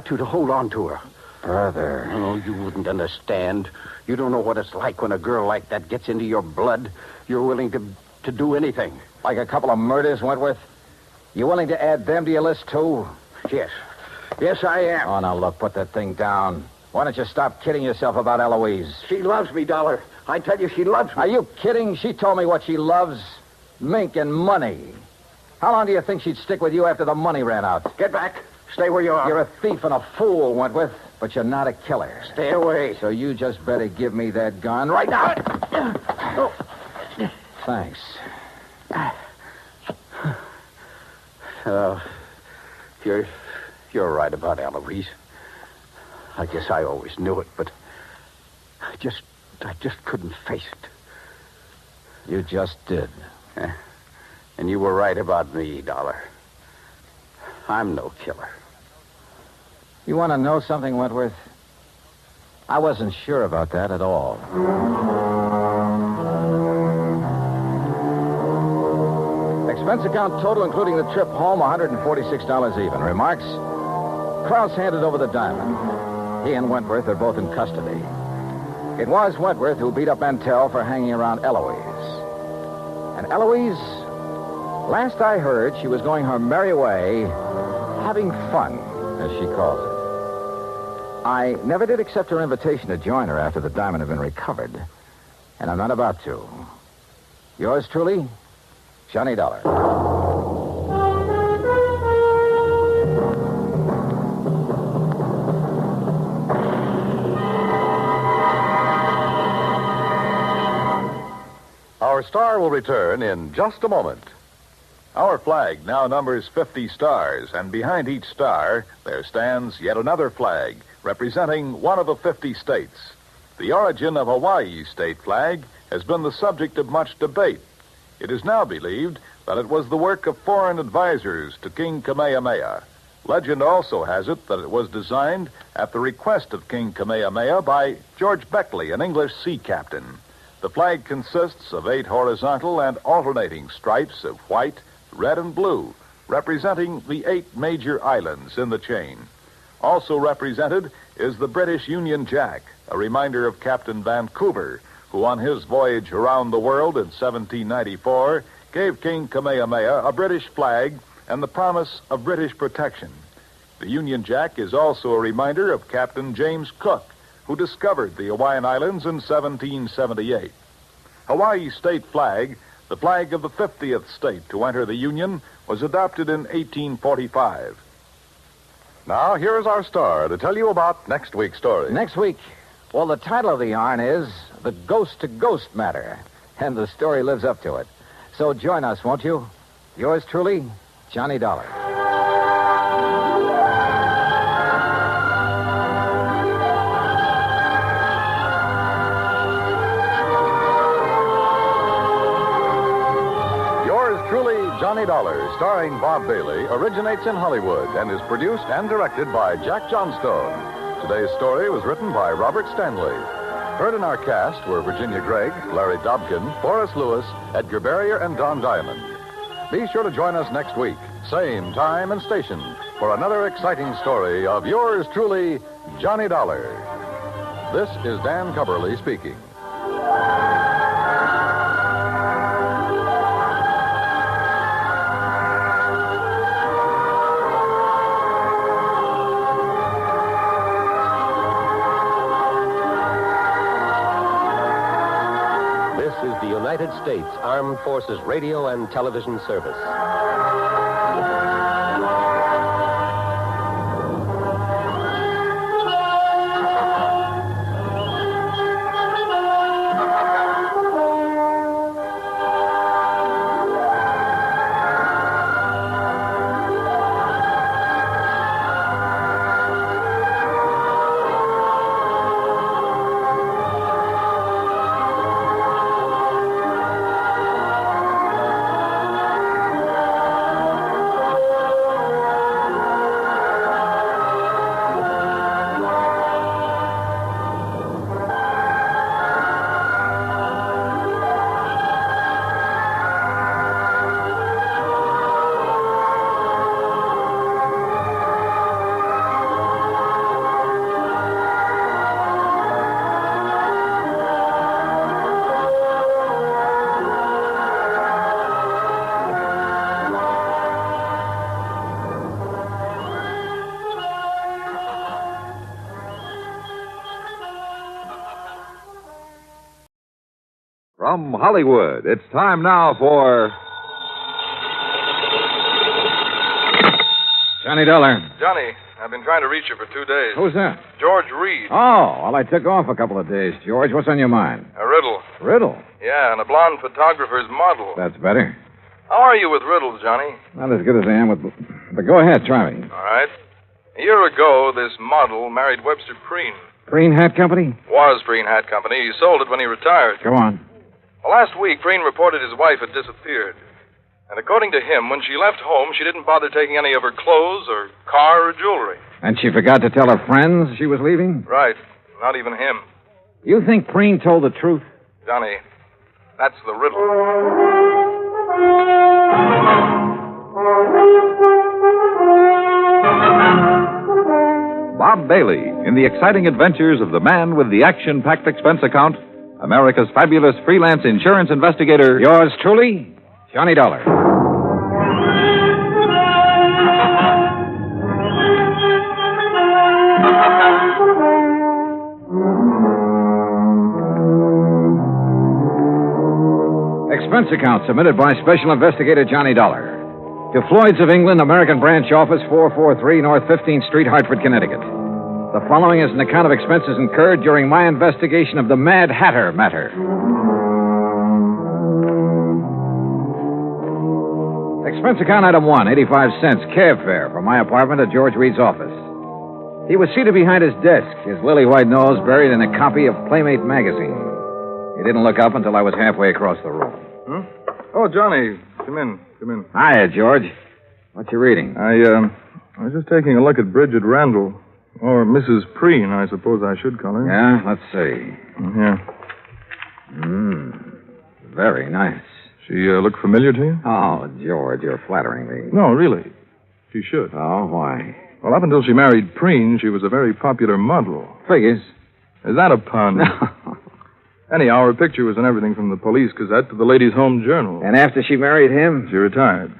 to hold on to her. Brother. Oh, you wouldn't understand. You don't know what it's like when a girl like that gets into your blood. You're willing to do anything. Like a couple of murders, Wentworth? You willing to add them to your list, too? Yes, I am. Oh, now, look, put that thing down. Why don't you stop kidding yourself about Eloise? She loves me, Dollar. I tell you, she loves me. Are you kidding? She told me what she loves. Mink and money. How long do you think she'd stick with you after the money ran out? Get back. Stay where you are. You're a thief and a fool, Wentworth, but you're not a killer. Stay away. So you just better give me that gun right now. Oh. Thanks. You're right about Eloise. I guess I always knew it, but I just couldn't face it. You just did. And you were right about me, Dollar. I'm no killer. You want to know something, Wentworth? I wasn't sure about that at all. Expense account total, including the trip home, $146 even. Remarks? Krause handed over the diamond. He and Wentworth are both in custody. It was Wentworth who beat up Mantell for hanging around Eloise. And Eloise, last I heard, she was going her merry way, having fun, as she calls it. I never did accept her invitation to join her after the diamond had been recovered. And I'm not about to. Yours truly, Johnny Dollar. Our star will return in just a moment. Our flag now numbers 50 stars, and behind each star there stands yet another flag representing one of the 50 states. The origin of Hawaii's state flag has been the subject of much debate. It is now believed that it was the work of foreign advisors to King Kamehameha. Legend also has it that it was designed at the request of King Kamehameha by George Beckley, an English sea captain. The flag consists of 8 horizontal and alternating stripes of white, red, and blue, representing the 8 major islands in the chain. Also represented is the British Union Jack, a reminder of Captain Vancouver, who on his voyage around the world in 1794 gave King Kamehameha a British flag and the promise of British protection. The Union Jack is also a reminder of Captain James Cook, who discovered the Hawaiian Islands in 1778. Hawaii's state flag, the flag of the 50th state to enter the Union, was adopted in 1845. Now, here's our star to tell you about next week's story. Next week, well, the title of the yarn is The Ghost to Ghost Matter, and the story lives up to it. So join us, won't you? Yours truly, Johnny Dollar. Johnny Dollar, starring Bob Bailey, originates in Hollywood and is produced and directed by Jack Johnstone. Today's story was written by Robert Stanley. Heard in our cast were Virginia Gregg, Larry Dobkin, Forrest Lewis, Edgar Barrier, and Don Diamond. Be sure to join us next week, same time and station, for another exciting story of yours truly, Johnny Dollar. This is Dan Cubberly speaking. United States Armed Forces Radio and Television Service. From Hollywood, it's time now for Johnny Dollar. Johnny, I've been trying to reach you for 2 days. Who's that? George Reed. Oh, well, I took off a couple of days, George. What's on your mind? A riddle. Riddle? Yeah, and a blonde photographer's model. That's better. How are you with riddles, Johnny? Not as good as I am with... But go ahead, try me. All right. A year ago, this model married Webster Preen. Preen Hat Company? Was Preen Hat Company. He sold it when he retired. Go on. Well, last week, Preen reported his wife had disappeared. And according to him, when she left home, she didn't bother taking any of her clothes or car or jewelry. And she forgot to tell her friends she was leaving? Right. Not even him. You think Preen told the truth? Johnny, that's the riddle. Bob Bailey in the exciting adventures of the man with the action-packed expense account, America's fabulous freelance insurance investigator. Yours truly, Johnny Dollar. Expense account submitted by Special Investigator Johnny Dollar. To Floyd's of England, American Branch Office, 443 North 15th Street, Hartford, Connecticut. The following is an account of expenses incurred during my investigation of the Mad Hatter matter. Expense account item 1, 85 cents, cab fare from my apartment to George Reed's office. He was seated behind his desk, his lily white nose buried in a copy of Playmate magazine. He didn't look up until I was halfway across the room. Hmm? Oh, Johnny, come in. Hiya, George. What you reading? I was just taking a look at Bridget Randall. Or Mrs. Preen, I suppose I should call her. Yeah, let's see. Yeah. Very nice. She look familiar to you? Oh, George, you're flattering me. No, really. She should. Oh, why? Well, up until she married Preen, she was a very popular model. Figures. Is that a pun? No. Anyhow, her picture was in everything from the Police Gazette to the Ladies' Home Journal. And after she married him? She retired.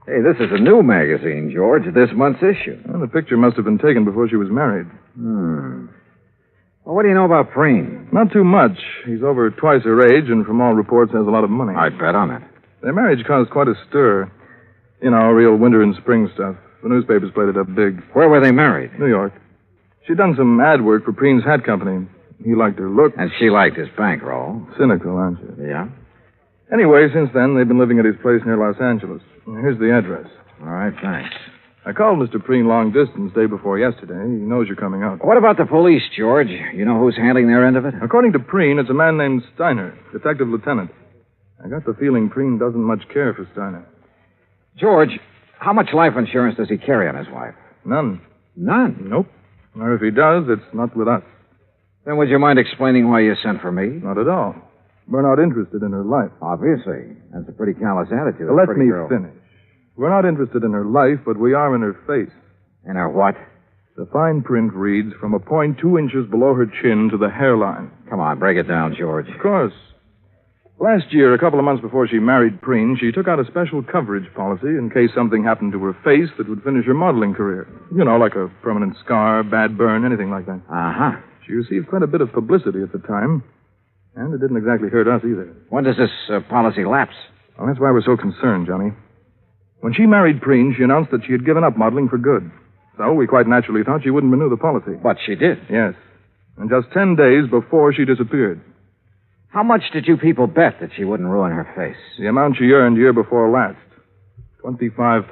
Hey, this is a new magazine, George, this month's issue. Well, the picture must have been taken before she was married. Well, what do you know about Preen? Not too much. He's over twice her age, and from all reports has a lot of money. I'd bet on it. Their marriage caused quite a stir. You know, real winter and spring stuff. The newspapers played it up big. Where were they married? New York. She'd done some ad work for Preen's hat company. He liked her look. And she liked his bankroll. Cynical, aren't you? Yeah? Anyway, since then, they've been living at his place near Los Angeles. Here's the address. All right, thanks. I called Mr. Preen long distance day before yesterday. He knows you're coming out. What about the police, George? You know who's handling their end of it? According to Preen, it's a man named Steiner, detective lieutenant. I got the feeling Preen doesn't much care for Steiner. George, how much life insurance does he carry on his wife? None. None? Nope. Or if he does, it's not with us. Then would you mind explaining why you sent for me? Not at all. We're not interested in her life. Obviously. That's a pretty callous attitude. Let me finish. We're not interested in her life, but we are in her face. In her what? The fine print reads from a point 2 inches below her chin to the hairline. Come on, break it down, George. Of course. Last year, a couple of months before she married Preen, she took out a special coverage policy in case something happened to her face that would finish her modeling career. You know, like a permanent scar, bad burn, anything like that. Uh-huh. She received quite a bit of publicity at the time, and it didn't exactly hurt us either. When does this policy lapse? Well, that's why we're so concerned, Johnny. When she married Preen, she announced that she had given up modeling for good. So we quite naturally thought she wouldn't renew the policy. But she did? Yes. And just 10 days before she disappeared. How much did you people bet that she wouldn't ruin her face? The amount she earned year before last. $25,000.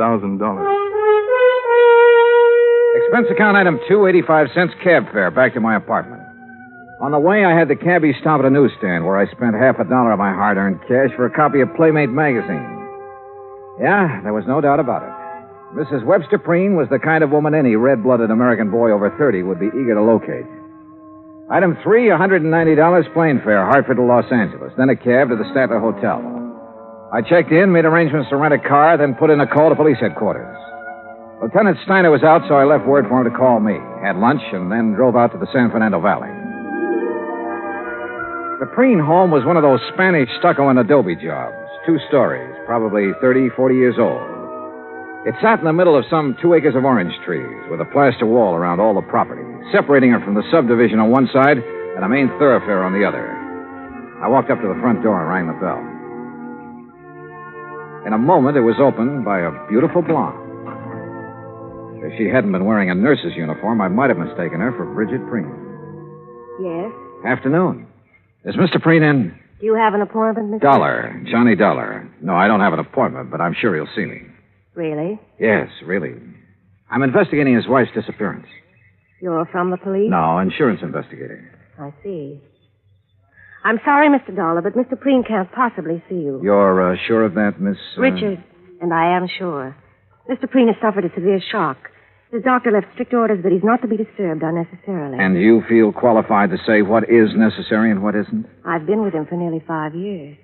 Expense account item 2, 85 cents cab fare back to my apartment. On the way, I had the cabbie stop at a newsstand where I spent $50 of my hard-earned cash for a copy of Playmate magazine. Yeah, there was no doubt about it. Mrs. Webster Preen was the kind of woman any red-blooded American boy over 30 would be eager to locate. Item 3, $190 plane fare, Hartford to Los Angeles, then a cab to the Statler Hotel. I checked in, made arrangements to rent a car, then put in a call to police headquarters. Lieutenant Steiner was out, so I left word for him to call me, had lunch, and then drove out to the San Fernando Valley. The Preen home was one of those Spanish stucco and adobe jobs, 2 stories, probably 30, 40 years old. It sat in the middle of some 2 acres of orange trees with a plaster wall around all the property, separating it from the subdivision on one side and a main thoroughfare on the other. I walked up to the front door and rang the bell. In a moment, it was opened by a beautiful blonde. If she hadn't been wearing a nurse's uniform, I might have mistaken her for Bridget Preen. Yes? Afternoon. Is Mr. Preen in? Do you have an appointment, Mr. Dollar. Johnny Dollar. No, I don't have an appointment, but I'm sure he'll see me. Really? Yes, really. I'm investigating his wife's disappearance. You're from the police? No, insurance investigator. I see. I'm sorry, Mr. Dollar, but Mr. Preen can't possibly see you. You're sure of that, Miss... Richard, and I am sure. Mr. Preen has suffered a severe shock. His doctor left strict orders that he's not to be disturbed unnecessarily. And you feel qualified to say what is necessary and what isn't? I've been with him for nearly 5 years.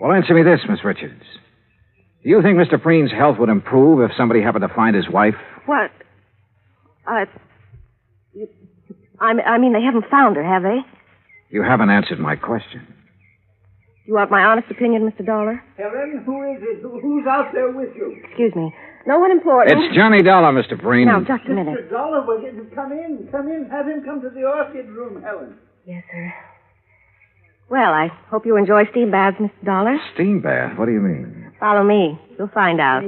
Well, answer me this, Miss Richards. Do you think Mr. Preen's health would improve if somebody happened to find his wife? What? I mean, they haven't found her, have they? You haven't answered my question. You want my honest opinion, Mr. Dollar? Helen, who is it? Who's out there with you? Excuse me. No one important. It's Johnny Dollar, Mr. Preen. Now, just a minute. Mr. Dollar, come in. Come in. Have him come to the orchid room, Helen. Yes, sir. Well, I hope you enjoy steam baths, Mr. Dollar. Steam bath? What do you mean? Follow me. You'll find out.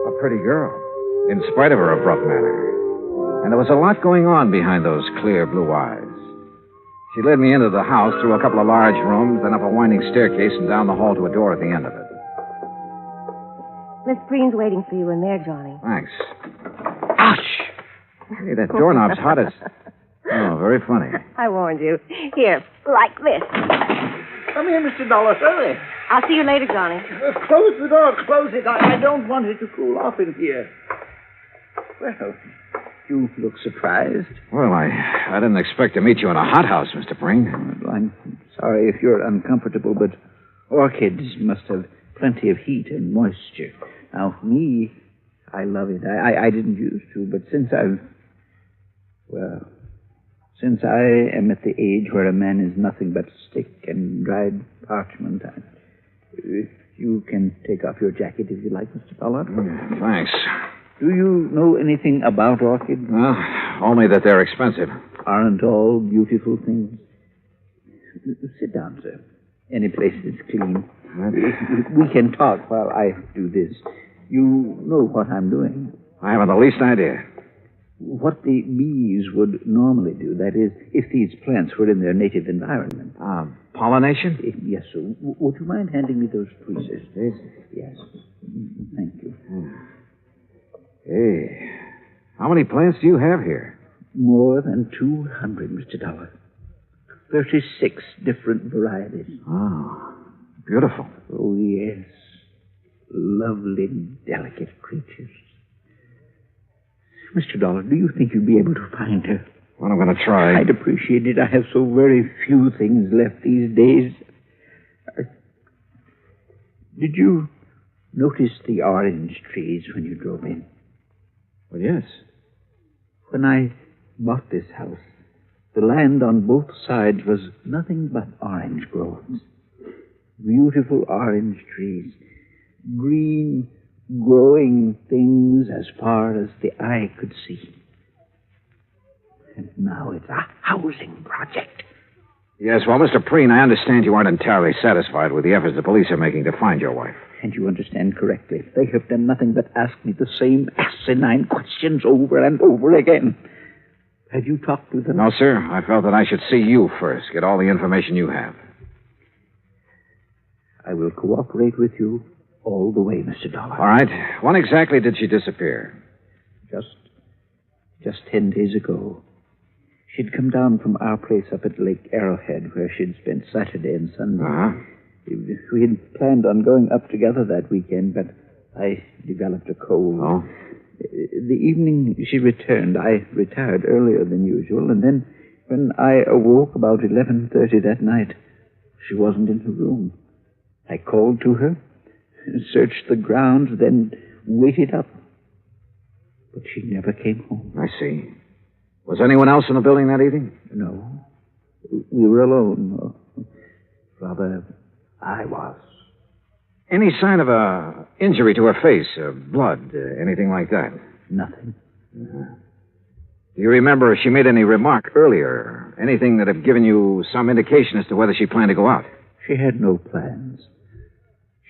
A pretty girl, in spite of her abrupt manner. And there was a lot going on behind those clear blue eyes. She led me into the house through a couple of large rooms, then up a winding staircase and down the hall to a door at the end of it. Miss Preen's waiting for you in there, Johnny. Thanks. Ouch! Hey, that doorknob's hot as... Oh, very funny. I warned you. Here, like this. Come here, Mr. Dollar. Hurry. I'll see you later, Johnny. Close the door. Close it. I don't want it to cool off in here. Well, you look surprised. Well, I didn't expect to meet you in a hothouse, Mr. Preen. Well, I'm sorry if you're uncomfortable, but orchids must have plenty of heat and moisture. Now, me, I love it. I didn't used to, but since I am at the age where a man is nothing but stick and dried parchment, if you can take off your jacket if you like, Mr. Pollard. Thanks. Do you know anything about orchids? Only that they're expensive. Aren't all beautiful things? Sit down, sir. Any place that's clean. We can talk while I do this. You know what I'm doing. I haven't the least idea. What the bees would normally do, that is, if these plants were in their native environment. Pollination? Yes, sir. Would you mind handing me those tweezers? Yes. Thank you. Hey, how many plants do you have here? More than 200, Mr. Dollar. 36 different varieties. Oh, beautiful. Oh, yes. Lovely, delicate creatures. Mr. Dollar, do you think you'd be able to find her? Well, I'm going to try. I'd appreciate it. I have so very few things left these days. Did you notice the orange trees when you drove in? Well, yes. When I bought this house, the land on both sides was nothing but orange groves. Beautiful orange trees. Green, growing things as far as the eye could see. And now it's a housing project. Yes, well, Mr. Preen, I understand you aren't entirely satisfied with the efforts the police are making to find your wife. And you understand correctly. They have done nothing but ask me the same asinine questions over and over again. Have you talked to them? No, sir. I felt that I should see you first, get all the information you have. I will cooperate with you all the way, Mr. Dollar. All right. When exactly did she disappear? Just 10 days ago. She'd come down from our place up at Lake Arrowhead, where she'd spent Saturday and Sunday. Uh-huh. We had planned on going up together that weekend, but I developed a cold. Oh? The evening she returned, I retired earlier than usual, and then when I awoke about 11:30 that night, she wasn't in her room. I called to her, searched the grounds, then waited up. But she never came home. I see. Was anyone else in the building that evening? No. We were alone. Rather, I was. Any sign of a injury to her face, blood, anything like that? Nothing. Uh-huh. Do you remember if she made any remark earlier? Anything that had given you some indication as to whether she planned to go out? She had no plans.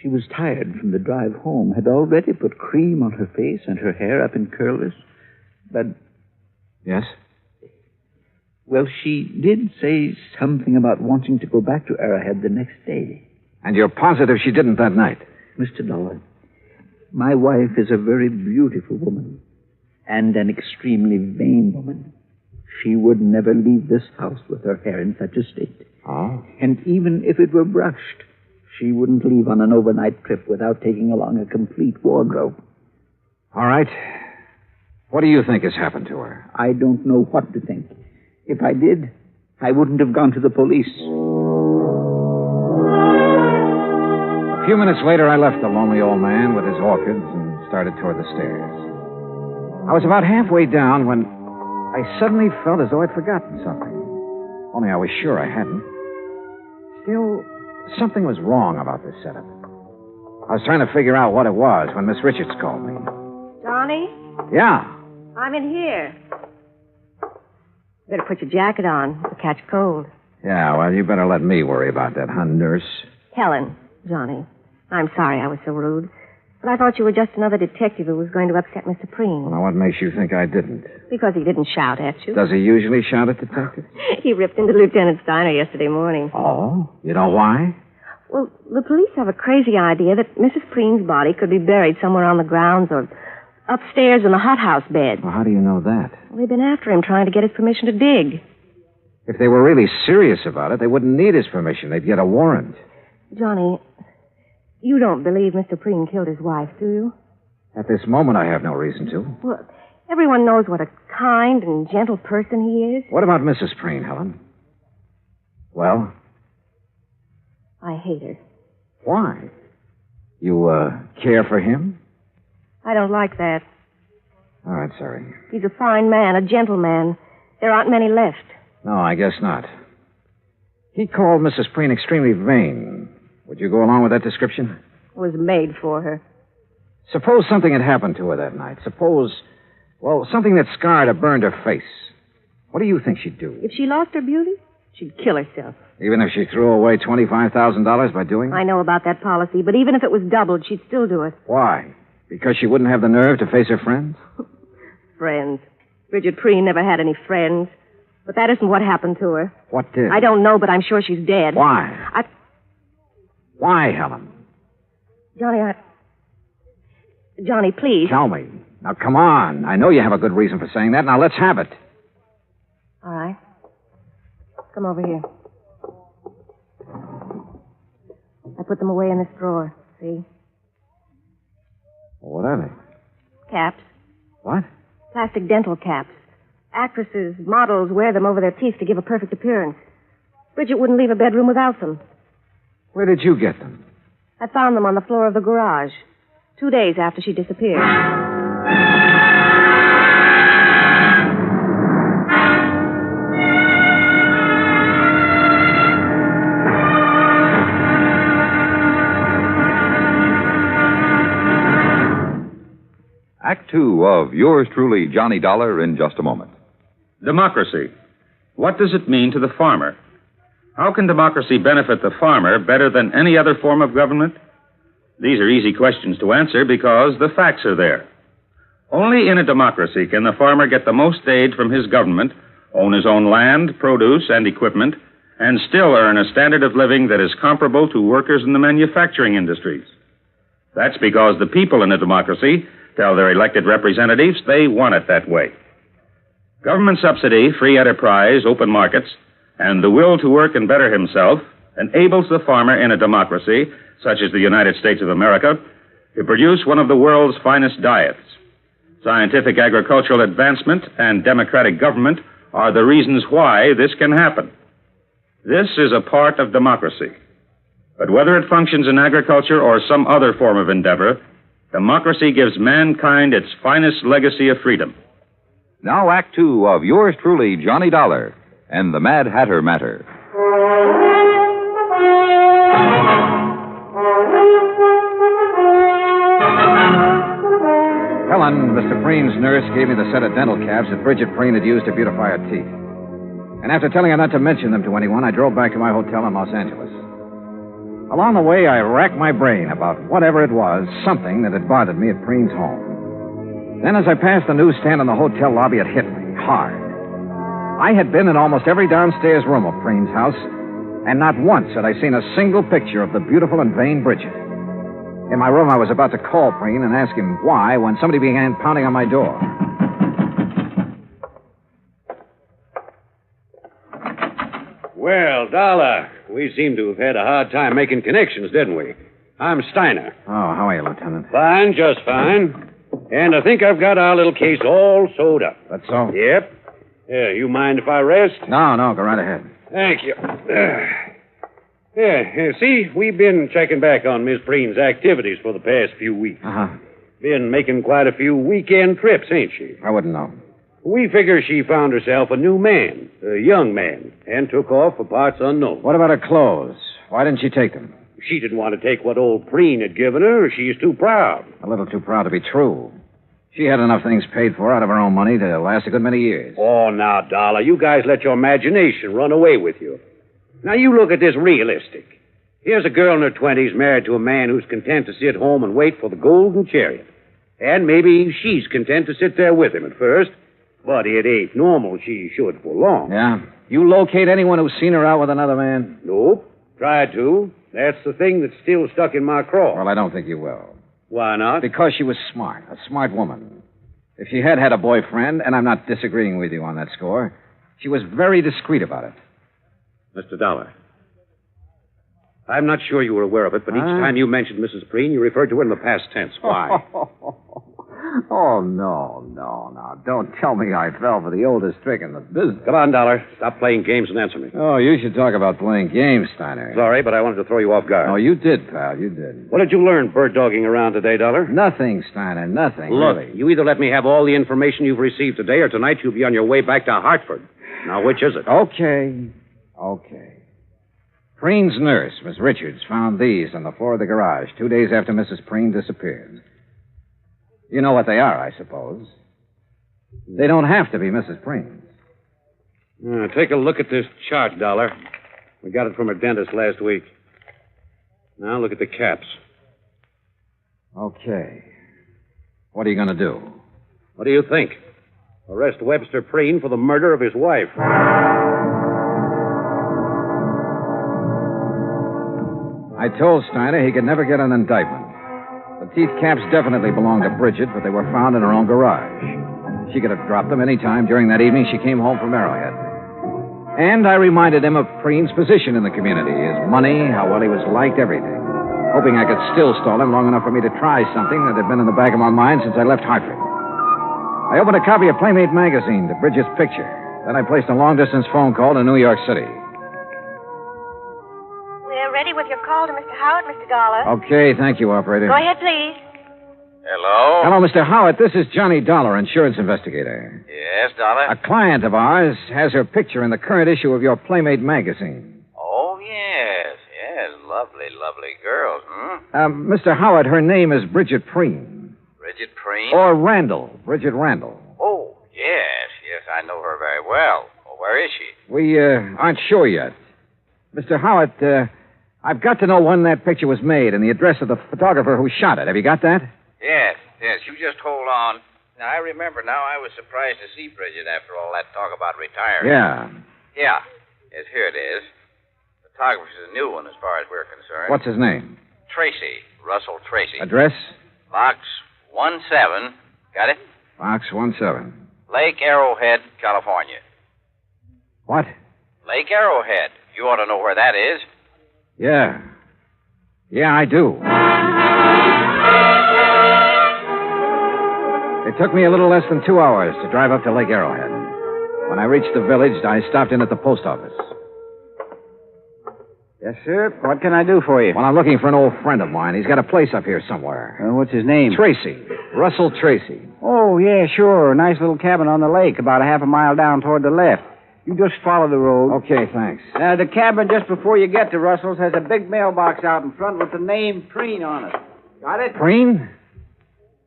She was tired from the drive home, had already put cream on her face and her hair up in curlers. But... Yes? Well, she did say something about wanting to go back to Arrowhead the next day. And you're positive she didn't that night? Mr. Dollar, my wife is a very beautiful woman and an extremely vain woman. She would never leave this house with her hair in such a state. Oh? And even if it were brushed, she wouldn't leave on an overnight trip without taking along a complete wardrobe. All right. What do you think has happened to her? I don't know what to think. If I did, I wouldn't have gone to the police. A few minutes later, I left the lonely old man with his orchids and started toward the stairs. I was about halfway down when I suddenly felt as though I'd forgotten something. Only I was sure I hadn't. Still, something was wrong about this setup. I was trying to figure out what it was when Miss Richards called me. Johnny? Yeah. I'm in here. Better put your jacket on. You'll catch cold. Yeah, well, you better let me worry about that, huh, nurse? Helen, Johnny. I'm sorry I was so rude. But I thought you were just another detective who was going to upset Mr. Preen. Well, now, what makes you think I didn't? Because he didn't shout at you. Does he usually shout at detectives? He ripped into Lieutenant Steiner yesterday morning. Oh? You know why? Well, the police have a crazy idea that Mrs. Preen's body could be buried somewhere on the grounds or upstairs in the hothouse bed. Well, how do you know that? Well, they've been after him trying to get his permission to dig. If they were really serious about it, they wouldn't need his permission. They'd get a warrant. Johnny, you don't believe Mr. Preen killed his wife, do you? At this moment, I have no reason to. Well, everyone knows what a kind and gentle person he is. What about Mrs. Preen, Helen? Well? I hate her. Why? You, care for him? I don't like that. All right, sorry. He's a fine man, a gentleman. There aren't many left. No, I guess not. He called Mrs. Preen extremely vain. Would you go along with that description? It was made for her. Suppose something had happened to her that night. Suppose, well, something that scarred or burned her face. What do you think she'd do? If she lost her beauty, she'd kill herself. Even if she threw away $25,000 by doing it? I know about that policy, but even if it was doubled, she'd still do it. Why? Because she wouldn't have the nerve to face her friends? Friends. Bridget Preen never had any friends. But that isn't what happened to her. What did? I don't know, but I'm sure she's dead. Why? Why, Helen? Johnny, please. Tell me. Now, come on. I know you have a good reason for saying that. Now, let's have it. All right. Come over here. I put them away in this drawer. See? What are they? Caps. What? Plastic dental caps. Actresses, models wear them over their teeth to give a perfect appearance. Bridget wouldn't leave a bedroom without them. Where did you get them? I found them on the floor of the garage 2 days after she disappeared. Act two of yours truly, Johnny Dollar, in just a moment. Democracy. What does it mean to the farmer? How can democracy benefit the farmer better than any other form of government? These are easy questions to answer because the facts are there. Only in a democracy can the farmer get the most aid from his government, own his own land, produce, and equipment, and still earn a standard of living that is comparable to workers in the manufacturing industries. That's because the people in a democracy tell their elected representatives they want it that way. Government subsidy, free enterprise, open markets, and the will to work and better himself enables the farmer in a democracy, such as the United States of America, to produce one of the world's finest diets. Scientific agricultural advancement and democratic government are the reasons why this can happen. This is a part of democracy. But whether it functions in agriculture or some other form of endeavor, democracy gives mankind its finest legacy of freedom. Now, Act two of yours truly, Johnny Dollar, and the Mad Hatter Matter. Helen, Mr. Preen's nurse, gave me the set of dental caps that Bridget Preen had used to beautify her teeth. And after telling her not to mention them to anyone, I drove back to my hotel in Los Angeles. Along the way, I racked my brain about whatever it was, something that had bothered me at Preen's home. Then as I passed the newsstand in the hotel lobby, it hit me hard. I had been in almost every downstairs room of Preen's house, and not once had I seen a single picture of the beautiful and vain Bridget. In my room, I was about to call Preen and ask him why when somebody began pounding on my door. Well, Dollar, we seem to have had a hard time making connections, didn't we? I'm Steiner. Oh, how are you, Lieutenant? Fine, just fine. And I think I've got our little case all sewed up. That's so? Yep. You mind if I rest? No, go right ahead. Thank you. See, we've been checking back on Miss Preen's activities for the past few weeks. Uh-huh. Been making quite a few weekend trips, ain't she? I wouldn't know. We figure she found herself a new man, a young man, and took off for parts unknown. What about her clothes? Why didn't she take them? She didn't want to take what old Preen had given her. She's too proud. A little too proud to be true. She had enough things paid for out of her own money to last a good many years. Oh, now, Dollar, you guys let your imagination run away with you. Now, you look at this realistic. Here's a girl in her 20s married to a man who's content to sit home and wait for the golden chariot. And maybe she's content to sit there with him at first, but it ain't normal she should for long. Yeah? You locate anyone who's seen her out with another man? Nope. Tried to. That's the thing that's still stuck in my craw. Well, I don't think you will. Why not? Because she was smart, a smart woman. If she had had a boyfriend, and I'm not disagreeing with you on that score, she was very discreet about it. Mr. Dollar, I'm not sure you were aware of it, but each time you mentioned Mrs. Preen, you referred to her in the past tense. Why? Oh, no. Don't tell me I fell for the oldest trick in the business. Come on, Dollar. Stop playing games and answer me. Oh, you should talk about playing games, Steiner. Sorry, but I wanted to throw you off guard. Oh, you did, pal. You did. What did you learn bird-dogging around today, Dollar? Nothing, Steiner. Nothing. Look, really. you either let me have all the information you've received today, or tonight you'll be on your way back to Hartford. Now, which is it? Okay. Preen's nurse, Miss Richards, found these on the floor of the garage 2 days after Mrs. Preen disappeared. You know what they are, I suppose. They don't have to be Mrs. Preen's. Take a look at this chart, Dollar. We got it from her dentist last week. Now look at the caps. Okay. What are you going to do? What do you think? Arrest Webster Preen for the murder of his wife. I told Steiner he could never get an indictment. The teeth caps definitely belonged to Bridget, but they were found in her own garage. She could have dropped them any time during that evening she came home from Arrowhead. And I reminded him of Preen's position in the community, his money, how well he was liked, everything. Hoping I could still stall him long enough for me to try something that had been in the back of my mind since I left Hartford. I opened a copy of Playmate magazine to Bridget's picture. Then I placed a long-distance phone call to New York City. We're ready with your call to Mr. Howard, Mr. Dollar. Okay, thank you, operator. Go ahead, please. Hello? Hello, Mr. Howard. This is Johnny Dollar, insurance investigator. Yes, Dollar? A client of ours has her picture in the current issue of your Playmate magazine. Oh, yes. Lovely girls, Mr. Howard, her name is Bridget Preen. Bridget Preen? Or Randall. Bridget Randall. Oh, yes, I know her very well. Well, where is she? We aren't sure yet. Mr. Howard, I've got to know when that picture was made and the address of the photographer who shot it. Have you got that? Yes, you just hold on. Now, I remember now I was surprised to see Bridget after all that talk about retiring. Yeah. Yes, here it is. Photographer's a new one as far as we're concerned. What's his name? Tracy. Russell Tracy. Address? Box 17. Got it? Box 17. Lake Arrowhead, California. What? Lake Arrowhead. You ought to know where that is. Yeah, I do. It took me a little less than 2 hours to drive up to Lake Arrowhead. When I reached the village, I stopped in at the post office. Yes, sir. What can I do for you? Well, I'm looking for an old friend of mine. He's got a place up here somewhere. What's his name? Tracy. Russell Tracy. Oh, yeah, sure. Nice little cabin on the lake, about a half a mile down toward the left. You just follow the road. Okay, thanks. The cabin just before you get to Russell's has a big mailbox out in front with the name Preen on it. Got it? Preen?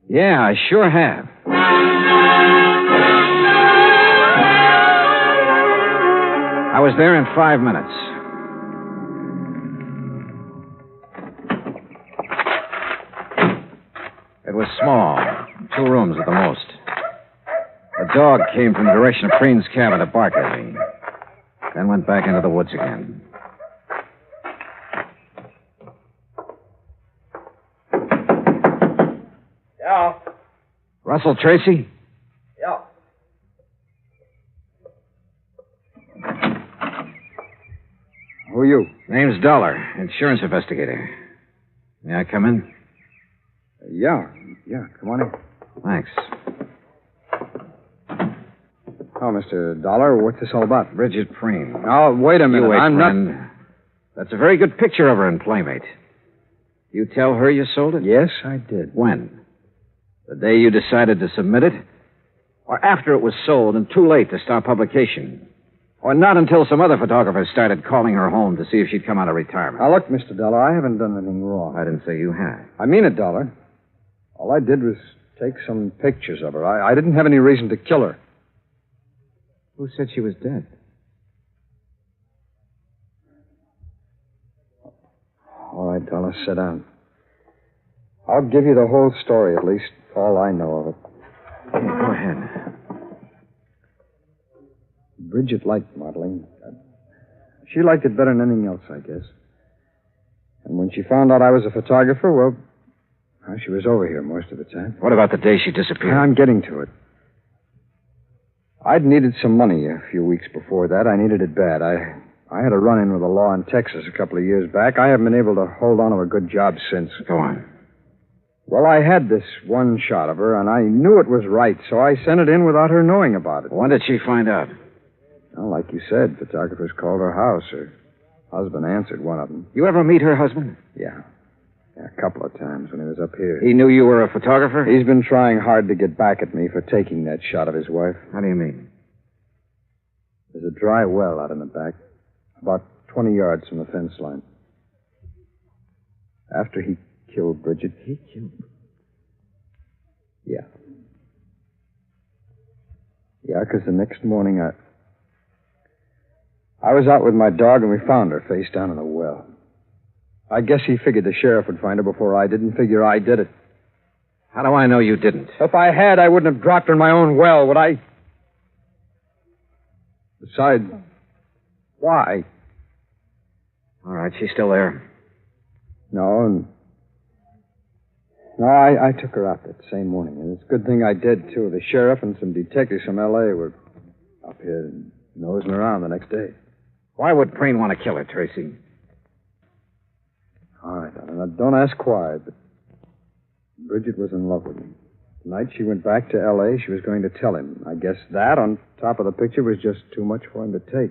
Yeah, I sure have. I was there in 5 minutes. It was small, 2 rooms at the most. A dog came from the direction of Preen's cabin to bark at me, then went back into the woods again. Yeah. Russell Tracy? Yeah. Who are you? Name's Dollar, insurance investigator. May I come in? Yeah, come on in. Thanks. Oh, Mr. Dollar, what's this all about? Bridget Preen. Oh, wait a minute. You wait, I'm friend. not... That's a very good picture of her in Playmate. You tell her you sold it? Yes, I did. When? The day you decided to submit it? Or after it was sold and too late to start publication? Or not until some other photographers started calling her home to see if she'd come out of retirement? Now, look, Mr. Dollar, I haven't done anything wrong. I didn't say you had. I mean it, Dollar. All I did was take some pictures of her. I didn't have any reason to kill her. Who said she was dead? All right, Dollar, sit down. I'll give you the whole story, at least all I know of it. Okay, go ahead. Bridget liked modeling. She liked it better than anything else, I guess. And when she found out I was a photographer, well, she was over here most of the time. What about the day she disappeared? I'm getting to it. I'd needed some money a few weeks before that. I needed it bad. I had a run-in with the law in Texas a couple of years back. I haven't been able to hold on to a good job since. Go on. Well, I had this one shot of her, and I knew it was right, so I sent it in without her knowing about it. When did she find out? Well, like you said, photographers called her house. Her husband answered one of them. You ever meet her husband? Yeah, a couple of times when he was up here. He knew you were a photographer? He's been trying hard to get back at me for taking that shot of his wife. How do you mean? There's a dry well out in the back, about 20 yards from the fence line. After he killed Bridget. He killed? Yeah. Yeah, because the next morning I was out with my dog and we found her face down in the well. I guess he figured the sheriff would find her before I did and figure I did it. How do I know you didn't? If I had, I wouldn't have dropped her in my own well, would I? Besides, why? All right, she's still there. No, I took her out that same morning, and it's a good thing I did, too. The sheriff and some detectives from L.A. were up here nosing around the next day. Why would Preen want to kill her, Tracy? All right, now, don't ask why, but Bridget was in love with me. The night she went back to L.A., she was going to tell him. I guess that, on top of the picture, was just too much for him to take.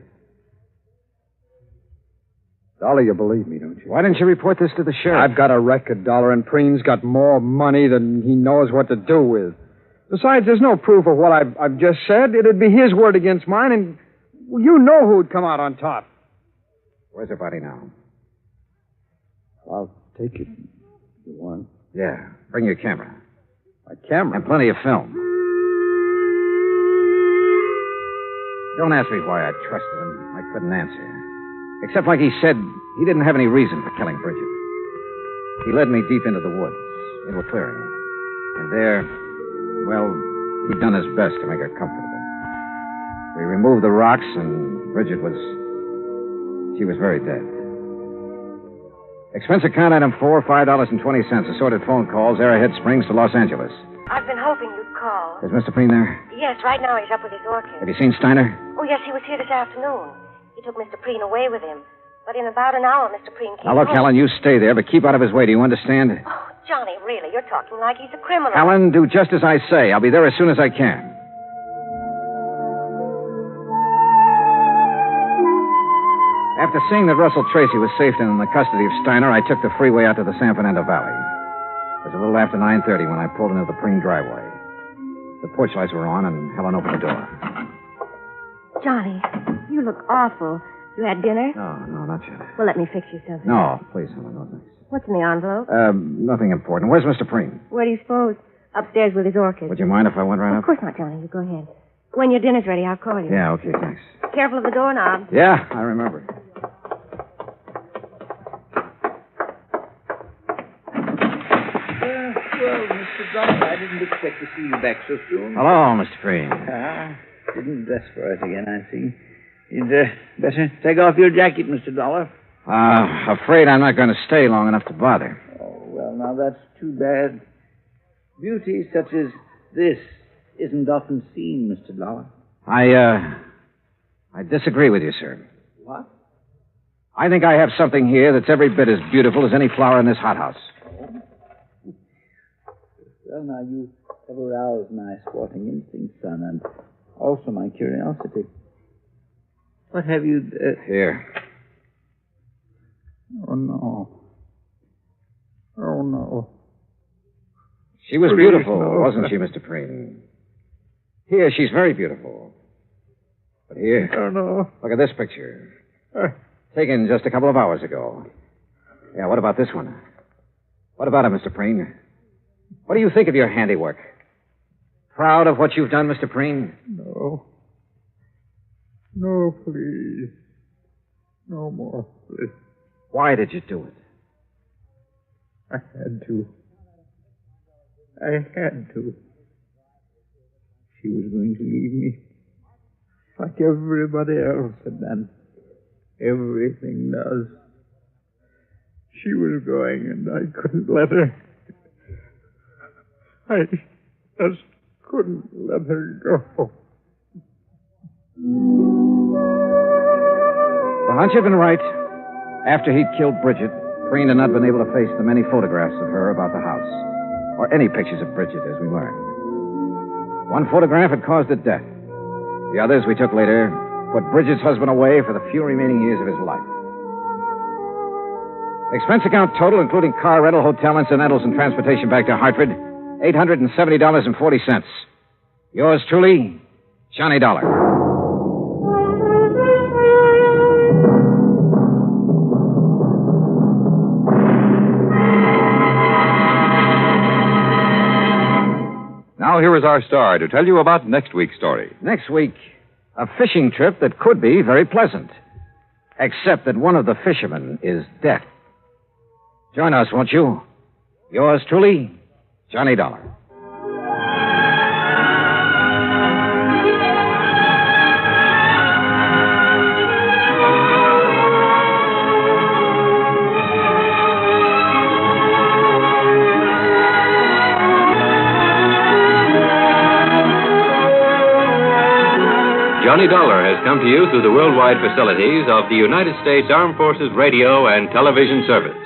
Dollar, you believe me, don't you? Why didn't you report this to the sheriff? I've got a record, Dollar, and Preen's got more money than he knows what to do with. Besides, there's no proof of what I've just said. It'd be his word against mine, and you know who'd come out on top. Where's her body now? I'll take it if you want. Yeah, bring your camera. My camera? And plenty of film. Don't ask me why I trusted him. I couldn't answer. Except, like he said, he didn't have any reason for killing Bridget. He led me deep into the woods, into a clearing. And there, well, he'd done his best to make her comfortable. We removed the rocks, and Bridget she was very dead. Expense account item 4, $5.20. Assorted phone calls, Arrowhead Springs to Los Angeles. I've been hoping you'd call. Is Mr. Preen there? Yes, right now he's up with his orchid. Have you seen Steiner? Oh, yes, he was here this afternoon. He took Mr. Preen away with him. But in about an hour, Mr. Preen came Now, look, home. Helen, you stay there, but keep out of his way. Do you understand? Oh, Johnny, really, you're talking like he's a criminal. Helen, do just as I say. I'll be there as soon as I can. After seeing that Russell Tracy was safe in the custody of Steiner, I took the freeway out to the San Fernando Valley. It was a little after 9:30 when I pulled into the Preen driveway. The porch lights were on, and Helen opened the door. Johnny, you look awful. You had dinner? No, not yet. Well, let me fix you something. No, please, Helen, no thanks. What's in the envelope? Nothing important. Where's Mr. Preen? Where do you suppose? Upstairs with his orchid. Would you mind if I went right Of up? course not, Johnny. You go ahead. When your dinner's ready, I'll call you. Yeah, okay, thanks. Careful of the doorknob. Yeah, I remember. Well, Mr. Dollar, I didn't expect to see you back so soon. Hello, Mr. Preen. Didn't dress for it again, I see. You'd better take off your jacket, Mr. Dollar. Afraid I'm not going to stay long enough to bother. Oh, well, now that's too bad. Beauty such as this isn't often seen, Mr. Dollar. I disagree with you, sir. What? I think I have something here that's every bit as beautiful as any flower in this hothouse. Well, now, you have aroused my sporting instincts, son, and also my curiosity. What have you... Here. Oh, no. Oh, no. She was Please, beautiful, no. wasn't she, Mr. Preen? Here, she's very beautiful. But here... Oh, no. Look at this picture. Taken just a couple of hours ago. Yeah, what about this one? What about it, Mr. Preen? What do you think of your handiwork? Proud of what you've done, Mr. Preen? No. No, please. No more, please. Why did you do it? I had to. I had to. She was going to leave me. Like everybody else had done. Everything does. She was going, and I couldn't let her. I just couldn't let her go. The hunch had been right. After he'd killed Bridget, Preen had not been able to face the many photographs of her about the house, or any pictures of Bridget, as we learned. One photograph had caused her death. The others we took later put Bridget's husband away for the few remaining years of his life. Expense account total, including car rental, hotel incidentals, and transportation back to Hartford, $870.40. Yours truly, Johnny Dollar. Now here is our star to tell you about next week's story. Next week, a fishing trip that could be very pleasant. Except that one of the fishermen is deaf. Join us, won't you? Yours truly, Johnny Dollar. Johnny Dollar has come to you through the worldwide facilities of the United States Armed Forces Radio and Television Service.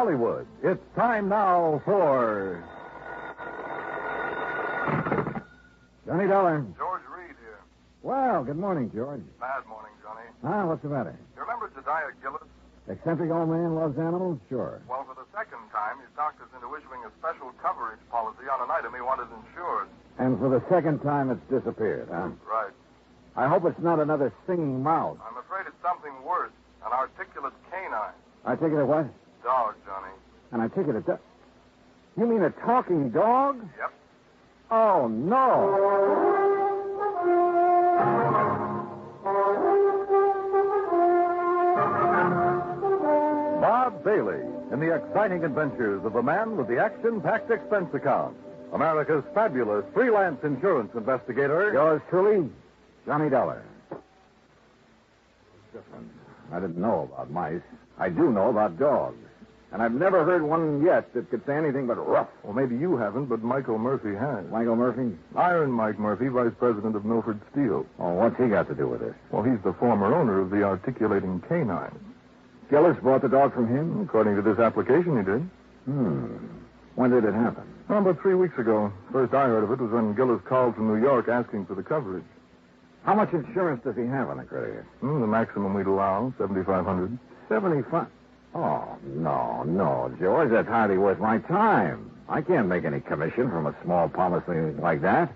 Hollywood, it's time now for Johnny Dollar. George Reed here. Well, good morning, George. Bad morning, Johnny. What's the matter? You remember Jediah Gillis? Eccentric old man loves animals? Sure. Well, for the second time, he's talked us into issuing a special coverage policy on an item he wanted insured. And for the second time, it's disappeared, huh? Right. I hope it's not another singing mouse. I'm afraid it's something worse. An articulate canine. Articulate what? Dog, Johnny. An articulate dog? You mean a talking dog? Yep. Oh, no. Bob Bailey in the exciting adventures of the man with the action-packed expense account. America's fabulous freelance insurance investigator. Yours truly, Johnny Dollar. I didn't know about mice. I do know about dogs. And I've never heard one yet that could say anything but rough. Well, maybe you haven't, but Michael Murphy has. Michael Murphy? Iron Mike Murphy, vice president of Milford Steel. Oh, what's he got to do with this? Well, he's the former owner of the articulating canine. Gillis bought the dog from him? According to this application, he did. When did it happen? Oh, about 3 weeks ago. First I heard of it was when Gillis called from New York asking for the coverage. How much insurance does he have on the critter? The maximum we'd allow, $7,500. 75? Oh, no, George. That's hardly worth my time. I can't make any commission from a small policy like that.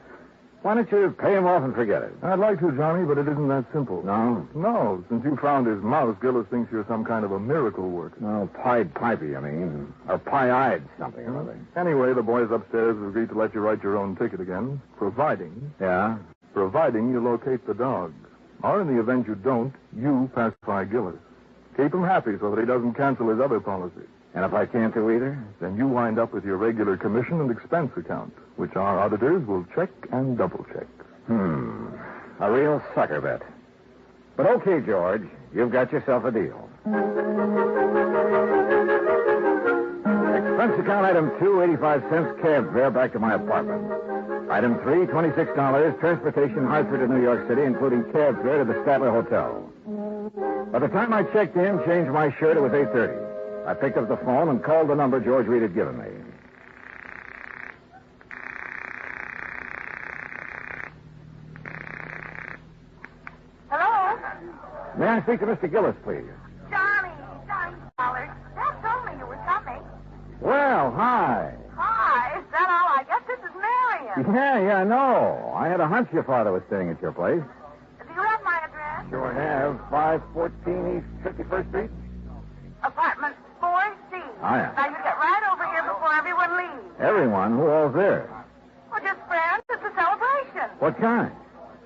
Why don't you pay him off and forget it? I'd like to, Johnny, but it isn't that simple. No? No. Since you found his mouse, Gillis thinks you're some kind of a miracle worker. No, Pied Piper, I mean. Or Pie-Eyed something or other. Anyway, the boys upstairs have agreed to let you write your own ticket again, providing... Yeah? Providing you locate the dog. Or in the event you don't, you pacify Gillis. Keep him happy so that he doesn't cancel his other policy. And if I can't do either? Then you wind up with your regular commission and expense account, which our auditors will check and double-check. A real sucker bet. But okay, George, you've got yourself a deal. Expense account item 2, 85 cents cab fare back to my apartment. Item 3, $26, transportation Hartford to New York City, including cab fare to the Statler Hotel. By the time I checked in, changed my shirt, it was 8:30. I picked up the phone and called the number George Reed had given me. Hello? May I speak to Mr. Gillis, please? Johnny Dollar. Dad told me you were coming. Well, hi. Hi, is that all? I guess this is Marion. Yeah, no. I had a hunch your father was staying at your place. Do you have my address? Sure have. 514 East 51st Street. Apartment 4C. Oh, yeah. Now, you get right over here before everyone leaves. Everyone? Who all's there? Well, just friends. It's a celebration. What kind?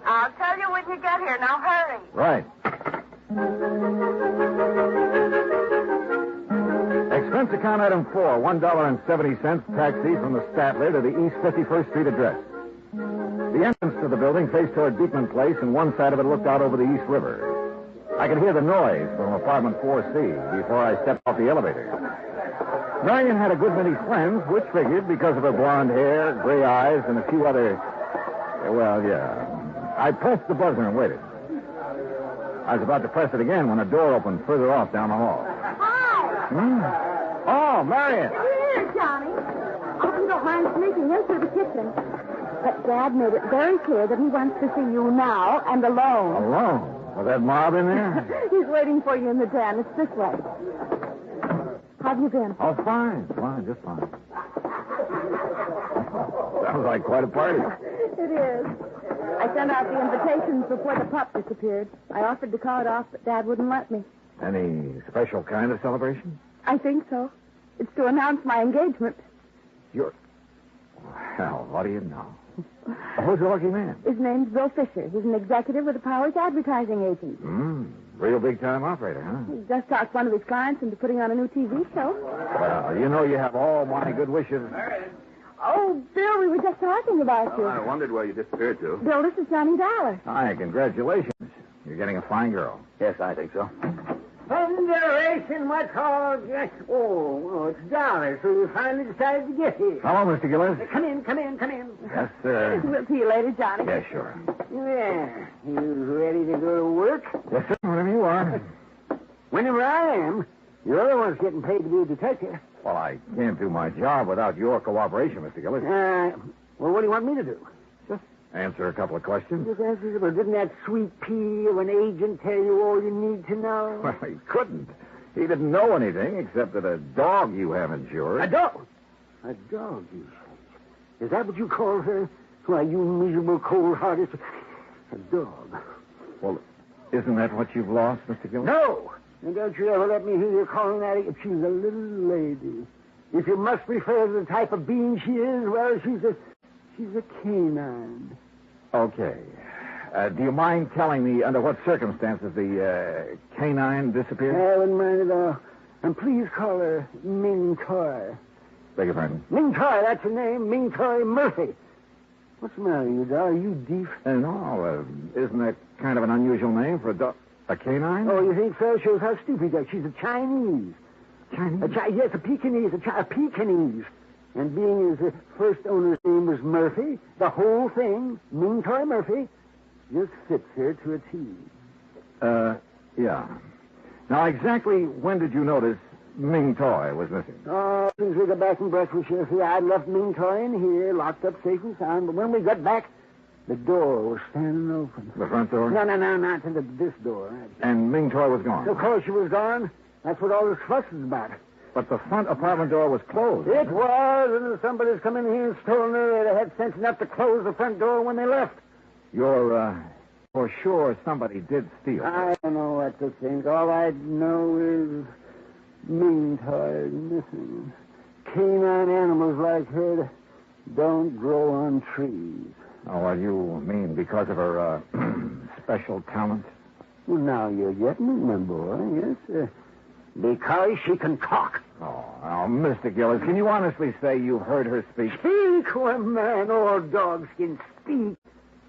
I'll tell you when you get here. Now, hurry. Right. Expense account item 4, $1.70 taxi from the Statler to the East 51st Street address. The entrance to the building faced toward Beekman Place, and one side of it looked out over the East River. I could hear the noise from apartment 4C before I stepped off the elevator. Marion had a good many friends, which figured because of her blonde hair, gray eyes, and a few other... Well, yeah. I pressed the buzzer and waited. I was about to press it again when a door opened further off down the hall. Hi. Oh, Marion. Here, Johnny. I hope you don't mind sneaking in through the kitchen. But Dad made it very clear that he wants to see you now and alone. Alone? With that mob in there? He's waiting for you in the den. It's this way. How've you been? Oh, fine, just fine. Sounds like quite a party. It is. I sent out the invitations before the pup disappeared. I offered to call it off, but Dad wouldn't let me. Any special kind of celebration? I think so. It's to announce my engagement. Well, what do you know? Who's the lucky man? His name's Bill Fisher. He's an executive with the Powers advertising agency. Real big-time operator, huh? He just talked one of his clients into putting on a new TV show. Well, you know you have all my good wishes. Oh, Bill, we were just talking about you. I wondered where you disappeared to. Bill, this is Johnny Dollar. Hi, congratulations. You're getting a fine girl. Yes, I think so. Thunderation, what's all... Oh, it's Dollar, so you finally decided to get here. Hello, Mr. Gillis. Come in. Yes, sir. We'll see you later, Johnny. Yes, sure. Yeah, you ready to go to work? Yes, sir, whenever you are. Whenever I am. You're the one's getting paid to be a detective. Well, I can't do my job without your cooperation, Mr. Gillis. Well, what do you want me to do? Just answer a couple of questions. Just answer, well, didn't that sweet pea of an agent tell you all you need to know? Well, he couldn't. He didn't know anything except that a dog you have insured. A dog? A dog, you say? Is that what you call her? Why, you miserable, cold-hearted... A dog. Well, isn't that what you've lost, Mr. Gillis? No! And don't you ever let me hear you calling that... She's a little lady. If you must refer to the type of being she is, well, she's a canine. Okay. Do you mind telling me under what circumstances the canine disappeared? I wouldn't mind at all. And please call her Ming Toy. Beg your pardon? Ming Toy, that's her name. Ming Toy Murphy. What's the matter, you dog? Are you deaf? No, isn't that kind of an unusual name for a dog? A canine? Oh, you think so? Shows how stupid you are. She's a Chinese. Chinese? Yes, a Pekingese. A Pekingese. And being as the first owner's name was Murphy, the whole thing, Ming Toy Murphy, just fits her to a T. Yeah. Now, exactly when did you notice Ming Toy was missing? Oh, since we got back from breakfast, you see, I'd left Ming Toy in here, locked up safe and sound, but when we got back, the door was standing open. The front door? No, not to this door. And Ming Toy was gone? Of course she was gone. That's what all this fuss is about. But the front apartment door was closed. It was, and if somebody's come in here and stolen her, they'd have had sense enough to close the front door when they left. You're, for sure somebody did steal it. I don't know what to think. All I know is Ming Toy missing. Canine animals like her don't grow on trees. Oh, what do you mean? Because of her, special talent? Well, now you're getting it, my boy. Yes, because she can talk. Oh, Mr. Gillis, can you honestly say you've heard her speak? Speak? Well, man, all dogs can speak.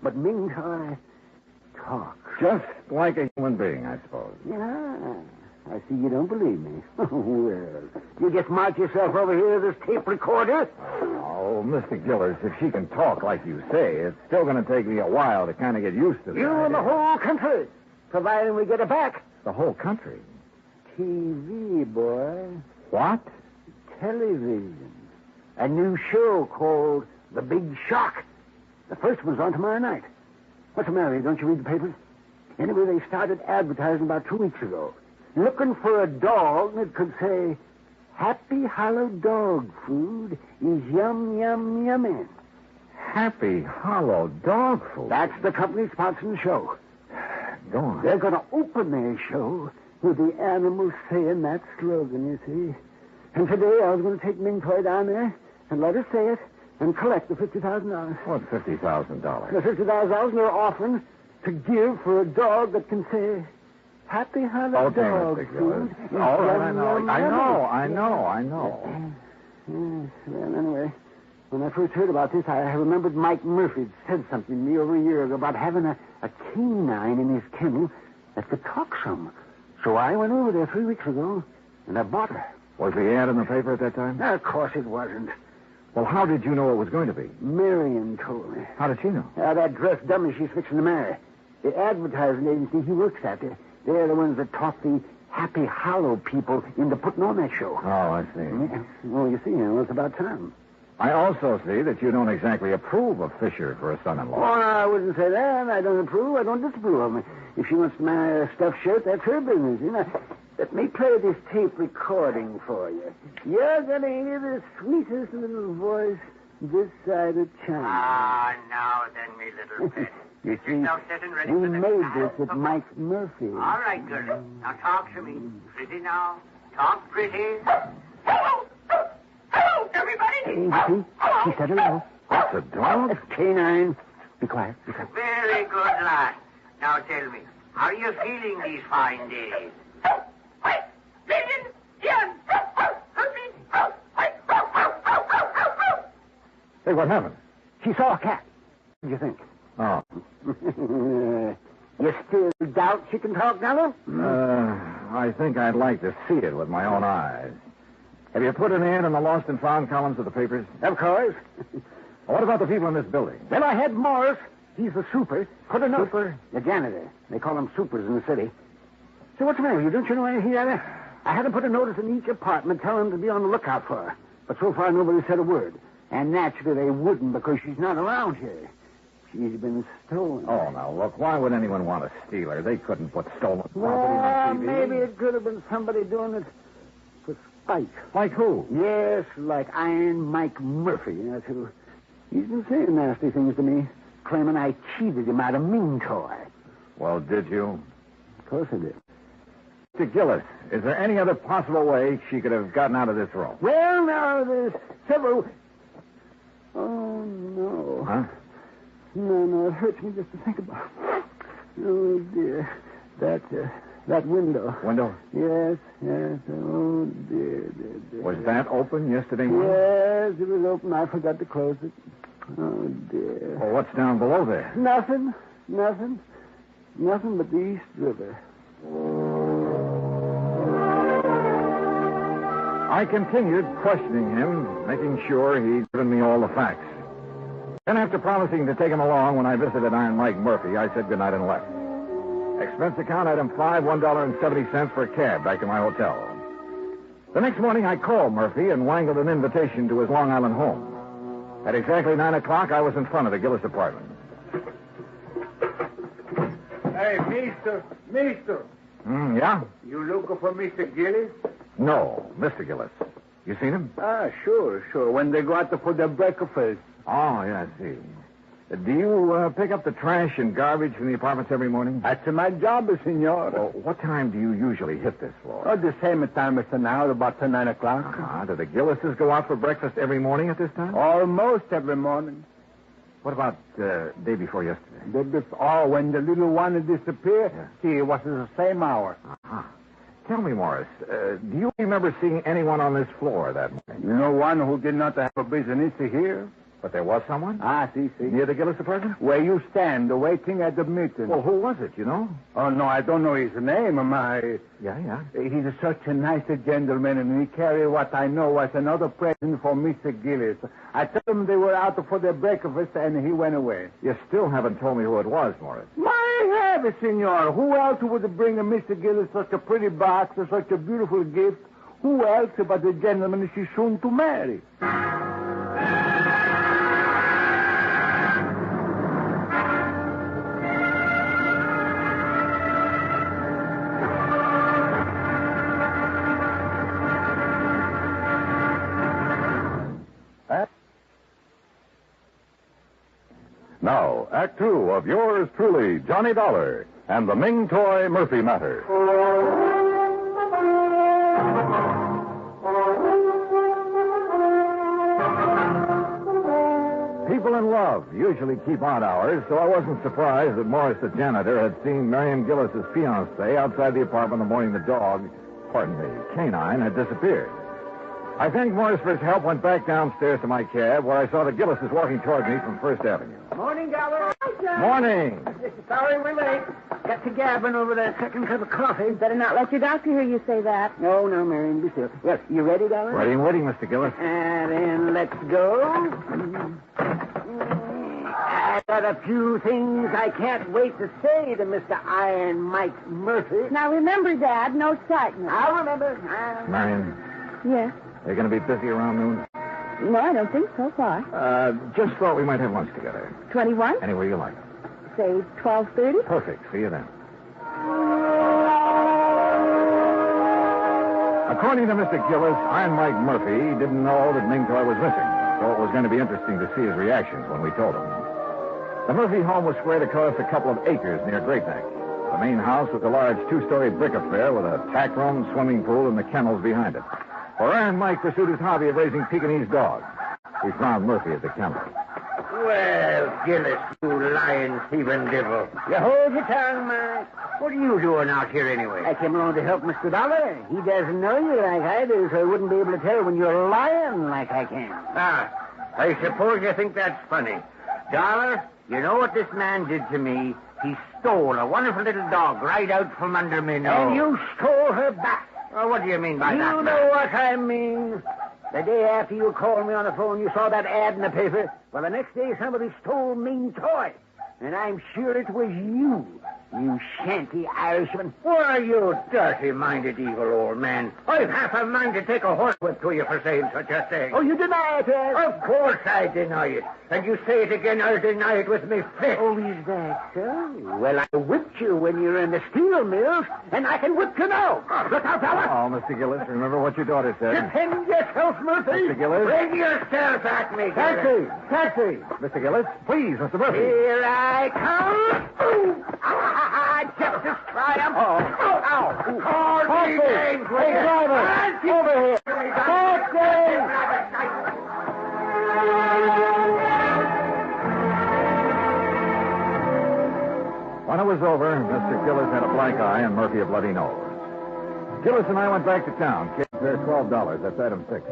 But Ming Toy talks. Just like a human being, I suppose. Yeah. I see you don't believe me. Well, you just march yourself over here to this tape recorder? Oh, Mr. Gillers, if she can talk like you say, it's still going to take me a while to kind of get used to this. You and the whole country, providing we get it back. The whole country? TV, boy. What? Television. A new show called The Big Shock. The first one's on tomorrow night. What's the matter? Don't you read the papers? Anyway, they started advertising about 2 weeks ago. Looking for a dog that could say, Happy Hollow Dog Food is yum, yum, yummy. Happy Hollow Dog Food? That's the company sponsoring the show. Go on. They're going to open their show with the animals saying that slogan, you see. And today I was going to take Ming Toy down there and let her say it and collect the $50,000. What $50,000? The $50,000 they're offering to give for a dog that can say, Happy Hollow Dog Food. All right, I know. Yes, well, anyway, when I first heard about this, I remembered Mike Murphy had said something to me over a year ago about having a canine in his kennel that could talk some. So I went over there 3 weeks ago, and I bought her. Was the ad in the paper at that time? Of course it wasn't. Well, how did you know it was going to be? Marion told me. How did she know? That dressed dummy she's fixing to marry. The advertising agency he works at, they're the ones that talk the Happy Hollow people into putting on that show. Oh, I see. Yeah. Well, you see, it's about time. I also see that you don't exactly approve of Fisher for a son-in-law. Oh, no, I wouldn't say that. I don't approve. I don't disapprove of him. If she wants to marry a stuffed shirt, that's her business. Let me play this tape recording for you. You're going to hear the sweetest little voice this side of town. Now then, me little pet. You see, ready we for the made time. this with Mike Murphy. All right, girl. Now talk to me. Pretty now. Talk pretty. Hello, everybody. Hey, she said hello. What's a dog? It's canine. Be quiet. Very good, lad. Now tell me, how are you feeling these fine days? Hey, what happened? She saw a cat. What do you think? Oh. You still doubt she can talk, Nello? I think I'd like to see it with my own eyes. Have you put an ad in the lost and found columns of the papers? Of course. What about the people in this building? Well, I had Morris. He's the super. Put a note. Super? The janitor. They call them supers in the city. So what's the matter with you? Don't you know anything about it? I had to put a notice in each apartment telling them to be on the lookout for her. But so far, nobody said a word. And naturally, they wouldn't because she's not around here. She's been stolen. Oh, now, look, why would anyone want to steal her? They couldn't put stolen property Well, on TV. maybe it could have been somebody doing it for spite. Like who? Yes, like Iron Mike Murphy. That's who. He's been saying nasty things to me, claiming I cheated him out of Ming Toy. Well, did you? Of course I did. Mr. Gillis, is there any other possible way she could have gotten out of this room? Well, now, there's several... Oh, no. Huh? No, it hurts me just to think about it. Oh, dear. That window. Window? Yes. Oh, dear. Was that open yesterday morning? Yes, it was open. I forgot to close it. Oh, dear. Well, what's down below there? Nothing but the East River. I continued questioning him, making sure he'd given me all the facts. Then, after promising to take him along when I visited Iron Mike Murphy, I said goodnight and left. Expense account item 5, $1.70 for a cab back to my hotel. The next morning, I called Murphy and wangled an invitation to his Long Island home. At exactly 9 o'clock, I was in front of the Gillis apartment. Hey, mister. Yeah? You looking for Mr. Gillis? No, Mr. Gillis. You seen him? Sure. When they go out to put their breakfast. Oh, yeah, I see. Do you pick up the trash and garbage from the apartments every morning? That's my job, senor. Well, what time do you usually hit this floor? The same time as now, about 9 o'clock. Do the Gillises go out for breakfast every morning at this time? Almost every morning. What about day before yesterday? When the little one disappeared, see, it was the same hour. Uh-huh. Tell me, Morris, do you remember seeing anyone on this floor that morning? No one who did not have a business here? But there was someone? Ah, see. Near the Gillis apartment? Where you stand, waiting at the meeting. Well, who was it, you know? Oh, no, I don't know his name. Yeah. He's such a nice gentleman, and he carried what I know was another present for Mr. Gillis. I told him they were out for their breakfast, and he went away. You still haven't told me who it was, Morris. My heavens, senor. Who else would bring Mr. Gillis such a pretty box or such a beautiful gift? Who else but the gentleman she's soon to marry? Now, Act Two of yours truly, Johnny Dollar, and the Ming toy Murphy matter. People in love usually keep odd hours, so I wasn't surprised that Morris, the janitor, had seen Marion Gillis's fiancée outside the apartment the morning the dog, canine, had disappeared. I thanked Morris for his help, went back downstairs to my cab, where I saw the Gillises walking toward me from First Avenue. Morning, Dollar. Morning. Sorry we're late. Got to gabbing over that second cup of coffee. Better not let your doctor hear you say that. No, Marion, be still. Well, you ready, Dollar? Ready and waiting, Mr. Gillis. And then let's go. I got a few things I can't wait to say to Mr. Iron Mike Murphy. Now remember, Dad, no excitement. I'll remember. Marion, Yes? are you going to be busy around noon? No, I don't think so far. Just thought we might have lunch together. 21? Anywhere you like. Say 12:30? Perfect. See you then. According to Mr. Gillis, Iron Mike Murphy didn't know that Ming Toy was missing, so it was going to be interesting to see his reactions when we told him. The Murphy home was spread across a couple of acres near Great Neck. The main house was a large two-story brick affair with a tack room, swimming pool, and the kennels behind it. For Iron Mike pursued his hobby of raising Pekingese dogs. We found Murphy at the kennel. Well, Gillis, you lying, thieving devil. You hold your tongue, Mike. What are you doing out here anyway? I came along to help Mr. Dollar. He doesn't know you like I do, so I wouldn't be able to tell when you're lying like I can. Ah, I suppose you think that's funny. Dollar, you know what this man did to me? He stole a wonderful little dog right out from under me nose. And you stole her back. Oh, what do you mean by that? You know what I mean. The day after you called me on the phone, you saw that ad in the paper. Well, the next day, somebody stole Ming Toy. And I'm sure it was you, you shanty Irishman. Why, you dirty-minded evil old man. I've half a mind to take a horsewhip to you for saying such a thing. Oh, you deny it, eh? Of course I deny it. And you say it again, I'll deny it with me fist. Oh, is that so? Well, I whipped you when you were in the steel mills, and I can whip you now. Look out, fella. Oh, Mr. Gillis, remember what your daughter said. Defend yourself, Murphy. Mr. Gillis. Bring yourself at me, Taxi! Taxi! Mr. Gillis, please, Mr. Murphy. Here I come. Ooh. Justice triumph. Ow. All these names with Hey, driver! Over here! Taxi! When it was over, Mr. Gillis had a black eye and Murphy a bloody nose. Gillis and I went back to town. Kids there $12. That's item 6.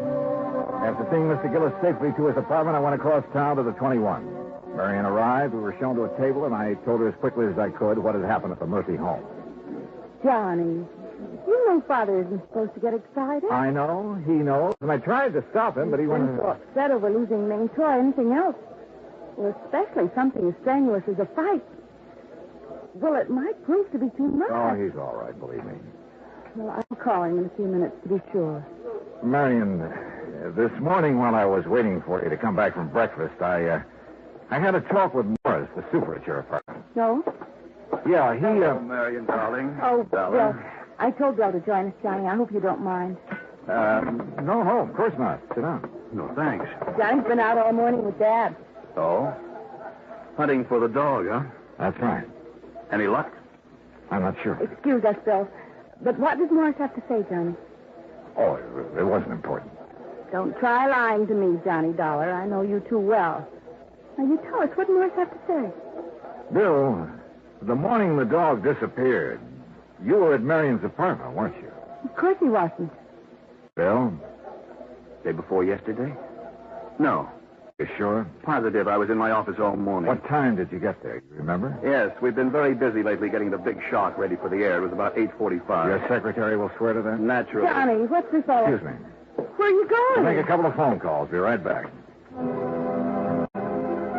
After seeing Mr. Gillis safely to his apartment, I went across town to the 21. Marion arrived. We were shown to a table, and I told her as quickly as I could what had happened at the Murphy home. Johnny, you know Father isn't supposed to get excited. I know. He knows. And I tried to stop him, but he went... so upset over losing Ming Toy or anything else. Well, especially something as strenuous as a fight. Well, it might prove to be too much. Oh, he's all right, believe me. Well, I'll call him in a few minutes to be sure. Marion, this morning while I was waiting for you to come back from breakfast, I had a talk with Morris, the super at your apartment. No? Yeah, he... Marion, darling. Oh, well, I told Bill to join us, Johnny. I hope you don't mind. No, of course not. Sit down. No, thanks. Johnny's been out all morning with Dad. Oh? Hunting for the dog, huh? That's right. Any luck? I'm not sure. Excuse us, Bill. But what does Morris have to say, Johnny? Oh, it wasn't important. Don't try lying to me, Johnny Dollar. I know you too well. Now, you tell us what Morris have to say. Bill, the morning the dog disappeared, you were at Marion's apartment, weren't you? Of course he wasn't. Bill? Day before yesterday? No. You sure? Positive. I was in my office all morning. What time did you get there? You remember? Yes, we've been very busy lately getting the big shock ready for the air. It was about 8:45. Your secretary will swear to that? Naturally. Johnny, what's this all... Excuse me. Where are you I'll going? make a couple of phone calls. Be right back.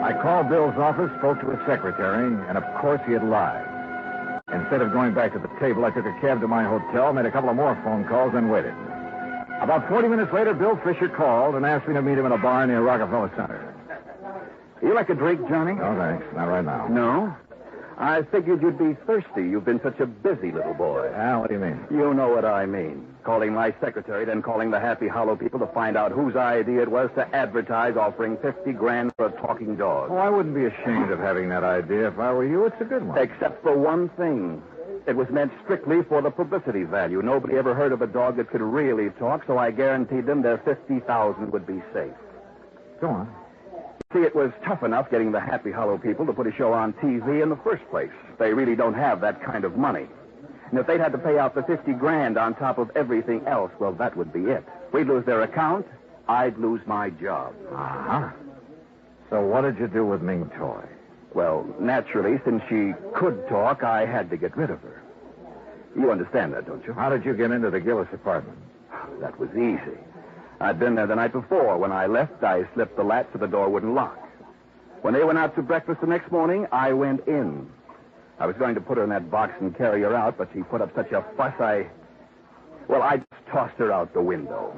I called Bill's office, spoke to his secretary, and of course he had lied. Instead of going back to the table, I took a cab to my hotel, made a couple of more phone calls, and waited. About 40 minutes later, Bill Fisher called and asked me to meet him in a bar near Rockefeller Center. You like a drink, Johnny? No, thanks. Not right now. No? I figured you'd be thirsty. You've been such a busy little boy. Ah, what do you mean? You know what I mean. Calling my secretary, then calling the Happy Hollow people to find out whose idea it was to advertise offering $50,000 for a talking dog. Oh, I wouldn't be ashamed of having that idea if I were you. It's a good one. Except for one thing. It was meant strictly for the publicity value. Nobody ever heard of a dog that could really talk, so I guaranteed them their $50,000 would be safe. Go on. See, it was tough enough getting the Happy Hollow people to put a show on TV in the first place. They really don't have that kind of money. And if they'd had to pay out the $50,000 on top of everything else, well, that would be it. We'd lose their account. I'd lose my job. Uh-huh. So what did you do with Ming Toy? Well, naturally, since she could talk, I had to get rid of her. You understand that, don't you? How did you get into the Gillis apartment? That was easy. I'd been there the night before. When I left, I slipped the latch so the door wouldn't lock. When they went out to breakfast the next morning, I went in. I was going to put her in that box and carry her out, but she put up such a fuss, I just tossed her out the window.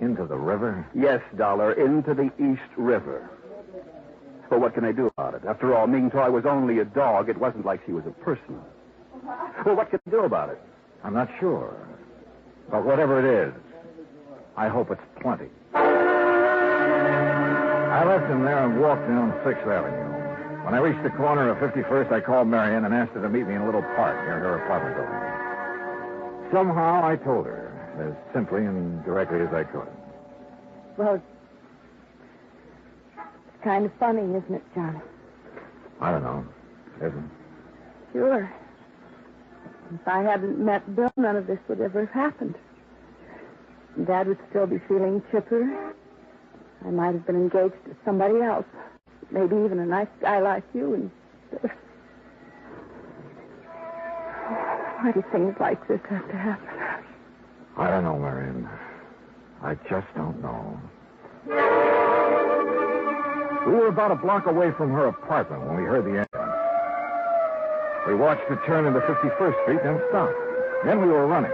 Into the river? Yes, Dollar, into the East River. Well, what can I do about it? After all, Ming Toy was only a dog. It wasn't like she was a person. Well, what can I do about it? I'm not sure. But whatever it is, I hope it's plenty. I left him there and walked down 6th Avenue. When I reached the corner of 51st, I called Marion and asked her to meet me in a little park near her apartment building. Somehow I told her, as simply and directly as I could. Well, it's kind of funny, isn't it, Johnny? I don't know. Isn't? Sure. If I hadn't met Bill, none of this would ever have happened. Dad would still be feeling chipper. I might have been engaged to somebody else. Maybe even a nice guy like you. And why do things like this have to happen? I don't know, Marion. I just don't know. We were about a block away from her apartment when we heard the ambulance. We watched her turn into 51st Street, then stop. Then we were running.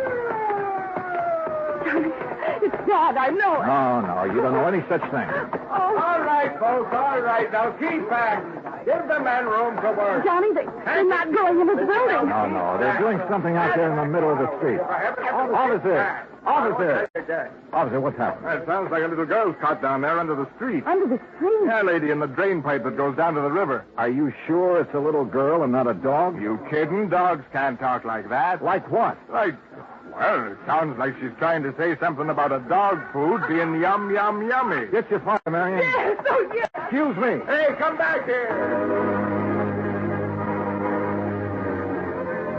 Johnny, it's Dad, I know it. No, you don't know any such thing. Oh. All right, folks, all right. Now keep back. Give the men room to work. Johnny, they're not going into the building. No, they're doing something out there in the middle of the street. Officer, what's happened? It sounds like a little girl's caught down there under the street. Under the street? Yeah, lady, in the drain pipe that goes down to the river. Are you sure it's a little girl and not a dog? You kidding? Dogs can't talk like that. Like what? Well, it sounds like she's trying to say something about a dog food being yum, yum, yummy. Get your father, Marion. Yes, oh, yes. Excuse me. Hey, come back here.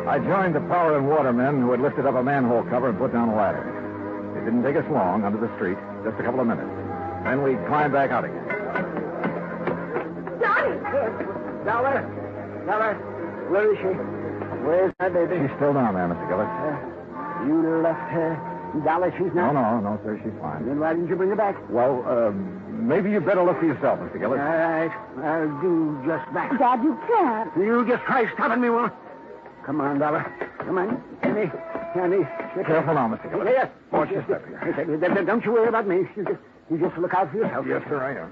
I joined the power and water men who had lifted up a manhole cover and put down a ladder. It didn't take us long under the street, just a couple of minutes. Then we climbed back out again. Johnny! Dollar, where is she? Where's my baby? She's still down there, Mr. Gillis. You left her. Dollar, she's not? No, sir, she's fine. Then why didn't you bring her back? Well, maybe you'd better look for yourself, Mr. Gillis. All right, I'll do just that. Dad, you can't. You just try stopping me, woman. Come on, Dollar. Come on. Candy. Careful now, Mr. Gillis. Yes. Watch your step here. Don't you worry about me. You just look out for yourself. Yes, sir, I am.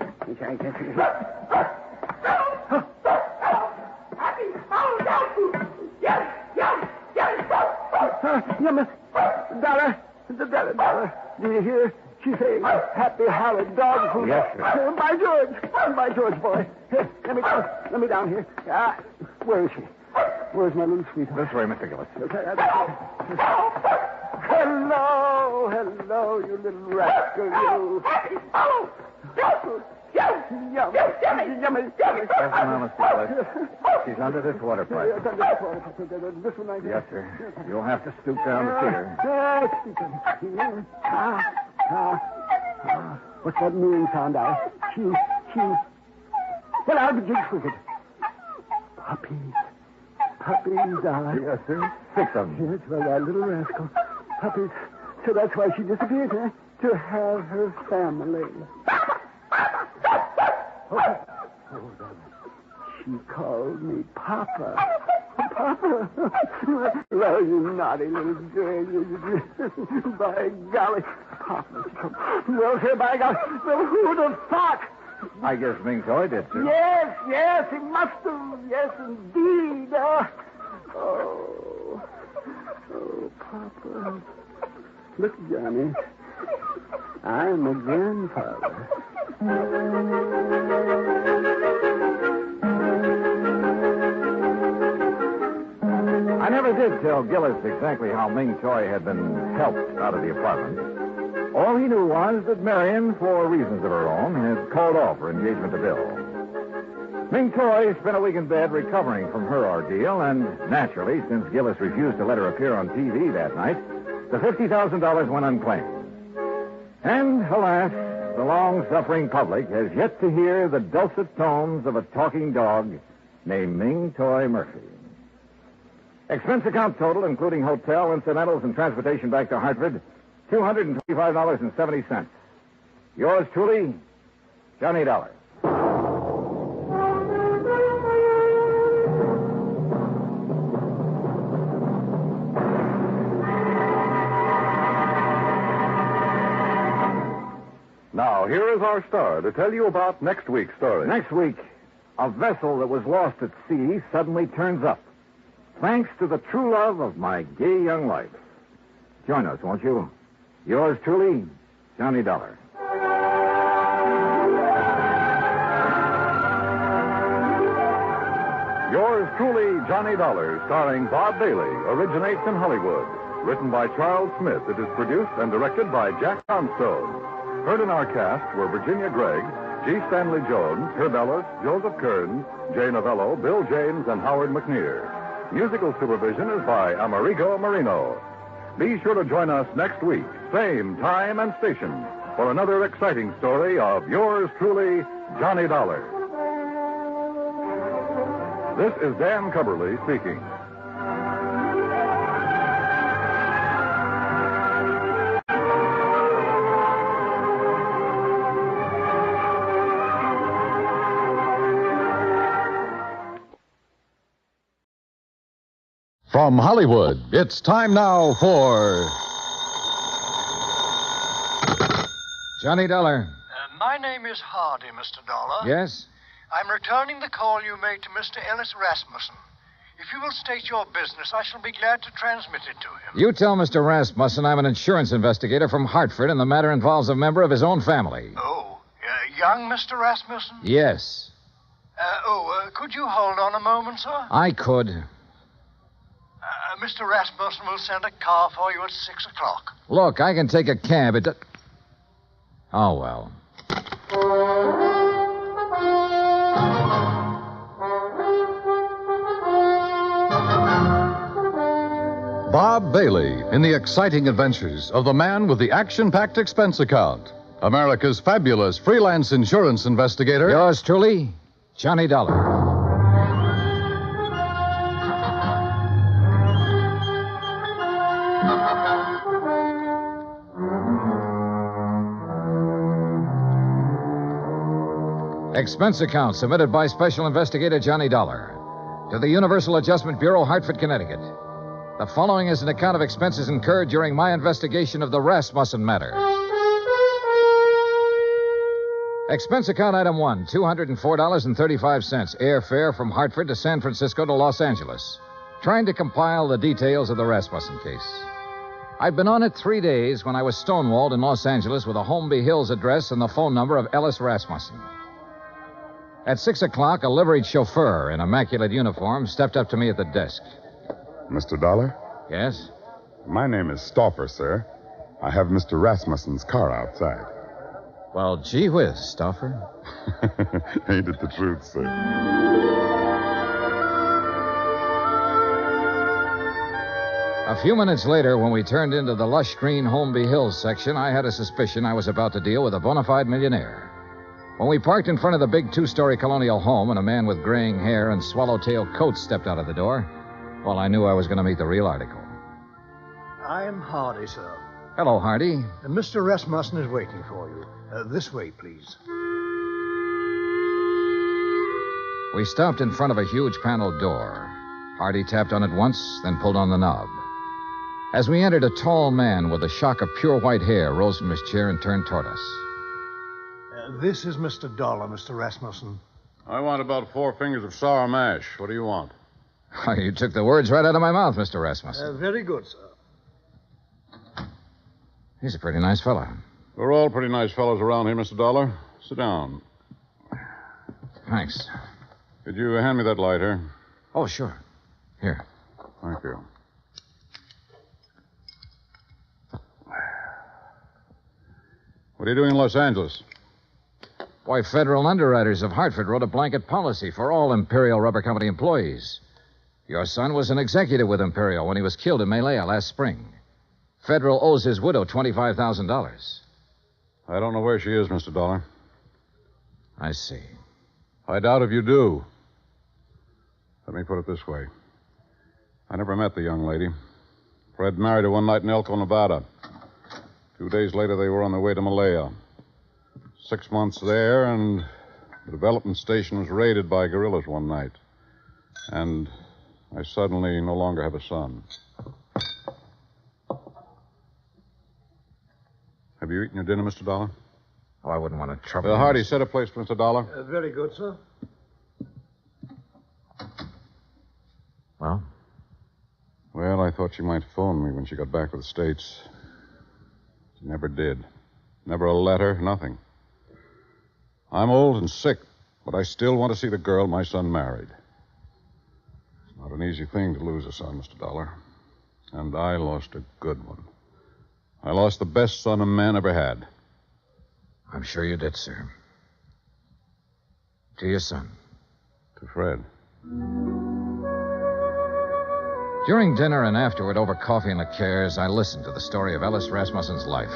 Dollar. Do you hear? She's saying Happy Hollow dog food. Yes, sir. By George, boy. Here, let me down here. Where is she? Where's my little sweetheart? This way, Mr. Gillis. Hello, you little rascal, you. Happy Hollow dog food. Yummy. Careful now, Mr. Gillis. She's under this water pipe. This one right here. Yes, sir. You'll have to stoop down to see her. What's that mewing sound, Dollar? Well, I'll be jigs with it. Puppies, darling. Yes, sir. 6 of them. Yes, well, that little rascal. Puppies. So that's why she disappeared, huh? To have her family. Oh, she called me Papa. Papa. Well, you naughty little girl. By golly. Papa. Well, sir, by golly. Well, who would have thought? I guess Ming Toy did, sir. Yes, he must have. Yes, indeed. Oh, Papa. Look, Johnny. I'm a grandfather. I never did tell Gillis exactly how Ming Toy had been helped out of the apartment. All he knew was that Marion, for reasons of her own, had called off her engagement to Bill. Ming Toy spent a week in bed recovering from her ordeal, and naturally, since Gillis refused to let her appear on TV that night, the $50,000 went unclaimed. And, alas, the long-suffering public has yet to hear the dulcet tones of a talking dog named Ming Toy Murphy. Expense account total, including hotel, incidentals, and transportation back to Hartford, $225.70. Yours truly, Johnny Dollar. Now, here is our star to tell you about next week's story. Next week, a vessel that was lost at sea suddenly turns up, thanks to the true love of my gay young life. Join us, won't you? Yours truly, Johnny Dollar. Yours truly, Johnny Dollar, starring Bob Bailey, originates in Hollywood. Written by Charles Smith, it is produced and directed by Jack Johnstone. Heard in our cast were Virginia Gregg, G. Stanley Jones, Herb Ellis, Joseph Kearns, Jay Novello, Bill James, and Howard McNear. Musical supervision is by Amerigo Marino. Be sure to join us next week, same time and station, for another exciting story of yours truly, Johnny Dollar. This is Dan Cubberly speaking. From Hollywood, it's time now for Johnny Dollar. My name is Hardy, Mr. Dollar. Yes? I'm returning the call you made to Mr. Ellis Rasmussen. If you will state your business, I shall be glad to transmit it to him. You tell Mr. Rasmussen I'm an insurance investigator from Hartford, and the matter involves a member of his own family. Oh, young Mr. Rasmussen? Yes. Could you hold on a moment, sir? I could. Mr. Rasmussen will send a car for you at 6 o'clock. Look, I can take a cab. Oh, well. Bob Bailey in the exciting adventures of the man with the action-packed expense account. America's fabulous freelance insurance investigator. Yours truly, Johnny Dollar. Expense account submitted by Special Investigator Johnny Dollar to the Universal Adjustment Bureau, Hartford, Connecticut. The following is an account of expenses incurred during my investigation of the Rasmussen matter. Expense account item 1, $204.35, airfare from Hartford to San Francisco to Los Angeles. Trying to compile the details of the Rasmussen case. I'd been on it 3 days when I was stonewalled in Los Angeles with a Holmby Hills address and the phone number of Ellis Rasmussen. At 6 o'clock, a liveried chauffeur in immaculate uniform stepped up to me at the desk. Mr. Dollar? Yes? My name is Sculptor, sir. I have Mr. Rasmussen's car outside. Well, gee whiz, Stauffer. Ain't it the truth, sir? A few minutes later, when we turned into the lush green Holmby Hills section, I had a suspicion I was about to deal with a bona fide millionaire. When we parked in front of the big two-story colonial home and a man with graying hair and swallowtail coat stepped out of the door, well, I knew I was going to meet the real article. I'm Hardy, sir. Hello, Hardy. Mr. Rasmussen is waiting for you. This way, please. We stopped in front of a huge paneled door. Hardy tapped on it once, then pulled on the knob. As we entered, a tall man with a shock of pure white hair rose from his chair and turned toward us. This is Mr. Dollar, Mr. Rasmussen. I want about 4 fingers of sour mash. What do you want? Oh, you took the words right out of my mouth, Mr. Rasmussen. Very good, sir. He's a pretty nice fellow. We're all pretty nice fellows around here, Mr. Dollar. Sit down. Thanks. Could you hand me that lighter? Oh, sure. Here. Thank you. What are you doing in Los Angeles? Why, federal underwriters of Hartford wrote a blanket policy for all Imperial Rubber Company employees. Your son was an executive with Imperial when he was killed in Malaya last spring. Federal owes his widow $25,000. I don't know where she is, Mr. Dollar. I see. I doubt if you do. Let me put it this way. I never met the young lady. Fred married her one night in Elko, Nevada. 2 days later, they were on their way to Malaya. 6 months there, and the development station was raided by guerrillas one night. And I suddenly no longer have a son. Have you eaten your dinner, Mr. Dollar? Oh, I wouldn't want to trouble you. Hardy, set a place for Mr. Dollar. Very good, sir. Well? Well, I thought she might phone me when she got back to the States. She never did. Never a letter, nothing. I'm old and sick, but I still want to see the girl my son married. It's not an easy thing to lose a son, Mr. Dollar. And I lost a good one. I lost the best son a man ever had. I'm sure you did, sir. To your son. To Fred. During dinner and afterward, over coffee and liqueurs, I listened to the story of Ellis Rasmussen's life.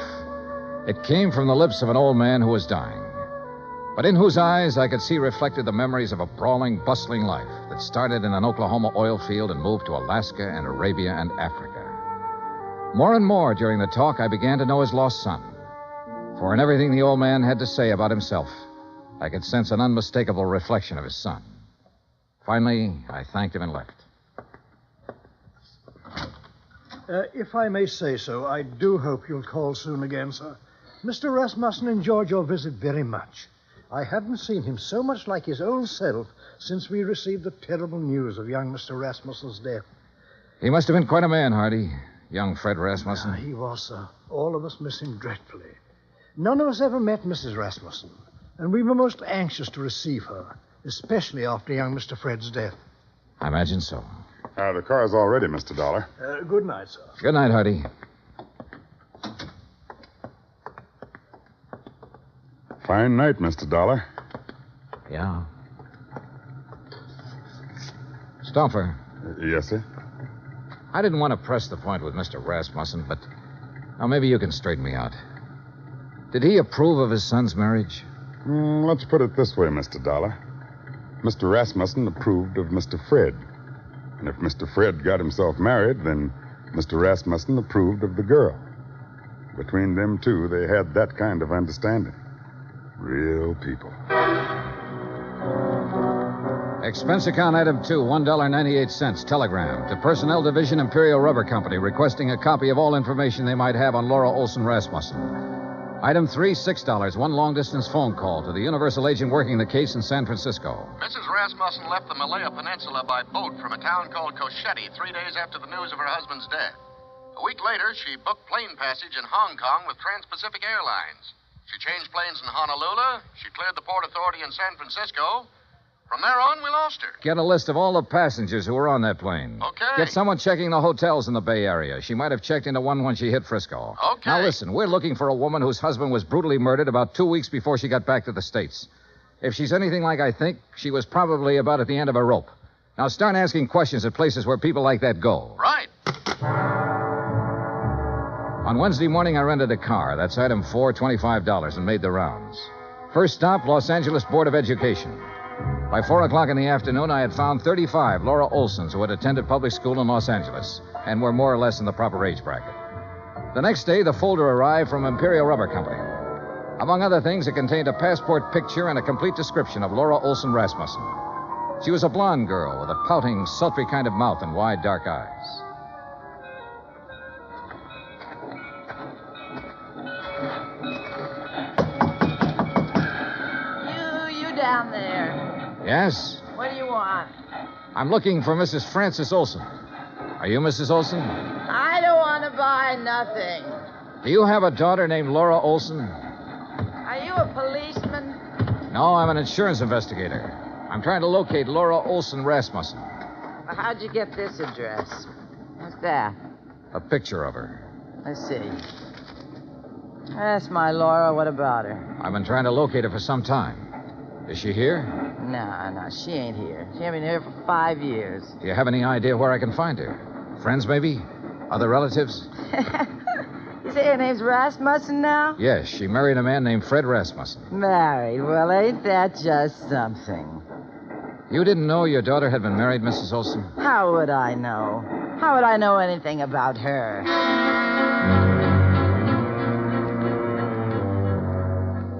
It came from the lips of an old man who was dying, but in whose eyes I could see reflected the memories of a brawling, bustling life that started in an Oklahoma oil field and moved to Alaska and Arabia and Africa. More and more during the talk, I began to know his lost son. For in everything the old man had to say about himself, I could sense an unmistakable reflection of his son. Finally, I thanked him and left. If I may say so, I do hope you'll call soon again, sir. Mr. Rasmussen enjoyed your visit very much. I haven't seen him so much like his old self since we received the terrible news of young Mr. Rasmussen's death. He must have been quite a man, Hardy. Young Fred Rasmussen. He was, sir. All of us miss him dreadfully. None of us ever met Mrs. Rasmussen, and we were most anxious to receive her, especially after young Mr. Fred's death. I imagine so. The car's all ready, Mr. Dollar. Good night, sir. Good night, Hardy. Fine night, Mr. Dollar. Yeah. Stomper. Yes, sir? I didn't want to press the point with Mr. Rasmussen, but now maybe you can straighten me out. Did he approve of his son's marriage? Let's put it this way, Mr. Dollar. Mr. Rasmussen approved of Mr. Fred. And if Mr. Fred got himself married, then Mr. Rasmussen approved of the girl. Between them two, they had that kind of understanding. Real people. Expense account item 2, $1.98. Telegram to Personnel Division, Imperial Rubber Company, requesting a copy of all information they might have on Laura Olson Rasmussen. Item 3, $6. One long-distance phone call to the Universal agent working the case in San Francisco. Mrs. Rasmussen left the Malaya Peninsula by boat from a town called Cosheti 3 days after the news of her husband's death. A week later, she booked plane passage in Hong Kong with Trans-Pacific Airlines. She changed planes in Honolulu. She cleared the Port Authority in San Francisco. From there on, we lost her. Get a list of all the passengers who were on that plane. Okay. Get someone checking the hotels in the Bay Area. She might have checked into one when she hit Frisco. Okay. Now listen, we're looking for a woman whose husband was brutally murdered about 2 weeks before she got back to the States. If she's anything like I think, she was probably about at the end of a rope. Now start asking questions at places where people like that go. Right. On Wednesday morning, I rented a car. That's item 4, $25, and made the rounds. First stop, Los Angeles Board of Education. By 4 o'clock in the afternoon, I had found 35 Laura Olsons who had attended public school in Los Angeles and were more or less in the proper age bracket. The next day, the folder arrived from Imperial Rubber Company. Among other things, it contained a passport picture and a complete description of Laura Olson Rasmussen. She was a blonde girl with a pouting, sultry kind of mouth and wide, dark eyes. You down there. Yes? What do you want? I'm looking for Mrs. Frances Olson. Are you Mrs. Olson? I don't want to buy nothing. Do you have a daughter named Laura Olson? Are you a policeman? No, I'm an insurance investigator. I'm trying to locate Laura Olson Rasmussen. Well, how'd you get this address? What's that? A picture of her. Let's see. That's my Laura. What about her? I've been trying to locate her for some time. Is she here? No, she ain't here. She ain't been here for 5 years. Do you have any idea where I can find her? Friends, maybe? Other relatives? You say her name's Rasmussen now? Yes, she married a man named Fred Rasmussen. Married? Well, ain't that just something? You didn't know your daughter had been married, Mrs. Olson? How would I know? How would I know anything about her?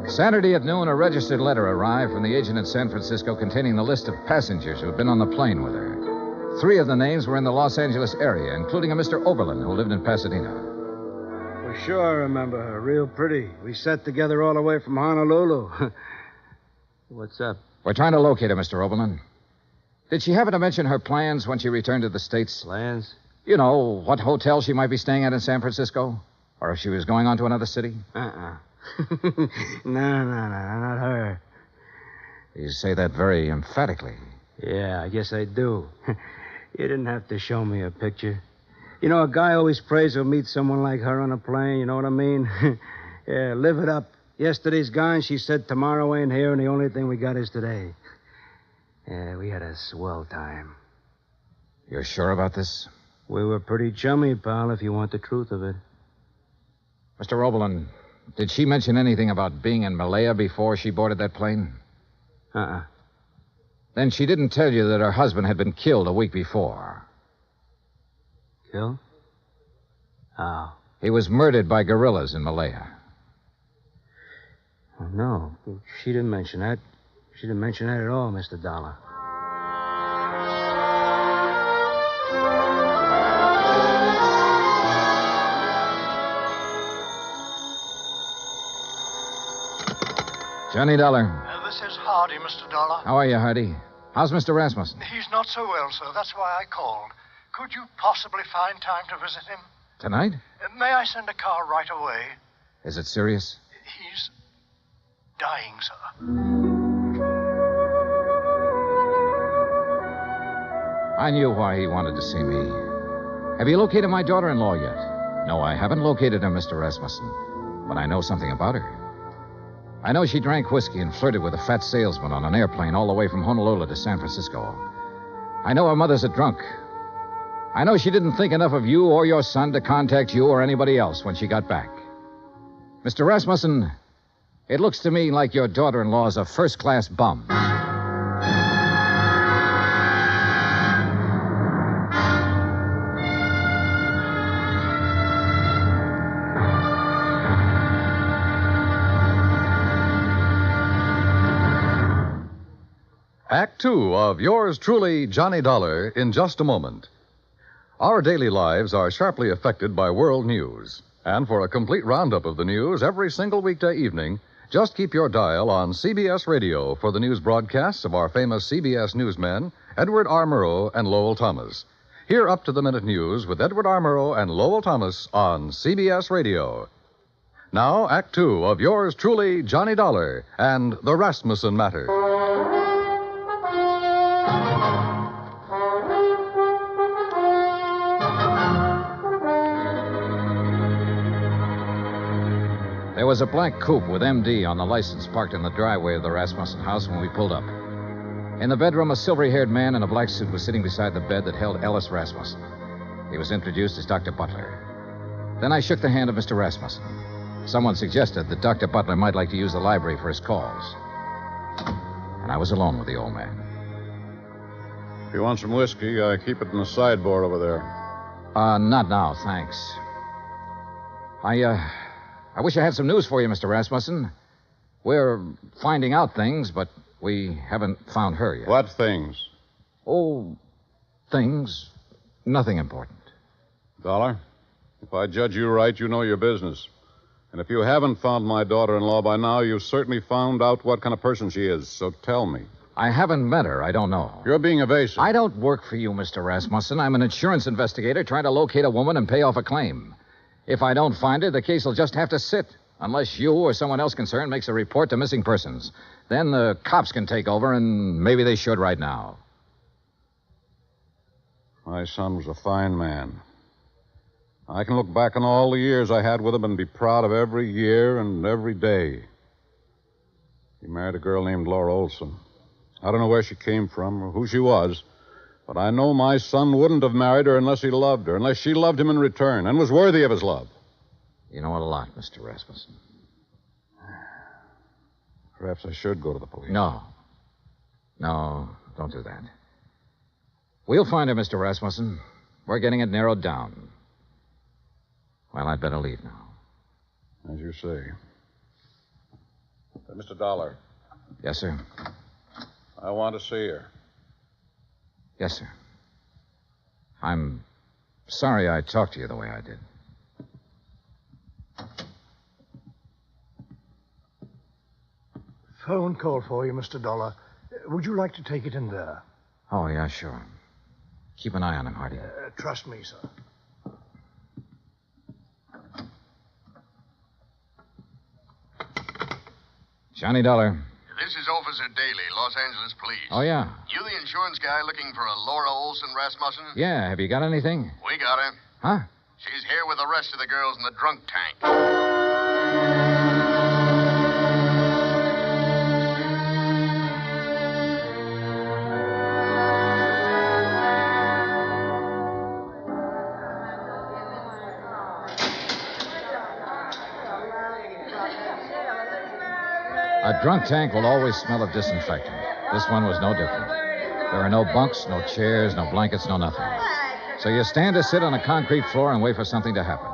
Saturday at noon, a registered letter arrived from the agent in San Francisco containing the list of passengers who had been on the plane with her. 3 of the names were in the Los Angeles area, including a Mr. Oberlin who lived in Pasadena. Well, sure I remember her. Real pretty. We sat together all the way from Honolulu. What's up? We're trying to locate her, Mr. Oberlin. Did she happen to mention her plans when she returned to the States? Plans? You know, what hotel she might be staying at in San Francisco? Or if she was going on to another city? No, not her. You say that very emphatically. Yeah, I guess I do. You didn't have to show me a picture. You know, a guy always prays he'll meet someone like her on a plane, you know what I mean? Yeah, live it up. Yesterday's gone, she said tomorrow ain't here, and the only thing we got is today. Yeah, we had a swell time. You're sure about this? We were pretty chummy, pal, if you want the truth of it. Mr. Oberlin, did she mention anything about being in Malaya before she boarded that plane? Then she didn't tell you that her husband had been killed a week before. Killed? How? He was murdered by guerrillas in Malaya. Oh, no, she didn't mention that. She didn't mention that at all, Mr. Dollar. Johnny Dollar. This is Hardy, Mr. Dollar. How are you, Hardy? How's Mr. Rasmussen? He's not so well, sir. That's why I called. Could you possibly find time to visit him? Tonight? May I send a car right away? Is it serious? He's dying, sir. I knew why he wanted to see me. Have you located my daughter-in-law yet? No, I haven't located her, Mr. Rasmussen. But I know something about her. I know she drank whiskey and flirted with a fat salesman on an airplane all the way from Honolulu to San Francisco. I know her mother's a drunk. I know she didn't think enough of you or your son to contact you or anybody else when she got back. Mr. Rasmussen, it looks to me like your daughter-in-law's a first-class bum. Act 2 of yours truly, Johnny Dollar, in just a moment. Our daily lives are sharply affected by world news. And for a complete roundup of the news every single weekday evening, just keep your dial on CBS Radio for the news broadcasts of our famous CBS newsmen, Edward R. Murrow and Lowell Thomas. Hear up-to-the-minute news with Edward R. Murrow and Lowell Thomas on CBS Radio. Now, Act 2 of yours truly, Johnny Dollar, and the Rasmussen Matter. There was a black coupe with MD on the license parked in the driveway of the Rasmussen house when we pulled up. In the bedroom, a silvery-haired man in a black suit was sitting beside the bed that held Ellis Rasmussen. He was introduced as Dr. Butler. Then I shook the hand of Mr. Rasmussen. Someone suggested that Dr. Butler might like to use the library for his calls. And I was alone with the old man. If you want some whiskey, I keep it in the sideboard over there. Not now, thanks. I wish I had some news for you, Mr. Rasmussen. We're finding out things, but we haven't found her yet. What things? Oh, things. Nothing important. Dollar, if I judge you right, you know your business. And if you haven't found my daughter-in-law by now, you've certainly found out what kind of person she is. So tell me. I haven't met her. I don't know. You're being evasive. I don't work for you, Mr. Rasmussen. I'm an insurance investigator trying to locate a woman and pay off a claim. If I don't find her, the case will just have to sit, unless you or someone else concerned makes a report to missing persons. Then the cops can take over, and maybe they should right now. My son was a fine man. I can look back on all the years I had with him and be proud of every year and every day. He married a girl named Laura Olson. I don't know where she came from or who she was, but I know my son wouldn't have married her unless he loved her, unless she loved him in return and was worthy of his love. You know a lot, Mr. Rasmussen. Perhaps I should go to the police. No, don't do that. We'll find her, Mr. Rasmussen. We're getting it narrowed down. Well, I'd better leave now. As you say. Mr. Dollar. Yes, sir. I want to see her. Yes, sir. I'm sorry I talked to you the way I did. Phone call for you, Mr. Dollar. Would you like to take it in there? Oh, yeah, sure. Keep an eye on him, Hardy. Trust me, sir. Johnny Dollar. This is Officer Daly, Los Angeles Police. Oh, yeah. You the insurance guy looking for a Laura Olson Rasmussen? Yeah, have you got anything? We got her. Huh? She's here with the rest of the girls in the drunk tank. A drunk tank will always smell of disinfectant. This one was no different. There are no bunks, no chairs, no blankets, no nothing. So you stand or sit on a concrete floor and wait for something to happen.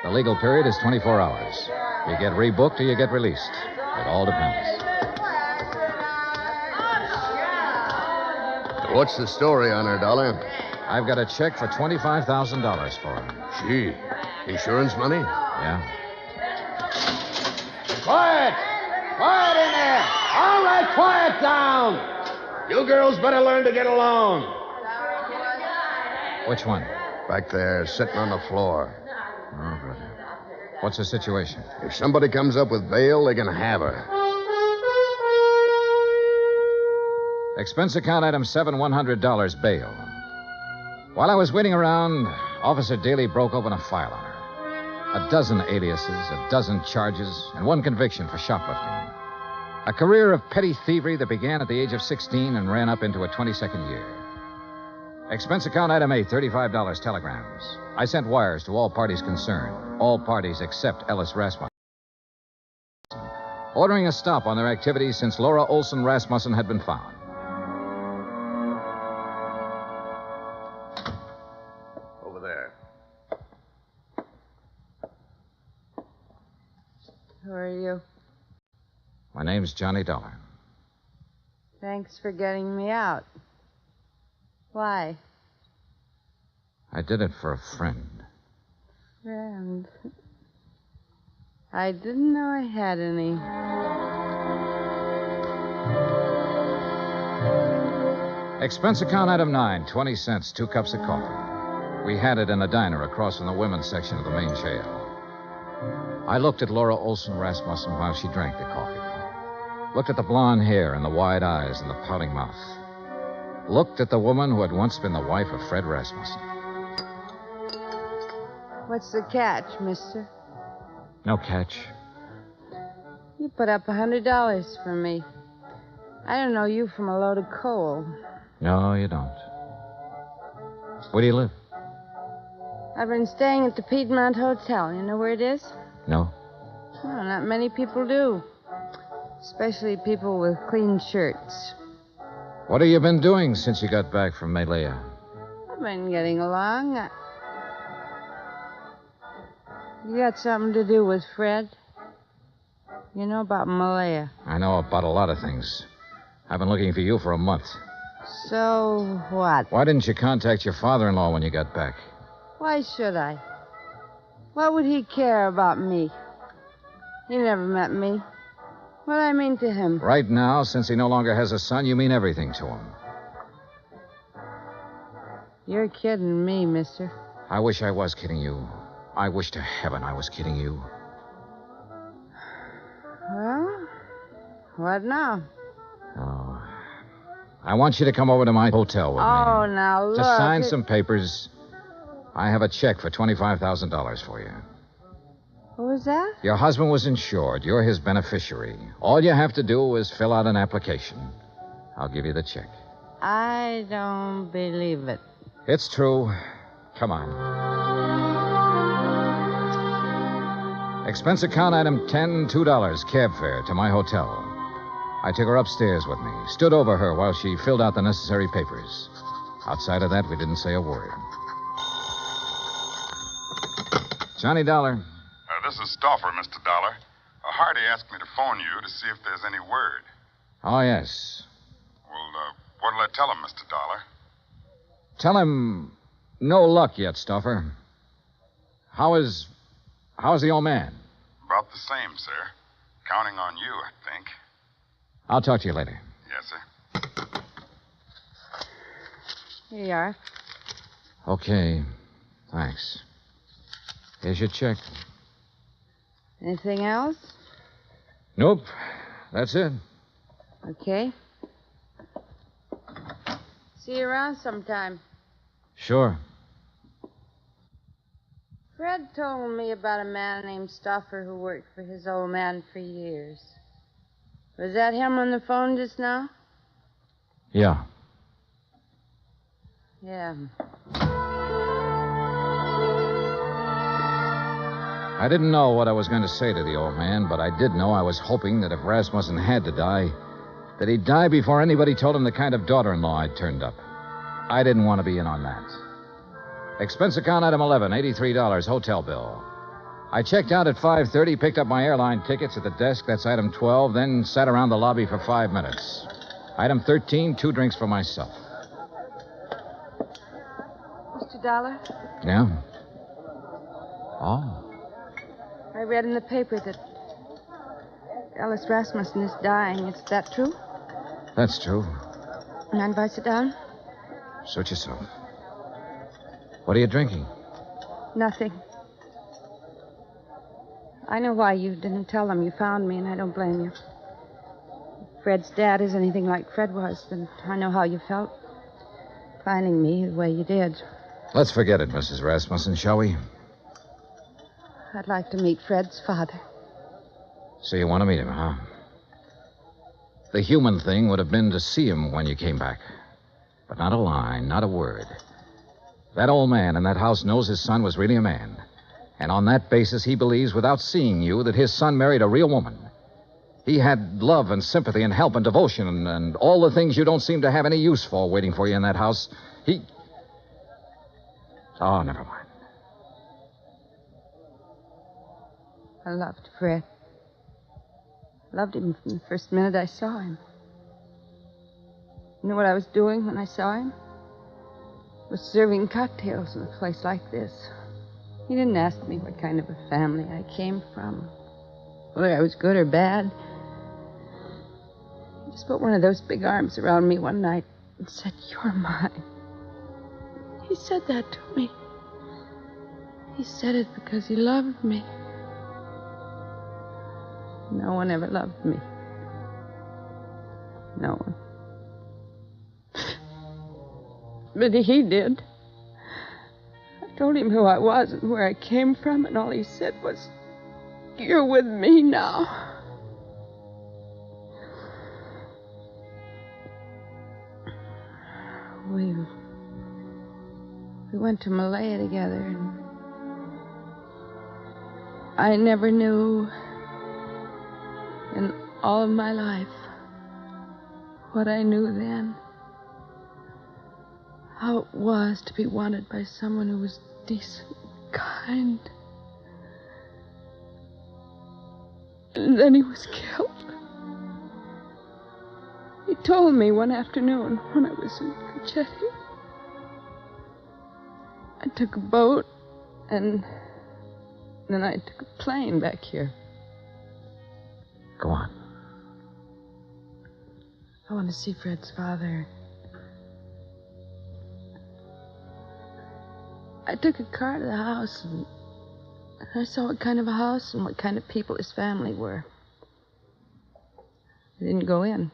The legal period is 24 hours. You get rebooked or you get released. It all depends. What's the story on her, Dollar? I've got a check for $25,000 for her. Gee, insurance money? Yeah. Quiet! Quiet in there! All right, quiet down! You girls better learn to get along. Which one? Back there, sitting on the floor. Oh, brother. What's the situation? If somebody comes up with bail, they can have her. Expense account item 7, $100 bail. While I was waiting around, Officer Daly broke open a file on her. 12 aliases, 12 charges, and 1 conviction for shoplifting. A career of petty thievery that began at the age of 16 and ran up into a 22nd year. Expense account item 8, $35 telegrams. I sent wires to all parties concerned, all parties except Ellis Rasmussen, ordering a stop on their activities since Laura Olson Rasmussen had been found. Over there. Who are you? My name's Johnny Dollar. Thanks for getting me out. Why? I did it for a friend. Friend. I didn't know I had any. Expense account item 9, 20 cents, 2 cups of coffee. We had it in a diner across from the women's section of the main jail. I looked at Laura Olson Rasmussen while she drank the coffee. Looked at the blonde hair and the wide eyes and the pouting mouth. Looked at the woman who had once been the wife of Fred Rasmussen. What's the catch, mister? No catch. You put up $100 for me. I don't know you from a load of coal. No, you don't. Where do you live? I've been staying at the Piedmont Hotel. You know where it is? No. Well, not many people do. Especially people with clean shirts. What have you been doing since you got back from Malaya? I've been getting along. You got something to do with Fred? You know about Malaya. I know about a lot of things. I've been looking for you for a month. So what? Why didn't you contact your father-in-law when you got back? Why should I? What would he care about me? He never met me. What do I mean to him? Right now, since he no longer has a son, you mean everything to him. You're kidding me, mister. I wish I was kidding you. I wish to heaven I was kidding you. Well, what now? Oh. I want you to come over to my hotel with me. Oh, now look. To sign some papers. I have a check for $25,000 for you. What was that? Your husband was insured. You're his beneficiary. All you have to do is fill out an application. I'll give you the check. I don't believe it. It's true. Come on. Expense account item 10, $2, cab fare to my hotel. I took her upstairs with me, stood over her while she filled out the necessary papers. Outside of that, we didn't say a word. Johnny Dollar. This is Stauffer, Mr. Dollar. Hardy asked me to phone you to see if there's any word. Oh, yes. Well, what'll I tell him, Mr. Dollar? Tell him no luck yet, Stauffer. How's the old man? About the same, sir. Counting on you, I think. I'll talk to you later. Yes, sir. Here you are. Okay. Thanks. Here's your check. Anything else? Nope. That's it. Okay. See you around sometime. Sure. Fred told me about a man named Stauffer who worked for his old man for years. Was that him on the phone just now? Yeah. Yeah. I didn't know what I was going to say to the old man, but I did know I was hoping that if Rasmussen had to die, that he'd die before anybody told him the kind of daughter-in-law I'd turned up. I didn't want to be in on that. Expense account item 11, $83, hotel bill. I checked out at 5:30, picked up my airline tickets at the desk, that's item 12, then sat around the lobby for 5 minutes. Item 13, 2 drinks for myself. Mr. Dollar, Yeah? Oh. I read in the paper that Alice Rasmussen is dying. Is that true? That's true. Mind if I sit down? Suit yourself. What are you drinking? Nothing. I know why you didn't tell them you found me, and I don't blame you. If Fred's dad is anything like Fred was, then I know how you felt. Finding me the way you did. Let's forget it, Mrs. Rasmussen, shall we? I'd like to meet Fred's father. So you want to meet him, huh? The human thing would have been to see him when you came back. But not a line, not a word. That old man in that house knows his son was really a man. And on that basis, he believes, without seeing you, that his son married a real woman. He had love and sympathy and help and devotion and all the things you don't seem to have any use for waiting for you in that house. Oh, never mind. I loved Fred. Loved him from the first minute I saw him. You know what I was doing when I saw him? I was serving cocktails in a place like this. He didn't ask me what kind of a family I came from, whether I was good or bad. He just put one of those big arms around me one night and said, "You're mine." He said that to me. He said it because he loved me. No one ever loved me. No one. But he did. I told him who I was and where I came from, and all he said was, "You're with me now." We went to Malaya together, and I never knew in all of my life. What I knew then. How it was to be wanted by someone who was decent, kind. And then he was killed. He told me one afternoon when I was in Cochetti. I took a boat, and then I took a plane back here. Go on. I want to see Fred's father. I took a car to the house, and I saw what kind of a house and what kind of people his family were. I didn't go in.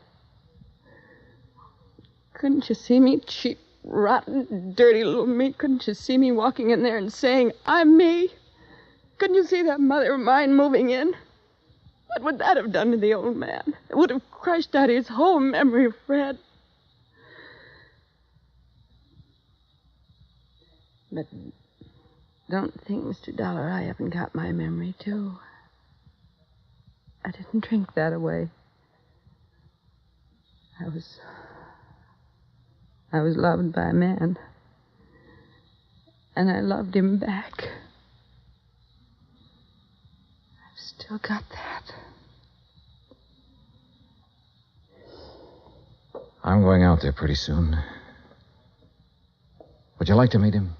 Couldn't you see me, cheap, rotten, dirty little me? Couldn't you see me walking in there and saying, I'm me? Couldn't you see that mother of mine moving in? What would that have done to the old man? It would have crushed out his whole memory of Fred. But don't think, Mr. Dollar, I haven't got my memory, too. I didn't drink that away. I was loved by a man. And I loved him back. I've still got that. I'm going out there pretty soon. Would you like to meet him?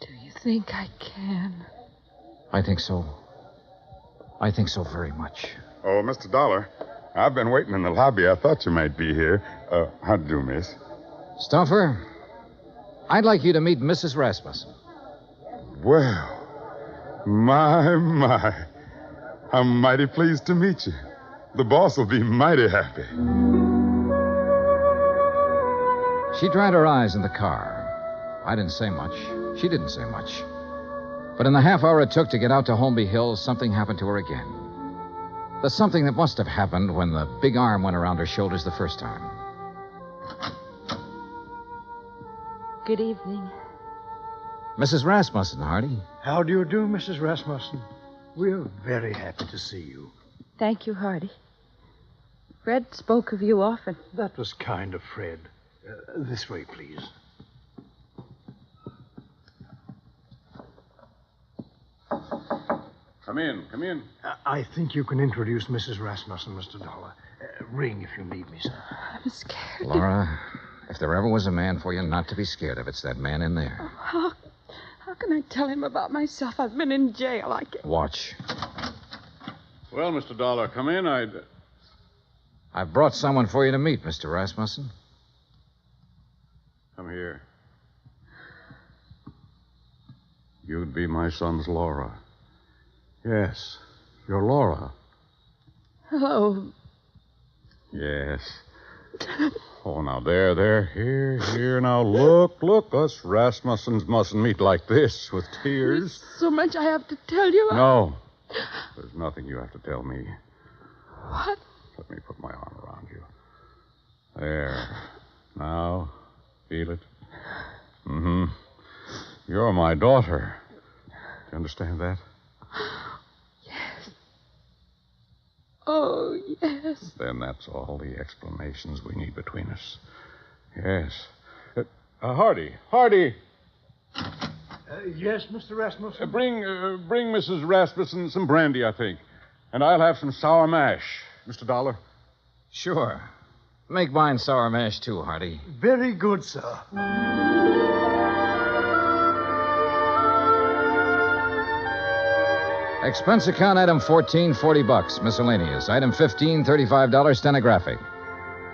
Do you think I can? I think so. I think so very much. Oh, Mr. Dollar, I've been waiting in the lobby. I thought you might be here. How do, miss? Stuffer, I'd like you to meet Mrs. Rasmussen. Well, my. I'm mighty pleased to meet you. The boss will be mighty happy. She dried her eyes in the car. I didn't say much. She didn't say much. But in the half hour it took to get out to Holmby Hills, something happened to her again. The something that must have happened when the big arm went around her shoulders the first time. Good evening. Mrs. Rasmussen, Hardy. How do you do, Mrs. Rasmussen? We're very happy to see you. Thank you, Hardy. Fred spoke of you often. That was kind of Fred. This way, please. Come in. I think you can introduce Mrs. Rasmussen, Mr. Dollar. Ring if you need me, sir. I'm scared. Laura, if there ever was a man for you not to be scared of, it's that man in there. Oh, how can I tell him about myself? I've been in jail. I can't. Watch. Well, Mr. Dollar, come in. I've brought someone for you to meet, Mr. Rasmussen. Come here. You'd be my son's Laura. Yes, you're Laura. Hello. Yes. Oh, now, there. Here. Now, look. Us Rasmussens mustn't meet like this with tears. There's so much I have to tell you. No. There's nothing you have to tell me. What? Let me put my arm around you. There. Now, feel it? Mm-hmm. You're my daughter. Do you understand that? Yes. Oh, yes. Then that's all the explanations we need between us. Yes. Hardy. Yes, Mr. Rasmussen? Bring Mrs. Rasmussen some brandy, I think. And I'll have some sour mash. Mr. Dollar? Sure. Make mine sour mash, too, Hardy. Very good, sir. Expense account item 14, $40. Miscellaneous. Item 15, $35, stenographic.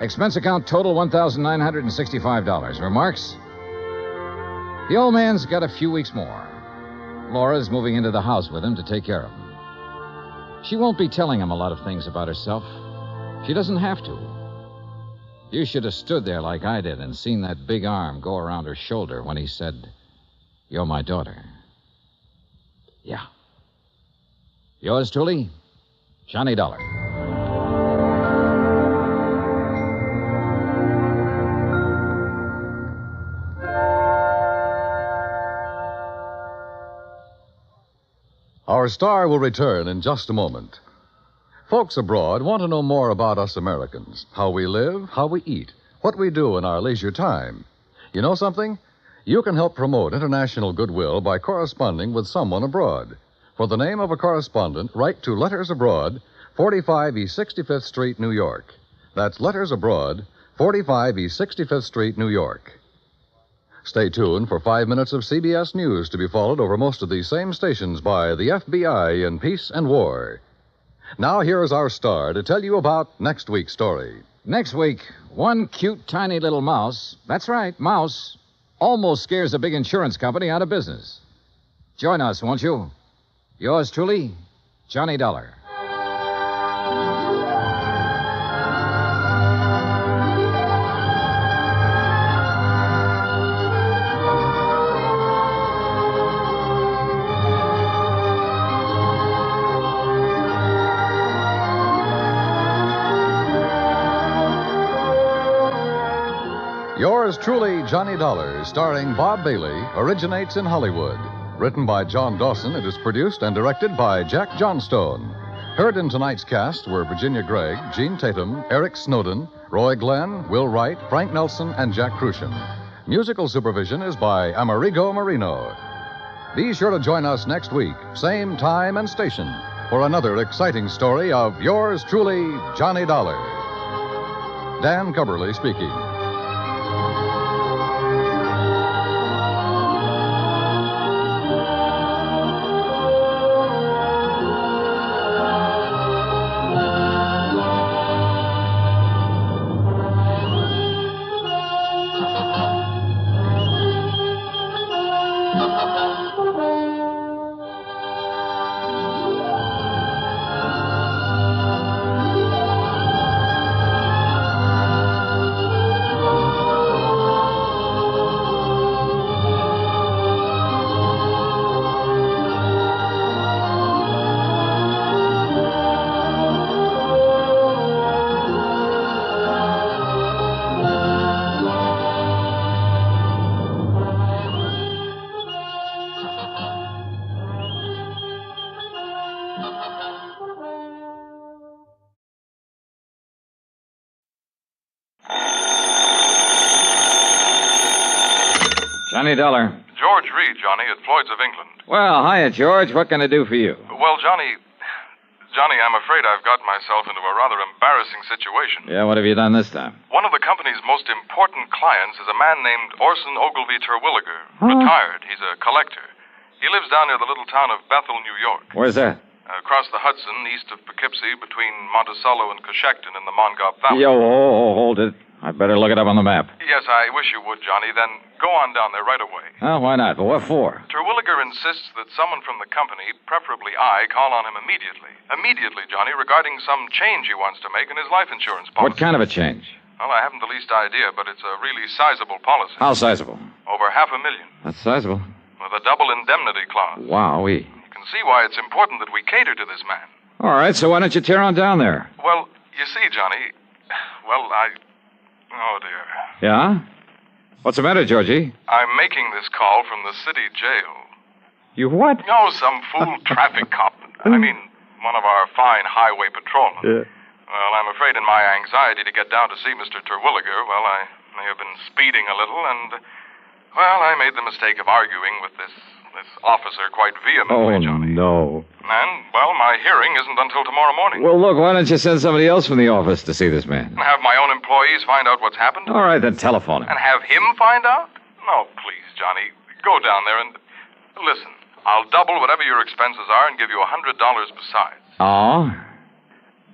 Expense account total, $1,965. Remarks? The old man's got a few weeks more. Laura's moving into the house with him to take care of him. She won't be telling him a lot of things about herself. She doesn't have to. You should have stood there like I did and seen that big arm go around her shoulder when he said, "You're my daughter." Yeah. Yours truly, Johnny Dollar. Our star will return in just a moment. Folks abroad want to know more about us Americans, how we live, how we eat, what we do in our leisure time. You know something? You can help promote international goodwill by corresponding with someone abroad. For the name of a correspondent, write to Letters Abroad, 45 East 65th Street, New York. That's Letters Abroad, 45 East 65th Street, New York. Stay tuned for 5 minutes of CBS News to be followed over most of these same stations by the FBI in Peace and War. Now, here is our star to tell you about next week's story. Next week, one cute, tiny little mouse, that's right, mouse, almost scares a big insurance company out of business. Join us, won't you? Yours truly, Johnny Dollar. Yours truly, Johnny Dollar, starring Bob Bailey, originates in Hollywood. Written by John Dawson, it is produced and directed by Jack Johnstone. Heard in tonight's cast were Virginia Gregg, Gene Tatum, Eric Snowden, Roy Glenn, Will Wright, Frank Nelson, and Jack Crucian. Musical supervision is by Amerigo Marino. Be sure to join us next week, same time and station, for another exciting story of yours truly, Johnny Dollar. Dan Cubberly speaking. Johnny Dollar. George Reed, Johnny, at Floyd's of England. Well, hiya, George. What can I do for you? Well, Johnny, I'm afraid I've gotten myself into a rather embarrassing situation. Yeah, what have you done this time? One of the company's most important clients is a man named Orson Ogilvy Terwilliger. Huh? Retired. He's a collector. He lives down near the little town of Bethel, New York. Where's that? Across the Hudson, east of Poughkeepsie, between Monticello and Coshecton in the Mongauk Valley. Yo, hold it. I'd better look it up on the map. Yes, I wish you would, Johnny. Then go on down there right away. Oh, why not? But what for? Terwilliger insists that someone from the company, preferably I, call on him immediately. Immediately, Johnny, regarding some change he wants to make in his life insurance policy. What kind of a change? Well, I haven't the least idea, but it's a really sizable policy. How sizable? Over $500,000. That's sizable. With a double indemnity clause. Wowee. You can see why it's important that we cater to this man. All right, so why don't you tear on down there? Well, you see, Johnny, oh, dear. Yeah? What's the matter, Georgie? I'm making this call from the city jail. You what? No, some fool traffic cop. I mean, one of our fine highway patrolmen. Yeah. Well, I'm afraid in my anxiety to get down to see Mr. Terwilliger, well, I may have been speeding a little, and, well, I made the mistake of arguing with this officer quite vehemently, Johnny. No. And, well, my hearing isn't until tomorrow morning. Well, look, why don't you send somebody else from the office to see this man? And have my own employees find out what's happened? All right, then telephone him. And have him find out? No, please, Johnny. Go down there and... Listen, I'll double whatever your expenses are and give you $100 besides. Oh?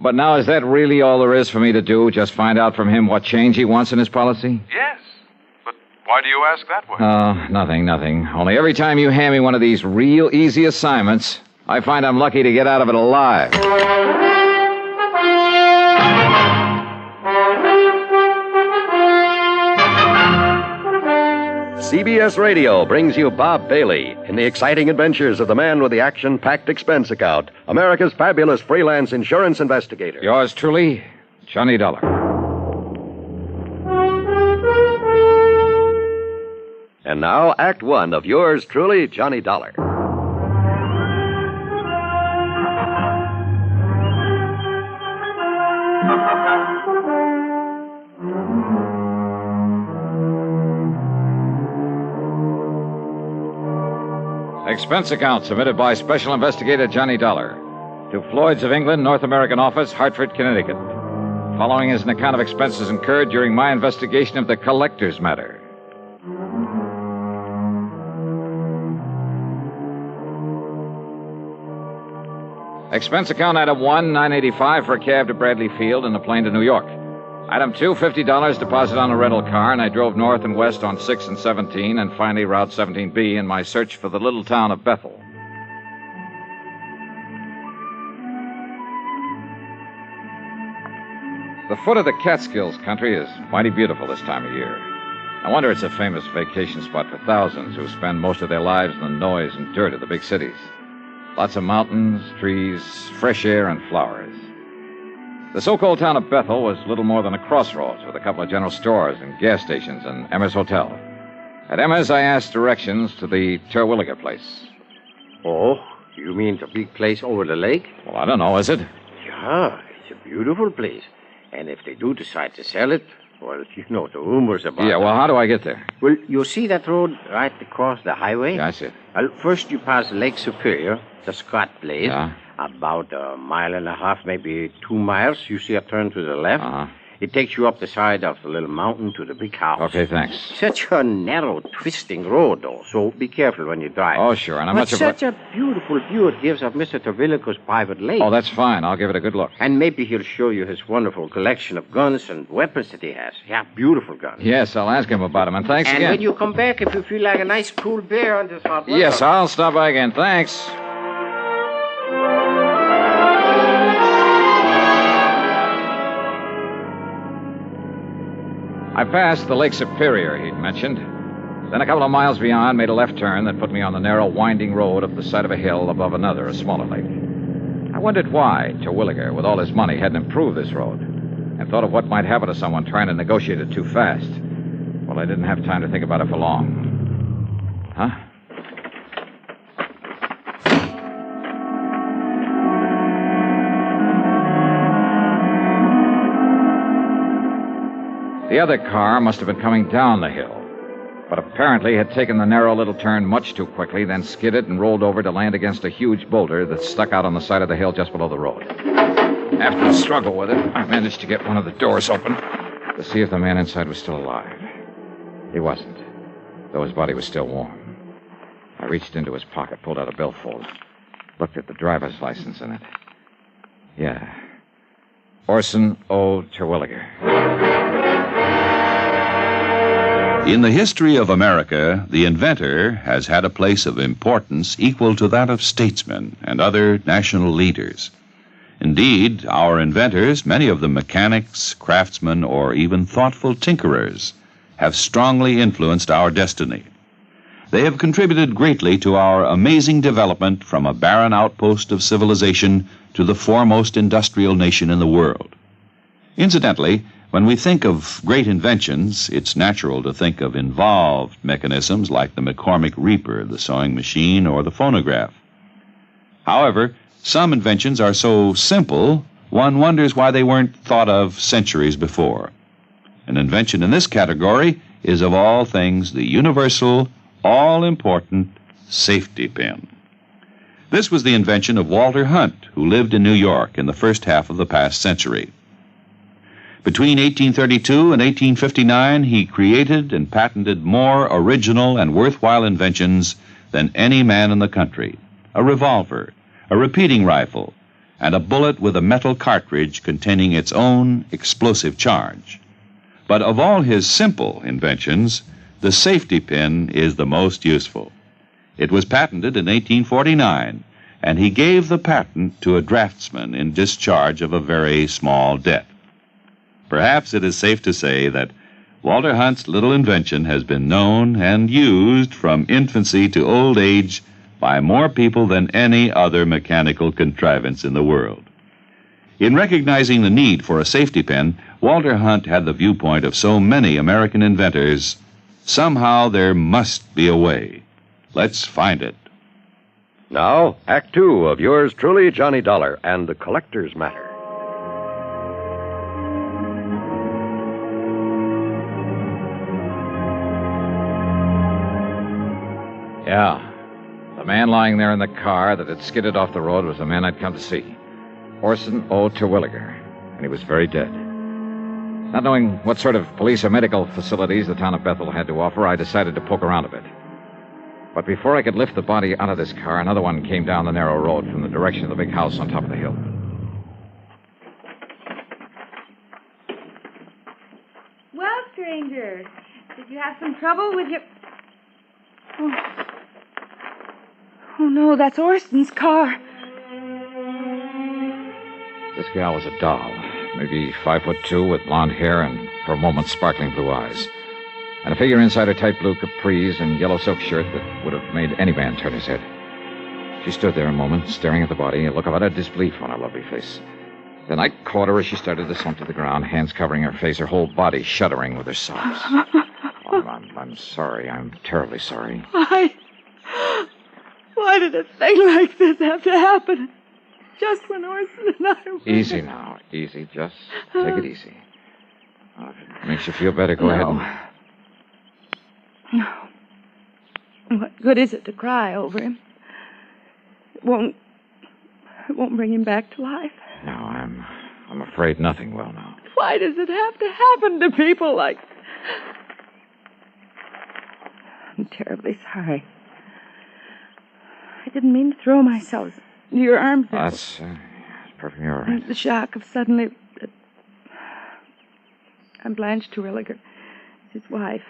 But now, is that really all there is for me to do? Just find out from him what change he wants in his policy? Yes. But why do you ask that way? Oh, nothing. Only every time you hand me one of these real easy assignments, I find I'm lucky to get out of it alive. CBS Radio brings you Bob Bailey in the exciting adventures of the man with the action-packed expense account, America's fabulous freelance insurance investigator. Yours truly, Johnny Dollar. And now, Act One of yours truly, Johnny Dollar. Expense account submitted by Special Investigator Johnny Dollar to Floyd's of England, North American Office, Hartford, Connecticut. Following is an account of expenses incurred during my investigation of the collector's matter. Expense account item 1, $9.85 for a cab to Bradley Field and a plane to New York. Item 2, $50 deposit on a rental car, and I drove north and west on 6 and 17 and finally Route 17B in my search for the little town of Bethel. The foot of the Catskills country is mighty beautiful this time of year. I wonder it's a famous vacation spot for thousands who spend most of their lives in the noise and dirt of the big cities. Lots of mountains, trees, fresh air, and flowers. The so-called town of Bethel was little more than a crossroads with a couple of general stores and gas stations and Emma's Hotel. At Emma's, I asked directions to the Terwilliger place. Oh, you mean the big place over the lake? Well, I don't know, is it? Yeah, it's a beautiful place. And if they do decide to sell it, well, you know the rumors about it. Yeah, well, how do I get there? Well, you see that road right across the highway? Yeah, I see it. Well, first you pass Lake Superior, the Scott place. Yeah. About a mile and a half, maybe 2 miles. You see a turn to the left. Uh-huh. It takes you up the side of the little mountain to the big house. Okay, thanks. Such a narrow, twisting road, though, so be careful when you drive. Oh, sure, and I'm but not sure... such a beautiful view it gives of Mr. Terwilliger's private lake. Oh, that's fine. I'll give it a good look. And maybe he'll show you his wonderful collection of guns and weapons that he has. Yeah, beautiful guns. Yes, I'll ask him about them, and thanks again. And when you come back, if you feel like a nice cool beer on this hot weather... Yes, I'll stop by again. Thanks. I passed the Lake Superior he'd mentioned. Then a couple of miles beyond, made a left turn that put me on the narrow, winding road up the side of a hill above another, a smaller lake. I wondered why Terwilliger, with all his money, hadn't improved this road, and thought of what might happen to someone trying to negotiate it too fast. Well, I didn't have time to think about it for long. Huh? The other car must have been coming down the hill, but apparently had taken the narrow little turn much too quickly, then skidded and rolled over to land against a huge boulder that stuck out on the side of the hill just below the road. After a struggle with it, I managed to get one of the doors open to see if the man inside was still alive. He wasn't, though his body was still warm. I reached into his pocket, pulled out a billfold, looked at the driver's license in it. Yeah. Orson O. Terwilliger. In the history of America, the inventor has had a place of importance equal to that of statesmen and other national leaders. Indeed, our inventors, many of them mechanics, craftsmen, or even thoughtful tinkerers, have strongly influenced our destiny. They have contributed greatly to our amazing development from a barren outpost of civilization to the foremost industrial nation in the world. Incidentally, when we think of great inventions, it's natural to think of involved mechanisms like the McCormick Reaper, the sewing machine, or the phonograph. However, some inventions are so simple, one wonders why they weren't thought of centuries before. An invention in this category is, of all things, the universal, all-important safety pin. This was the invention of Walter Hunt, who lived in New York in the first half of the past century. Between 1832 and 1859, he created and patented more original and worthwhile inventions than any man in the country. A revolver, a repeating rifle, and a bullet with a metal cartridge containing its own explosive charge. But of all his simple inventions, the safety pin is the most useful. It was patented in 1849, and he gave the patent to a draftsman in discharge of a very small debt. Perhaps it is safe to say that Walter Hunt's little invention has been known and used from infancy to old age by more people than any other mechanical contrivance in the world. In recognizing the need for a safety pin, Walter Hunt had the viewpoint of so many American inventors. Somehow there must be a way. Let's find it. Now, Act Two of yours truly, Johnny Dollar, and the Collector's Matter. Yeah. The man lying there in the car that had skidded off the road was the man I'd come to see. Orson O. Terwilliger. And he was very dead. Not knowing what sort of police or medical facilities the town of Bethel had to offer, I decided to poke around a bit. But before I could lift the body out of this car, another one came down the narrow road from the direction of the big house on top of the hill. Well, stranger, did you have some trouble with your... Oh, no, that's Orson's car. This gal was a doll. Maybe 5'2" with blonde hair and, for a moment, sparkling blue eyes. And a figure inside her tight blue capris and yellow silk shirt that would have made any man turn his head. She stood there a moment, staring at the body, a look of utter disbelief on her lovely face. Then I caught her as she started to slump to the ground, hands covering her face, her whole body shuddering with her sobs. I'm sorry. I'm terribly sorry. Why did a thing like this have to happen? Just when Orson and I were... Easy now. Easy. Just take it easy. If it makes you feel better, go ahead and... No. What good is it to cry over him? It won't bring him back to life. No, I'm afraid nothing will now. Why does it have to happen to people like... I'm terribly sorry. I didn't mean to throw myself into your arms. That's perfectly all right. The shock of suddenly... I'm Blanche Terwilliger, his wife.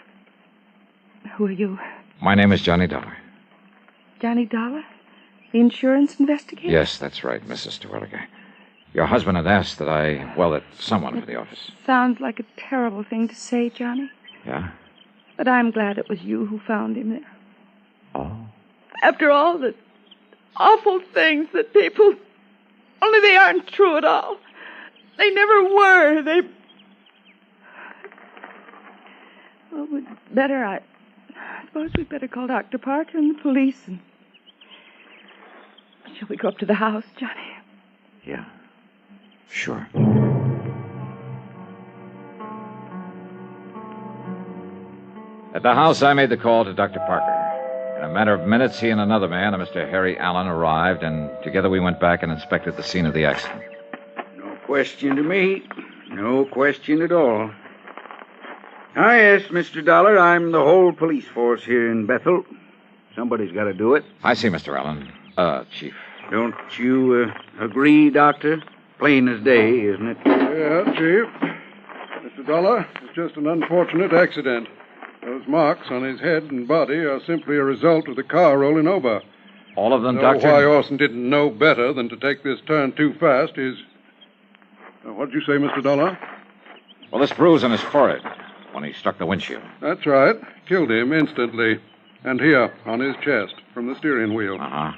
Who are you? My name is Johnny Dollar. Johnny Dollar? The insurance investigator? Yes, that's right, Mrs. Terwilliger. Your husband had asked that someone for the office. Sounds like a terrible thing to say, Johnny. Yeah? But I'm glad it was you who found him there. Oh? After all the awful things that people... Only they aren't true at all. They never were. Well, I suppose we'd better call Dr. Parker and the police and... Shall we go up to the house, Johnny? Yeah. Sure. At the house, I made the call to Dr. Parker. In a matter of minutes, he and another man, a Mr. Harry Allen, arrived, and together we went back and inspected the scene of the accident. No question to me. No question at all. Ah, yes, Mr. Dollar, I'm the whole police force here in Bethel. Somebody's got to do it. I see, Mr. Allen. Chief. Don't you agree, Doctor? Plain as day, isn't it? Yeah, Chief. Mr. Dollar, it's just an unfortunate accident. Those marks on his head and body are simply a result of the car rolling over. All of them, Doctor? Doctor? Why Orson didn't know better than to take this turn too fast is... What'd you say, Mr. Dollar? Well, this bruise on his forehead when he struck the windshield. That's right. Killed him instantly. And here, on his chest, from the steering wheel. Uh-huh.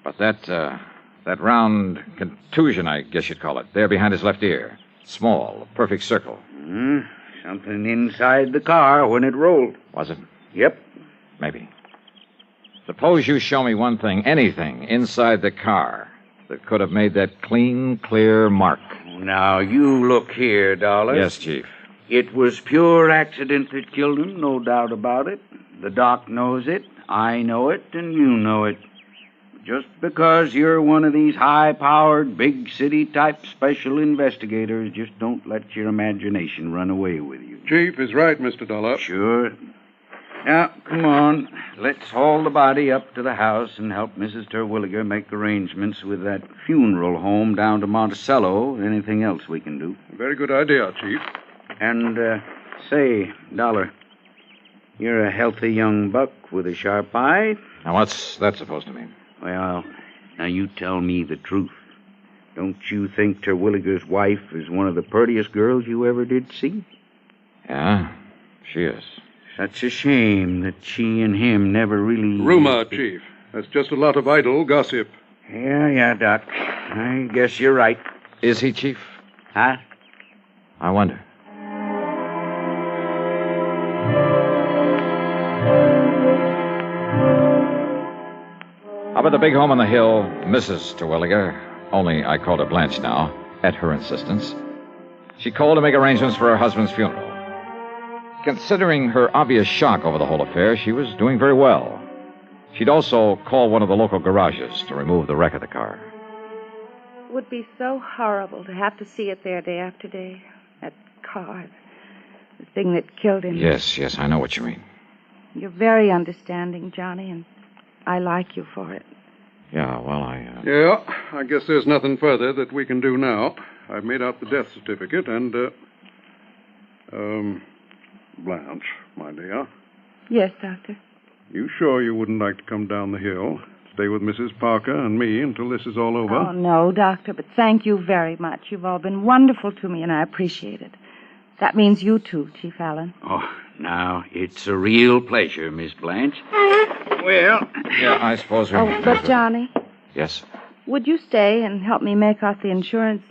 But that round contusion, I guess you'd call it, there behind his left ear. Small, a perfect circle. Something inside the car when it rolled. Was it? Yep. Maybe. Suppose you show me one thing, anything, inside the car that could have made that clean, clear mark. Now, you look here, Dollar. Yes, Chief. It was pure accident that killed him, no doubt about it. The doc knows it, I know it, and you know it. Just because you're one of these high-powered, big-city-type special investigators, just don't let your imagination run away with you. Chief is right, Mr. Dollar. Sure. Now, come on. Let's haul the body up to the house and help Mrs. Terwilliger make arrangements with that funeral home down to Monticello. Anything else we can do. Very good idea, Chief. And, say, Dollar, you're a healthy young buck with a sharp eye. Now, what's that supposed to mean? Well, now you tell me the truth. Don't you think Terwilliger's wife is one of the prettiest girls you ever did see? Yeah, she is. Such a shame that she and him never really... Rumor, Chief. That's just a lot of idle gossip. Yeah, Doc. I guess you're right. Is he, Chief? Huh? I wonder. Up at the big home on the hill, Mrs. Terwilliger, only I called her Blanche now, at her insistence, she called to make arrangements for her husband's funeral. Considering her obvious shock over the whole affair, she was doing very well. She'd also call one of the local garages to remove the wreck of the car. It would be so horrible to have to see it there day after day. That car, the thing that killed him. Yes, I know what you mean. You're very understanding, Johnny, and I like you for it. Yeah, well, Yeah, I guess there's nothing further that we can do now. I've made out the death certificate and, Blanche, my dear. Yes, Doctor. You sure you wouldn't like to come down the hill, stay with Mrs. Parker and me until this is all over? Oh, no, Doctor, but thank you very much. You've all been wonderful to me, and I appreciate it. That means you too, Chief Allen. Oh, now, it's a real pleasure, Miss Blanche. Well... Yeah, I suppose we... Oh, but Johnny, Yes? would you stay and help me make out the insurance?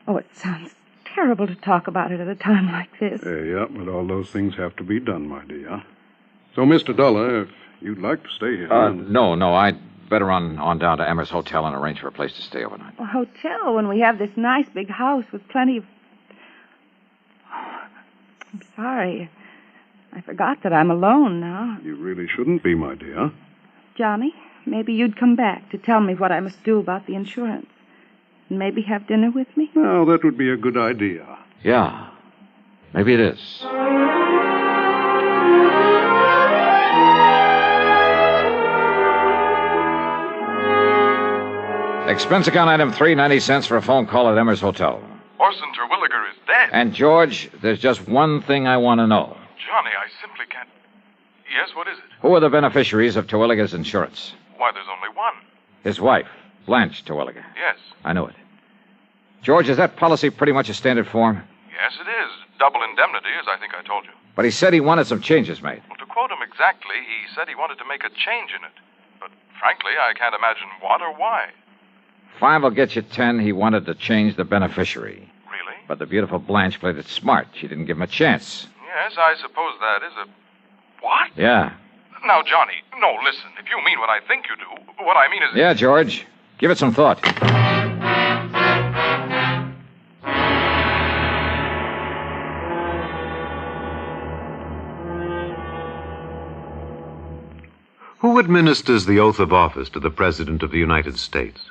Oh, it sounds terrible to talk about it at a time like this. Yeah, but all those things have to be done, my dear. So, Mr. Dollar, if you'd like to stay here... No, I'd better run on down to Emmer's Hotel and arrange for a place to stay overnight. A hotel when we have this nice big house with plenty of... I'm sorry. I forgot that I'm alone now. You really shouldn't be, my dear. Johnny, maybe you'd come back to tell me what I must do about the insurance. And maybe have dinner with me? Well, that would be a good idea. Yeah, maybe it is. Expense account item 3, 90 cents for a phone call at Emmer's Hotel. Orson Terwilliger is dead. And, George, there's just one thing I want to know. Johnny, I simply can't... Yes, what is it? Who are the beneficiaries of Terwilliger's insurance? Why, there's only one. His wife, Blanche Terwilliger. Yes. I knew it. George, is that policy pretty much a standard form? Yes, it is. Double indemnity, as I think I told you. But he said he wanted some changes made. Well, to quote him exactly, he said he wanted to make a change in it. But frankly, I can't imagine what or why. 5 will get you 10. He wanted to change the beneficiary. Really? But the beautiful Blanche played it smart. She didn't give him a chance. Yes, I suppose that is a... What? Yeah. Now, Johnny, no, listen. If you mean what I think you do, what I mean is... Yeah, George. Give it some thought. Who administers the oath of office to the President of the United States?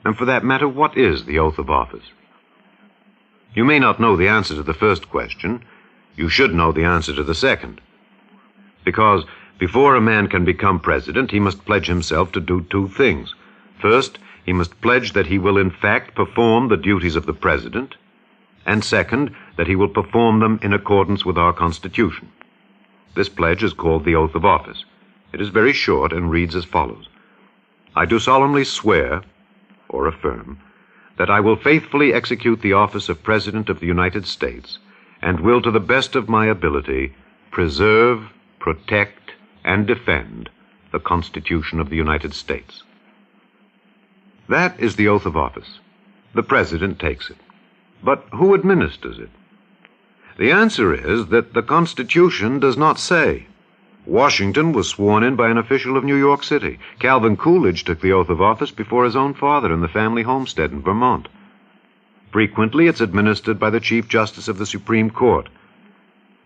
And for that matter, what is the oath of office? You may not know the answer to the first question. You should know the answer to the second. Because before a man can become president, he must pledge himself to do 2 things. First, he must pledge that he will in fact perform the duties of the president. And second, that he will perform them in accordance with our Constitution. This pledge is called the oath of office. It is very short and reads as follows. I do solemnly swear, or affirm, that I will faithfully execute the office of President of the United States and will, to the best of my ability, preserve, protect, and defend the Constitution of the United States. That is the oath of office. The President takes it. But who administers it? The answer is that the Constitution does not say. Washington was sworn in by an official of New York City. Calvin Coolidge took the oath of office before his own father in the family homestead in Vermont. Frequently, it's administered by the Chief Justice of the Supreme Court.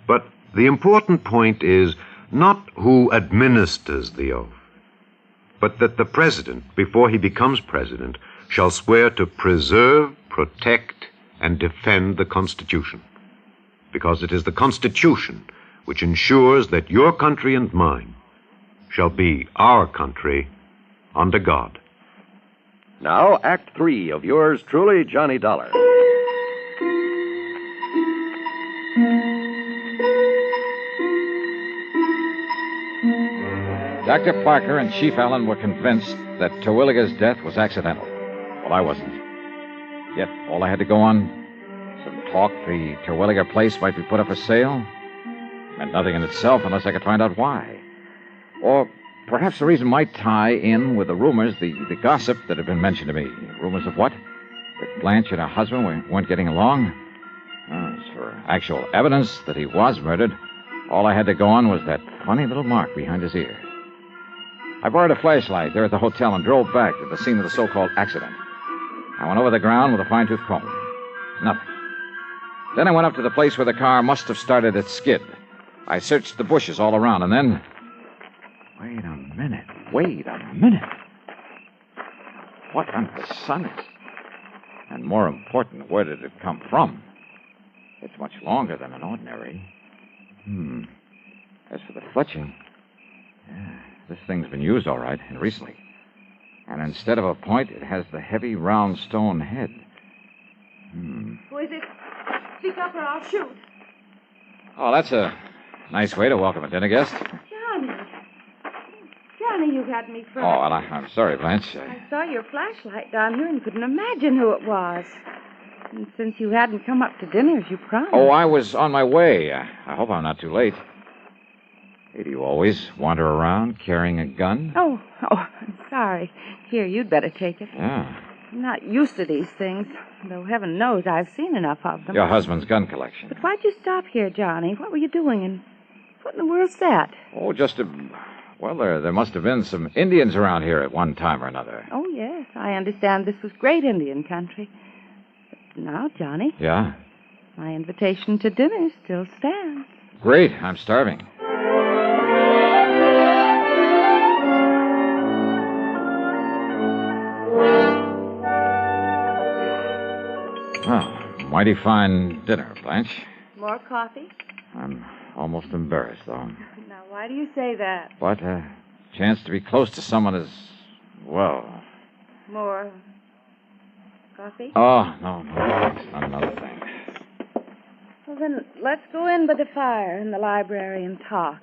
But the important point is not who administers the oath, but that the President, before he becomes President, shall swear to preserve, protect, and defend the Constitution. Because it is the Constitution which ensures that your country and mine shall be our country under God. Now, Act 3 of yours truly, Johnny Dollar. Dr. Parker and Chief Allen were convinced that Terwilliger's death was accidental. Well, I wasn't. Yet, all I had to go on, some talk the Terwilliger place might be put up for sale. Meant nothing in itself unless I could find out why. Or perhaps the reason might tie in with the rumors, the gossip that had been mentioned to me. Rumors of what? That Blanche and her husband weren't getting along? As for actual evidence that he was murdered, all I had to go on was that funny little mark behind his ear. I borrowed a flashlight there at the hotel and drove back to the scene of the so-called accident. I went over the ground with a fine-tooth comb. Nothing. Then I went up to the place where the car must have started its skid. I searched the bushes all around, and then... Wait a minute. What under the sun is? And more important, where did it come from? It's much longer than an ordinary. As for the fletching, this thing's been used all right, and recently. And instead of a point, it has the heavy, round stone head. Who is it? Speak up or I'll shoot. Oh, that's a nice way to welcome a dinner guest. Johnny, you had me frightened. Oh, well, I'm sorry, Blanche. I saw your flashlight down here and couldn't imagine who it was. And since you hadn't come up to dinner as you promised. Oh, I was on my way. I hope I'm not too late. Hey, do you always wander around carrying a gun? Oh, I'm sorry. Here, you'd better take it. Yeah. I'm not used to these things, though heaven knows I've seen enough of them. Your husband's gun collection. But why'd you stop here, Johnny? What were you doing, and what in the world's that? Oh, well, there must have been some Indians around here at one time or another. Oh, yes, I understand this was great Indian country. But now, Johnny. Yeah? My invitation to dinner still stands. Great, I'm starving. Oh, mighty fine dinner, Blanche. More coffee? I'm almost embarrassed, though. Now, why do you say that? But a chance to be close to someone is, well... More coffee? Oh, no, thanks. Not another thing. Well, then, let's go in by the fire in the library and talk.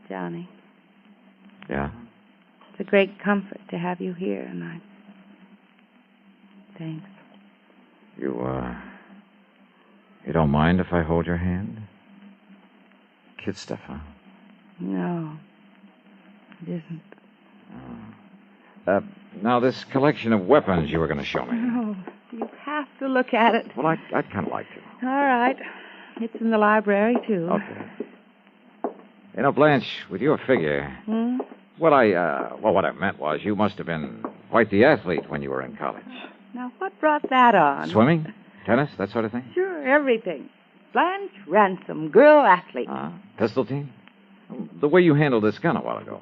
Johnny. Yeah? It's a great comfort to have you here, and Thanks. You don't mind if I hold your hand? Kid stuff, huh? No, it isn't. Now, this collection of weapons you were going to show me. No, you have to look at it. Well, I'd kind of like to. All right. It's in the library, too. Okay. You know, Blanche, with your figure... what I meant was you must have been quite the athlete when you were in college. Now, what brought that on? Swimming? Tennis? That sort of thing? Sure, everything. Blanche Ransom, girl athlete. Pistol team? The way you handled this gun a while ago.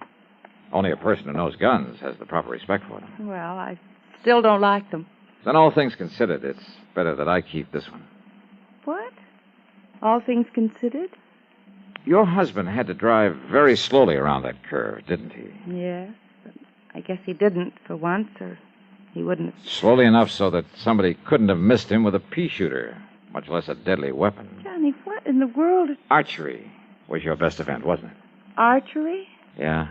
Only a person who knows guns has the proper respect for them. Well, I still don't like them. Then all things considered, it's better that I keep this one. What? All things considered? Your husband had to drive very slowly around that curve, didn't he? Yes, but I guess he didn't for once, or he wouldn't have... Slowly enough so that somebody couldn't have missed him with a pea shooter, much less a deadly weapon. Johnny, what in the world... Archery was your best event, wasn't it? Archery? Yeah.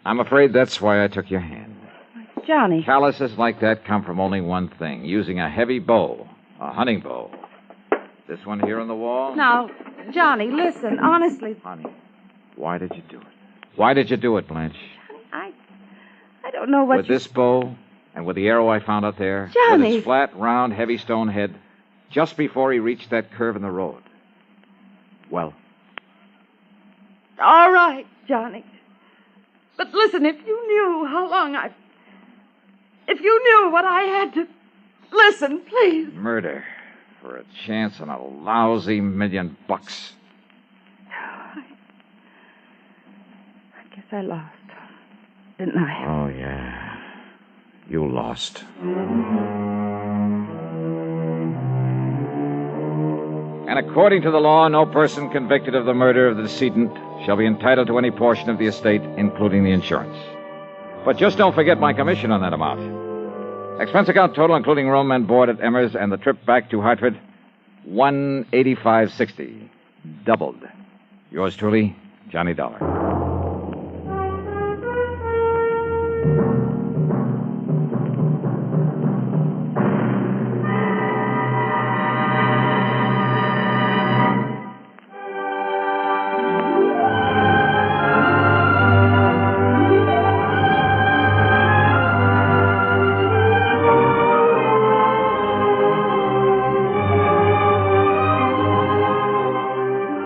I'm afraid that's why I took your hand. Johnny... Calluses like that come from only one thing, using a heavy bow, a hunting bow. This one here on the wall? Now, Johnny, listen, honestly... Honey, why did you do it? Why did you do it, Blanche? I don't know what With this bow and with the arrow I found out there... Johnny! With its flat, round, heavy stone head, just before he reached that curve in the road. Well? All right, Johnny. But listen, if you knew how long If you knew what I had to... Listen, please. Murder. For a chance on a lousy $1 million. I guess I lost, didn't I? Oh, yeah. You lost. And according to the law, no person convicted of the murder of the decedent shall be entitled to any portion of the estate, including the insurance. But just don't forget my commission on that amount. Expense account total, including room and board at Emmer's and the trip back to Hartford, $185.60. Doubled. Yours truly, Johnny Dollar.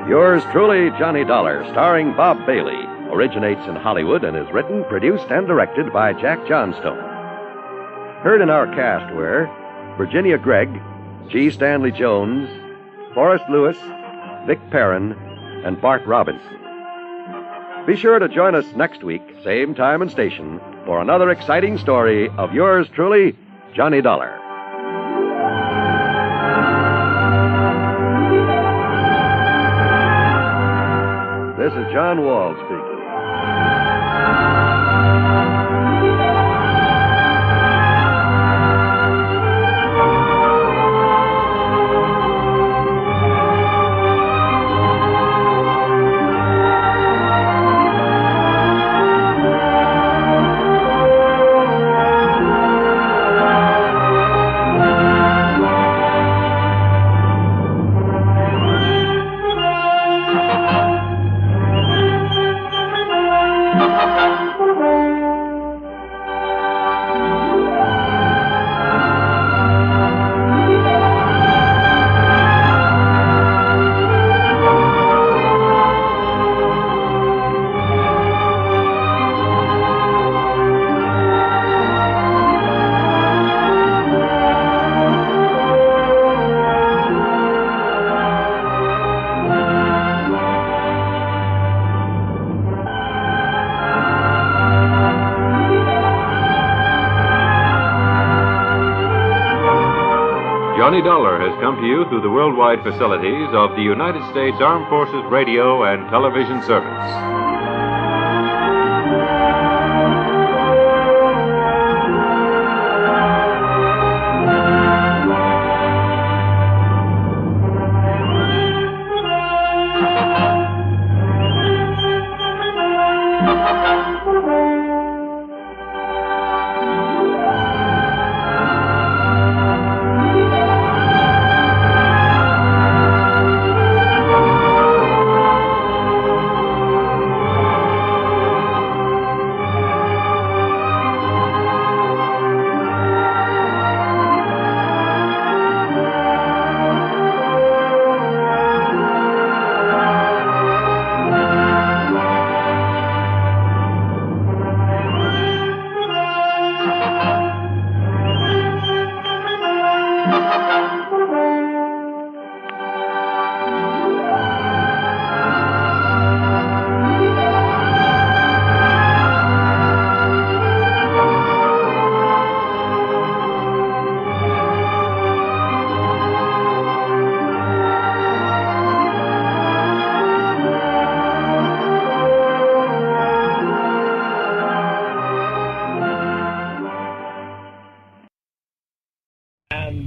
Yours truly, Johnny Dollar, starring Bob Bailey, originates in Hollywood and is written, produced, and directed by Jack Johnstone. Heard in our cast were Virginia Gregg, G. Stanley Jones, Forrest Lewis, Vic Perrin, and Bart Robinson. Be sure to join us next week, same time and station, for another exciting story of yours truly, Johnny Dollar. This is John Wall speaking. Johnny Dollar has come to you through the worldwide facilities of the United States Armed Forces Radio and Television Service.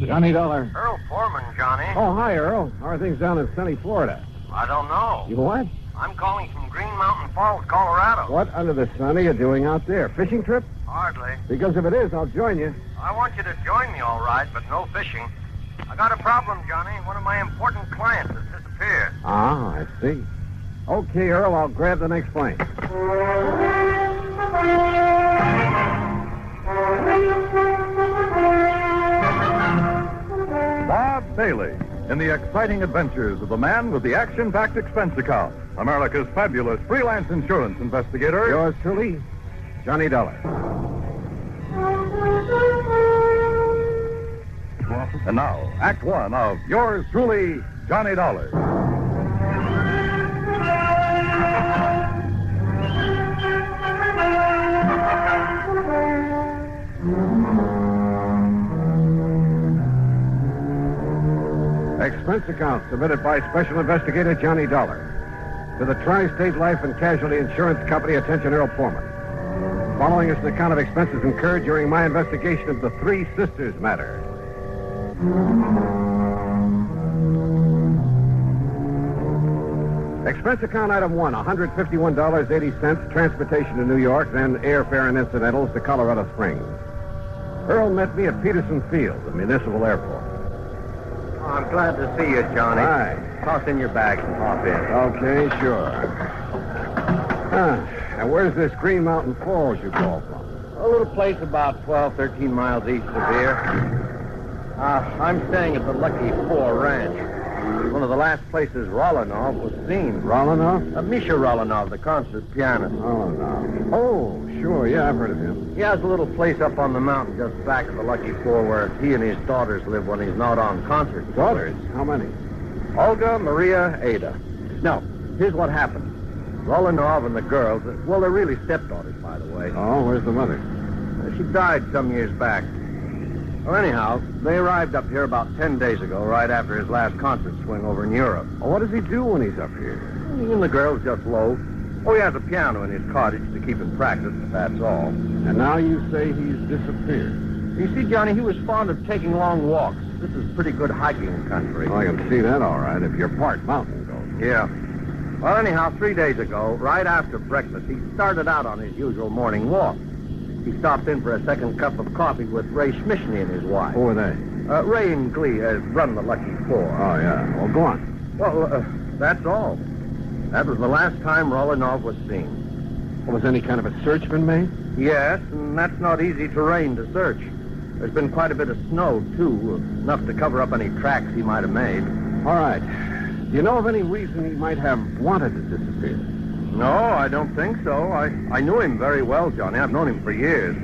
Johnny Dollar. Earl Foreman, Johnny. Oh, hi, Earl. How are things down in sunny Florida? I don't know. You what? I'm calling from Green Mountain Falls, Colorado. What under the sun are you doing out there? Fishing trip? Hardly. Because if it is, I'll join you. I want you to join me, all right, but no fishing. I got a problem, Johnny. One of my important clients has disappeared. Ah, I see. Okay, Earl, I'll grab the next plane. Bob Bailey, in the exciting adventures of the man with the action-packed expense account, America's fabulous freelance insurance investigator. Yours truly, Johnny Dollar. And now, Act One of yours truly, Johnny Dollar. Expense account submitted by Special Investigator Johnny Dollar to the Tri-State Life and Casualty Insurance Company. Attention, Earl Foreman. Following is an account of expenses incurred during my investigation of the Three Sisters matter. Expense account item 1, $151.80, transportation to New York, then airfare and incidentals to Colorado Springs. Earl met me at Peterson Field, the municipal airport. Oh, I'm glad to see you, Johnny. Hi. Toss in your bags and hop in. Okay, sure. Now, where's this Green Mountain Falls you call from? A little place about 12, 13 miles east of here. I'm staying at the Lucky Four Ranch. One of the last places Rolanov was seen. Rolanov? Misha Rolanov, the concert pianist. Rolanov. Oh, sure. Yeah, I've heard of him. He has a little place up on the mountain just back of the Lucky Four where he and his daughters live when he's not on concert. Daughters? How many? Olga, Maria, Ada. Now, here's what happened. Rolanov and the girls, well, they're really stepdaughters, by the way. Oh, where's the mother? She died some years back. Well, anyhow, they arrived up here about 10 days ago, right after his last concert swing over in Europe. Well, what does he do when he's up here? He and the girls just loaf. Oh, he has a piano in his cottage to keep in practice, that's all. And now you say he's disappeared. You see, Johnny, he was fond of taking long walks. This is pretty good hiking country. Well, I can see that all right if you're part mountain goat. Yeah. Well, anyhow, 3 days ago, right after breakfast, he started out on his usual morning walk. He stopped in for a second cup of coffee with Ray Schmishny and his wife. Who are they? Ray and Glee run the Lucky Four. Oh, yeah. Well, go on. Well, that's all. That was the last time Rolanov was seen. Well, has any kind of a search been made? Yes, and that's not easy terrain to search. There's been quite a bit of snow, too, enough to cover up any tracks he might have made. All right. Do you know of any reason he might have wanted to disappear? No, I don't think so. I knew him very well, Johnny. I've known him for years.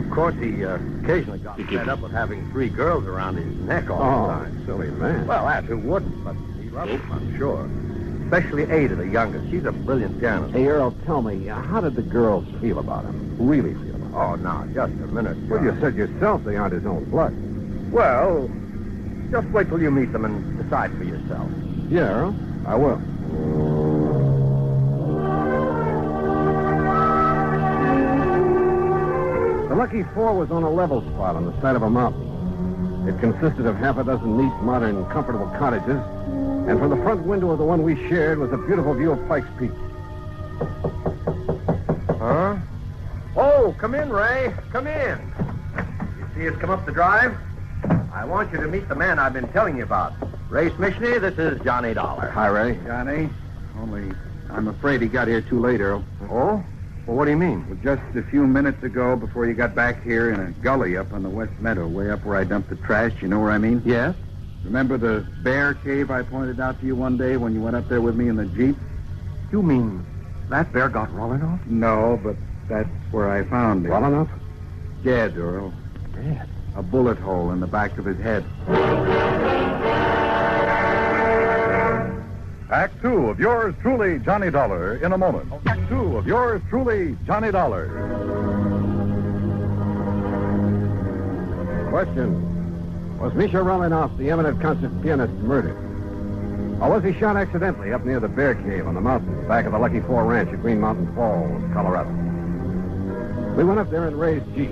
Of course, he occasionally got fed up with having 3 girls around his neck all the time. Silly man. Well, that who wouldn't, but he loved them, I'm sure. Especially Ada, the youngest. She's a brilliant pianist. Hey, Earl, tell me, how did the girls feel about him? Really feel about him? Oh, now, just a minute, John. Well, you said yourself they aren't his own blood. Well, just wait till you meet them and decide for yourself. Yeah, Earl, I will. The Lucky Four was on a level spot on the side of a mountain. It consisted of half a dozen neat, modern, comfortable cottages, and from the front window of the one we shared was a beautiful view of Pike's Peak. Huh? Oh, come in, Ray. Come in. You see us come up the drive? I want you to meet the man I've been telling you about. Ray Schmishny, this is Johnny Dollar. Hi, Ray. Johnny, only I'm afraid he got here too late, Earl. Oh? Well, what do you mean? Well, just a few minutes ago, before you got back here in a gully up on the West Meadow, way up where I dumped the trash, you know where I mean? Yes. Remember the bear cave I pointed out to you one day when you went up there with me in the Jeep? You mean that bear got Rolanov? No, but that's where I found him. Rolanov? Dead, Earl. Dead? A bullet hole in the back of his head. Act 2 of yours truly, Johnny Dollar, in a moment. Act 2 of yours truly, Johnny Dollar. Question. Was Misha Rolanov, the eminent concert pianist, murdered? Or was he shot accidentally up near the Bear Cave on the mountain, back of the Lucky Four Ranch at Green Mountain Falls, Colorado? We went up there in Ray's Jeep.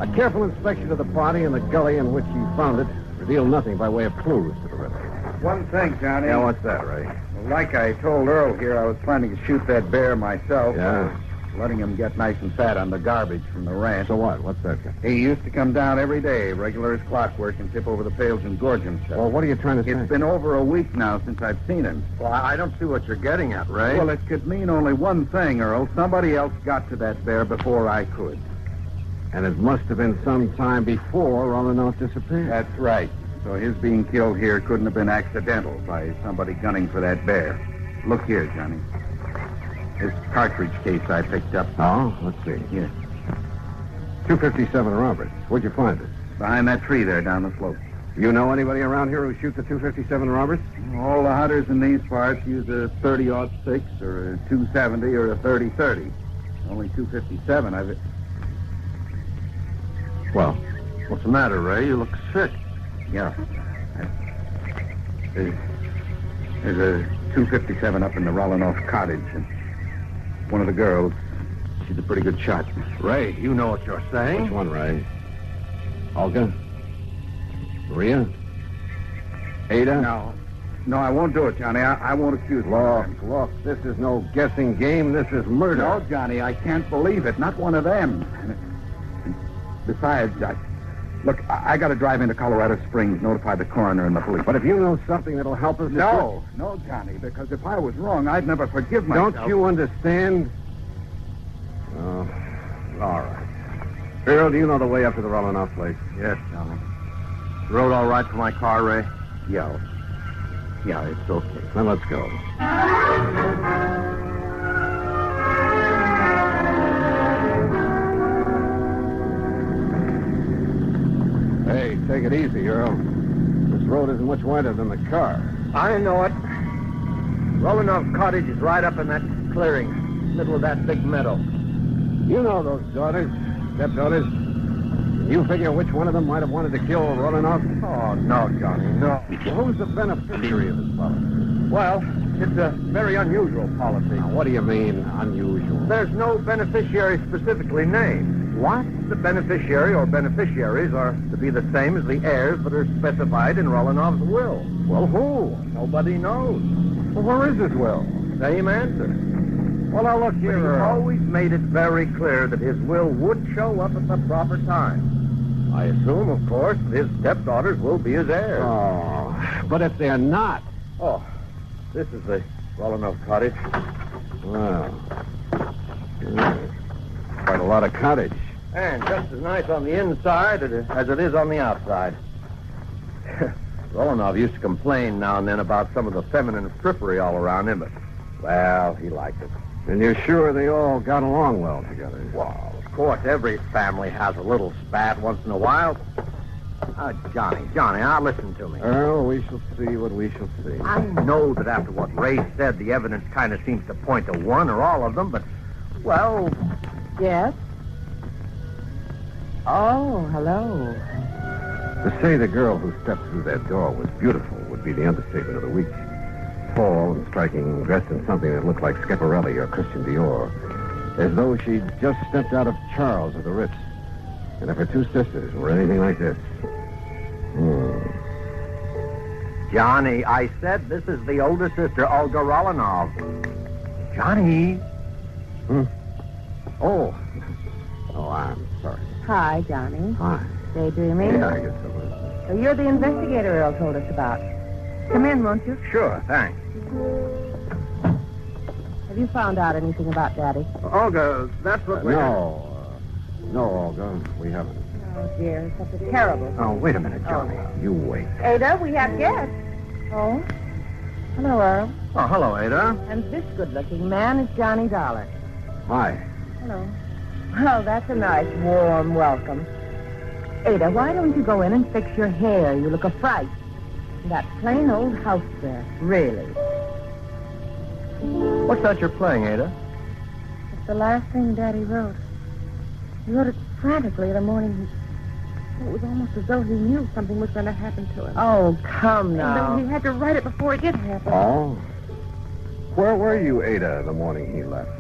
A careful inspection of the body and the gully in which he found it revealed nothing by way of clues to the riddle. One thing, Johnny. Yeah, what's that, Ray? Well, like I told Earl here, I was planning to shoot that bear myself. Yeah. Letting him get nice and fat on the garbage from the ranch. So what? What's that? He used to come down every day, regular as clockwork, and tip over the pails and gorge himself. Well, what are you trying to say? It's been over a week now since I've seen him. Well, I don't see what you're getting at, Ray. Well, it could mean only one thing, Earl. Somebody else got to that bear before I could. And it must have been some time before Rolanov disappeared. That's right. So his being killed here couldn't have been accidental by somebody gunning for that bear. Look here, Johnny. This cartridge case I picked up. Oh, let's see. Here. 257 Roberts. Where'd you find it? Behind that tree there down the slope. You know anybody around here who shoots a 257 Roberts? All the hunters in these parts use a 30-06 or a 270 or a 30-30. Only 257 I've... Well, what's the matter, Ray? You look sick. Yeah. There's a 257 up in the Rolanov cottage, and one of the girls, she's a pretty good shot. Ray, you know what you're saying? Which one, Ray? Olga? Maria? Ada? No, I won't do it, Johnny. I won't accuse them. Look, this is no guessing game. This is murder. No, Johnny, I can't believe it. Not one of them. Besides, Look, I got to drive into Colorado Springs, notify the coroner and the police. But if you know something that'll help us... No, Johnny, because if I was wrong, I'd never forgive myself. Don't you understand? Oh, all right. Earl, do you know the way up to the Rolanov place? Yes, Johnny. The road all right for my car, Ray? Yeah, it's okay. Then let's go. Hey, take it easy, Earl. This road isn't much wider than the car. I know it. Rolonov's cottage is right up in that clearing, middle of that big meadow. You know those daughters, stepdaughters. You figure which one of them might have wanted to kill Rollinov? Oh, no, Johnny, no. Who's the beneficiary of this policy? Well, it's a very unusual policy. Now, what do you mean, unusual? There's no beneficiary specifically named. What? The beneficiary or beneficiaries are to be the same as the heirs that are specified in Rolinov's will. Well, who? Nobody knows. Well, where is his will? Same answer. Well, now look here, But he always made it very clear that his will would show up at the proper time. I assume, of course, that his stepdaughters will be his heirs. Oh, but if they're not... Oh, this is the Rolinov cottage. Well, quite a lot of cottage. And just as nice on the inside as it is on the outside. Rolinov used to complain now and then about some of the feminine frippery all around him, but, well, he liked it. And you're sure they all got along well together? Well, of course, every family has a little spat once in a while. Johnny, now listen to me. Well, we shall see what we shall see. I know that after what Ray said, the evidence kind of seems to point to one or all of them, but, well... Yes? Oh, hello. To say the girl who stepped through that door was beautiful would be the understatement of the week. Tall and striking, dressed in something that looked like Schiaparelli or Christian Dior, as though she'd just stepped out of Charles or the Ritz. And if her two sisters were anything like this... Johnny, I said this is the older sister, Olga Rolinov. Johnny. Oh, I'm sorry. Hi, Johnny. Hi. Daydreaming? Yeah, I guess so. So you're the investigator Earl told us about. Come in, won't you? Sure, thanks. Have you found out anything about Daddy? Olga, that's what we... No, Olga, we haven't. Oh, dear, such a terrible... Oh, wait a minute, Johnny. You wait. Ada, we have guests. Oh? Hello, Earl. Oh, hello, Ada. And this good-looking man is Johnny Dollar. Hi. Hello. Well, that's a nice, warm welcome. Ada, why don't you go in and fix your hair? You look a fright. That plain old house dress, really. What's that you're playing, Ada? It's the last thing Daddy wrote. He wrote it frantically the morning it was almost as though he knew something was going to happen to him. Oh, come now. And then he had to write it before it did happen. Oh? Where were you, Ada, the morning he left?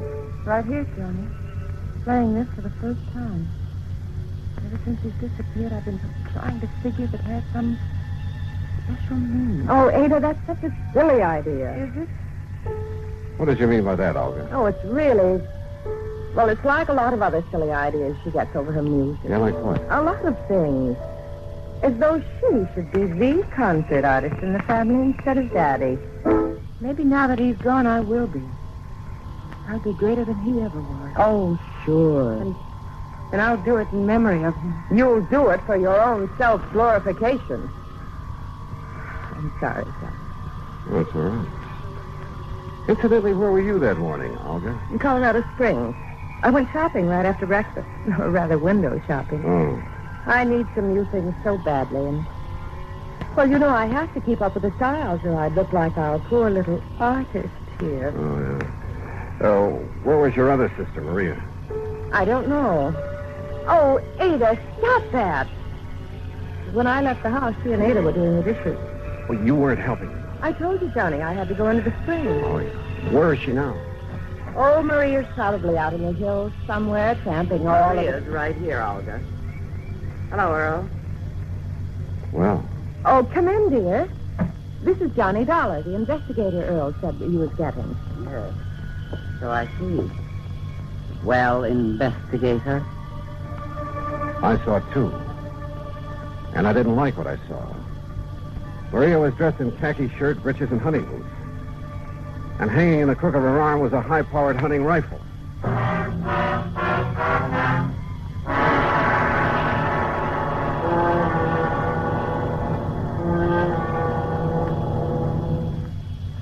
Right here, Johnny. Playing this for the first time. Ever since he's disappeared, I've been trying to figure if it has some special meaning. Oh, Ada, that's such a silly idea. Is it? What did you mean by that, Olga? Oh, it's really... Well, it's like a lot of other silly ideas she gets over her music. Yeah, like what? A lot of things. As though she should be the concert artist in the family instead of Daddy. Maybe now that he's gone, I will be. I'll be greater than he ever was. Oh, sure. And I'll do it in memory of him. You'll do it for your own self-glorification. I'm sorry, son. That's all right. Incidentally, where were you that morning, Olga? In Colorado Springs. I went shopping right after breakfast. Or rather, window shopping. Oh. I need some new things so badly, and... Well, you know, I have to keep up with the styles, or I'd look like our poor little artist here. Oh, yeah. Where was your other sister, Maria? I don't know. Oh, Ada, stop that. When I left the house, she and Ada were doing the dishes. Well, you weren't helping. I told you, Johnny, I had to go into the spring. Oh, yeah. Where is she now? Oh, Maria's probably out in the hills somewhere, camping all Maria's right here, Olga. Hello, Earl. Well. Oh, come in, dear. This is Johnny Dollar, the investigator Earl said that you was getting. Yes. So I see. Well, investigator? I saw two. And I didn't like what I saw. Maria was dressed in khaki shirt, breeches, and hunting boots. And hanging in the crook of her arm was a high-powered hunting rifle.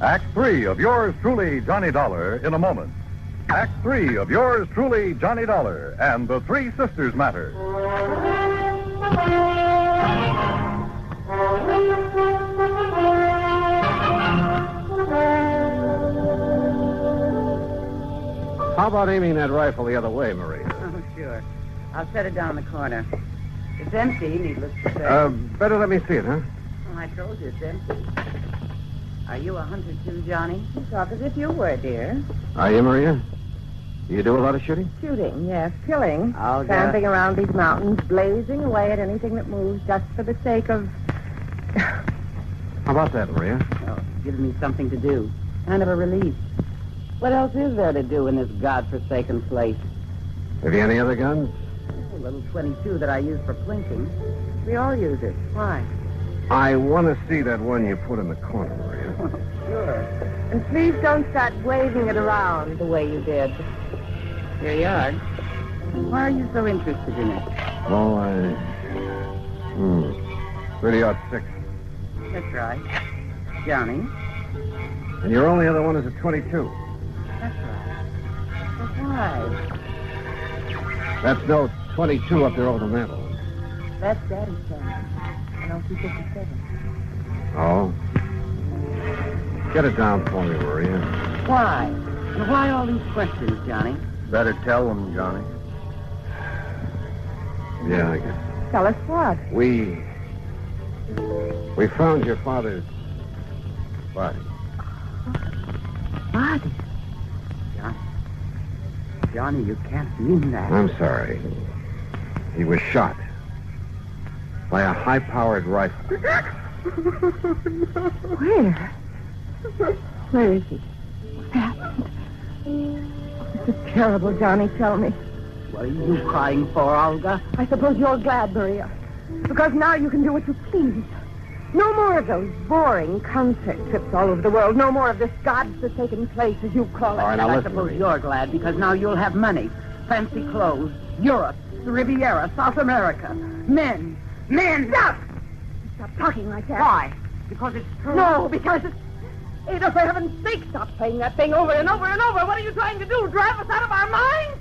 Act 3 of yours truly, Johnny Dollar, in a moment. Act 3 of yours truly, Johnny Dollar, and the Three Sisters Matter. about aiming that rifle the other way, Maria? Oh, sure. I'll set it down in the corner. It's empty, needless to say. Better let me see it, huh? Oh, I told you it's empty. Are you a hunter too, Johnny? You talk as if you were, dear. Are you, Maria? Do you do a lot of shooting? Shooting, yes. Killing. Oh, Tramping around these mountains, blazing away at anything that moves just for the sake of... How about that, Maria? Well, it gives me something to do. Kind of a relief. What else is there to do in this godforsaken place? Have you any other guns? A little 22 that I use for plinking. We all use it. Why? I want to see that one you put in the corner, Maria. Sure. And please don't start waving it around the way you did. Here you are. Why are you so interested in it? Well, 30-06. That's right. Johnny? And your only other one is a 22. That's right. But why? That's no 22 up there over the mantel. That's Daddy's son. An LT-57. Oh? Get it down for me, Maria. Why? And why all these questions, Johnny? Better tell them, Johnny. Yeah, I guess. Tell us what? We found your father's body. Body? Johnny, you can't mean that. I'm sorry. He was shot by a high-powered rifle. Where? Where is he? What happened? This is terrible, Johnny. Tell me. What are you crying for, Olga? I suppose you're glad, Maria. Because now you can do what you please. No more of those boring concert trips all over the world. No more of this godforsaken place, as you call it. All right, now I listen, suppose Maria. you're glad because now you'll have money, fancy clothes, Europe, the Riviera, South America, men. Stop! Stop talking like that. Why? Because it's true. No, because it's... Ada, for heaven's sake, stop playing that thing over and over and over. What are you trying to do? Drive us out of our minds?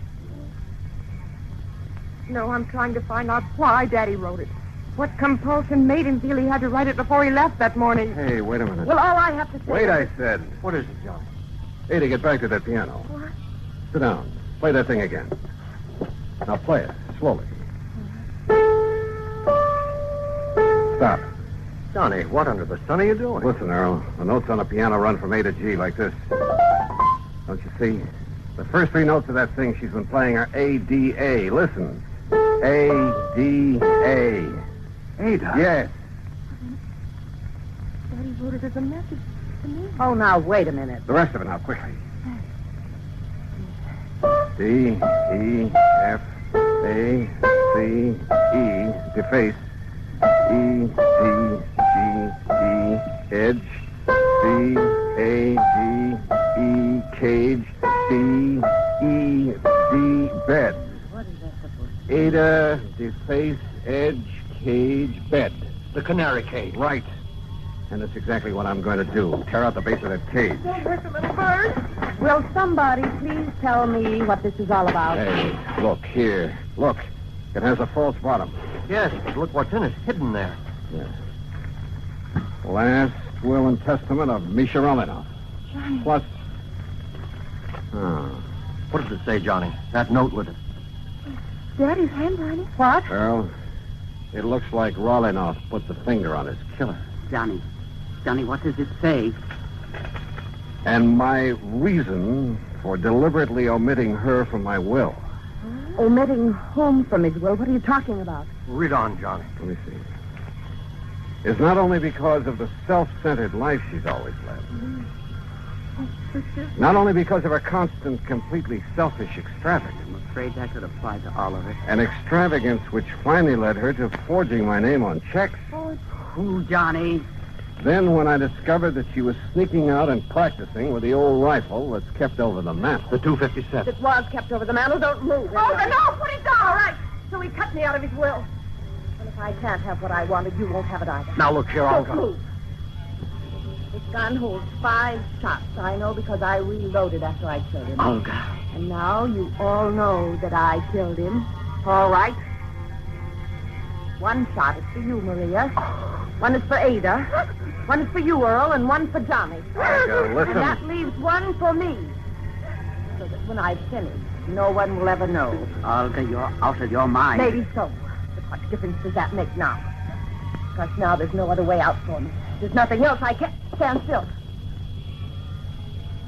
No, I'm trying to find out why Daddy wrote it. What compulsion made him feel he had to write it before he left that morning? Hey, wait a minute. Well, all I have to say... Wait, I said. What is it, Johnny? Ada, get back to that piano. What? Sit down. Play that thing again. Now play it, slowly. Stop. Johnny, what under the sun are you doing? Listen, Earl. The notes on the piano run from A to G like this. Don't you see? The first three notes of that thing she's been playing are A, D, A. Listen. A, D, A. Ada? Yes. Daddy wrote it as a message to me. Oh, now, wait a minute. The rest of it now, quickly. D, E, F, A, C, E, deface. E, D, G, E, edge. C, A, G, E, cage. D, E, D, bed. What is that supposed to be? Ada, deface, edge, cage, bed. The canary cage. Right. And that's exactly what I'm going to do. Tear out the base of that cage. Don't hurt the little bird. Will somebody please tell me what this is all about? Hey, look here. Look. It has a false bottom. Yes, but look what's in it, hidden there. Yeah. Last will and testament of Misha Romanov. Johnny. Plus... What does it say, Johnny? That note with it. Daddy's handwriting. What? Well, it looks like Romanov put the finger on his killer. Johnny, what does it say? And my reason for deliberately omitting her from my will. Omitting whom from his will? What are you talking about? Read on, Johnny. Let me see. Is not only because of the self-centered life she's always led. Not only because of her constant, completely selfish extravagance. I'm afraid that could apply to all of it. An extravagance which finally led her to forging my name on checks. Who, Johnny? Then when I discovered that she was sneaking out and practicing with the old rifle that's kept over the mantel. The 257. It was kept over the mantel. Don't move. Oh, no, put it down. All right. So he cut me out of his will. And if I can't have what I wanted, you won't have it either. Now, look here, Don't Olga. move. This gun holds 5 shots. I know because I reloaded after I killed him. Olga. And now you all know that I killed him. All right. 1 shot is for you, Maria. 1 is for Ada. 1 is for you, Earl, and 1 for Johnny. Olga, listen. And that leaves 1 for me. so that when I've finished, no one will ever know. Olga, you're out of your mind. Maybe so. But what difference does that make now? Because now there's no other way out for me. There's nothing else. I can't stand still.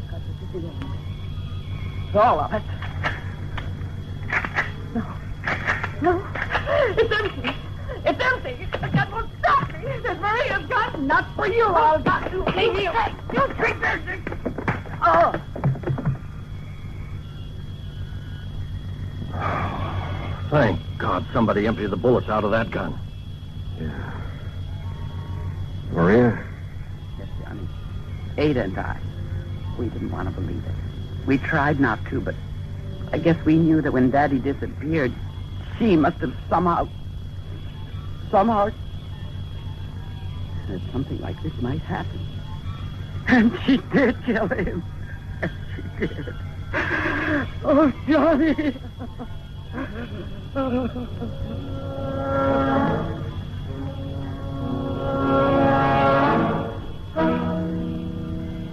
Because this is the end. All of it. No. It's empty. It's empty. The gun won't stop me. There's Maria's gun. Not for you, Olga. Leave me alone. You creature. Oh. Thank God somebody emptied the bullets out of that gun. Yeah. Maria? Yes, Johnny. Ada and I, we didn't want to believe it. We tried not to, but I guess we knew that when Daddy disappeared, she must have somehow said something like this might happen. And she did kill him. Yes, she did. Oh, Johnny.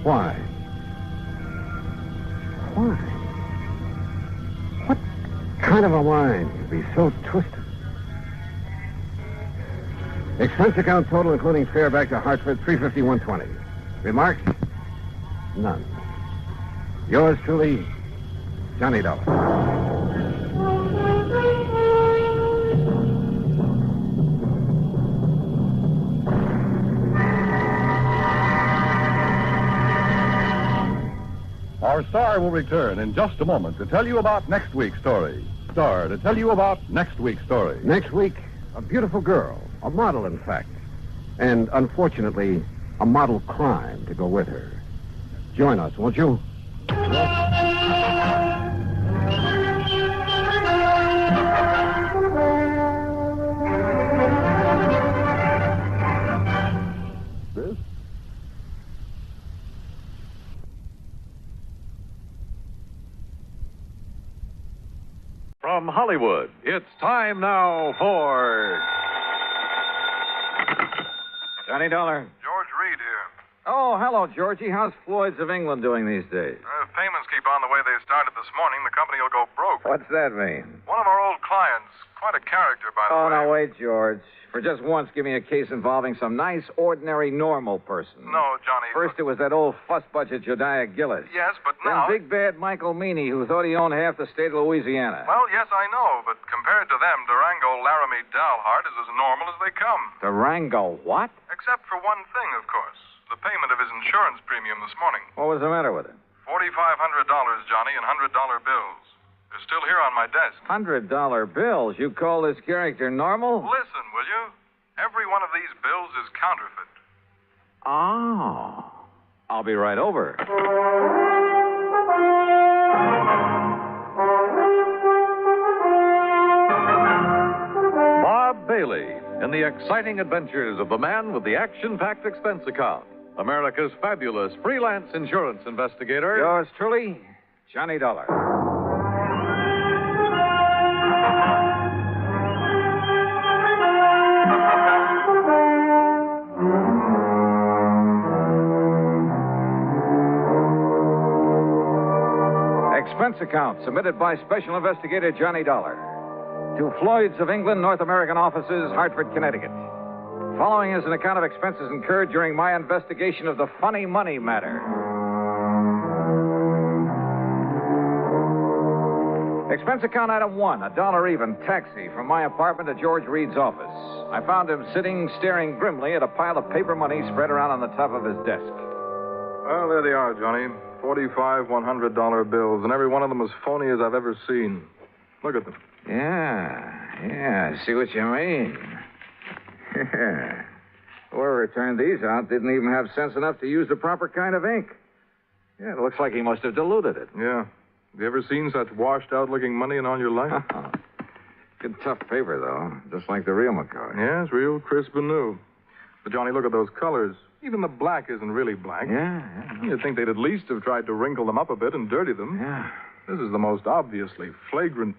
Why? Why? What kind of a mind could be so twisted? Expense account total, including fare back to Hartford, $351.20. Remarks? None. Yours truly, Johnny Dollar. Our star will return in just a moment to tell you about next week's story. Star to tell you about next week's story. Next week, a beautiful girl, a model, in fact. And, unfortunately, a model crime to go with her. Join us, won't you? This? From Hollywood, it's time now for... Johnny Dollar. George Reed here. Oh, hello, Georgie. How's Floyd's of England doing these days? If payments keep on the way they started this morning, the company will go broke. What's that mean? One of our old clients, quite a character, by the way. Oh, now, wait, George. For just once, give me a case involving some nice, ordinary, normal person. No, Johnny. First, it was that old fuss-budget Jediah Gillis. Yes, but now... Then big bad Michael Meany, who thought he owned half the state of Louisiana. Well, yes, I know, but compared to them, Durango Laramie Dalhart is as normal as they come. Durango what? Except for one thing, of course. The payment of his insurance premium this morning. What was the matter with it? $4,500, Johnny, in $100 bills. They're still here on my desk. $100 bills? You call this character normal? Listen, will you? Every one of these bills is counterfeit. Oh. I'll be right over. Bob Bailey in the exciting adventures of the man with the action-packed expense account. America's fabulous freelance insurance investigator. Yours truly, Johnny Dollar. Expense account submitted by Special Investigator Johnny Dollar to Floyd's of England, North American offices, Hartford, Connecticut. Following is an account of expenses incurred during my investigation of the funny money matter. Expense account item 1, $1 even, taxi from my apartment to George Reed's office. I found him sitting, staring grimly at a pile of paper money spread around on the top of his desk. Well, there they are, Johnny. 45 $100 bills, and every one of them as phony as I've ever seen. Look at them. Yeah, I see what you mean. Whoever turned these out didn't even have sense enough to use the proper kind of ink. Yeah, it looks like he must have diluted it. Yeah. Have you ever seen such washed-out-looking money in all your life? Good tough paper, though, just like the real McCoy. Yes, real crisp and new. But, Johnny, look at those colors. Even the black isn't really black. Yeah. You'd think they'd at least have tried to wrinkle them up a bit and dirty them. Yeah. This is the most obviously flagrant...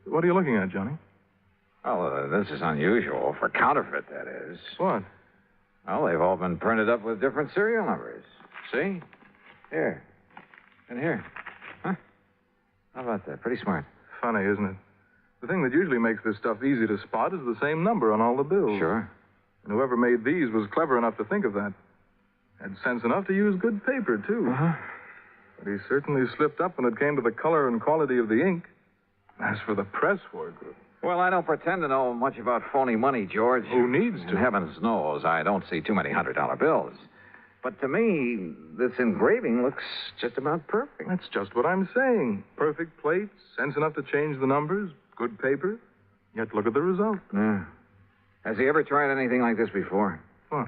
What are you looking at, Johnny? Oh, this is unusual. For counterfeit, that is. What? Well, they've all been printed up with different serial numbers. See? Here. And here. Huh? How about that? Pretty smart. Funny, isn't it? The thing that usually makes this stuff easy to spot is the same number on all the bills. Sure. And whoever made these was clever enough to think of that. Had sense enough to use good paper, too. Uh-huh. But he certainly slipped up when it came to the color and quality of the ink. As for the press work... Well, I don't pretend to know much about phony money, George. Who needs to? And heavens knows I don't see too many $100 bills. But to me, this engraving looks just about perfect. That's just what I'm saying. Perfect plates, sense enough to change the numbers, good paper. Yet look at the result. Yeah. Has he ever tried anything like this before? What?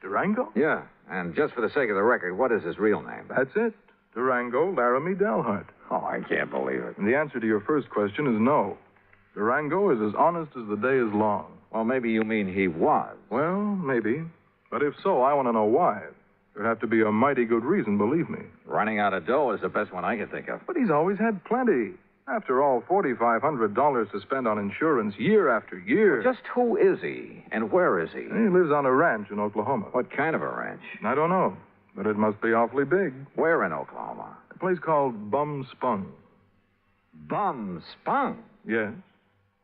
Durango? Yeah. And just for the sake of the record, what is his real name? That's it. Durango Laramie Dalhart. Oh, I can't believe it. And the answer to your first question is no. Durango is as honest as the day is long. Well, maybe you mean he was. Well, maybe. But if so, I want to know why. There'd have to be a mighty good reason, believe me. Running out of dough is the best one I can think of. But he's always had plenty. After all, $4,500 to spend on insurance year after year. Well, just who is he? And where is he? He lives on a ranch in Oklahoma. What kind of a ranch? I don't know. But it must be awfully big. Where in Oklahoma? A place called Bum Spung. Bum Spung? Yes.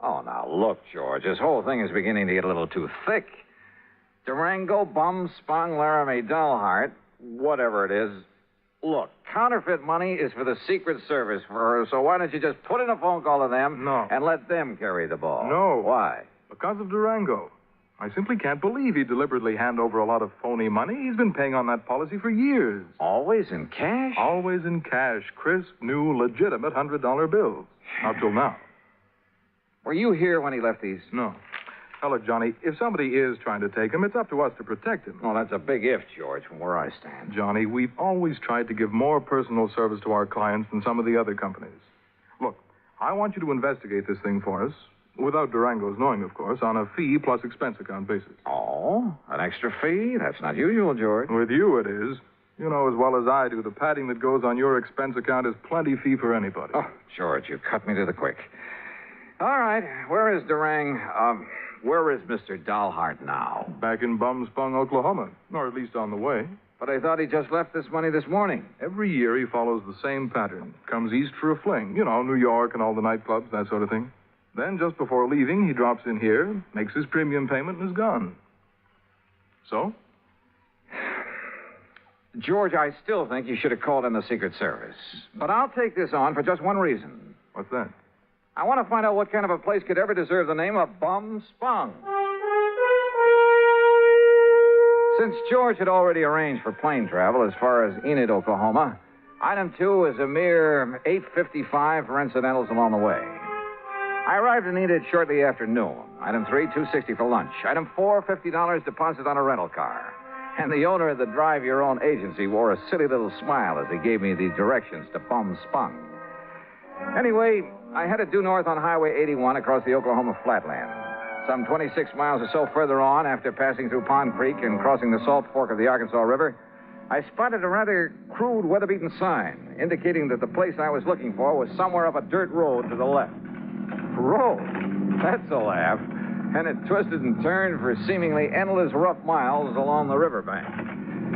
Oh, now, look, George, this whole thing is beginning to get a little too thick. Durango, Bum Spung, Laramie Dalhart, whatever it is. Look, counterfeit money is for the Secret Service for her, so why don't you just put in a phone call to them and let them carry the ball? No. Why? Because of Durango. I simply can't believe he'd deliberately hand over a lot of phony money. He's been paying on that policy for years. Always in cash? Always in cash. Crisp, new, legitimate $100 bills. Up till now. Were you here when he left these? No. Now, look, Johnny, if somebody is trying to take him, it's up to us to protect him. Oh, that's a big if, George, from where I stand. Johnny, we've always tried to give more personal service to our clients than some of the other companies. Look, I want you to investigate this thing for us, without Durango's knowing, of course, on a fee plus expense account basis. Oh, an extra fee? That's not usual, George. With you, it is. You know as well as I do, the padding that goes on your expense account is plenty fee for anybody. Oh, George, you cut me to the quick. All right, where is where is Mr. Dalhart now? Back in Bum Spung, Oklahoma, or at least on the way. But I thought he just left this money this morning. Every year he follows the same pattern. Comes east for a fling. You know, New York and all the nightclubs, that sort of thing. Then, just before leaving, he drops in here, makes his premium payment, and is gone. So? George, I still think you should have called in the Secret Service. But I'll take this on for just one reason. What's that? I want to find out what kind of a place could ever deserve the name of Bum Spung. Since George had already arranged for plane travel as far as Enid, Oklahoma, item 2 is a mere $8.55 for incidentals along the way. I arrived in Enid shortly after noon. Item 3, $2.60 for lunch. Item 4, $50 deposit on a rental car. And the owner of the Drive Your Own agency wore a silly little smile as he gave me the directions to Bum Spung. Anyway, I headed due north on Highway 81 across the Oklahoma flatland. Some 26 miles or so further on, after passing through Pond Creek and crossing the Salt Fork of the Arkansas River, I spotted a rather crude, weather-beaten sign indicating that the place I was looking for was somewhere up a dirt road to the left. Road? That's a laugh. And it twisted and turned for seemingly endless rough miles along the riverbank.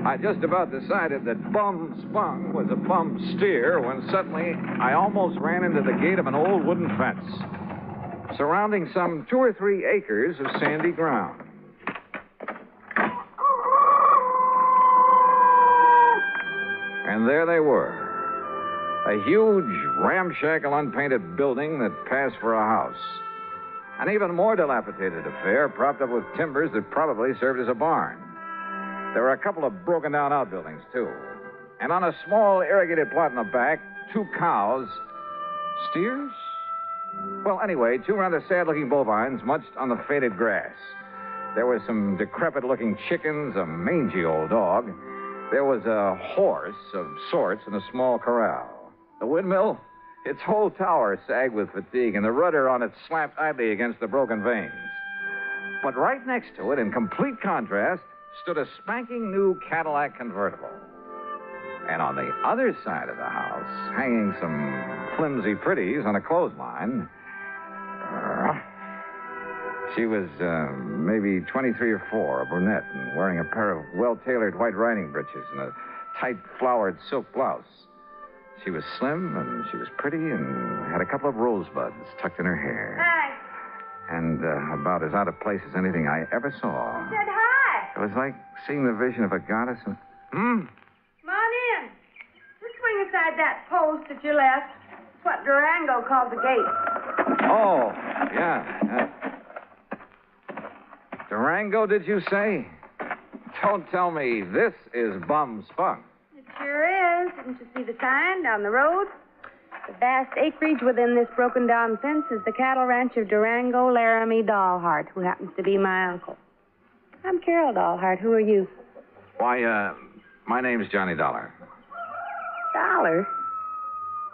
I just about decided that Bum Spung was a bum steer when suddenly I almost ran into the gate of an old wooden fence, surrounding some 2 or 3 acres of sandy ground. And there they were. A huge, ramshackle, unpainted building that passed for a house. An even more dilapidated affair, propped up with timbers that probably served as a barn. There were a couple of broken-down outbuildings, too. And on a small irrigated plot in the back, 2 cows. Steers? Well, anyway, 2 rather sad-looking bovines munched on the faded grass. There were some decrepit-looking chickens, a mangy old dog. There was a horse of sorts in a small corral. The windmill? Its whole tower sagged with fatigue, and the rudder on it slapped idly against the broken vanes. But right next to it, in complete contrast, stood a spanking new Cadillac convertible. And on the other side of the house, hanging some flimsy pretties on a clothesline, she was maybe 23 or 4, a brunette, and wearing a pair of well-tailored white riding breeches and a tight flowered silk blouse. She was slim, and she was pretty, and had a couple of rosebuds tucked in her hair. Hi. And about as out of place as anything I ever saw. I said hi. It was like seeing the vision of a goddess. And... Come on in. Just swing aside that post that you left. It's what Durango called the gate. Oh, yeah. Durango, did you say? Don't tell me this is Bum Spunk. It sure is. Didn't you see the sign down the road? The vast acreage within this broken-down fence is the cattle ranch of Durango Laramie Dahlhart, who happens to be my uncle. I'm Carol Dahlhart. Who are you? Why, my name's Johnny Dollar. Dollar?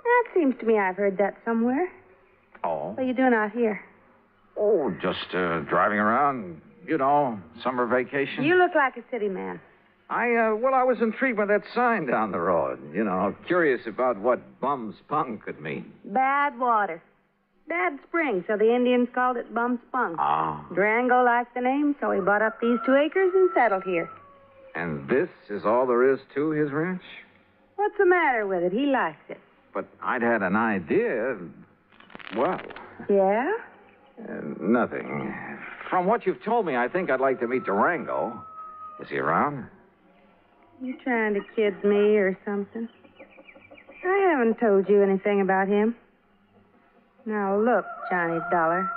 That seems to me I've heard that somewhere. Oh? What are you doing out here? Oh, just driving around, summer vacation. You look like a city man. I was intrigued by that sign down the road. Curious about what Bum Spunk could mean. Bad water. Bad spring, so the Indians called it Bum Spunk. Ah. Durango liked the name, so he bought up these 2 acres and settled here. And this is all there is to his ranch? What's the matter with it? He likes it. But I'd had an idea. Well. Yeah? Nothing. From what you've told me, I think I'd like to meet Durango. Is he around? You trying to kid me or something? I haven't told you anything about him. Now look, Johnny Dollar.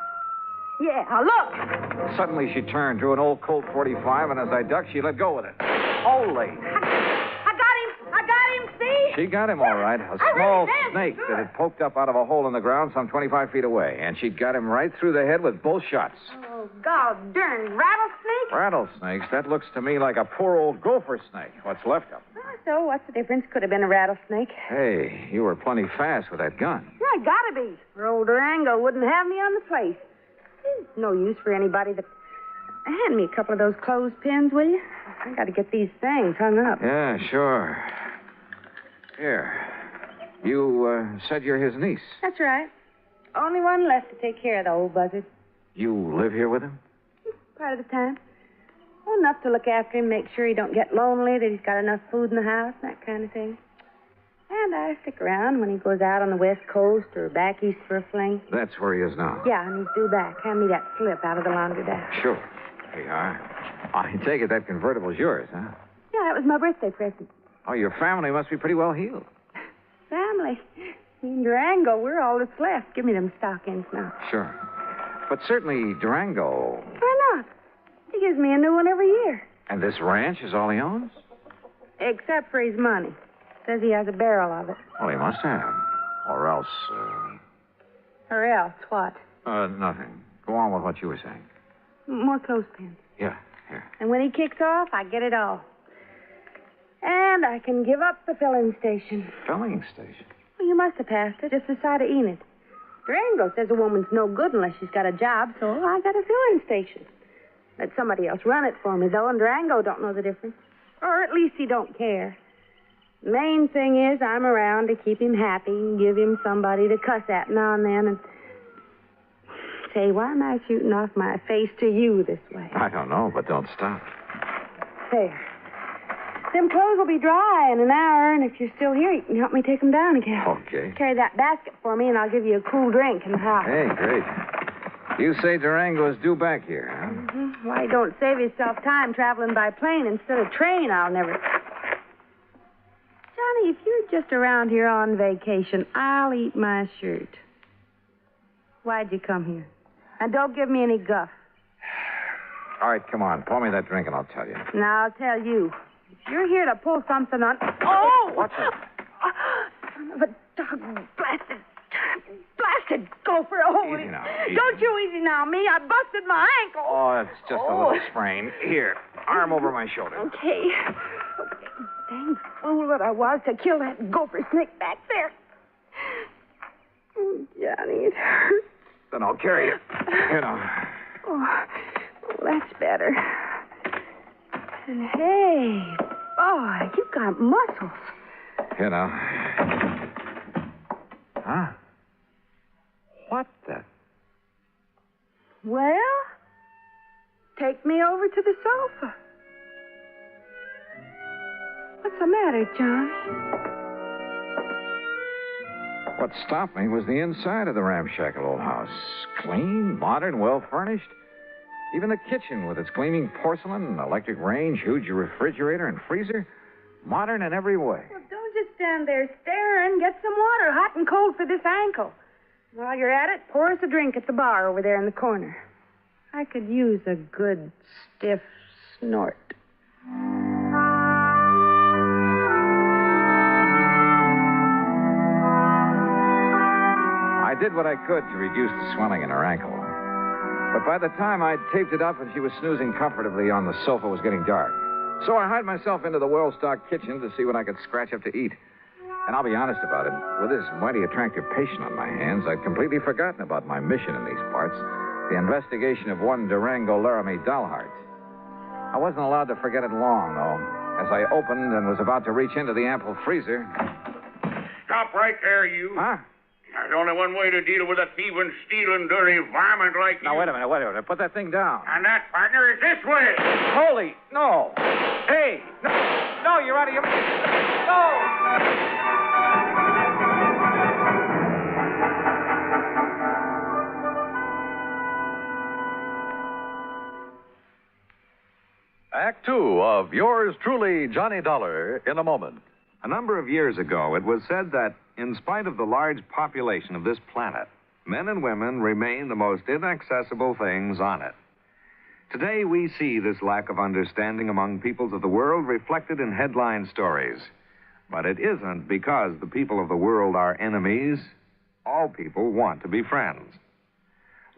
Yeah, look! Suddenly she turned, drew an old Colt 45, and as I ducked, she let go with it. Holy! I got him, see? She got him all right. A small snake that had poked up out of a hole in the ground some 25 feet away, and she'd got him right through the head with both shots. Oh, God darn rattlesnake? Rattlesnakes? That looks to me like a poor old gopher snake. What's left of him? So what's the difference? Could have been a rattlesnake. Hey, you were plenty fast with that gun. Yeah, gotta be. Or old Durango wouldn't have me on the place. It's no use for anybody that... Hand me a couple of those clothespins, will you? I gotta get these things hung up. Yeah, sure. Here. You said you're his niece. That's right. Only one left to take care of the old buzzard. You live here with him? Part of the time. Well, enough to look after him, make sure he don't get lonely, that he's got enough food in the house, that kind of thing. And I stick around when he goes out on the West Coast or back east for a fling. That's where he is now. Yeah, and he's due back. Hand me that slip out of the laundry bag. Sure. Here you are. I take it that convertible's yours, huh? Yeah, that was my birthday present. Oh, your family must be pretty well heeled. Family? Me and Durango, we're all that's left. Give me them stockings now. Sure. But certainly Durango... Why not? He gives me a new one every year. And this ranch is all he owns? Except for his money. Says he has a barrel of it. Well, he must have. Or else... Or else what? Nothing. Go on with what you were saying. More clothespins. Yeah, here. And when he kicks off, I get it all. And I can give up the filling station. Filling station? Well, you must have passed it, just the side of Enid. Durango says a woman's no good unless she's got a job, so I got a filling station. Let somebody else run it for me, though, and Durango don't know the difference. Or at least he don't care. The main thing is I'm around to keep him happy and give him somebody to cuss at now and then. And say, why am I shooting off my face to you this way? I don't know, but don't stop. There. Them clothes will be dry in an hour, and if you're still here, you can help me take them down again. Okay. Carry that basket for me, and I'll give you a cool drink in the house. Hey, great. You say Durango is due back here, huh? Mm-hmm. Why, don't save yourself time traveling by plane instead of train, I'll never... Johnny, if you're just around here on vacation, I'll eat my shirt. Why'd you come here? And don't give me any guff. All right, come on. Pour me that drink and I'll tell you. Now, I'll tell you. If you're here to pull something on... Oh! What's it? Son of a dog blasted gopher. Oh, Easy now. Easy. Don't you easy now, me. I busted my ankle. Oh, it's just a little sprain. Here, arm over my shoulder. Okay. Dang fool that I was to kill that gopher snake back there. Oh, Johnny, it hurts. Then I'll carry you. Here now. Oh, that's better. And hey, boy, you got muscles. Here now. Huh? What the? Well, take me over to the sofa. What's the matter, Johnny? What stopped me was the inside of the ramshackle old house. Clean, modern, well-furnished. Even the kitchen with its gleaming porcelain, electric range, huge refrigerator, and freezer. Modern in every way. Well, don't just stand there staring. Get some water, hot and cold for this ankle. While you're at it, pour us a drink at the bar over there in the corner. I could use a good, stiff snort. I did what I could to reduce the swelling in her ankle. But by the time I'd taped it up and she was snoozing comfortably on the sofa, it was getting dark. So I hied myself into the well-stocked kitchen to see what I could scratch up to eat. And I'll be honest about it. With this mighty attractive patient on my hands, I'd completely forgotten about my mission in these parts, the investigation of one Durango Laramie dollheart. I wasn't allowed to forget it long, though. As I opened and was about to reach into the ample freezer... Stop right there, you. Huh? There's only one way to deal with a thieving, stealing, dirty varmint like you. Now, wait a minute. Put that thing down. And that, partner, is this way. Holy, no. Hey, no, you're out of your... No! Act Two of yours truly, Johnny Dollar, in a moment. A number of years ago, it was said that, in spite of the large population of this planet, men and women remain the most inaccessible things on it. Today, we see this lack of understanding among peoples of the world reflected in headline stories. But it isn't because the people of the world are enemies. All people want to be friends.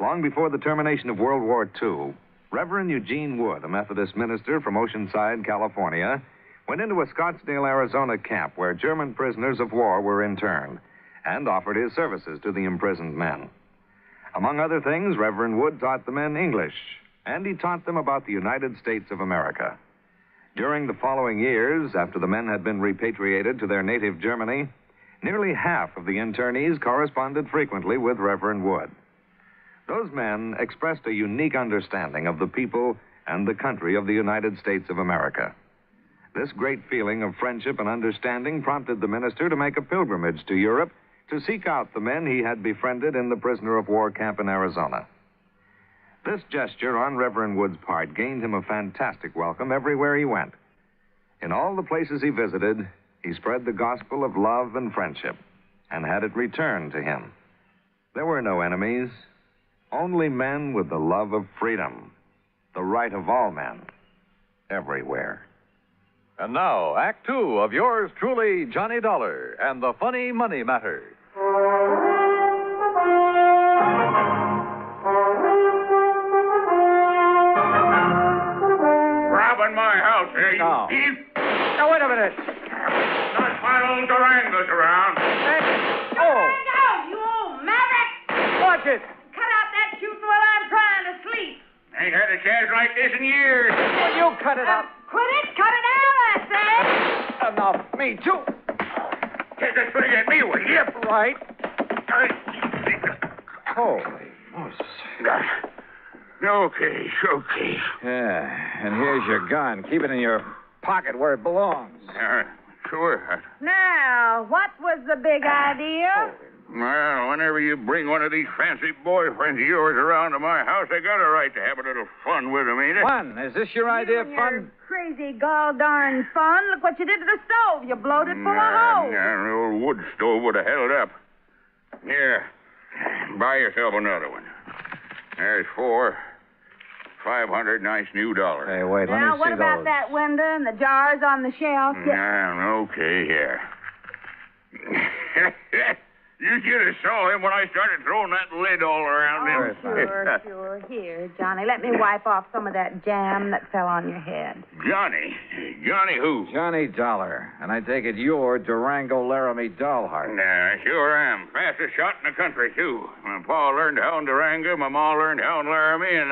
Long before the termination of World War II, Reverend Eugene Wood, a Methodist minister from Oceanside, California, went into a Scottsdale, Arizona camp where German prisoners of war were interned and offered his services to the imprisoned men. Among other things, Reverend Wood taught the men English, and he taught them about the United States of America. During the following years, after the men had been repatriated to their native Germany, nearly half of the internees corresponded frequently with Reverend Wood. Those men expressed a unique understanding of the people and the country of the United States of America. This great feeling of friendship and understanding prompted the minister to make a pilgrimage to Europe to seek out the men he had befriended in the prisoner of war camp in Arizona. This gesture on Reverend Wood's part gained him a fantastic welcome everywhere he went. In all the places he visited, he spread the gospel of love and friendship and had it returned to him. There were no enemies, only men with the love of freedom, the right of all men, everywhere. And now, Act Two of yours truly, Johnny Dollar, and the funny money matter. Robbing my house, eh, you No. thief? Now, wait a minute. Not my old Durango's around. Durango, you old maverick! Watch it. Cut out that shooting while I'm trying to sleep. Ain't had a chance like this in years. Well, you cut it out. Quit it, cut it out, I say. Enough. Me, too. Take a swing at me, will you? Right. Holy Moses. Okay. Yeah, and here's your gun. Keep it in your pocket where it belongs. Sure. Now, what was the big idea? Well, whenever you bring one of these fancy boyfriends of yours around to my house, I got a right to have a little fun with them, ain't it? Fun? Is this your idea of fun? Crazy gall darn fun. Look what you did to the stove. You blowed it full of holes. Yeah, the old wood stove would have held up. Here, buy yourself another one. There's $500 nice new dollars. Hey, wait, let me see Now, what about those. that window and the jars on the shelf? Okay, here. You should have saw him when I started throwing that lid all around him. Sure. Here, Johnny, let me wipe off some of that jam that fell on your head. Johnny? Johnny who? Johnny Dollar. And I take it you're Durango Laramie Dollheart. Nah, sure am. Fastest shot in the country, too. My pa learned how in Durango, my ma learned how in Laramie, and